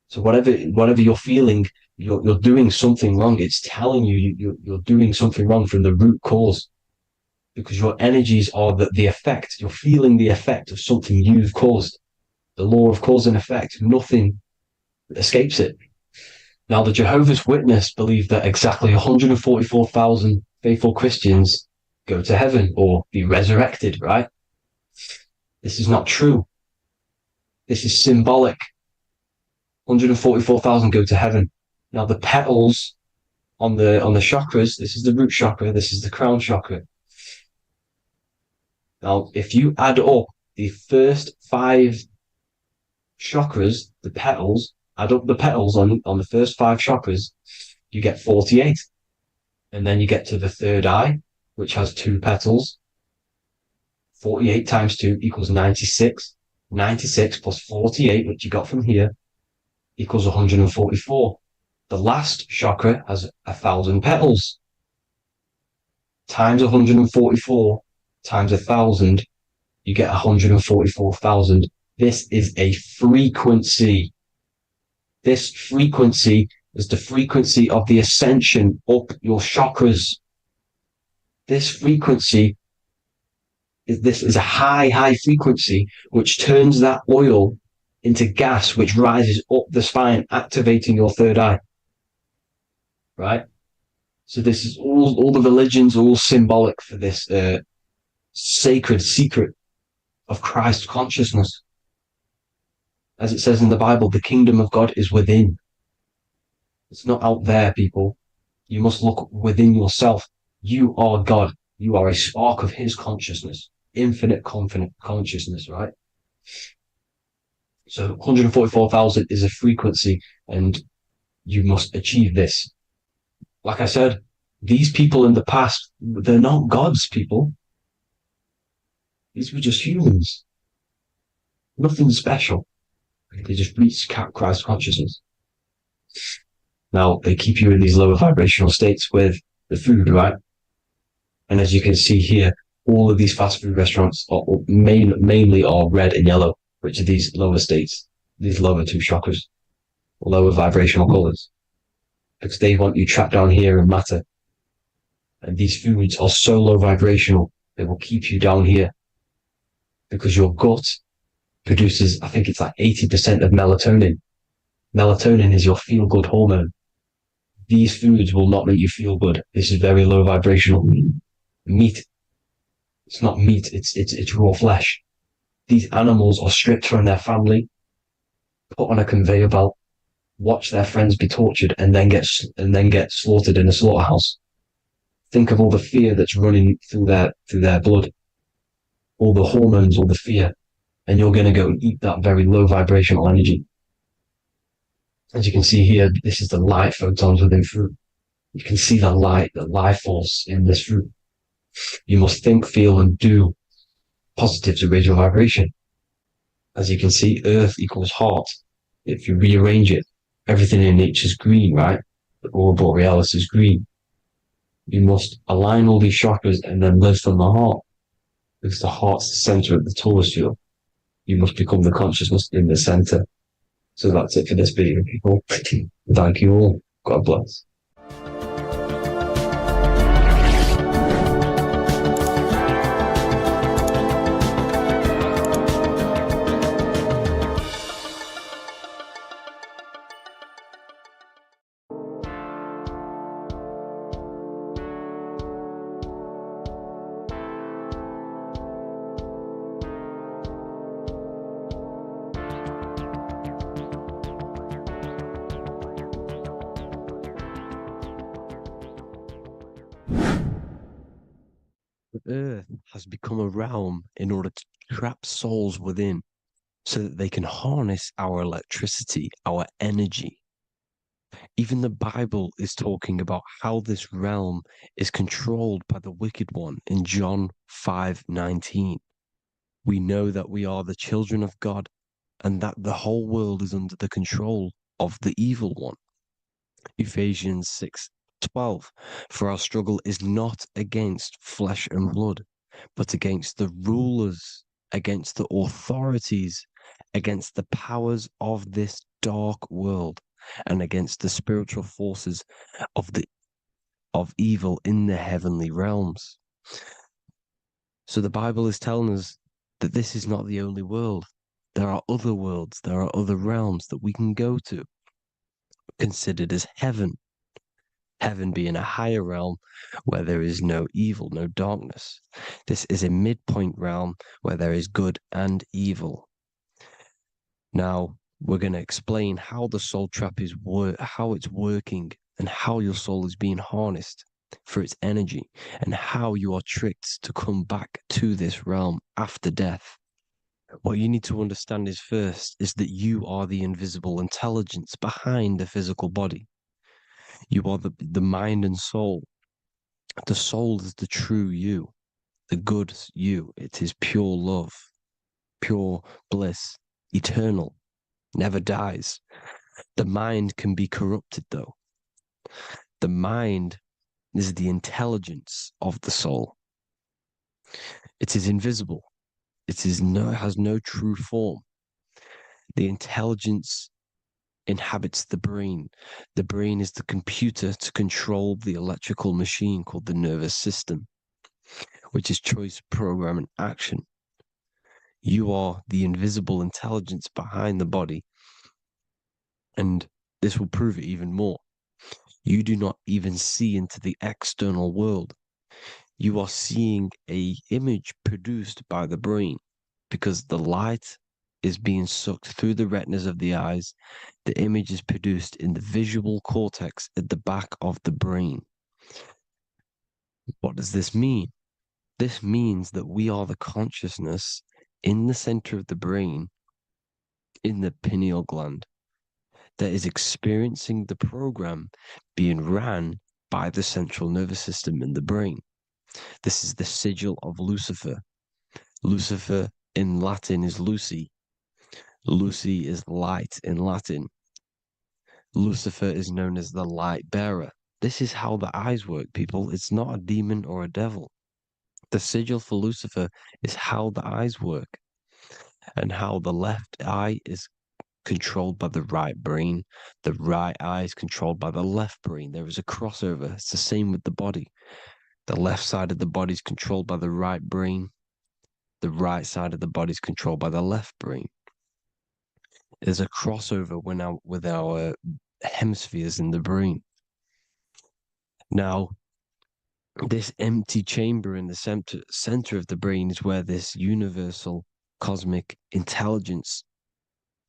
Speaker 4: So whatever you're feeling, you're doing something wrong. It's telling you you're doing something wrong from the root cause. Because your energies are the effect. You're feeling the effect of something you've caused. The law of cause and effect. Nothing escapes it. Now, the Jehovah's Witness believe that exactly 144,000 faithful Christians go to heaven or be resurrected, right? This is not true. This is symbolic. 144,000 go to heaven. Now, the petals on the chakras, this is the root chakra, this is the crown chakra. Now, if you add up the first 5 chakras, the petals, add up the petals on the first 5 chakras, you get 48. And then you get to the third eye, which has 2 petals. 48 times 2 equals 96. 96 plus 48, which you got from here, equals 144. The last chakra has 1,000 petals. Times 144 times 1,000, you get 144,000. This is a frequency. This frequency is the frequency of the ascension up your chakras. This frequency is a high frequency, which turns that oil into gas, which rises up the spine, activating your third eye. Right? So this is all the religions are all symbolic for this sacred secret of Christ consciousness. As it says in the Bible, the kingdom of God is within. It's not out there, people. You must look within yourself. You are God. You are a spark of his consciousness, infinite consciousness, right? So 144,000 is a frequency, and you must achieve this. Like I said, these people in the past, they're not gods, people. These were just humans. Nothing special. They just reach Christ consciousness. Now, they keep you in these lower vibrational states with the food, right? And as you can see here, all of these fast food restaurants are mainly are red and yellow, which are these lower states, these lower 2 chakras, lower vibrational colors, because they want you trapped down here in matter. And these foods are so low vibrational, they will keep you down here, because your gut produces, I think it's like 80% of melatonin. Melatonin is your feel-good hormone. These foods will not make you feel good. This is very low vibrational. Meat. It's not meat, it's raw flesh. These animals are stripped from their family, put on a conveyor belt, watch their friends be tortured, and then get slaughtered in a slaughterhouse. Think of all the fear that's running through their blood. all the hormones, all the fear, and you're going to go and eat that very low vibrational energy. As you can see here, this is the light photons within fruit. You can see the light, the life force in this fruit. You must think, feel, and do positive to raise your vibration. As you can see, earth equals heart. If you rearrange it, everything in nature is green, right? The aurora borealis is green. You must align all these chakras and then live from the heart, because the heart's the center of the Taurus field. You must become the consciousness in the center. So that's it for this video, people. Thank you all. God bless.
Speaker 1: Earth has become a realm in order to trap souls within so that they can harness our electricity, our energy. Even the Bible is talking about how this realm is controlled by the wicked one in John 5:19. We know that we are the children of God and that the whole world is under the control of the evil one. Ephesians 6:12. For our struggle is not against flesh and blood, but against the rulers, against the authorities, against the powers of this dark world, and against the spiritual forces of evil in the heavenly realms. So the Bible is telling us that this is not the only world. There are other worlds, there are other realms that we can go to, considered as heaven. Heaven being a higher realm where there is no evil, no darkness. This is a midpoint realm where there is good and evil. Now, we're going to explain how the soul trap is how it's working and how your soul is being harnessed for its energy and how you are tricked to come back to this realm after death. What you need to understand is first is that you are the invisible intelligence behind the physical body. You are the mind and soul. The soul is the true you, the good you. It is pure love, pure bliss, eternal, never dies. The mind can be corrupted though. The mind is the intelligence of the soul. It is invisible. It has no true form. The intelligence inhabits the brain. The brain is the computer to control the electrical machine called the nervous system, which is choice, program, and action. You are the invisible intelligence behind the body, and this will prove it even more. You do not even see into the external world. You are seeing an image produced by the brain because the light is being sucked through the retinas of the eyes. The image is produced in the visual cortex at the back of the brain. What does this mean? This means that we are the consciousness in the center of the brain, in the pineal gland, that is experiencing the program being ran by the central nervous system in the brain. This is the sigil of Lucifer. Lucifer in Latin is Lucy. Lucy is light in Latin. Lucifer is known as the light bearer. This is how the eyes work, people. It's not a demon or a devil. The sigil for Lucifer is how the eyes work and how the left eye is controlled by the right brain. The right eye is controlled by the left brain. There is a crossover. It's the same with the body. The left side of the body is controlled by the right brain. The right side of the body is controlled by the left brain. There's a crossover with our hemispheres in the brain. Now, this empty chamber in the center of the brain is where this universal cosmic intelligence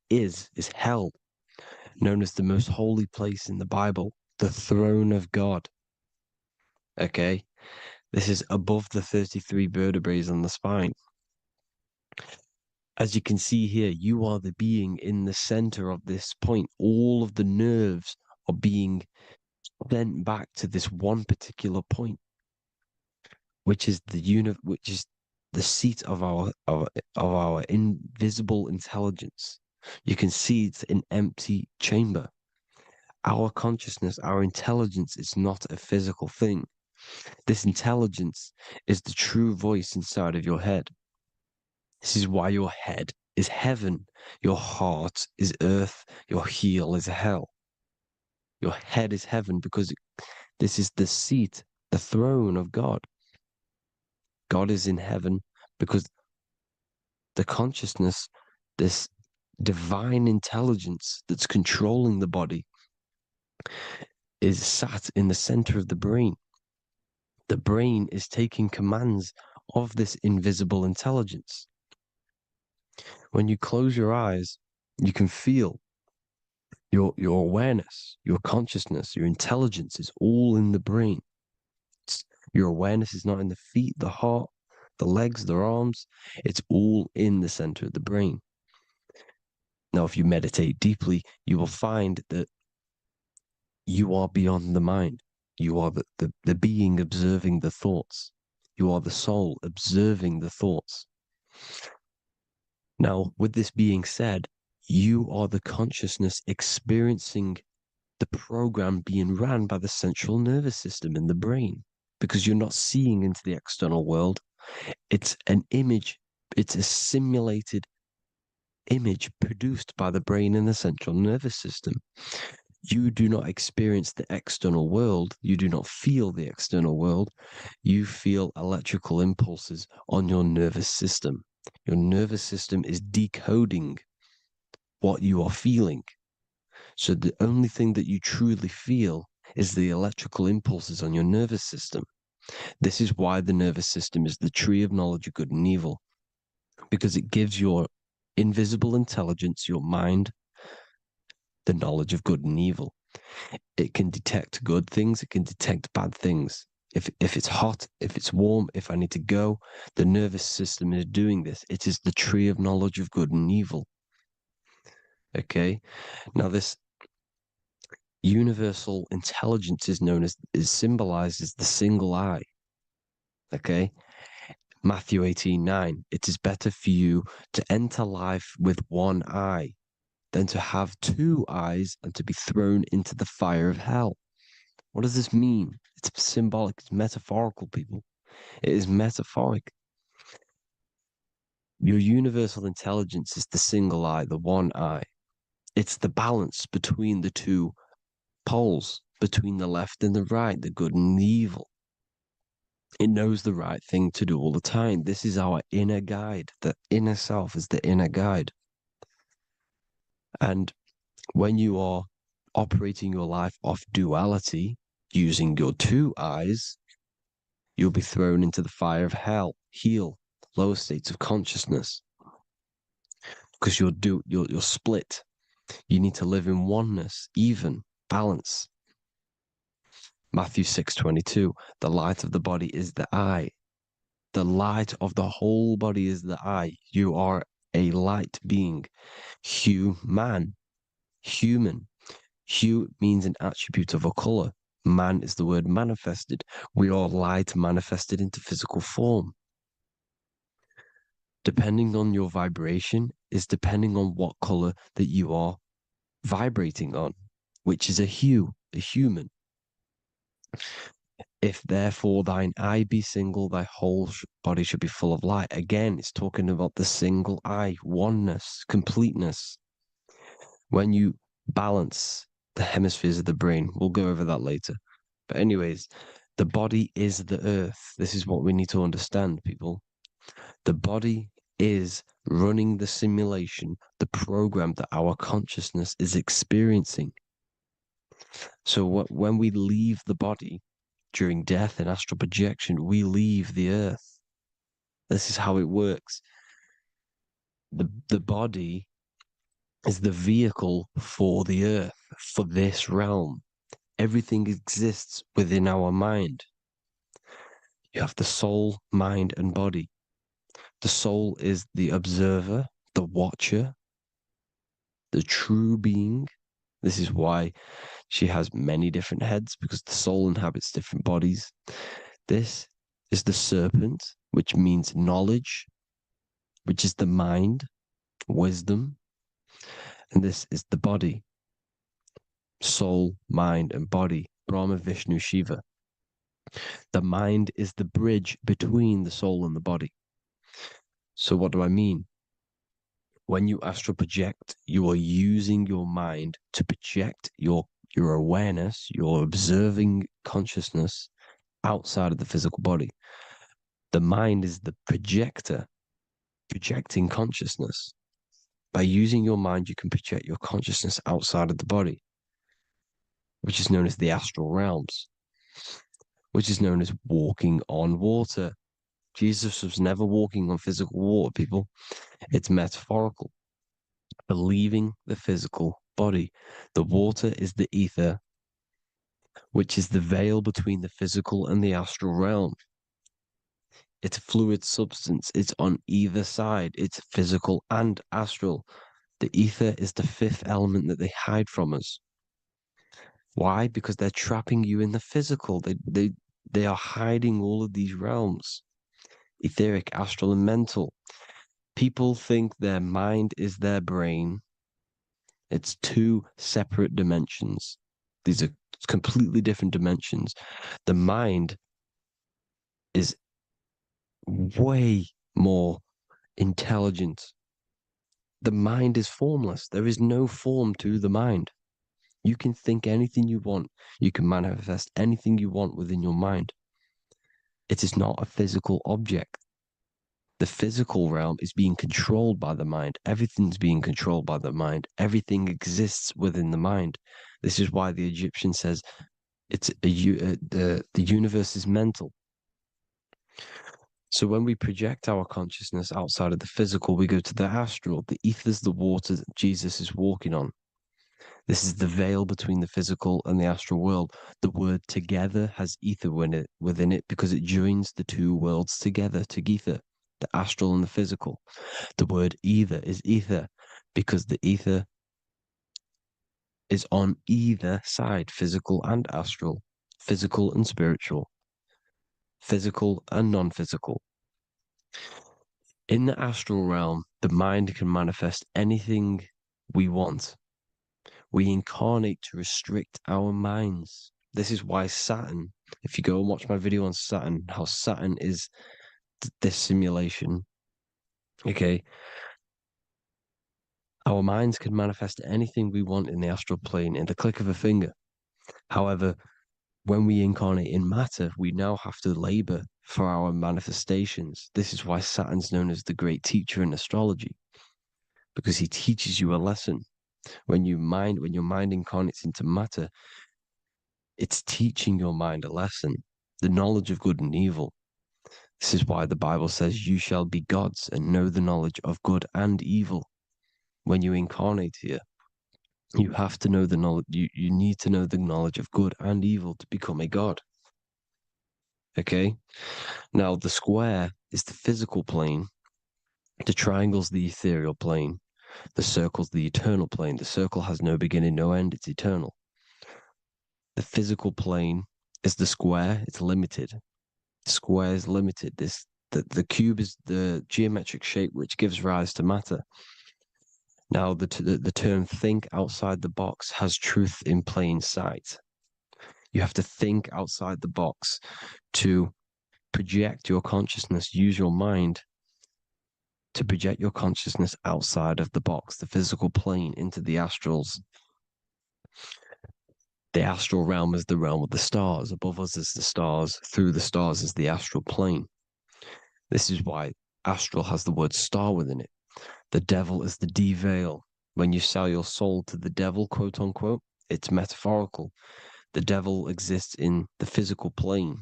Speaker 1: is held, known as the most holy place in the Bible, the throne of God. Okay, this is above the 33 vertebrae on the spine. As you can see here, you are the being in the center of this point. All of the nerves are being sent back to this one particular point, which is which is the seat of our invisible intelligence. You can see it's an empty chamber. Our consciousness, our intelligence is not a physical thing. This intelligence is the true voice inside of your head. This is why your head is heaven, your heart is earth, your heel is hell. Your head is heaven because this is the seat, the throne of God. God is in heaven because the consciousness, this divine intelligence that's controlling the body, is sat in the center of the brain. The brain is taking commands of this invisible intelligence. When you close your eyes, you can feel your awareness, your consciousness, your intelligence is all in the brain. Your awareness is not in the feet, the heart, the legs, the arms. It's all in the center of the brain. Now, if you meditate deeply, you will find that you are beyond the mind. You are the being observing the thoughts. You are the soul observing the thoughts. Now, with this being said, you are the consciousness experiencing the program being ran by the central nervous system in the brain, because you're not seeing into the external world. It's an image, it's a simulated image produced by the brain and the central nervous system. You do not experience the external world. You do not feel the external world. You feel electrical impulses on your nervous system. Your nervous system is decoding what you are feeling. So the only thing that you truly feel is the electrical impulses on your nervous system. This is why the nervous system is the tree of knowledge of good and evil, because it gives your invisible intelligence, your mind, the knowledge of good and evil. It can detect good things, it can detect bad things. If it's hot, if it's warm, if I need to go, the nervous system is doing this. It is the tree of knowledge of good and evil. Okay? Now this universal intelligence is symbolized as the single eye. Okay? Matthew 18:9. It is better for you to enter life with one eye than to have two eyes and to be thrown into the fire of hell. What does this mean? It's symbolic, it's metaphorical, people. It is metaphoric. Your universal intelligence is the single eye, the one eye. It's the balance between the two poles, between the left and the right, the good and the evil. It knows the right thing to do all the time. This is our inner guide. The inner self is the inner guide. And when you are operating your life off duality, using your two eyes, you'll be thrown into the fire of hell, lower states of consciousness. Because you're split. You need to live in oneness, even, balance. Matthew 6:22, the light of the body is the eye. The light of the whole body is the eye. You are a light being. Human. Hue means an attribute of a color. Man is the word manifested. We are light manifested into physical form. Depending on your vibration is depending on what color that you are vibrating on, which is a hue, a human. If therefore thine eye be single, thy whole body should be full of light. Again, it's talking about the single eye, oneness, completeness. When you balance the hemispheres of the brain, we'll go over that later. But anyways, the body is the earth. This is what we need to understand, people. The body is running the simulation, the program that our consciousness is experiencing. So when we leave the body during death and astral projection, we leave the earth. This is how it works. The body is the vehicle for the earth, for this realm. Everything exists within our mind. You have the soul, mind, and body. The soul is the observer, the watcher, the true being. This is why she has many different heads, because the soul inhabits different bodies. This is the serpent, which means knowledge, which is the mind, wisdom. And this is the body, soul, mind, and body, Brahma, Vishnu, Shiva. The mind is the bridge between the soul and the body. So what do I mean? When you astral project, you are using your mind to project your awareness, your observing consciousness outside of the physical body. The mind is the projector, projecting consciousness. By using your mind, you can project your consciousness outside of the body, which is known as the astral realms, which is known as walking on water. Jesus was never walking on physical water, people. It's metaphorical. Believing the physical body. The water is the ether, which is the veil between the physical and the astral realm. It's a fluid substance. It's on either side. It's physical and astral. The ether is the fifth element that they hide from us. Why? Because they're trapping you in the physical. They are hiding all of these realms. Etheric, astral, and mental. People think their mind is their brain. It's two separate dimensions. These are completely different dimensions. The mind is way more intelligent. The mind is formless. There is no form to the mind. You can think anything you want. You can manifest anything you want within your mind. It is not a physical object. The physical realm is being controlled by the mind. Everything's being controlled by the mind. Everything exists within the mind. This is why the Egyptian says the universe is mental. So when we project our consciousness outside of the physical, we go to the astral. The ether is the water that Jesus is walking on. This is the veil between the physical and the astral world. The word together has ether within it because it joins the two worlds together, together, the astral and the physical. The word either is ether because the ether is on either side, physical and astral, physical and spiritual, physical and non-physical. In the astral realm, the mind can manifest anything we want. We incarnate to restrict our minds. This is why Saturn, if you go and watch my video on Saturn, how Saturn is this simulation, okay? Our minds can manifest anything we want in the astral plane in the click of a finger. However, when we incarnate in matter, we now have to labor for our manifestations. This is why Saturn's known as the great teacher in astrology, because he teaches you a lesson. When your mind incarnates into matter, it's teaching your mind a lesson, the knowledge of good and evil. This is why the Bible says you shall be gods and know the knowledge of good and evil. When you incarnate here, you have to know the knowledge, you need to know the knowledge of good and evil to become a god. Okay? Now, the square is the physical plane. The triangle's the ethereal plane. The circle's the eternal plane. The circle has no beginning, no end. It's eternal. The physical plane is the square. It's limited. The square is limited. The cube is the geometric shape which gives rise to matter. Now, the term think outside the box has truth in plain sight. You have to think outside the box to project your consciousness, use your mind to project your consciousness outside of the box, the physical plane, into the astrals. The astral realm is the realm of the stars. Above us is the stars. Through the stars is the astral plane. This is why astral has the word star within it. The devil is the de-veil. When you sell your soul to the devil, quote unquote, it's metaphorical. The devil exists in the physical plane.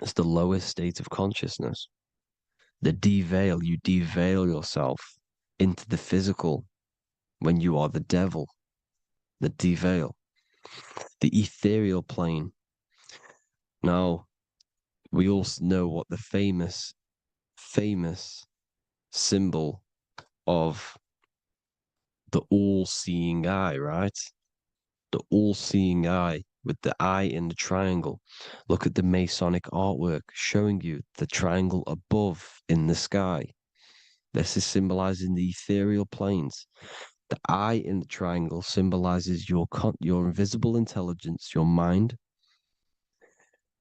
Speaker 1: It's the lowest state of consciousness. The de-veil, you de-veil yourself into the physical when you are the devil. The de-veil. The ethereal plane. Now, we all know what the famous symbol of the all-seeing eye, right? The all-seeing eye with the eye in the triangle. Look at the Masonic artwork showing you the triangle above in the sky. This is symbolizing the ethereal planes. The eye in the triangle symbolizes your invisible intelligence, your mind,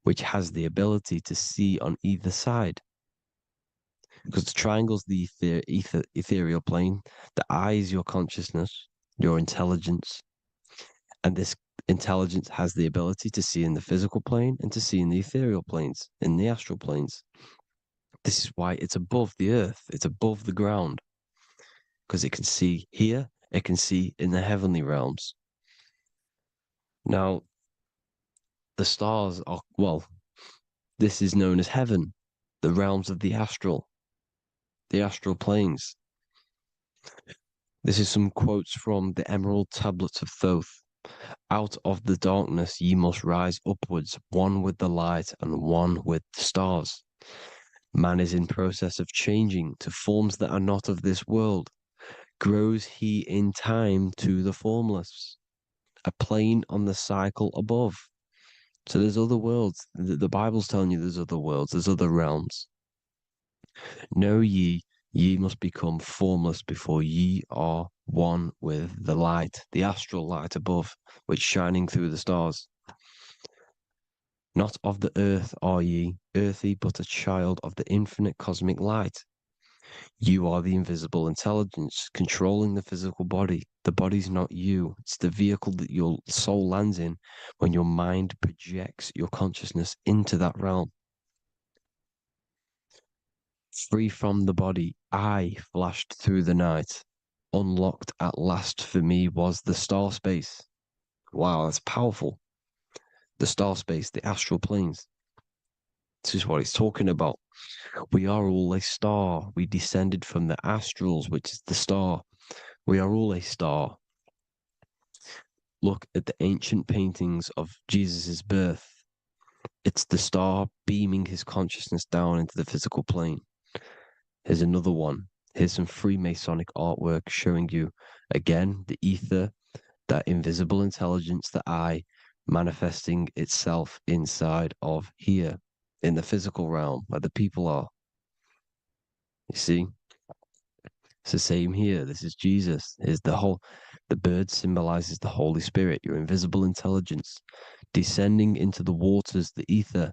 Speaker 1: which has the ability to see on either side. Because the triangle's the ethereal plane. The eye is your consciousness, your intelligence. And this intelligence has the ability to see in the physical plane and to see in the ethereal planes, in the astral planes. This is why it's above the earth. It's above the ground. Because it can see here, it can see in the heavenly realms. Now, the stars are, well, this is known as heaven, the realms of the astral planes. This is some quotes from the Emerald Tablets of Thoth. Out of the darkness ye must rise upwards, one with the light and one with the stars. Man is in process of changing to forms that are not of this world. Grows he in time to the formless, a plane on the cycle above. So there's other worlds. The Bible's telling you there's other worlds, there's other realms. Know ye must become formless before ye are one with the light, the astral light above, which shining through the stars. Not of the earth are ye, earthy, but a child of the infinite cosmic light. You are the invisible intelligence controlling the physical body. The body's not you. It's the vehicle that your soul lands in when your mind projects your consciousness into that realm. Free from the body, I flashed through the night. Unlocked at last for me was the star space. Wow, that's powerful. The star space, the astral planes. This is what he's talking about. We are all a star. We descended from the astrals, which is the star. We are all a star. Look at the ancient paintings of Jesus' birth. It's the star beaming his consciousness down into the physical plane. Here's another one. Here's some Freemasonic artwork showing you, again, the ether, that invisible intelligence, the eye, manifesting itself inside of here, in the physical realm, where the people are. You see? It's the same here. This is Jesus. Here's the bird symbolizes the Holy Spirit, your invisible intelligence, descending into the waters, the ether,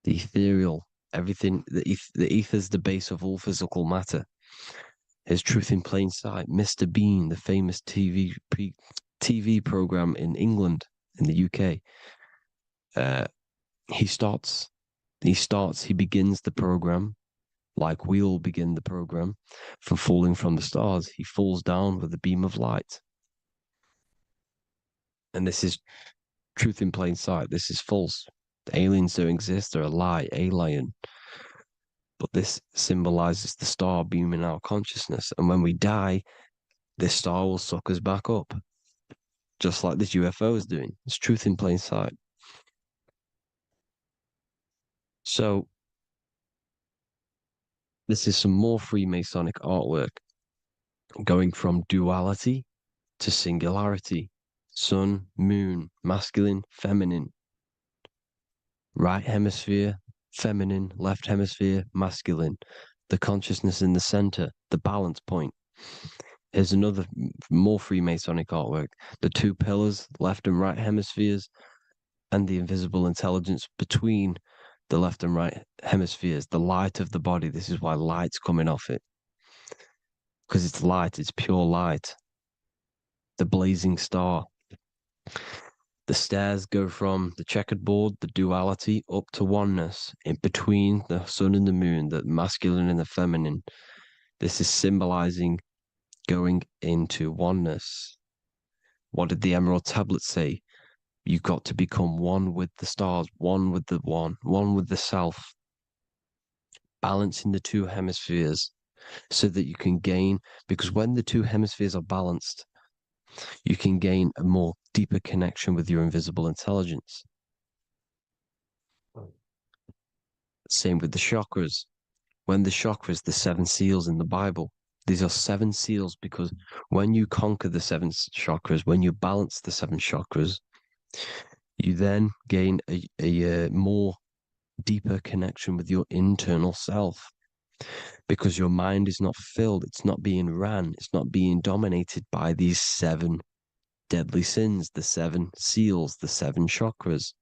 Speaker 1: the ethereal, everything. The ether's the base of all physical matter. Here's Truth in Plain Sight. Mr. Bean, the famous TV program in England, in the UK. He begins the program like we all begin the program for falling from the stars. He falls down with a beam of light. And this is truth in plain sight. This is false. The aliens don't exist. They're a lie, alien. But this symbolizes the star beaming our consciousness. And when we die, this star will suck us back up. Just like this UFO is doing. It's truth in plain sight. So, this is some more Freemasonic artwork going from duality to singularity. Sun, moon, masculine, feminine. Right hemisphere, feminine, left hemisphere, masculine. The consciousness in the center, the balance point. Here's another more Freemasonic artwork. The two pillars, left and right hemispheres, and the invisible intelligence between the left and right hemispheres, the light of the body. This is why light's coming off it. Because it's light, it's pure light. The blazing star. The stairs go from the checkered board, the duality, up to oneness, in between the sun and the moon, the masculine and the feminine. This is symbolizing going into oneness. What did the Emerald Tablet say? You've got to become one with the stars, one with the one with the self. Balancing the two hemispheres so that you can gain, because when the two hemispheres are balanced, you can gain a more deeper connection with your invisible intelligence. Same with the chakras. when the chakras, the 7 seals in the Bible, these are 7 seals because when you conquer the 7 chakras, when you balance the 7 chakras, you then gain a more deeper connection with your internal self because your mind is not filled, it's not being ran, it's not being dominated by these 7 deadly sins, the 7 seals, the 7 chakras.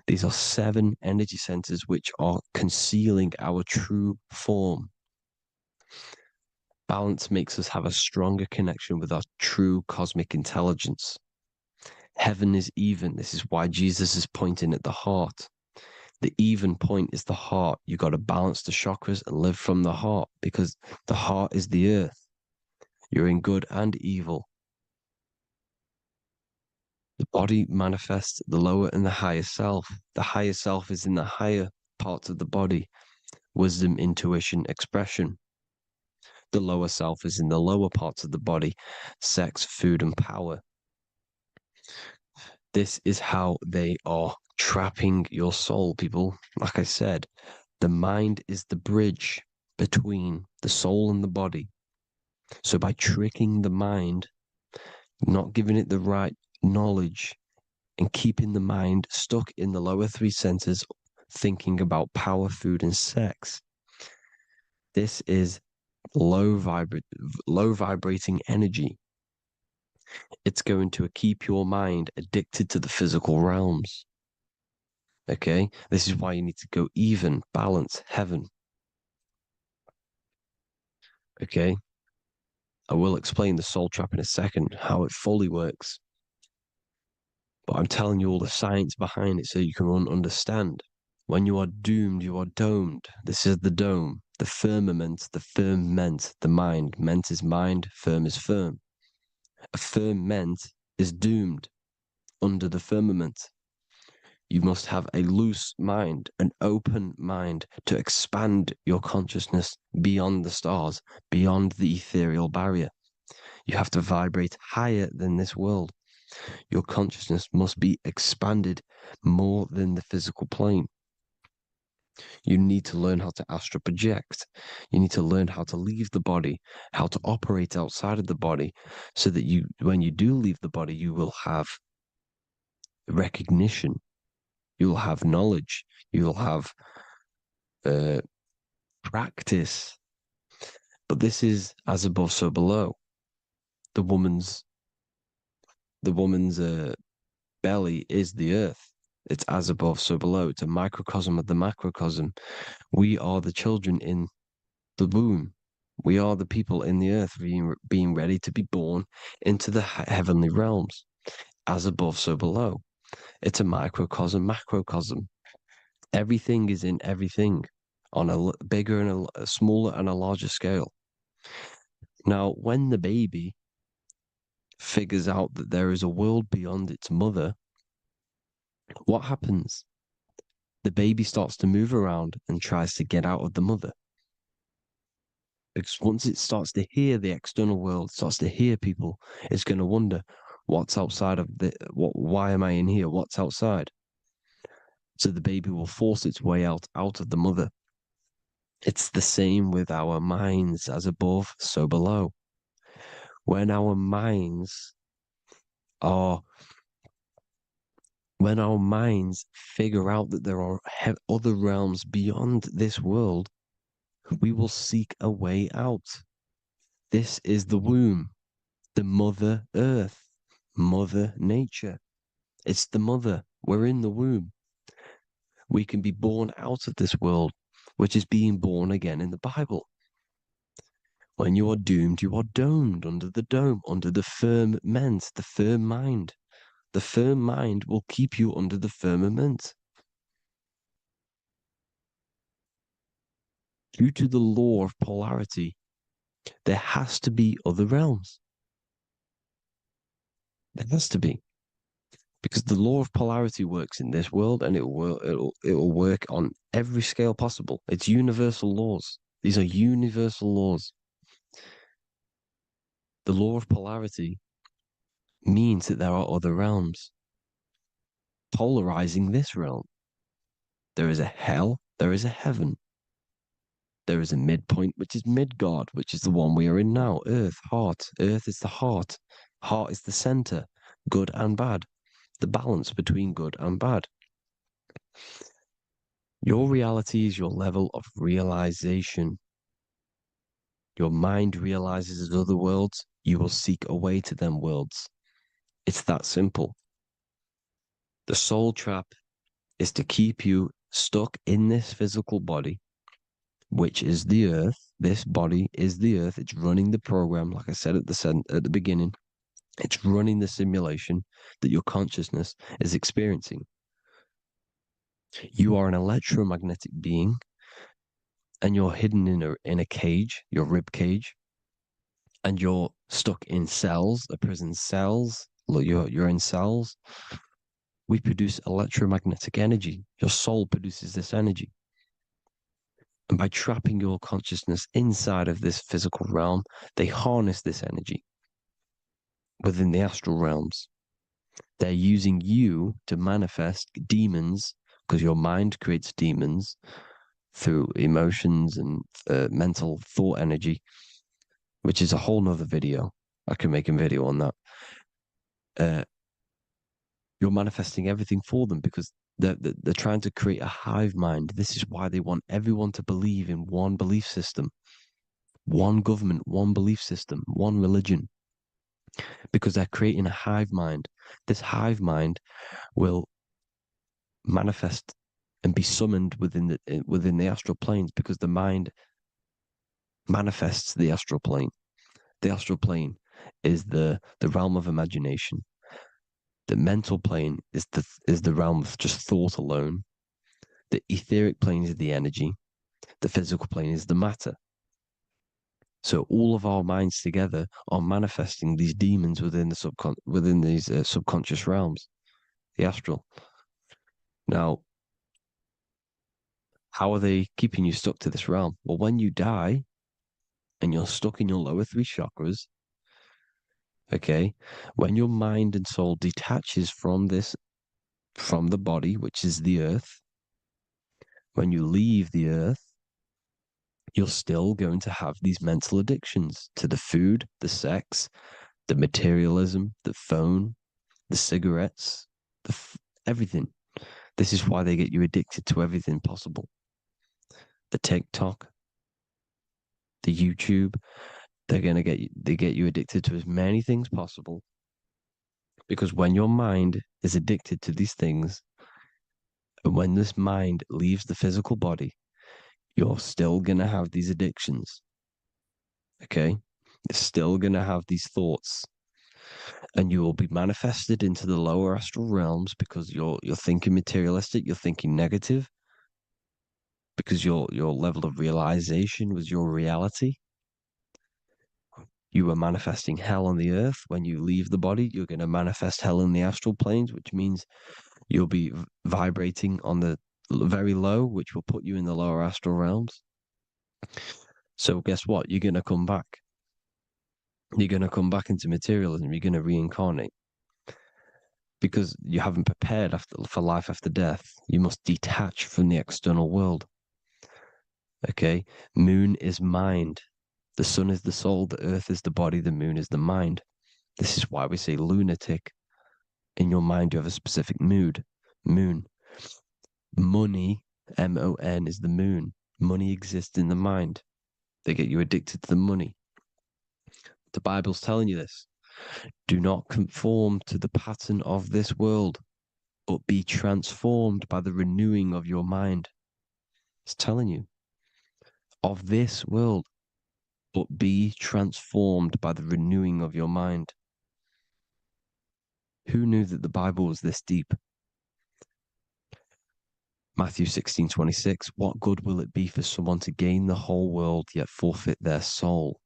Speaker 1: These are 7 energy centers which are concealing our true form. Balance makes us have a stronger connection with our true cosmic intelligence. Heaven is even. This is why Jesus is pointing at the heart. The even point is the heart. You got to balance the chakras and live from the heart because the heart is the earth. You're in good and evil. The body manifests the lower and the higher self. The higher self is in the higher parts of the body. Wisdom, intuition, expression. The lower self is in the lower parts of the body. Sex, food, and power. This is how they are trapping your soul, people. Like I said, the mind is the bridge between the soul and the body. So by tricking the mind, not giving it the right knowledge, and keeping the mind stuck in the lower 3 centers, thinking about power, food, and sex, this is low vibrating energy. It's going to keep your mind addicted to the physical realms. Okay? This is why you need to go even, balance, heaven. Okay? I will explain the soul trap in a second, how it fully works. But I'm telling you all the science behind it so you can understand. When you are doomed, you are domed. This is the dome, the firmament, the mind. Ment is mind, firm is firm. A firmament is doomed under the firmament. You must have a loose mind, an open mind to expand your consciousness beyond the stars, beyond the ethereal barrier. You have to vibrate higher than this world. Your consciousness must be expanded more than the physical plane. You need to learn how to astral project. You need to learn how to leave the body, how to operate outside of the body, so that you, when you do leave the body, you will have recognition. You'll have knowledge. You'll have practice. But this is as above, so below. The woman's belly is the earth. It's as above, so below. It's a microcosm of the macrocosm. We are the children in the womb. We are the people in the earth being ready to be born into the heavenly realms. As above, so below. It's a microcosm, macrocosm. Everything is in everything on a bigger and a smaller and a larger scale. Now, when the baby figures out that there is a world beyond its mother, what happens? The baby starts to move around and tries to get out of the mother. Because once it starts to hear the external world, starts to hear people, it's going to wonder, what's outside of why am I in here? What's outside? So the baby will force its way out of the mother. It's the same with our minds, as above, so below. When our minds figure out that there are other realms beyond this world, we will seek a way out. This is the womb, the mother earth, mother nature. It's the mother. We're in the womb. We can be born out of this world, which is being born again in the Bible. When you are doomed, you are domed under the dome, under the firmament, the firm mind. The firm mind will keep you under the firmament. Due to the law of polarity, there has to be other realms. There has to be. Because the law of polarity works in this world and it will work on every scale possible. It's universal laws. These are universal laws. The law of polarity means that there are other realms polarizing this realm. There is a hell, there is a heaven.
Speaker 19: There is a midpoint, which is Midgard, which is the one we are in now. Earth, heart. Earth is the heart. Heart is the center, good and bad. The balance between good and bad. Your reality is your level of realization. Your mind realizes other worlds, you will seek a way to them worlds. It's that simple. The soul trap is to keep you stuck in this physical body, which is the earth. This body is the earth. It's running the program, like I said at the beginning. It's running the simulation that your consciousness is experiencing. You are an electromagnetic being, and you're hidden in a cage, your rib cage, and you're stuck in cells, a prison cells. Look, you're in cells. We produce electromagnetic energy. Your soul produces this energy. And by trapping your consciousness inside of this physical realm, they harness this energy within the astral realms. They're using you to manifest demons, because your mind creates demons through emotions and mental thought energy, which is a whole nother video. I can make a video on that. You're manifesting everything for them because they're trying to create a hive mind. This is why they want everyone to believe in one belief system, one government, one belief system, one religion, because they're creating a hive mind. This hive mind will manifest and be summoned within the astral planes, because the mind manifests the astral plane. The astral plane is the realm of imagination. The mental plane is the realm of just thought alone. The etheric plane is the energy. The physical plane is the matter. So all of our minds together are manifesting these demons within these subconscious realms, the astral. Now, how are they keeping you stuck to this realm? Well, when you die and you're stuck in your lower three chakras, okay, when your mind and soul detaches from the body, which is the earth, when you leave the earth, you're still going to have these mental addictions to the food, the sex, the materialism, the phone, the cigarettes, everything. This is why they get you addicted to everything possible. The TikTok, the YouTube, they get you addicted to as many things possible. Because when your mind is addicted to these things, and when this mind leaves the physical body, you're still going to have these addictions. Okay? You're still going to have these thoughts. And you will be manifested into the lower astral realms because you're thinking materialistic, you're thinking negative, because your level of realization was your reality. You were manifesting hell on the earth. When you leave the body, you're going to manifest hell in the astral planes, which means you'll be vibrating on the very low, which will put you in the lower astral realms. So guess what? You're going to come back. You're going to come back into materialism. You're going to reincarnate. Because you haven't prepared for life after death. You must detach from the external world. Okay? Moon is mind. The sun is the soul. The earth is the body. The moon is the mind. This is why we say lunatic. In your mind, you have a specific mood. Moon. Money, M-O-N, is the moon. Money exists in the mind. They get you addicted to the money. The Bible's telling you this. Do not conform to the pattern of this world, but be transformed by the renewing of your mind. It's telling you. Of this world, but be transformed by the renewing of your mind. Who knew that the Bible was this deep? Matthew 16:26, what good will it be for someone to gain the whole world yet forfeit their soul?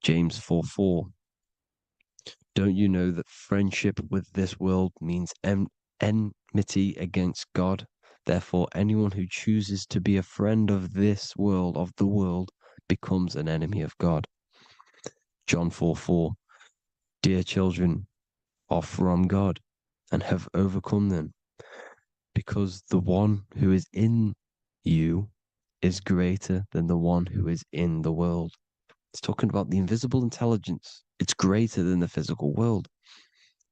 Speaker 19: James 4:4, don't you know that friendship with this world means enmity against God? Therefore, anyone who chooses to be a friend of this world, of the world, becomes an enemy of God. John 4:4, dear children are from God and have overcome them, because the one who is in you is greater than the one who is in the world. It's talking about the invisible intelligence. It's greater than the physical world.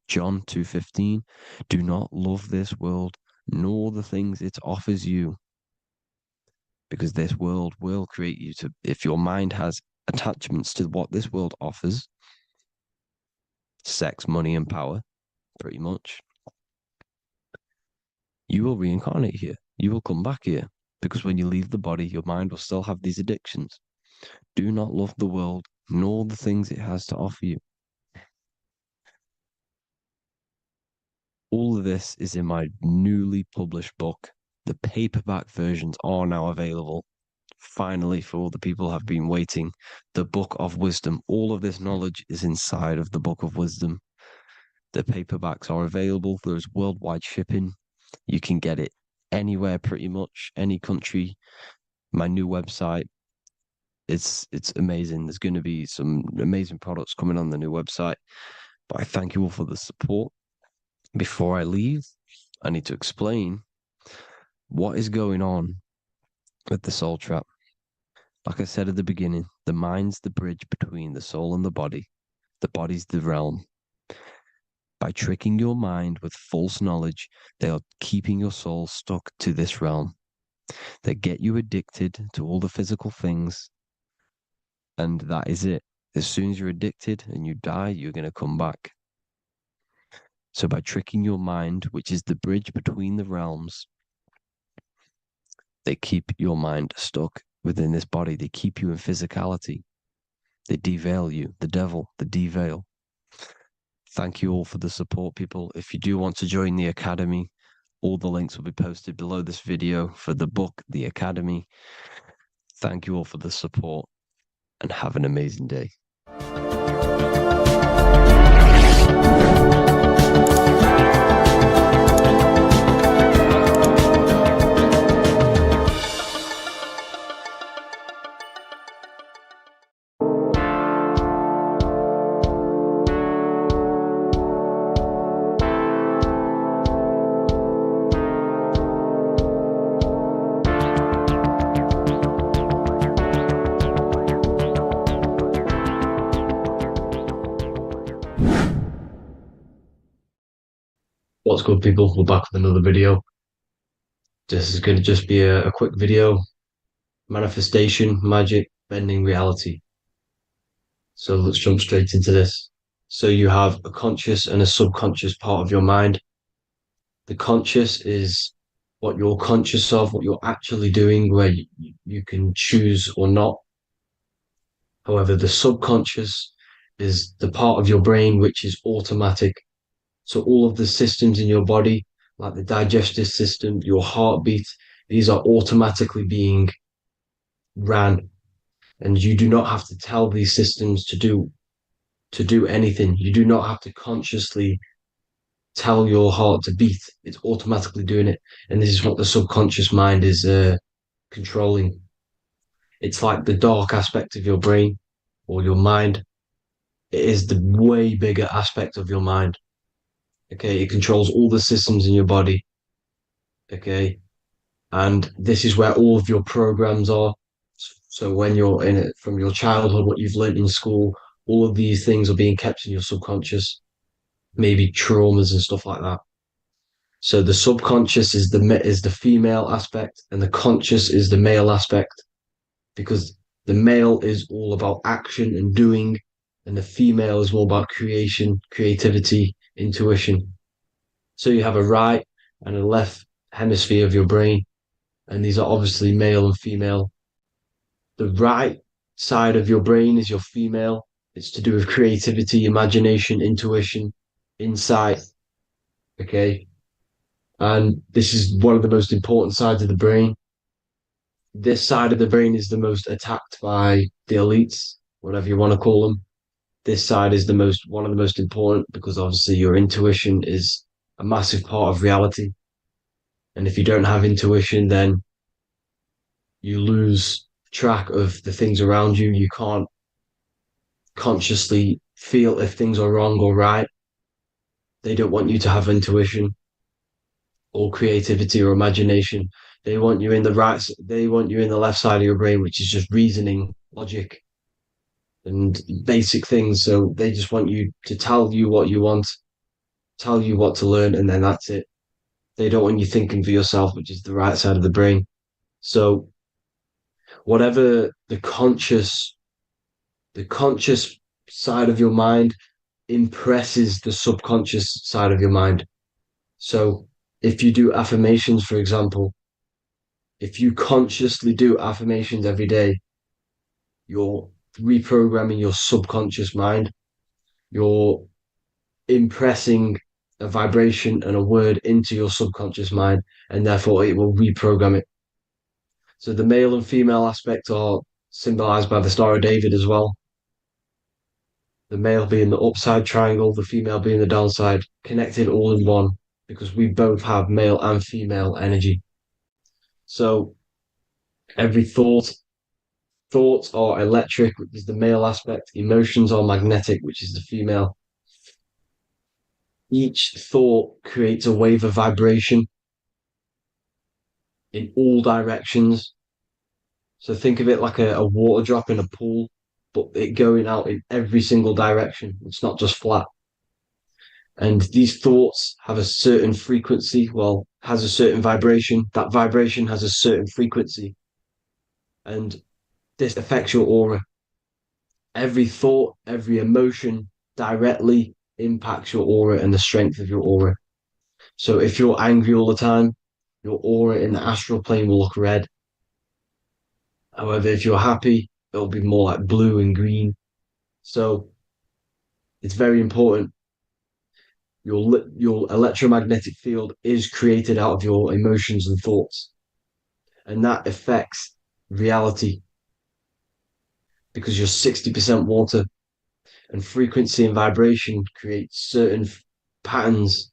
Speaker 19: John 2:15, do not love this world, nor the things it offers you. Because this world will create you to, if your mind has attachments to what this world offers, sex, money, and power, pretty much, you will reincarnate here. You will come back here. Because when you leave the body, your mind will still have these addictions. Do not love the world, nor the things it has to offer you. All of this is in my newly published book. The paperback versions are now available. Finally, for all the people who have been waiting, the Book of Wisdom. All of this knowledge is inside of the Book of Wisdom. The paperbacks are available. There's worldwide shipping. You can get it anywhere, pretty much, any country. My new website, it's amazing. There's going to be some amazing products coming on the new website. But I thank you all for the support. Before I leave, I need to explain what is going on with the soul trap. Like I said at the beginning, the mind's the bridge between the soul and the body. The body's the realm. By tricking your mind with false knowledge, they are keeping your soul stuck to this realm. They get you addicted to all the physical things, and that is it. As soon as you're addicted and you die, you're going to come back. So by tricking your mind, which is the bridge between the realms, they keep your mind stuck within this body. They keep you in physicality. They deveil you, the devil, the deveil. Thank you all for the support, people. If you do want to join the Academy, all the links will be posted below this video for the book, The Academy. Thank you all for the support and have an amazing day.
Speaker 4: What's good, people? We're back with another video. This is going to just be a quick video. Manifestation, magic, bending reality. So let's jump straight into this. So you have a conscious and a subconscious part of your mind. The conscious is what you're conscious of, what you're actually doing, where you can choose or not. However, the subconscious is the part of your brain which is automatic. So all of the systems in your body, like the digestive system, your heartbeat, these are automatically being ran. And you do not have to tell these systems to do anything. You do not have to consciously tell your heart to beat. It's automatically doing it. And this is what the subconscious mind is controlling. It's like the dark aspect of your brain or your mind. It is the way bigger aspect of your mind. Okay, it controls all the systems in your body. Okay, and this is where all of your programs are. So when you're in it from your childhood, what you've learned in school, all of these things are being kept in your subconscious, maybe traumas and stuff like that. So the subconscious is the female aspect, and the conscious is the male aspect, because the male is all about action and doing, and the female is more about creation, creativity, intuition. So you have a right and a left hemisphere of your brain, and these are obviously male and female. The right side of your brain is your female. It's to do with creativity, imagination, intuition, insight. Okay. And this is one of the most important sides of the brain. This side of the brain is the most attacked by the elites, whatever you want to call them. This side is one of the most important, because obviously your intuition is a massive part of reality. And if you don't have intuition, then you lose track of the things around you. You can't consciously feel if things are wrong or right. They don't want you to have intuition or creativity or imagination. They want you in the left side of your brain, which is just reasoning, logic, and basic things. So they just want you to tell you what you want, tell you what to learn, and then that's it. They don't want you thinking for yourself, which is the right side of the brain. So whatever the conscious side of your mind impresses the subconscious side of your mind. So if you do affirmations, for example, if you consciously do affirmations every day, you're reprogramming your subconscious mind. You're impressing a vibration and a word into your subconscious mind, and therefore it will reprogram it. So the male and female aspect are symbolized by the Star of David as well. The male being the upside triangle, the female being the downside, connected all in one, because we both have male and female energy. So every thoughts are electric, which is the male aspect. Emotions are magnetic, which is the female. Each thought creates a wave of vibration in all directions. So think of it like a water drop in a pool, but it going out in every single direction. It's not just flat. And these thoughts have a certain frequency, has a certain vibration. That vibration has a certain frequency. And this affects your aura. Every thought, every emotion directly impacts your aura and the strength of your aura. So if you're angry all the time, your aura in the astral plane will look red. However, if you're happy, it'll be more like blue and green. So it's very important. Your electromagnetic field is created out of your emotions and thoughts. And that affects reality because you're 60% water, and frequency and vibration create certain patterns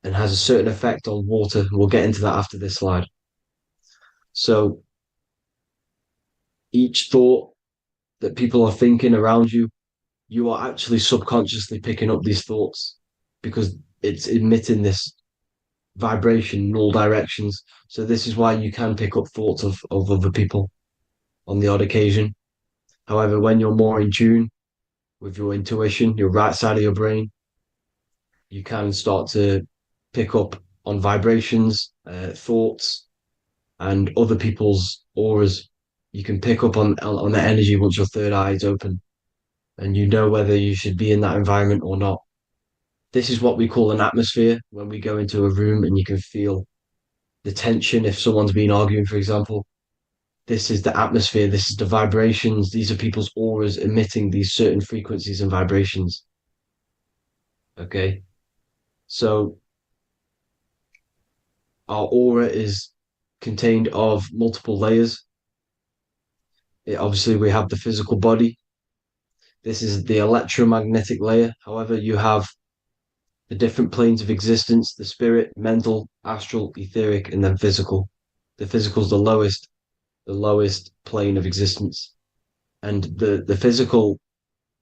Speaker 4: and has a certain effect on water. We'll get into that after this slide. So each thought that people are thinking around you, you are actually subconsciously picking up these thoughts because it's emitting this vibration in all directions. So this is why you can pick up thoughts of other people on the odd occasion. However, when you're more in tune with your intuition, your right side of your brain, you can start to pick up on vibrations, thoughts, and other people's auras. You can pick up on the energy once your third eye is open, and you know whether you should be in that environment or not. This is what we call an atmosphere. When we go into a room and you can feel the tension if someone's been arguing, for example. This is the atmosphere. This is the vibrations. These are people's auras emitting these certain frequencies and vibrations. Okay. So our aura is contained of multiple layers. Obviously, we have the physical body. This is the electromagnetic layer. However, you have the different planes of existence, the spirit, mental, astral, etheric, and then physical. The physical is the lowest plane of existence. And the physical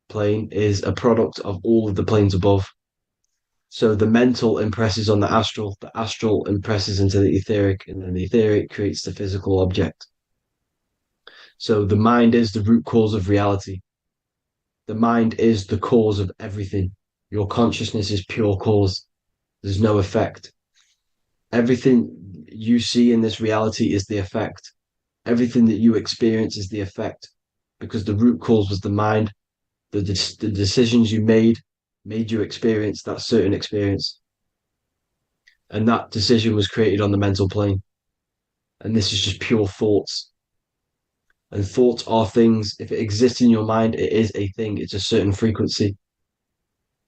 Speaker 4: plane is a product of all of the planes above. So the mental impresses on the astral impresses into the etheric, and then the etheric creates the physical object. So the mind is the root cause of reality. The mind is the cause of everything. Your consciousness is pure cause. There's no effect. Everything you see in this reality is the effect. Everything that you experience is the effect, because the root cause was the mind. The decisions you made you experience that certain experience. And that decision was created on the mental plane. And this is just pure thoughts. And thoughts are things. If it exists in your mind, it is a thing. It's a certain frequency.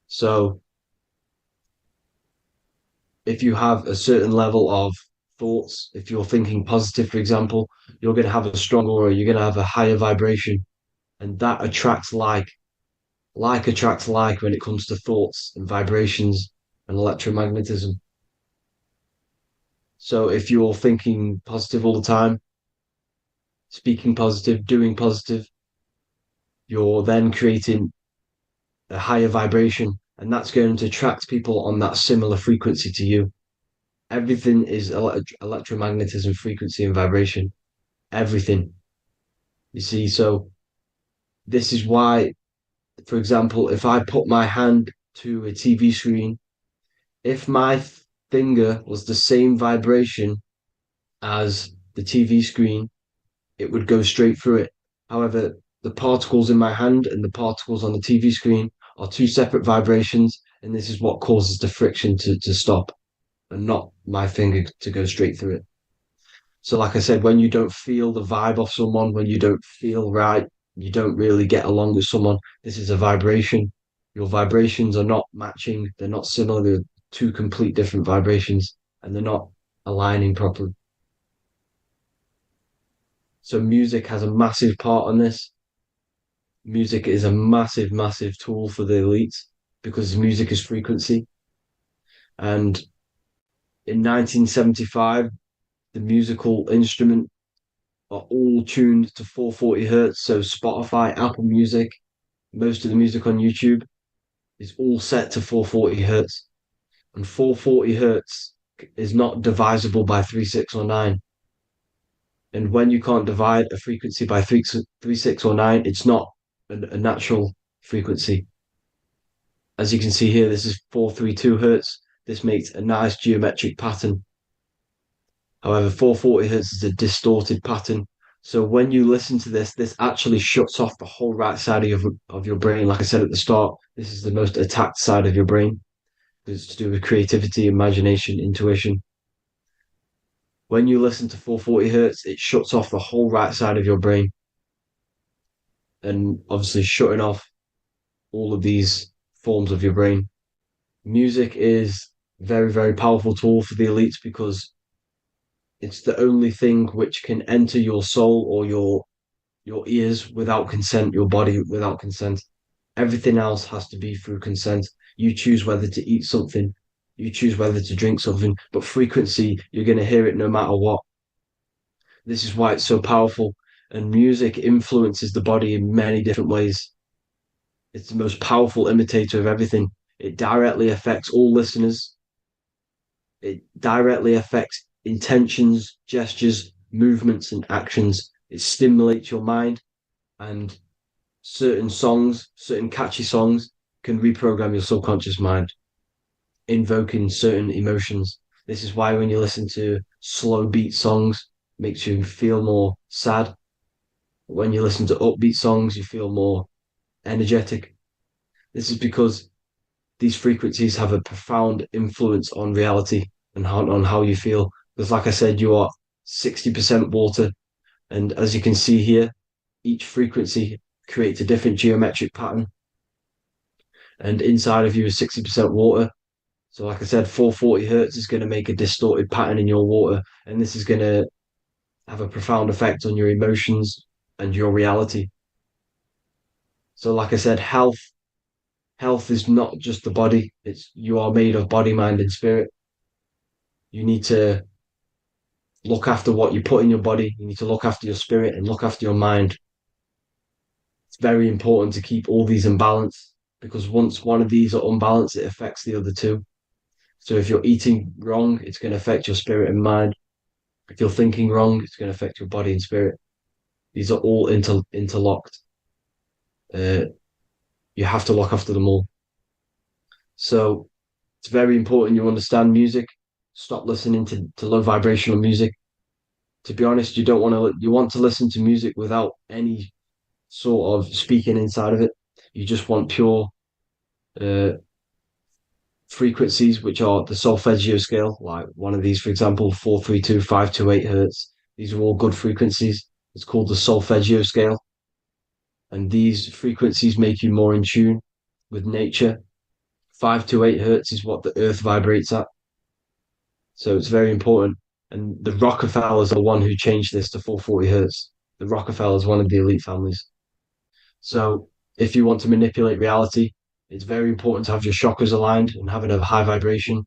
Speaker 4: So if you have a certain level of thoughts, if you're thinking positive, for example, you're going to have a strong aura, you're going to have a higher vibration. And that attracts like. Like attracts like when it comes to thoughts and vibrations and electromagnetism. So if you're thinking positive all the time, speaking positive, doing positive, you're then creating a higher vibration, and that's going to attract people on that similar frequency to you. Everything is electromagnetism, frequency, and vibration. Everything. You see, so this is why, for example, if I put my hand to a TV screen, if my finger was the same vibration as the TV screen, it would go straight through it. However, the particles in my hand and the particles on the TV screen are two separate vibrations, and this is what causes the friction to stop and not my finger to go straight through it. So, like I said, when you don't feel the vibe of someone, when you don't feel right, you don't really get along with someone, this is a vibration. Your vibrations are not matching, they're not similar, they're two complete different vibrations, and they're not aligning properly. So music has a massive part on this. Music is a massive, massive tool for the elites because music is frequency. And in 1975, the musical instrument are all tuned to 440 hertz. So Spotify, Apple Music, most of the music on YouTube is all set to 440 hertz. And 440 hertz is not divisible by 3, 6, or 9. And when you can't divide a frequency by 3, 6, or 9, it's not a natural frequency. As you can see here, this is 432 hertz. This makes a nice geometric pattern. However, 440 hertz is a distorted pattern. So when you listen to this, this actually shuts off the whole right side of your brain. Like I said at the start, this is the most attacked side of your brain. It's to do with creativity, imagination, intuition. When you listen to 440 hertz, it shuts off the whole right side of your brain. And obviously shutting off all of these forms of your brain. Music is very, very powerful tool for the elites because it's the only thing which can enter your soul or your ears without consent, your body without consent. Everything else has to be through consent. You choose whether to eat something, you choose whether to drink something, but frequency, you're going to hear it no matter what. This is why it's so powerful. And music influences the body in many different ways. It's the most powerful imitator of everything. It directly affects all listeners. It directly affects intentions, gestures, movements, and actions. It stimulates your mind, and certain songs, certain catchy songs, can reprogram your subconscious mind, invoking certain emotions. This is why when you listen to slow beat songs, it makes you feel more sad. When you listen to upbeat songs, you feel more energetic. This is because these frequencies have a profound influence on reality and on how you feel. Because like I said, you are 60% water. And as you can see here, each frequency creates a different geometric pattern. And inside of you is 60% water. So like I said, 440 hertz is going to make a distorted pattern in your water. And this is going to have a profound effect on your emotions and your reality. So like I said, health is not just the body. It's you are made of body, mind, and spirit. You need to look after what you put in your body. You need to look after your spirit and look after your mind. It's very important to keep all these in balance because once one of these are unbalanced, it affects the other two. So if you're eating wrong, it's going to affect your spirit and mind. If you're thinking wrong, it's going to affect your body and spirit. These are all interlocked. You have to look after them all. So it's very important you understand music. Stop listening to low vibrational music. To be honest, you want to listen to music without any sort of speaking inside of it. You just want pure frequencies, which are the solfeggio scale, like one of these, for example, 432, 528 hertz. These are all good frequencies. It's called the solfeggio scale. And these frequencies make you more in tune with nature. 528 hertz is what the earth vibrates at. So it's very important. And the Rockefellers are the one who changed this to 440 hertz. The Rockefellers, one of the elite families. So if you want to manipulate reality, it's very important to have your chakras aligned and having a high vibration,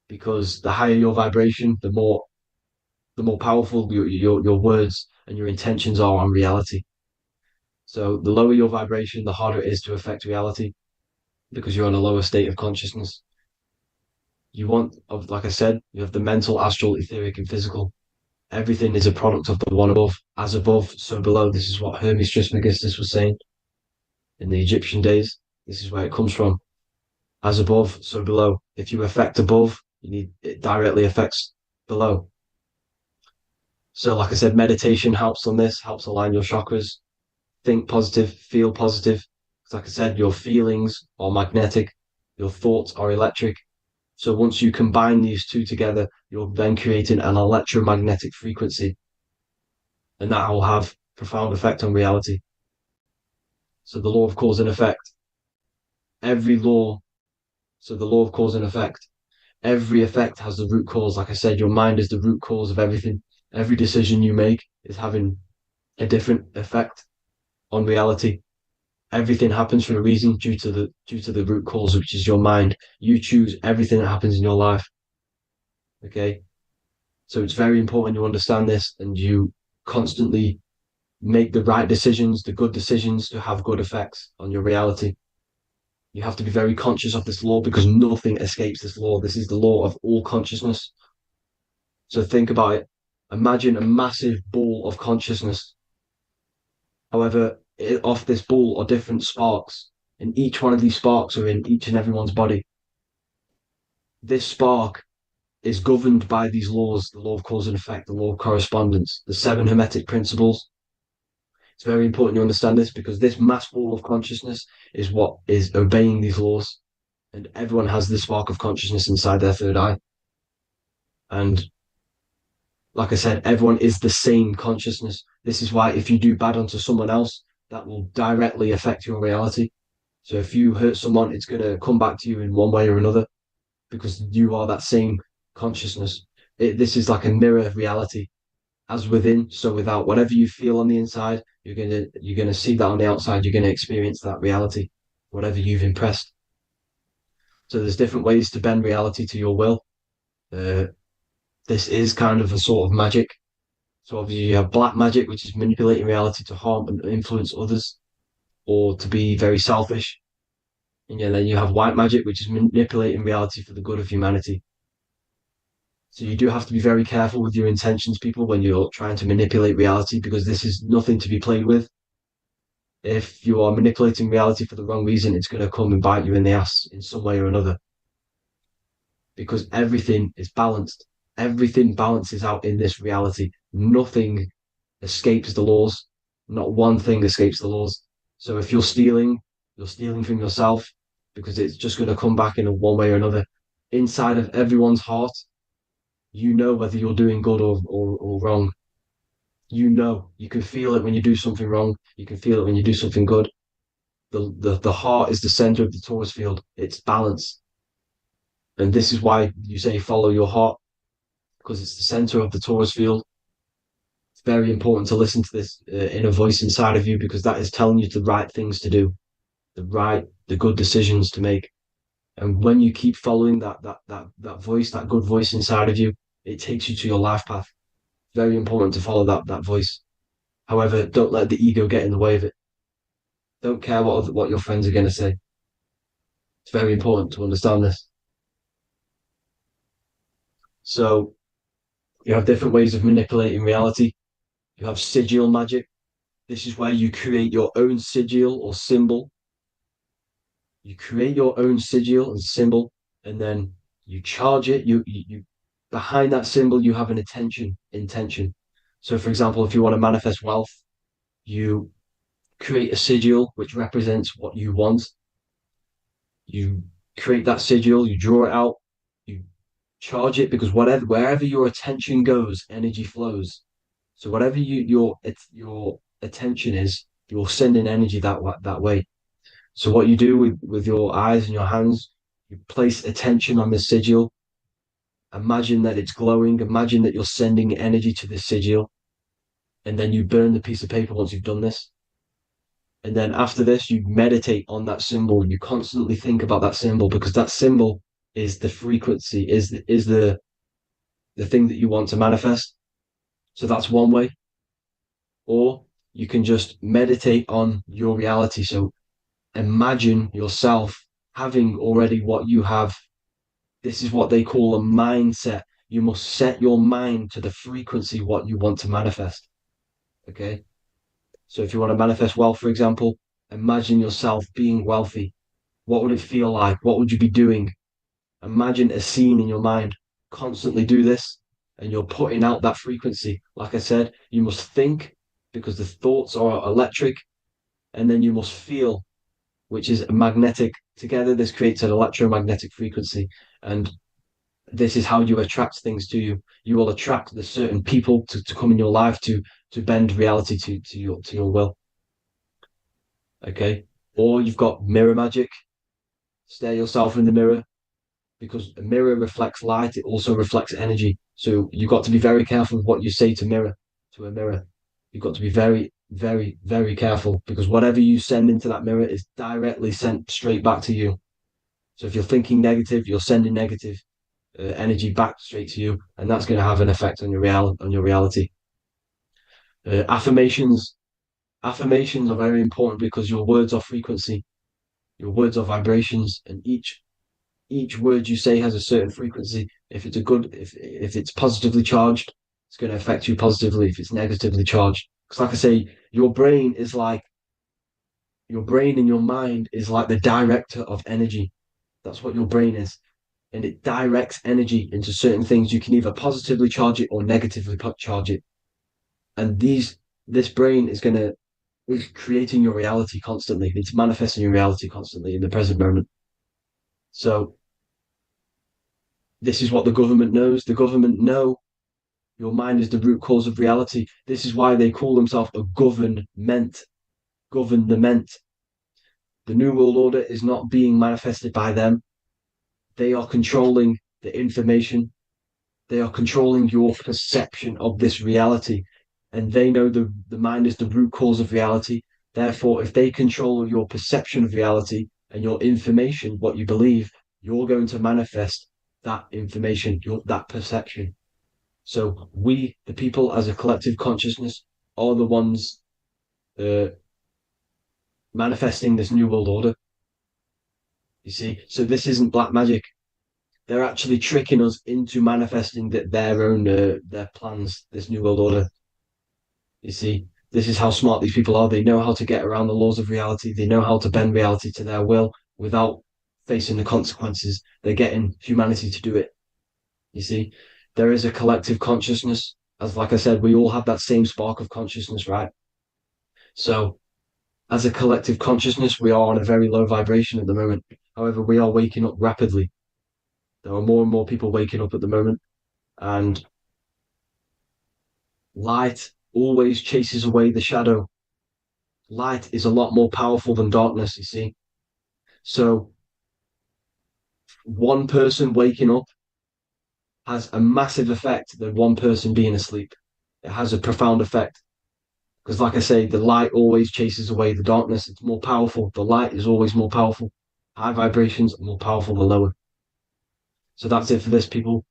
Speaker 4: because the higher your vibration, the more powerful your words and your intentions are on reality. So the lower your vibration, the harder it is to affect reality because you're in a lower state of consciousness. like I said, you have the mental, astral, etheric, and physical. Everything is a product of the one above. As above, so below. This is what Hermes Trismegistus was saying in the Egyptian days. This is where it comes from. As above, so below. If you affect above, it directly affects below. So, like I said, meditation helps on this, helps align your chakras. Think positive, feel positive. Like I said, your feelings are magnetic, your thoughts are electric. So once you combine these two together, you're then creating an electromagnetic frequency, and that will have profound effect on reality. So the law of cause and effect, every law, so the law of cause and effect, every effect has the root cause. Like I said, your mind is the root cause of everything. Every decision you make is having a different effect on reality. Everything happens for a reason due to the root cause, which is your mind. You choose everything that happens in your life. Okay, so it's very important you understand this and you constantly make the right decisions, the good decisions, to have good effects on your reality. You have to be very conscious of this law because nothing escapes this law. This is the law of all consciousness. So think about it. Imagine a massive ball of consciousness. However, off this ball are different sparks, and each one of these sparks are in each and everyone's body. This spark is governed by these laws, the law of cause and effect, the law of correspondence, the 7 hermetic principles. It's very important you understand this because this mass ball of consciousness is what is obeying these laws, and everyone has this spark of consciousness inside their third eye. And like I said, everyone is the same consciousness. This is why if you do bad onto someone else, that will directly affect your reality. So if you hurt someone, it's going to come back to you in one way or another because you are that same consciousness. This is like a mirror reality. As within, so without. Whatever you feel on the inside, you're gonna see that on the outside. You're gonna experience that reality, whatever you've impressed. So there's different ways to bend reality to your will. This is kind of a sort of magic. So obviously you have black magic, which is manipulating reality to harm and influence others, or to be very selfish. And yeah, then you have white magic, which is manipulating reality for the good of humanity. So you do have to be very careful with your intentions, people, when you're trying to manipulate reality, because this is nothing to be played with. If you are manipulating reality for the wrong reason, it's going to come and bite you in the ass in some way or another. Because everything is balanced. Everything balances out in this reality. Nothing escapes the laws. Not one thing escapes the laws. So if you're stealing from yourself because it's just going to come back in one way or another. Inside of everyone's heart, you know whether you're doing good or wrong. You know, you can feel it when you do something wrong. You can feel it when you do something good. The heart is the center of the torus field. It's balance. And this is why you say follow your heart, because it's the center of the torus field. It's very important to listen to this inner voice inside of you, because that is telling you the right things to do, the good decisions to make. And when you keep following that voice, that good voice inside of you, it takes you to your life path. Very important to follow that voice. However, don't let the ego get in the way of it. Don't care what your friends are going to say. It's very important to understand this. So you have different ways of manipulating reality. You have sigil magic. This is where you create your own sigil or symbol. You create your own sigil and symbol, and then you charge it. You behind that symbol, you have an intention. So, for example, if you want to manifest wealth, you create a sigil which represents what you want. You create that sigil, you draw it out, you charge it, because wherever your attention goes, energy flows. So whatever your attention is, you're sending energy that way. So what you do with your eyes and your hands, you place attention on the sigil. Imagine that it's glowing. Imagine that you're sending energy to the sigil. And then you burn the piece of paper once you've done this. And then after this, you meditate on that symbol. You constantly think about that symbol, because that symbol is the frequency, is the thing that you want to manifest. So that's one way. Or you can just meditate on your reality. So imagine yourself having already what you have This is what they call a mindset. You must set your mind to the frequency what you want to manifest. Okay. So if you want to manifest wealth, for example, imagine yourself being wealthy. What would it feel like? What would you be doing? Imagine a scene in your mind. Constantly do this, and you're putting out that frequency. Like I said, you must think because the thoughts are electric, and then you must feel, which is magnetic. Together, this creates an electromagnetic frequency. And this is how you attract things to you. You will attract the certain people to come in your life to bend reality to your will. Okay. Or you've got mirror magic. Stare yourself in the mirror, because a mirror reflects light, it also reflects energy. So you've got to be very careful with what you say to a mirror. You've got to be very, very, very careful, because whatever you send into that mirror is directly sent straight back to you. So if you're thinking negative, you're sending negative energy back straight to you, and that's going to have an effect on your reality. Affirmations are very important because your words are frequency, your words are vibrations, and each word you say has a certain frequency. If if it's positively charged, it's going to affect you positively. If it's negatively charged, because like I say, your brain and your mind is like the director of energy. That's what your brain is. And it directs energy into certain things. You can either positively charge it or negatively charge it. And this brain is creating your reality constantly. It's manifesting your reality constantly in the present moment. So this is what the government knows. The government know your mind is the root cause of reality. This is why they call themselves a government. Government. The New World Order is not being manifested by them. They are controlling the information. They are controlling your perception of this reality. And they know the mind is the root cause of reality. Therefore, if they control your perception of reality and your information, what you believe, you're going to manifest that information, that perception. So we, the people as a collective consciousness, are the ones manifesting this new world order. You see, so this isn't black magic. They're actually tricking us into manifesting their own their plans, this new world order. You see, this is how smart these people are. They know how to get around the laws of reality. They know how to bend reality to their will without facing the consequences. They're getting humanity to do it. You see, there is a collective consciousness. As like I said, we all have that same spark of consciousness, right? So as a collective consciousness, we are on a very low vibration at the moment. However, we are waking up rapidly. There are more and more people waking up at the moment, and light always chases away the shadow. Light is a lot more powerful than darkness, you see. So one person waking up has a massive effect than one person being asleep. It has a profound effect. Because like I say, the light always chases away the darkness. It's more powerful. The light is always more powerful. High vibrations are more powerful than lower. So that's it for this, people.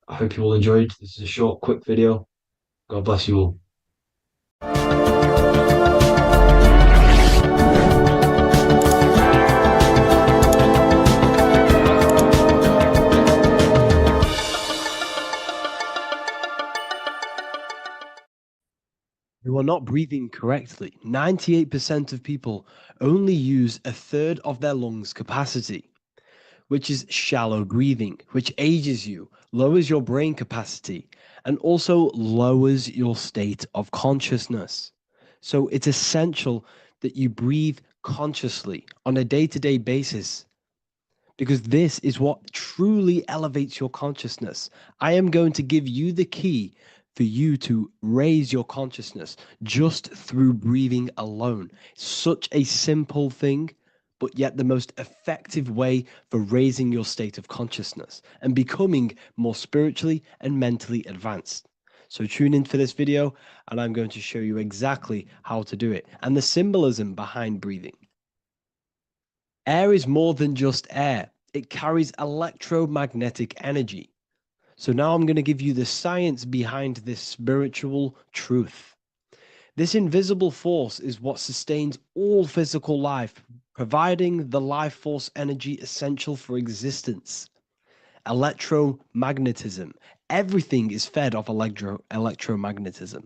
Speaker 4: I hope you all enjoyed. This is a short, quick video. God bless you all.
Speaker 1: You are not breathing correctly. 98% of people only use a third of their lungs capacity, which is shallow breathing, which ages you, lowers your brain capacity, and also lowers your state of consciousness. So it's essential that you breathe consciously on a day-to-day basis, because this is what truly elevates your consciousness. I am going to give you the key for you to raise your consciousness just through breathing alone. Such a simple thing, but yet the most effective way for raising your state of consciousness and becoming more spiritually and mentally advanced. So tune in for this video, and I'm going to show you exactly how to do it and the symbolism behind breathing. Air is more than just air. It carries electromagnetic energy. So now I'm going to give you the science behind this spiritual truth. This invisible force is what sustains all physical life, providing the life force energy essential for existence. electromagnetism. Everything is fed off electromagnetism.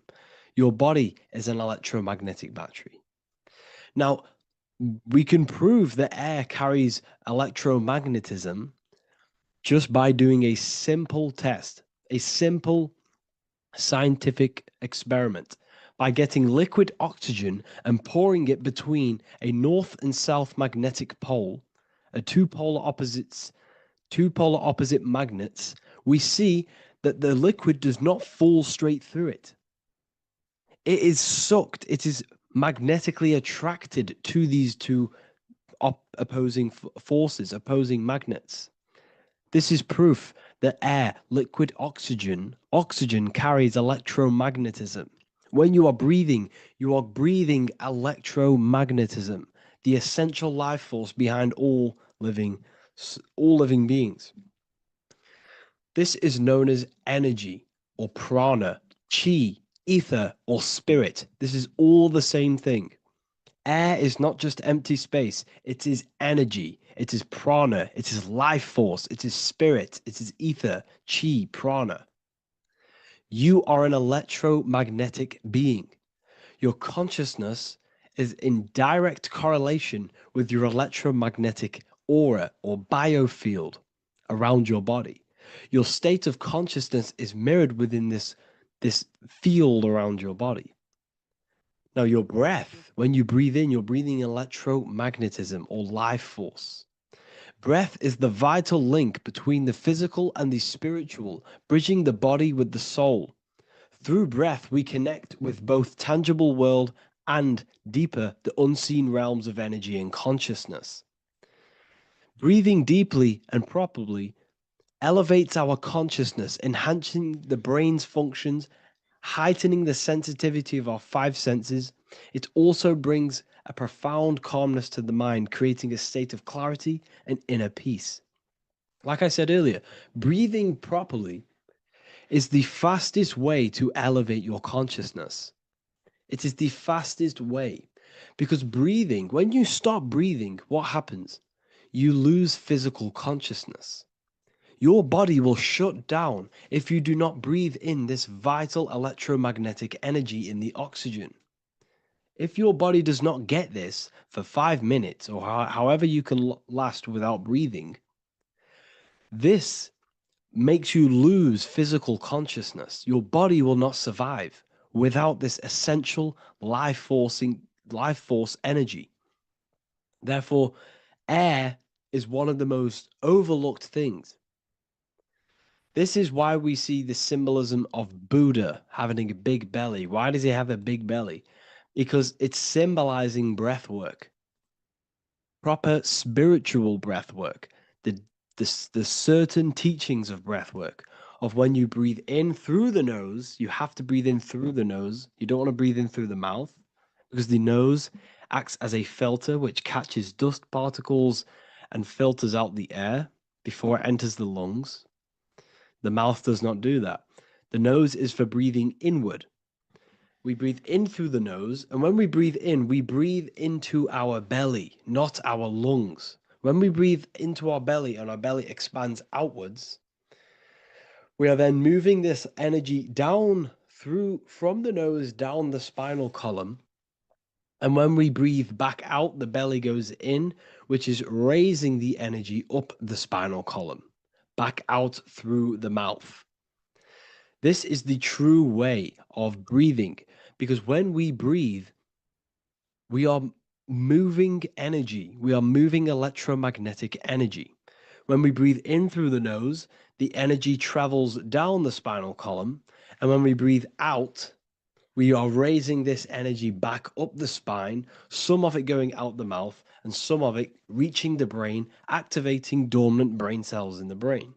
Speaker 1: Your body is an electromagnetic battery. Now, we can prove that air carries electromagnetism just by doing a simple test, a simple scientific experiment, by getting liquid oxygen and pouring it between a north and south magnetic pole, two polar opposite magnets. We see that the liquid does not fall straight through it. It is sucked, it is magnetically attracted to these two opposing forces, opposing magnets. This is proof that air, liquid oxygen carries electromagnetism. When you are breathing electromagnetism, the essential life force behind all living beings. This is known as energy or prana, chi, ether, or spirit. This is all the same thing. Air is not just empty space. It is energy. It is prana. It is life force. It is spirit. It is ether, chi, prana. You are an electromagnetic being. Your consciousness is in direct correlation with your electromagnetic aura or biofield around your body. Your state of consciousness is mirrored within this field around your body. Now, your breath, when you breathe in, you're breathing electromagnetism or life force. Breath is the vital link between the physical and the spiritual, bridging the body with the soul. Through breath, we connect with both tangible world and deeper, the unseen realms of energy and consciousness. Breathing deeply and properly elevates our consciousness, enhancing the brain's functions, heightening the sensitivity of our five senses. It also brings a profound calmness to the mind, creating a state of clarity and inner peace. Like I said earlier, breathing properly is the fastest way to elevate your consciousness. It is the fastest way, because breathing, when you stop breathing, what happens? You lose physical consciousness. Your body will shut down if you do not breathe in this vital electromagnetic energy in the oxygen. If your body does not get this for 5 minutes or however you can last without breathing, this makes you lose physical consciousness. Your body will not survive without this essential life force energy. Therefore, air is one of the most overlooked things. This is why we see the symbolism of Buddha having a big belly. Why does he have a big belly? Because it's symbolizing breath work, proper spiritual breath work, the certain teachings of breath work, of when you breathe in through the nose, you have to breathe in through the nose. You don't want to breathe in through the mouth, because the nose acts as a filter which catches dust particles and filters out the air before it enters the lungs. The mouth does not do that. The nose is for breathing inward. We breathe in through the nose, and when we breathe in, we breathe into our belly, not our lungs. When we breathe into our belly and our belly expands outwards, we are then moving this energy down from the nose down the spinal column. And when we breathe back out, the belly goes in, which is raising the energy up the spinal column, back out through the mouth. This is the true way of breathing, because when we breathe, we are moving energy. We are moving electromagnetic energy. When we breathe in through the nose, the energy travels down the spinal column. And when we breathe out, we are raising this energy back up the spine, some of it going out the mouth, and some of it reaching the brain, activating dormant brain cells in the brain.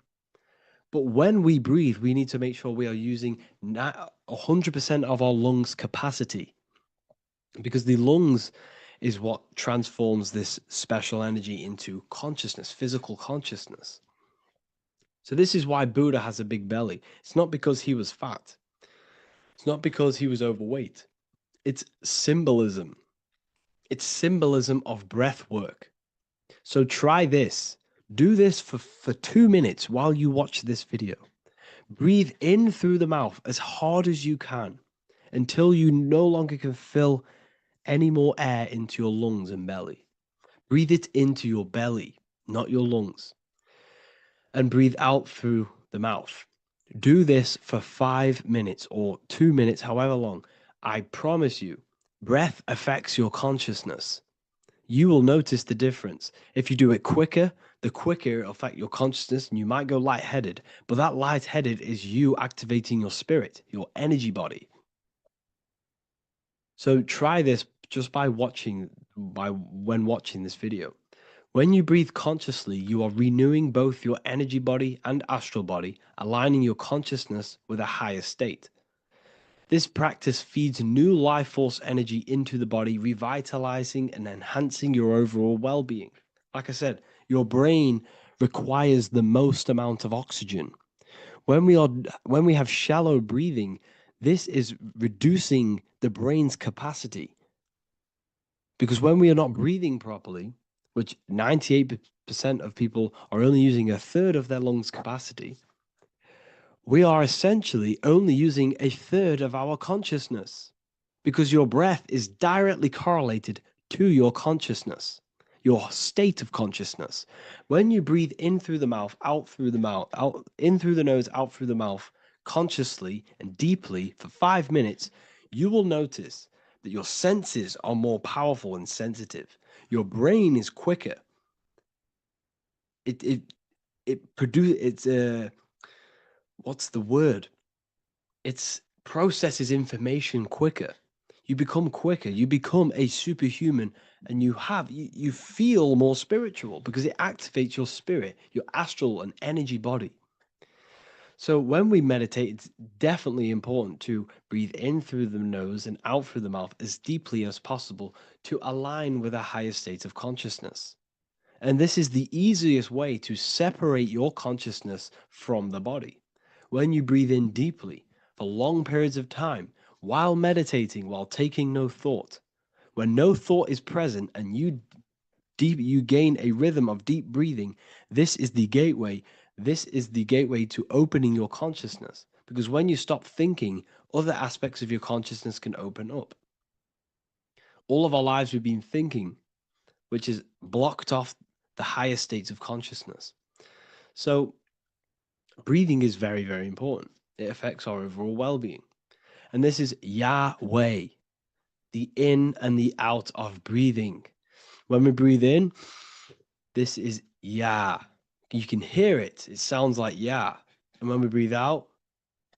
Speaker 1: But when we breathe, we need to make sure we are using 100% of our lungs' capacity, because the lungs is what transforms this special energy into consciousness, physical consciousness. So this is why Buddha has a big belly. It's not because he was fat. It's not because he was overweight. It's symbolism. It's symbolism of breath work. So try this. Do this for 2 minutes while you watch this video. Breathe in through the mouth as hard as you can until you no longer can fill any more air into your lungs and belly. Breathe it into your belly, not your lungs. And breathe out through the mouth. Do this for 5 minutes or 2 minutes, however long. I promise you, breath affects your consciousness. You will notice the difference. If you do it quicker, the quicker it'll affect your consciousness and you might go lightheaded. But that lightheaded is you activating your spirit, your energy body. So try this just when watching this video. When you breathe consciously, you are renewing both your energy body and astral body, aligning your consciousness with a higher state. This practice feeds new life force energy into the body, revitalizing and enhancing your overall well-being. Like I said, your brain requires the most amount of oxygen. When we have shallow breathing, this is reducing the brain's capacity. Because when we are not breathing properly, which 98% of people are only using a third of their lungs capacity, we are essentially only using a third of our consciousness, because your breath is directly correlated to your consciousness, your state of consciousness. When you breathe in through the mouth, out through the mouth, out in through the nose, out through the mouth, consciously and deeply for 5 minutes, you will notice that your senses are more powerful and sensitive. Your brain is quicker. What's the word? It processes information quicker. You become quicker. You become a superhuman, and you feel more spiritual because it activates your spirit, your astral and energy body. So when we meditate, it's definitely important to breathe in through the nose and out through the mouth as deeply as possible to align with a higher state of consciousness. And this is the easiest way to separate your consciousness from the body. When you breathe in deeply for long periods of time, while meditating, while taking no thought, when no thought is present and you gain a rhythm of deep breathing, this is the gateway. This is the gateway to opening your consciousness. Because when you stop thinking, other aspects of your consciousness can open up. All of our lives we've been thinking, which is blocked off the higher states of consciousness. So breathing is very, very important. It affects our overall well-being. And this is Yahweh, the in and the out of breathing. When we breathe in, this is Yah. You can hear it. It sounds like Yah. And when we breathe out,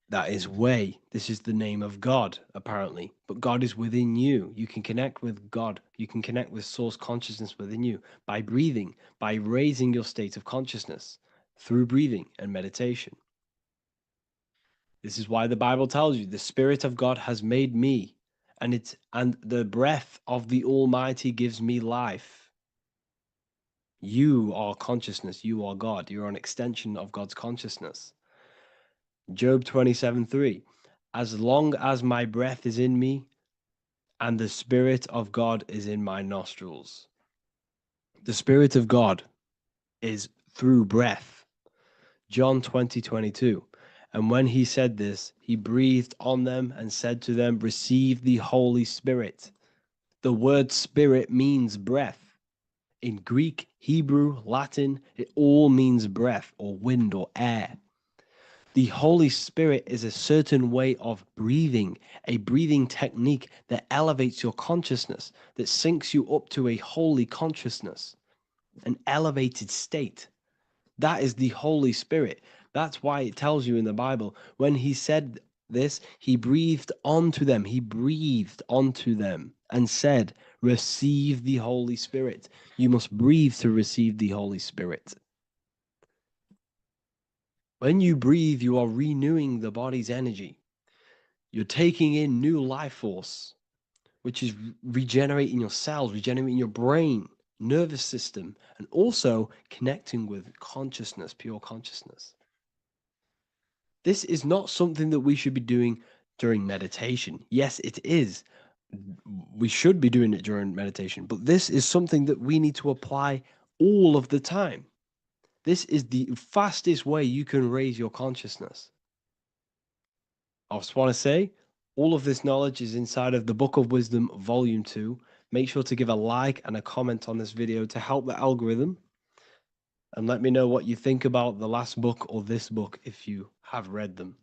Speaker 1: that is Way. This is the name of God, apparently. But God is within you. You can connect with God. You can connect with source consciousness within you by breathing, by raising your state of consciousness through breathing and meditation. This is why the Bible tells you the Spirit of God has made me, and the breath of the Almighty gives me life. You are consciousness. You are God. You're an extension of God's consciousness. Job 27:3. As long as my breath is in me and the Spirit of God is in my nostrils. The Spirit of God is through breath. John 20:22. And when he said this, he breathed on them and said to them, receive the Holy Spirit. The word spirit means breath. In Greek, Hebrew, Latin, it all means breath or wind or air. The Holy Spirit is a certain way of breathing, a breathing technique that elevates your consciousness, that syncs you up to a holy consciousness, an elevated state. That is the Holy Spirit. That's why it tells you in the Bible, when he said this, he breathed onto them. He breathed onto them and said, receive the Holy Spirit. You must breathe to receive the Holy Spirit. When you breathe, you are renewing the body's energy. You're taking in new life force, which is regenerating your cells, regenerating your brain, nervous system, and also connecting with consciousness, pure consciousness. This is not something that we should be doing during meditation. Yes, it is. We should be doing it during meditation, but this is something that we need to apply all of the time. This is the fastest way you can raise your consciousness. I just want to say, all of this knowledge is inside of the Book of Wisdom, Volume 2. Make sure to give a like and a comment on this video to help the algorithm. And let me know what you think about the last book or this book if you have read them,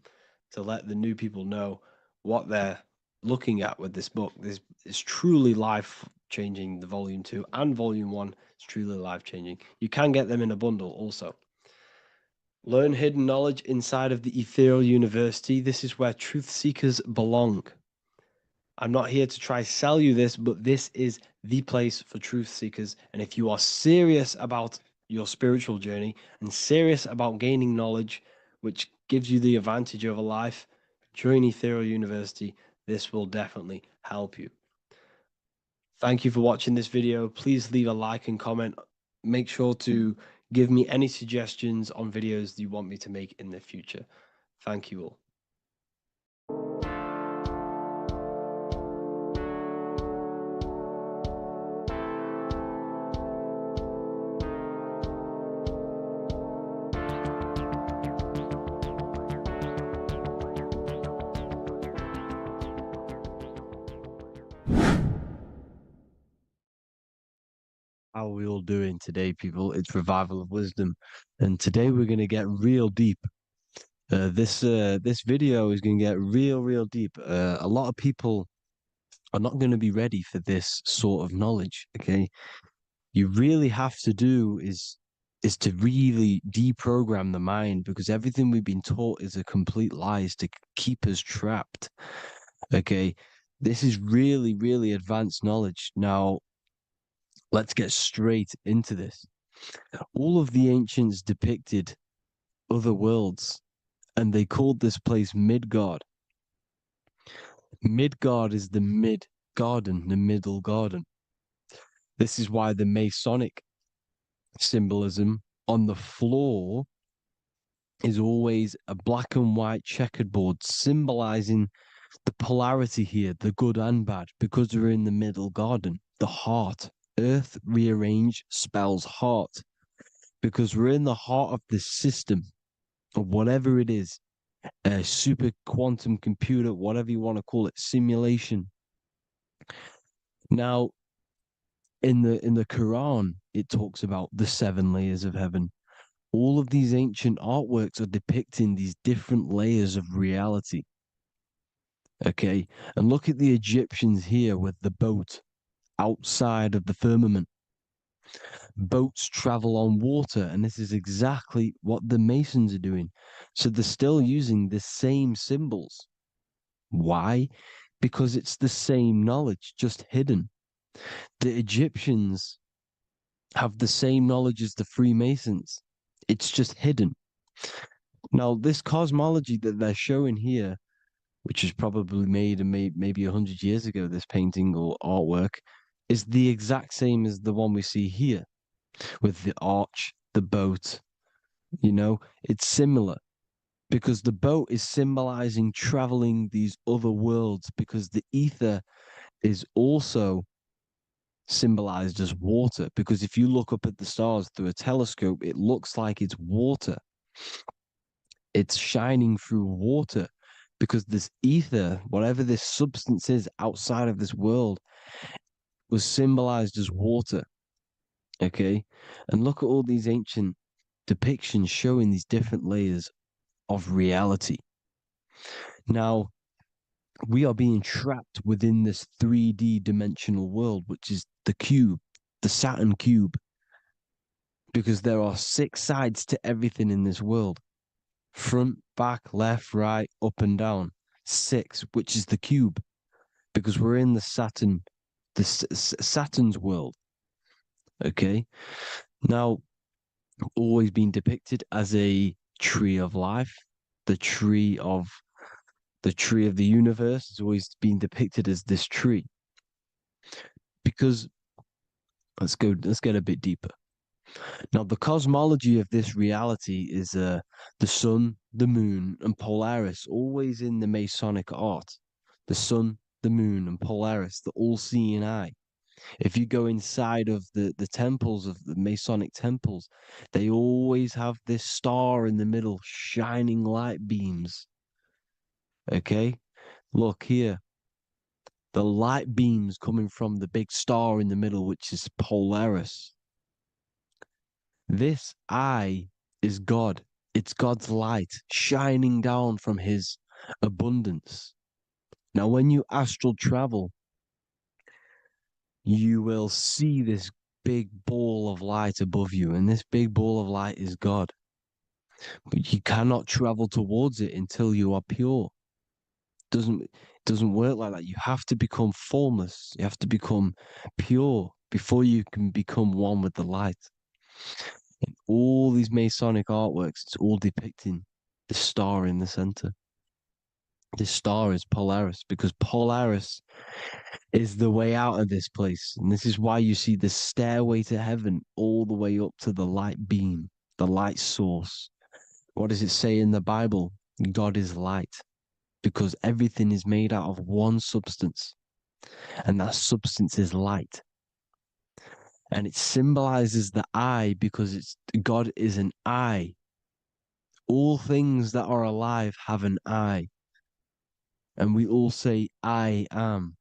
Speaker 1: to let the new people know what they're looking at with this book. This is truly life-changing, the Volume 2 and Volume 1 is truly life-changing. You can get them in a bundle also. Learn hidden knowledge inside of the Ethereal University. This is where truth seekers belong. I'm not here to try sell you this, but this is the place for truth seekers. And if you are serious about your spiritual journey and serious about gaining knowledge, which gives you the advantage over life, join Ethereal University. This will definitely help you. Thank you for watching this video. Please leave a like and comment. Make sure to give me any suggestions on videos you want me to make in the future. Thank you all.
Speaker 19: How are we all doing today, people? It's Revival of Wisdom, and today we're going to get real deep. This video is going to get real deep. A lot of people are not going to be ready for this sort of knowledge. Okay, you really have to do is to really deprogram the mind, because everything we've been taught is a complete lie, is to keep us trapped. Okay, this is really advanced knowledge. Now, let's get straight into this. All of the ancients depicted other worlds, and they called this place Midgard. Midgard is the mid-garden, the middle garden. This is why the Masonic symbolism on the floor is always a black and white checkered board, symbolizing the polarity here, the good and bad, because we're in the middle garden, the heart. Earth rearranged spells heart, because we're in the heart of the system, or whatever it is, a super quantum computer, whatever you want to call it, simulation. Now, in the Quran, it talks about the 7 layers of heaven. All of these ancient artworks are depicting these different layers of reality. Okay, and look at the Egyptians here with the boat outside of the firmament. Boats travel on water, and this is exactly what the Masons are doing. So they're still using the same symbols. Why? Because it's the same knowledge, just hidden. The Egyptians have the same knowledge as the Freemasons. It's just hidden. Now, this cosmology that they're showing here, which is probably made maybe 100 years ago, this painting or artwork, is the exact same as the one we see here, with the arch, the boat. You know, it's similar, because the boat is symbolizing traveling these other worlds, because the ether is also symbolized as water, because if you look up at the stars through a telescope, it looks like it's water. It's shining through water, because this ether, whatever this substance is outside of this world, was symbolized as water. Okay, and look at all these ancient depictions showing these different layers of reality. Now, we are being trapped within this 3D dimensional world, which is the cube, the Saturn cube, because there are 6 sides to everything in this world: front, back, left, right, up and down. 6, which is the cube, because we're in the Saturn, Saturn's world. Okay, now, always been depicted as a tree of life, the tree of the universe has always been depicted as this tree. Because let's get a bit deeper. Now, the cosmology of this reality is the sun, the moon, and Polaris, always in the Masonic art. The sun, the moon, and Polaris, the all-seeing eye. If you go inside of the temples, of the Masonic temples, they always have this star in the middle, shining light beams. Okay? Look here. The light beams coming from the big star in the middle, which is Polaris. This eye is God. It's God's light shining down from his abundance. Now, when you astral travel, you will see this big ball of light above you, and this big ball of light is God. But you cannot travel towards it until you are pure. It doesn't work like that. You have to become formless. You have to become pure before you can become one with the light. In all these Masonic artworks, it's all depicting the star in the center. This star is Polaris, because Polaris is the way out of this place. And this is why you see the stairway to heaven all the way up to the light beam, the light source. What does it say in the Bible? God is light, because everything is made out of one substance, and that substance is light. And it symbolizes the eye because God is an eye. All things that are alive have an eye. And we all say, I am.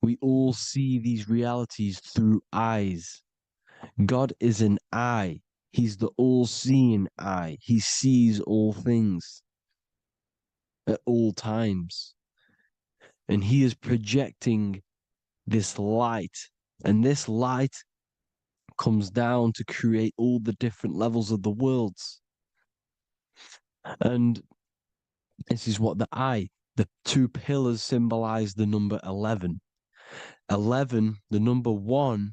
Speaker 19: We all see these realities through eyes. God is an eye. He's the all-seeing eye. He sees all things at all times. And he is projecting this light. And this light comes down to create all the different levels of the worlds. And this is what the two pillars symbolize the number 11. 11, the number 1,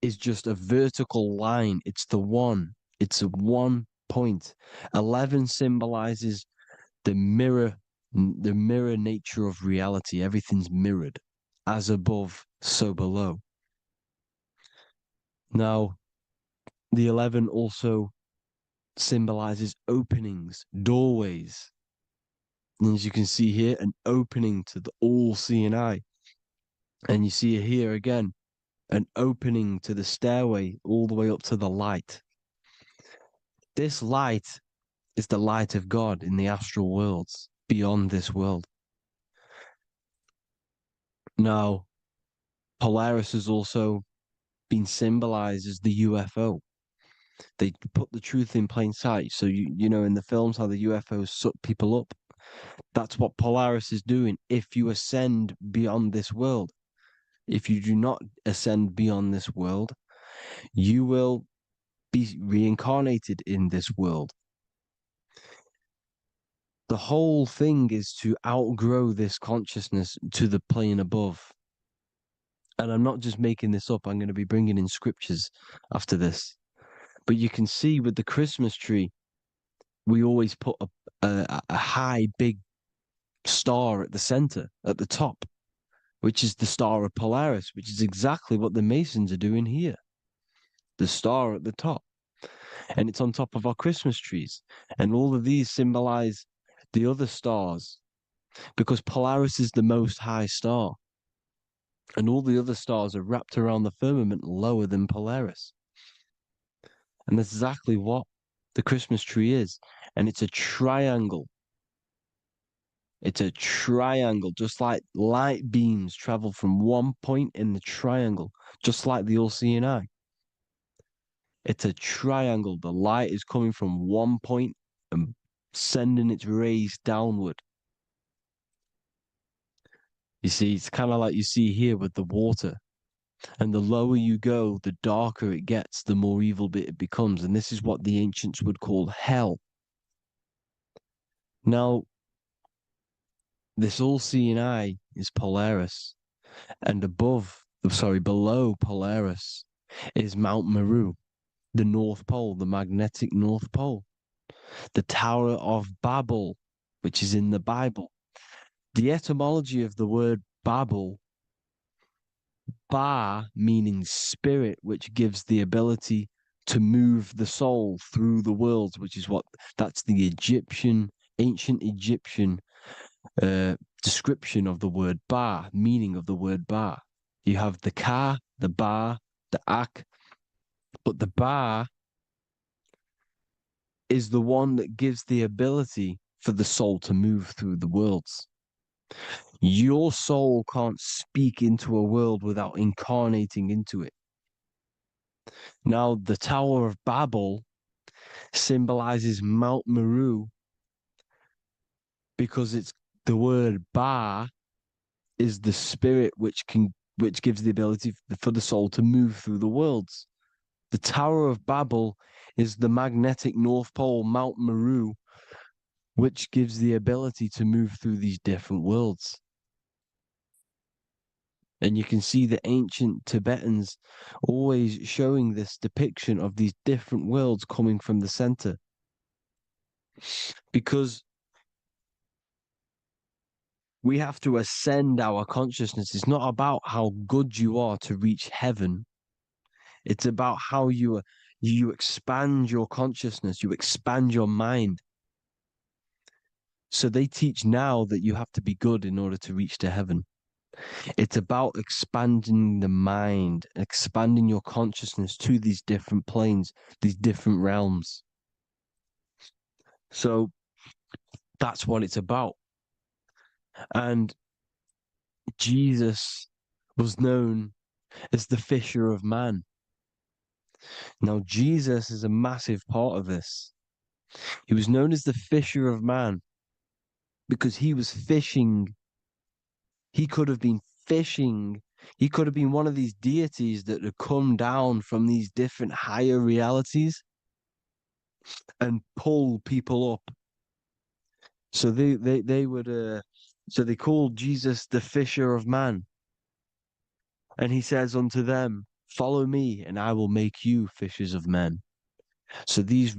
Speaker 19: is just a vertical line. It's the one. It's a 1 point. 11 symbolizes the mirror nature of reality. Everything's mirrored. As above, so below. Now, the 11 also symbolizes openings, doorways. And as you can see here, an opening to the all-seeing eye. And you see here again, an opening to the stairway all the way up to the light. This light is the light of God in the astral worlds, beyond this world. Now, Polaris has also been symbolized as the UFO. They put the truth in plain sight. So, you know, in the films, how the UFOs suck people up. That's what Polaris is doing. If you ascend beyond this world, if you do not ascend beyond this world, you will be reincarnated in this world. The whole thing is to outgrow this consciousness to the plane above. And I'm not just making this up. I'm going to be bringing in scriptures after this. But you can see with the Christmas tree, we always put a high, big star at the center, at the top, which is the star of Polaris, which is exactly what the Masons are doing here. The star at the top. And it's on top of our Christmas trees. And all of these symbolize the other stars, because Polaris is the most high star. And all the other stars are wrapped around the firmament lower than Polaris. And that's exactly what the Christmas tree is. And it's a triangle. It's a triangle, just like light beams travel from one point in the triangle, just like the all-seeing eye. It's a triangle. The light is coming from one point and sending its rays downward. You see, it's kind of like you see here with the water. And the lower you go, the darker it gets, the more evil it becomes. And this is what the ancients would call hell. Now, this all-seeing eye is Polaris. And below Polaris is Mount Meru, the North Pole, the magnetic North Pole. The Tower of Babel, which is in the Bible. The etymology of the word Babel, Ba meaning spirit, which gives the ability to move the soul through the worlds, which is that's the ancient Egyptian description of the word Ba, meaning of the word Ba. You have the Ka, the Ba, the Ak, but the Ba is the one that gives the ability for the soul to move through the worlds. Your soul can't speak into a world without incarnating into it. Now, the Tower of Babel symbolizes Mount Meru because it's the word Ba is the spirit which gives the ability for the soul to move through the worlds. The Tower of Babel is the magnetic North Pole, Mount Meru, which gives the ability to move through these different worlds. And you can see the ancient Tibetans always showing this depiction of these different worlds coming from the center. Because we have to ascend our consciousness. It's not about how good you are to reach heaven. It's about how you expand your consciousness, you expand your mind. So they teach now that you have to be good in order to reach to heaven. It's about expanding the mind, expanding your consciousness to these different planes, these different realms. So that's what it's about. And Jesus was known as the fisher of man. Now, Jesus is a massive part of this. He was known as the fisher of man because he was fishing. He could have been fishing. He could have been one of these deities that had come down from these different higher realities and pull people up. So so they called Jesus the fisher of man. And he says unto them, follow me and I will make you fishers of men. So these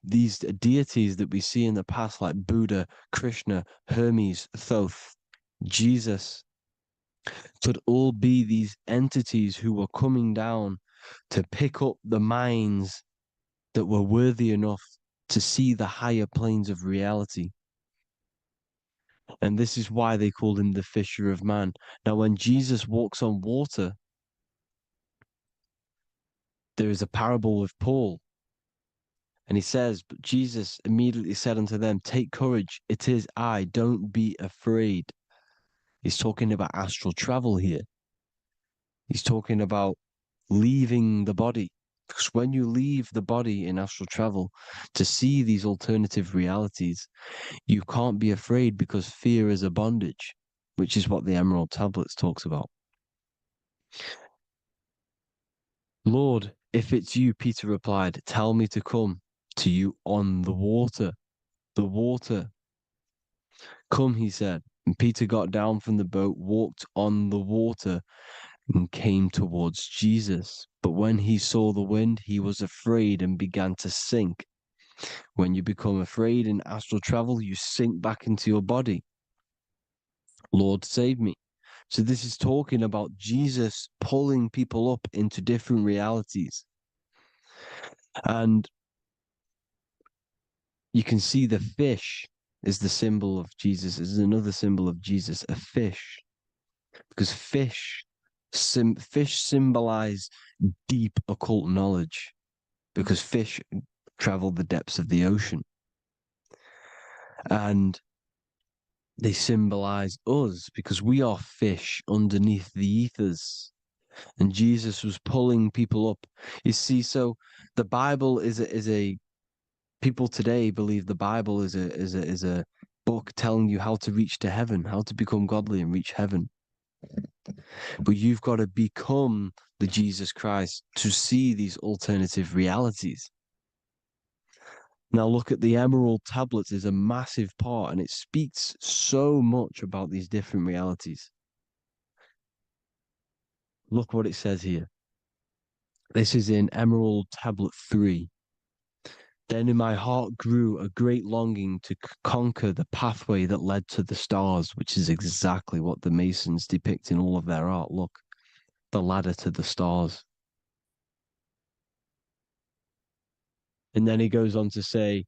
Speaker 19: deities that we see in the past, like Buddha, Krishna, Hermes, Thoth, Jesus, could all be these entities who were coming down to pick up the minds that were worthy enough to see the higher planes of reality. And this is why they called him the fisher of man. Now, when Jesus walks on water, there is a parable with Paul. And he says, but Jesus immediately said unto them, take courage, it is I, don't be afraid. He's talking about astral travel here. He's talking about leaving the body. Because when you leave the body in astral travel to see these alternative realities, you can't be afraid because fear is a bondage, which is what the Emerald Tablets talks about. Lord, if it's you, Peter replied, tell me to come to you on the water. The water. Come, he said. And Peter got down from the boat, walked on the water, and came towards Jesus. But when he saw the wind, he was afraid and began to sink. When you become afraid in astral travel, you sink back into your body. Lord, save me. So this is talking about Jesus pulling people up into different realities. And you can see the fish is the symbol of Jesus. Is another symbol of Jesus, a fish. Because fish symbolize deep occult knowledge. Because fish travel the depths of the ocean. And they symbolize us because we are fish underneath the ethers. And Jesus was pulling people up. You see, so the Bible is a people today believe the Bible is a book telling you how to reach to heaven, how to become godly and reach heaven. But you've got to become the Jesus Christ to see these alternative realities. Now look at the Emerald Tablets is a massive part and it speaks so much about these different realities. Look what it says here. This is in Emerald Tablet 3. Then in my heart grew a great longing to conquer the pathway that led to the stars, which is exactly what the Masons depict in all of their art. Look, the ladder to the stars. And then he goes on to say,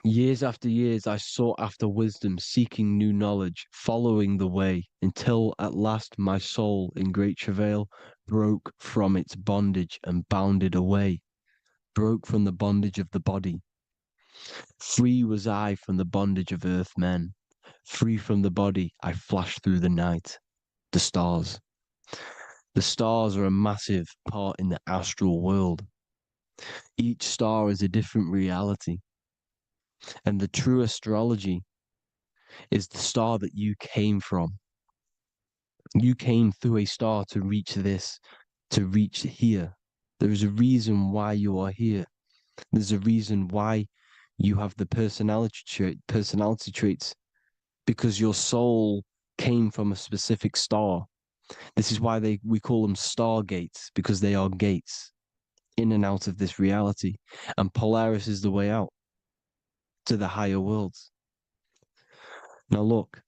Speaker 19: Years after years, I sought after wisdom, seeking new knowledge, following the way, until at last my soul, in great travail, broke from its bondage and bounded away, broke from the bondage of the body. Free was I from the bondage of earth men. Free from the body, I flashed through the night. The stars. The stars are a massive part in the astral world. Each star is a different reality. And the true astrology is the star that you came from. You came through a star to reach this, to reach here. There is a reason why you are here. There's a reason why you have the personality traits, because your soul came from a specific star. This is why we call them stargates, because they are gates in and out of this reality. And Polaris is the way out to the higher worlds. Now look,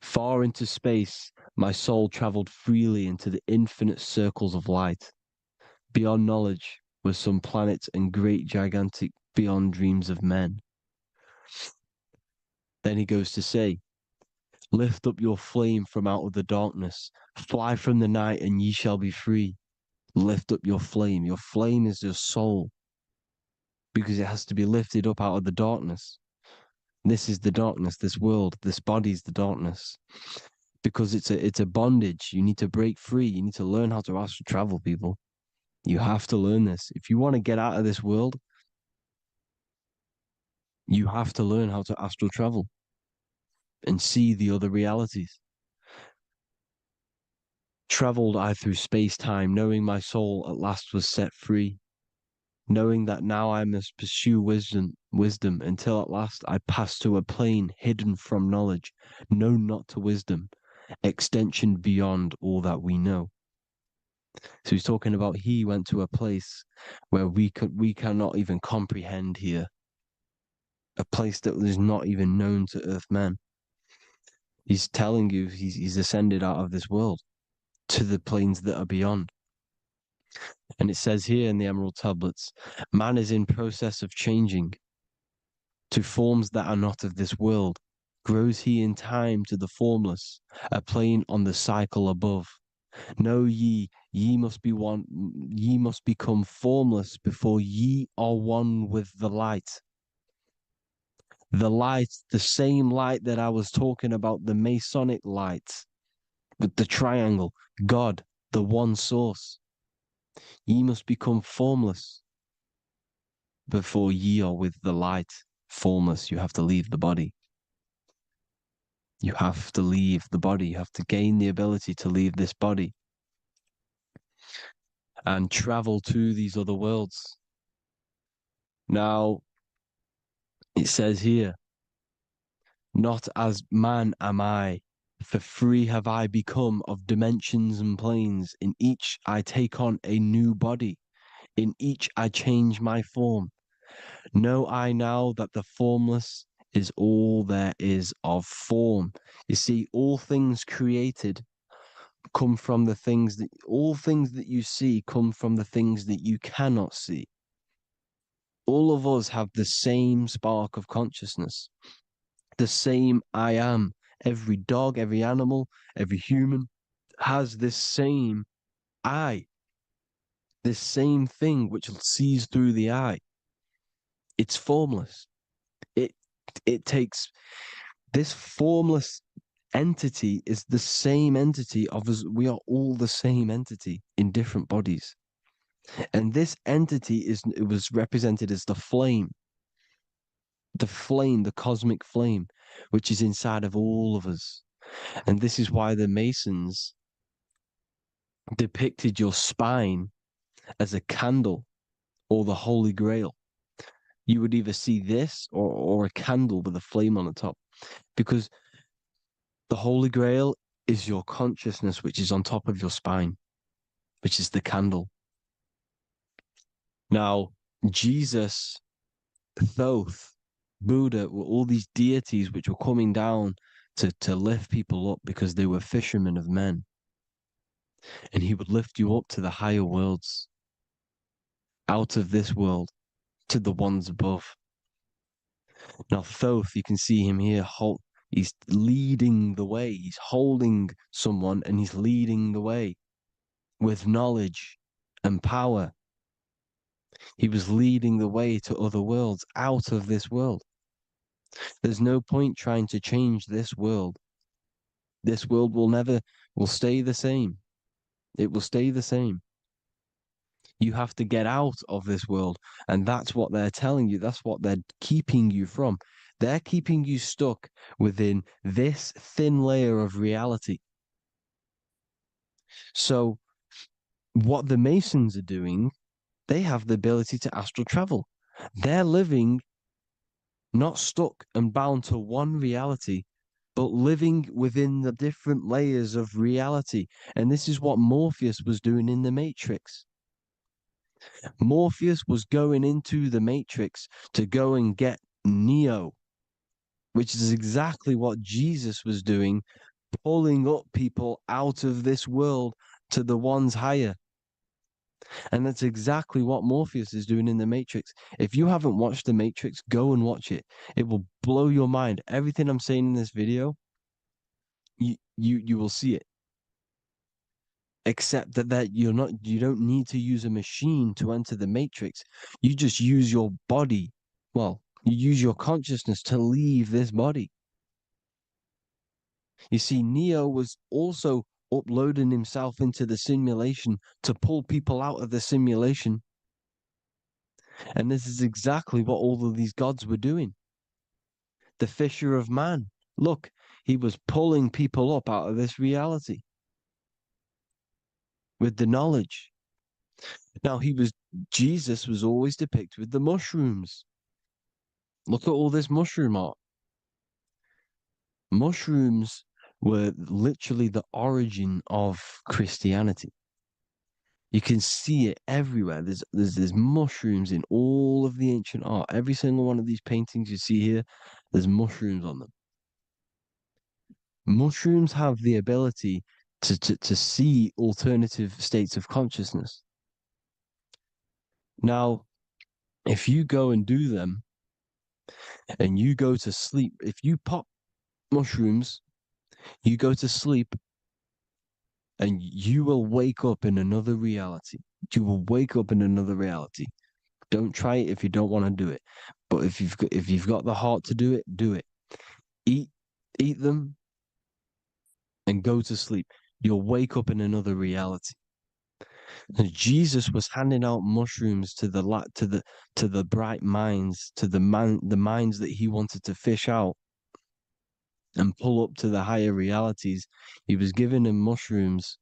Speaker 19: far into space, my soul traveled freely into the infinite circles of light. Beyond knowledge were some planets and great gigantic beyond dreams of men. Then he goes to say, lift up your flame from out of the darkness, fly from the night and ye shall be free. Lift up your flame. Your flame is your soul, because it has to be lifted up out of the darkness. This is the darkness, this world, this body is the darkness. Because it's a bondage. You need to break free. You need to learn how to astral travel, people. You have to learn this. If you want to get out of this world, you have to learn how to astral travel and see the other realities. Traveled I through space-time, knowing my soul at last was set free, knowing that now I must pursue wisdom until at last I pass to a plane hidden from knowledge, known not to wisdom, extension beyond all that we know. So he's talking about he went to a place where we cannot even comprehend here, a place that is not even known to earthmen. He's telling you he's ascended out of this world to the planes that are beyond. And it says here in the Emerald Tablets, man is in process of changing to forms that are not of this world. Grows he in time to the formless, a plane on the cycle above. Know ye must be one, ye must become formless before ye are one with the light. The light, the same light that I was talking about, the Masonic light, with the triangle, God, the one source. Ye must become formless before ye are with the light. Formless, you have to leave the body. You have to leave the body. You have to gain the ability to leave this body and travel to these other worlds. Now, it says here, not as man am I, for free have I become of dimensions and planes. In each I take on a new body. In each I change my form. Know I now that the formless is all there is of form. You see, all things created come from the things that, all things that you see come from the things that you cannot see. All of us have the same spark of consciousness, the same I am. Every dog, every animal, every human has this same I, this same thing which sees through the eye. It's formless. It takes this formless entity is the same entity of us. We are all the same entity in different bodies. And this entity it was represented as the flame, the cosmic flame, which is inside of all of us. And this is why the Masons depicted your spine as a candle or the Holy Grail. You would either see this or a candle with a flame on the top, because the Holy Grail is your consciousness, which is on top of your spine, which is the candle. Now, Jesus, Thoth, Buddha were all these deities which were coming down to lift people up because they were fishermen of men. And he would lift you up to the higher worlds, out of this world, to the ones above. Now, Thoth, you can see him here. He's leading the way. He's holding someone and he's leading the way with knowledge and power. He was leading the way to other worlds, out of this world. There's no point trying to change this world. This world will stay the same. It will stay the same. You have to get out of this world. And that's what they're telling you. That's what they're keeping you from. They're keeping you stuck within this thin layer of reality. So what the Masons are doing, they have the ability to astral travel. They're living not stuck and bound to one reality, but living within the different layers of reality. And this is what Morpheus was doing in the Matrix. Morpheus was going into the Matrix to go and get Neo, which is exactly what Jesus was doing, pulling up people out of this world to the ones higher. And that's exactly what Morpheus is doing in the Matrix. If you haven't watched the Matrix, go and watch it. It will blow your mind. Everything I'm saying in this video, you will see it. Except that you don't need to use a machine to enter the Matrix. You just use your body. Well, you use your consciousness to leave this body. You see, Neo was also uploading himself into the simulation to pull people out of the simulation. And this is exactly what all of these gods were doing. The Fisher of Man. Look, he was pulling people up out of this reality with the knowledge. Now, Jesus was always depicted with the mushrooms. Look at all this mushroom art. Mushrooms were literally the origin of Christianity. You can see it everywhere. There's mushrooms in all of the ancient art. Every single one of these paintings you see here, there's mushrooms on them. Mushrooms have the ability to see alternative states of consciousness. Now, if you go and do them and you go to sleep, if you pop mushrooms, you go to sleep and you will wake up in another reality. You will wake up in another reality. Don't try it if you don't want to do it. But if you've got the heart to do it, do it. Eat them and go to sleep. You'll wake up in another reality. And Jesus was handing out mushrooms to the bright minds, to the minds that he wanted to fish out and pull up to the higher realities. He was giving them mushrooms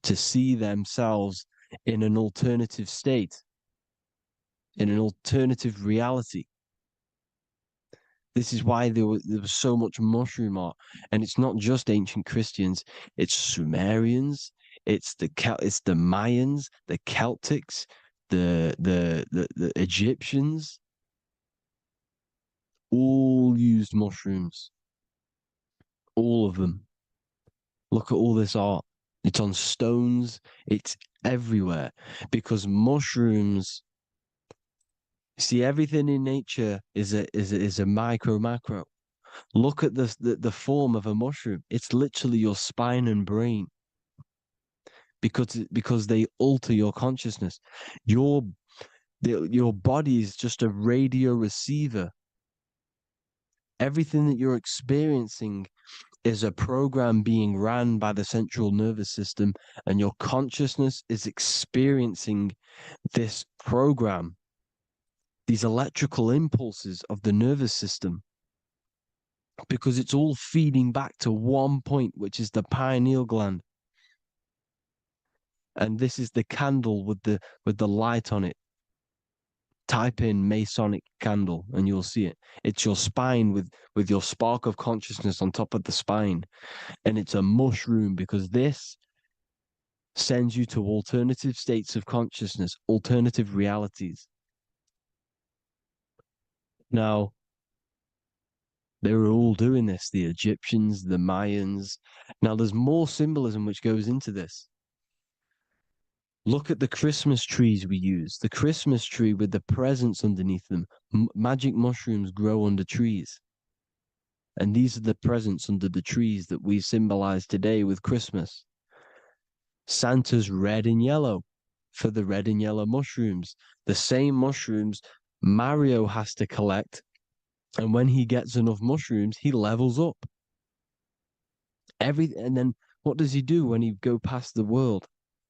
Speaker 19: to see themselves in an alternative state, in an alternative reality. This is why there was so much mushroom art, and it's not just ancient Christians; it's Sumerians, it's the Mayans, the Celtics, the Egyptians. All used mushrooms. All of them. Look at all this art. It's on stones. It's everywhere because mushrooms. See, everything in nature is a micro macro. Look at the form of a mushroom. It's literally your spine and brain. Because they alter your consciousness. Your body is just a radio receiver. Everything that you're experiencing is a program being ran by the central nervous system, and your consciousness is experiencing this program, these electrical impulses of the nervous system, because it's all feeding back to one point, which is the pineal gland. And this is the candle with the light on it. Type in Masonic candle and you'll see it. It's your spine with your spark of consciousness on top of the spine. And it's a mushroom because this sends you to alternative states of consciousness, alternative realities. Now, they were all doing this, the Egyptians, the Mayans. Now, there's more symbolism which goes into this. Look at the Christmas trees we use. The Christmas tree with the presents underneath them. Magic mushrooms grow under trees. And these are the presents under the trees that we symbolize today with Christmas. Santa's red and yellow for the red and yellow mushrooms. The same mushrooms Mario has to collect. And when he gets enough mushrooms, he levels up. And then what does he do when he go past the world?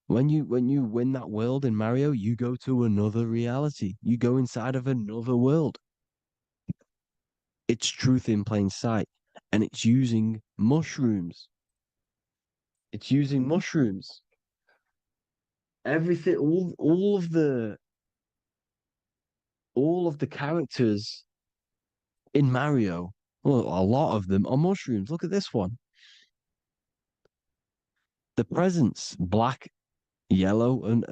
Speaker 19: When you win that world in Mario, you go to another reality. You go inside of another world. It's truth in plain sight. And it's using mushrooms. It's using mushrooms. Everything, all of the characters in Mario, well, a lot of them are mushrooms. Look at this one. The presents, black, yellow, and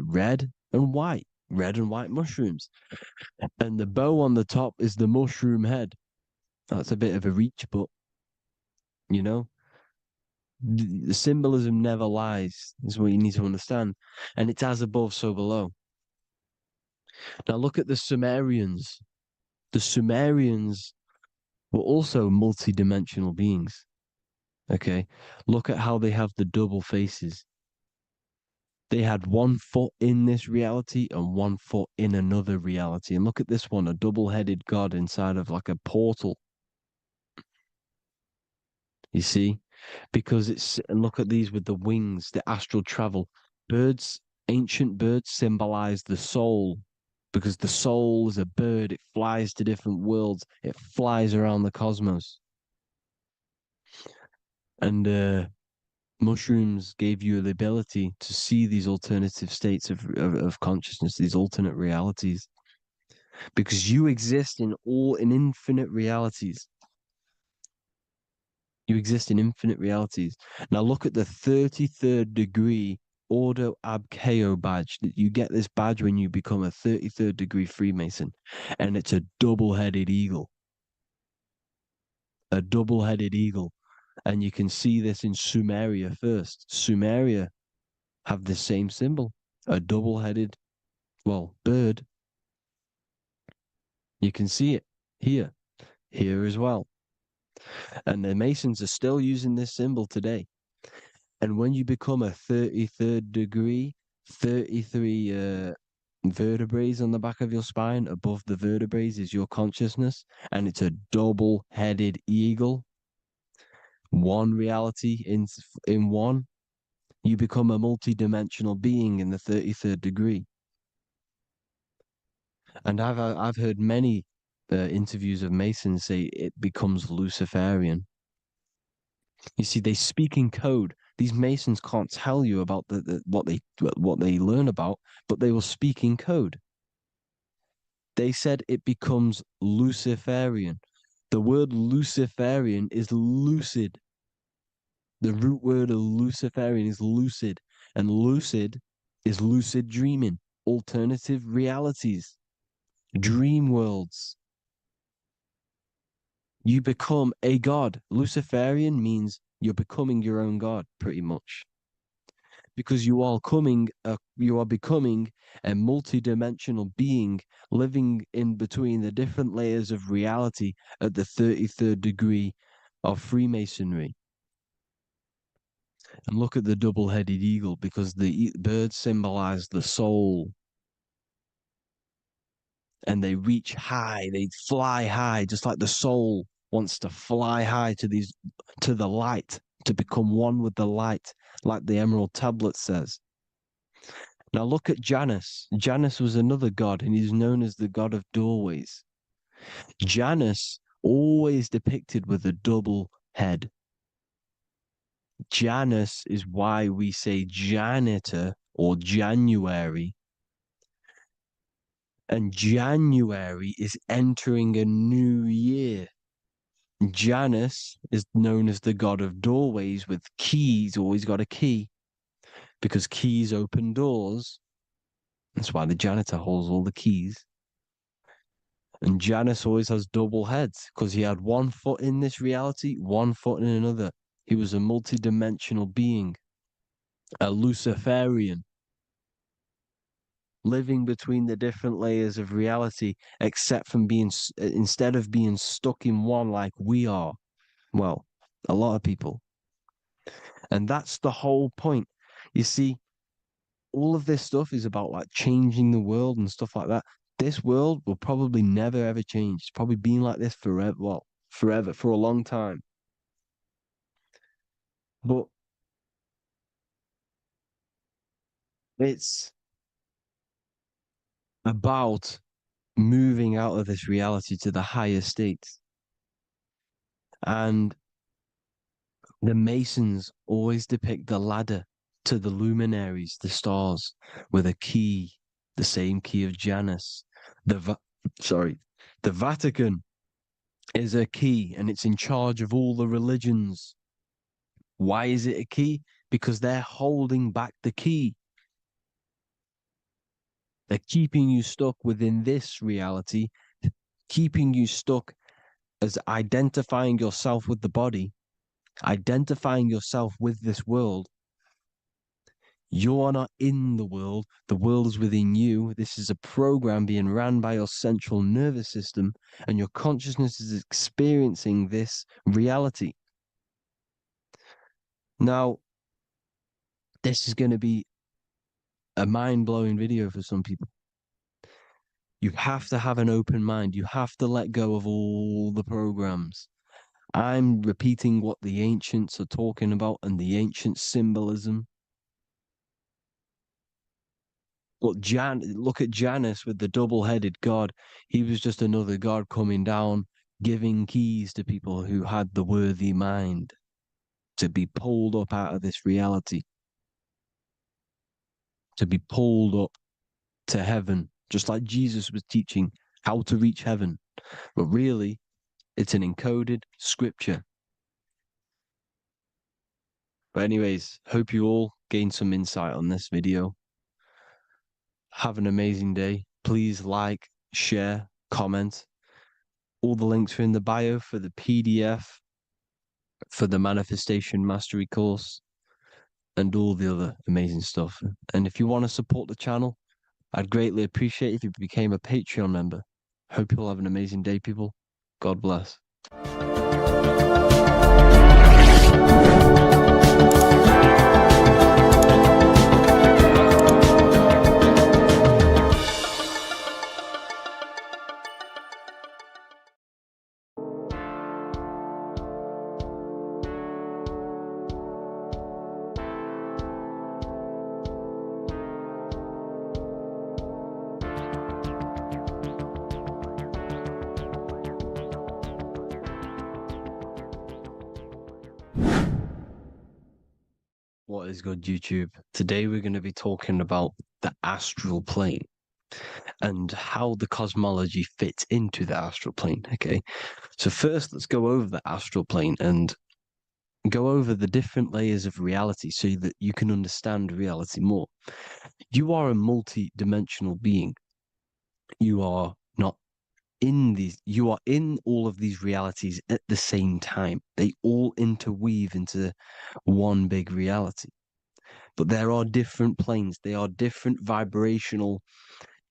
Speaker 19: red and white. Red and white mushrooms. And the bow on the top is the mushroom head. That's a bit of a reach, but you know, the symbolism never lies, is what you need to understand. And it's as above, so below. Now look at the Sumerians. The Sumerians were also multi-dimensional beings. Okay, look at how they have the double faces. They had 1 foot in this reality and 1 foot in another reality. And look at this one, a double-headed god inside of like a portal. You see? Because and look at these with the wings, the astral travel. Birds, ancient birds symbolize the soul. Because the soul is a bird, it flies to different worlds, it flies around the cosmos. And mushrooms gave you the ability to see these alternative states of consciousness, these alternate realities. Because you exist in infinite realities. You exist in infinite realities. Now look at the 33rd degree Ordo Ab Chao badge. You get this badge when you become a 33rd degree Freemason. And it's a double-headed eagle. A double-headed eagle. And you can see this in Sumeria first. Sumeria have the same symbol. A double-headed, bird. You can see it here. Here as well. And the Masons are still using this symbol today. And when you become a 33rd degree, 33 vertebrae on the back of your spine, above the vertebrae is your consciousness, and it's a double-headed eagle. One reality in one. You become a multi-dimensional being in the 33rd degree. And I've heard many interviews of Masons say it becomes Luciferian. You see, they speak in code. These Masons can't tell you about what they learn about, but they will speak in code. They said it becomes Luciferian. The word Luciferian is lucid. The root word of Luciferian is lucid, and lucid is lucid dreaming, alternative realities, dream worlds. You become a god. Luciferian means you're becoming your own god, pretty much. Because you are becoming a multi-dimensional being living in between the different layers of reality at the 33rd degree of Freemasonry. And look at the double-headed eagle, because the birds symbolize the soul. And they reach high, they fly high, just like the soul wants to fly high to the light, to become one with the light, like the Emerald Tablet says. Now look at Janus. Janus was another god, and he's known as the god of doorways. Janus always depicted with a double head. Janus is why we say janitor or January. And January is entering a new year. Janus is known as the god of doorways with keys, always got a key, because keys open doors. That's why the janitor holds all the keys. And Janus always has double heads, because he had 1 foot in this reality, 1 foot in another. He was a multi-dimensional being, a Luciferian. living between the different layers of reality, except from instead of being stuck in one like we are. Well, a lot of people. And that's the whole point. You see, all of this stuff is about like changing the world and stuff like that. This world will probably never ever change. It's probably been like this forever. Well, forever, for a long time. But it's about moving out of this reality to the higher states. And the Masons always depict the ladder to the luminaries, the stars, with a key, the same key of Janus. The Vatican is a key, and it's in charge of all the religions. Why is it a key? Because they're holding back the key. They're keeping you stuck within this reality, keeping you stuck as identifying yourself with the body, identifying yourself with this world. You are not in the world is within you. This is a program being ran by your central nervous system, and your consciousness is experiencing this reality. Now, this is going to be a mind-blowing video for some people. You have to have an open mind. You have to let go of all the programs. I'm repeating what the ancients are talking about and the ancient symbolism. Look at Janus with the double-headed god. He was just another god coming down, giving keys to people who had the worthy mind to be pulled up out of this reality, to be pulled up to heaven, just like Jesus was teaching how to reach heaven. But really, it's an encoded scripture. But anyways, hope you all gained some insight on this video. Have an amazing day. Please like, share, comment. All the links are in the bio for the PDF, for the Manifestation Mastery course, and all the other amazing stuff. And if you want to support the channel, I'd greatly appreciate if you became a Patreon member. Hope you'll have an amazing day, people. God bless. What is good, YouTube? Today we're going to be talking about the astral plane and how the cosmology fits into the astral plane. Okay, so first let's go over the astral plane and go over the different layers of reality so that you can understand reality more. You are a multi-dimensional being. You are not in these, you are in all of these realities at the same time. They all interweave into one big reality. But there are different planes. They are different vibrational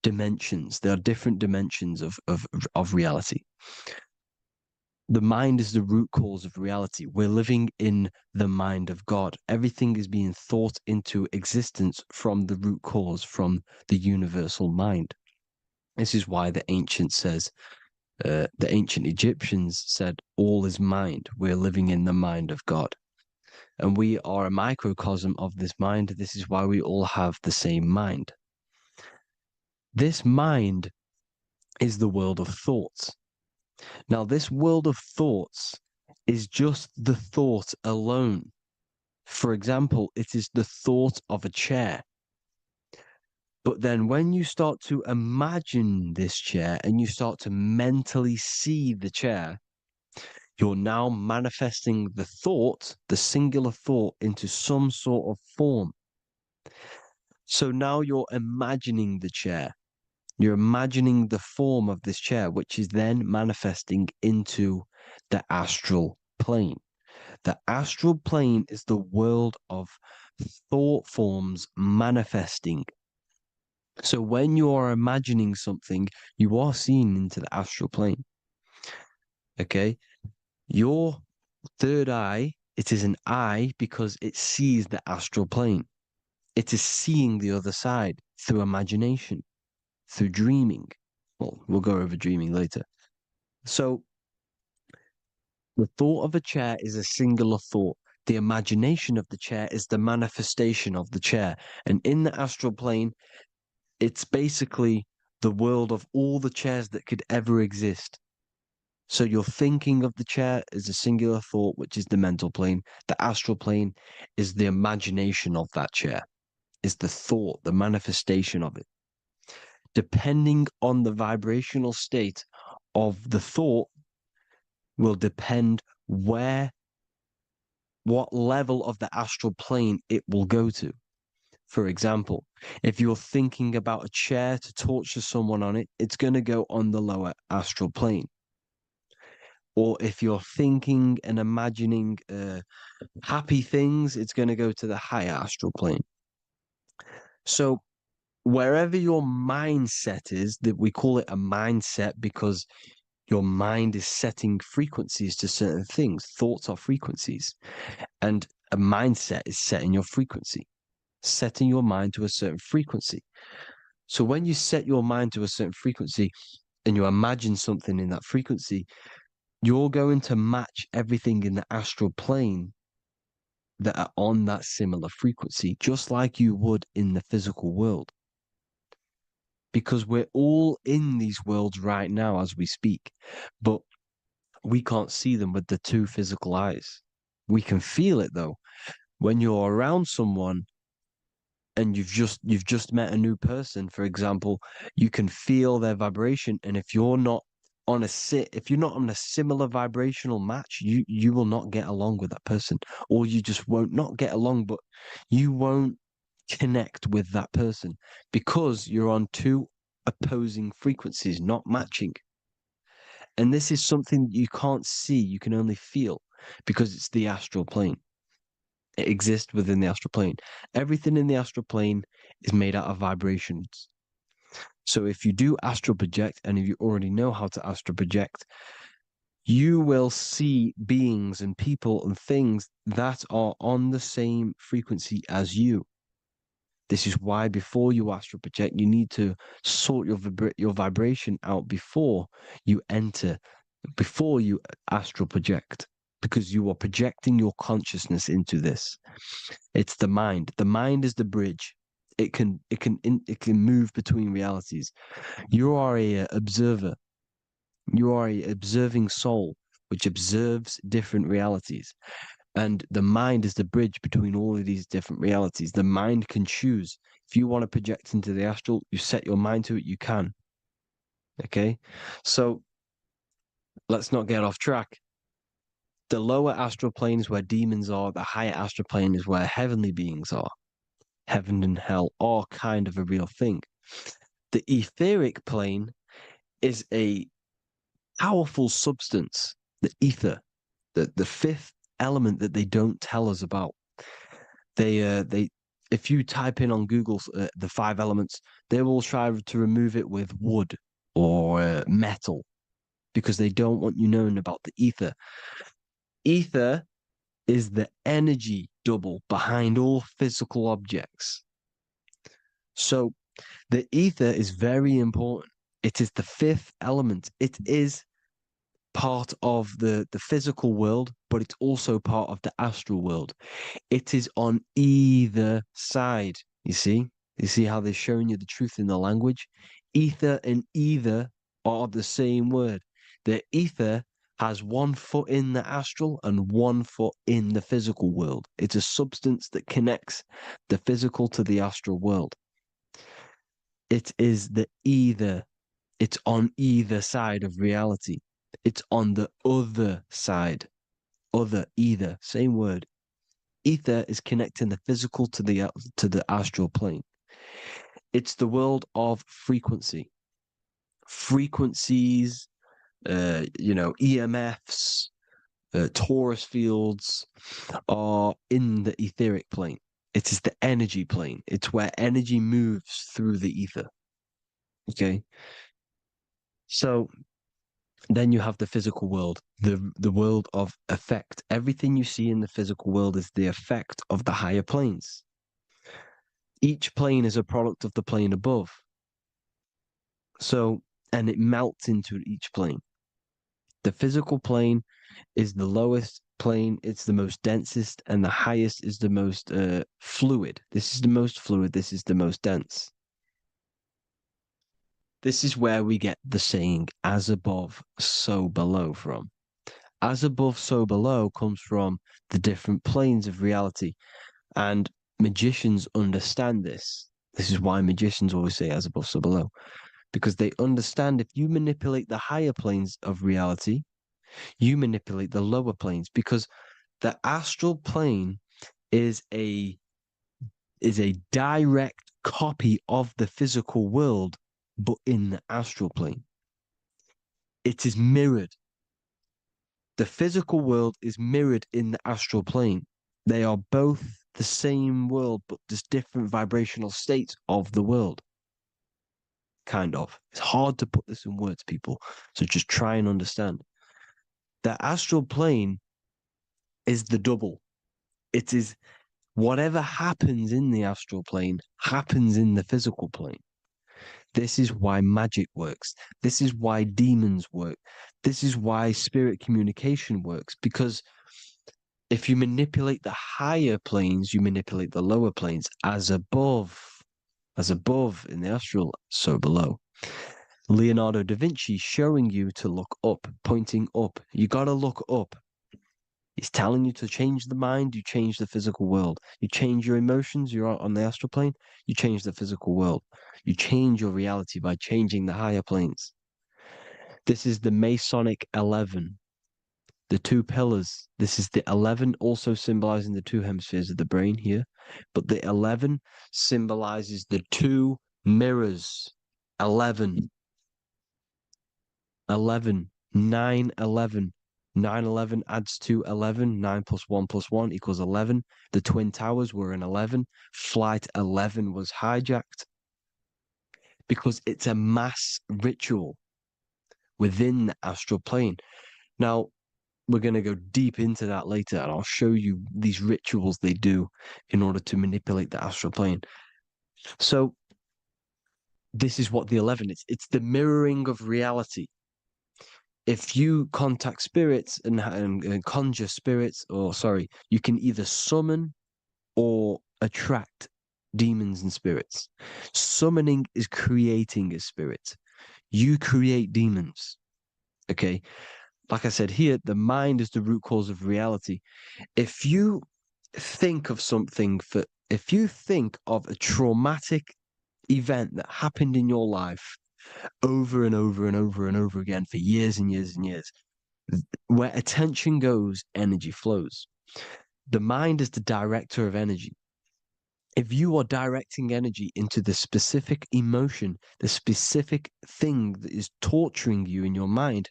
Speaker 19: dimensions. There are different dimensions of reality. The mind is the root cause of reality. We're living in the mind of God. Everything is being thought into existence from the root cause, from the universal mind. This is why the ancient Egyptians said, all is mind. We're living in the mind of God. And we are a microcosm of this mind. This is why we all have the same mind. This mind is the world of thoughts. Now, this world of thoughts is just the thought alone. For example, it is the thought of a chair. But then when you start to imagine this chair and you start to mentally see the chair, you're now manifesting the thought, the singular thought, into some sort of form. So now you're imagining the chair. You're imagining the form of this chair, which is then manifesting into the astral plane. The astral plane is the world of thought forms manifesting. So when you are imagining something, you are seeing into the astral plane. Okay? Your third eye, it is an eye because it sees the astral plane. It is seeing the other side through imagination, through dreaming. Well, we'll go over dreaming later. So the thought of a chair is a singular thought. The imagination of the chair is the manifestation of the chair. And in the astral plane, it's basically the world of all the chairs that could ever exist. So you're thinking of the chair as a singular thought, which is the mental plane. The astral plane is the imagination of that chair, is the thought, the manifestation of it. Depending on the vibrational state of the thought will depend what level of the astral plane it will go to. For example, if you're thinking about a chair to torture someone on it, it's going to go on the lower astral plane. Or if you're thinking and imagining happy things, it's going to go to the higher astral plane. So wherever your mindset is, that we call it a mindset because your mind is setting frequencies to certain things. Thoughts are frequencies. And a mindset is setting your frequency, setting your mind to a certain frequency. So when you set your mind to a certain frequency and you imagine something in that frequency, you're going to match everything in the astral plane that are on that similar frequency, just like you would in the physical world. Because we're all in these worlds right now as we speak, but we can't see them with the two physical eyes. We can feel it though. When you're around someone and you've just met a new person, for example, you can feel their vibration, and if you're not on a similar vibrational match, you will not get along with that person, or you just won't not get along, but you won't connect with that person because you're on two opposing frequencies, not matching. And this is something you can't see, you can only feel because it's the astral plane. It exists within the astral plane. Everything in the astral plane is made out of vibrations. So if you do astral project, and if you already know how to astral project, you will see beings and people and things that are on the same frequency as you. This is why before you astral project, you need to sort your vibration out before you astral project, because you are projecting your consciousness into this. It's the mind. The mind is the bridge. It can move between realities. You are a observer. You are a observing soul which observes different realities. And the mind is the bridge between all of these different realities. The mind can choose. If you want to project into the astral, you set your mind to it, you can. Okay? So let's not get off track. The lower astral plane is where demons are. The higher astral plane is where heavenly beings are. Heaven and hell are kind of a real thing. The etheric plane is a powerful substance, the ether, the fifth element that they don't tell us about. If you type in on Google the 5 elements, they will try to remove it with wood or metal because they don't want you knowing about the ether. Ether is the energy double behind all physical objects. So the ether is very important. It is the 5th element. It is part of the physical world, but it's also part of the astral world. It is on either side. You see how they're showing you the truth in the language? Ether and either are the same word. The ether has 1 foot in the astral and 1 foot in the physical world. It's a substance that connects the physical to the astral world. It is the either. It's on either side of reality. It's on the other side. Other, either, same word. Ether is connecting the physical to the astral plane. It's the world of frequency. Frequencies, EMFs, torus fields are in the etheric plane. It is the energy plane. It's where energy moves through the ether. Okay. So then you have the physical world, the world of effect. Everything you see in the physical world is the effect of the higher planes. Each plane is a product of the plane above. So, and it melts into each plane. The physical plane is the lowest plane, it's the most densest, and the highest is the most fluid. This is the most fluid, this is the most dense. This is where we get the saying, as above, so below from. As above, so below comes from the different planes of reality. And magicians understand this. This is why magicians always say as above, so below. Because they understand if you manipulate the higher planes of reality, you manipulate the lower planes. Because the astral plane is a direct copy of the physical world, but in the astral plane. It is mirrored. The physical world is mirrored in the astral plane. They are both the same world, but just different vibrational states of the world. Kind of. It's hard to put this in words, people. So just try and understand. The astral plane is the double. It is whatever happens in the astral plane happens in the physical plane. This is why magic works. This is why demons work. This is why spirit communication works. Because if you manipulate the higher planes, you manipulate the lower planes. As above in the astral, so below. Leonardo da Vinci showing you to look up, pointing up. You got to look up. He's telling you to change the mind, you change the physical world. You change your emotions, you're on the astral plane, you change the physical world. You change your reality by changing the higher planes. This is the Masonic 11, the two pillars. This is the 11 also symbolizing the two hemispheres of the brain here. But the 11 symbolizes the two mirrors. 11, 9, 11. 9, 11 adds to 11. 9 plus 1 plus 1 equals 11. The Twin Towers were in 11. Flight 11 was hijacked because it's a mass ritual within the astral plane. Now, we're going to go deep into that later, and I'll show you these rituals they do in order to manipulate the astral plane. So, this is what the 11 is. It's the mirroring of reality. If you contact spirits and conjure spirits, you can either summon or attract demons and spirits. Summoning is creating a spirit. You create demons. Okay? Like I said here, the mind is the root cause of reality. If you think of if you think of a traumatic event that happened in your life over and over and over and over again for years and years and years, where attention goes, energy flows. The mind is the director of energy. If you are directing energy into the specific emotion, the specific thing that is torturing you in your mind,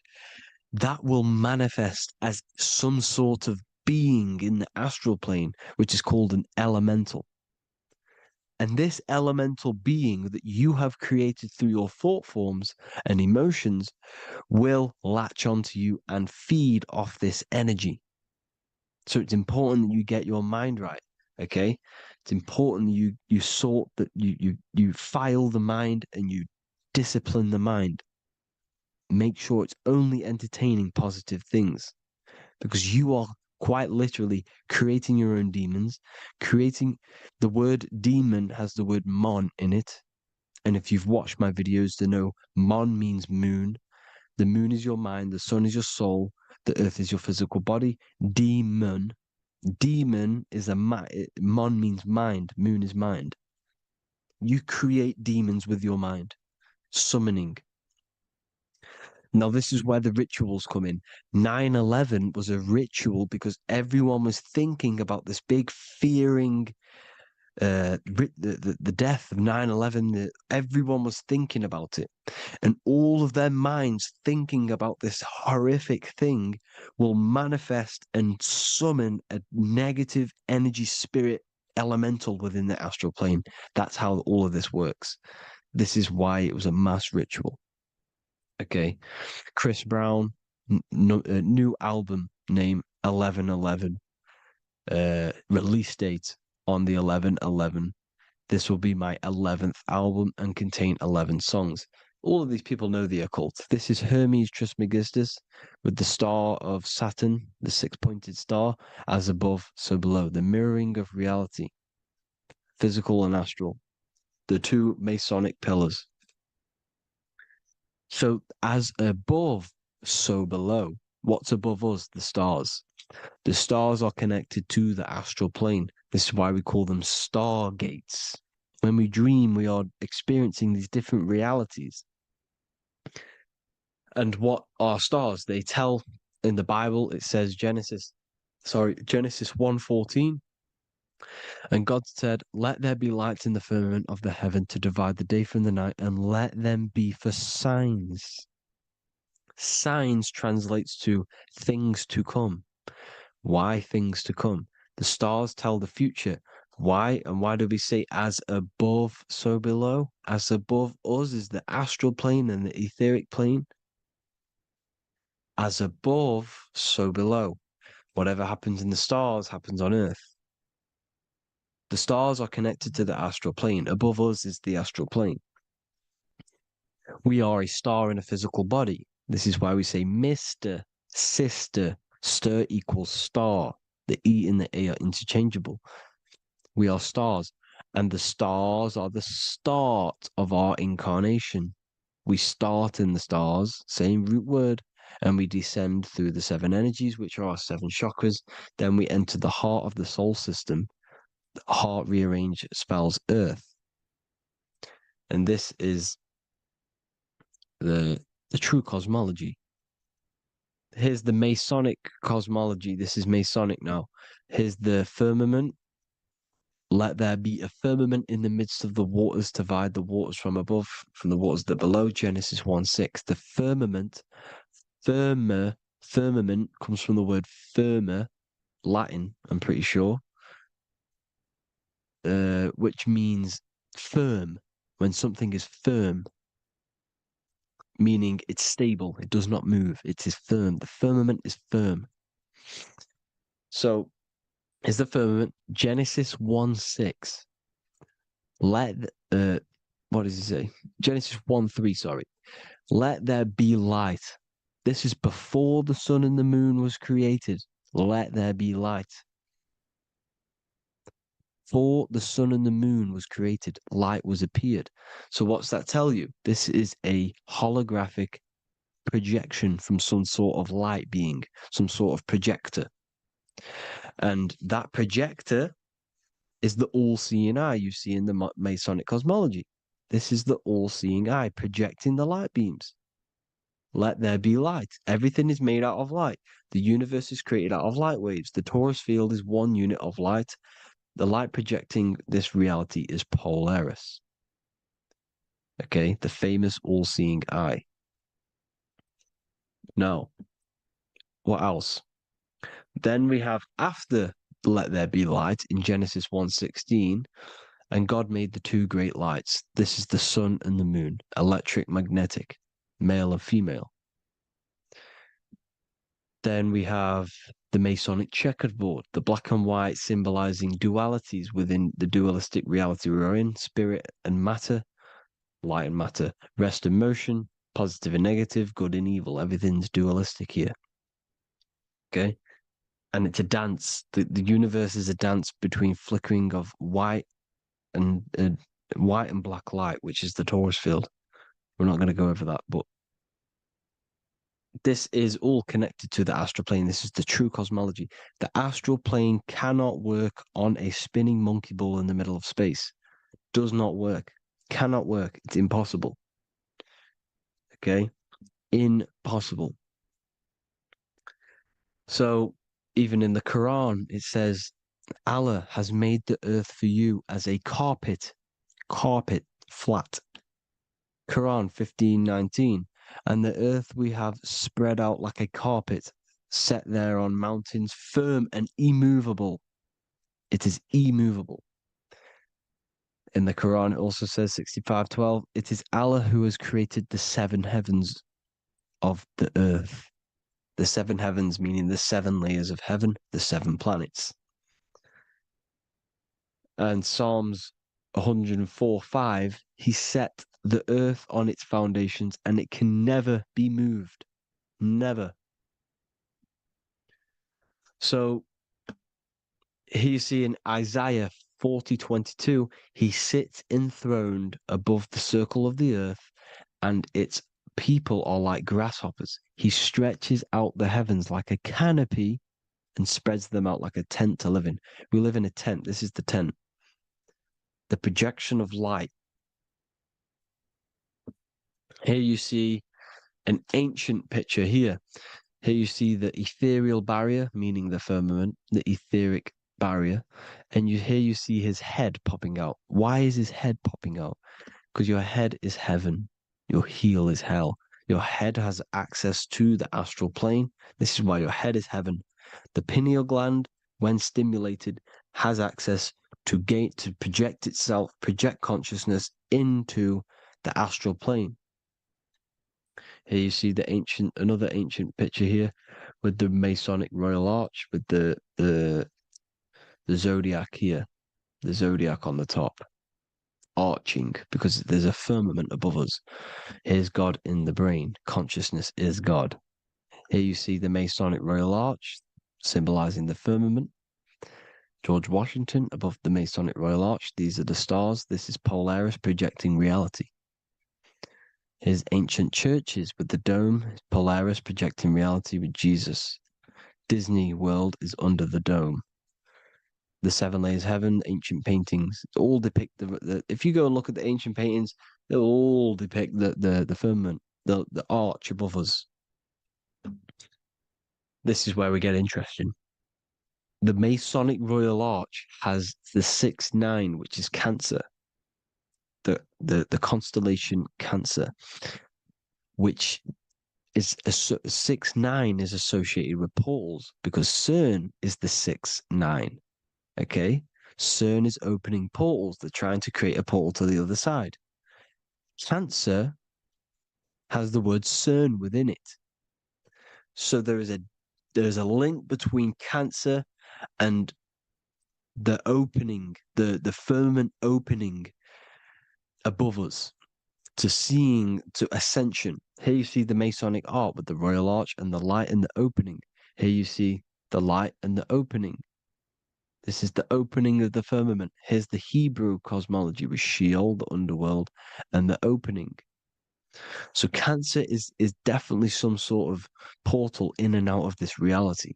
Speaker 19: that will manifest as some sort of being in the astral plane, which is called an elemental. And this elemental being that you have created through your thought forms and emotions will latch onto you and feed off this energy. So it's important that you get your mind right, okay? It's important that you sort that you file the mind and you discipline the mind. Make sure it's only entertaining positive things, because you are quite literally creating your own demons. The word demon has the word mon in it. And if you've watched my videos, to know mon means moon. The moon is your mind, the sun is your soul, the earth is your physical body. Demon is mon means mind, moon is mind. You create demons with your mind. Summoning. Now, this is where the rituals come in. 9/11 was a ritual because everyone was thinking about this big fearing, the death of 9/11. Everyone was thinking about it. And all of their minds thinking about this horrific thing will manifest and summon a negative energy spirit elemental within the astral plane. That's how all of this works. This is why it was a mass ritual. Okay. Chris Brown, new album name 1111. Release date on the 11/11. This will be my 11th album and contain 11 songs. All of these people know the occult. This is Hermes Trismegistus with the star of Saturn, the six-pointed star, as above, so below. The mirroring of reality, physical and astral, the two Masonic pillars. So as above, so below. What's above us? The stars. The stars are connected to the astral plane. This is why we call them stargates. When we dream, we are experiencing these different realities. And what are stars? They tell in the Bible, it says Genesis 1:14. And God said, "Let there be lights in the firmament of the heaven to divide the day from the night, and let them be for signs." Signs translates to things to come. Why things to come? The stars tell the future. Why? And why do we say as above, so below? As above us is the astral plane and the etheric plane. As above, so below. Whatever happens in the stars happens on Earth. The stars are connected to the astral plane. Above us is the astral plane. We are a star in a physical body. This is why we say Mr., sister, stir equals star. The E and the A are interchangeable. We are stars, and the stars are the start of our incarnation. We start in the stars, same root word, and we descend through the seven energies, which are our seven chakras. Then we enter the heart of the soul system. The heart rearranged spells earth. And this is the true cosmology. Here's the Masonic cosmology. This is Masonic now. Here's the firmament. Let there be a firmament in the midst of the waters to divide the waters from above, from the waters that below. Genesis 1:6. The firmament, firmament comes from the word firma, Latin, I'm pretty sure, which means firm. When something is firm, meaning it's stable, it does not move, it is firm. The firmament is firm. So, is the firmament Genesis 1:6. What does he say? Genesis 1:3, sorry. Let there be light. This is before the sun and the moon was created. Let there be light. Before the sun and the moon was created, light was appeared. So what's that tell you? This is a holographic projection from some sort of light being, some sort of projector. And that projector is the all-seeing eye you see in the Masonic cosmology. This is the all-seeing eye projecting the light beams. Let there be light. Everything is made out of light. The universe is created out of light waves. The torus field is one unit of light. The light projecting this reality is Polaris. Okay, the famous all-seeing eye. Now, what else? Then we have after let there be light in Genesis 1:16, and God made the two great lights. This is the sun and the moon, electric, magnetic, male and female. Then we have the Masonic checkerboard, the black and white symbolizing dualities within the dualistic reality we're in, spirit and matter, light and matter, rest and motion, positive and negative, good and evil. Everything's dualistic here. Okay? And it's a dance. The universe is a dance between flickering of white and black light, which is the torus field. We're not going to go over that, but this is all connected to the astral plane. This is the true cosmology. The astral plane cannot work on a spinning monkey ball in the middle of space. Does not work. Cannot work. It's impossible. Okay? Impossible. So, even in the Quran, it says, Allah has made the earth for you as a carpet, flat. Quran 15:19. And the earth we have spread out like a carpet, set there on mountains, firm and immovable. It is immovable. In the Quran, it also says 65:12, it is Allah who has created the 7 heavens of the earth. The 7 heavens meaning the 7 layers of heaven, the 7 planets. And Psalms 104:5, he set the earth on its foundations and it can never be moved. Never. So here you see in Isaiah 40:22, he sits enthroned above the circle of the earth, and its people are like grasshoppers. He stretches out the heavens like a canopy and spreads them out like a tent to live in. We live in a tent. This is the tent. The projection of light. Here you see an ancient picture here. Here you see the ethereal barrier, meaning the firmament, the etheric barrier, and here you see his head popping out. Why is his head popping out? Because your head is heaven, your heel is hell. Your head has access to the astral plane. This is why your head is heaven. The pineal gland, when stimulated, has access to project itself, project consciousness into the astral plane. Here you see another ancient picture here with the Masonic Royal Arch, with the Zodiac here, the Zodiac on the top, arching, because there's a firmament above us. Here's God in the brain. Consciousness is God. Here you see the Masonic Royal Arch, symbolizing the firmament. George Washington above the Masonic Royal Arch. These are the stars. This is Polaris projecting reality. Here's ancient churches with the dome, Polaris projecting reality with Jesus. Disney World is under the dome. The 7 layers heaven, ancient paintings, all depict if you go and look at the ancient paintings, they'll all depict the firmament, the arch above us. This is where we get interesting. The Masonic Royal Arch has the 6-9, which is Cancer. The constellation Cancer, which is 6-9 is associated with portals because CERN is the 6-9. Okay, CERN is opening portals. They're trying to create a portal to the other side. Cancer has the word CERN within it, so there's a link between Cancer and the opening, the firmament opening above us to ascension. Here you see the Masonic art with the Royal Arch and the light and the opening. Here you see the light and the opening. This is the opening of the firmament. Here's the Hebrew cosmology with Sheol, the underworld, and the opening. So Cancer is definitely some sort of portal in and out of this reality.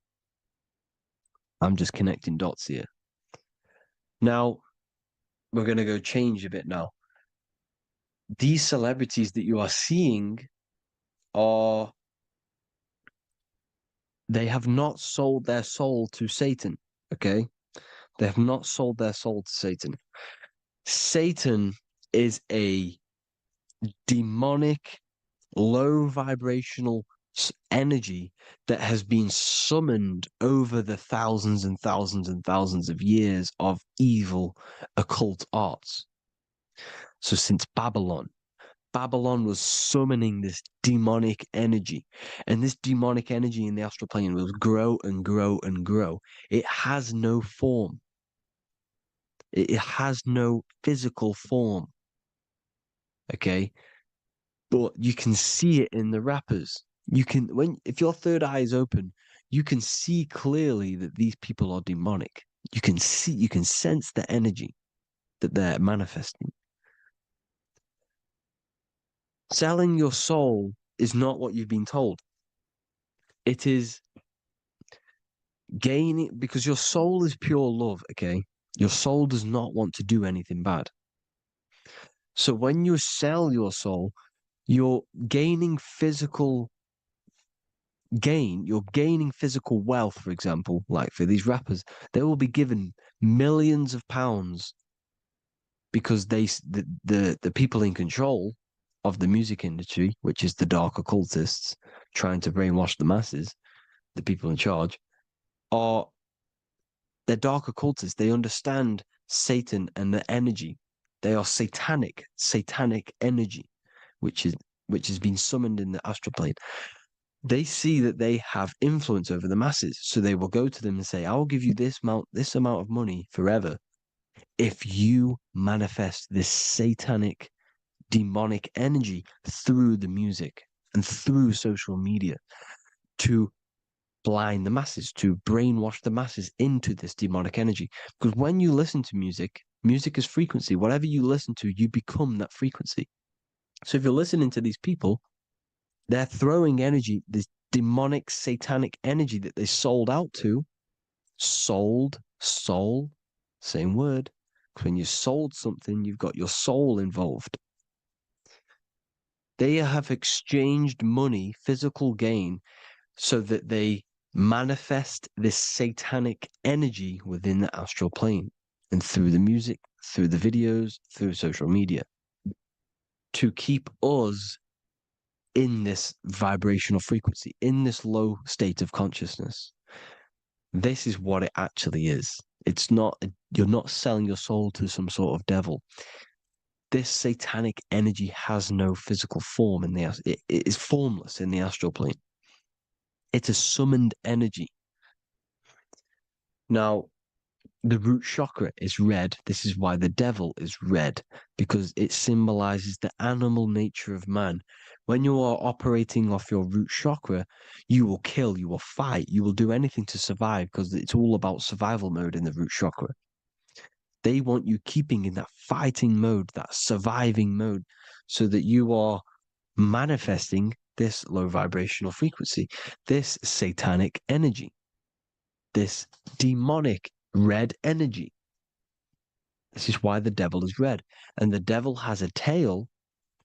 Speaker 19: I'm just connecting dots here. Now, we're going to go change a bit now. These celebrities that you are seeing they have not sold their soul to Satan, okay? They have not sold their soul to Satan. Satan is a demonic, low vibrational energy that has been summoned over the thousands and thousands and thousands of years of evil occult arts. So since Babylon was summoning this demonic energy, and this demonic energy in the astral plane will grow and grow and grow. It has no form. It has no physical form. Okay, but you can see it in the rappers. If your third eye is open, you can see clearly that these people are demonic. You can sense the energy that they're manifesting. Selling your soul is not what you've been told. It is gaining, because your soul is pure love, okay? Your soul does not want to do anything bad. So when you sell your soul, you're gaining physical gain. You're gaining physical wealth, for example, like for these rappers, they will be given millions of pounds because the people in control of the music industry, which is the dark occultists trying to brainwash the masses, the people in charge, are They're dark occultists. They understand Satan and the energy. They are satanic energy, which has been summoned in the astral plane. They see that they have influence over the masses, so they will go to them and say, "I will give you this amount of money forever if you manifest this satanic, demonic energy through the music and through social media to blind the masses, to brainwash the masses into this demonic energy." Because when you listen to music, music is frequency. Whatever you listen to, you become that frequency. So if you're listening to these people, they're throwing energy, this demonic, satanic energy that they sold out to. Soul, same word. When you sold something, you've got your soul involved. They have exchanged money, physical gain, so that they manifest this satanic energy within the astral plane and through the music, through the videos, through social media, to keep us in this vibrational frequency, in this low state of consciousness. This is what it actually is. It's not, you're not selling your soul to some sort of devil. This satanic energy has no physical form it is formless in the astral plane. It's a summoned energy. Now, the root chakra is red. This is why the devil is red, because it symbolizes the animal nature of man. When you are operating off your root chakra, you will kill, you will fight, you will do anything to survive, because it's all about survival mode in the root chakra. They want you keeping in that fighting mode, that surviving mode, so that you are manifesting this low vibrational frequency, this satanic energy, this demonic red energy. This is why the devil is red. And the devil has a tail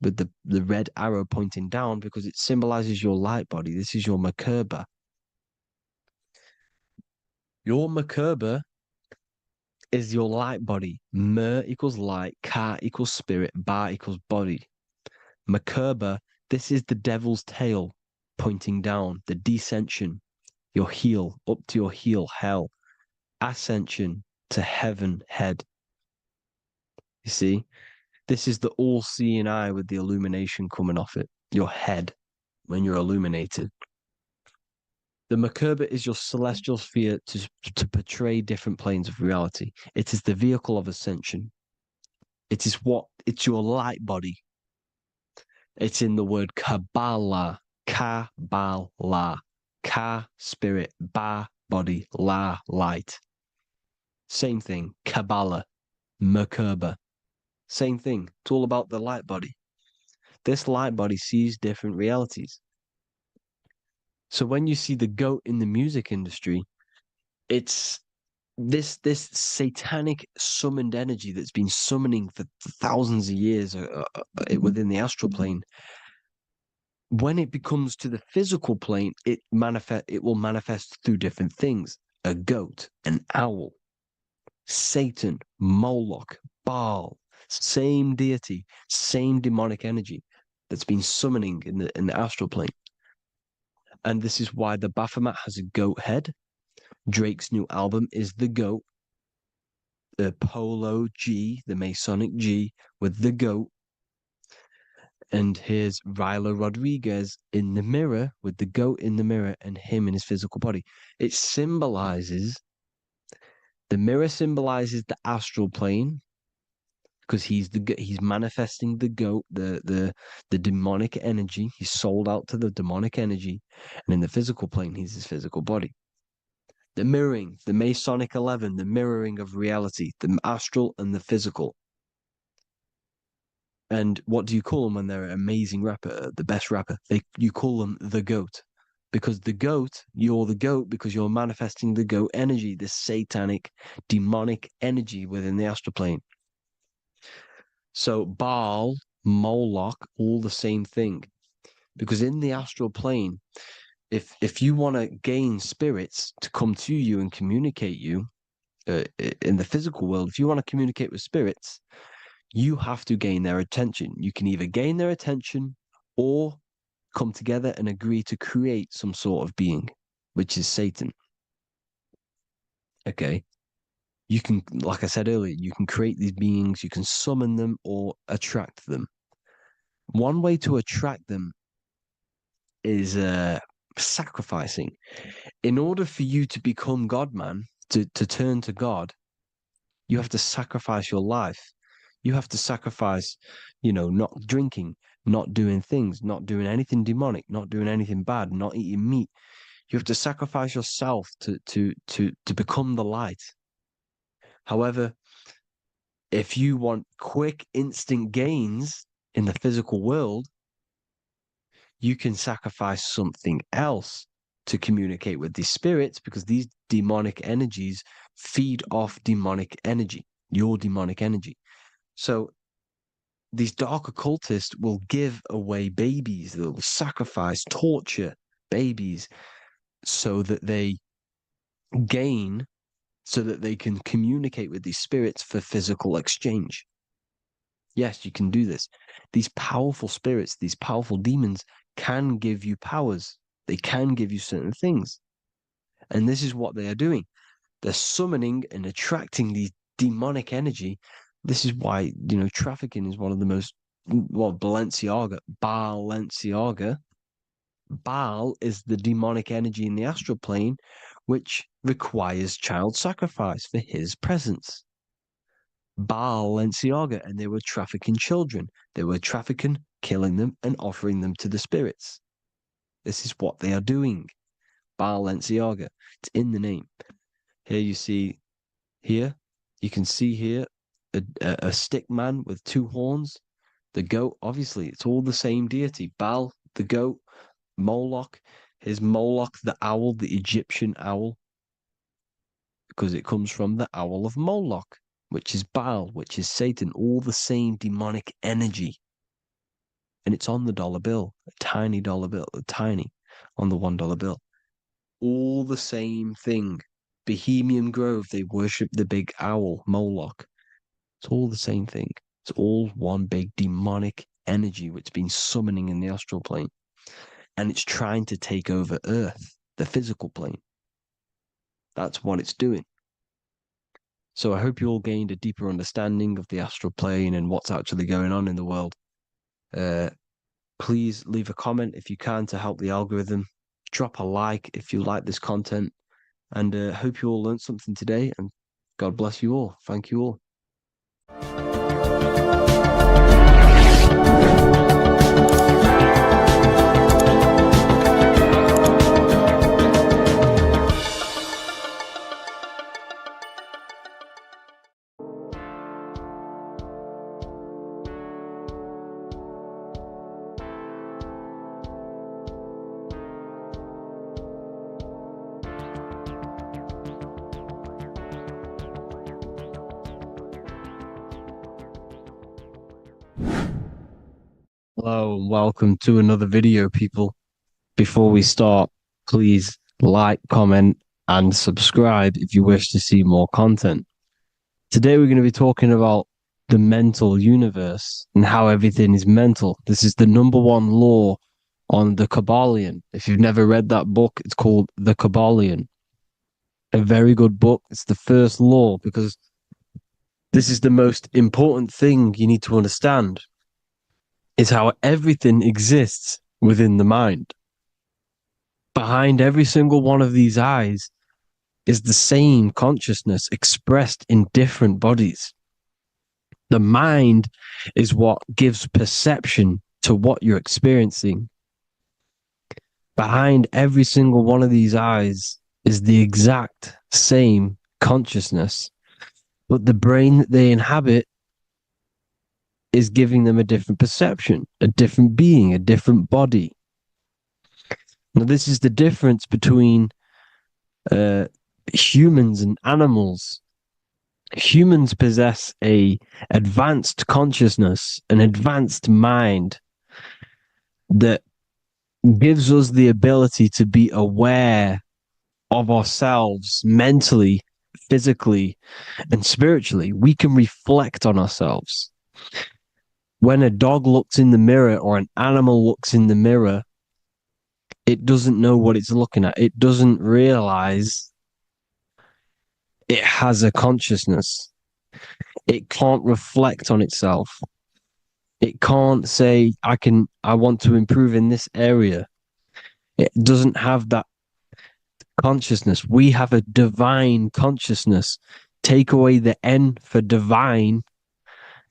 Speaker 19: with the red arrow pointing down, because it symbolizes your light body. This is your Merkaba. Your Merkaba is your light body. Mer equals light, Ka equals spirit, Ba equals body. Merkaba, this is the devil's tail pointing down, the descension, your heel, up to your heel, hell. Ascension to heaven, head. You see? This is the all-seeing eye with the illumination coming off it, your head, when you're illuminated. The Merkaba is your celestial sphere to portray different planes of reality. It is the vehicle of ascension. It's your light body. It's in the word Kabbalah, Kabbalah, Ka, spirit, Ba, body, La, light. Same thing, Kabbalah, Merkaba. Same thing. It's all about the light body. This light body sees different realities. So when you see the goat in the music industry, it's this satanic summoned energy that's been summoning for thousands of years within the astral plane. When it becomes to the physical plane, it will manifest through different things. A goat, an owl, Satan, Moloch, Baal, same deity, same demonic energy that's been summoning in the astral plane. And this is why the Baphomet has a goat head. Drake's new album is the goat. The Polo G, the Masonic G, with the goat. And here's Rylo Rodriguez in the mirror, with the goat in the mirror and him in his physical body. It symbolizes, the mirror symbolizes the astral plane, because he's manifesting the goat, the demonic energy. He's sold out to the demonic energy, and in the physical plane, he's his physical body. The mirroring, the Masonic 11, the mirroring of reality, the astral and the physical. And what do you call them when they're an amazing rapper, the best rapper? You call them the goat, because you're the goat because you're manifesting the goat energy, this satanic, demonic energy within the astral plane. So Baal, Moloch, all the same thing. Because in the astral plane, if you want to gain spirits to come to you and communicate you in the physical world, if you want to communicate with spirits, you have to gain their attention. You can either gain their attention or come together and agree to create some sort of being, which is Satan. Okay. You can, like I said earlier, you can create these beings, you can summon them or attract them. One way to attract them is sacrificing. In order for you to become God, man, to turn to God, you have to sacrifice your life. You have to sacrifice, not drinking, not doing things, not doing anything demonic, not doing anything bad, not eating meat. You have to sacrifice yourself to become the light. However, if you want quick, instant gains in the physical world, you can sacrifice something else to communicate with these spirits, because these demonic energies feed off demonic energy, your demonic energy. So these dark occultists will give away babies, they'll sacrifice, torture babies so that they gain, so that they can communicate with these spirits for physical exchange. Yes, you can do this. These powerful spirits, these powerful demons can give you powers. They can give you certain things. And this is what they are doing. They're summoning and attracting the demonic energy. This is why, trafficking is one of the most, Balenciaga. Baal is the demonic energy in the astral plane, which requires child sacrifice for his presence. Balenciaga, and they were trafficking children. They were trafficking, killing them, and offering them to the spirits. This is what they are doing. Balenciaga. It's in the name. Here you see, you can see here a stick man with two horns. The goat, obviously, it's all the same deity. Baal, the goat. Moloch, is Moloch the owl, the Egyptian owl, because it comes from the owl of Moloch, which is Baal, which is Satan, all the same demonic energy. And it's on the dollar bill, a tiny dollar bill, tiny, on the $1 bill. All the same thing. Bohemian Grove, they worship the big owl, Moloch. It's all the same thing. It's all one big demonic energy which has been summoning in the astral plane. And it's trying to take over Earth, the physical plane. That's what it's doing. So I hope you all gained a deeper understanding of the astral plane and what's actually going on in the world. Please leave a comment if you can to help the algorithm. Drop a like if you like this content. And hope you all learned something today. And God bless you all. Thank you all. Hello and welcome to another video, people. Before we start, please like, comment, and subscribe if you wish to see more content. Today we're going to be talking about the mental universe and how everything is mental. This is the #1 law on the Kabbalion. If you've never read that book, it's called The Kabbalion. A very good book. It's the first law because this is the most important thing you need to understand. Is how everything exists within the mind. Behind every single one of these eyes is the same consciousness expressed in different bodies. The mind is what gives perception to what you're experiencing. Behind every single one of these eyes is the exact same consciousness, but the brain that they inhabit is giving them a different perception, a different being, a different body. Now, this is the difference between humans and animals. Humans possess a advanced consciousness, an advanced mind that gives us the ability to be aware of ourselves mentally, physically, and spiritually. We can reflect on ourselves. When a dog looks in the mirror or an animal looks in the mirror, it doesn't know what it's looking at. It doesn't realize it has a consciousness. It can't reflect on itself. It can't say, I want to improve in this area. It doesn't have that consciousness. We have a divine consciousness. Take away the N for divine,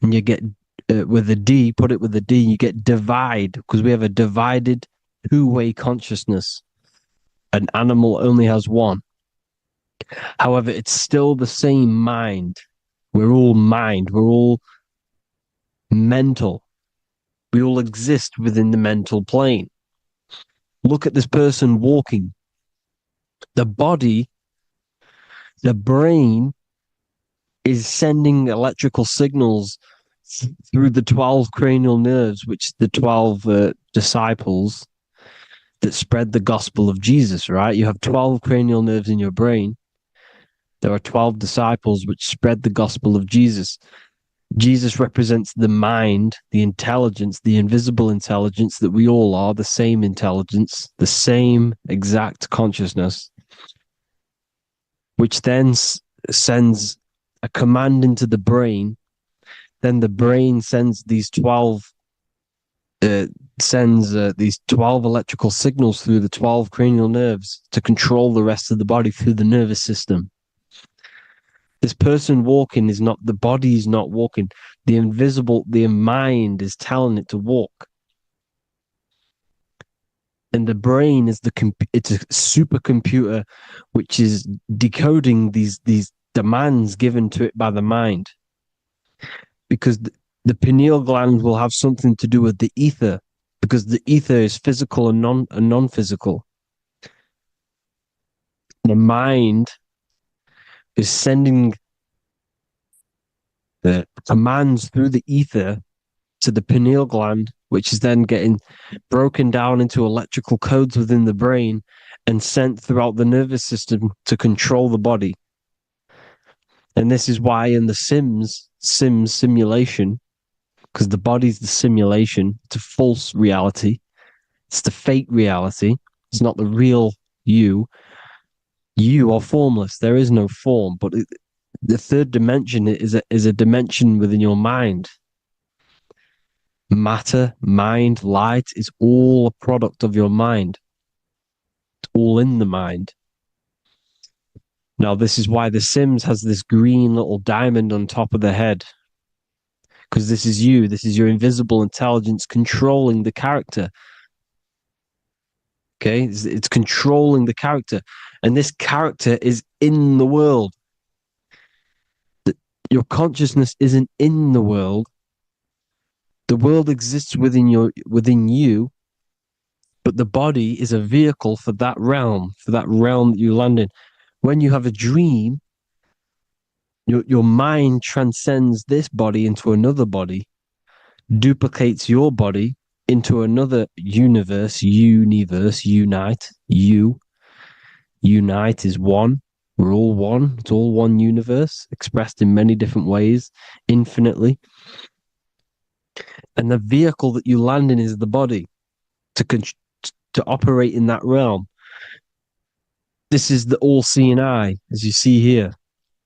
Speaker 19: and you get with a D, put it with a D, you get divide, because we have a divided two-way consciousness. An animal only has one. However, it's still the same mind. We're all mind. We're all mental. We all exist within the mental plane. Look at this person walking. The body, the brain is sending electrical signals through the 12 cranial nerves, which the 12 disciples that spread the gospel of Jesus, right? You have 12 cranial nerves in your brain. There are 12 disciples which spread the gospel of Jesus. Jesus represents the mind, the intelligence, the invisible intelligence that we all are, the same intelligence, the same exact consciousness, which then sends a command into the brain. Then the brain sends these 12 electrical signals through the 12 cranial nerves to control the rest of the body through the nervous system. This person walking is not, the body is not walking. The mind is telling it to walk. And the brain is it's a supercomputer which is decoding these demands given to it by the mind. Because the pineal gland will have something to do with the ether, because the ether is physical and non-physical. The mind is sending the commands through the ether to the pineal gland, which is then getting broken down into electrical codes within the brain and sent throughout the nervous system to control the body. And this is why in the Sims simulation, because the body's the simulation, it's a false reality. It's the fake reality. It's not the real you. You are formless. There is no form, but the third dimension is a dimension within your mind. Matter, mind, light is all a product of your mind. It's all in the mind. Now, this is why The Sims has this green little diamond on top of the head. Because this is you. This is your invisible intelligence controlling the character. Okay? It's controlling the character. And this character is in the world. Your consciousness isn't in the world. The world exists within you, but the body is a vehicle for that realm that you land in. When you have a dream, your mind transcends this body into another body, duplicates your body into another universe, unite, unite is one. We're all one. It's all one universe, expressed in many different ways, infinitely. And the vehicle that you land in is the body to operate in that realm. This is the all-seeing eye, as you see here.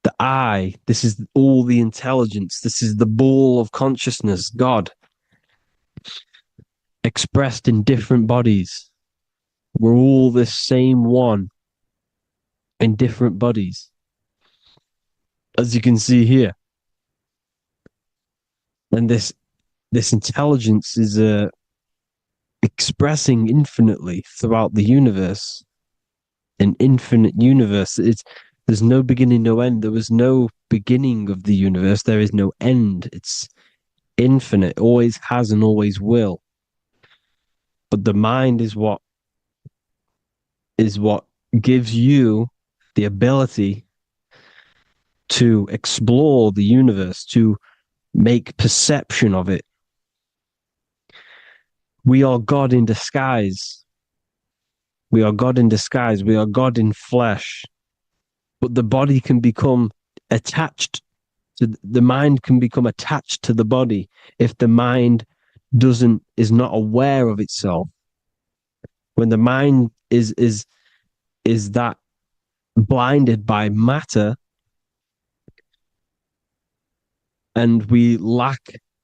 Speaker 19: The eye, this is all the intelligence. This is the ball of consciousness, God, expressed in different bodies. We're all this same one in different bodies, as you can see here. And this intelligence is expressing infinitely throughout the universe, an infinite universe. There's no beginning, no end. There was no beginning of the universe. There is no end. It's infinite, always has and always will. But the mind is what gives you the ability to explore the universe, to make perception of it. We are God in disguise. We are God in disguise. We are God in flesh. But the body can become attached to the mind, can become attached to the body if the mind is not aware of itself. When the mind is that blinded by matter, and we lack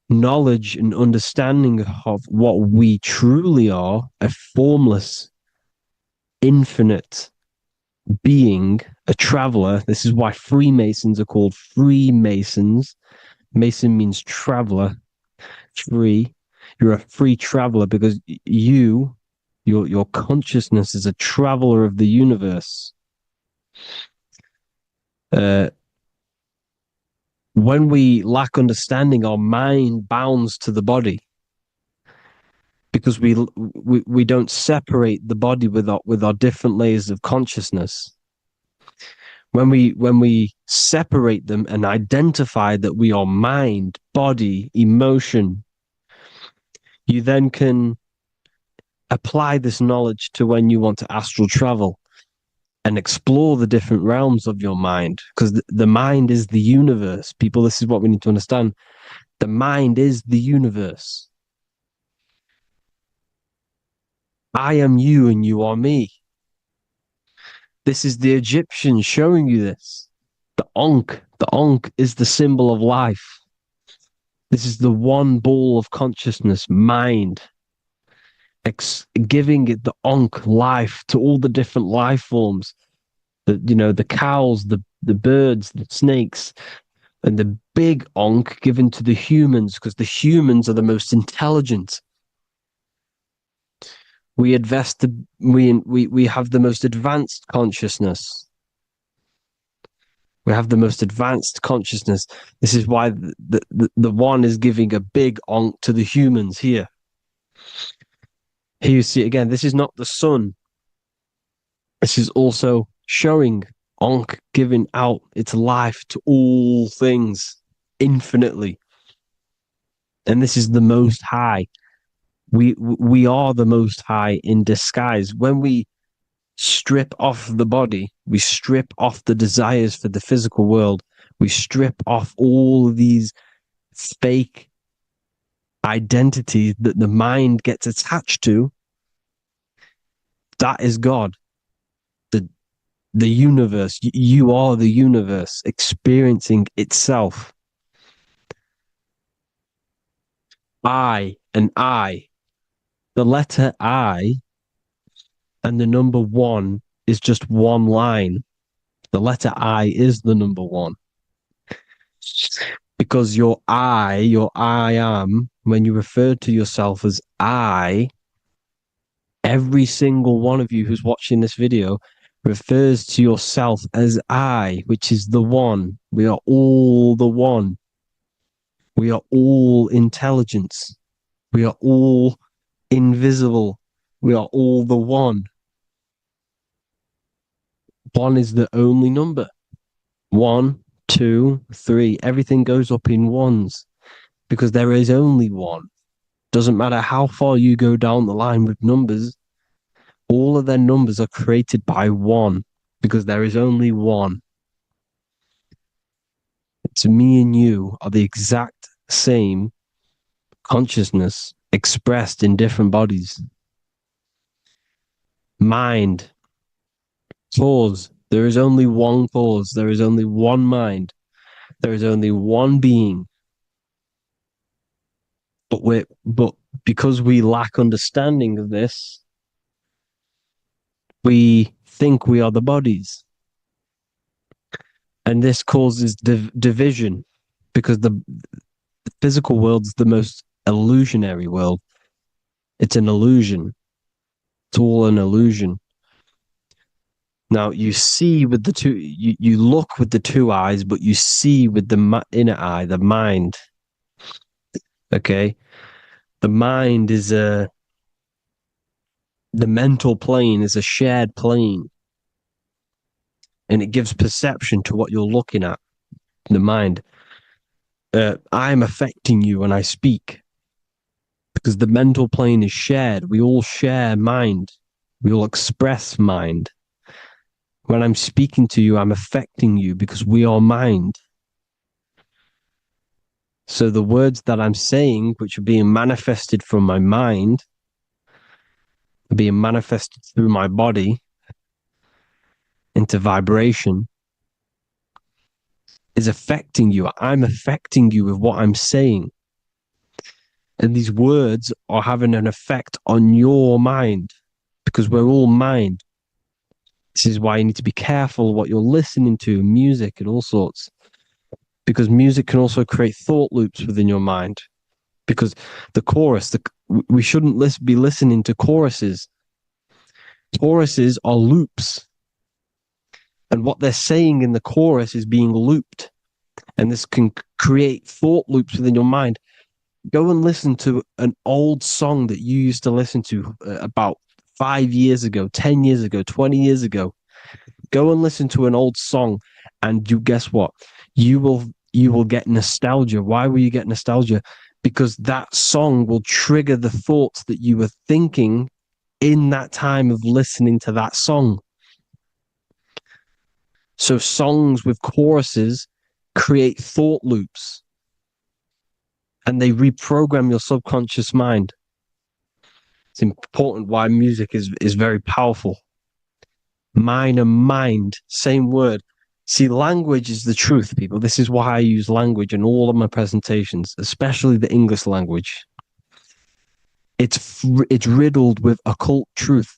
Speaker 19: knowledge and understanding of what we truly are, a formless, infinite being, a traveler. This is why Freemasons are called Freemasons. Mason means traveler, free. You're a free traveler because your consciousness is a traveler of the universe. When we lack understanding, our mind bounds to the body because we don't separate the body with our different layers of consciousness. When we separate them and identify that we are mind, body, emotion, you then can apply this knowledge to when you want to astral travel and explore the different realms of your mind, because the mind is the universe. People, this is what we need to understand. The mind is the universe. I am you and you are me. This is the Egyptians showing you this. The Ankh is the symbol of life. This is the one ball of consciousness, mind, giving it the Ankh life to all the different life forms. The cows, the birds, the snakes, and the big Ankh given to the humans, because the humans are the most intelligent. We have the most advanced consciousness. We have the most advanced consciousness. This is why the one is giving a big Ankh to the humans here. Here you see again, this is not the sun. This is also showing Ankh giving out its life to all things infinitely. And this is the Most High. We are the Most High in disguise. When we strip off the body, we strip off the desires for the physical world, we strip off all these fake identities that the mind gets attached to. That is God. The universe. You are the universe experiencing itself. I and I. The letter I and the number 1 is just one line. The letter I is the number 1. Because your I am, when you refer to yourself as I, every single one of you who's watching this video refers to yourself as I, which is the one. We are all the one. We are all intelligence. We are all invisible. We are all the one. 1 is the only number. 1, 2, 3. Everything goes up in ones because there is only one. Doesn't matter how far you go down the line with numbers, all of their numbers are created by 1 because there is only one. It's me and you are the exact same consciousness expressed in different bodies. Mind. Cause. There is only one cause. There is only one mind. There is only one being. But because we lack understanding of this, we think we are the bodies. And this causes division because the physical world is the most illusionary world. It's an illusion. It's all an illusion. Now you see with the two, you look with the two eyes, but you see with the inner eye, the mind. Okay, the mind is the mental plane is a shared plane, and it gives perception to what you're looking at. The mind. I'm affecting you when I speak because the mental plane is shared. We all share mind. We all express mind. When I'm speaking to you, I'm affecting you because we are mind. So the words that I'm saying, which are being manifested from my mind, are being manifested through my body into vibration. is affecting you. I'm affecting you with what I'm saying. And these words are having an effect on your mind because we're all mind. This is why you need to be careful what you're listening to, music and all sorts. Because music can also create thought loops within your mind. Because the chorus, we shouldn't be listening to choruses. Choruses are loops. And what they're saying in the chorus is being looped. And this can create thought loops within your mind. Go and listen to an old song that you used to listen to about 5 years ago, 10 years ago, 20 years ago. Go and listen to an old song, and you guess what? You will get nostalgia. Why will you get nostalgia? Because that song will trigger the thoughts that you were thinking in that time of listening to that song. So songs with choruses create thought loops. And they reprogram your subconscious mind. It's important why music is very powerful. Mind and mind, same word. See, language is the truth, people. This is why I use language in all of my presentations, especially the English language. It's riddled with occult truth.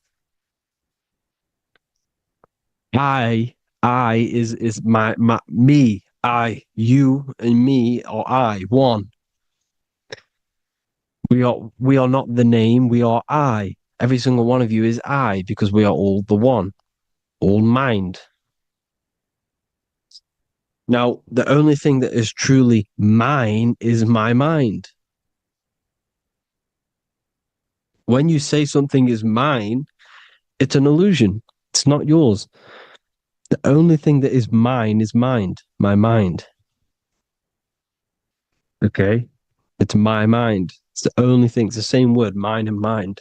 Speaker 19: I is my me, I, you, and me, or I, one. We are not the name, we are I. Every single one of you is I, because we are all the one, all mind. Now, the only thing that is truly mine is my mind. When you say something is mine, it's an illusion. It's not yours. The only thing that is mine is mind, my mind. Okay? It's my mind. It's the only thing. It's the same word, mind and mind.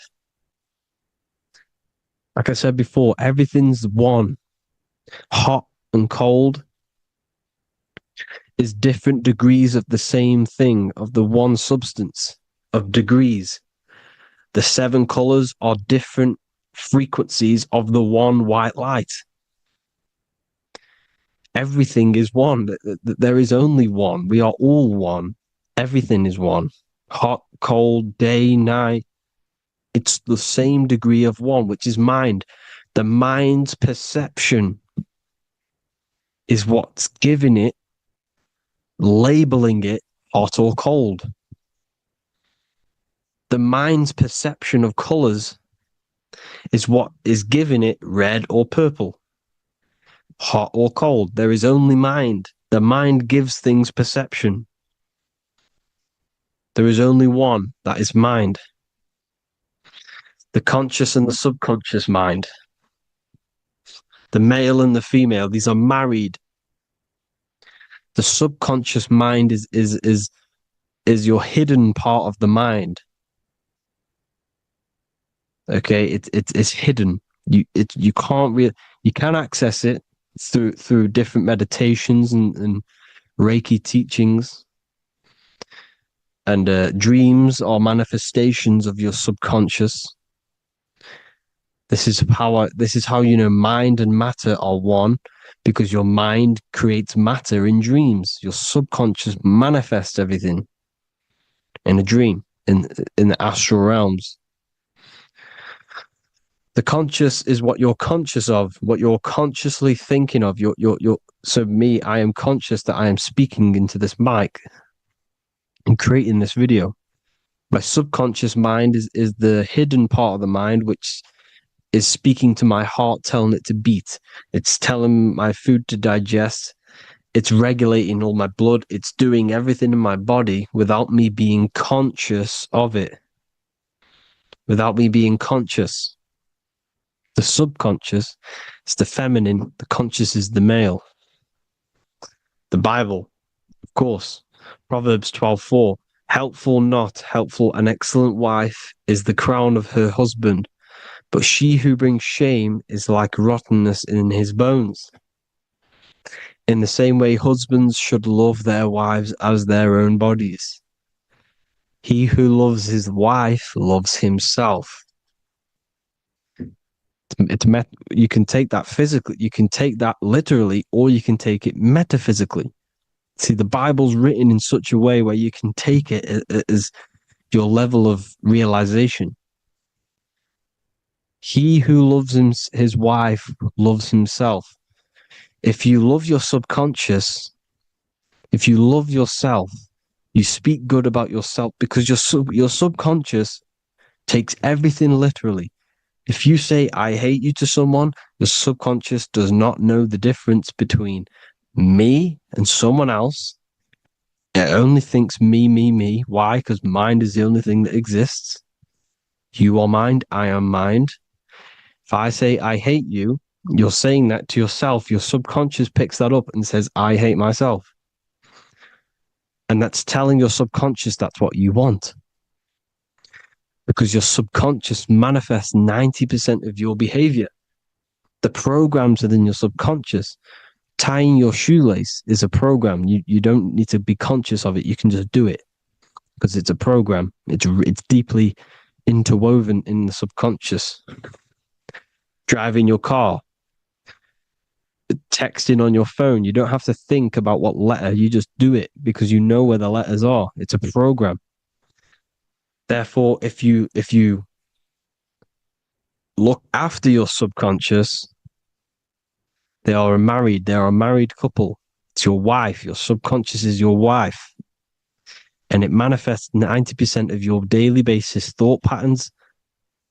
Speaker 19: Like I said before, everything's one. Hot and cold is different degrees of the same thing, of the one substance, of degrees. The 7 colors are different frequencies of the one white light. Everything is one. There is only one. We are all one. Everything is one. Hot, cold, day, night. It's the same degree of one, which is mind. The mind's perception is what's giving it, labeling it hot or cold. The mind's perception of colors is what is giving it red or purple, hot or cold. There is only mind. The mind gives things perception. There is only one, that is mind. The conscious and the subconscious mind. The male and the female, these are married. The subconscious mind is your hidden part of the mind. Okay, it's hidden. You can access it through different meditations and Reiki teachings and dreams or manifestations of your subconscious. This is how you know mind and matter are one, because your mind creates matter in dreams. Your subconscious manifests everything in a dream, in the astral realms. The conscious is what you're conscious of, what you're consciously thinking of. So me, I am conscious that I am speaking into this mic and creating this video. My subconscious mind is the hidden part of the mind, which is speaking to my heart, telling it to beat. It's telling my food to digest. It's regulating all my blood. It's doing everything in my body without me being conscious of it. Without me being conscious. The subconscious is the feminine. The conscious is the male. The Bible, of course. Proverbs 12:4. Helpful, not helpful, an excellent wife is the crown of her husband, but she who brings shame is like rottenness in his bones. In the same way, husbands should love their wives as their own bodies. He who loves his wife loves himself. You can take that physically, you can take that literally, or you can take it metaphysically. See, the Bible's written in such a way where you can take it as your level of realization. He who loves his wife loves himself. If you love your subconscious, if you love yourself, you speak good about yourself, because your subconscious takes everything literally. If you say, I hate you to someone, your subconscious does not know the difference between me and someone else. It only thinks me, me, me. Why? Because mind is the only thing that exists. You are mind, I am mind. If I say, I hate you, you're saying that to yourself. Your subconscious picks that up and says, I hate myself. And that's telling your subconscious that's what you want. Because your subconscious manifests 90% of your behavior. The programs within your subconscious. Tying your shoelace is a program. You don't need to be conscious of it. You can just do it because it's a program. It's deeply interwoven in the subconscious. Driving your car, texting on your phone. You don't have to think about what letter. You just do it because you know where the letters are. It's a program. Therefore, if you look after your subconscious, they are a married couple. It's your wife. Your subconscious is your wife. And it manifests 90% of your daily basis thought patterns,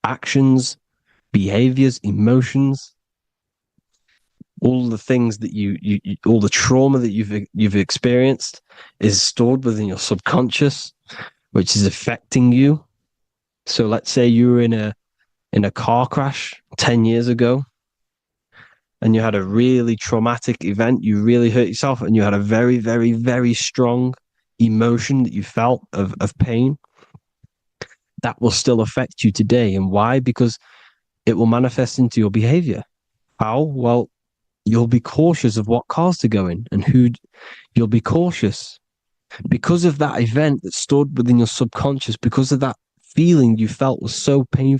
Speaker 19: actions, behaviors, emotions, all the things that you all the trauma that you've experienced is stored within your subconscious, which is affecting you. So let's say you were in a car crash 10 years ago and you had a really traumatic event, you really hurt yourself, and you had a very, very, very strong emotion that you felt of pain. That will still affect you today. And why? Because it will manifest into your behavior. How? Well, you'll be cautious of what cars to go in and who. You'll be cautious because of that event that's stored within your subconscious, because of that feeling you felt was so painful.